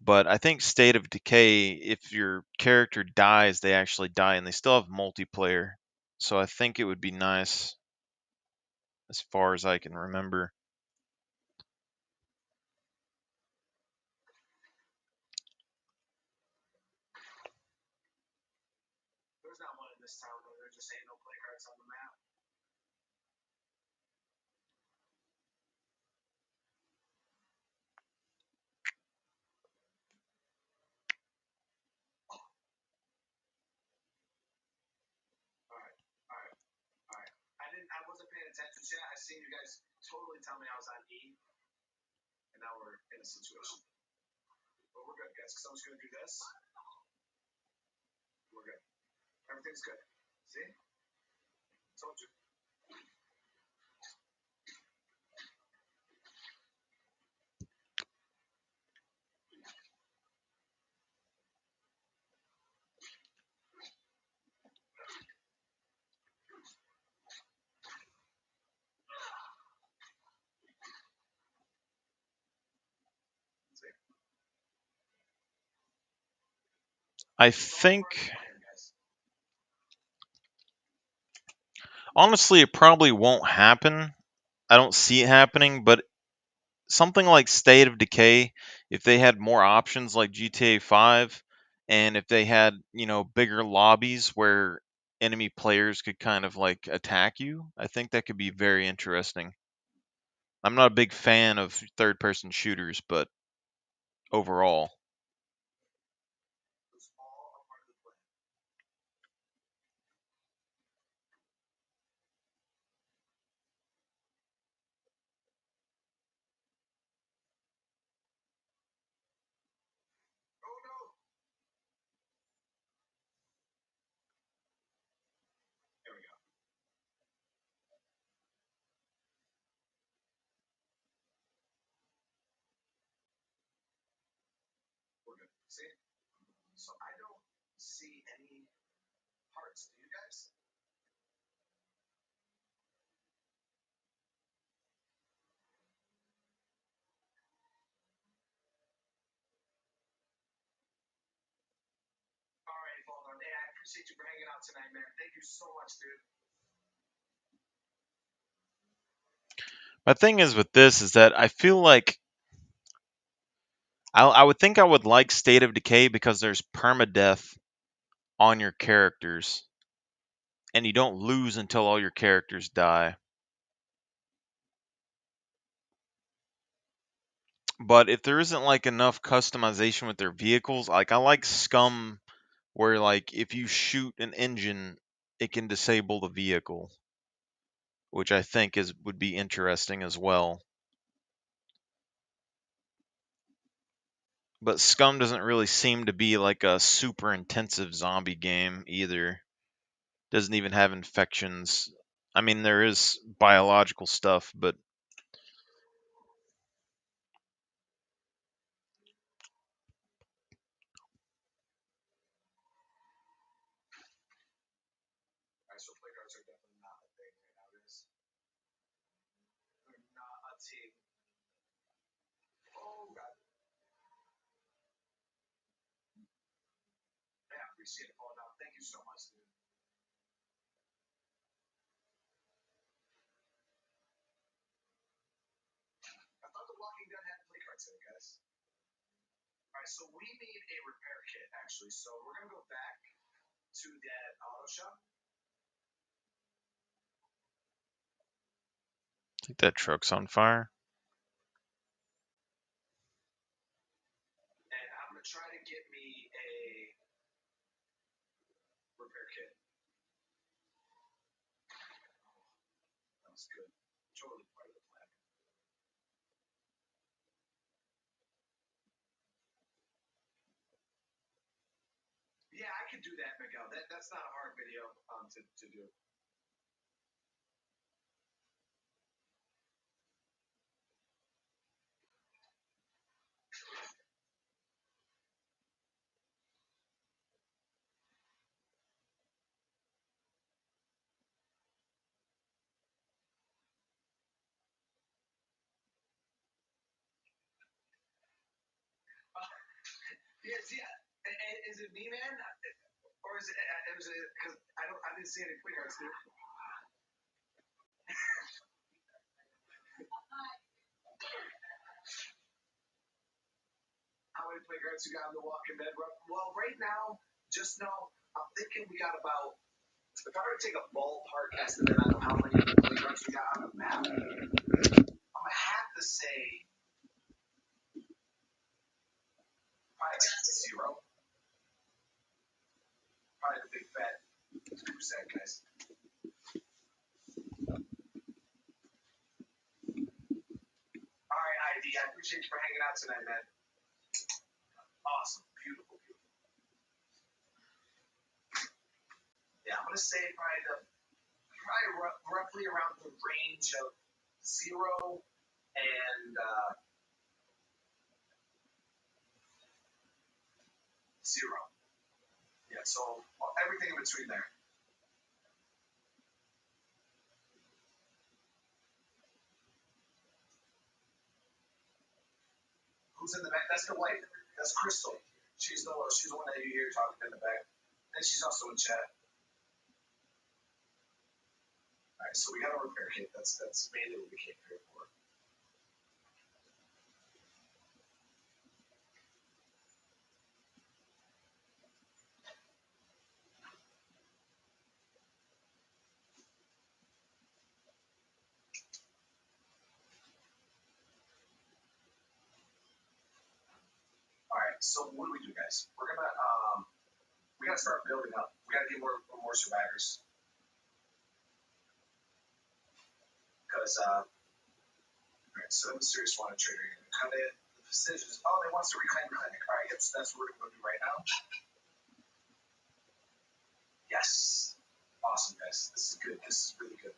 But I think State of Decay, if your character dies, they actually die, and they still have multiplayer. So I think it would be nice, as far as I can remember. There's not one in this town though. There just ain't no play cards on the map. Alright. I wasn't paying attention to that. I seen you guys totally tell me I was on E. And now we're in a situation. But we're good, guys, because I'm just gonna do this. We're good. Everything's good. See? Told you. I think, honestly, it probably won't happen. I don't see it happening, but something like State of Decay, if they had more options like GTA 5, and if they had, bigger lobbies where enemy players could kind of like attack you, I think that could be very interesting. I'm not a big fan of third person shooters, but overall. It's all a part of the plan. Oh no! There we go. We're good. See? So I don't see any parts. Do you guys? All right, hold on. Hey, I appreciate you for hanging out tonight, man. Thank you so much, dude. My thing is with this is that I feel like I would think I would like State of Decay because there's permadeath on your characters, and you don't lose until all your characters die. But if there isn't like enough customization with their vehicles, like I like Scum, where like if you shoot an engine, it can disable the vehicle, which I think would be interesting as well. But Scum doesn't really seem to be like a super intensive zombie game either. Doesn't even have infections. I mean, there is biological stuff, but So playcards are definitely not a thing right now, guys. They're not a thing. Oh god. Yeah, I appreciate it, Paul. Thank you so much, dude. I thought The Walking Dead had playcards in it, guys. Alright, so we need a repair kit actually. So we're gonna go back to that auto shop. I think that truck's on fire. And I'm gonna try to get me a repair kit. That was good. Totally part of the plan. Yeah, I can do that, Miguel. That's not a hard video to do. Yes, yeah. Is it me, man? Or is it because I didn't see any playcards, dude. How many playcards you got on The Walking Dead? Well, right now, just know I'm thinking we got about. If I were to take a ballpark estimate on how many playcards we got on the map, I'm gonna have to say probably like 0. Probably the big fat 2%, guys. All right, ID. I appreciate you for hanging out tonight, man. Awesome, beautiful, beautiful. Yeah, I'm gonna say probably roughly around the range of 0 and 0. Yeah, so everything in between there. Who's in the back? That's the wife. That's Crystal. She's the one that you hear talking in the back. And she's also in chat. All right, so we got a repair kit. That's mainly what we came here for. right. So what do we do, guys? We're gonna we gotta start building up. We gotta get more survivors because right. So the serious wanted trader. You're gonna cut it. The decisions. Oh, they want us to reclaim clinic. All right. Yep. So that's what we're gonna go do right now. Yes. Awesome, guys. This is good. This is really good.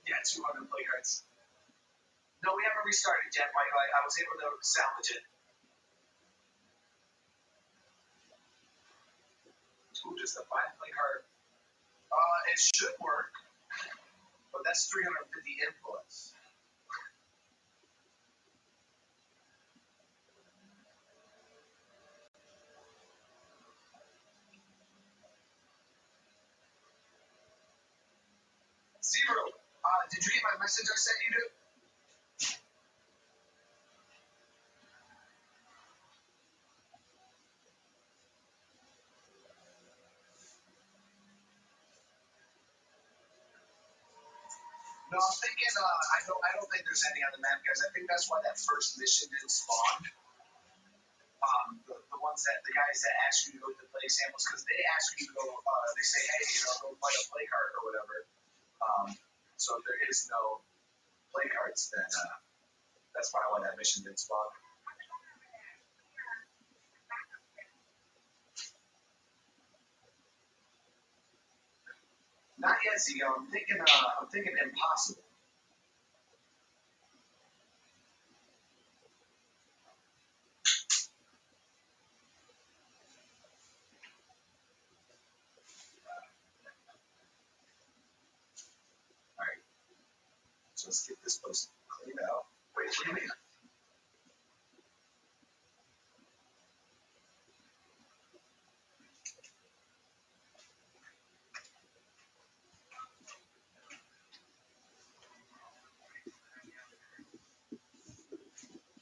Yeah, 200 play cards. No, we haven't restarted yet, Michael. I was able to salvage it. Ooh, just a 5 play card. It should work, but that's 350 influence. Zero. Did you get my message I sent you, dude? No, I'm thinking. I don't think there's any on the map, guys. I think that's why that first mission didn't spawn. The ones that the guys that ask you to go to the play samples, because they ask you to go. They say, hey, go play a play card or whatever. So if there is no play cards, then that's probably why that mission didn't spawn. Not yet, Zio. I'm thinking impossible. All right. So let's get this place cleaned out. Wait, what do you mean?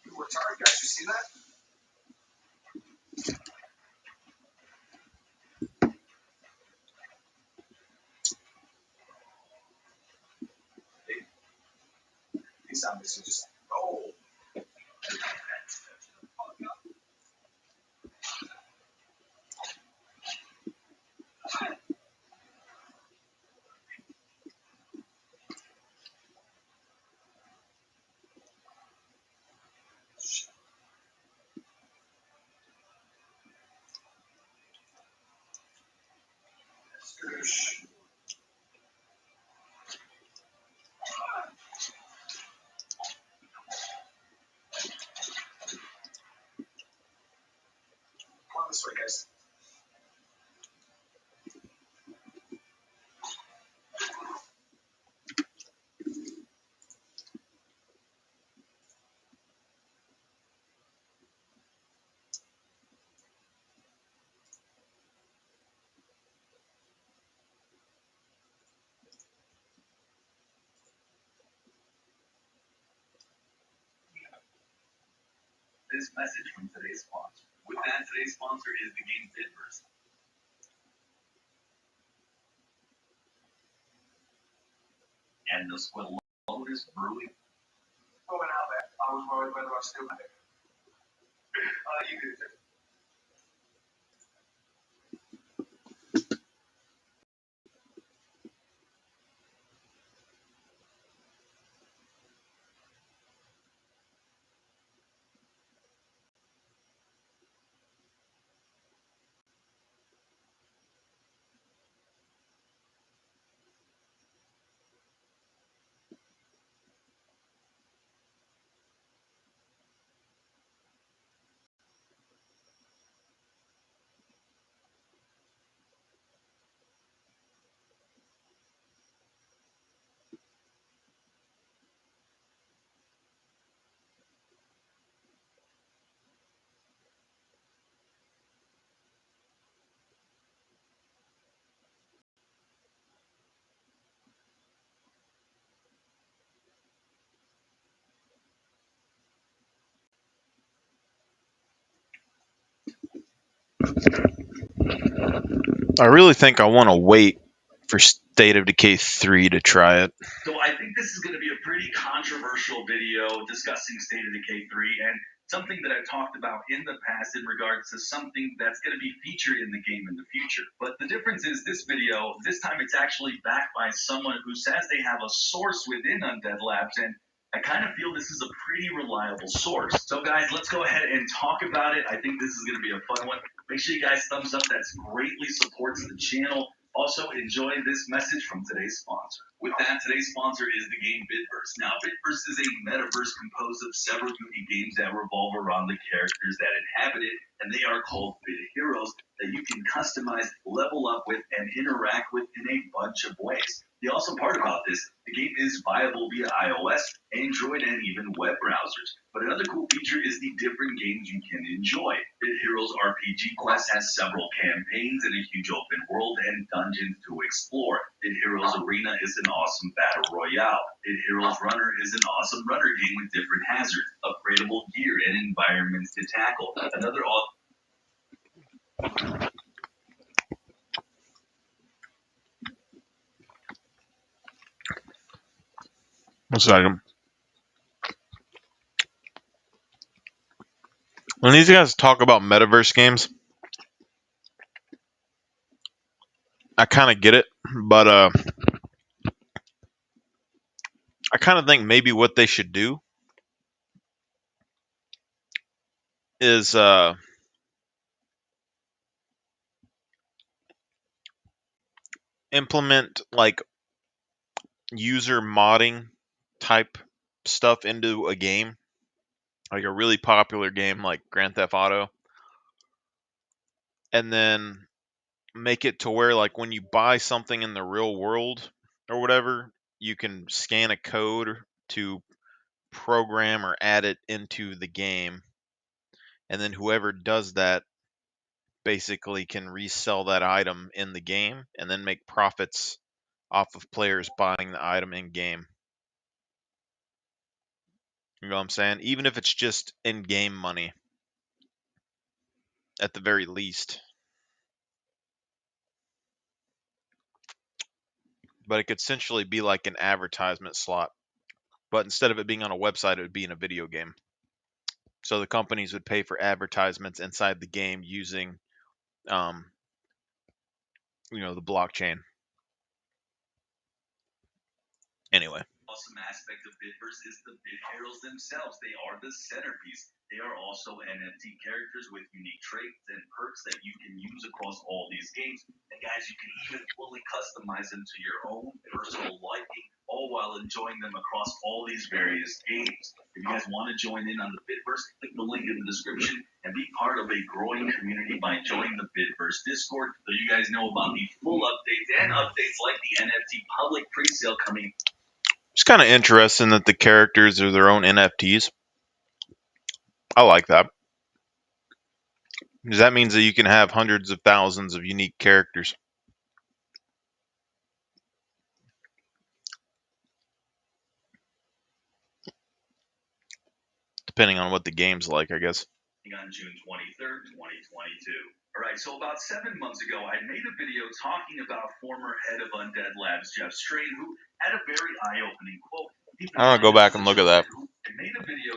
You worked hard, guys. You see that? These zombies are just oh. Skirsh. Come on this way, guys. This message from today's sponsor. With that, today's sponsor is the game Bitburst. And the Squillotus Brewing. Going out there. I was worried whether I was still there. You do it. I really think I want to wait for State of Decay 3 to try it. So I think this is going to be a pretty controversial video discussing State of Decay 3 and something that I've talked about in the past in regards to something that's going to be featured in the game in the future. But the difference is this video, this time it's actually backed by someone who says they have a source within Undead Labs, and I kind of feel this is a pretty reliable source. So guys, let's go ahead and talk about it. I think this is going to be a fun one. Make sure you guys thumbs up. That greatly supports the channel. Also, enjoy this message from today's sponsor. With that, today's sponsor is the game Bitverse. Now, Bitverse is a metaverse composed of several unique games that revolve around the characters that inhabit it, and they are called Bit Heroes that you can customize, level up with, and interact with in a bunch of ways. The awesome part about this, the game is viable via iOS, Android, and even web browsers. But another cool feature is the different games you can enjoy. Bit Heroes RPG Quest has several campaigns and a huge open world and dungeons to explore. Bit Heroes Arena is an awesome battle royale. Bit Heroes Runner is an awesome runner game with different hazards, upgradable gear, and environments to tackle. Another What's that? When these guys talk about metaverse games, I kind of get it, but I kind of think maybe what they should do is implement like user modding type stuff into a game, like a really popular game like Grand Theft Auto, and then make it to where like when you buy something in the real world or whatever, you can scan a code to program or add it into the game, and then whoever does that basically can resell that item in the game and then make profits off of players buying the item in game. You know what I'm saying? Even if it's just in-game money, at the very least. But it could essentially be like an advertisement slot. But instead of it being on a website, it would be in a video game. So the companies would pay for advertisements inside the game using, the blockchain. Anyway. Awesome aspect of Bitverse is the Bit Heroes themselves. They are the centerpiece. They are also NFT characters with unique traits and perks that you can use across all these games. And guys, you can even fully customize them to your own personal liking, all while enjoying them across all these various games. If you guys want to join in on the Bitverse, click the link in the description and be part of a growing community by joining the Bitverse Discord so you guys know about the full updates and updates like the NFT public pre-sale coming. It's kind of interesting that the characters are their own NFTs. I like that. Because that means that you can have hundreds of thousands of unique characters. Depending on what the game's like, I guess. On June 23rd, 2022. Alright, so about 7 months ago, I made a video talking about former head of Undead Labs, Jeff Strain, who had a very eye-opening quote. I'm going to go back and look at that. I made a video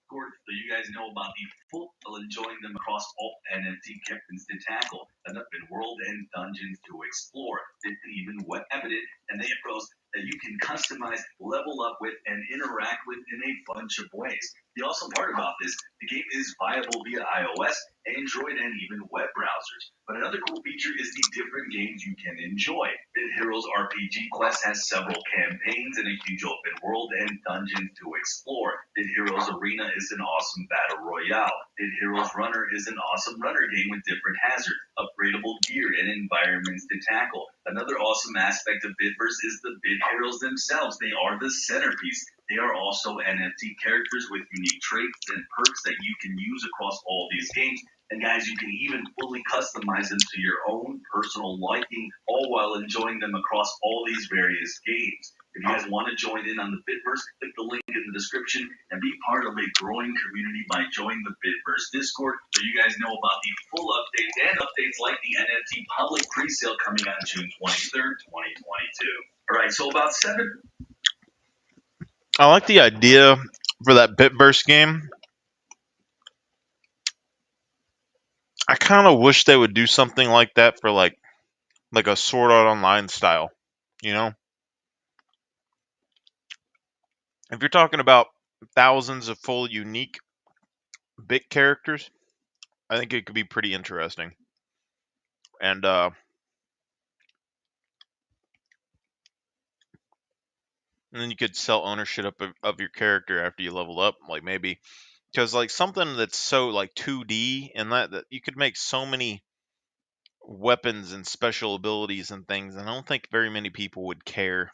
so you guys know about the full enjoying them across all NFT characters to tackle, an open world and dungeons to explore. They can even web it, and they pros that you can customize, level up with, and interact with in a bunch of ways. The awesome part about this, the game is viable via iOS, Android, and even web browsers. But another cool feature is the different games you can enjoy. Bit Heroes RPG Quest has several campaigns and a huge open world and dungeons to explore. Bit Heroes Arena is an awesome battle royale. Bit Heroes Runner is an awesome runner game with different hazards, upgradable gear, and environments to tackle. Another awesome aspect of Bitverse is the Bit Heroes themselves. They are the centerpiece. They are also NFT characters with unique traits and perks that you can use across all these games. And guys, you can even fully customize them to your own personal liking, all while enjoying them across all these various games. If you guys want to join in on the Bitverse, click the link in the description and be part of a growing community by joining the Bitverse Discord so you guys know about the full updates and updates like the NFT public pre-sale coming on June 23rd, 2022. Alright, so about 7 I like the idea for that Bitburst game. I kind of wish they would do something like that for like a Sword Art Online style. You know, if you're talking about thousands of full unique bit characters, I think it could be pretty interesting. And then you could sell ownership of your character after you level up, like maybe because like something that's so like 2D and that you could make so many weapons and special abilities and things, and I don't think very many people would care.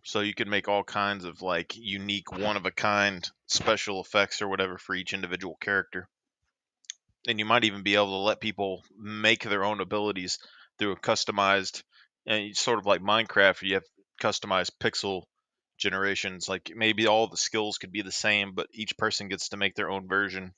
So you could make all kinds of like unique, one of a kind special effects or whatever for each individual character. And you might even be able to let people make their own abilities through a customized, and sort of like Minecraft, you have customized pixel generations. Like maybe all the skills could be the same, but each person gets to make their own version.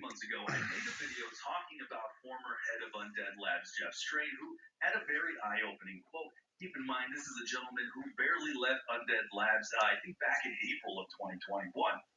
Months ago, I made a video talking about former head of Undead Labs, Jeff Strain, who had a very eye-opening quote. Keep in mind, this is a gentleman who barely left Undead Labs, I think back in April of 2021.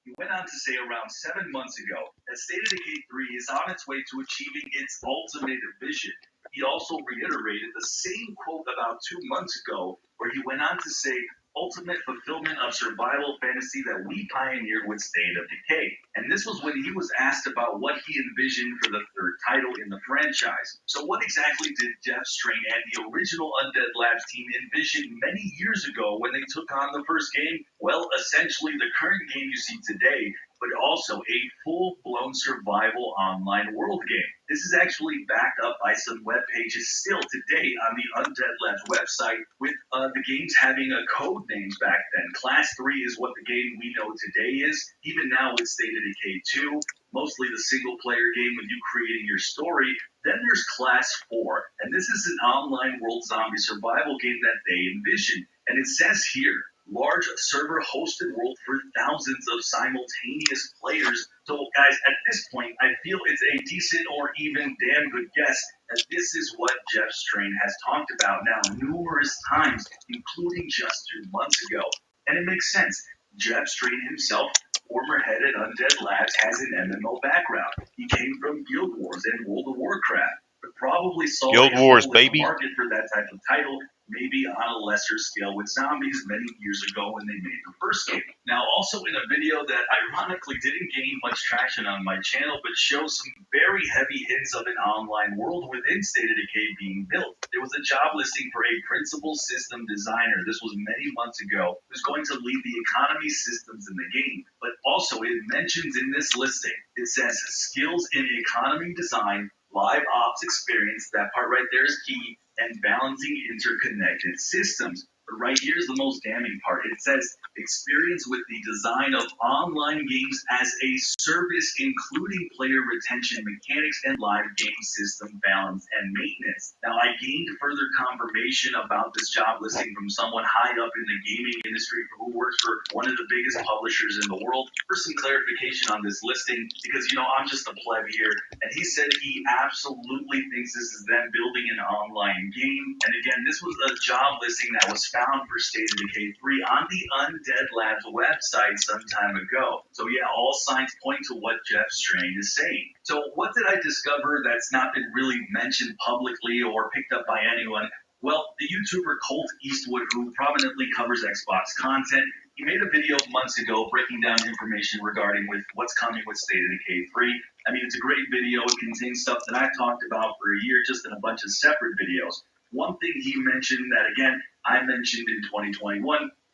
He went on to say around 7 months ago that State of Decay 3 is on its way to achieving its ultimate vision. He also reiterated the same quote about 2 months ago, where he went on to say, ultimate fulfillment of survival fantasy that we pioneered with State of Decay. And this was when he was asked about what he envisioned for the third title in the franchise. So what exactly did Jeff Strain and the original Undead Labs team envision many years ago when they took on the first game? Well, essentially the current game you see today, but also a full-blown survival online world game. This is actually backed up by some web pages still today on the Undead Labs website, with the games having a code names back then. Class 3 is what the game we know today is. Even now it's State of Decay 2, mostly the single-player game with you creating your story. Then there's Class 4, and this is an online world zombie survival game that they envision. And it says here, large server-hosted world for thousands of simultaneous players. So, guys, at this point, I feel it's a decent or even damn good guess that this is what Jeff Strain has talked about now numerous times, including just 2 months ago. And it makes sense. Jeff Strain himself, former head at Undead Labs, has an MMO background. He came from Guild Wars and World of Warcraft, but probably saw Guild a Wars, hole in the baby. market for that type of title, maybe on a lesser scale with zombies many years ago when they made the first game. Now, also in a video that ironically didn't gain much traction on my channel, but shows some very heavy hints of an online world within State of Decay being built. There was a job listing for a principal system designer. This was many months ago, who's going to lead the economy systems in the game. But also it mentions in this listing, it says skills in economy design, live ops experience, that part right there is key, and balancing interconnected systems. But right here's the most damning part. It says experience with the design of online games as a service, including player retention mechanics and live game system balance and maintenance. Now, I gained further confirmation about this job listing from someone high up in the gaming industry who works for one of the biggest publishers in the world for some clarification on this listing, because, you know, I'm just a pleb here, and he said he absolutely thinks this is them building an online game. And again, this was a job listing that was found for State of Decay 3 on the Undead Labs website some time ago. So yeah, all signs point to what Jeff Strain is saying. So what did I discover that's not been really mentioned publicly or picked up by anyone? Well, the YouTuber Colt Eastwood, who prominently covers Xbox content, he made a video months ago breaking down information regarding with what's coming with State of Decay 3. I mean, it's a great video. It contains stuff that I've talked about for a year, just in a bunch of separate videos. One thing he mentioned that, again, I mentioned in 2021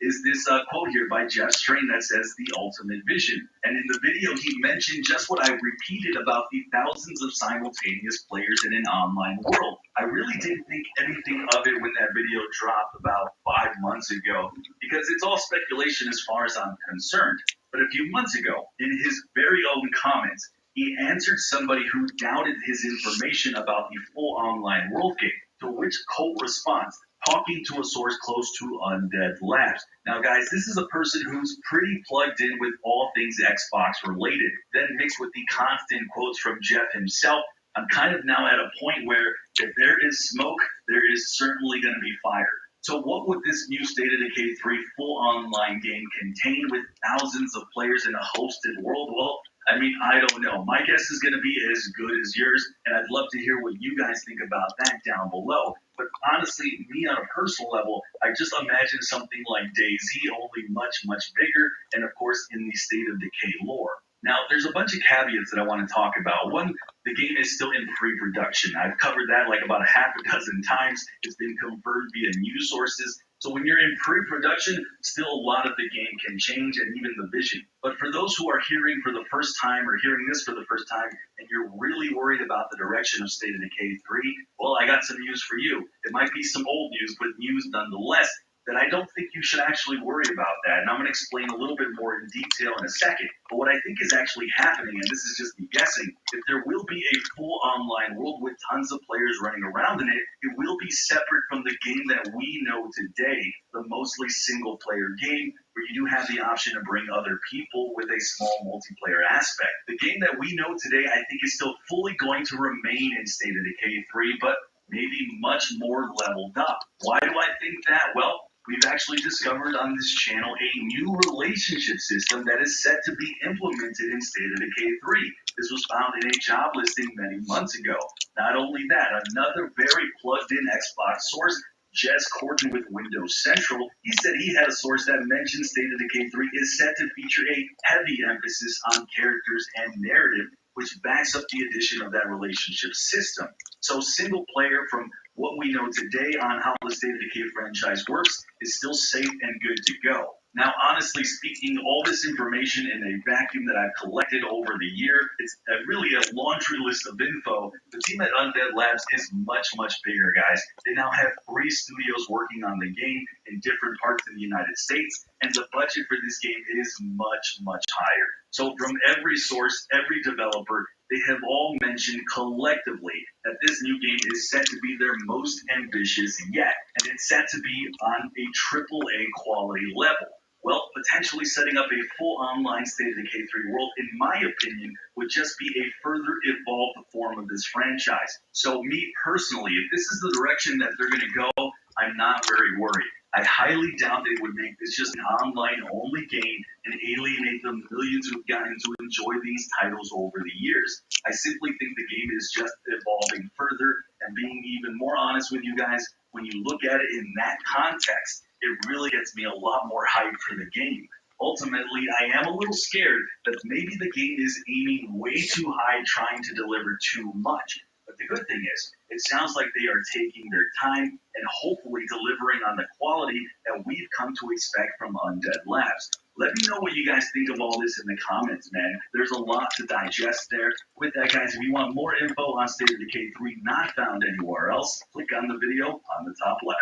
is this quote here by Jeff Strain that says the ultimate vision. And in the video, he mentioned just what I repeated about the thousands of simultaneous players in an online world. I really didn't think anything of it when that video dropped about 5 months ago, because it's all speculation as far as I'm concerned. But a few months ago, in his very own comments, he answered somebody who doubted his information about the full online world game, to which Colt responds, talking to a source close to Undead Labs. Now, guys, this is a person who's pretty plugged in with all things Xbox related. Then mixed with the constant quotes from Jeff himself, I'm kind of now at a point where if there is smoke, there is certainly going to be fire. So what would this new State of Decay 3 full online game contain with thousands of players in a hosted world? Well, I mean, I don't know. My guess is going to be as good as yours, and I'd love to hear what you guys think about that down below. But honestly, me on a personal level, I just imagine something like DayZ, only much, much bigger, and of course in the State of Decay lore. Now, there's a bunch of caveats that I want to talk about. One, the game is still in pre-production. I've covered that like about a half a dozen times. It's been confirmed via news sources. So when you're in pre-production, still a lot of the game can change and even the vision. But for those who are hearing for the first time or hearing this for the first time and you're really worried about the direction of State of Decay 3, well, I got some news for you. It might be some old news, but news nonetheless, that I don't think you should actually worry about that. And I'm going to explain a little bit more in detail in a second. But what I think is actually happening, and this is just me guessing, if there will be a full online world with tons of players running around in it, it will be separate from the game that we know today, the mostly single-player game, where you do have the option to bring other people with a small multiplayer aspect. The game that we know today, I think, is still fully going to remain in State of Decay 3, but maybe much more leveled up. Why do I think that? Well, we've actually discovered on this channel a new relationship system that is set to be implemented in State of Decay 3. This was found in a job listing many months ago. Not only that, another very plugged-in Xbox source, Jess Corden with Windows Central, he said he had a source that mentioned State of Decay 3 is set to feature a heavy emphasis on characters and narrative, which backs up the addition of that relationship system. So single player, from what we know today on how the State of Decay franchise works, is still safe and good to go. Now, honestly speaking, all this information in a vacuum that I've collected over the year, it's really a laundry list of info. The team at Undead Labs is much, much bigger, guys. They now have 3 studios working on the game in different parts of the United States, and the budget for this game is much, much higher. So from every source, every developer, they have all mentioned collectively that this new game is set to be their most ambitious yet, and it's set to be on a AAA quality level. Well, potentially setting up a full online State of Decay 3 world, in my opinion, would just be a further evolved form of this franchise. So me personally, if this is the direction that they're going to go, I'm not very worried. I highly doubt they would make this just an online-only game and alienate the millions who've gotten to enjoy these titles over the years. I simply think the game is just evolving further, and being even more honest with you guys, when you look at it in that context, it really gets me a lot more hyped for the game. Ultimately, I am a little scared that maybe the game is aiming way too high, trying to deliver too much. But the good thing is, it sounds like they are taking their time and hopefully delivering on the quality that we've come to expect from Undead Labs. Let me know what you guys think of all this in the comments, man. There's a lot to digest there. With that, guys, if you want more info on State of Decay 3 not found anywhere else, click on the video on the top left.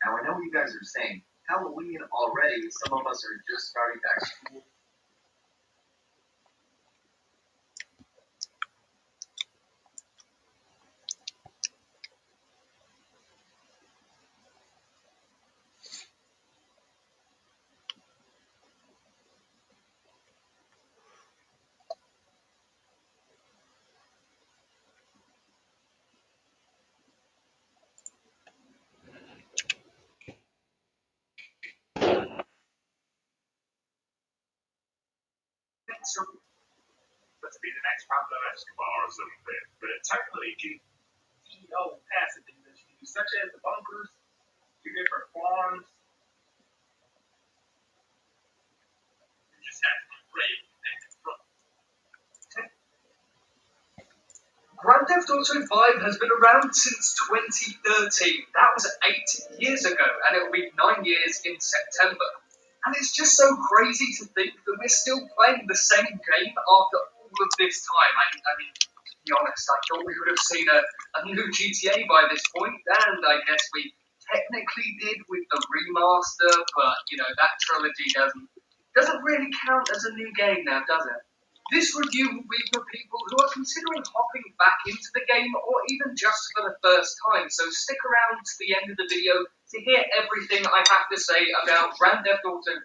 Now I know what you guys are saying. Halloween already. Some of us are just starting back school. Let's be the next Pablo Escobar or something. But technically, you can passive industries such as the bunkers, your different farms. You just have to be brave and confront. Grand Theft Auto 5 has been around since 2013. That was 8 years ago, and it will be 9 years in September. And it's just so crazy to think that we're still playing the same game after all of this time. I mean, to be honest, I thought we would have seen a new GTA by this point, and I guess we technically did with the remaster, but, you know, that trilogy doesn't really count as a new game now, does it? This review will be for people who are considering hopping back into the game or even just for the first time, so stick around to the end of the video to hear everything I have to say about Grand Theft Auto 5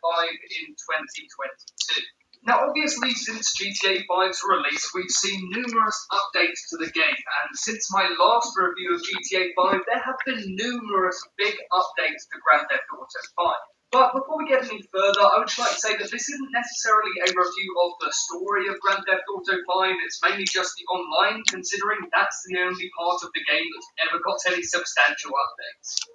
in 2022. Now obviously since GTA 5's release we've seen numerous updates to the game, and since my last review of GTA 5 there have been numerous big updates to Grand Theft Auto 5. But before we get any further, I would just like to say that this isn't necessarily a review of the story of Grand Theft Auto 5, it's mainly just the online, considering that's the only part of the game that's ever got any substantial updates.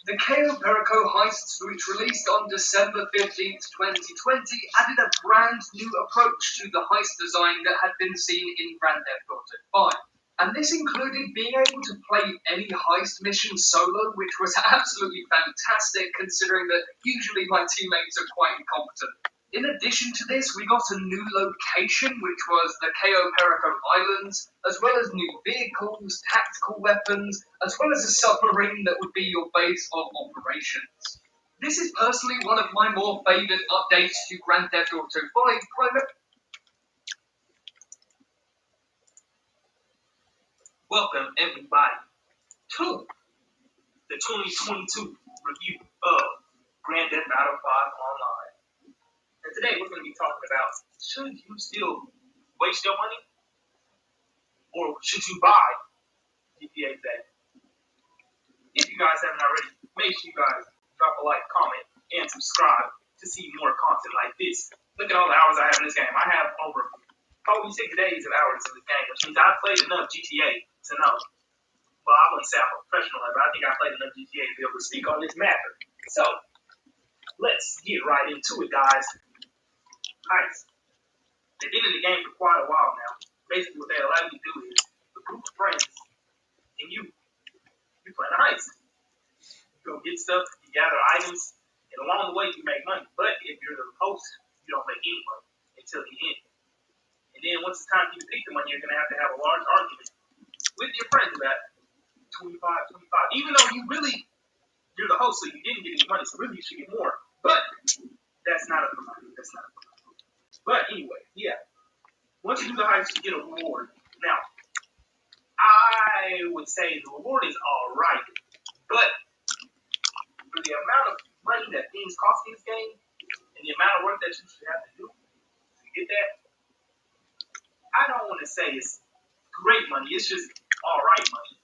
The Cayo Perico heists, which released on December 15th, 2020, added a brand new approach to the heist design that had been seen in Grand Theft Auto 5. And this included being able to play any heist mission solo, which was absolutely fantastic considering that usually my teammates are quite incompetent. In addition to this, we got a new location, which was the Cayo Perico Islands, as well as new vehicles, tactical weapons, as well as a submarine that would be your base of operations. This is personally one of my more favoured updates to Grand Theft Auto 5, Welcome everybody to the 2022 review of Grand Theft Auto 5 Online. And today we're going to be talking about, should you still waste your money? Or should you buy GTA today? If you guys haven't already, make sure you guys drop a like, comment, and subscribe to see more content like this. Look at all the hours I have in this game. I have over 46 days of hours in this game, which means I've played enough GTA to know. Well, I wouldn't say I'm a professional, but I think I played enough GTA to be able to speak on this matter. So, let's get right into it, guys. Heist. They've been in the game for quite a while now. Basically, what they allow you to do is a group of friends and you plan a heist. You go get stuff, you gather items, and along the way you make money. But if you're the host, you don't make any money until the end. And then once it's time for you to pick the money, you're going to have a large argument with your friends about 25. Even though you're the host, so you didn't get any money, so really you should get more. But that's not a problem. But anyway, yeah. Once you do the heist, you get a reward. Now, I would say the reward is alright, but for the amount of money that things cost in this game, and the amount of work that you should have to do to get that, I don't want to say it's great money, it's just alright money.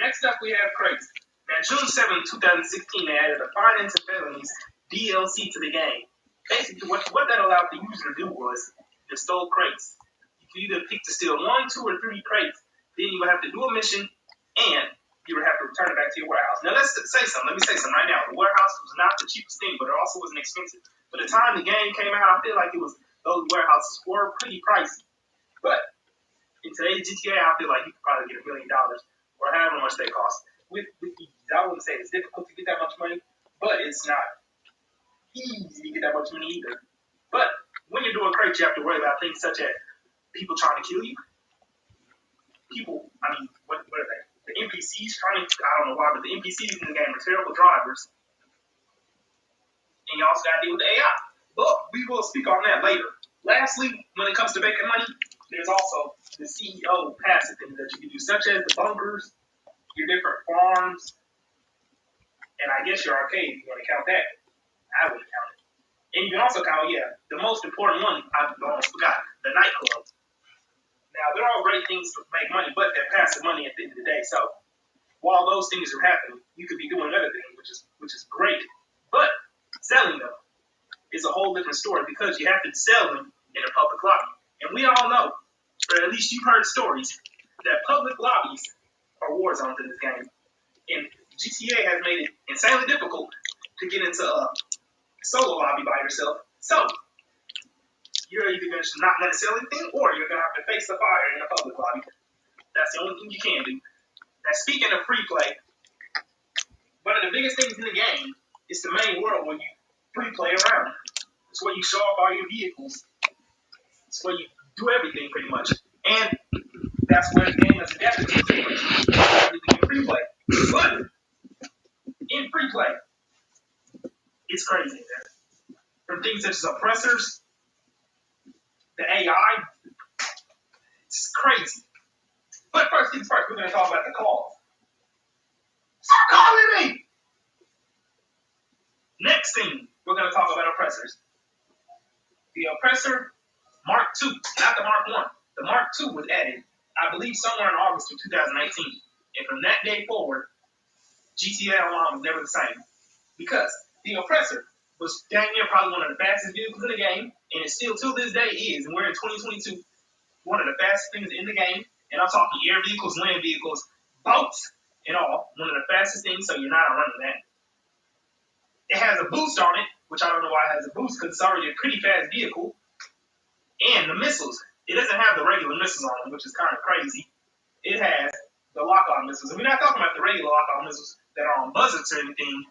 Next up, we have crates. Now, June 7, 2016, they added a Finance and Felonies DLC to the game. Basically, what that allowed the user to do was to steal crates. You could either pick to steal 1, 2, or 3 crates. Then you would have to do a mission, and you would have to return it back to your warehouse. Now, let's say something. Let me say something right now. The warehouse was not the cheapest thing, but it also wasn't expensive. By the time the game came out, I feel like those warehouses were pretty pricey. But in today's GTA, I feel like you could probably get $1 million or however much they cost. With ease. I wouldn't say it's difficult to get that much money, but it's not easy to get that much money either. But when you're doing crates, you have to worry about things such as people trying to kill you. What are they? The NPCs I don't know why, but the NPCs in the game are terrible drivers. And you also got to deal with the AI. But we will speak on that later. Lastly, when it comes to making money, there's also the CEO passive things that you can do, such as the bunkers, your different farms, and I guess your arcade, if you want to count that. I wouldn't count it. And you can also count, the most important one, I almost forgot, the nightclub. Now, they're all great things to make money, but they're passive money at the end of the day. So, while those things are happening, you could be doing other things, which is great. But selling them is a whole different story because you have to sell them in a public lobby. And we all know, or at least you've heard stories, that public lobbies are war zones in this game. And GTA has made it insanely difficult to get into a solo lobby by yourself. So, you're either not going to sell anything or you're going to have to face the fire in a public lobby. That's the only thing you can do. Now, speaking of free play, one of the biggest things in the game is the main world where you free play around. It's where you show off all your vehicles. It's where you do everything pretty much. And that's where the game is adapted to pretty much. Everything in free play. But in free play, it's crazy. From things such as oppressors, the AI, it's crazy. But first things first, we're going to talk about the calls. Stop calling me! Next thing, we're going to talk about oppressors. The oppressor Mark II, not the Mark I. The Mark II was added, I believe, somewhere in August of 2019. And from that day forward, GTA Online was never the same. Because the oppressor was dang near probably one of the fastest vehicles in the game, and it still to this day is, and we're in 2022, one of the fastest things in the game. And I'm talking air vehicles, land vehicles, boats, and all. One of the fastest things, so you're not running that. It has a boost on it, which I don't know why it has a boost, because it's already a pretty fast vehicle. And the missiles, it doesn't have the regular missiles on it, which is kind of crazy. It has the lock-on missiles. And we're not talking about the regular lock-on missiles that are on buzzards or anything.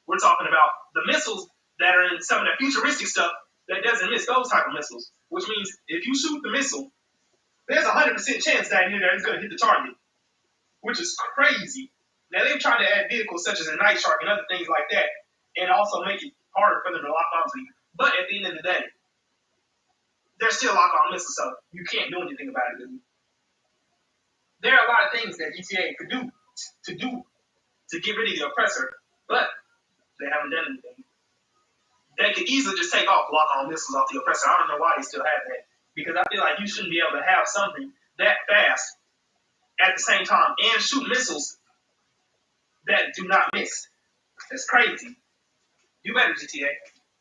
We're talking about the missiles that are in some of the futuristic stuff that doesn't miss those type of missiles. Which means if you shoot the missile, there's a 100% chance that it's going to hit the target. Which is crazy. Now, they've tried to add vehicles such as a Night Shark and other things like that, and also make it harder for them to lock onto you. But at the end of the day, they're still lock-on missiles, so you can't do anything about it. There are a lot of things that GTA could do to get rid of the oppressor, but they haven't done anything. They could easily just take off lock-on missiles off the oppressor. I don't know why they still have that, because I feel like you shouldn't be able to have something that fast at the same time and shoot missiles that do not miss. That's crazy. Do better, GTA.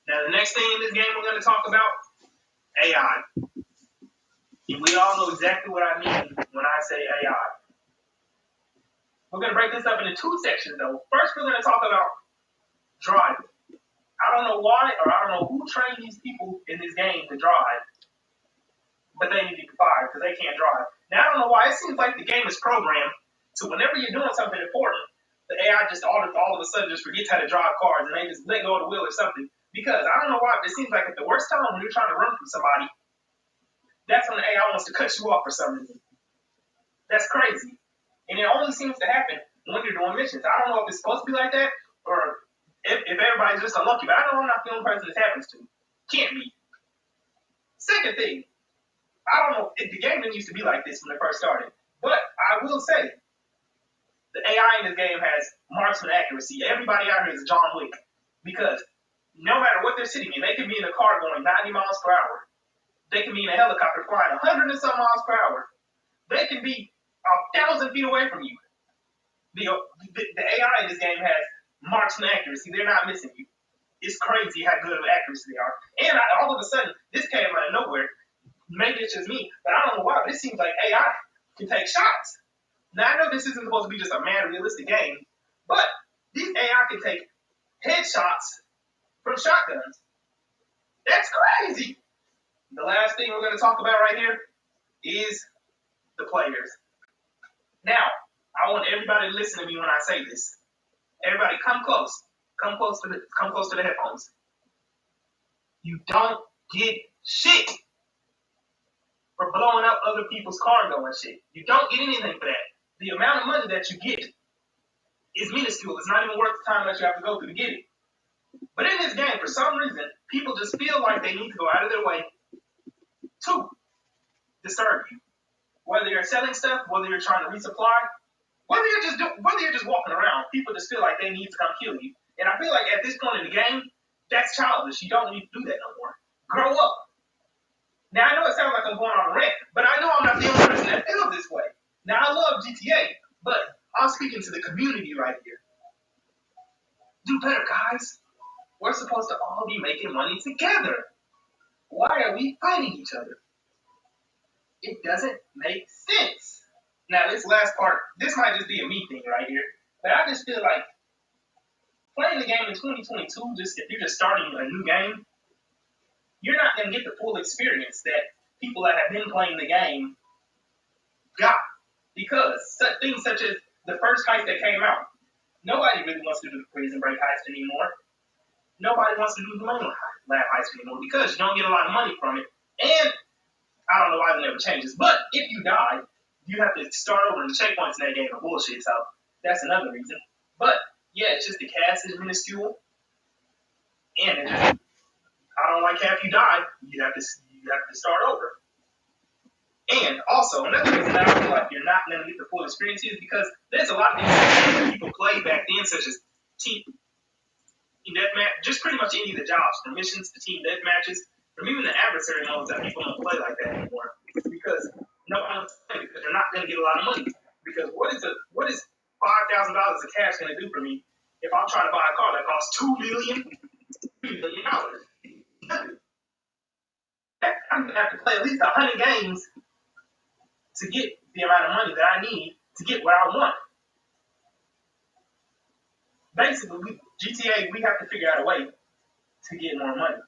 Now, the next thing in this game we're going to talk about, AI. And we all know exactly what I mean when I say AI. We're going to break this up into two sections, though. First, we're going to talk about driving. I don't know why, or I don't know who trained these people in this game to drive, but they need to be fired because they can't drive. Now, I don't know why. It seems like the game is programmed so whenever you're doing something important, the AI just all of a sudden just forgets how to drive cars and they just let go of the wheel or something. Because I don't know why, but it seems like at the worst time when you're trying to run from somebody, that's when the AI wants to cut you off for some reason. That's crazy. And it only seems to happen when you're doing missions. I don't know if it's supposed to be like that or if everybody's just unlucky, but I know I'm not the only person this happens to. Can't be. Second thing, I don't know if the game didn't used to be like this when it first started, but I will say the AI in this game has marksman accuracy. Everybody out here is John Wick because no matter what they're sitting in, they can be in a car going 90 miles per hour. They can be in a helicopter flying 100 and some miles per hour. They can be 1,000 feet away from you. The AI in this game has marksman accuracy. They're not missing you. It's crazy how good of accuracy they are. And all of a sudden, this came out of nowhere. Maybe it's just me, but I don't know why, but it seems like AI can take shots. Now, I know this isn't supposed to be just a mad realistic game, but these AI can take headshots from shotguns. That's crazy. The last thing we're going to talk about right here is the players. Now, I want everybody to listen to me when I say this. Everybody, come close. Come close to the headphones. You don't get shit for blowing up other people's cargo and shit. You don't get anything for that. The amount of money that you get is minuscule. It's not even worth the time that you have to go through to get it. But in this game, for some reason, people just feel like they need to go out of their way to disturb you. Whether you're selling stuff, whether you're trying to resupply, whether you're just walking around, people just feel like they need to come kill you. And I feel like at this point in the game, that's childish. You don't need to do that no more. Grow up. Now, I know it sounds like I'm going on a rant, but I know I'm not the only person that feels this way. Now, I love GTA, but I'm speaking to the community right here. Do better, guys. We're supposed to all be making money together. Why are we fighting each other? It doesn't make sense. Now, this last part, this might just be a me thing right here, but I just feel like playing the game in 2022, just if you're just starting a new game, you're not going to get the full experience that people that have been playing the game got. Because things such as the first heist that came out, nobody really wants to do the prison break heist anymore. Nobody wants to do the main lab heist anymore because you don't get a lot of money from it. And I don't know why they never changes. But if you die, you have to start over, and the checkpoints in that game are bullshit. So that's another reason. But yeah, it's just the cast is minuscule, and it just, I don't like how if you die, you have to start over. And also, another reason that I feel like you're not going to get the full experience is because there's a lot of things that people play back then, such as team deathmatch, just pretty much any of the jobs, from missions to team death matches, from even the adversary modes that people don't play like that anymore. Because nobody wants to play because they're not going to get a lot of money. Because what is $5,000 of cash going to do for me if I'm trying to buy a car that costs $2 million? $3 million. I'm going to have to play at least 100 games to get the amount of money that I need to get what I want. Basically, GTA, we have to figure out a way to get more money.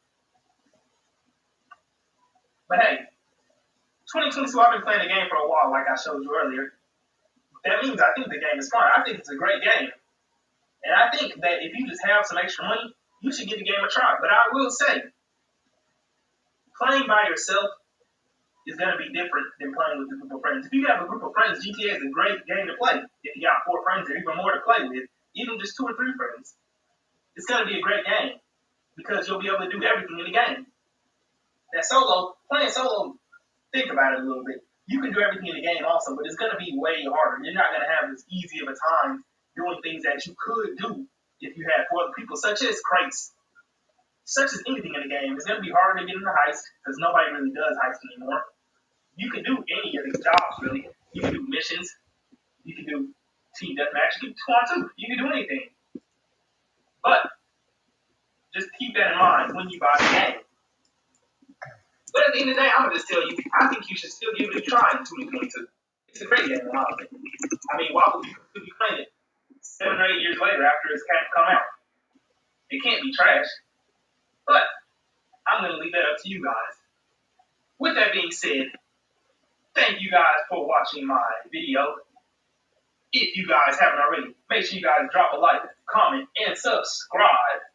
But hey, 2022, I've been playing the game for a while, like I showed you earlier. That means I think the game is fun. I think it's a great game. And I think that if you just have some extra money, you should give the game a try. But I will say, playing by yourself is going to be different than playing with a group of friends. If you have a group of friends, GTA is a great game to play. If you got 4 friends or even more to play with, even just 2 or 3 friends, it's going to be a great game because you'll be able to do everything in the game. That playing solo, think about it a little bit. You can do everything in the game also, but it's going to be way harder. You're not going to have as easy of a time doing things that you could do if you had 4 other people, such as crates, such as anything in the game. It's going to be harder to get in the heist because nobody really does heist anymore. You can do any of these jobs, really. You can do missions. You can do team deathmatch. You can do 2-on-2. You can do anything. But just keep that in mind when you buy the game. But at the end of the day, I'm going to just tell you, I think you should still give it a try in 2022. It's a great game, in my opinion. I mean, why would you be playing it 7 or 8 years later after it's come out? It can't be trash. But I'm going to leave that up to you guys. With that being said, thank you guys for watching my video. If you guys haven't already, make sure you guys drop a like, comment, and subscribe.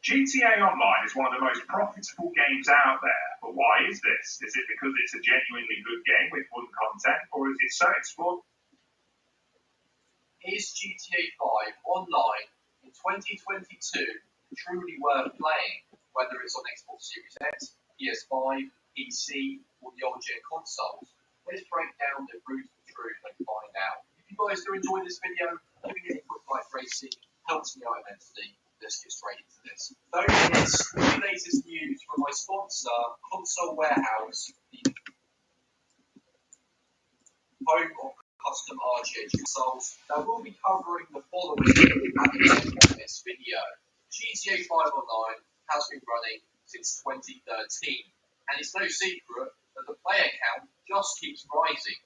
GTA Online is one of the most profitable games out there, but why is this? Is it because it's a genuinely good game with fun content, or is it so explored? Is GTA 5 Online in 2022 truly worth playing, whether it's on Xbox Series X, PS5, PC, or the old-gen consoles? Let's break down the roots of truth and find out. If you guys do enjoy this video, giving it a quick like racing helps me out immensely. Let's get straight into this. Don't miss the latest news from my sponsor, Console Warehouse, the home of custom RGH consoles. Now we'll be covering the following at the end of this video. GTA 5 Online has been running since 2013, and it's no secret that the player count just keeps rising,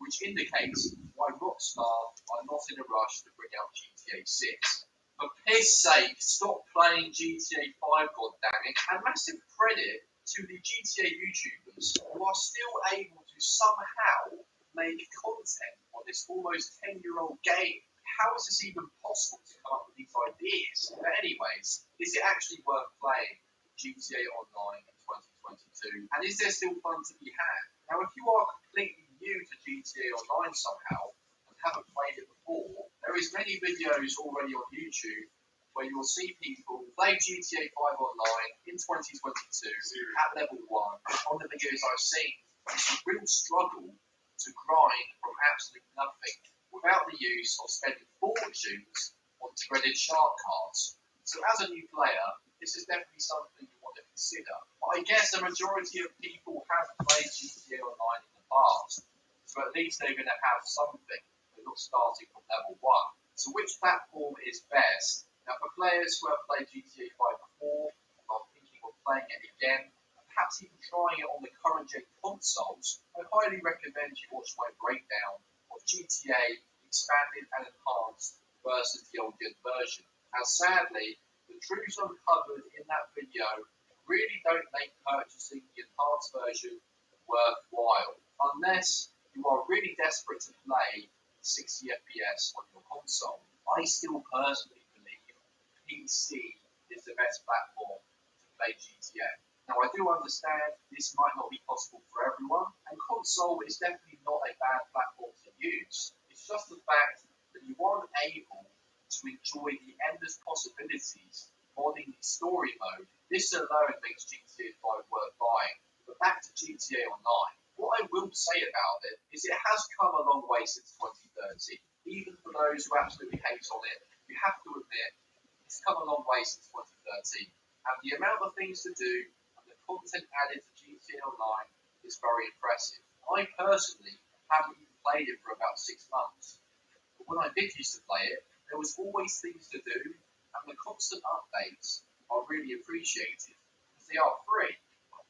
which indicates why Rockstar are not in a rush to bring out GTA 6. For piss sake, stop playing GTA 5, goddammit, and massive credit to the GTA YouTubers who are still able to somehow make content on this almost 10-year-old game. How is this even possible to come up with these ideas? But anyways, is it actually worth playing GTA Online in 2022? And is there still fun to be had? Now, if you are completely new to GTA Online somehow and haven't played it before, there is many videos already on YouTube where you'll see people play GTA 5 Online in 2022 at level 1. On the videos I've seen, it's a real struggle to grind from absolutely nothing without the use of spending fortunes on threaded shark cards. So as a new player, this is definitely something you want to consider. But I guess a majority of people have played GTA Online in the past, so at least they're going to have something. They're not starting from level 1. So which platform is best? Now for players who have played GTA 5 before and are thinking of playing it again, perhaps even trying it on the current gen consoles, I highly recommend you watch my breakdown of GTA expanded and enhanced versus the old gen version. Now sadly, the truths uncovered in that video really don't make purchasing the enhanced version worthwhile, unless you are really desperate to play 60 FPS on your console. I still personally believe PC is the best platform to play GTA. Now, I do understand this might not be possible for everyone, and console is definitely not a bad platform to use. It's just the fact that you aren't able to enjoy the endless possibilities modding the story mode. This alone makes GTA 5 worth buying. But back to GTA Online. What I will say about it is it has come a long way since 2013. Even for those who absolutely hate on it, you have to admit it's come a long way since 2013. And the amount of things to do and the content added to GTA Online is very impressive. I personally haven't even played it for about 6 months. But when I did used to play it, there was always things to do, and the constant updates are really appreciated because they are free,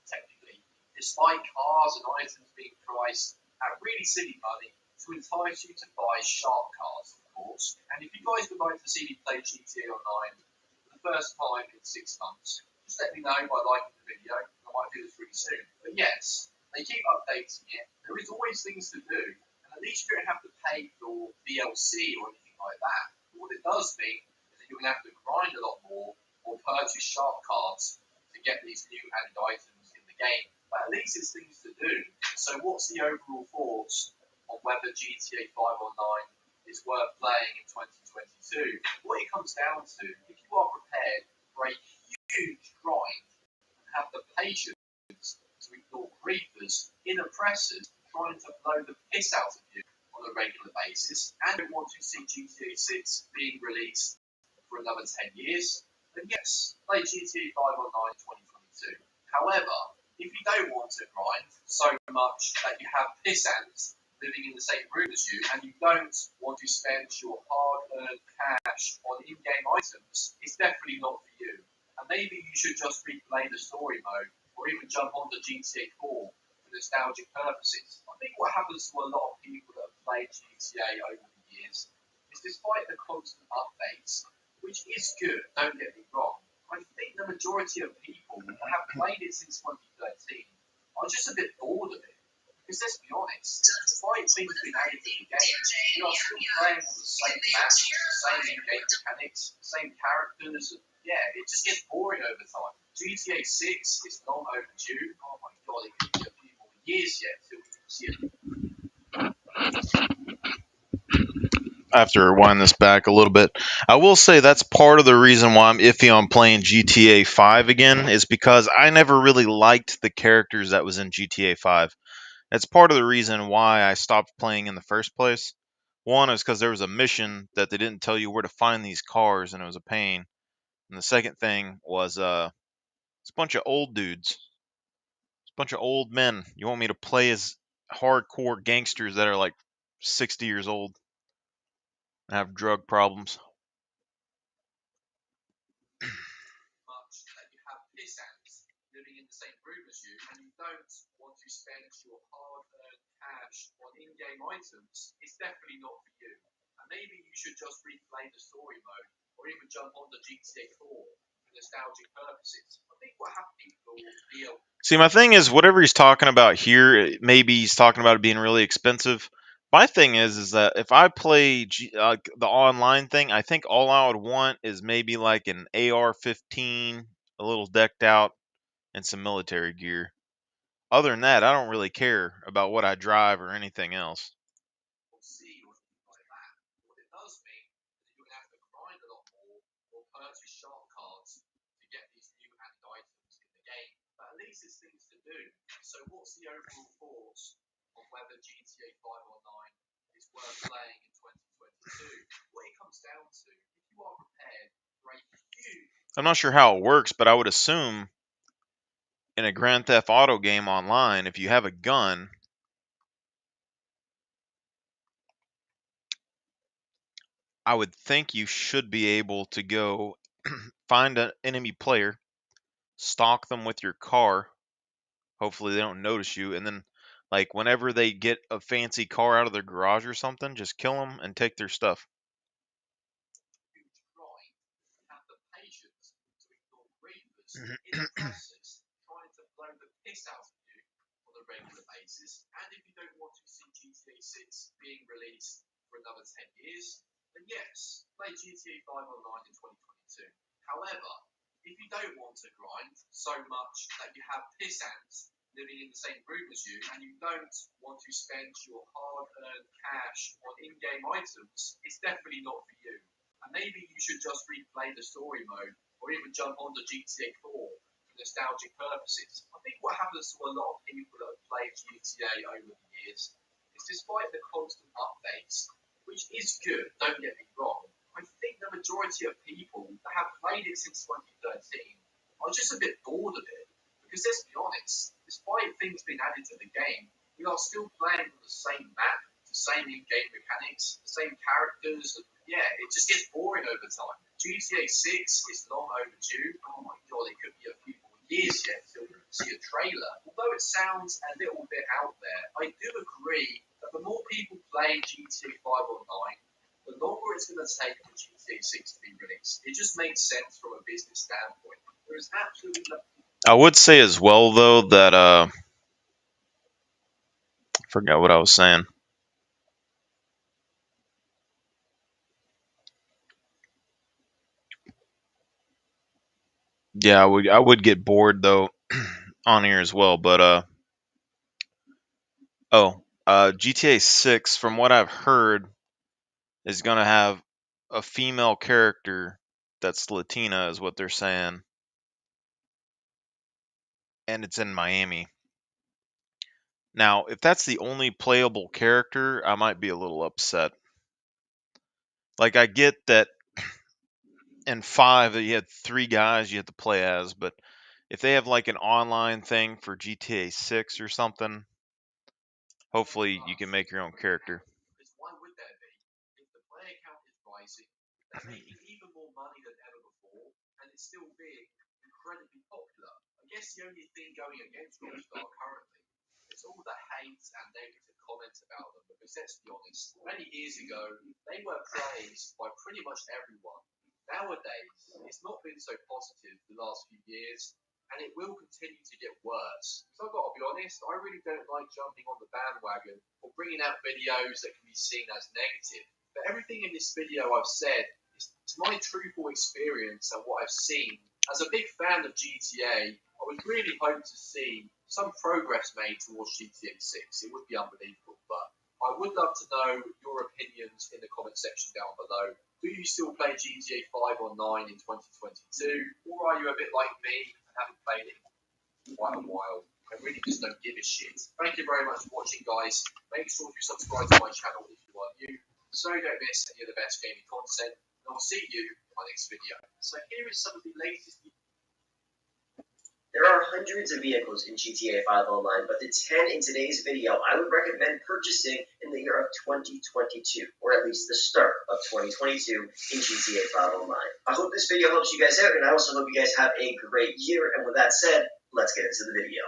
technically, despite cars and items being priced at really silly money to entice you to buy shark cars, of course. And if you guys would like to see me play GTA Online for the first time in 6 months, just let me know by liking the video. I might do this really soon. But yes, they keep updating it. There is always things to do, and at least you don't have to pay for DLC or anything like that. But what it does mean is that you're going to have to grind a lot more or purchase shark cards to get these new added items in the game. But at least it's things to do. So what's the overall thoughts on whether GTA 5 Online is worth playing in 2022? What it comes down to, if you are prepared for a huge grind and have the patience to ignore creepers in oppressors trying to blow the piss out of you on a regular basis, and don't want to see GTA 6 being released for another 10 years, then yes, play GTA 5 Online in 2022. However, if you don't want to grind so much that you have piss ants living in the same room as you, and you don't want to spend your hard-earned cash on in-game items, it's definitely not for you. And maybe you should just replay the story mode, or even jump onto GTA 4 for nostalgic purposes. I think what happens to a lot of people that have played GTA over the years is, despite the constant updates, which is good, don't get me wrong, I think the majority of people that have played it since 2013 are just a bit bored of it. Because let's be honest, despite things being added to the game, we are still playing on the same maps, same in-game mechanics, same characters, and yeah, it just gets boring over time. GTA 6 is long overdue. Oh my god, it could be a few more years yet till we can see it. I have to rewind this back a little bit. I will say that's part of the reason why I'm iffy on playing GTA 5 again, is because I never really liked the characters that was in GTA 5. That's part of the reason why I stopped playing in the first place. One is because there was a mission that they didn't tell you where to find these cars, and it was a pain. And the second thing was it's a bunch of old dudes. It's a bunch of old men. You want me to play as hardcore gangsters that are like 60 years old and have drug problems? Much that you have piss ants living in the same room as you, and you don't want to spend your hard-earned cash on in-game items, it's definitely not for you. And maybe you should just replay the story mode, or even jump on the GTA 4 for nostalgic purposes. I think what happened will be See, my thing is, whatever he's talking about here, maybe he's talking about it being really expensive. My thing is that if I play the online thing, I think all I would want is maybe like an AR-15, a little decked out, and some military gear. Other than that, I don't really care about what I drive or anything else. see or anything like that. What it does mean is that you're going to have to grind a lot more or purchase shark cards to get these new added items in the game. But at least it's things to do. So what's the overall thoughts on whether GTA 5 Online is worth playing in 2022? What it comes down to, if you are prepared for a huge... I'm not sure how it works, but I would assume in a Grand Theft Auto game online, if you have a gun, I would think you should be able to go find an enemy player, stalk them with your car. Hopefully they don't notice you, and then like whenever they get a fancy car out of their garage or something, just kill them and take their stuff. Huge grind, have the patience in the process trying to blow the piss out of you on a regular basis. And if you don't want to see GTA 6 being released for another 10 years, then yes, play GTA 5 online in 2022. However, if you don't want to grind so much that you have piss ants living in the same room as you, and you don't want to spend your hard-earned cash on in-game items, it's definitely not for you. And maybe you should just replay the story mode, or even jump onto GTA 4 for nostalgic purposes. I think what happens to a lot of people that have played GTA over the years is, despite the constant updates, which is good, don't get me wrong, I think the majority of people that have played it since 2013 are just a bit bored of it. Because let's be honest, despite things being added to the game, we are still playing on the same map, the same in-game mechanics, the same characters, and yeah, it just gets boring over time. GTA 6 is long overdue. Oh my god, it could be a few more years yet until we see a trailer. Although it sounds a little bit out there, I do agree that the more people play GTA 5 online, the longer it's going to take for GTA 6 to be released. It just makes sense from a business standpoint. There is absolutely nothing. I would say as well though that I forgot what I was saying. Yeah, I would get bored though on here as well, but GTA 6 from what I've heard is going to have a female character that's Latina is what they're saying. And it's in Miami. Now, if that's the only playable character, I might be a little upset. Like, I get that in 5 that you had 3 guys you had to play as, but if they have like an online thing for GTA 6 or something, hopefully you can make your own character. Because why would there be? If the player count is rising, they're making even more money than ever before, and it's still being incredibly popular. I guess the only thing going against Rockstar currently is all the hate and negative comments about them, because let's be honest, many years ago, they were praised by pretty much everyone. Nowadays, it's not been so positive the last few years, and it will continue to get worse. So I've got to be honest, I really don't like jumping on the bandwagon or bringing out videos that can be seen as negative. But everything in this video I've said is my truthful experience and what I've seen. As a big fan of GTA, I would really hope to see some progress made towards GTA 6. It would be unbelievable, but I would love to know your opinions in the comment section down below. Do you still play GTA 5 or 9 in 2022? Or are you a bit like me and haven't played it in quite a while? I really just don't give a shit. Thank you very much for watching, guys. Make sure you subscribe to my channel if you are new, so you don't miss any of the best gaming content. And I'll see you in my next video. So here is some of the latest. There are hundreds of vehicles in GTA 5 Online, but the 10 in today's video I would recommend purchasing in the year of 2022, or at least the start of 2022 in GTA 5 Online. I hope this video helps you guys out, and I also hope you guys have a great year, and with that said, let's get into the video.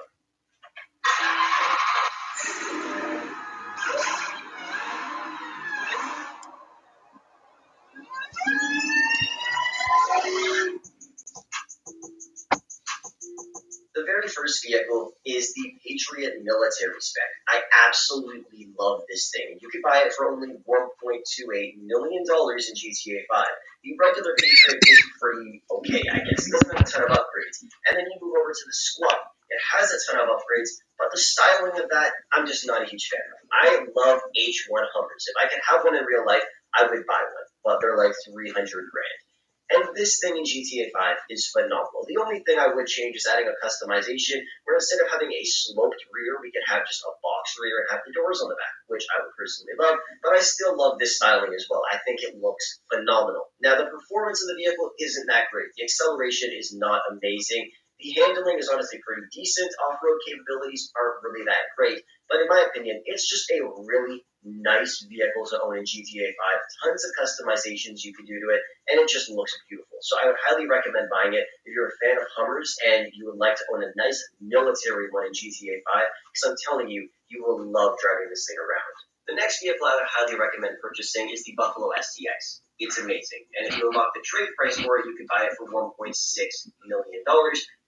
The very first vehicle is the Patriot military spec. I absolutely love this thing. You could buy it for only $1.28 million in GTA 5. The regular Patriot is pretty okay, I guess. It doesn't have a ton of upgrades. And then you move over to the Squad. It has a ton of upgrades, but the styling of that, I'm just not a huge fan of. I love H1 Hummers. If I could have one in real life, I would buy one, but they're like $300 grand. And this thing in GTA 5 is phenomenal. The only thing I would change is adding a customization where instead of having a sloped rear, we could have just a box rear and have the doors on the back, which I would personally love, but I still love this styling as well. I think it looks phenomenal. Now, the performance of the vehicle isn't that great. The acceleration is not amazing. The handling is honestly pretty decent. Off-road capabilities aren't really that great, but in my opinion, it's just a really nice vehicle to own in GTA 5. Tons of customizations you can do to it, and it just looks beautiful. So I would highly recommend buying it if you're a fan of Hummers and you would like to own a nice military one in GTA 5, because I'm telling you, you will love driving this thing around. The next vehicle I would highly recommend purchasing is the Buffalo STX. It's amazing, and if you unlock the trade price for it, you could buy it for $1.6 million,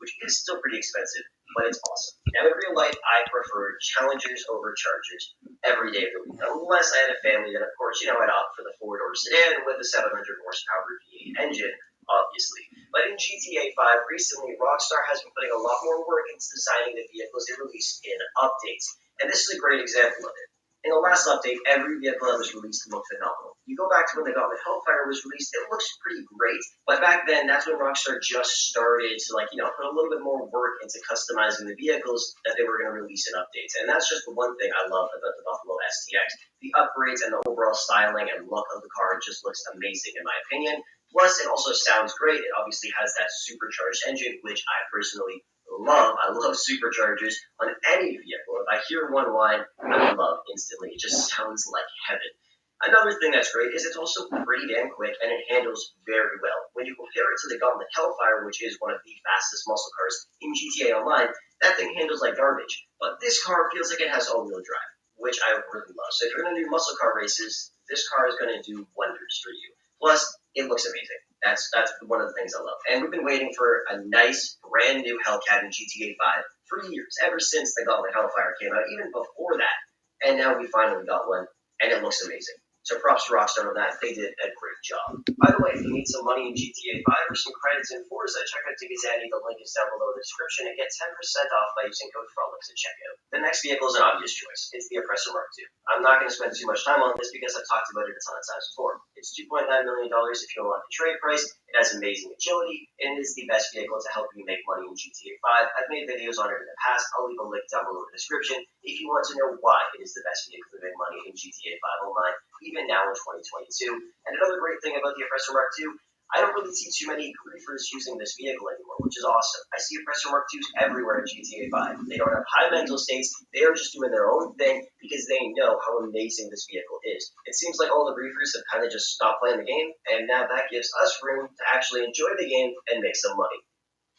which is still pretty expensive, but it's awesome. Now, in real life, I prefer Challengers over Chargers every day of the week, unless I had a family, then of course, I'd opt for the four-door sedan with a 700 horsepower V8 engine, obviously. But in GTA 5 recently, Rockstar has been putting a lot more work into designing the vehicles they release in updates, and this is a great example of it. In the last update, every vehicle that was released looked phenomenal. You go back to when the Gauntlet Hellfire was released, it looks pretty great, but back then, that's when Rockstar just started to, put a little bit more work into customizing the vehicles that they were going to release in updates. And that's just the one thing I love about the Buffalo STX. The upgrades and the overall styling and look of the car just looks amazing, in my opinion. Plus, it also sounds great. It obviously has that supercharged engine, which I personally love. I love superchargers on any vehicle. If I hear one whine, I'm in love instantly. It just sounds like heaven. Another thing that's great is it's also pretty damn quick and it handles very well. When you compare it to the Gauntlet Hellfire, which is one of the fastest muscle cars in GTA Online, that thing handles like garbage. But this car feels like it has all-wheel drive, which I really love. So if you're going to do muscle car races, this car is going to do wonders for you. Plus, it looks amazing. That's one of the things I love. And we've been waiting for a nice, brand new Hellcat in GTA 5 for years, ever since the Gauntlet Hellfire came out, even before that. And now we finally got one, and it looks amazing. So props to Rockstar on that. They did a great job. By the way, if you need some money in GTA 5 or some credits in Forza, check out Digazani. The link is down below in the description, and get 10% off by using code FROLIX at checkout. The next vehicle is an obvious choice. It's the Oppressor Mark II. I'm not going to spend too much time on this because I've talked about it a ton of times before. It's $2.9 million if you unlock the trade price. It has amazing agility, and it is the best vehicle to help you make money in GTA 5. I've made videos on it in the past. I'll leave a link down below in the description if you want to know why it is the best vehicle to make money in GTA 5 Online, even now in 2022. And another great thing about the Oppressor Mark II, I don't really see too many griefers using this vehicle anymore, which is awesome. I see Oppressor Mark IIs everywhere in GTA 5. They don't have high mental states. They are just doing their own thing because they know how amazing this vehicle is. It seems like all the griefers have kind of just stopped playing the game, and now that gives us room to actually enjoy the game and make some money.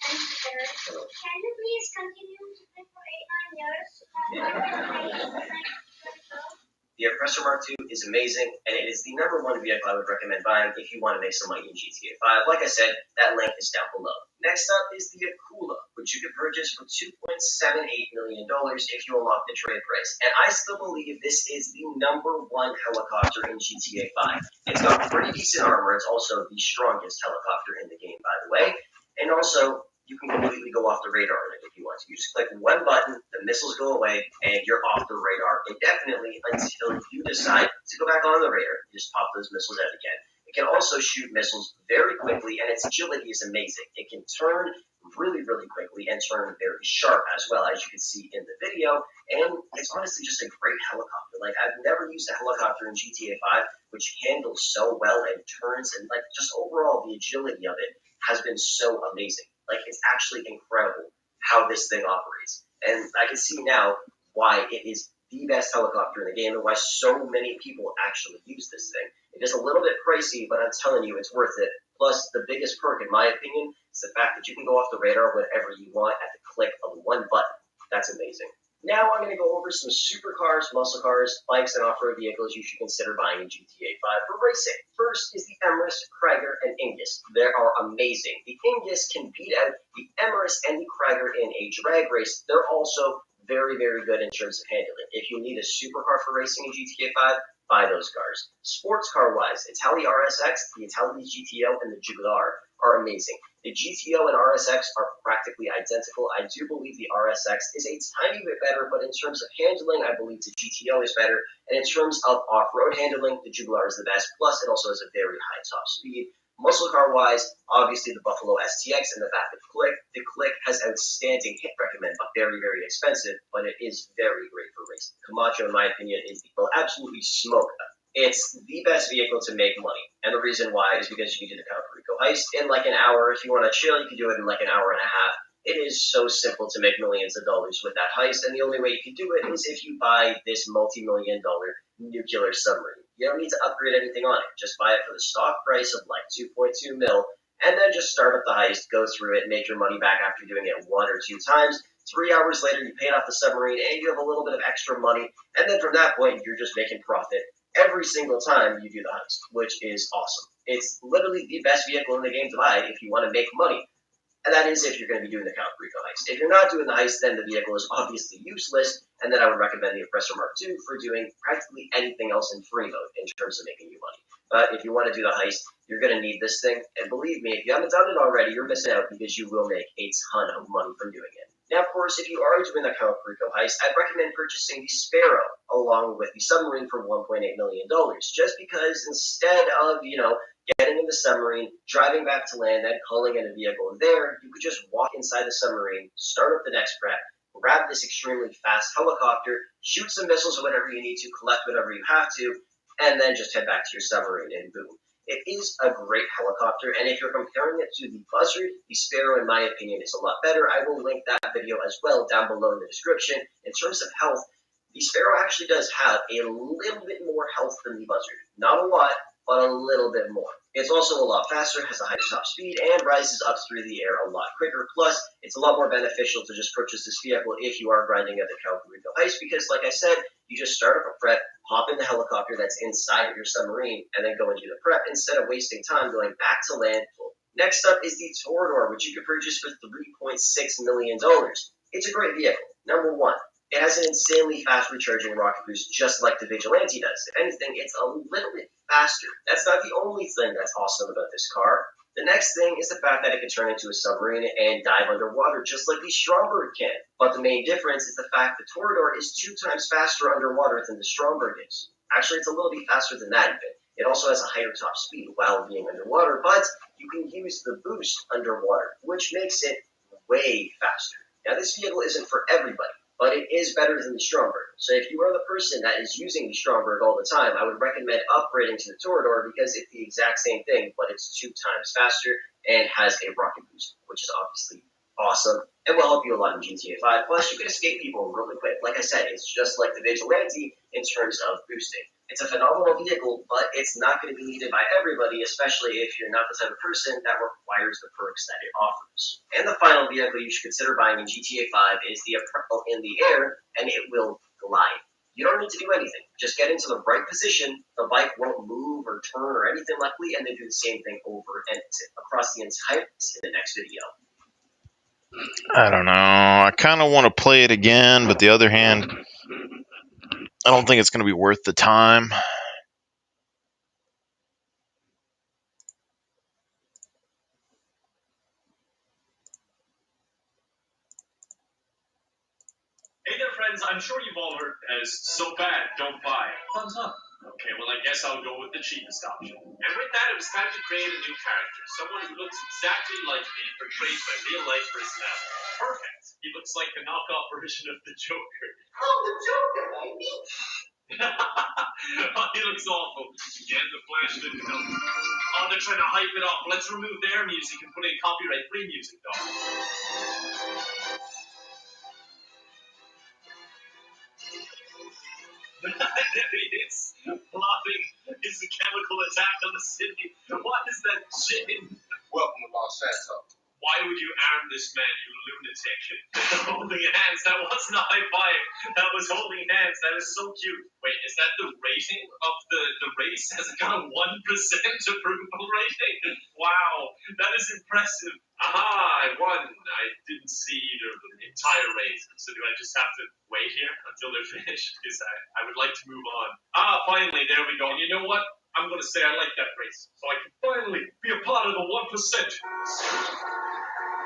Can you please continue to play for 8-9 years? The Oppressor Mark II is amazing, and it is the #1 vehicle I would recommend buying if you want to make some money in GTA 5. Like I said, that link is down below. Next up is the Akula, which you can purchase for $2.78 million if you unlock the trade price. And I still believe this is the #1 helicopter in GTA 5. It's got pretty decent armor. It's also the strongest helicopter in the game, by the way. And also, you can completely go off the radar on it if you want to. You just click one button, the missiles go away, and you're off the radar indefinitely until you decide to go back on the radar. You just pop those missiles out again. It can also shoot missiles very quickly, and its agility is amazing. It can turn really, really quickly and turn very sharp as well, as you can see in the video. And it's honestly just a great helicopter. Like, I've never used a helicopter in GTA 5, which handles so well and turns, and just overall the agility of it has been so amazing. It's actually incredible how this thing operates. And I can see now why it is the best helicopter in the game and why so many people actually use this thing. It is a little bit pricey, but I'm telling you, it's worth it. Plus, the biggest perk, in my opinion, is the fact that you can go off the radar whenever you want at the click of one button. That's amazing. Now I'm going to go over some supercars, muscle cars, bikes, and off-road vehicles you should consider buying in GTA 5 for racing. First is the Emirates, Krieger, and Ingus. They are amazing. The Ingus can beat out the Emirates and the Krieger in a drag race. They're also very, very good in terms of handling. If you need a supercar for racing in GTA 5, buy those cars. Sports car-wise, Italy RSX, the Italy GTO, and the Jugular are amazing. The GTO and RSX are practically identical. I do believe the RSX is a tiny bit better, but in terms of handling, I believe the GTO is better. And in terms of off-road handling, the Jugular is the best. Plus, it also has a very high top speed. Muscle car-wise, obviously the Buffalo STX and the Vapid Click. The Click has outstanding hit recommend, but very, very expensive, but it is very great for racing. Camacho, in my opinion, will absolutely smoke them. It's the best vehicle to make money, and the reason why is because you can do the Count Rico heist in like an hour. If you want to chill, you can do it in like an hour and a half. It is so simple to make millions of dollars with that heist, and the only way you can do it is if you buy this multi-million-dollar nuclear submarine. You don't need to upgrade anything on it. Just buy it for the stock price of like 2.2 mil, and then just start up the heist, go through it, make your money back after doing it 1 or 2 times. 3 hours later, you paid off the submarine, and you have a little bit of extra money, and then from that point, you're just making profit every single time you do the heist, which is awesome. It's literally the best vehicle in the game to buy if you want to make money. And that is if you're going to be doing the Count Rico heist. If you're not doing the heist, then the vehicle is obviously useless, and then I would recommend the Oppressor Mark II for doing practically anything else in free mode in terms of making you money. But if you want to do the heist, you're going to need this thing, and believe me, if you haven't done it already, you're missing out because you will make a ton of money from doing it. Now, of course, if you are doing the Count Rico heist, I'd recommend purchasing the Sparrow along with the submarine for $1.8 million, just because instead of, getting in the submarine, driving back to land, then calling in a vehicle there, you could just walk inside the submarine, start up the next prep, grab this extremely fast helicopter, shoot some missiles or whatever you need to, collect whatever you have to, and then just head back to your submarine and boom. It is a great helicopter, and if you're comparing it to the Buzzard, the Sparrow, in my opinion, is a lot better. I will link that video as well down below in the description. In terms of health, the Sparrow actually does have a little bit more health than the Buzzard. Not a lot, but a little bit more. It's also a lot faster, has a higher top speed, and rises up through the air a lot quicker. Plus, it's a lot more beneficial to just purchase this vehicle if you are grinding at the Count Rico heist, because, like I said, you just start up a prep, hop in the helicopter that's inside of your submarine, and then go into the prep instead of wasting time going back to land. Next up is the Torador, which you can purchase for $3.6 million. It's a great vehicle. Number one, it has an insanely fast recharging rocket boost, just like the Vigilante does. If anything, it's a little bit faster. That's not the only thing that's awesome about this car. The next thing is the fact that it can turn into a submarine and dive underwater, just like the Stromberg can. But the main difference is the fact the Torador is 2 times faster underwater than the Stromberg is. Actually, it's a little bit faster than that even. It also has a higher top speed while being underwater, but you can use the boost underwater, which makes it way faster. Now, this vehicle isn't for everybody, but it is better than the Stromberg. So if you are the person that is using the Stromberg all the time, I would recommend upgrading to the Torador because it's the exact same thing, but it's 2 times faster and has a rocket boost, which is obviously awesome and will help you a lot in GTA 5. Plus, you can escape people really quick. Like I said, it's just like the Vigilante in terms of boosting. It's a phenomenal vehicle, but it's not going to be needed by everybody, especially if you're not the type of person that requires the perks that it offers. And the final vehicle you should consider buying in GTA 5 is the Apollo in the air, and it will glide. You don't need to do anything. Just get into the right position, the bike won't move or turn or anything likely, and then do the same thing over and across the entire in the next video. I don't know. I kind of want to play it again, but the other hand, I don't think it's going to be worth the time. Hey there, friends. I'm sure you've all heard as so bad, don't buy. Thumbs up. Okay, well, I guess I'll go with the cheapest option. And with that, it was time to create a new character. Someone who looks exactly like me, portrayed by real-life personality. Perfect. He looks like the knockoff version of the Joker. Oh, the Joker, baby. Oh, he looks awful. Again, the Flash didn't help. Oh, they're trying to hype it up. Let's remove their music and put in copyright-free music, though. There he is, plotting his chemical attack on the city. What is that shit? Welcome to Los Santos. Why would you arm this man, you lunatic? Holding hands, that wasn't a high five. That was holding hands. That is so cute. Wait, is that the rating of the race? Has it got a 1% approval rating? Wow, that is impressive. Aha, I won. I didn't see the entire race. So do I just have to wait here until they're finished? Because I would like to move on. Ah, finally, there we go. And you know what? I'm going to say I like that race. So I can finally be a part of the 1%.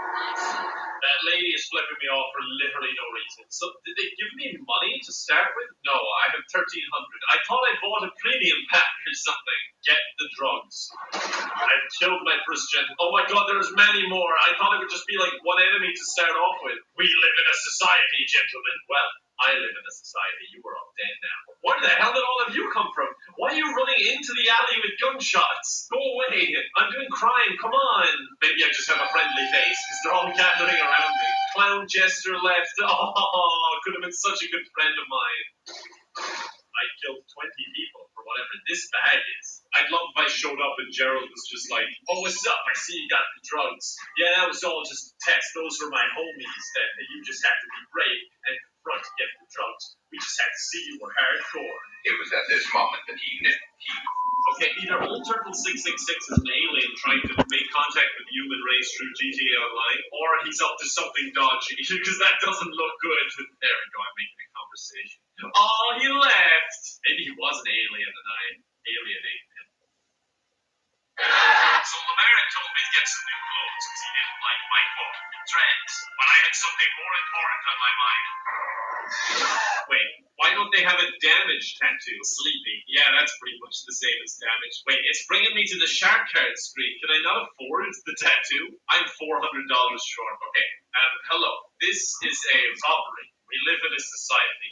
That lady is flipping me off for literally no reason. So, did they give me money to start with? No, I have 1,300. I thought I bought a premium pack or something. Get the drugs. I've killed my first gen. Oh my god, there's many more. I thought it would just be like one enemy to start off with. We live in a society, gentlemen. Well, I live in a society. You are all dead now. Where the hell did all of you come from? Why are you running into the alley with gunshots? Go away. I'm doing crime. Come on. Maybe I just have a friendly face because they're all gathering around me. Clown jester left. Oh, could have been such a good friend of mine. I killed 20 people for whatever this bag is. I'd love if I showed up and Gerald was just like, oh, what's up? I see you got the drugs. Yeah, that was all just a test. Those were my homies. That you just had to be brave and confront to get the drugs. We just had to see you were hardcore. It was at this moment that he knew. Okay, either Old Turtle 666 is an alien trying to make contact with the human race through GTA Online, or he's up to something dodgy, because that doesn't look good. There we go, I'm making a conversation. Oh, he left! Maybe he was an alien and I alienated him. So LeBaron told me to get some new clothes because he didn't like my quote, trends, but I had something more important on my mind. Wait, why don't they have a damage tattoo? Sleepy. Yeah, that's pretty much the same as damage. Wait, it's bringing me to the shark card screen. Can I not afford the tattoo? I'm $400 short. Okay, hello. This is a robbery. We live in a society.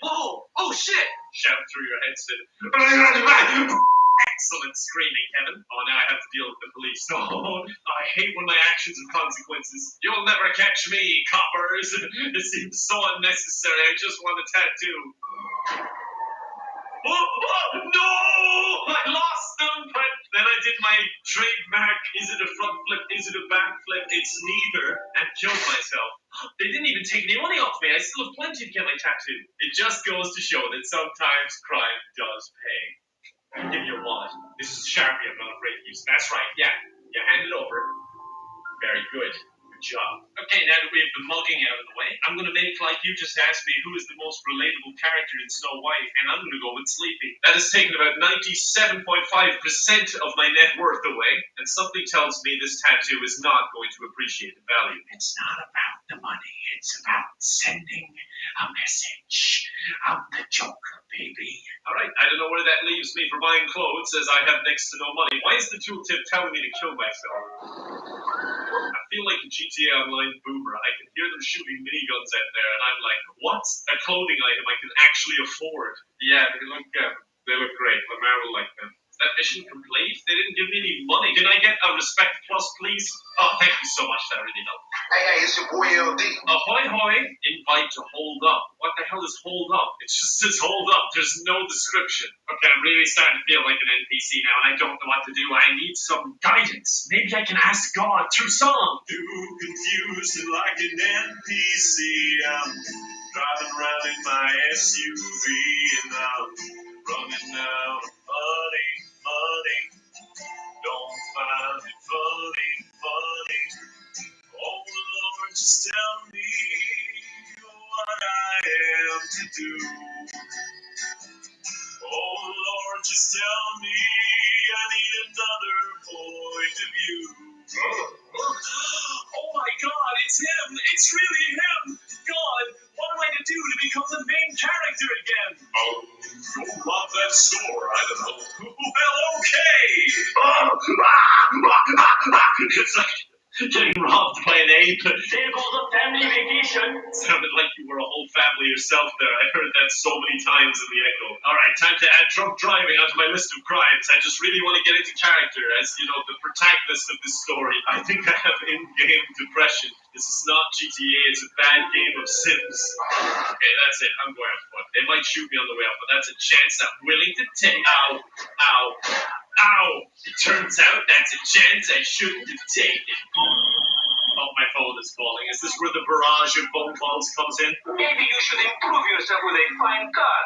Oh shit! Shout through your headset. Excellent screaming, Kevin. Oh, now I have to deal with the police. Oh, I hate when my actions have consequences. You'll never catch me, coppers. It seems so unnecessary. I just want a tattoo. Oh, no! I lost them, but then I did my trademark. Is it a front flip? Is it a back flip? It's neither. And killed myself. They didn't even take any money off me. I still have plenty to get my tattoo. It just goes to show that sometimes crime does pay. Give me your wallet. This is a Sharpie I'm not afraid to use. That's right, yeah. Hand it over. Very good. Good job. Okay, now that we have the mugging out of the way, I'm going to make like you just asked me who is the most relatable character in Snow White, and I'm going to go with Sleepy. That has taken about 97.5% of my net worth away, and something tells me this tattoo is not going to appreciate the value. It's not about the money. It's about sending a message. I'm the Joker, baby. All right, I don't know where that leaves me for buying clothes, as I have next to no money. Why is the tooltip telling me to kill myself? I feel like a GTA Online boomer. I can hear them shooting miniguns out there, and I'm like, what's a clothing item I can actually afford? Yeah, they look great. Lamar will like them. Is that mission complete? They didn't give me any money. Can I get a respect plus, please? Oh, thank you so much. That really helped. Hey, it's your boy LD. Ahoy, hoy. Invite to hold up. What the hell is hold up? It just says hold up. There's no description. Okay, I'm really starting to feel like an NPC now, and I don't know what to do. I need some guidance. Maybe I can ask God through song. Too confused and like an NPC. I'm driving around in my SUV, and I'm running out of money. Don't find it funny. Oh Lord, just tell me what I am to do. Oh Lord, just tell me I need another point of view. Oh my God, it's him! It's really him! God, what am I to do to become the main character again? Go rob that store, I don't know. Well, okay! It's like getting robbed by an ape. There goes a family vacation. Sounded like you were a whole family yourself there. I heard that so many times in the echo. All right, time to add drunk driving onto my list of crimes. I just really want to get into character as, the protagonist of this story. I think I have in-game depression. This is not GTA, it's a bad game of Sims. Okay, that's it. I'm going on foot. They might shoot me on the way up, but that's a chance I'm willing to take. Ow! It turns out that's a chance I shouldn't have taken. Oh, my phone is calling. Is this where the barrage of phone calls comes in? Maybe you should improve yourself with a fine car.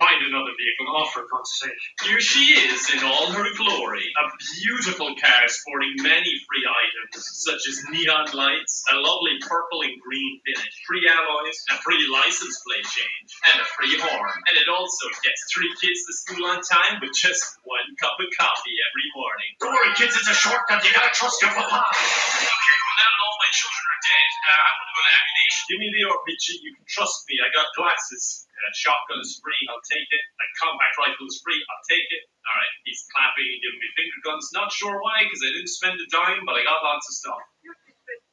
Find another vehicle, for God's sake. Here she is in all her glory. A beautiful car sporting many free items, such as neon lights, a lovely purple and green finish, free alloys, a free license plate change, and a free horn. And it also gets 3 kids to school on time with just 1 cup of coffee every morning. Don't worry, kids, it's a shortcut. You gotta trust your papa. Okay, well, now that all my children are dead, I want to go to ammunition. Give me the RPG. You can trust me. I got glasses. Shotgun is free, I'll take it. A compact rifle is free, I'll take it. Alright, he's clapping and giving me finger guns. Not sure why, because I didn't spend a dime, but I got lots of stuff.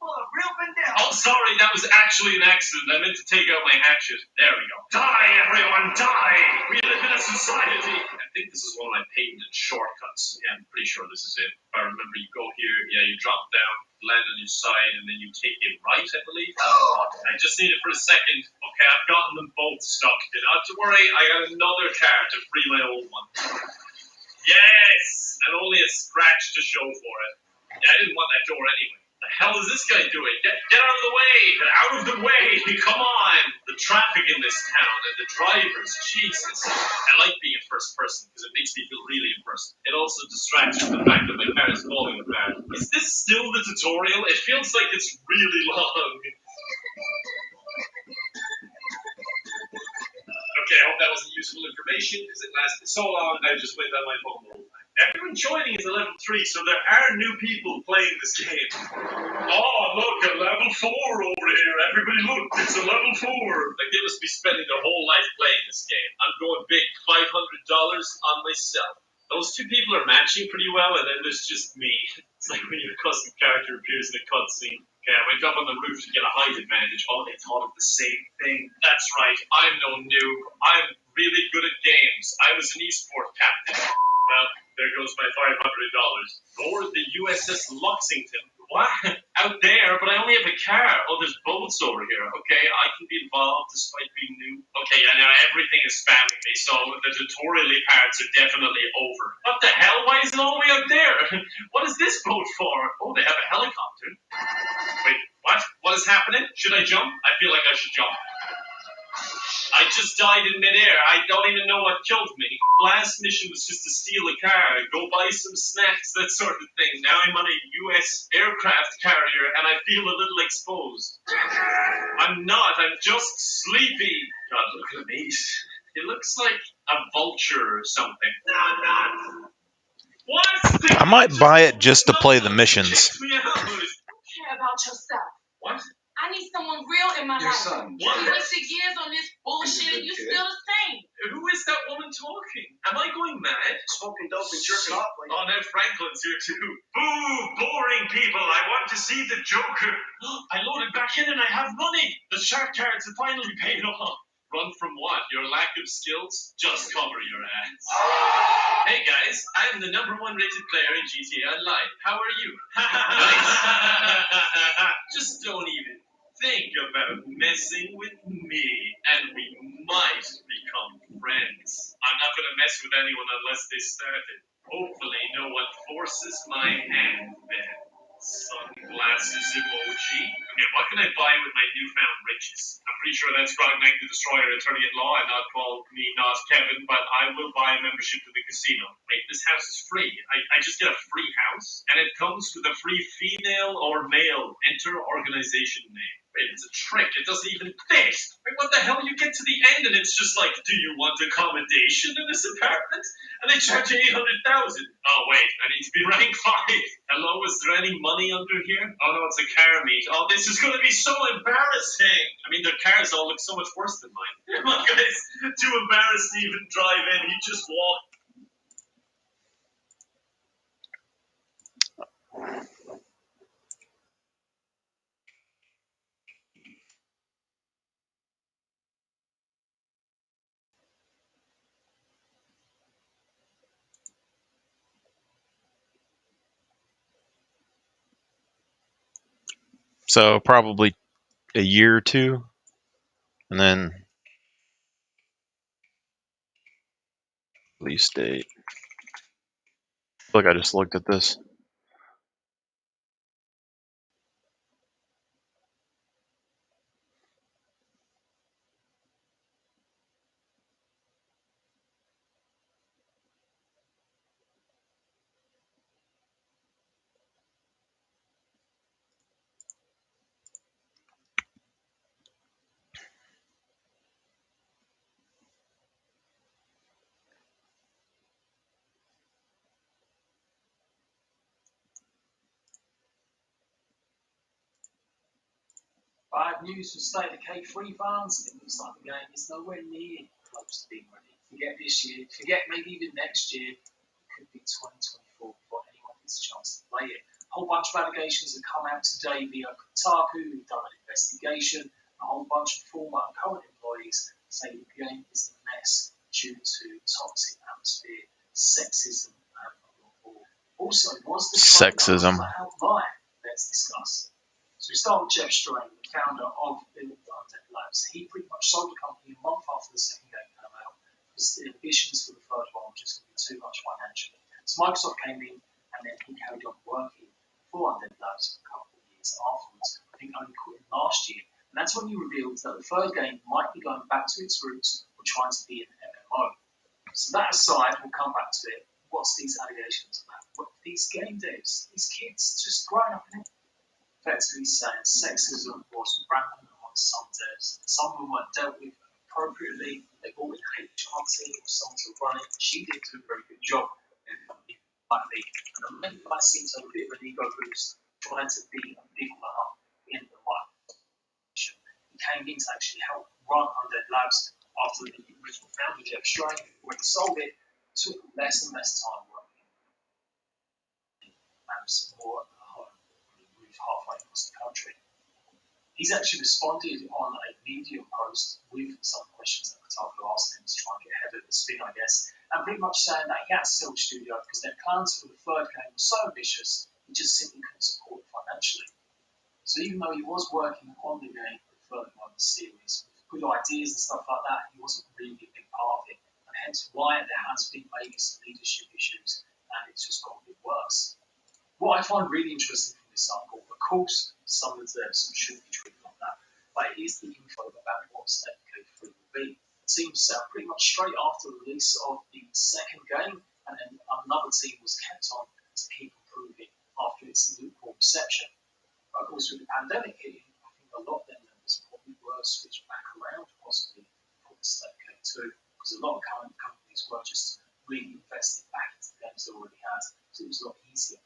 Oh, sorry, that was actually an accident. I meant to take out my hatchet. There we go. Die, everyone, die! We live in a society. I think this is one of my patented shortcuts. Yeah, I'm pretty sure this is it. If I remember, you go here, you drop down, land on your side, and then you take it right, I believe. I just need it for a second. Okay, I've gotten them both stocked in. Not to worry, I got another car to free my old one. Yes! And only a scratch to show for it. Yeah, I didn't want that door anyway. The hell is this guy doing? Get out of the way! Get out of the way! Come on! The traffic in this town and the drivers, Jesus. I like being in first person because it makes me feel really in person. It also distracts from the fact that my car is falling apart. Is this still the tutorial? It feels like it's really long. Okay, I hope that wasn't useful information because it lasted so long I just went on my phone the whole time. Everyone joining is a level 3, so there are new people playing this game. Oh, look, a level 4 over here. Everybody look, it's a level 4. Like they must be spending their whole life playing this game. I'm going big, $500 on myself. Those two people are matching pretty well, and then there's just me. It's like when your custom character appears in a cutscene. Okay, I went up on the roof to get a height advantage. Oh, they thought of the same thing. That's right, I'm no noob. I'm really good at games. I was an esport captain. Well, there goes my $500. Board the USS Luxington. What? Out there? But I only have a car. Oh, there's boats over here. Okay, I can be involved despite being new. Okay, yeah, now everything is spamming me, so the tutorial-y parts are definitely over. What the hell? Why is it all the way out there? What is this boat for? Oh, they have a helicopter. Wait, what? What is happening? Should I jump? I feel like I should jump. I just died in midair. I don't even know what killed me. Last mission was just to steal a car, go buy some snacks, that sort of thing. Now I'm on a U.S. aircraft carrier and I feel a little exposed. I'm not. I'm just sleepy. God, look at me. It looks like a vulture or something. What? I might buy it just to play the missions. Me out. Care about yourself. What? I need someone real in my Your life. son. You wasted years on this bullshit and you still the same. Who is that woman talking? Am I going mad? Smoking dope and jerking off. Like, Oh, now Franklin's here too. Boo! Boring people! I want to see the Joker! I loaded back in and I have money! The shark cards have finally paid off! Run from what? Your lack of skills? Just cover your ass. Hey guys, I am the #1 rated player in GTA Online. How are you? Just don't even think about messing with me, and we might become friends. I'm not going to mess with anyone unless they started. Hopefully no one forces my hand then. Sunglasses emoji. Okay, what can I buy with my newfound riches? I'm pretty sure that's Grognak the Destroyer, attorney at law, and not called me not Kevin, but I will buy a membership to the casino. Wait, this house is free. I just get a free house? And it comes with a free female or male. Enter organization name. Wait, it's a trick. It doesn't even fit. Wait, what the hell? You get to the end and it's just like, do you want accommodation in this apartment? And they charge you $800,000. Oh, wait, I need to be rank 5. Hello, is there any money under here? Oh, no, it's a car meet. Oh, this is going to be so embarrassing. I mean, their cars all look so much worse than mine. My guy's too embarrassed to even drive in. He just walked. So probably a year or two, and then release date. Look, I just looked at this. Bad news for State of K3 fans. It looks like the game is nowhere near close to being ready. Forget this year, forget maybe even next year. It could be 2024 before anyone gets a chance to play it. A whole bunch of allegations have come out today via Kotaku, who've done an investigation. A whole bunch of former and current employees say the game is a mess due to toxic atmosphere, sexism, and more. Also, was the Sexism. outline? Let's discuss. So we start with Jeff Strain, the founder of Build Undead Labs. He pretty much sold the company a month after the second game came out. Because the ambitions for the third one were just going to be too much financially. So Microsoft came in, and then he carried on working for Undead Labs for a couple of years afterwards. I think only quit last year. And that's when he revealed that the third game might be going back to its roots or trying to be an MMO. So that aside, we'll come back to it. What's these allegations about? What these game devs, these kids just growing up in it? Effectively saying sexism was rampant amongst some devs. Some of them weren't dealt with appropriately. They brought in HR team or someone to run it. She did do a very good job. Likely. And the main guy seems to have a bit of an ego boost, trying to be a big one up in the light. He came in to actually help run Undead Labs after the original founder, Jeff Strain, when he sold it, took less and less time working. Labs more at home, he moved halfway across the country. He's actually responded on a Medium post with some questions that Kotaku asked him to try and get ahead of the spin, I guess, and pretty much saying that he had to sell the studio because their plans for the third game were so ambitious, he just simply couldn't support it financially. So even though he was working on the game, the third one, the series, with good ideas and stuff like that, he wasn't really a big part of it, and hence why there has been maybe some leadership issues, and it's just got a bit worse. What I find really interesting from this article, of course, some of the devs should be treated like that, but it is the info about what State of Decay 3 will be. The team set up pretty much straight after the release of the second game, and then another team was kept on to keep improving after its lukewarm reception. But of course, with the pandemic hitting, I think a lot of them members probably were switched back around possibly for the State of Decay 2, because a lot of current companies were just really invested back into the games they already had, so it was a lot easier.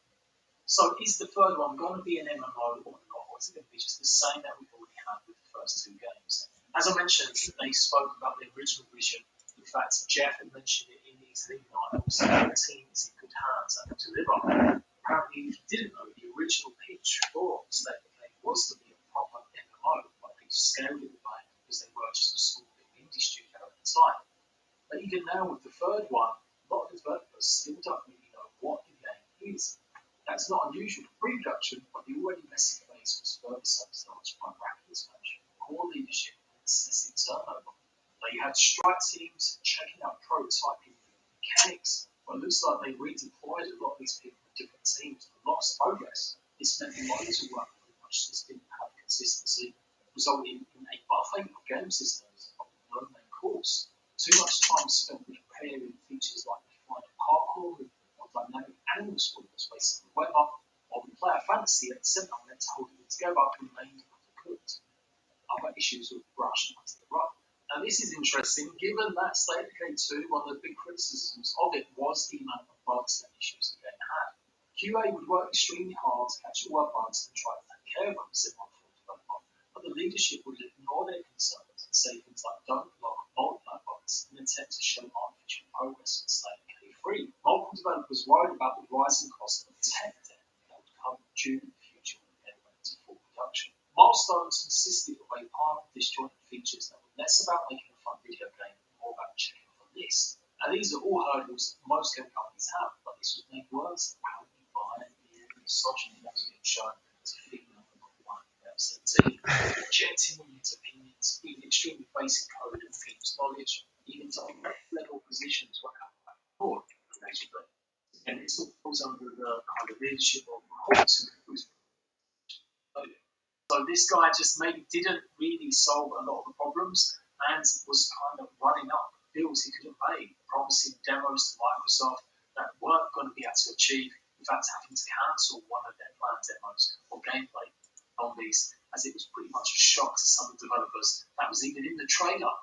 So is the third one going to be an MMO or not, or is it going to be just the same that we've already had with the first two games? As I mentioned, they spoke about the original vision. In fact, Jeff had mentioned it in his lead articles that the team is in good hands and to deliver. Apparently, if you didn't know, the original pitch for State of Decay was to be a proper MMO, but they scaled it back because they were just a small indie studio at the time. But even now with the third one, a lot of developers still don't really know what the game is. That's not unusual for pre-production, but the already messy phase was further sabotaged by rapid expansion, poor leadership, and excessive turnover. They had strike teams checking out prototyping mechanics, but it looks like they redeployed a lot of these people in different teams and lost progress. This meant the models who worked pretty much just didn't have consistency, resulting in a buffet of game systems of no main course. Too much time spent preparing features like defined parkour or dynamic animal spoilers based on the weather, or the player fantasy at the centre meant to hold it together remained undercooked. Other issues were brushed under the rug. Now this is interesting, given that State of Decay 2, one of the big criticisms of it was the amount of bugs and issues the game had. QA would work extremely hard to catch all bugs and try to take care of them, said one developer, but the leadership would ignore their concerns and say things like don't block multiple bugs in an attempt to show artificial progress in State of Decay 3. Multiple developers worried about the rising cost of tech debt that would come due in the future when the game went into full production. Milestones consisted of a pile of disjointed features that were less about making a fun video game and more about checking off a list. Now these are all hurdles that most game companies have, but this was made worse apparently by the misogyny that was being shown to female number one in 17, rejecting women's opinions, even extremely basic code and people's knowledge, even to level positions were out board, basically. And it all falls under the kind of leadership of Hawks, who's so this guy just maybe didn't really solve a lot of the problems and was kind of running up bills he couldn't pay, promising demos to Microsoft that weren't going to be able to achieve, in fact having to cancel one of their planned demos or gameplay on these, as it was pretty much a shock to some of the developers. That was even in the trailer.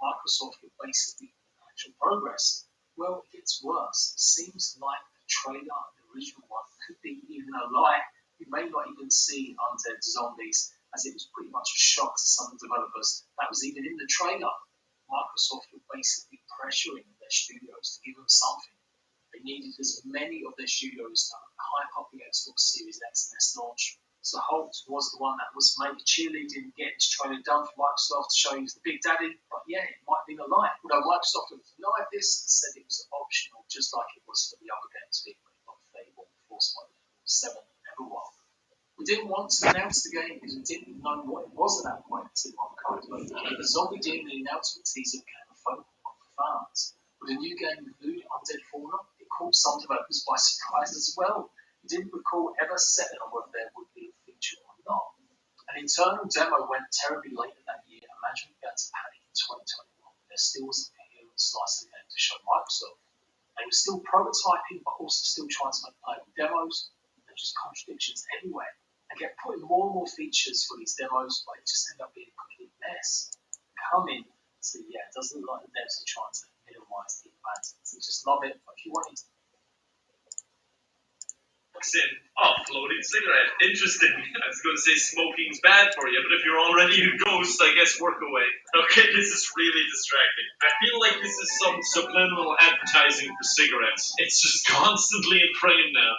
Microsoft would basically actual progress. Well, it gets worse. It seems like the trailer, the original one, could be even a lie. You may not even see Undead Zombies, as it was pretty much a shock to some developers. That was even in the trailer. Microsoft were basically pressuring their studios to give them something. They needed as many of their studios to hype up the Xbox Series X and S launch. So Holt was the one that was maybe cheerleading, getting his trailer done for Microsoft to show he was the big daddy. But yeah, it might have been a lie. Although Microsoft denied this and said it was optional, just like it was for the other games, Fable, Fable, Force 7, and Everwild. We didn't want to announce the game because we didn't know what it was at that point. But the Zombie Game, the announcement teaser became a phone call for fans. With a new game included Undead Fauna, it caught some developers by surprise as well. We didn't recall ever setting on whether there would be a feature or not. An internal demo went terribly later that year, and management began to panic in 2021. There still wasn't a coherent slice of the game to show Microsoft. They were still prototyping, but also still trying to make playable demos. There were just contradictions everywhere. They kept putting more and more features for these demos, but it just ended up being a complete mess. Coming, so yeah, it doesn't look like the devs are trying to minimize the advances. They just love it, but if you want it, in. Oh, floating cigarette. Interesting. I was going to say smoking's bad for you, but if you're already a ghost, I guess work away. Okay, this is really distracting. I feel like this is some subliminal advertising for cigarettes. It's just constantly in frame now.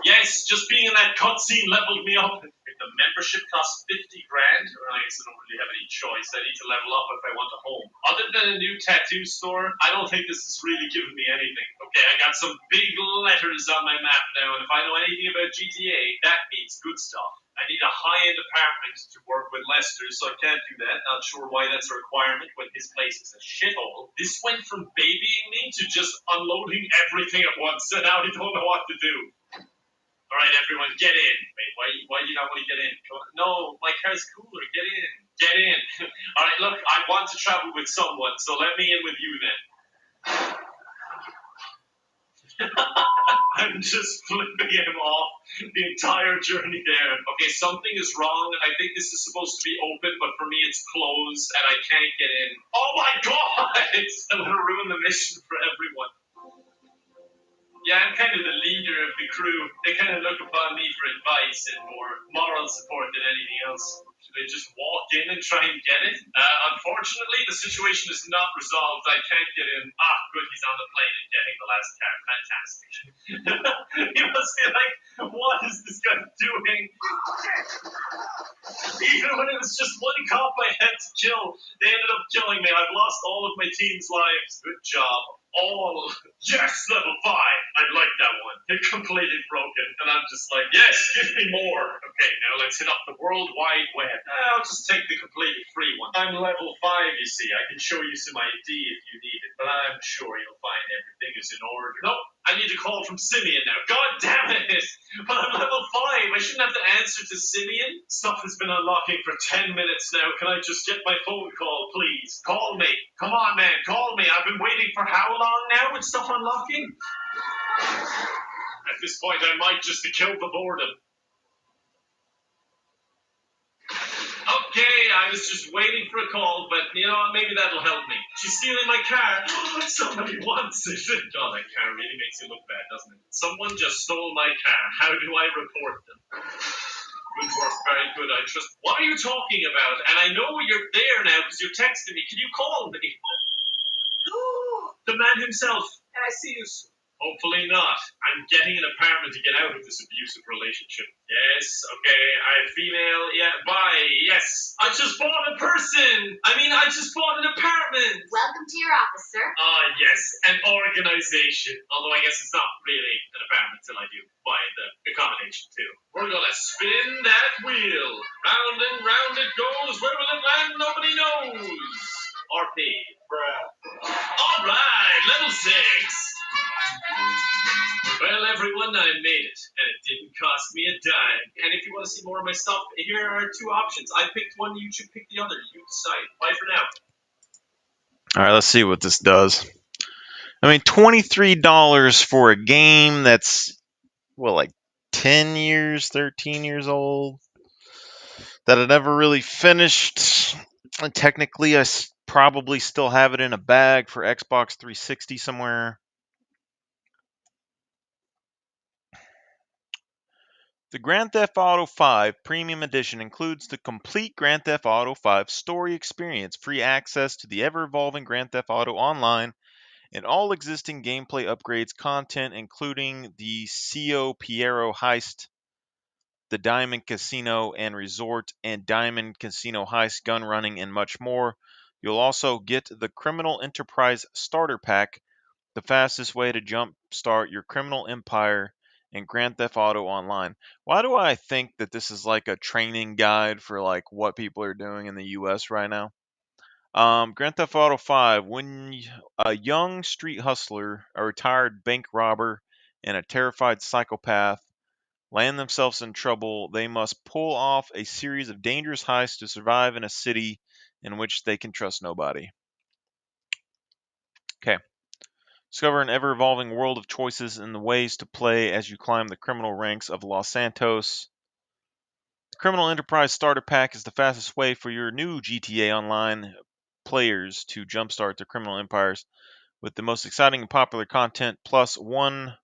Yes, just being in that cutscene leveled me up. If the membership costs 50 grand, I guess I don't really have any choice. I need to level up if I want a home. Other than a new tattoo store, I don't think this is really giving me anything. Okay, I got some big letters on my map now, and if I know anything about GTA, that means good stuff. I need a high-end apartment to work with Lester, so I can't do that. Not sure why that's a requirement when his place is a shithole. This went from babying me to just unloading everything at once, and now I don't know what to do. All right, everyone, get in. Wait, why do you not want to get in? No, my car's cooler. Get in. Get in. All right, look, I want to travel with someone, so let me in with you then. I'm just flipping him off the entire journey there. Okay, something is wrong. I think this is supposed to be open, but for me it's closed, and I can't get in. Oh my god! I'm going to ruin the mission for everyone. Yeah, I'm kind of the leader of the crew. They kind of look upon me for advice and more moral support than anything else. Should they just walk in and try and get it? Unfortunately, the situation is not resolved. I can't get in. Ah, good, he's on the plane and getting the last car. Fantastic. He must be like, what is this guy doing? Even when it was just one cop I had to kill, they ended up killing me. I've lost all of my team's lives. Good job. All. Yes, level 5. I like that one. They're completely broken. And I'm just like, yes, give me more. Okay, now let's hit up the World Wide Web. I'll just take the completely free one. I'm level 5, you see. I can show you some ID if you need it, but I'm sure you'll find everything is in order. Nope, I need a call from Simeon now. God damn it! But I'm level 5. I shouldn't have to answer to Simeon. Stuff has been unlocking for 10 minutes now. Can I just get my phone call, please? Call me. Come on, man. Call me. I've been waiting for how long now with stuff unlocking? At this point, I might just have killed the boredom. Okay, I was just waiting for a call, but you know, maybe that'll help me. She's stealing my car. Somebody wants it. Oh, that car really makes you look bad, doesn't it? Someone just stole my car. How do I report them? Good work, very good. I trust. What are you talking about? And I know you're there now because you're texting me. Can you call me? The man himself. Can I see you soon? Hopefully not. I'm getting an apartment to get out of this abusive relationship. Yes, okay, I'm female, yeah, bye, yes. I just bought a person! I just bought an apartment! Welcome to your office, sir. Yes, an organization. Although I guess it's not really an apartment till I do buy the accommodation too. We're gonna spin that wheel. Round and round it goes. Where will it land? Nobody knows. RP. Bruh. Alright, level 6. Well, everyone, I made it, and it didn't cost me a dime. And if you want to see more of my stuff, here are 2 options. I picked one, you should pick the other. You decide. Bye for now. All right, let's see what this does. $23 for a game that's, like 10 years, 13 years old, that I never really finished. And technically, I probably still have it in a bag for Xbox 360 somewhere. The Grand Theft Auto 5 Premium Edition includes the complete Grand Theft Auto 5 story experience, free access to the ever-evolving Grand Theft Auto Online, and all existing gameplay upgrades, content including the Cio Piero heist, the Diamond Casino and Resort, and Diamond Casino heist, gun running, and much more. You'll also get the Criminal Enterprise Starter Pack, the fastest way to jumpstart your criminal empire, and Grand Theft Auto Online. Why do I think that this is like a training guide for like what people are doing in the US right now? Grand Theft Auto 5, when a young street hustler, a retired bank robber, and a terrified psychopath land themselves in trouble, they must pull off a series of dangerous heists to survive in a city in which they can trust nobody. Okay. Discover an ever-evolving world of choices and the ways to play as you climb the criminal ranks of Los Santos. The Criminal Enterprise Starter Pack is the fastest way for your new GTA Online players to jumpstart their criminal empires with the most exciting and popular content, plus $1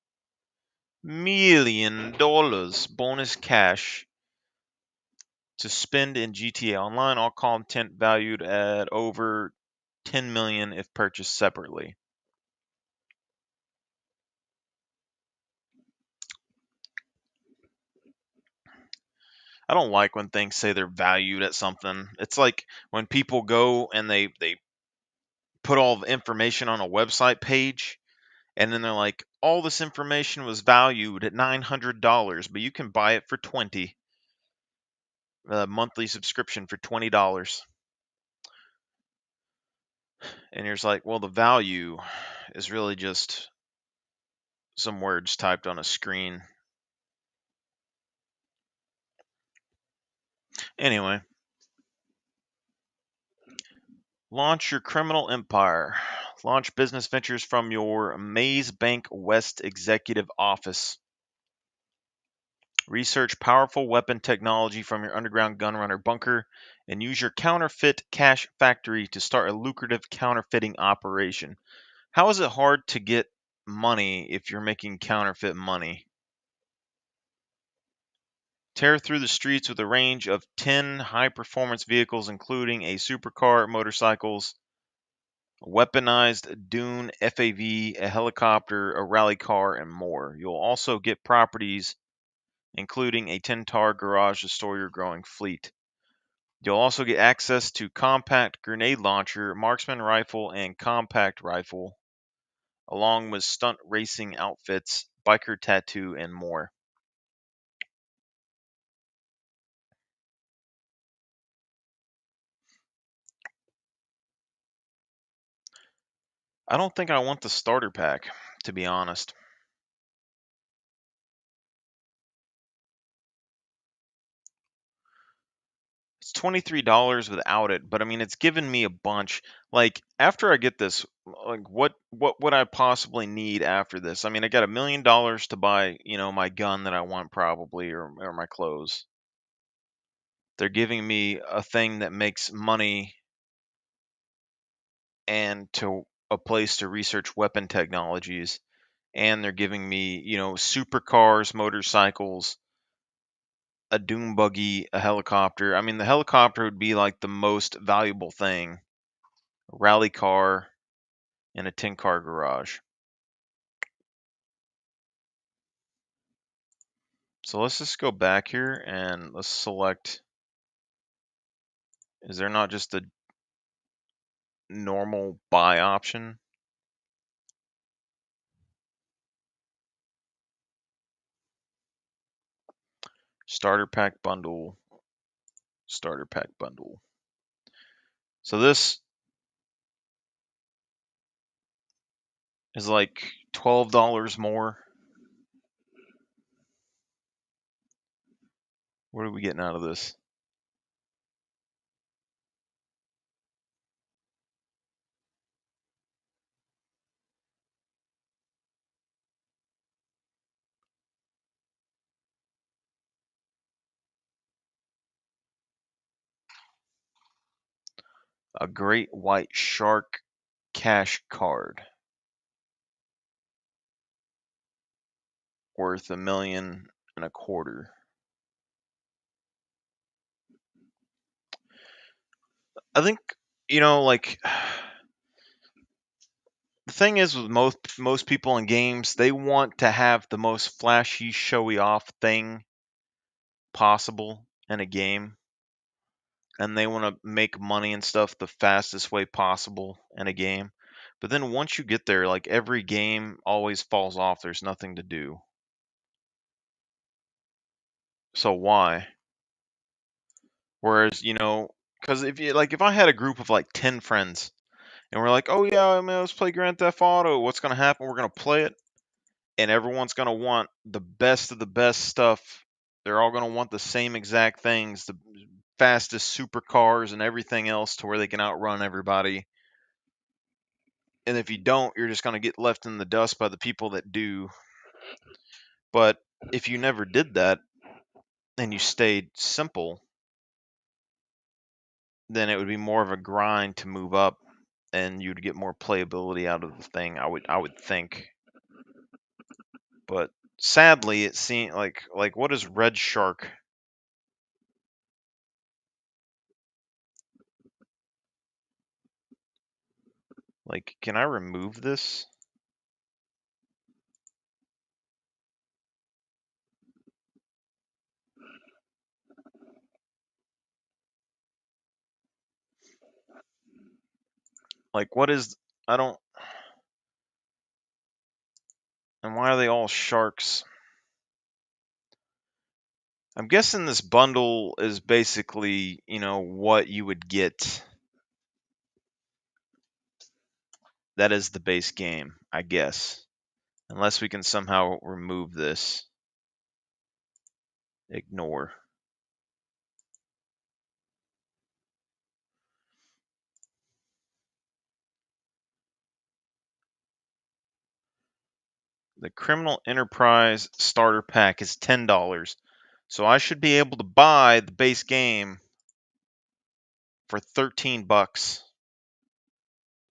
million bonus cash to spend in GTA Online. All content valued at over $10 million if purchased separately. I don't like when things say they're valued at something. It's like when people go and they put all the information on a website page, and then they're like, all this information was valued at $900, but you can buy it for $20. A monthly subscription for $20. And you're just like, well, the value is really just some words typed on a screen. Anyway, launch your criminal empire. Launch business ventures from your Maze Bank West executive office. Research powerful weapon technology from your underground gunrunner bunker and use your counterfeit cash factory to start a lucrative counterfeiting operation. How is it hard to get money if you're making counterfeit money? Tear through the streets with a range of 10 high-performance vehicles, including a supercar, motorcycles, a weaponized Dune FAV, a helicopter, a rally car, and more. You'll also get properties, including a 10-car garage to store your growing fleet. You'll also get access to compact grenade launcher, marksman rifle, and compact rifle, along with stunt racing outfits, biker tattoo, and more. I don't think I want the starter pack, to be honest. It's $23 without it, but I mean, it's given me a bunch. Like, after I get this, like, what would I possibly need after this? I mean, I got $1 million to buy, my gun that I want probably, or my clothes. They're giving me a thing that makes money and to a place to research weapon technologies, and they're giving me, supercars, motorcycles, a dune buggy, a helicopter. I mean, the helicopter would be like the most valuable thing. A rally car and a 10-car garage. So let's just go back here and let's select. Is there not just a normal buy option? Starter pack bundle. Starter pack bundle. So this is like $12 more. What are we getting out of this? A great white shark cash card worth $1.25 million. I think, like, the thing is with most people in games, they want to have the most flashy, showy off thing possible in a game, and they want to make money and stuff the fastest way possible in a game. But then once you get there, like, every game always falls off. There's nothing to do. So why? Whereas, you know, because if I had a group of like 10 friends and we're like, oh yeah, I mean, let's play Grand Theft Auto. What's gonna happen? We're gonna play it, and everyone's gonna want the best of the best stuff. They're all gonna want the same exact things, the fastest supercars and everything else, to where they can outrun everybody. And if you don't, you're just gonna get left in the dust by the people that do. But if you never did that and you stayed simple, then it would be more of a grind to move up, and you'd get more playability out of the thing. I would think. But sadly, it seems like what is Red Shark? Like, can I remove this? Like, what is? I don't. And why are they all sharks? I'm guessing this bundle is basically, you know, what you would get. That is the base game, I guess. Unless we can somehow remove this. Ignore. The Criminal Enterprise Starter Pack is $10. So I should be able to buy the base game for 13 bucks.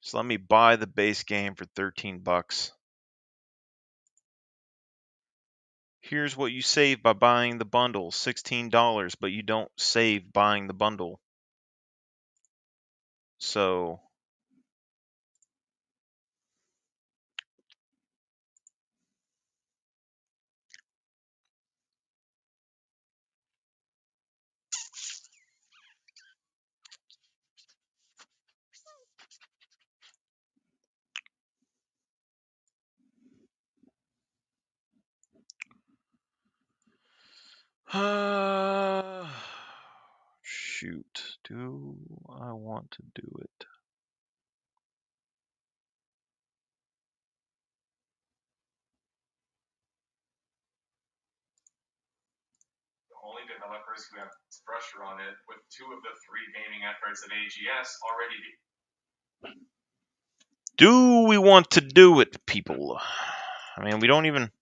So let me buy the base game for 13 bucks. Here's what you save by buying the bundle, $16, but you don't save buying the bundle. So shoot, do I want to do it? The only developers who have pressure on it, with 2 of the 3 gaming efforts at AGS already. Do we want to do it, people? I mean, we don't even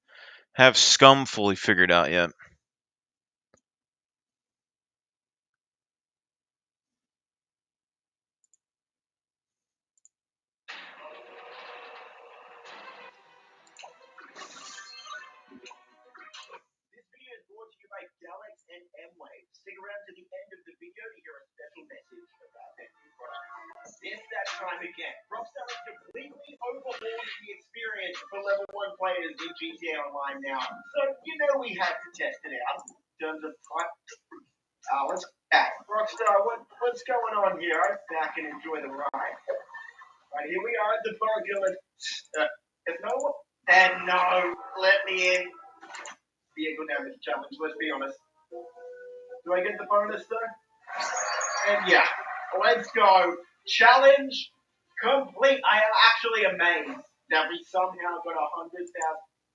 have Scum fully figured out yet. And M-Wave. Stick around to the end of the video to hear a special message about their new product. It's that time again. Rockstar has completely overhauled the experience for level 1 players in GTA Online now. So, you know we had to test it out in terms of type. Let's back. Rockstar, what's going on here? I'm back and enjoy the ride. Right, here we are at the burger. No, let me in. Vehicle damage challenge, let's be honest. Do I get the bonus though? And yeah, let's go. Challenge complete. I am actually amazed that we somehow got 100,000.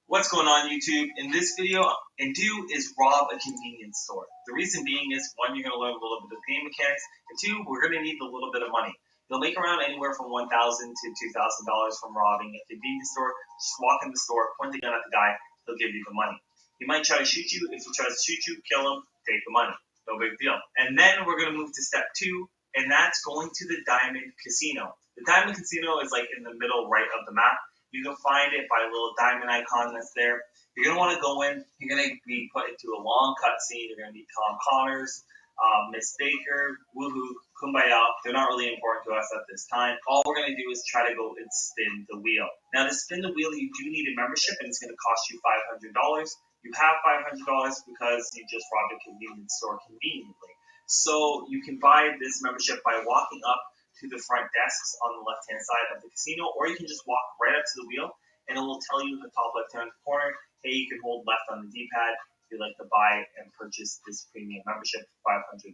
What's going on, YouTube? In this video, is rob a convenience store. The reason being is, 1, you're going to learn a little bit of game mechanics, and 2, we're going to need a little bit of money. You'll make around anywhere from $1,000 to $2,000 from robbing a convenience store. Just walk in the store, point the gun at the guy, he'll give you the money. He might try to shoot you. If he tries to shoot you, kill him, take the money. No big deal. And then we're going to move to step 2, and that's going to the Diamond Casino. The Diamond Casino is like in the middle right of the map. You can find it by a little diamond icon that's there. You're going to want to go in. You're going to be put into a long cutscene. You're going to meet Tom Connors, Miss Baker, Woohoo, Kumbaya. They're not really important to us at this time. All we're going to do is try to go and spin the wheel. Now, to spin the wheel, you do need a membership, and it's going to cost you $500. You have $500 because you just robbed a convenience store conveniently. So you can buy this membership by walking up to the front desks on the left-hand side of the casino, or you can just walk right up to the wheel, and it will tell you in the top left-hand corner, hey, you can hold left on the D-pad. you'd like to buy and purchase this premium membership for $500.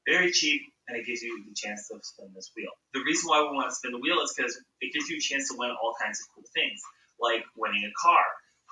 Very cheap, and it gives you the chance to spin this wheel. The reason why we want to spin the wheel is because it gives you a chance to win all kinds of cool things, like winning a car,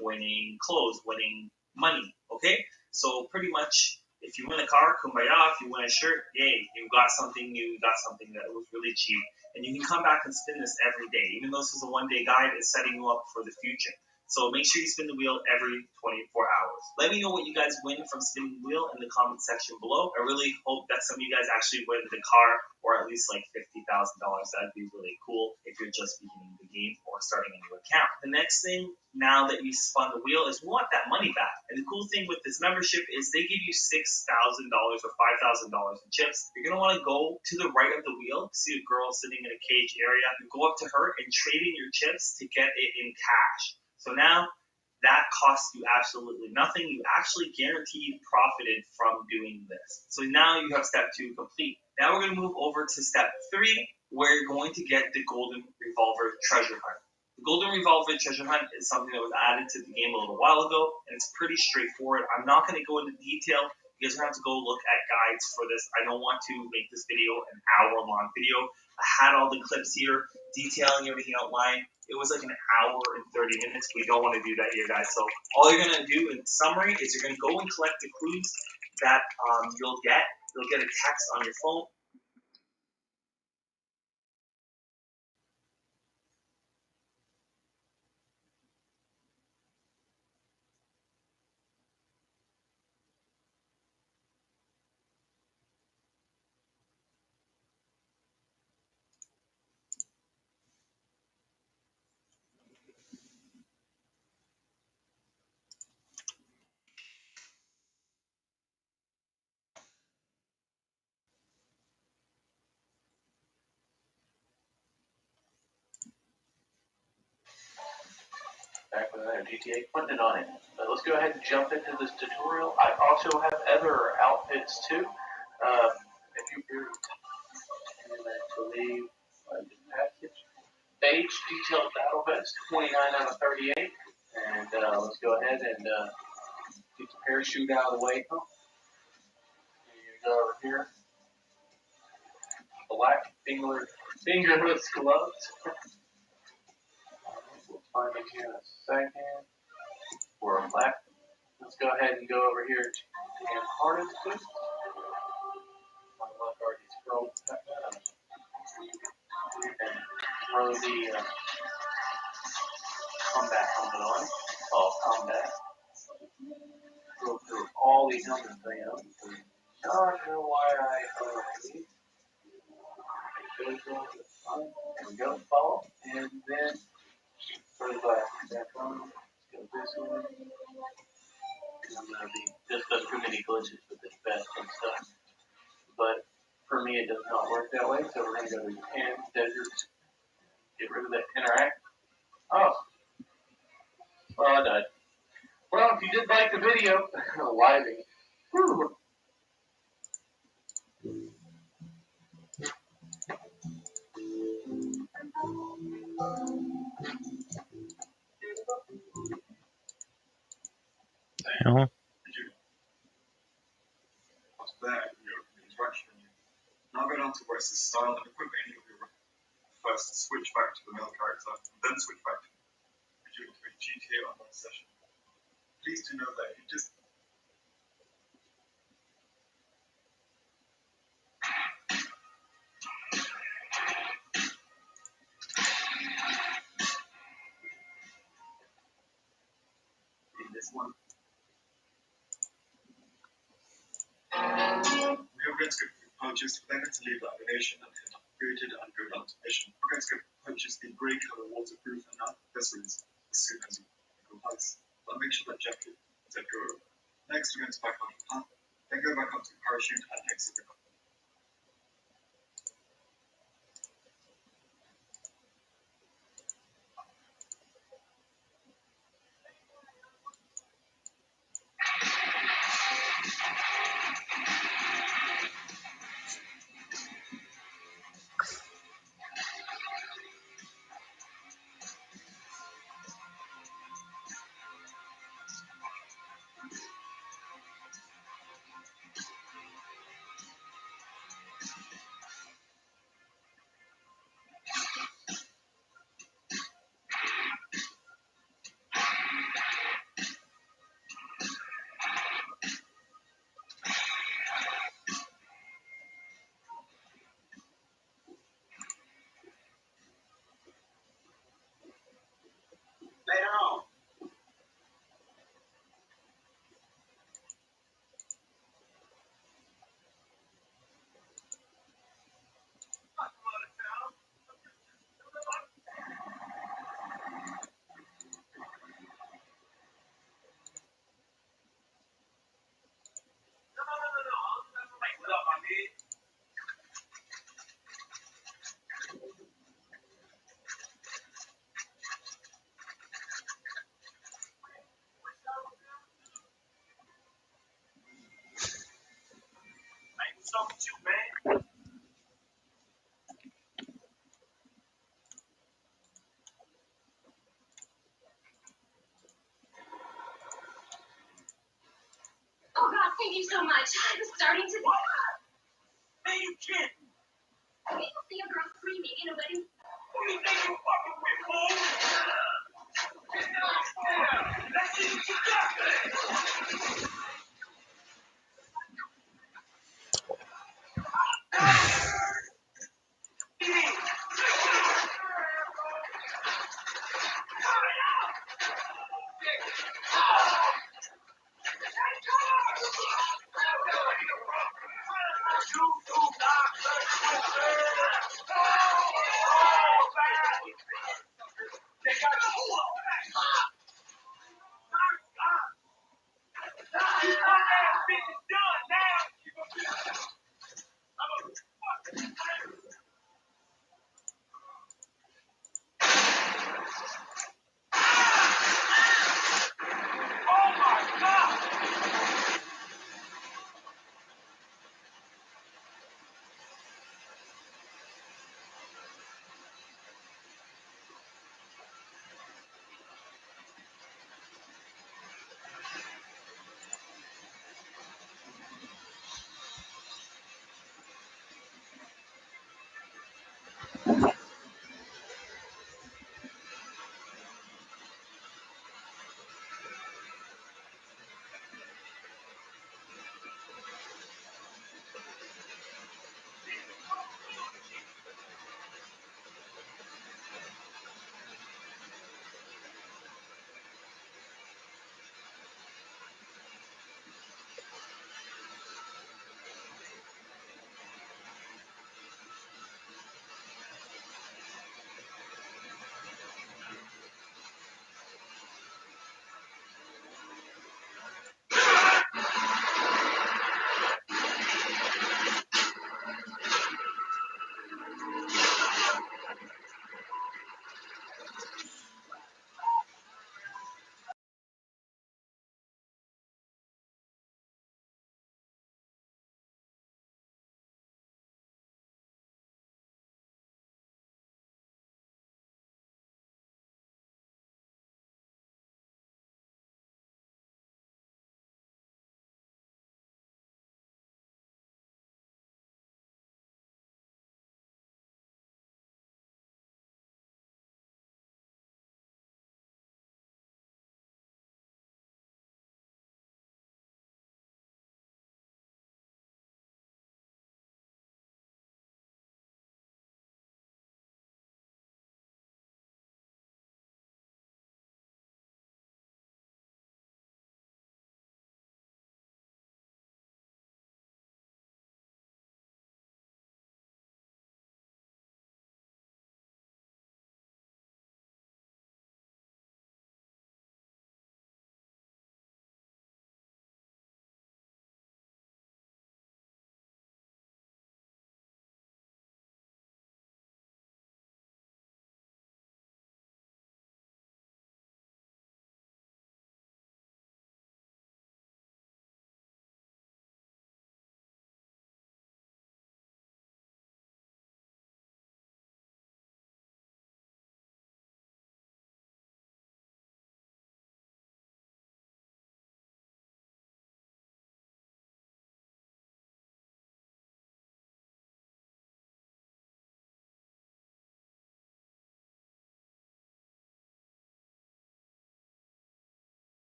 winning clothes, winning money, okay? So pretty much, if you win a car, kumbaya. If you win a shirt, yay, you got something new, you got something that was really cheap. And you can come back and spin this every day. Even though this is a one-day guide, it's setting you up for the future. So make sure you spin the wheel every 24 hours. Let me know what you guys win from spinning the wheel in the comment section below. I really hope that some of you guys actually win the car or at least like $50,000. That'd be really cool if you're just beginning the game or starting a new account. The next thing, now that you spun the wheel, is we want that money back. And the cool thing with this membership is they give you $6,000 or $5,000 in chips. You're going to want to go to the right of the wheel, see a girl sitting in a cage area, and go up to her and trade in your chips to get it in cash. So now that costs you absolutely nothing. You actually guaranteed profited from doing this. So now you have step 2 complete. Now we're going to move over to step 3, where you're going to get the Golden Revolver Treasure Hunt. The Golden Revolver Treasure Hunt is something that was added to the game a little while ago, and it's pretty straightforward. I'm not going to go into detail. You guys are going to have to go look at guides for this. I don't want to make this video an hour-long video. I had all the clips here detailing everything outlined. It was like an hour and 30 minutes. We don't want to do that here, guys. So all you're going to do in summary is you're going to go and collect the clues that you'll get. You'll get a text on your phone. Back with another GTA funded on it. But let's go ahead and jump into this tutorial. I also have other outfits too. If you believe the package. Beige detailed battle vest, 29 out of 38. And let's go ahead and get the parachute out of the way. Oh, you go over here. Black fingerless gloves. We'll find them here in a second. Or black. Let's go ahead and go over here to hand harness twist. My left already scrolled that down. And throw the combat helmet on. Called combat. Go through all the helmets they own. I don't know why I own these. There we go, follow. And then for the glass back on. Let's go this way. And I'm gonna be just done too many glitches with this vest and stuff. But for me it does not work that way, so we're gonna go to Pan Desert. Get rid of that interact. Oh. Well, I died. Well, if you did like the video, living. Whew. Hell. What's there in your interaction menu? Now go down to where it says style and equip any of your first switch back to the male character, and then switch back to a GTA Online session. Please do know that you just this one. We are going to purchase, we're going to leave the animation and hit created and go down to mission. We're going to purchase the grey color waterproof and accessories as soon as you go nice. But make sure that jacket is at go. Next, we're going to back onto the path, then go back onto the parachute and exit the car. something too, man. Oh God, thank you so much. I'm starting to. What? Man, you kidding? You don't see a girl screaming in a wedding. Who you think you fucking with, fool? Let's see what you got.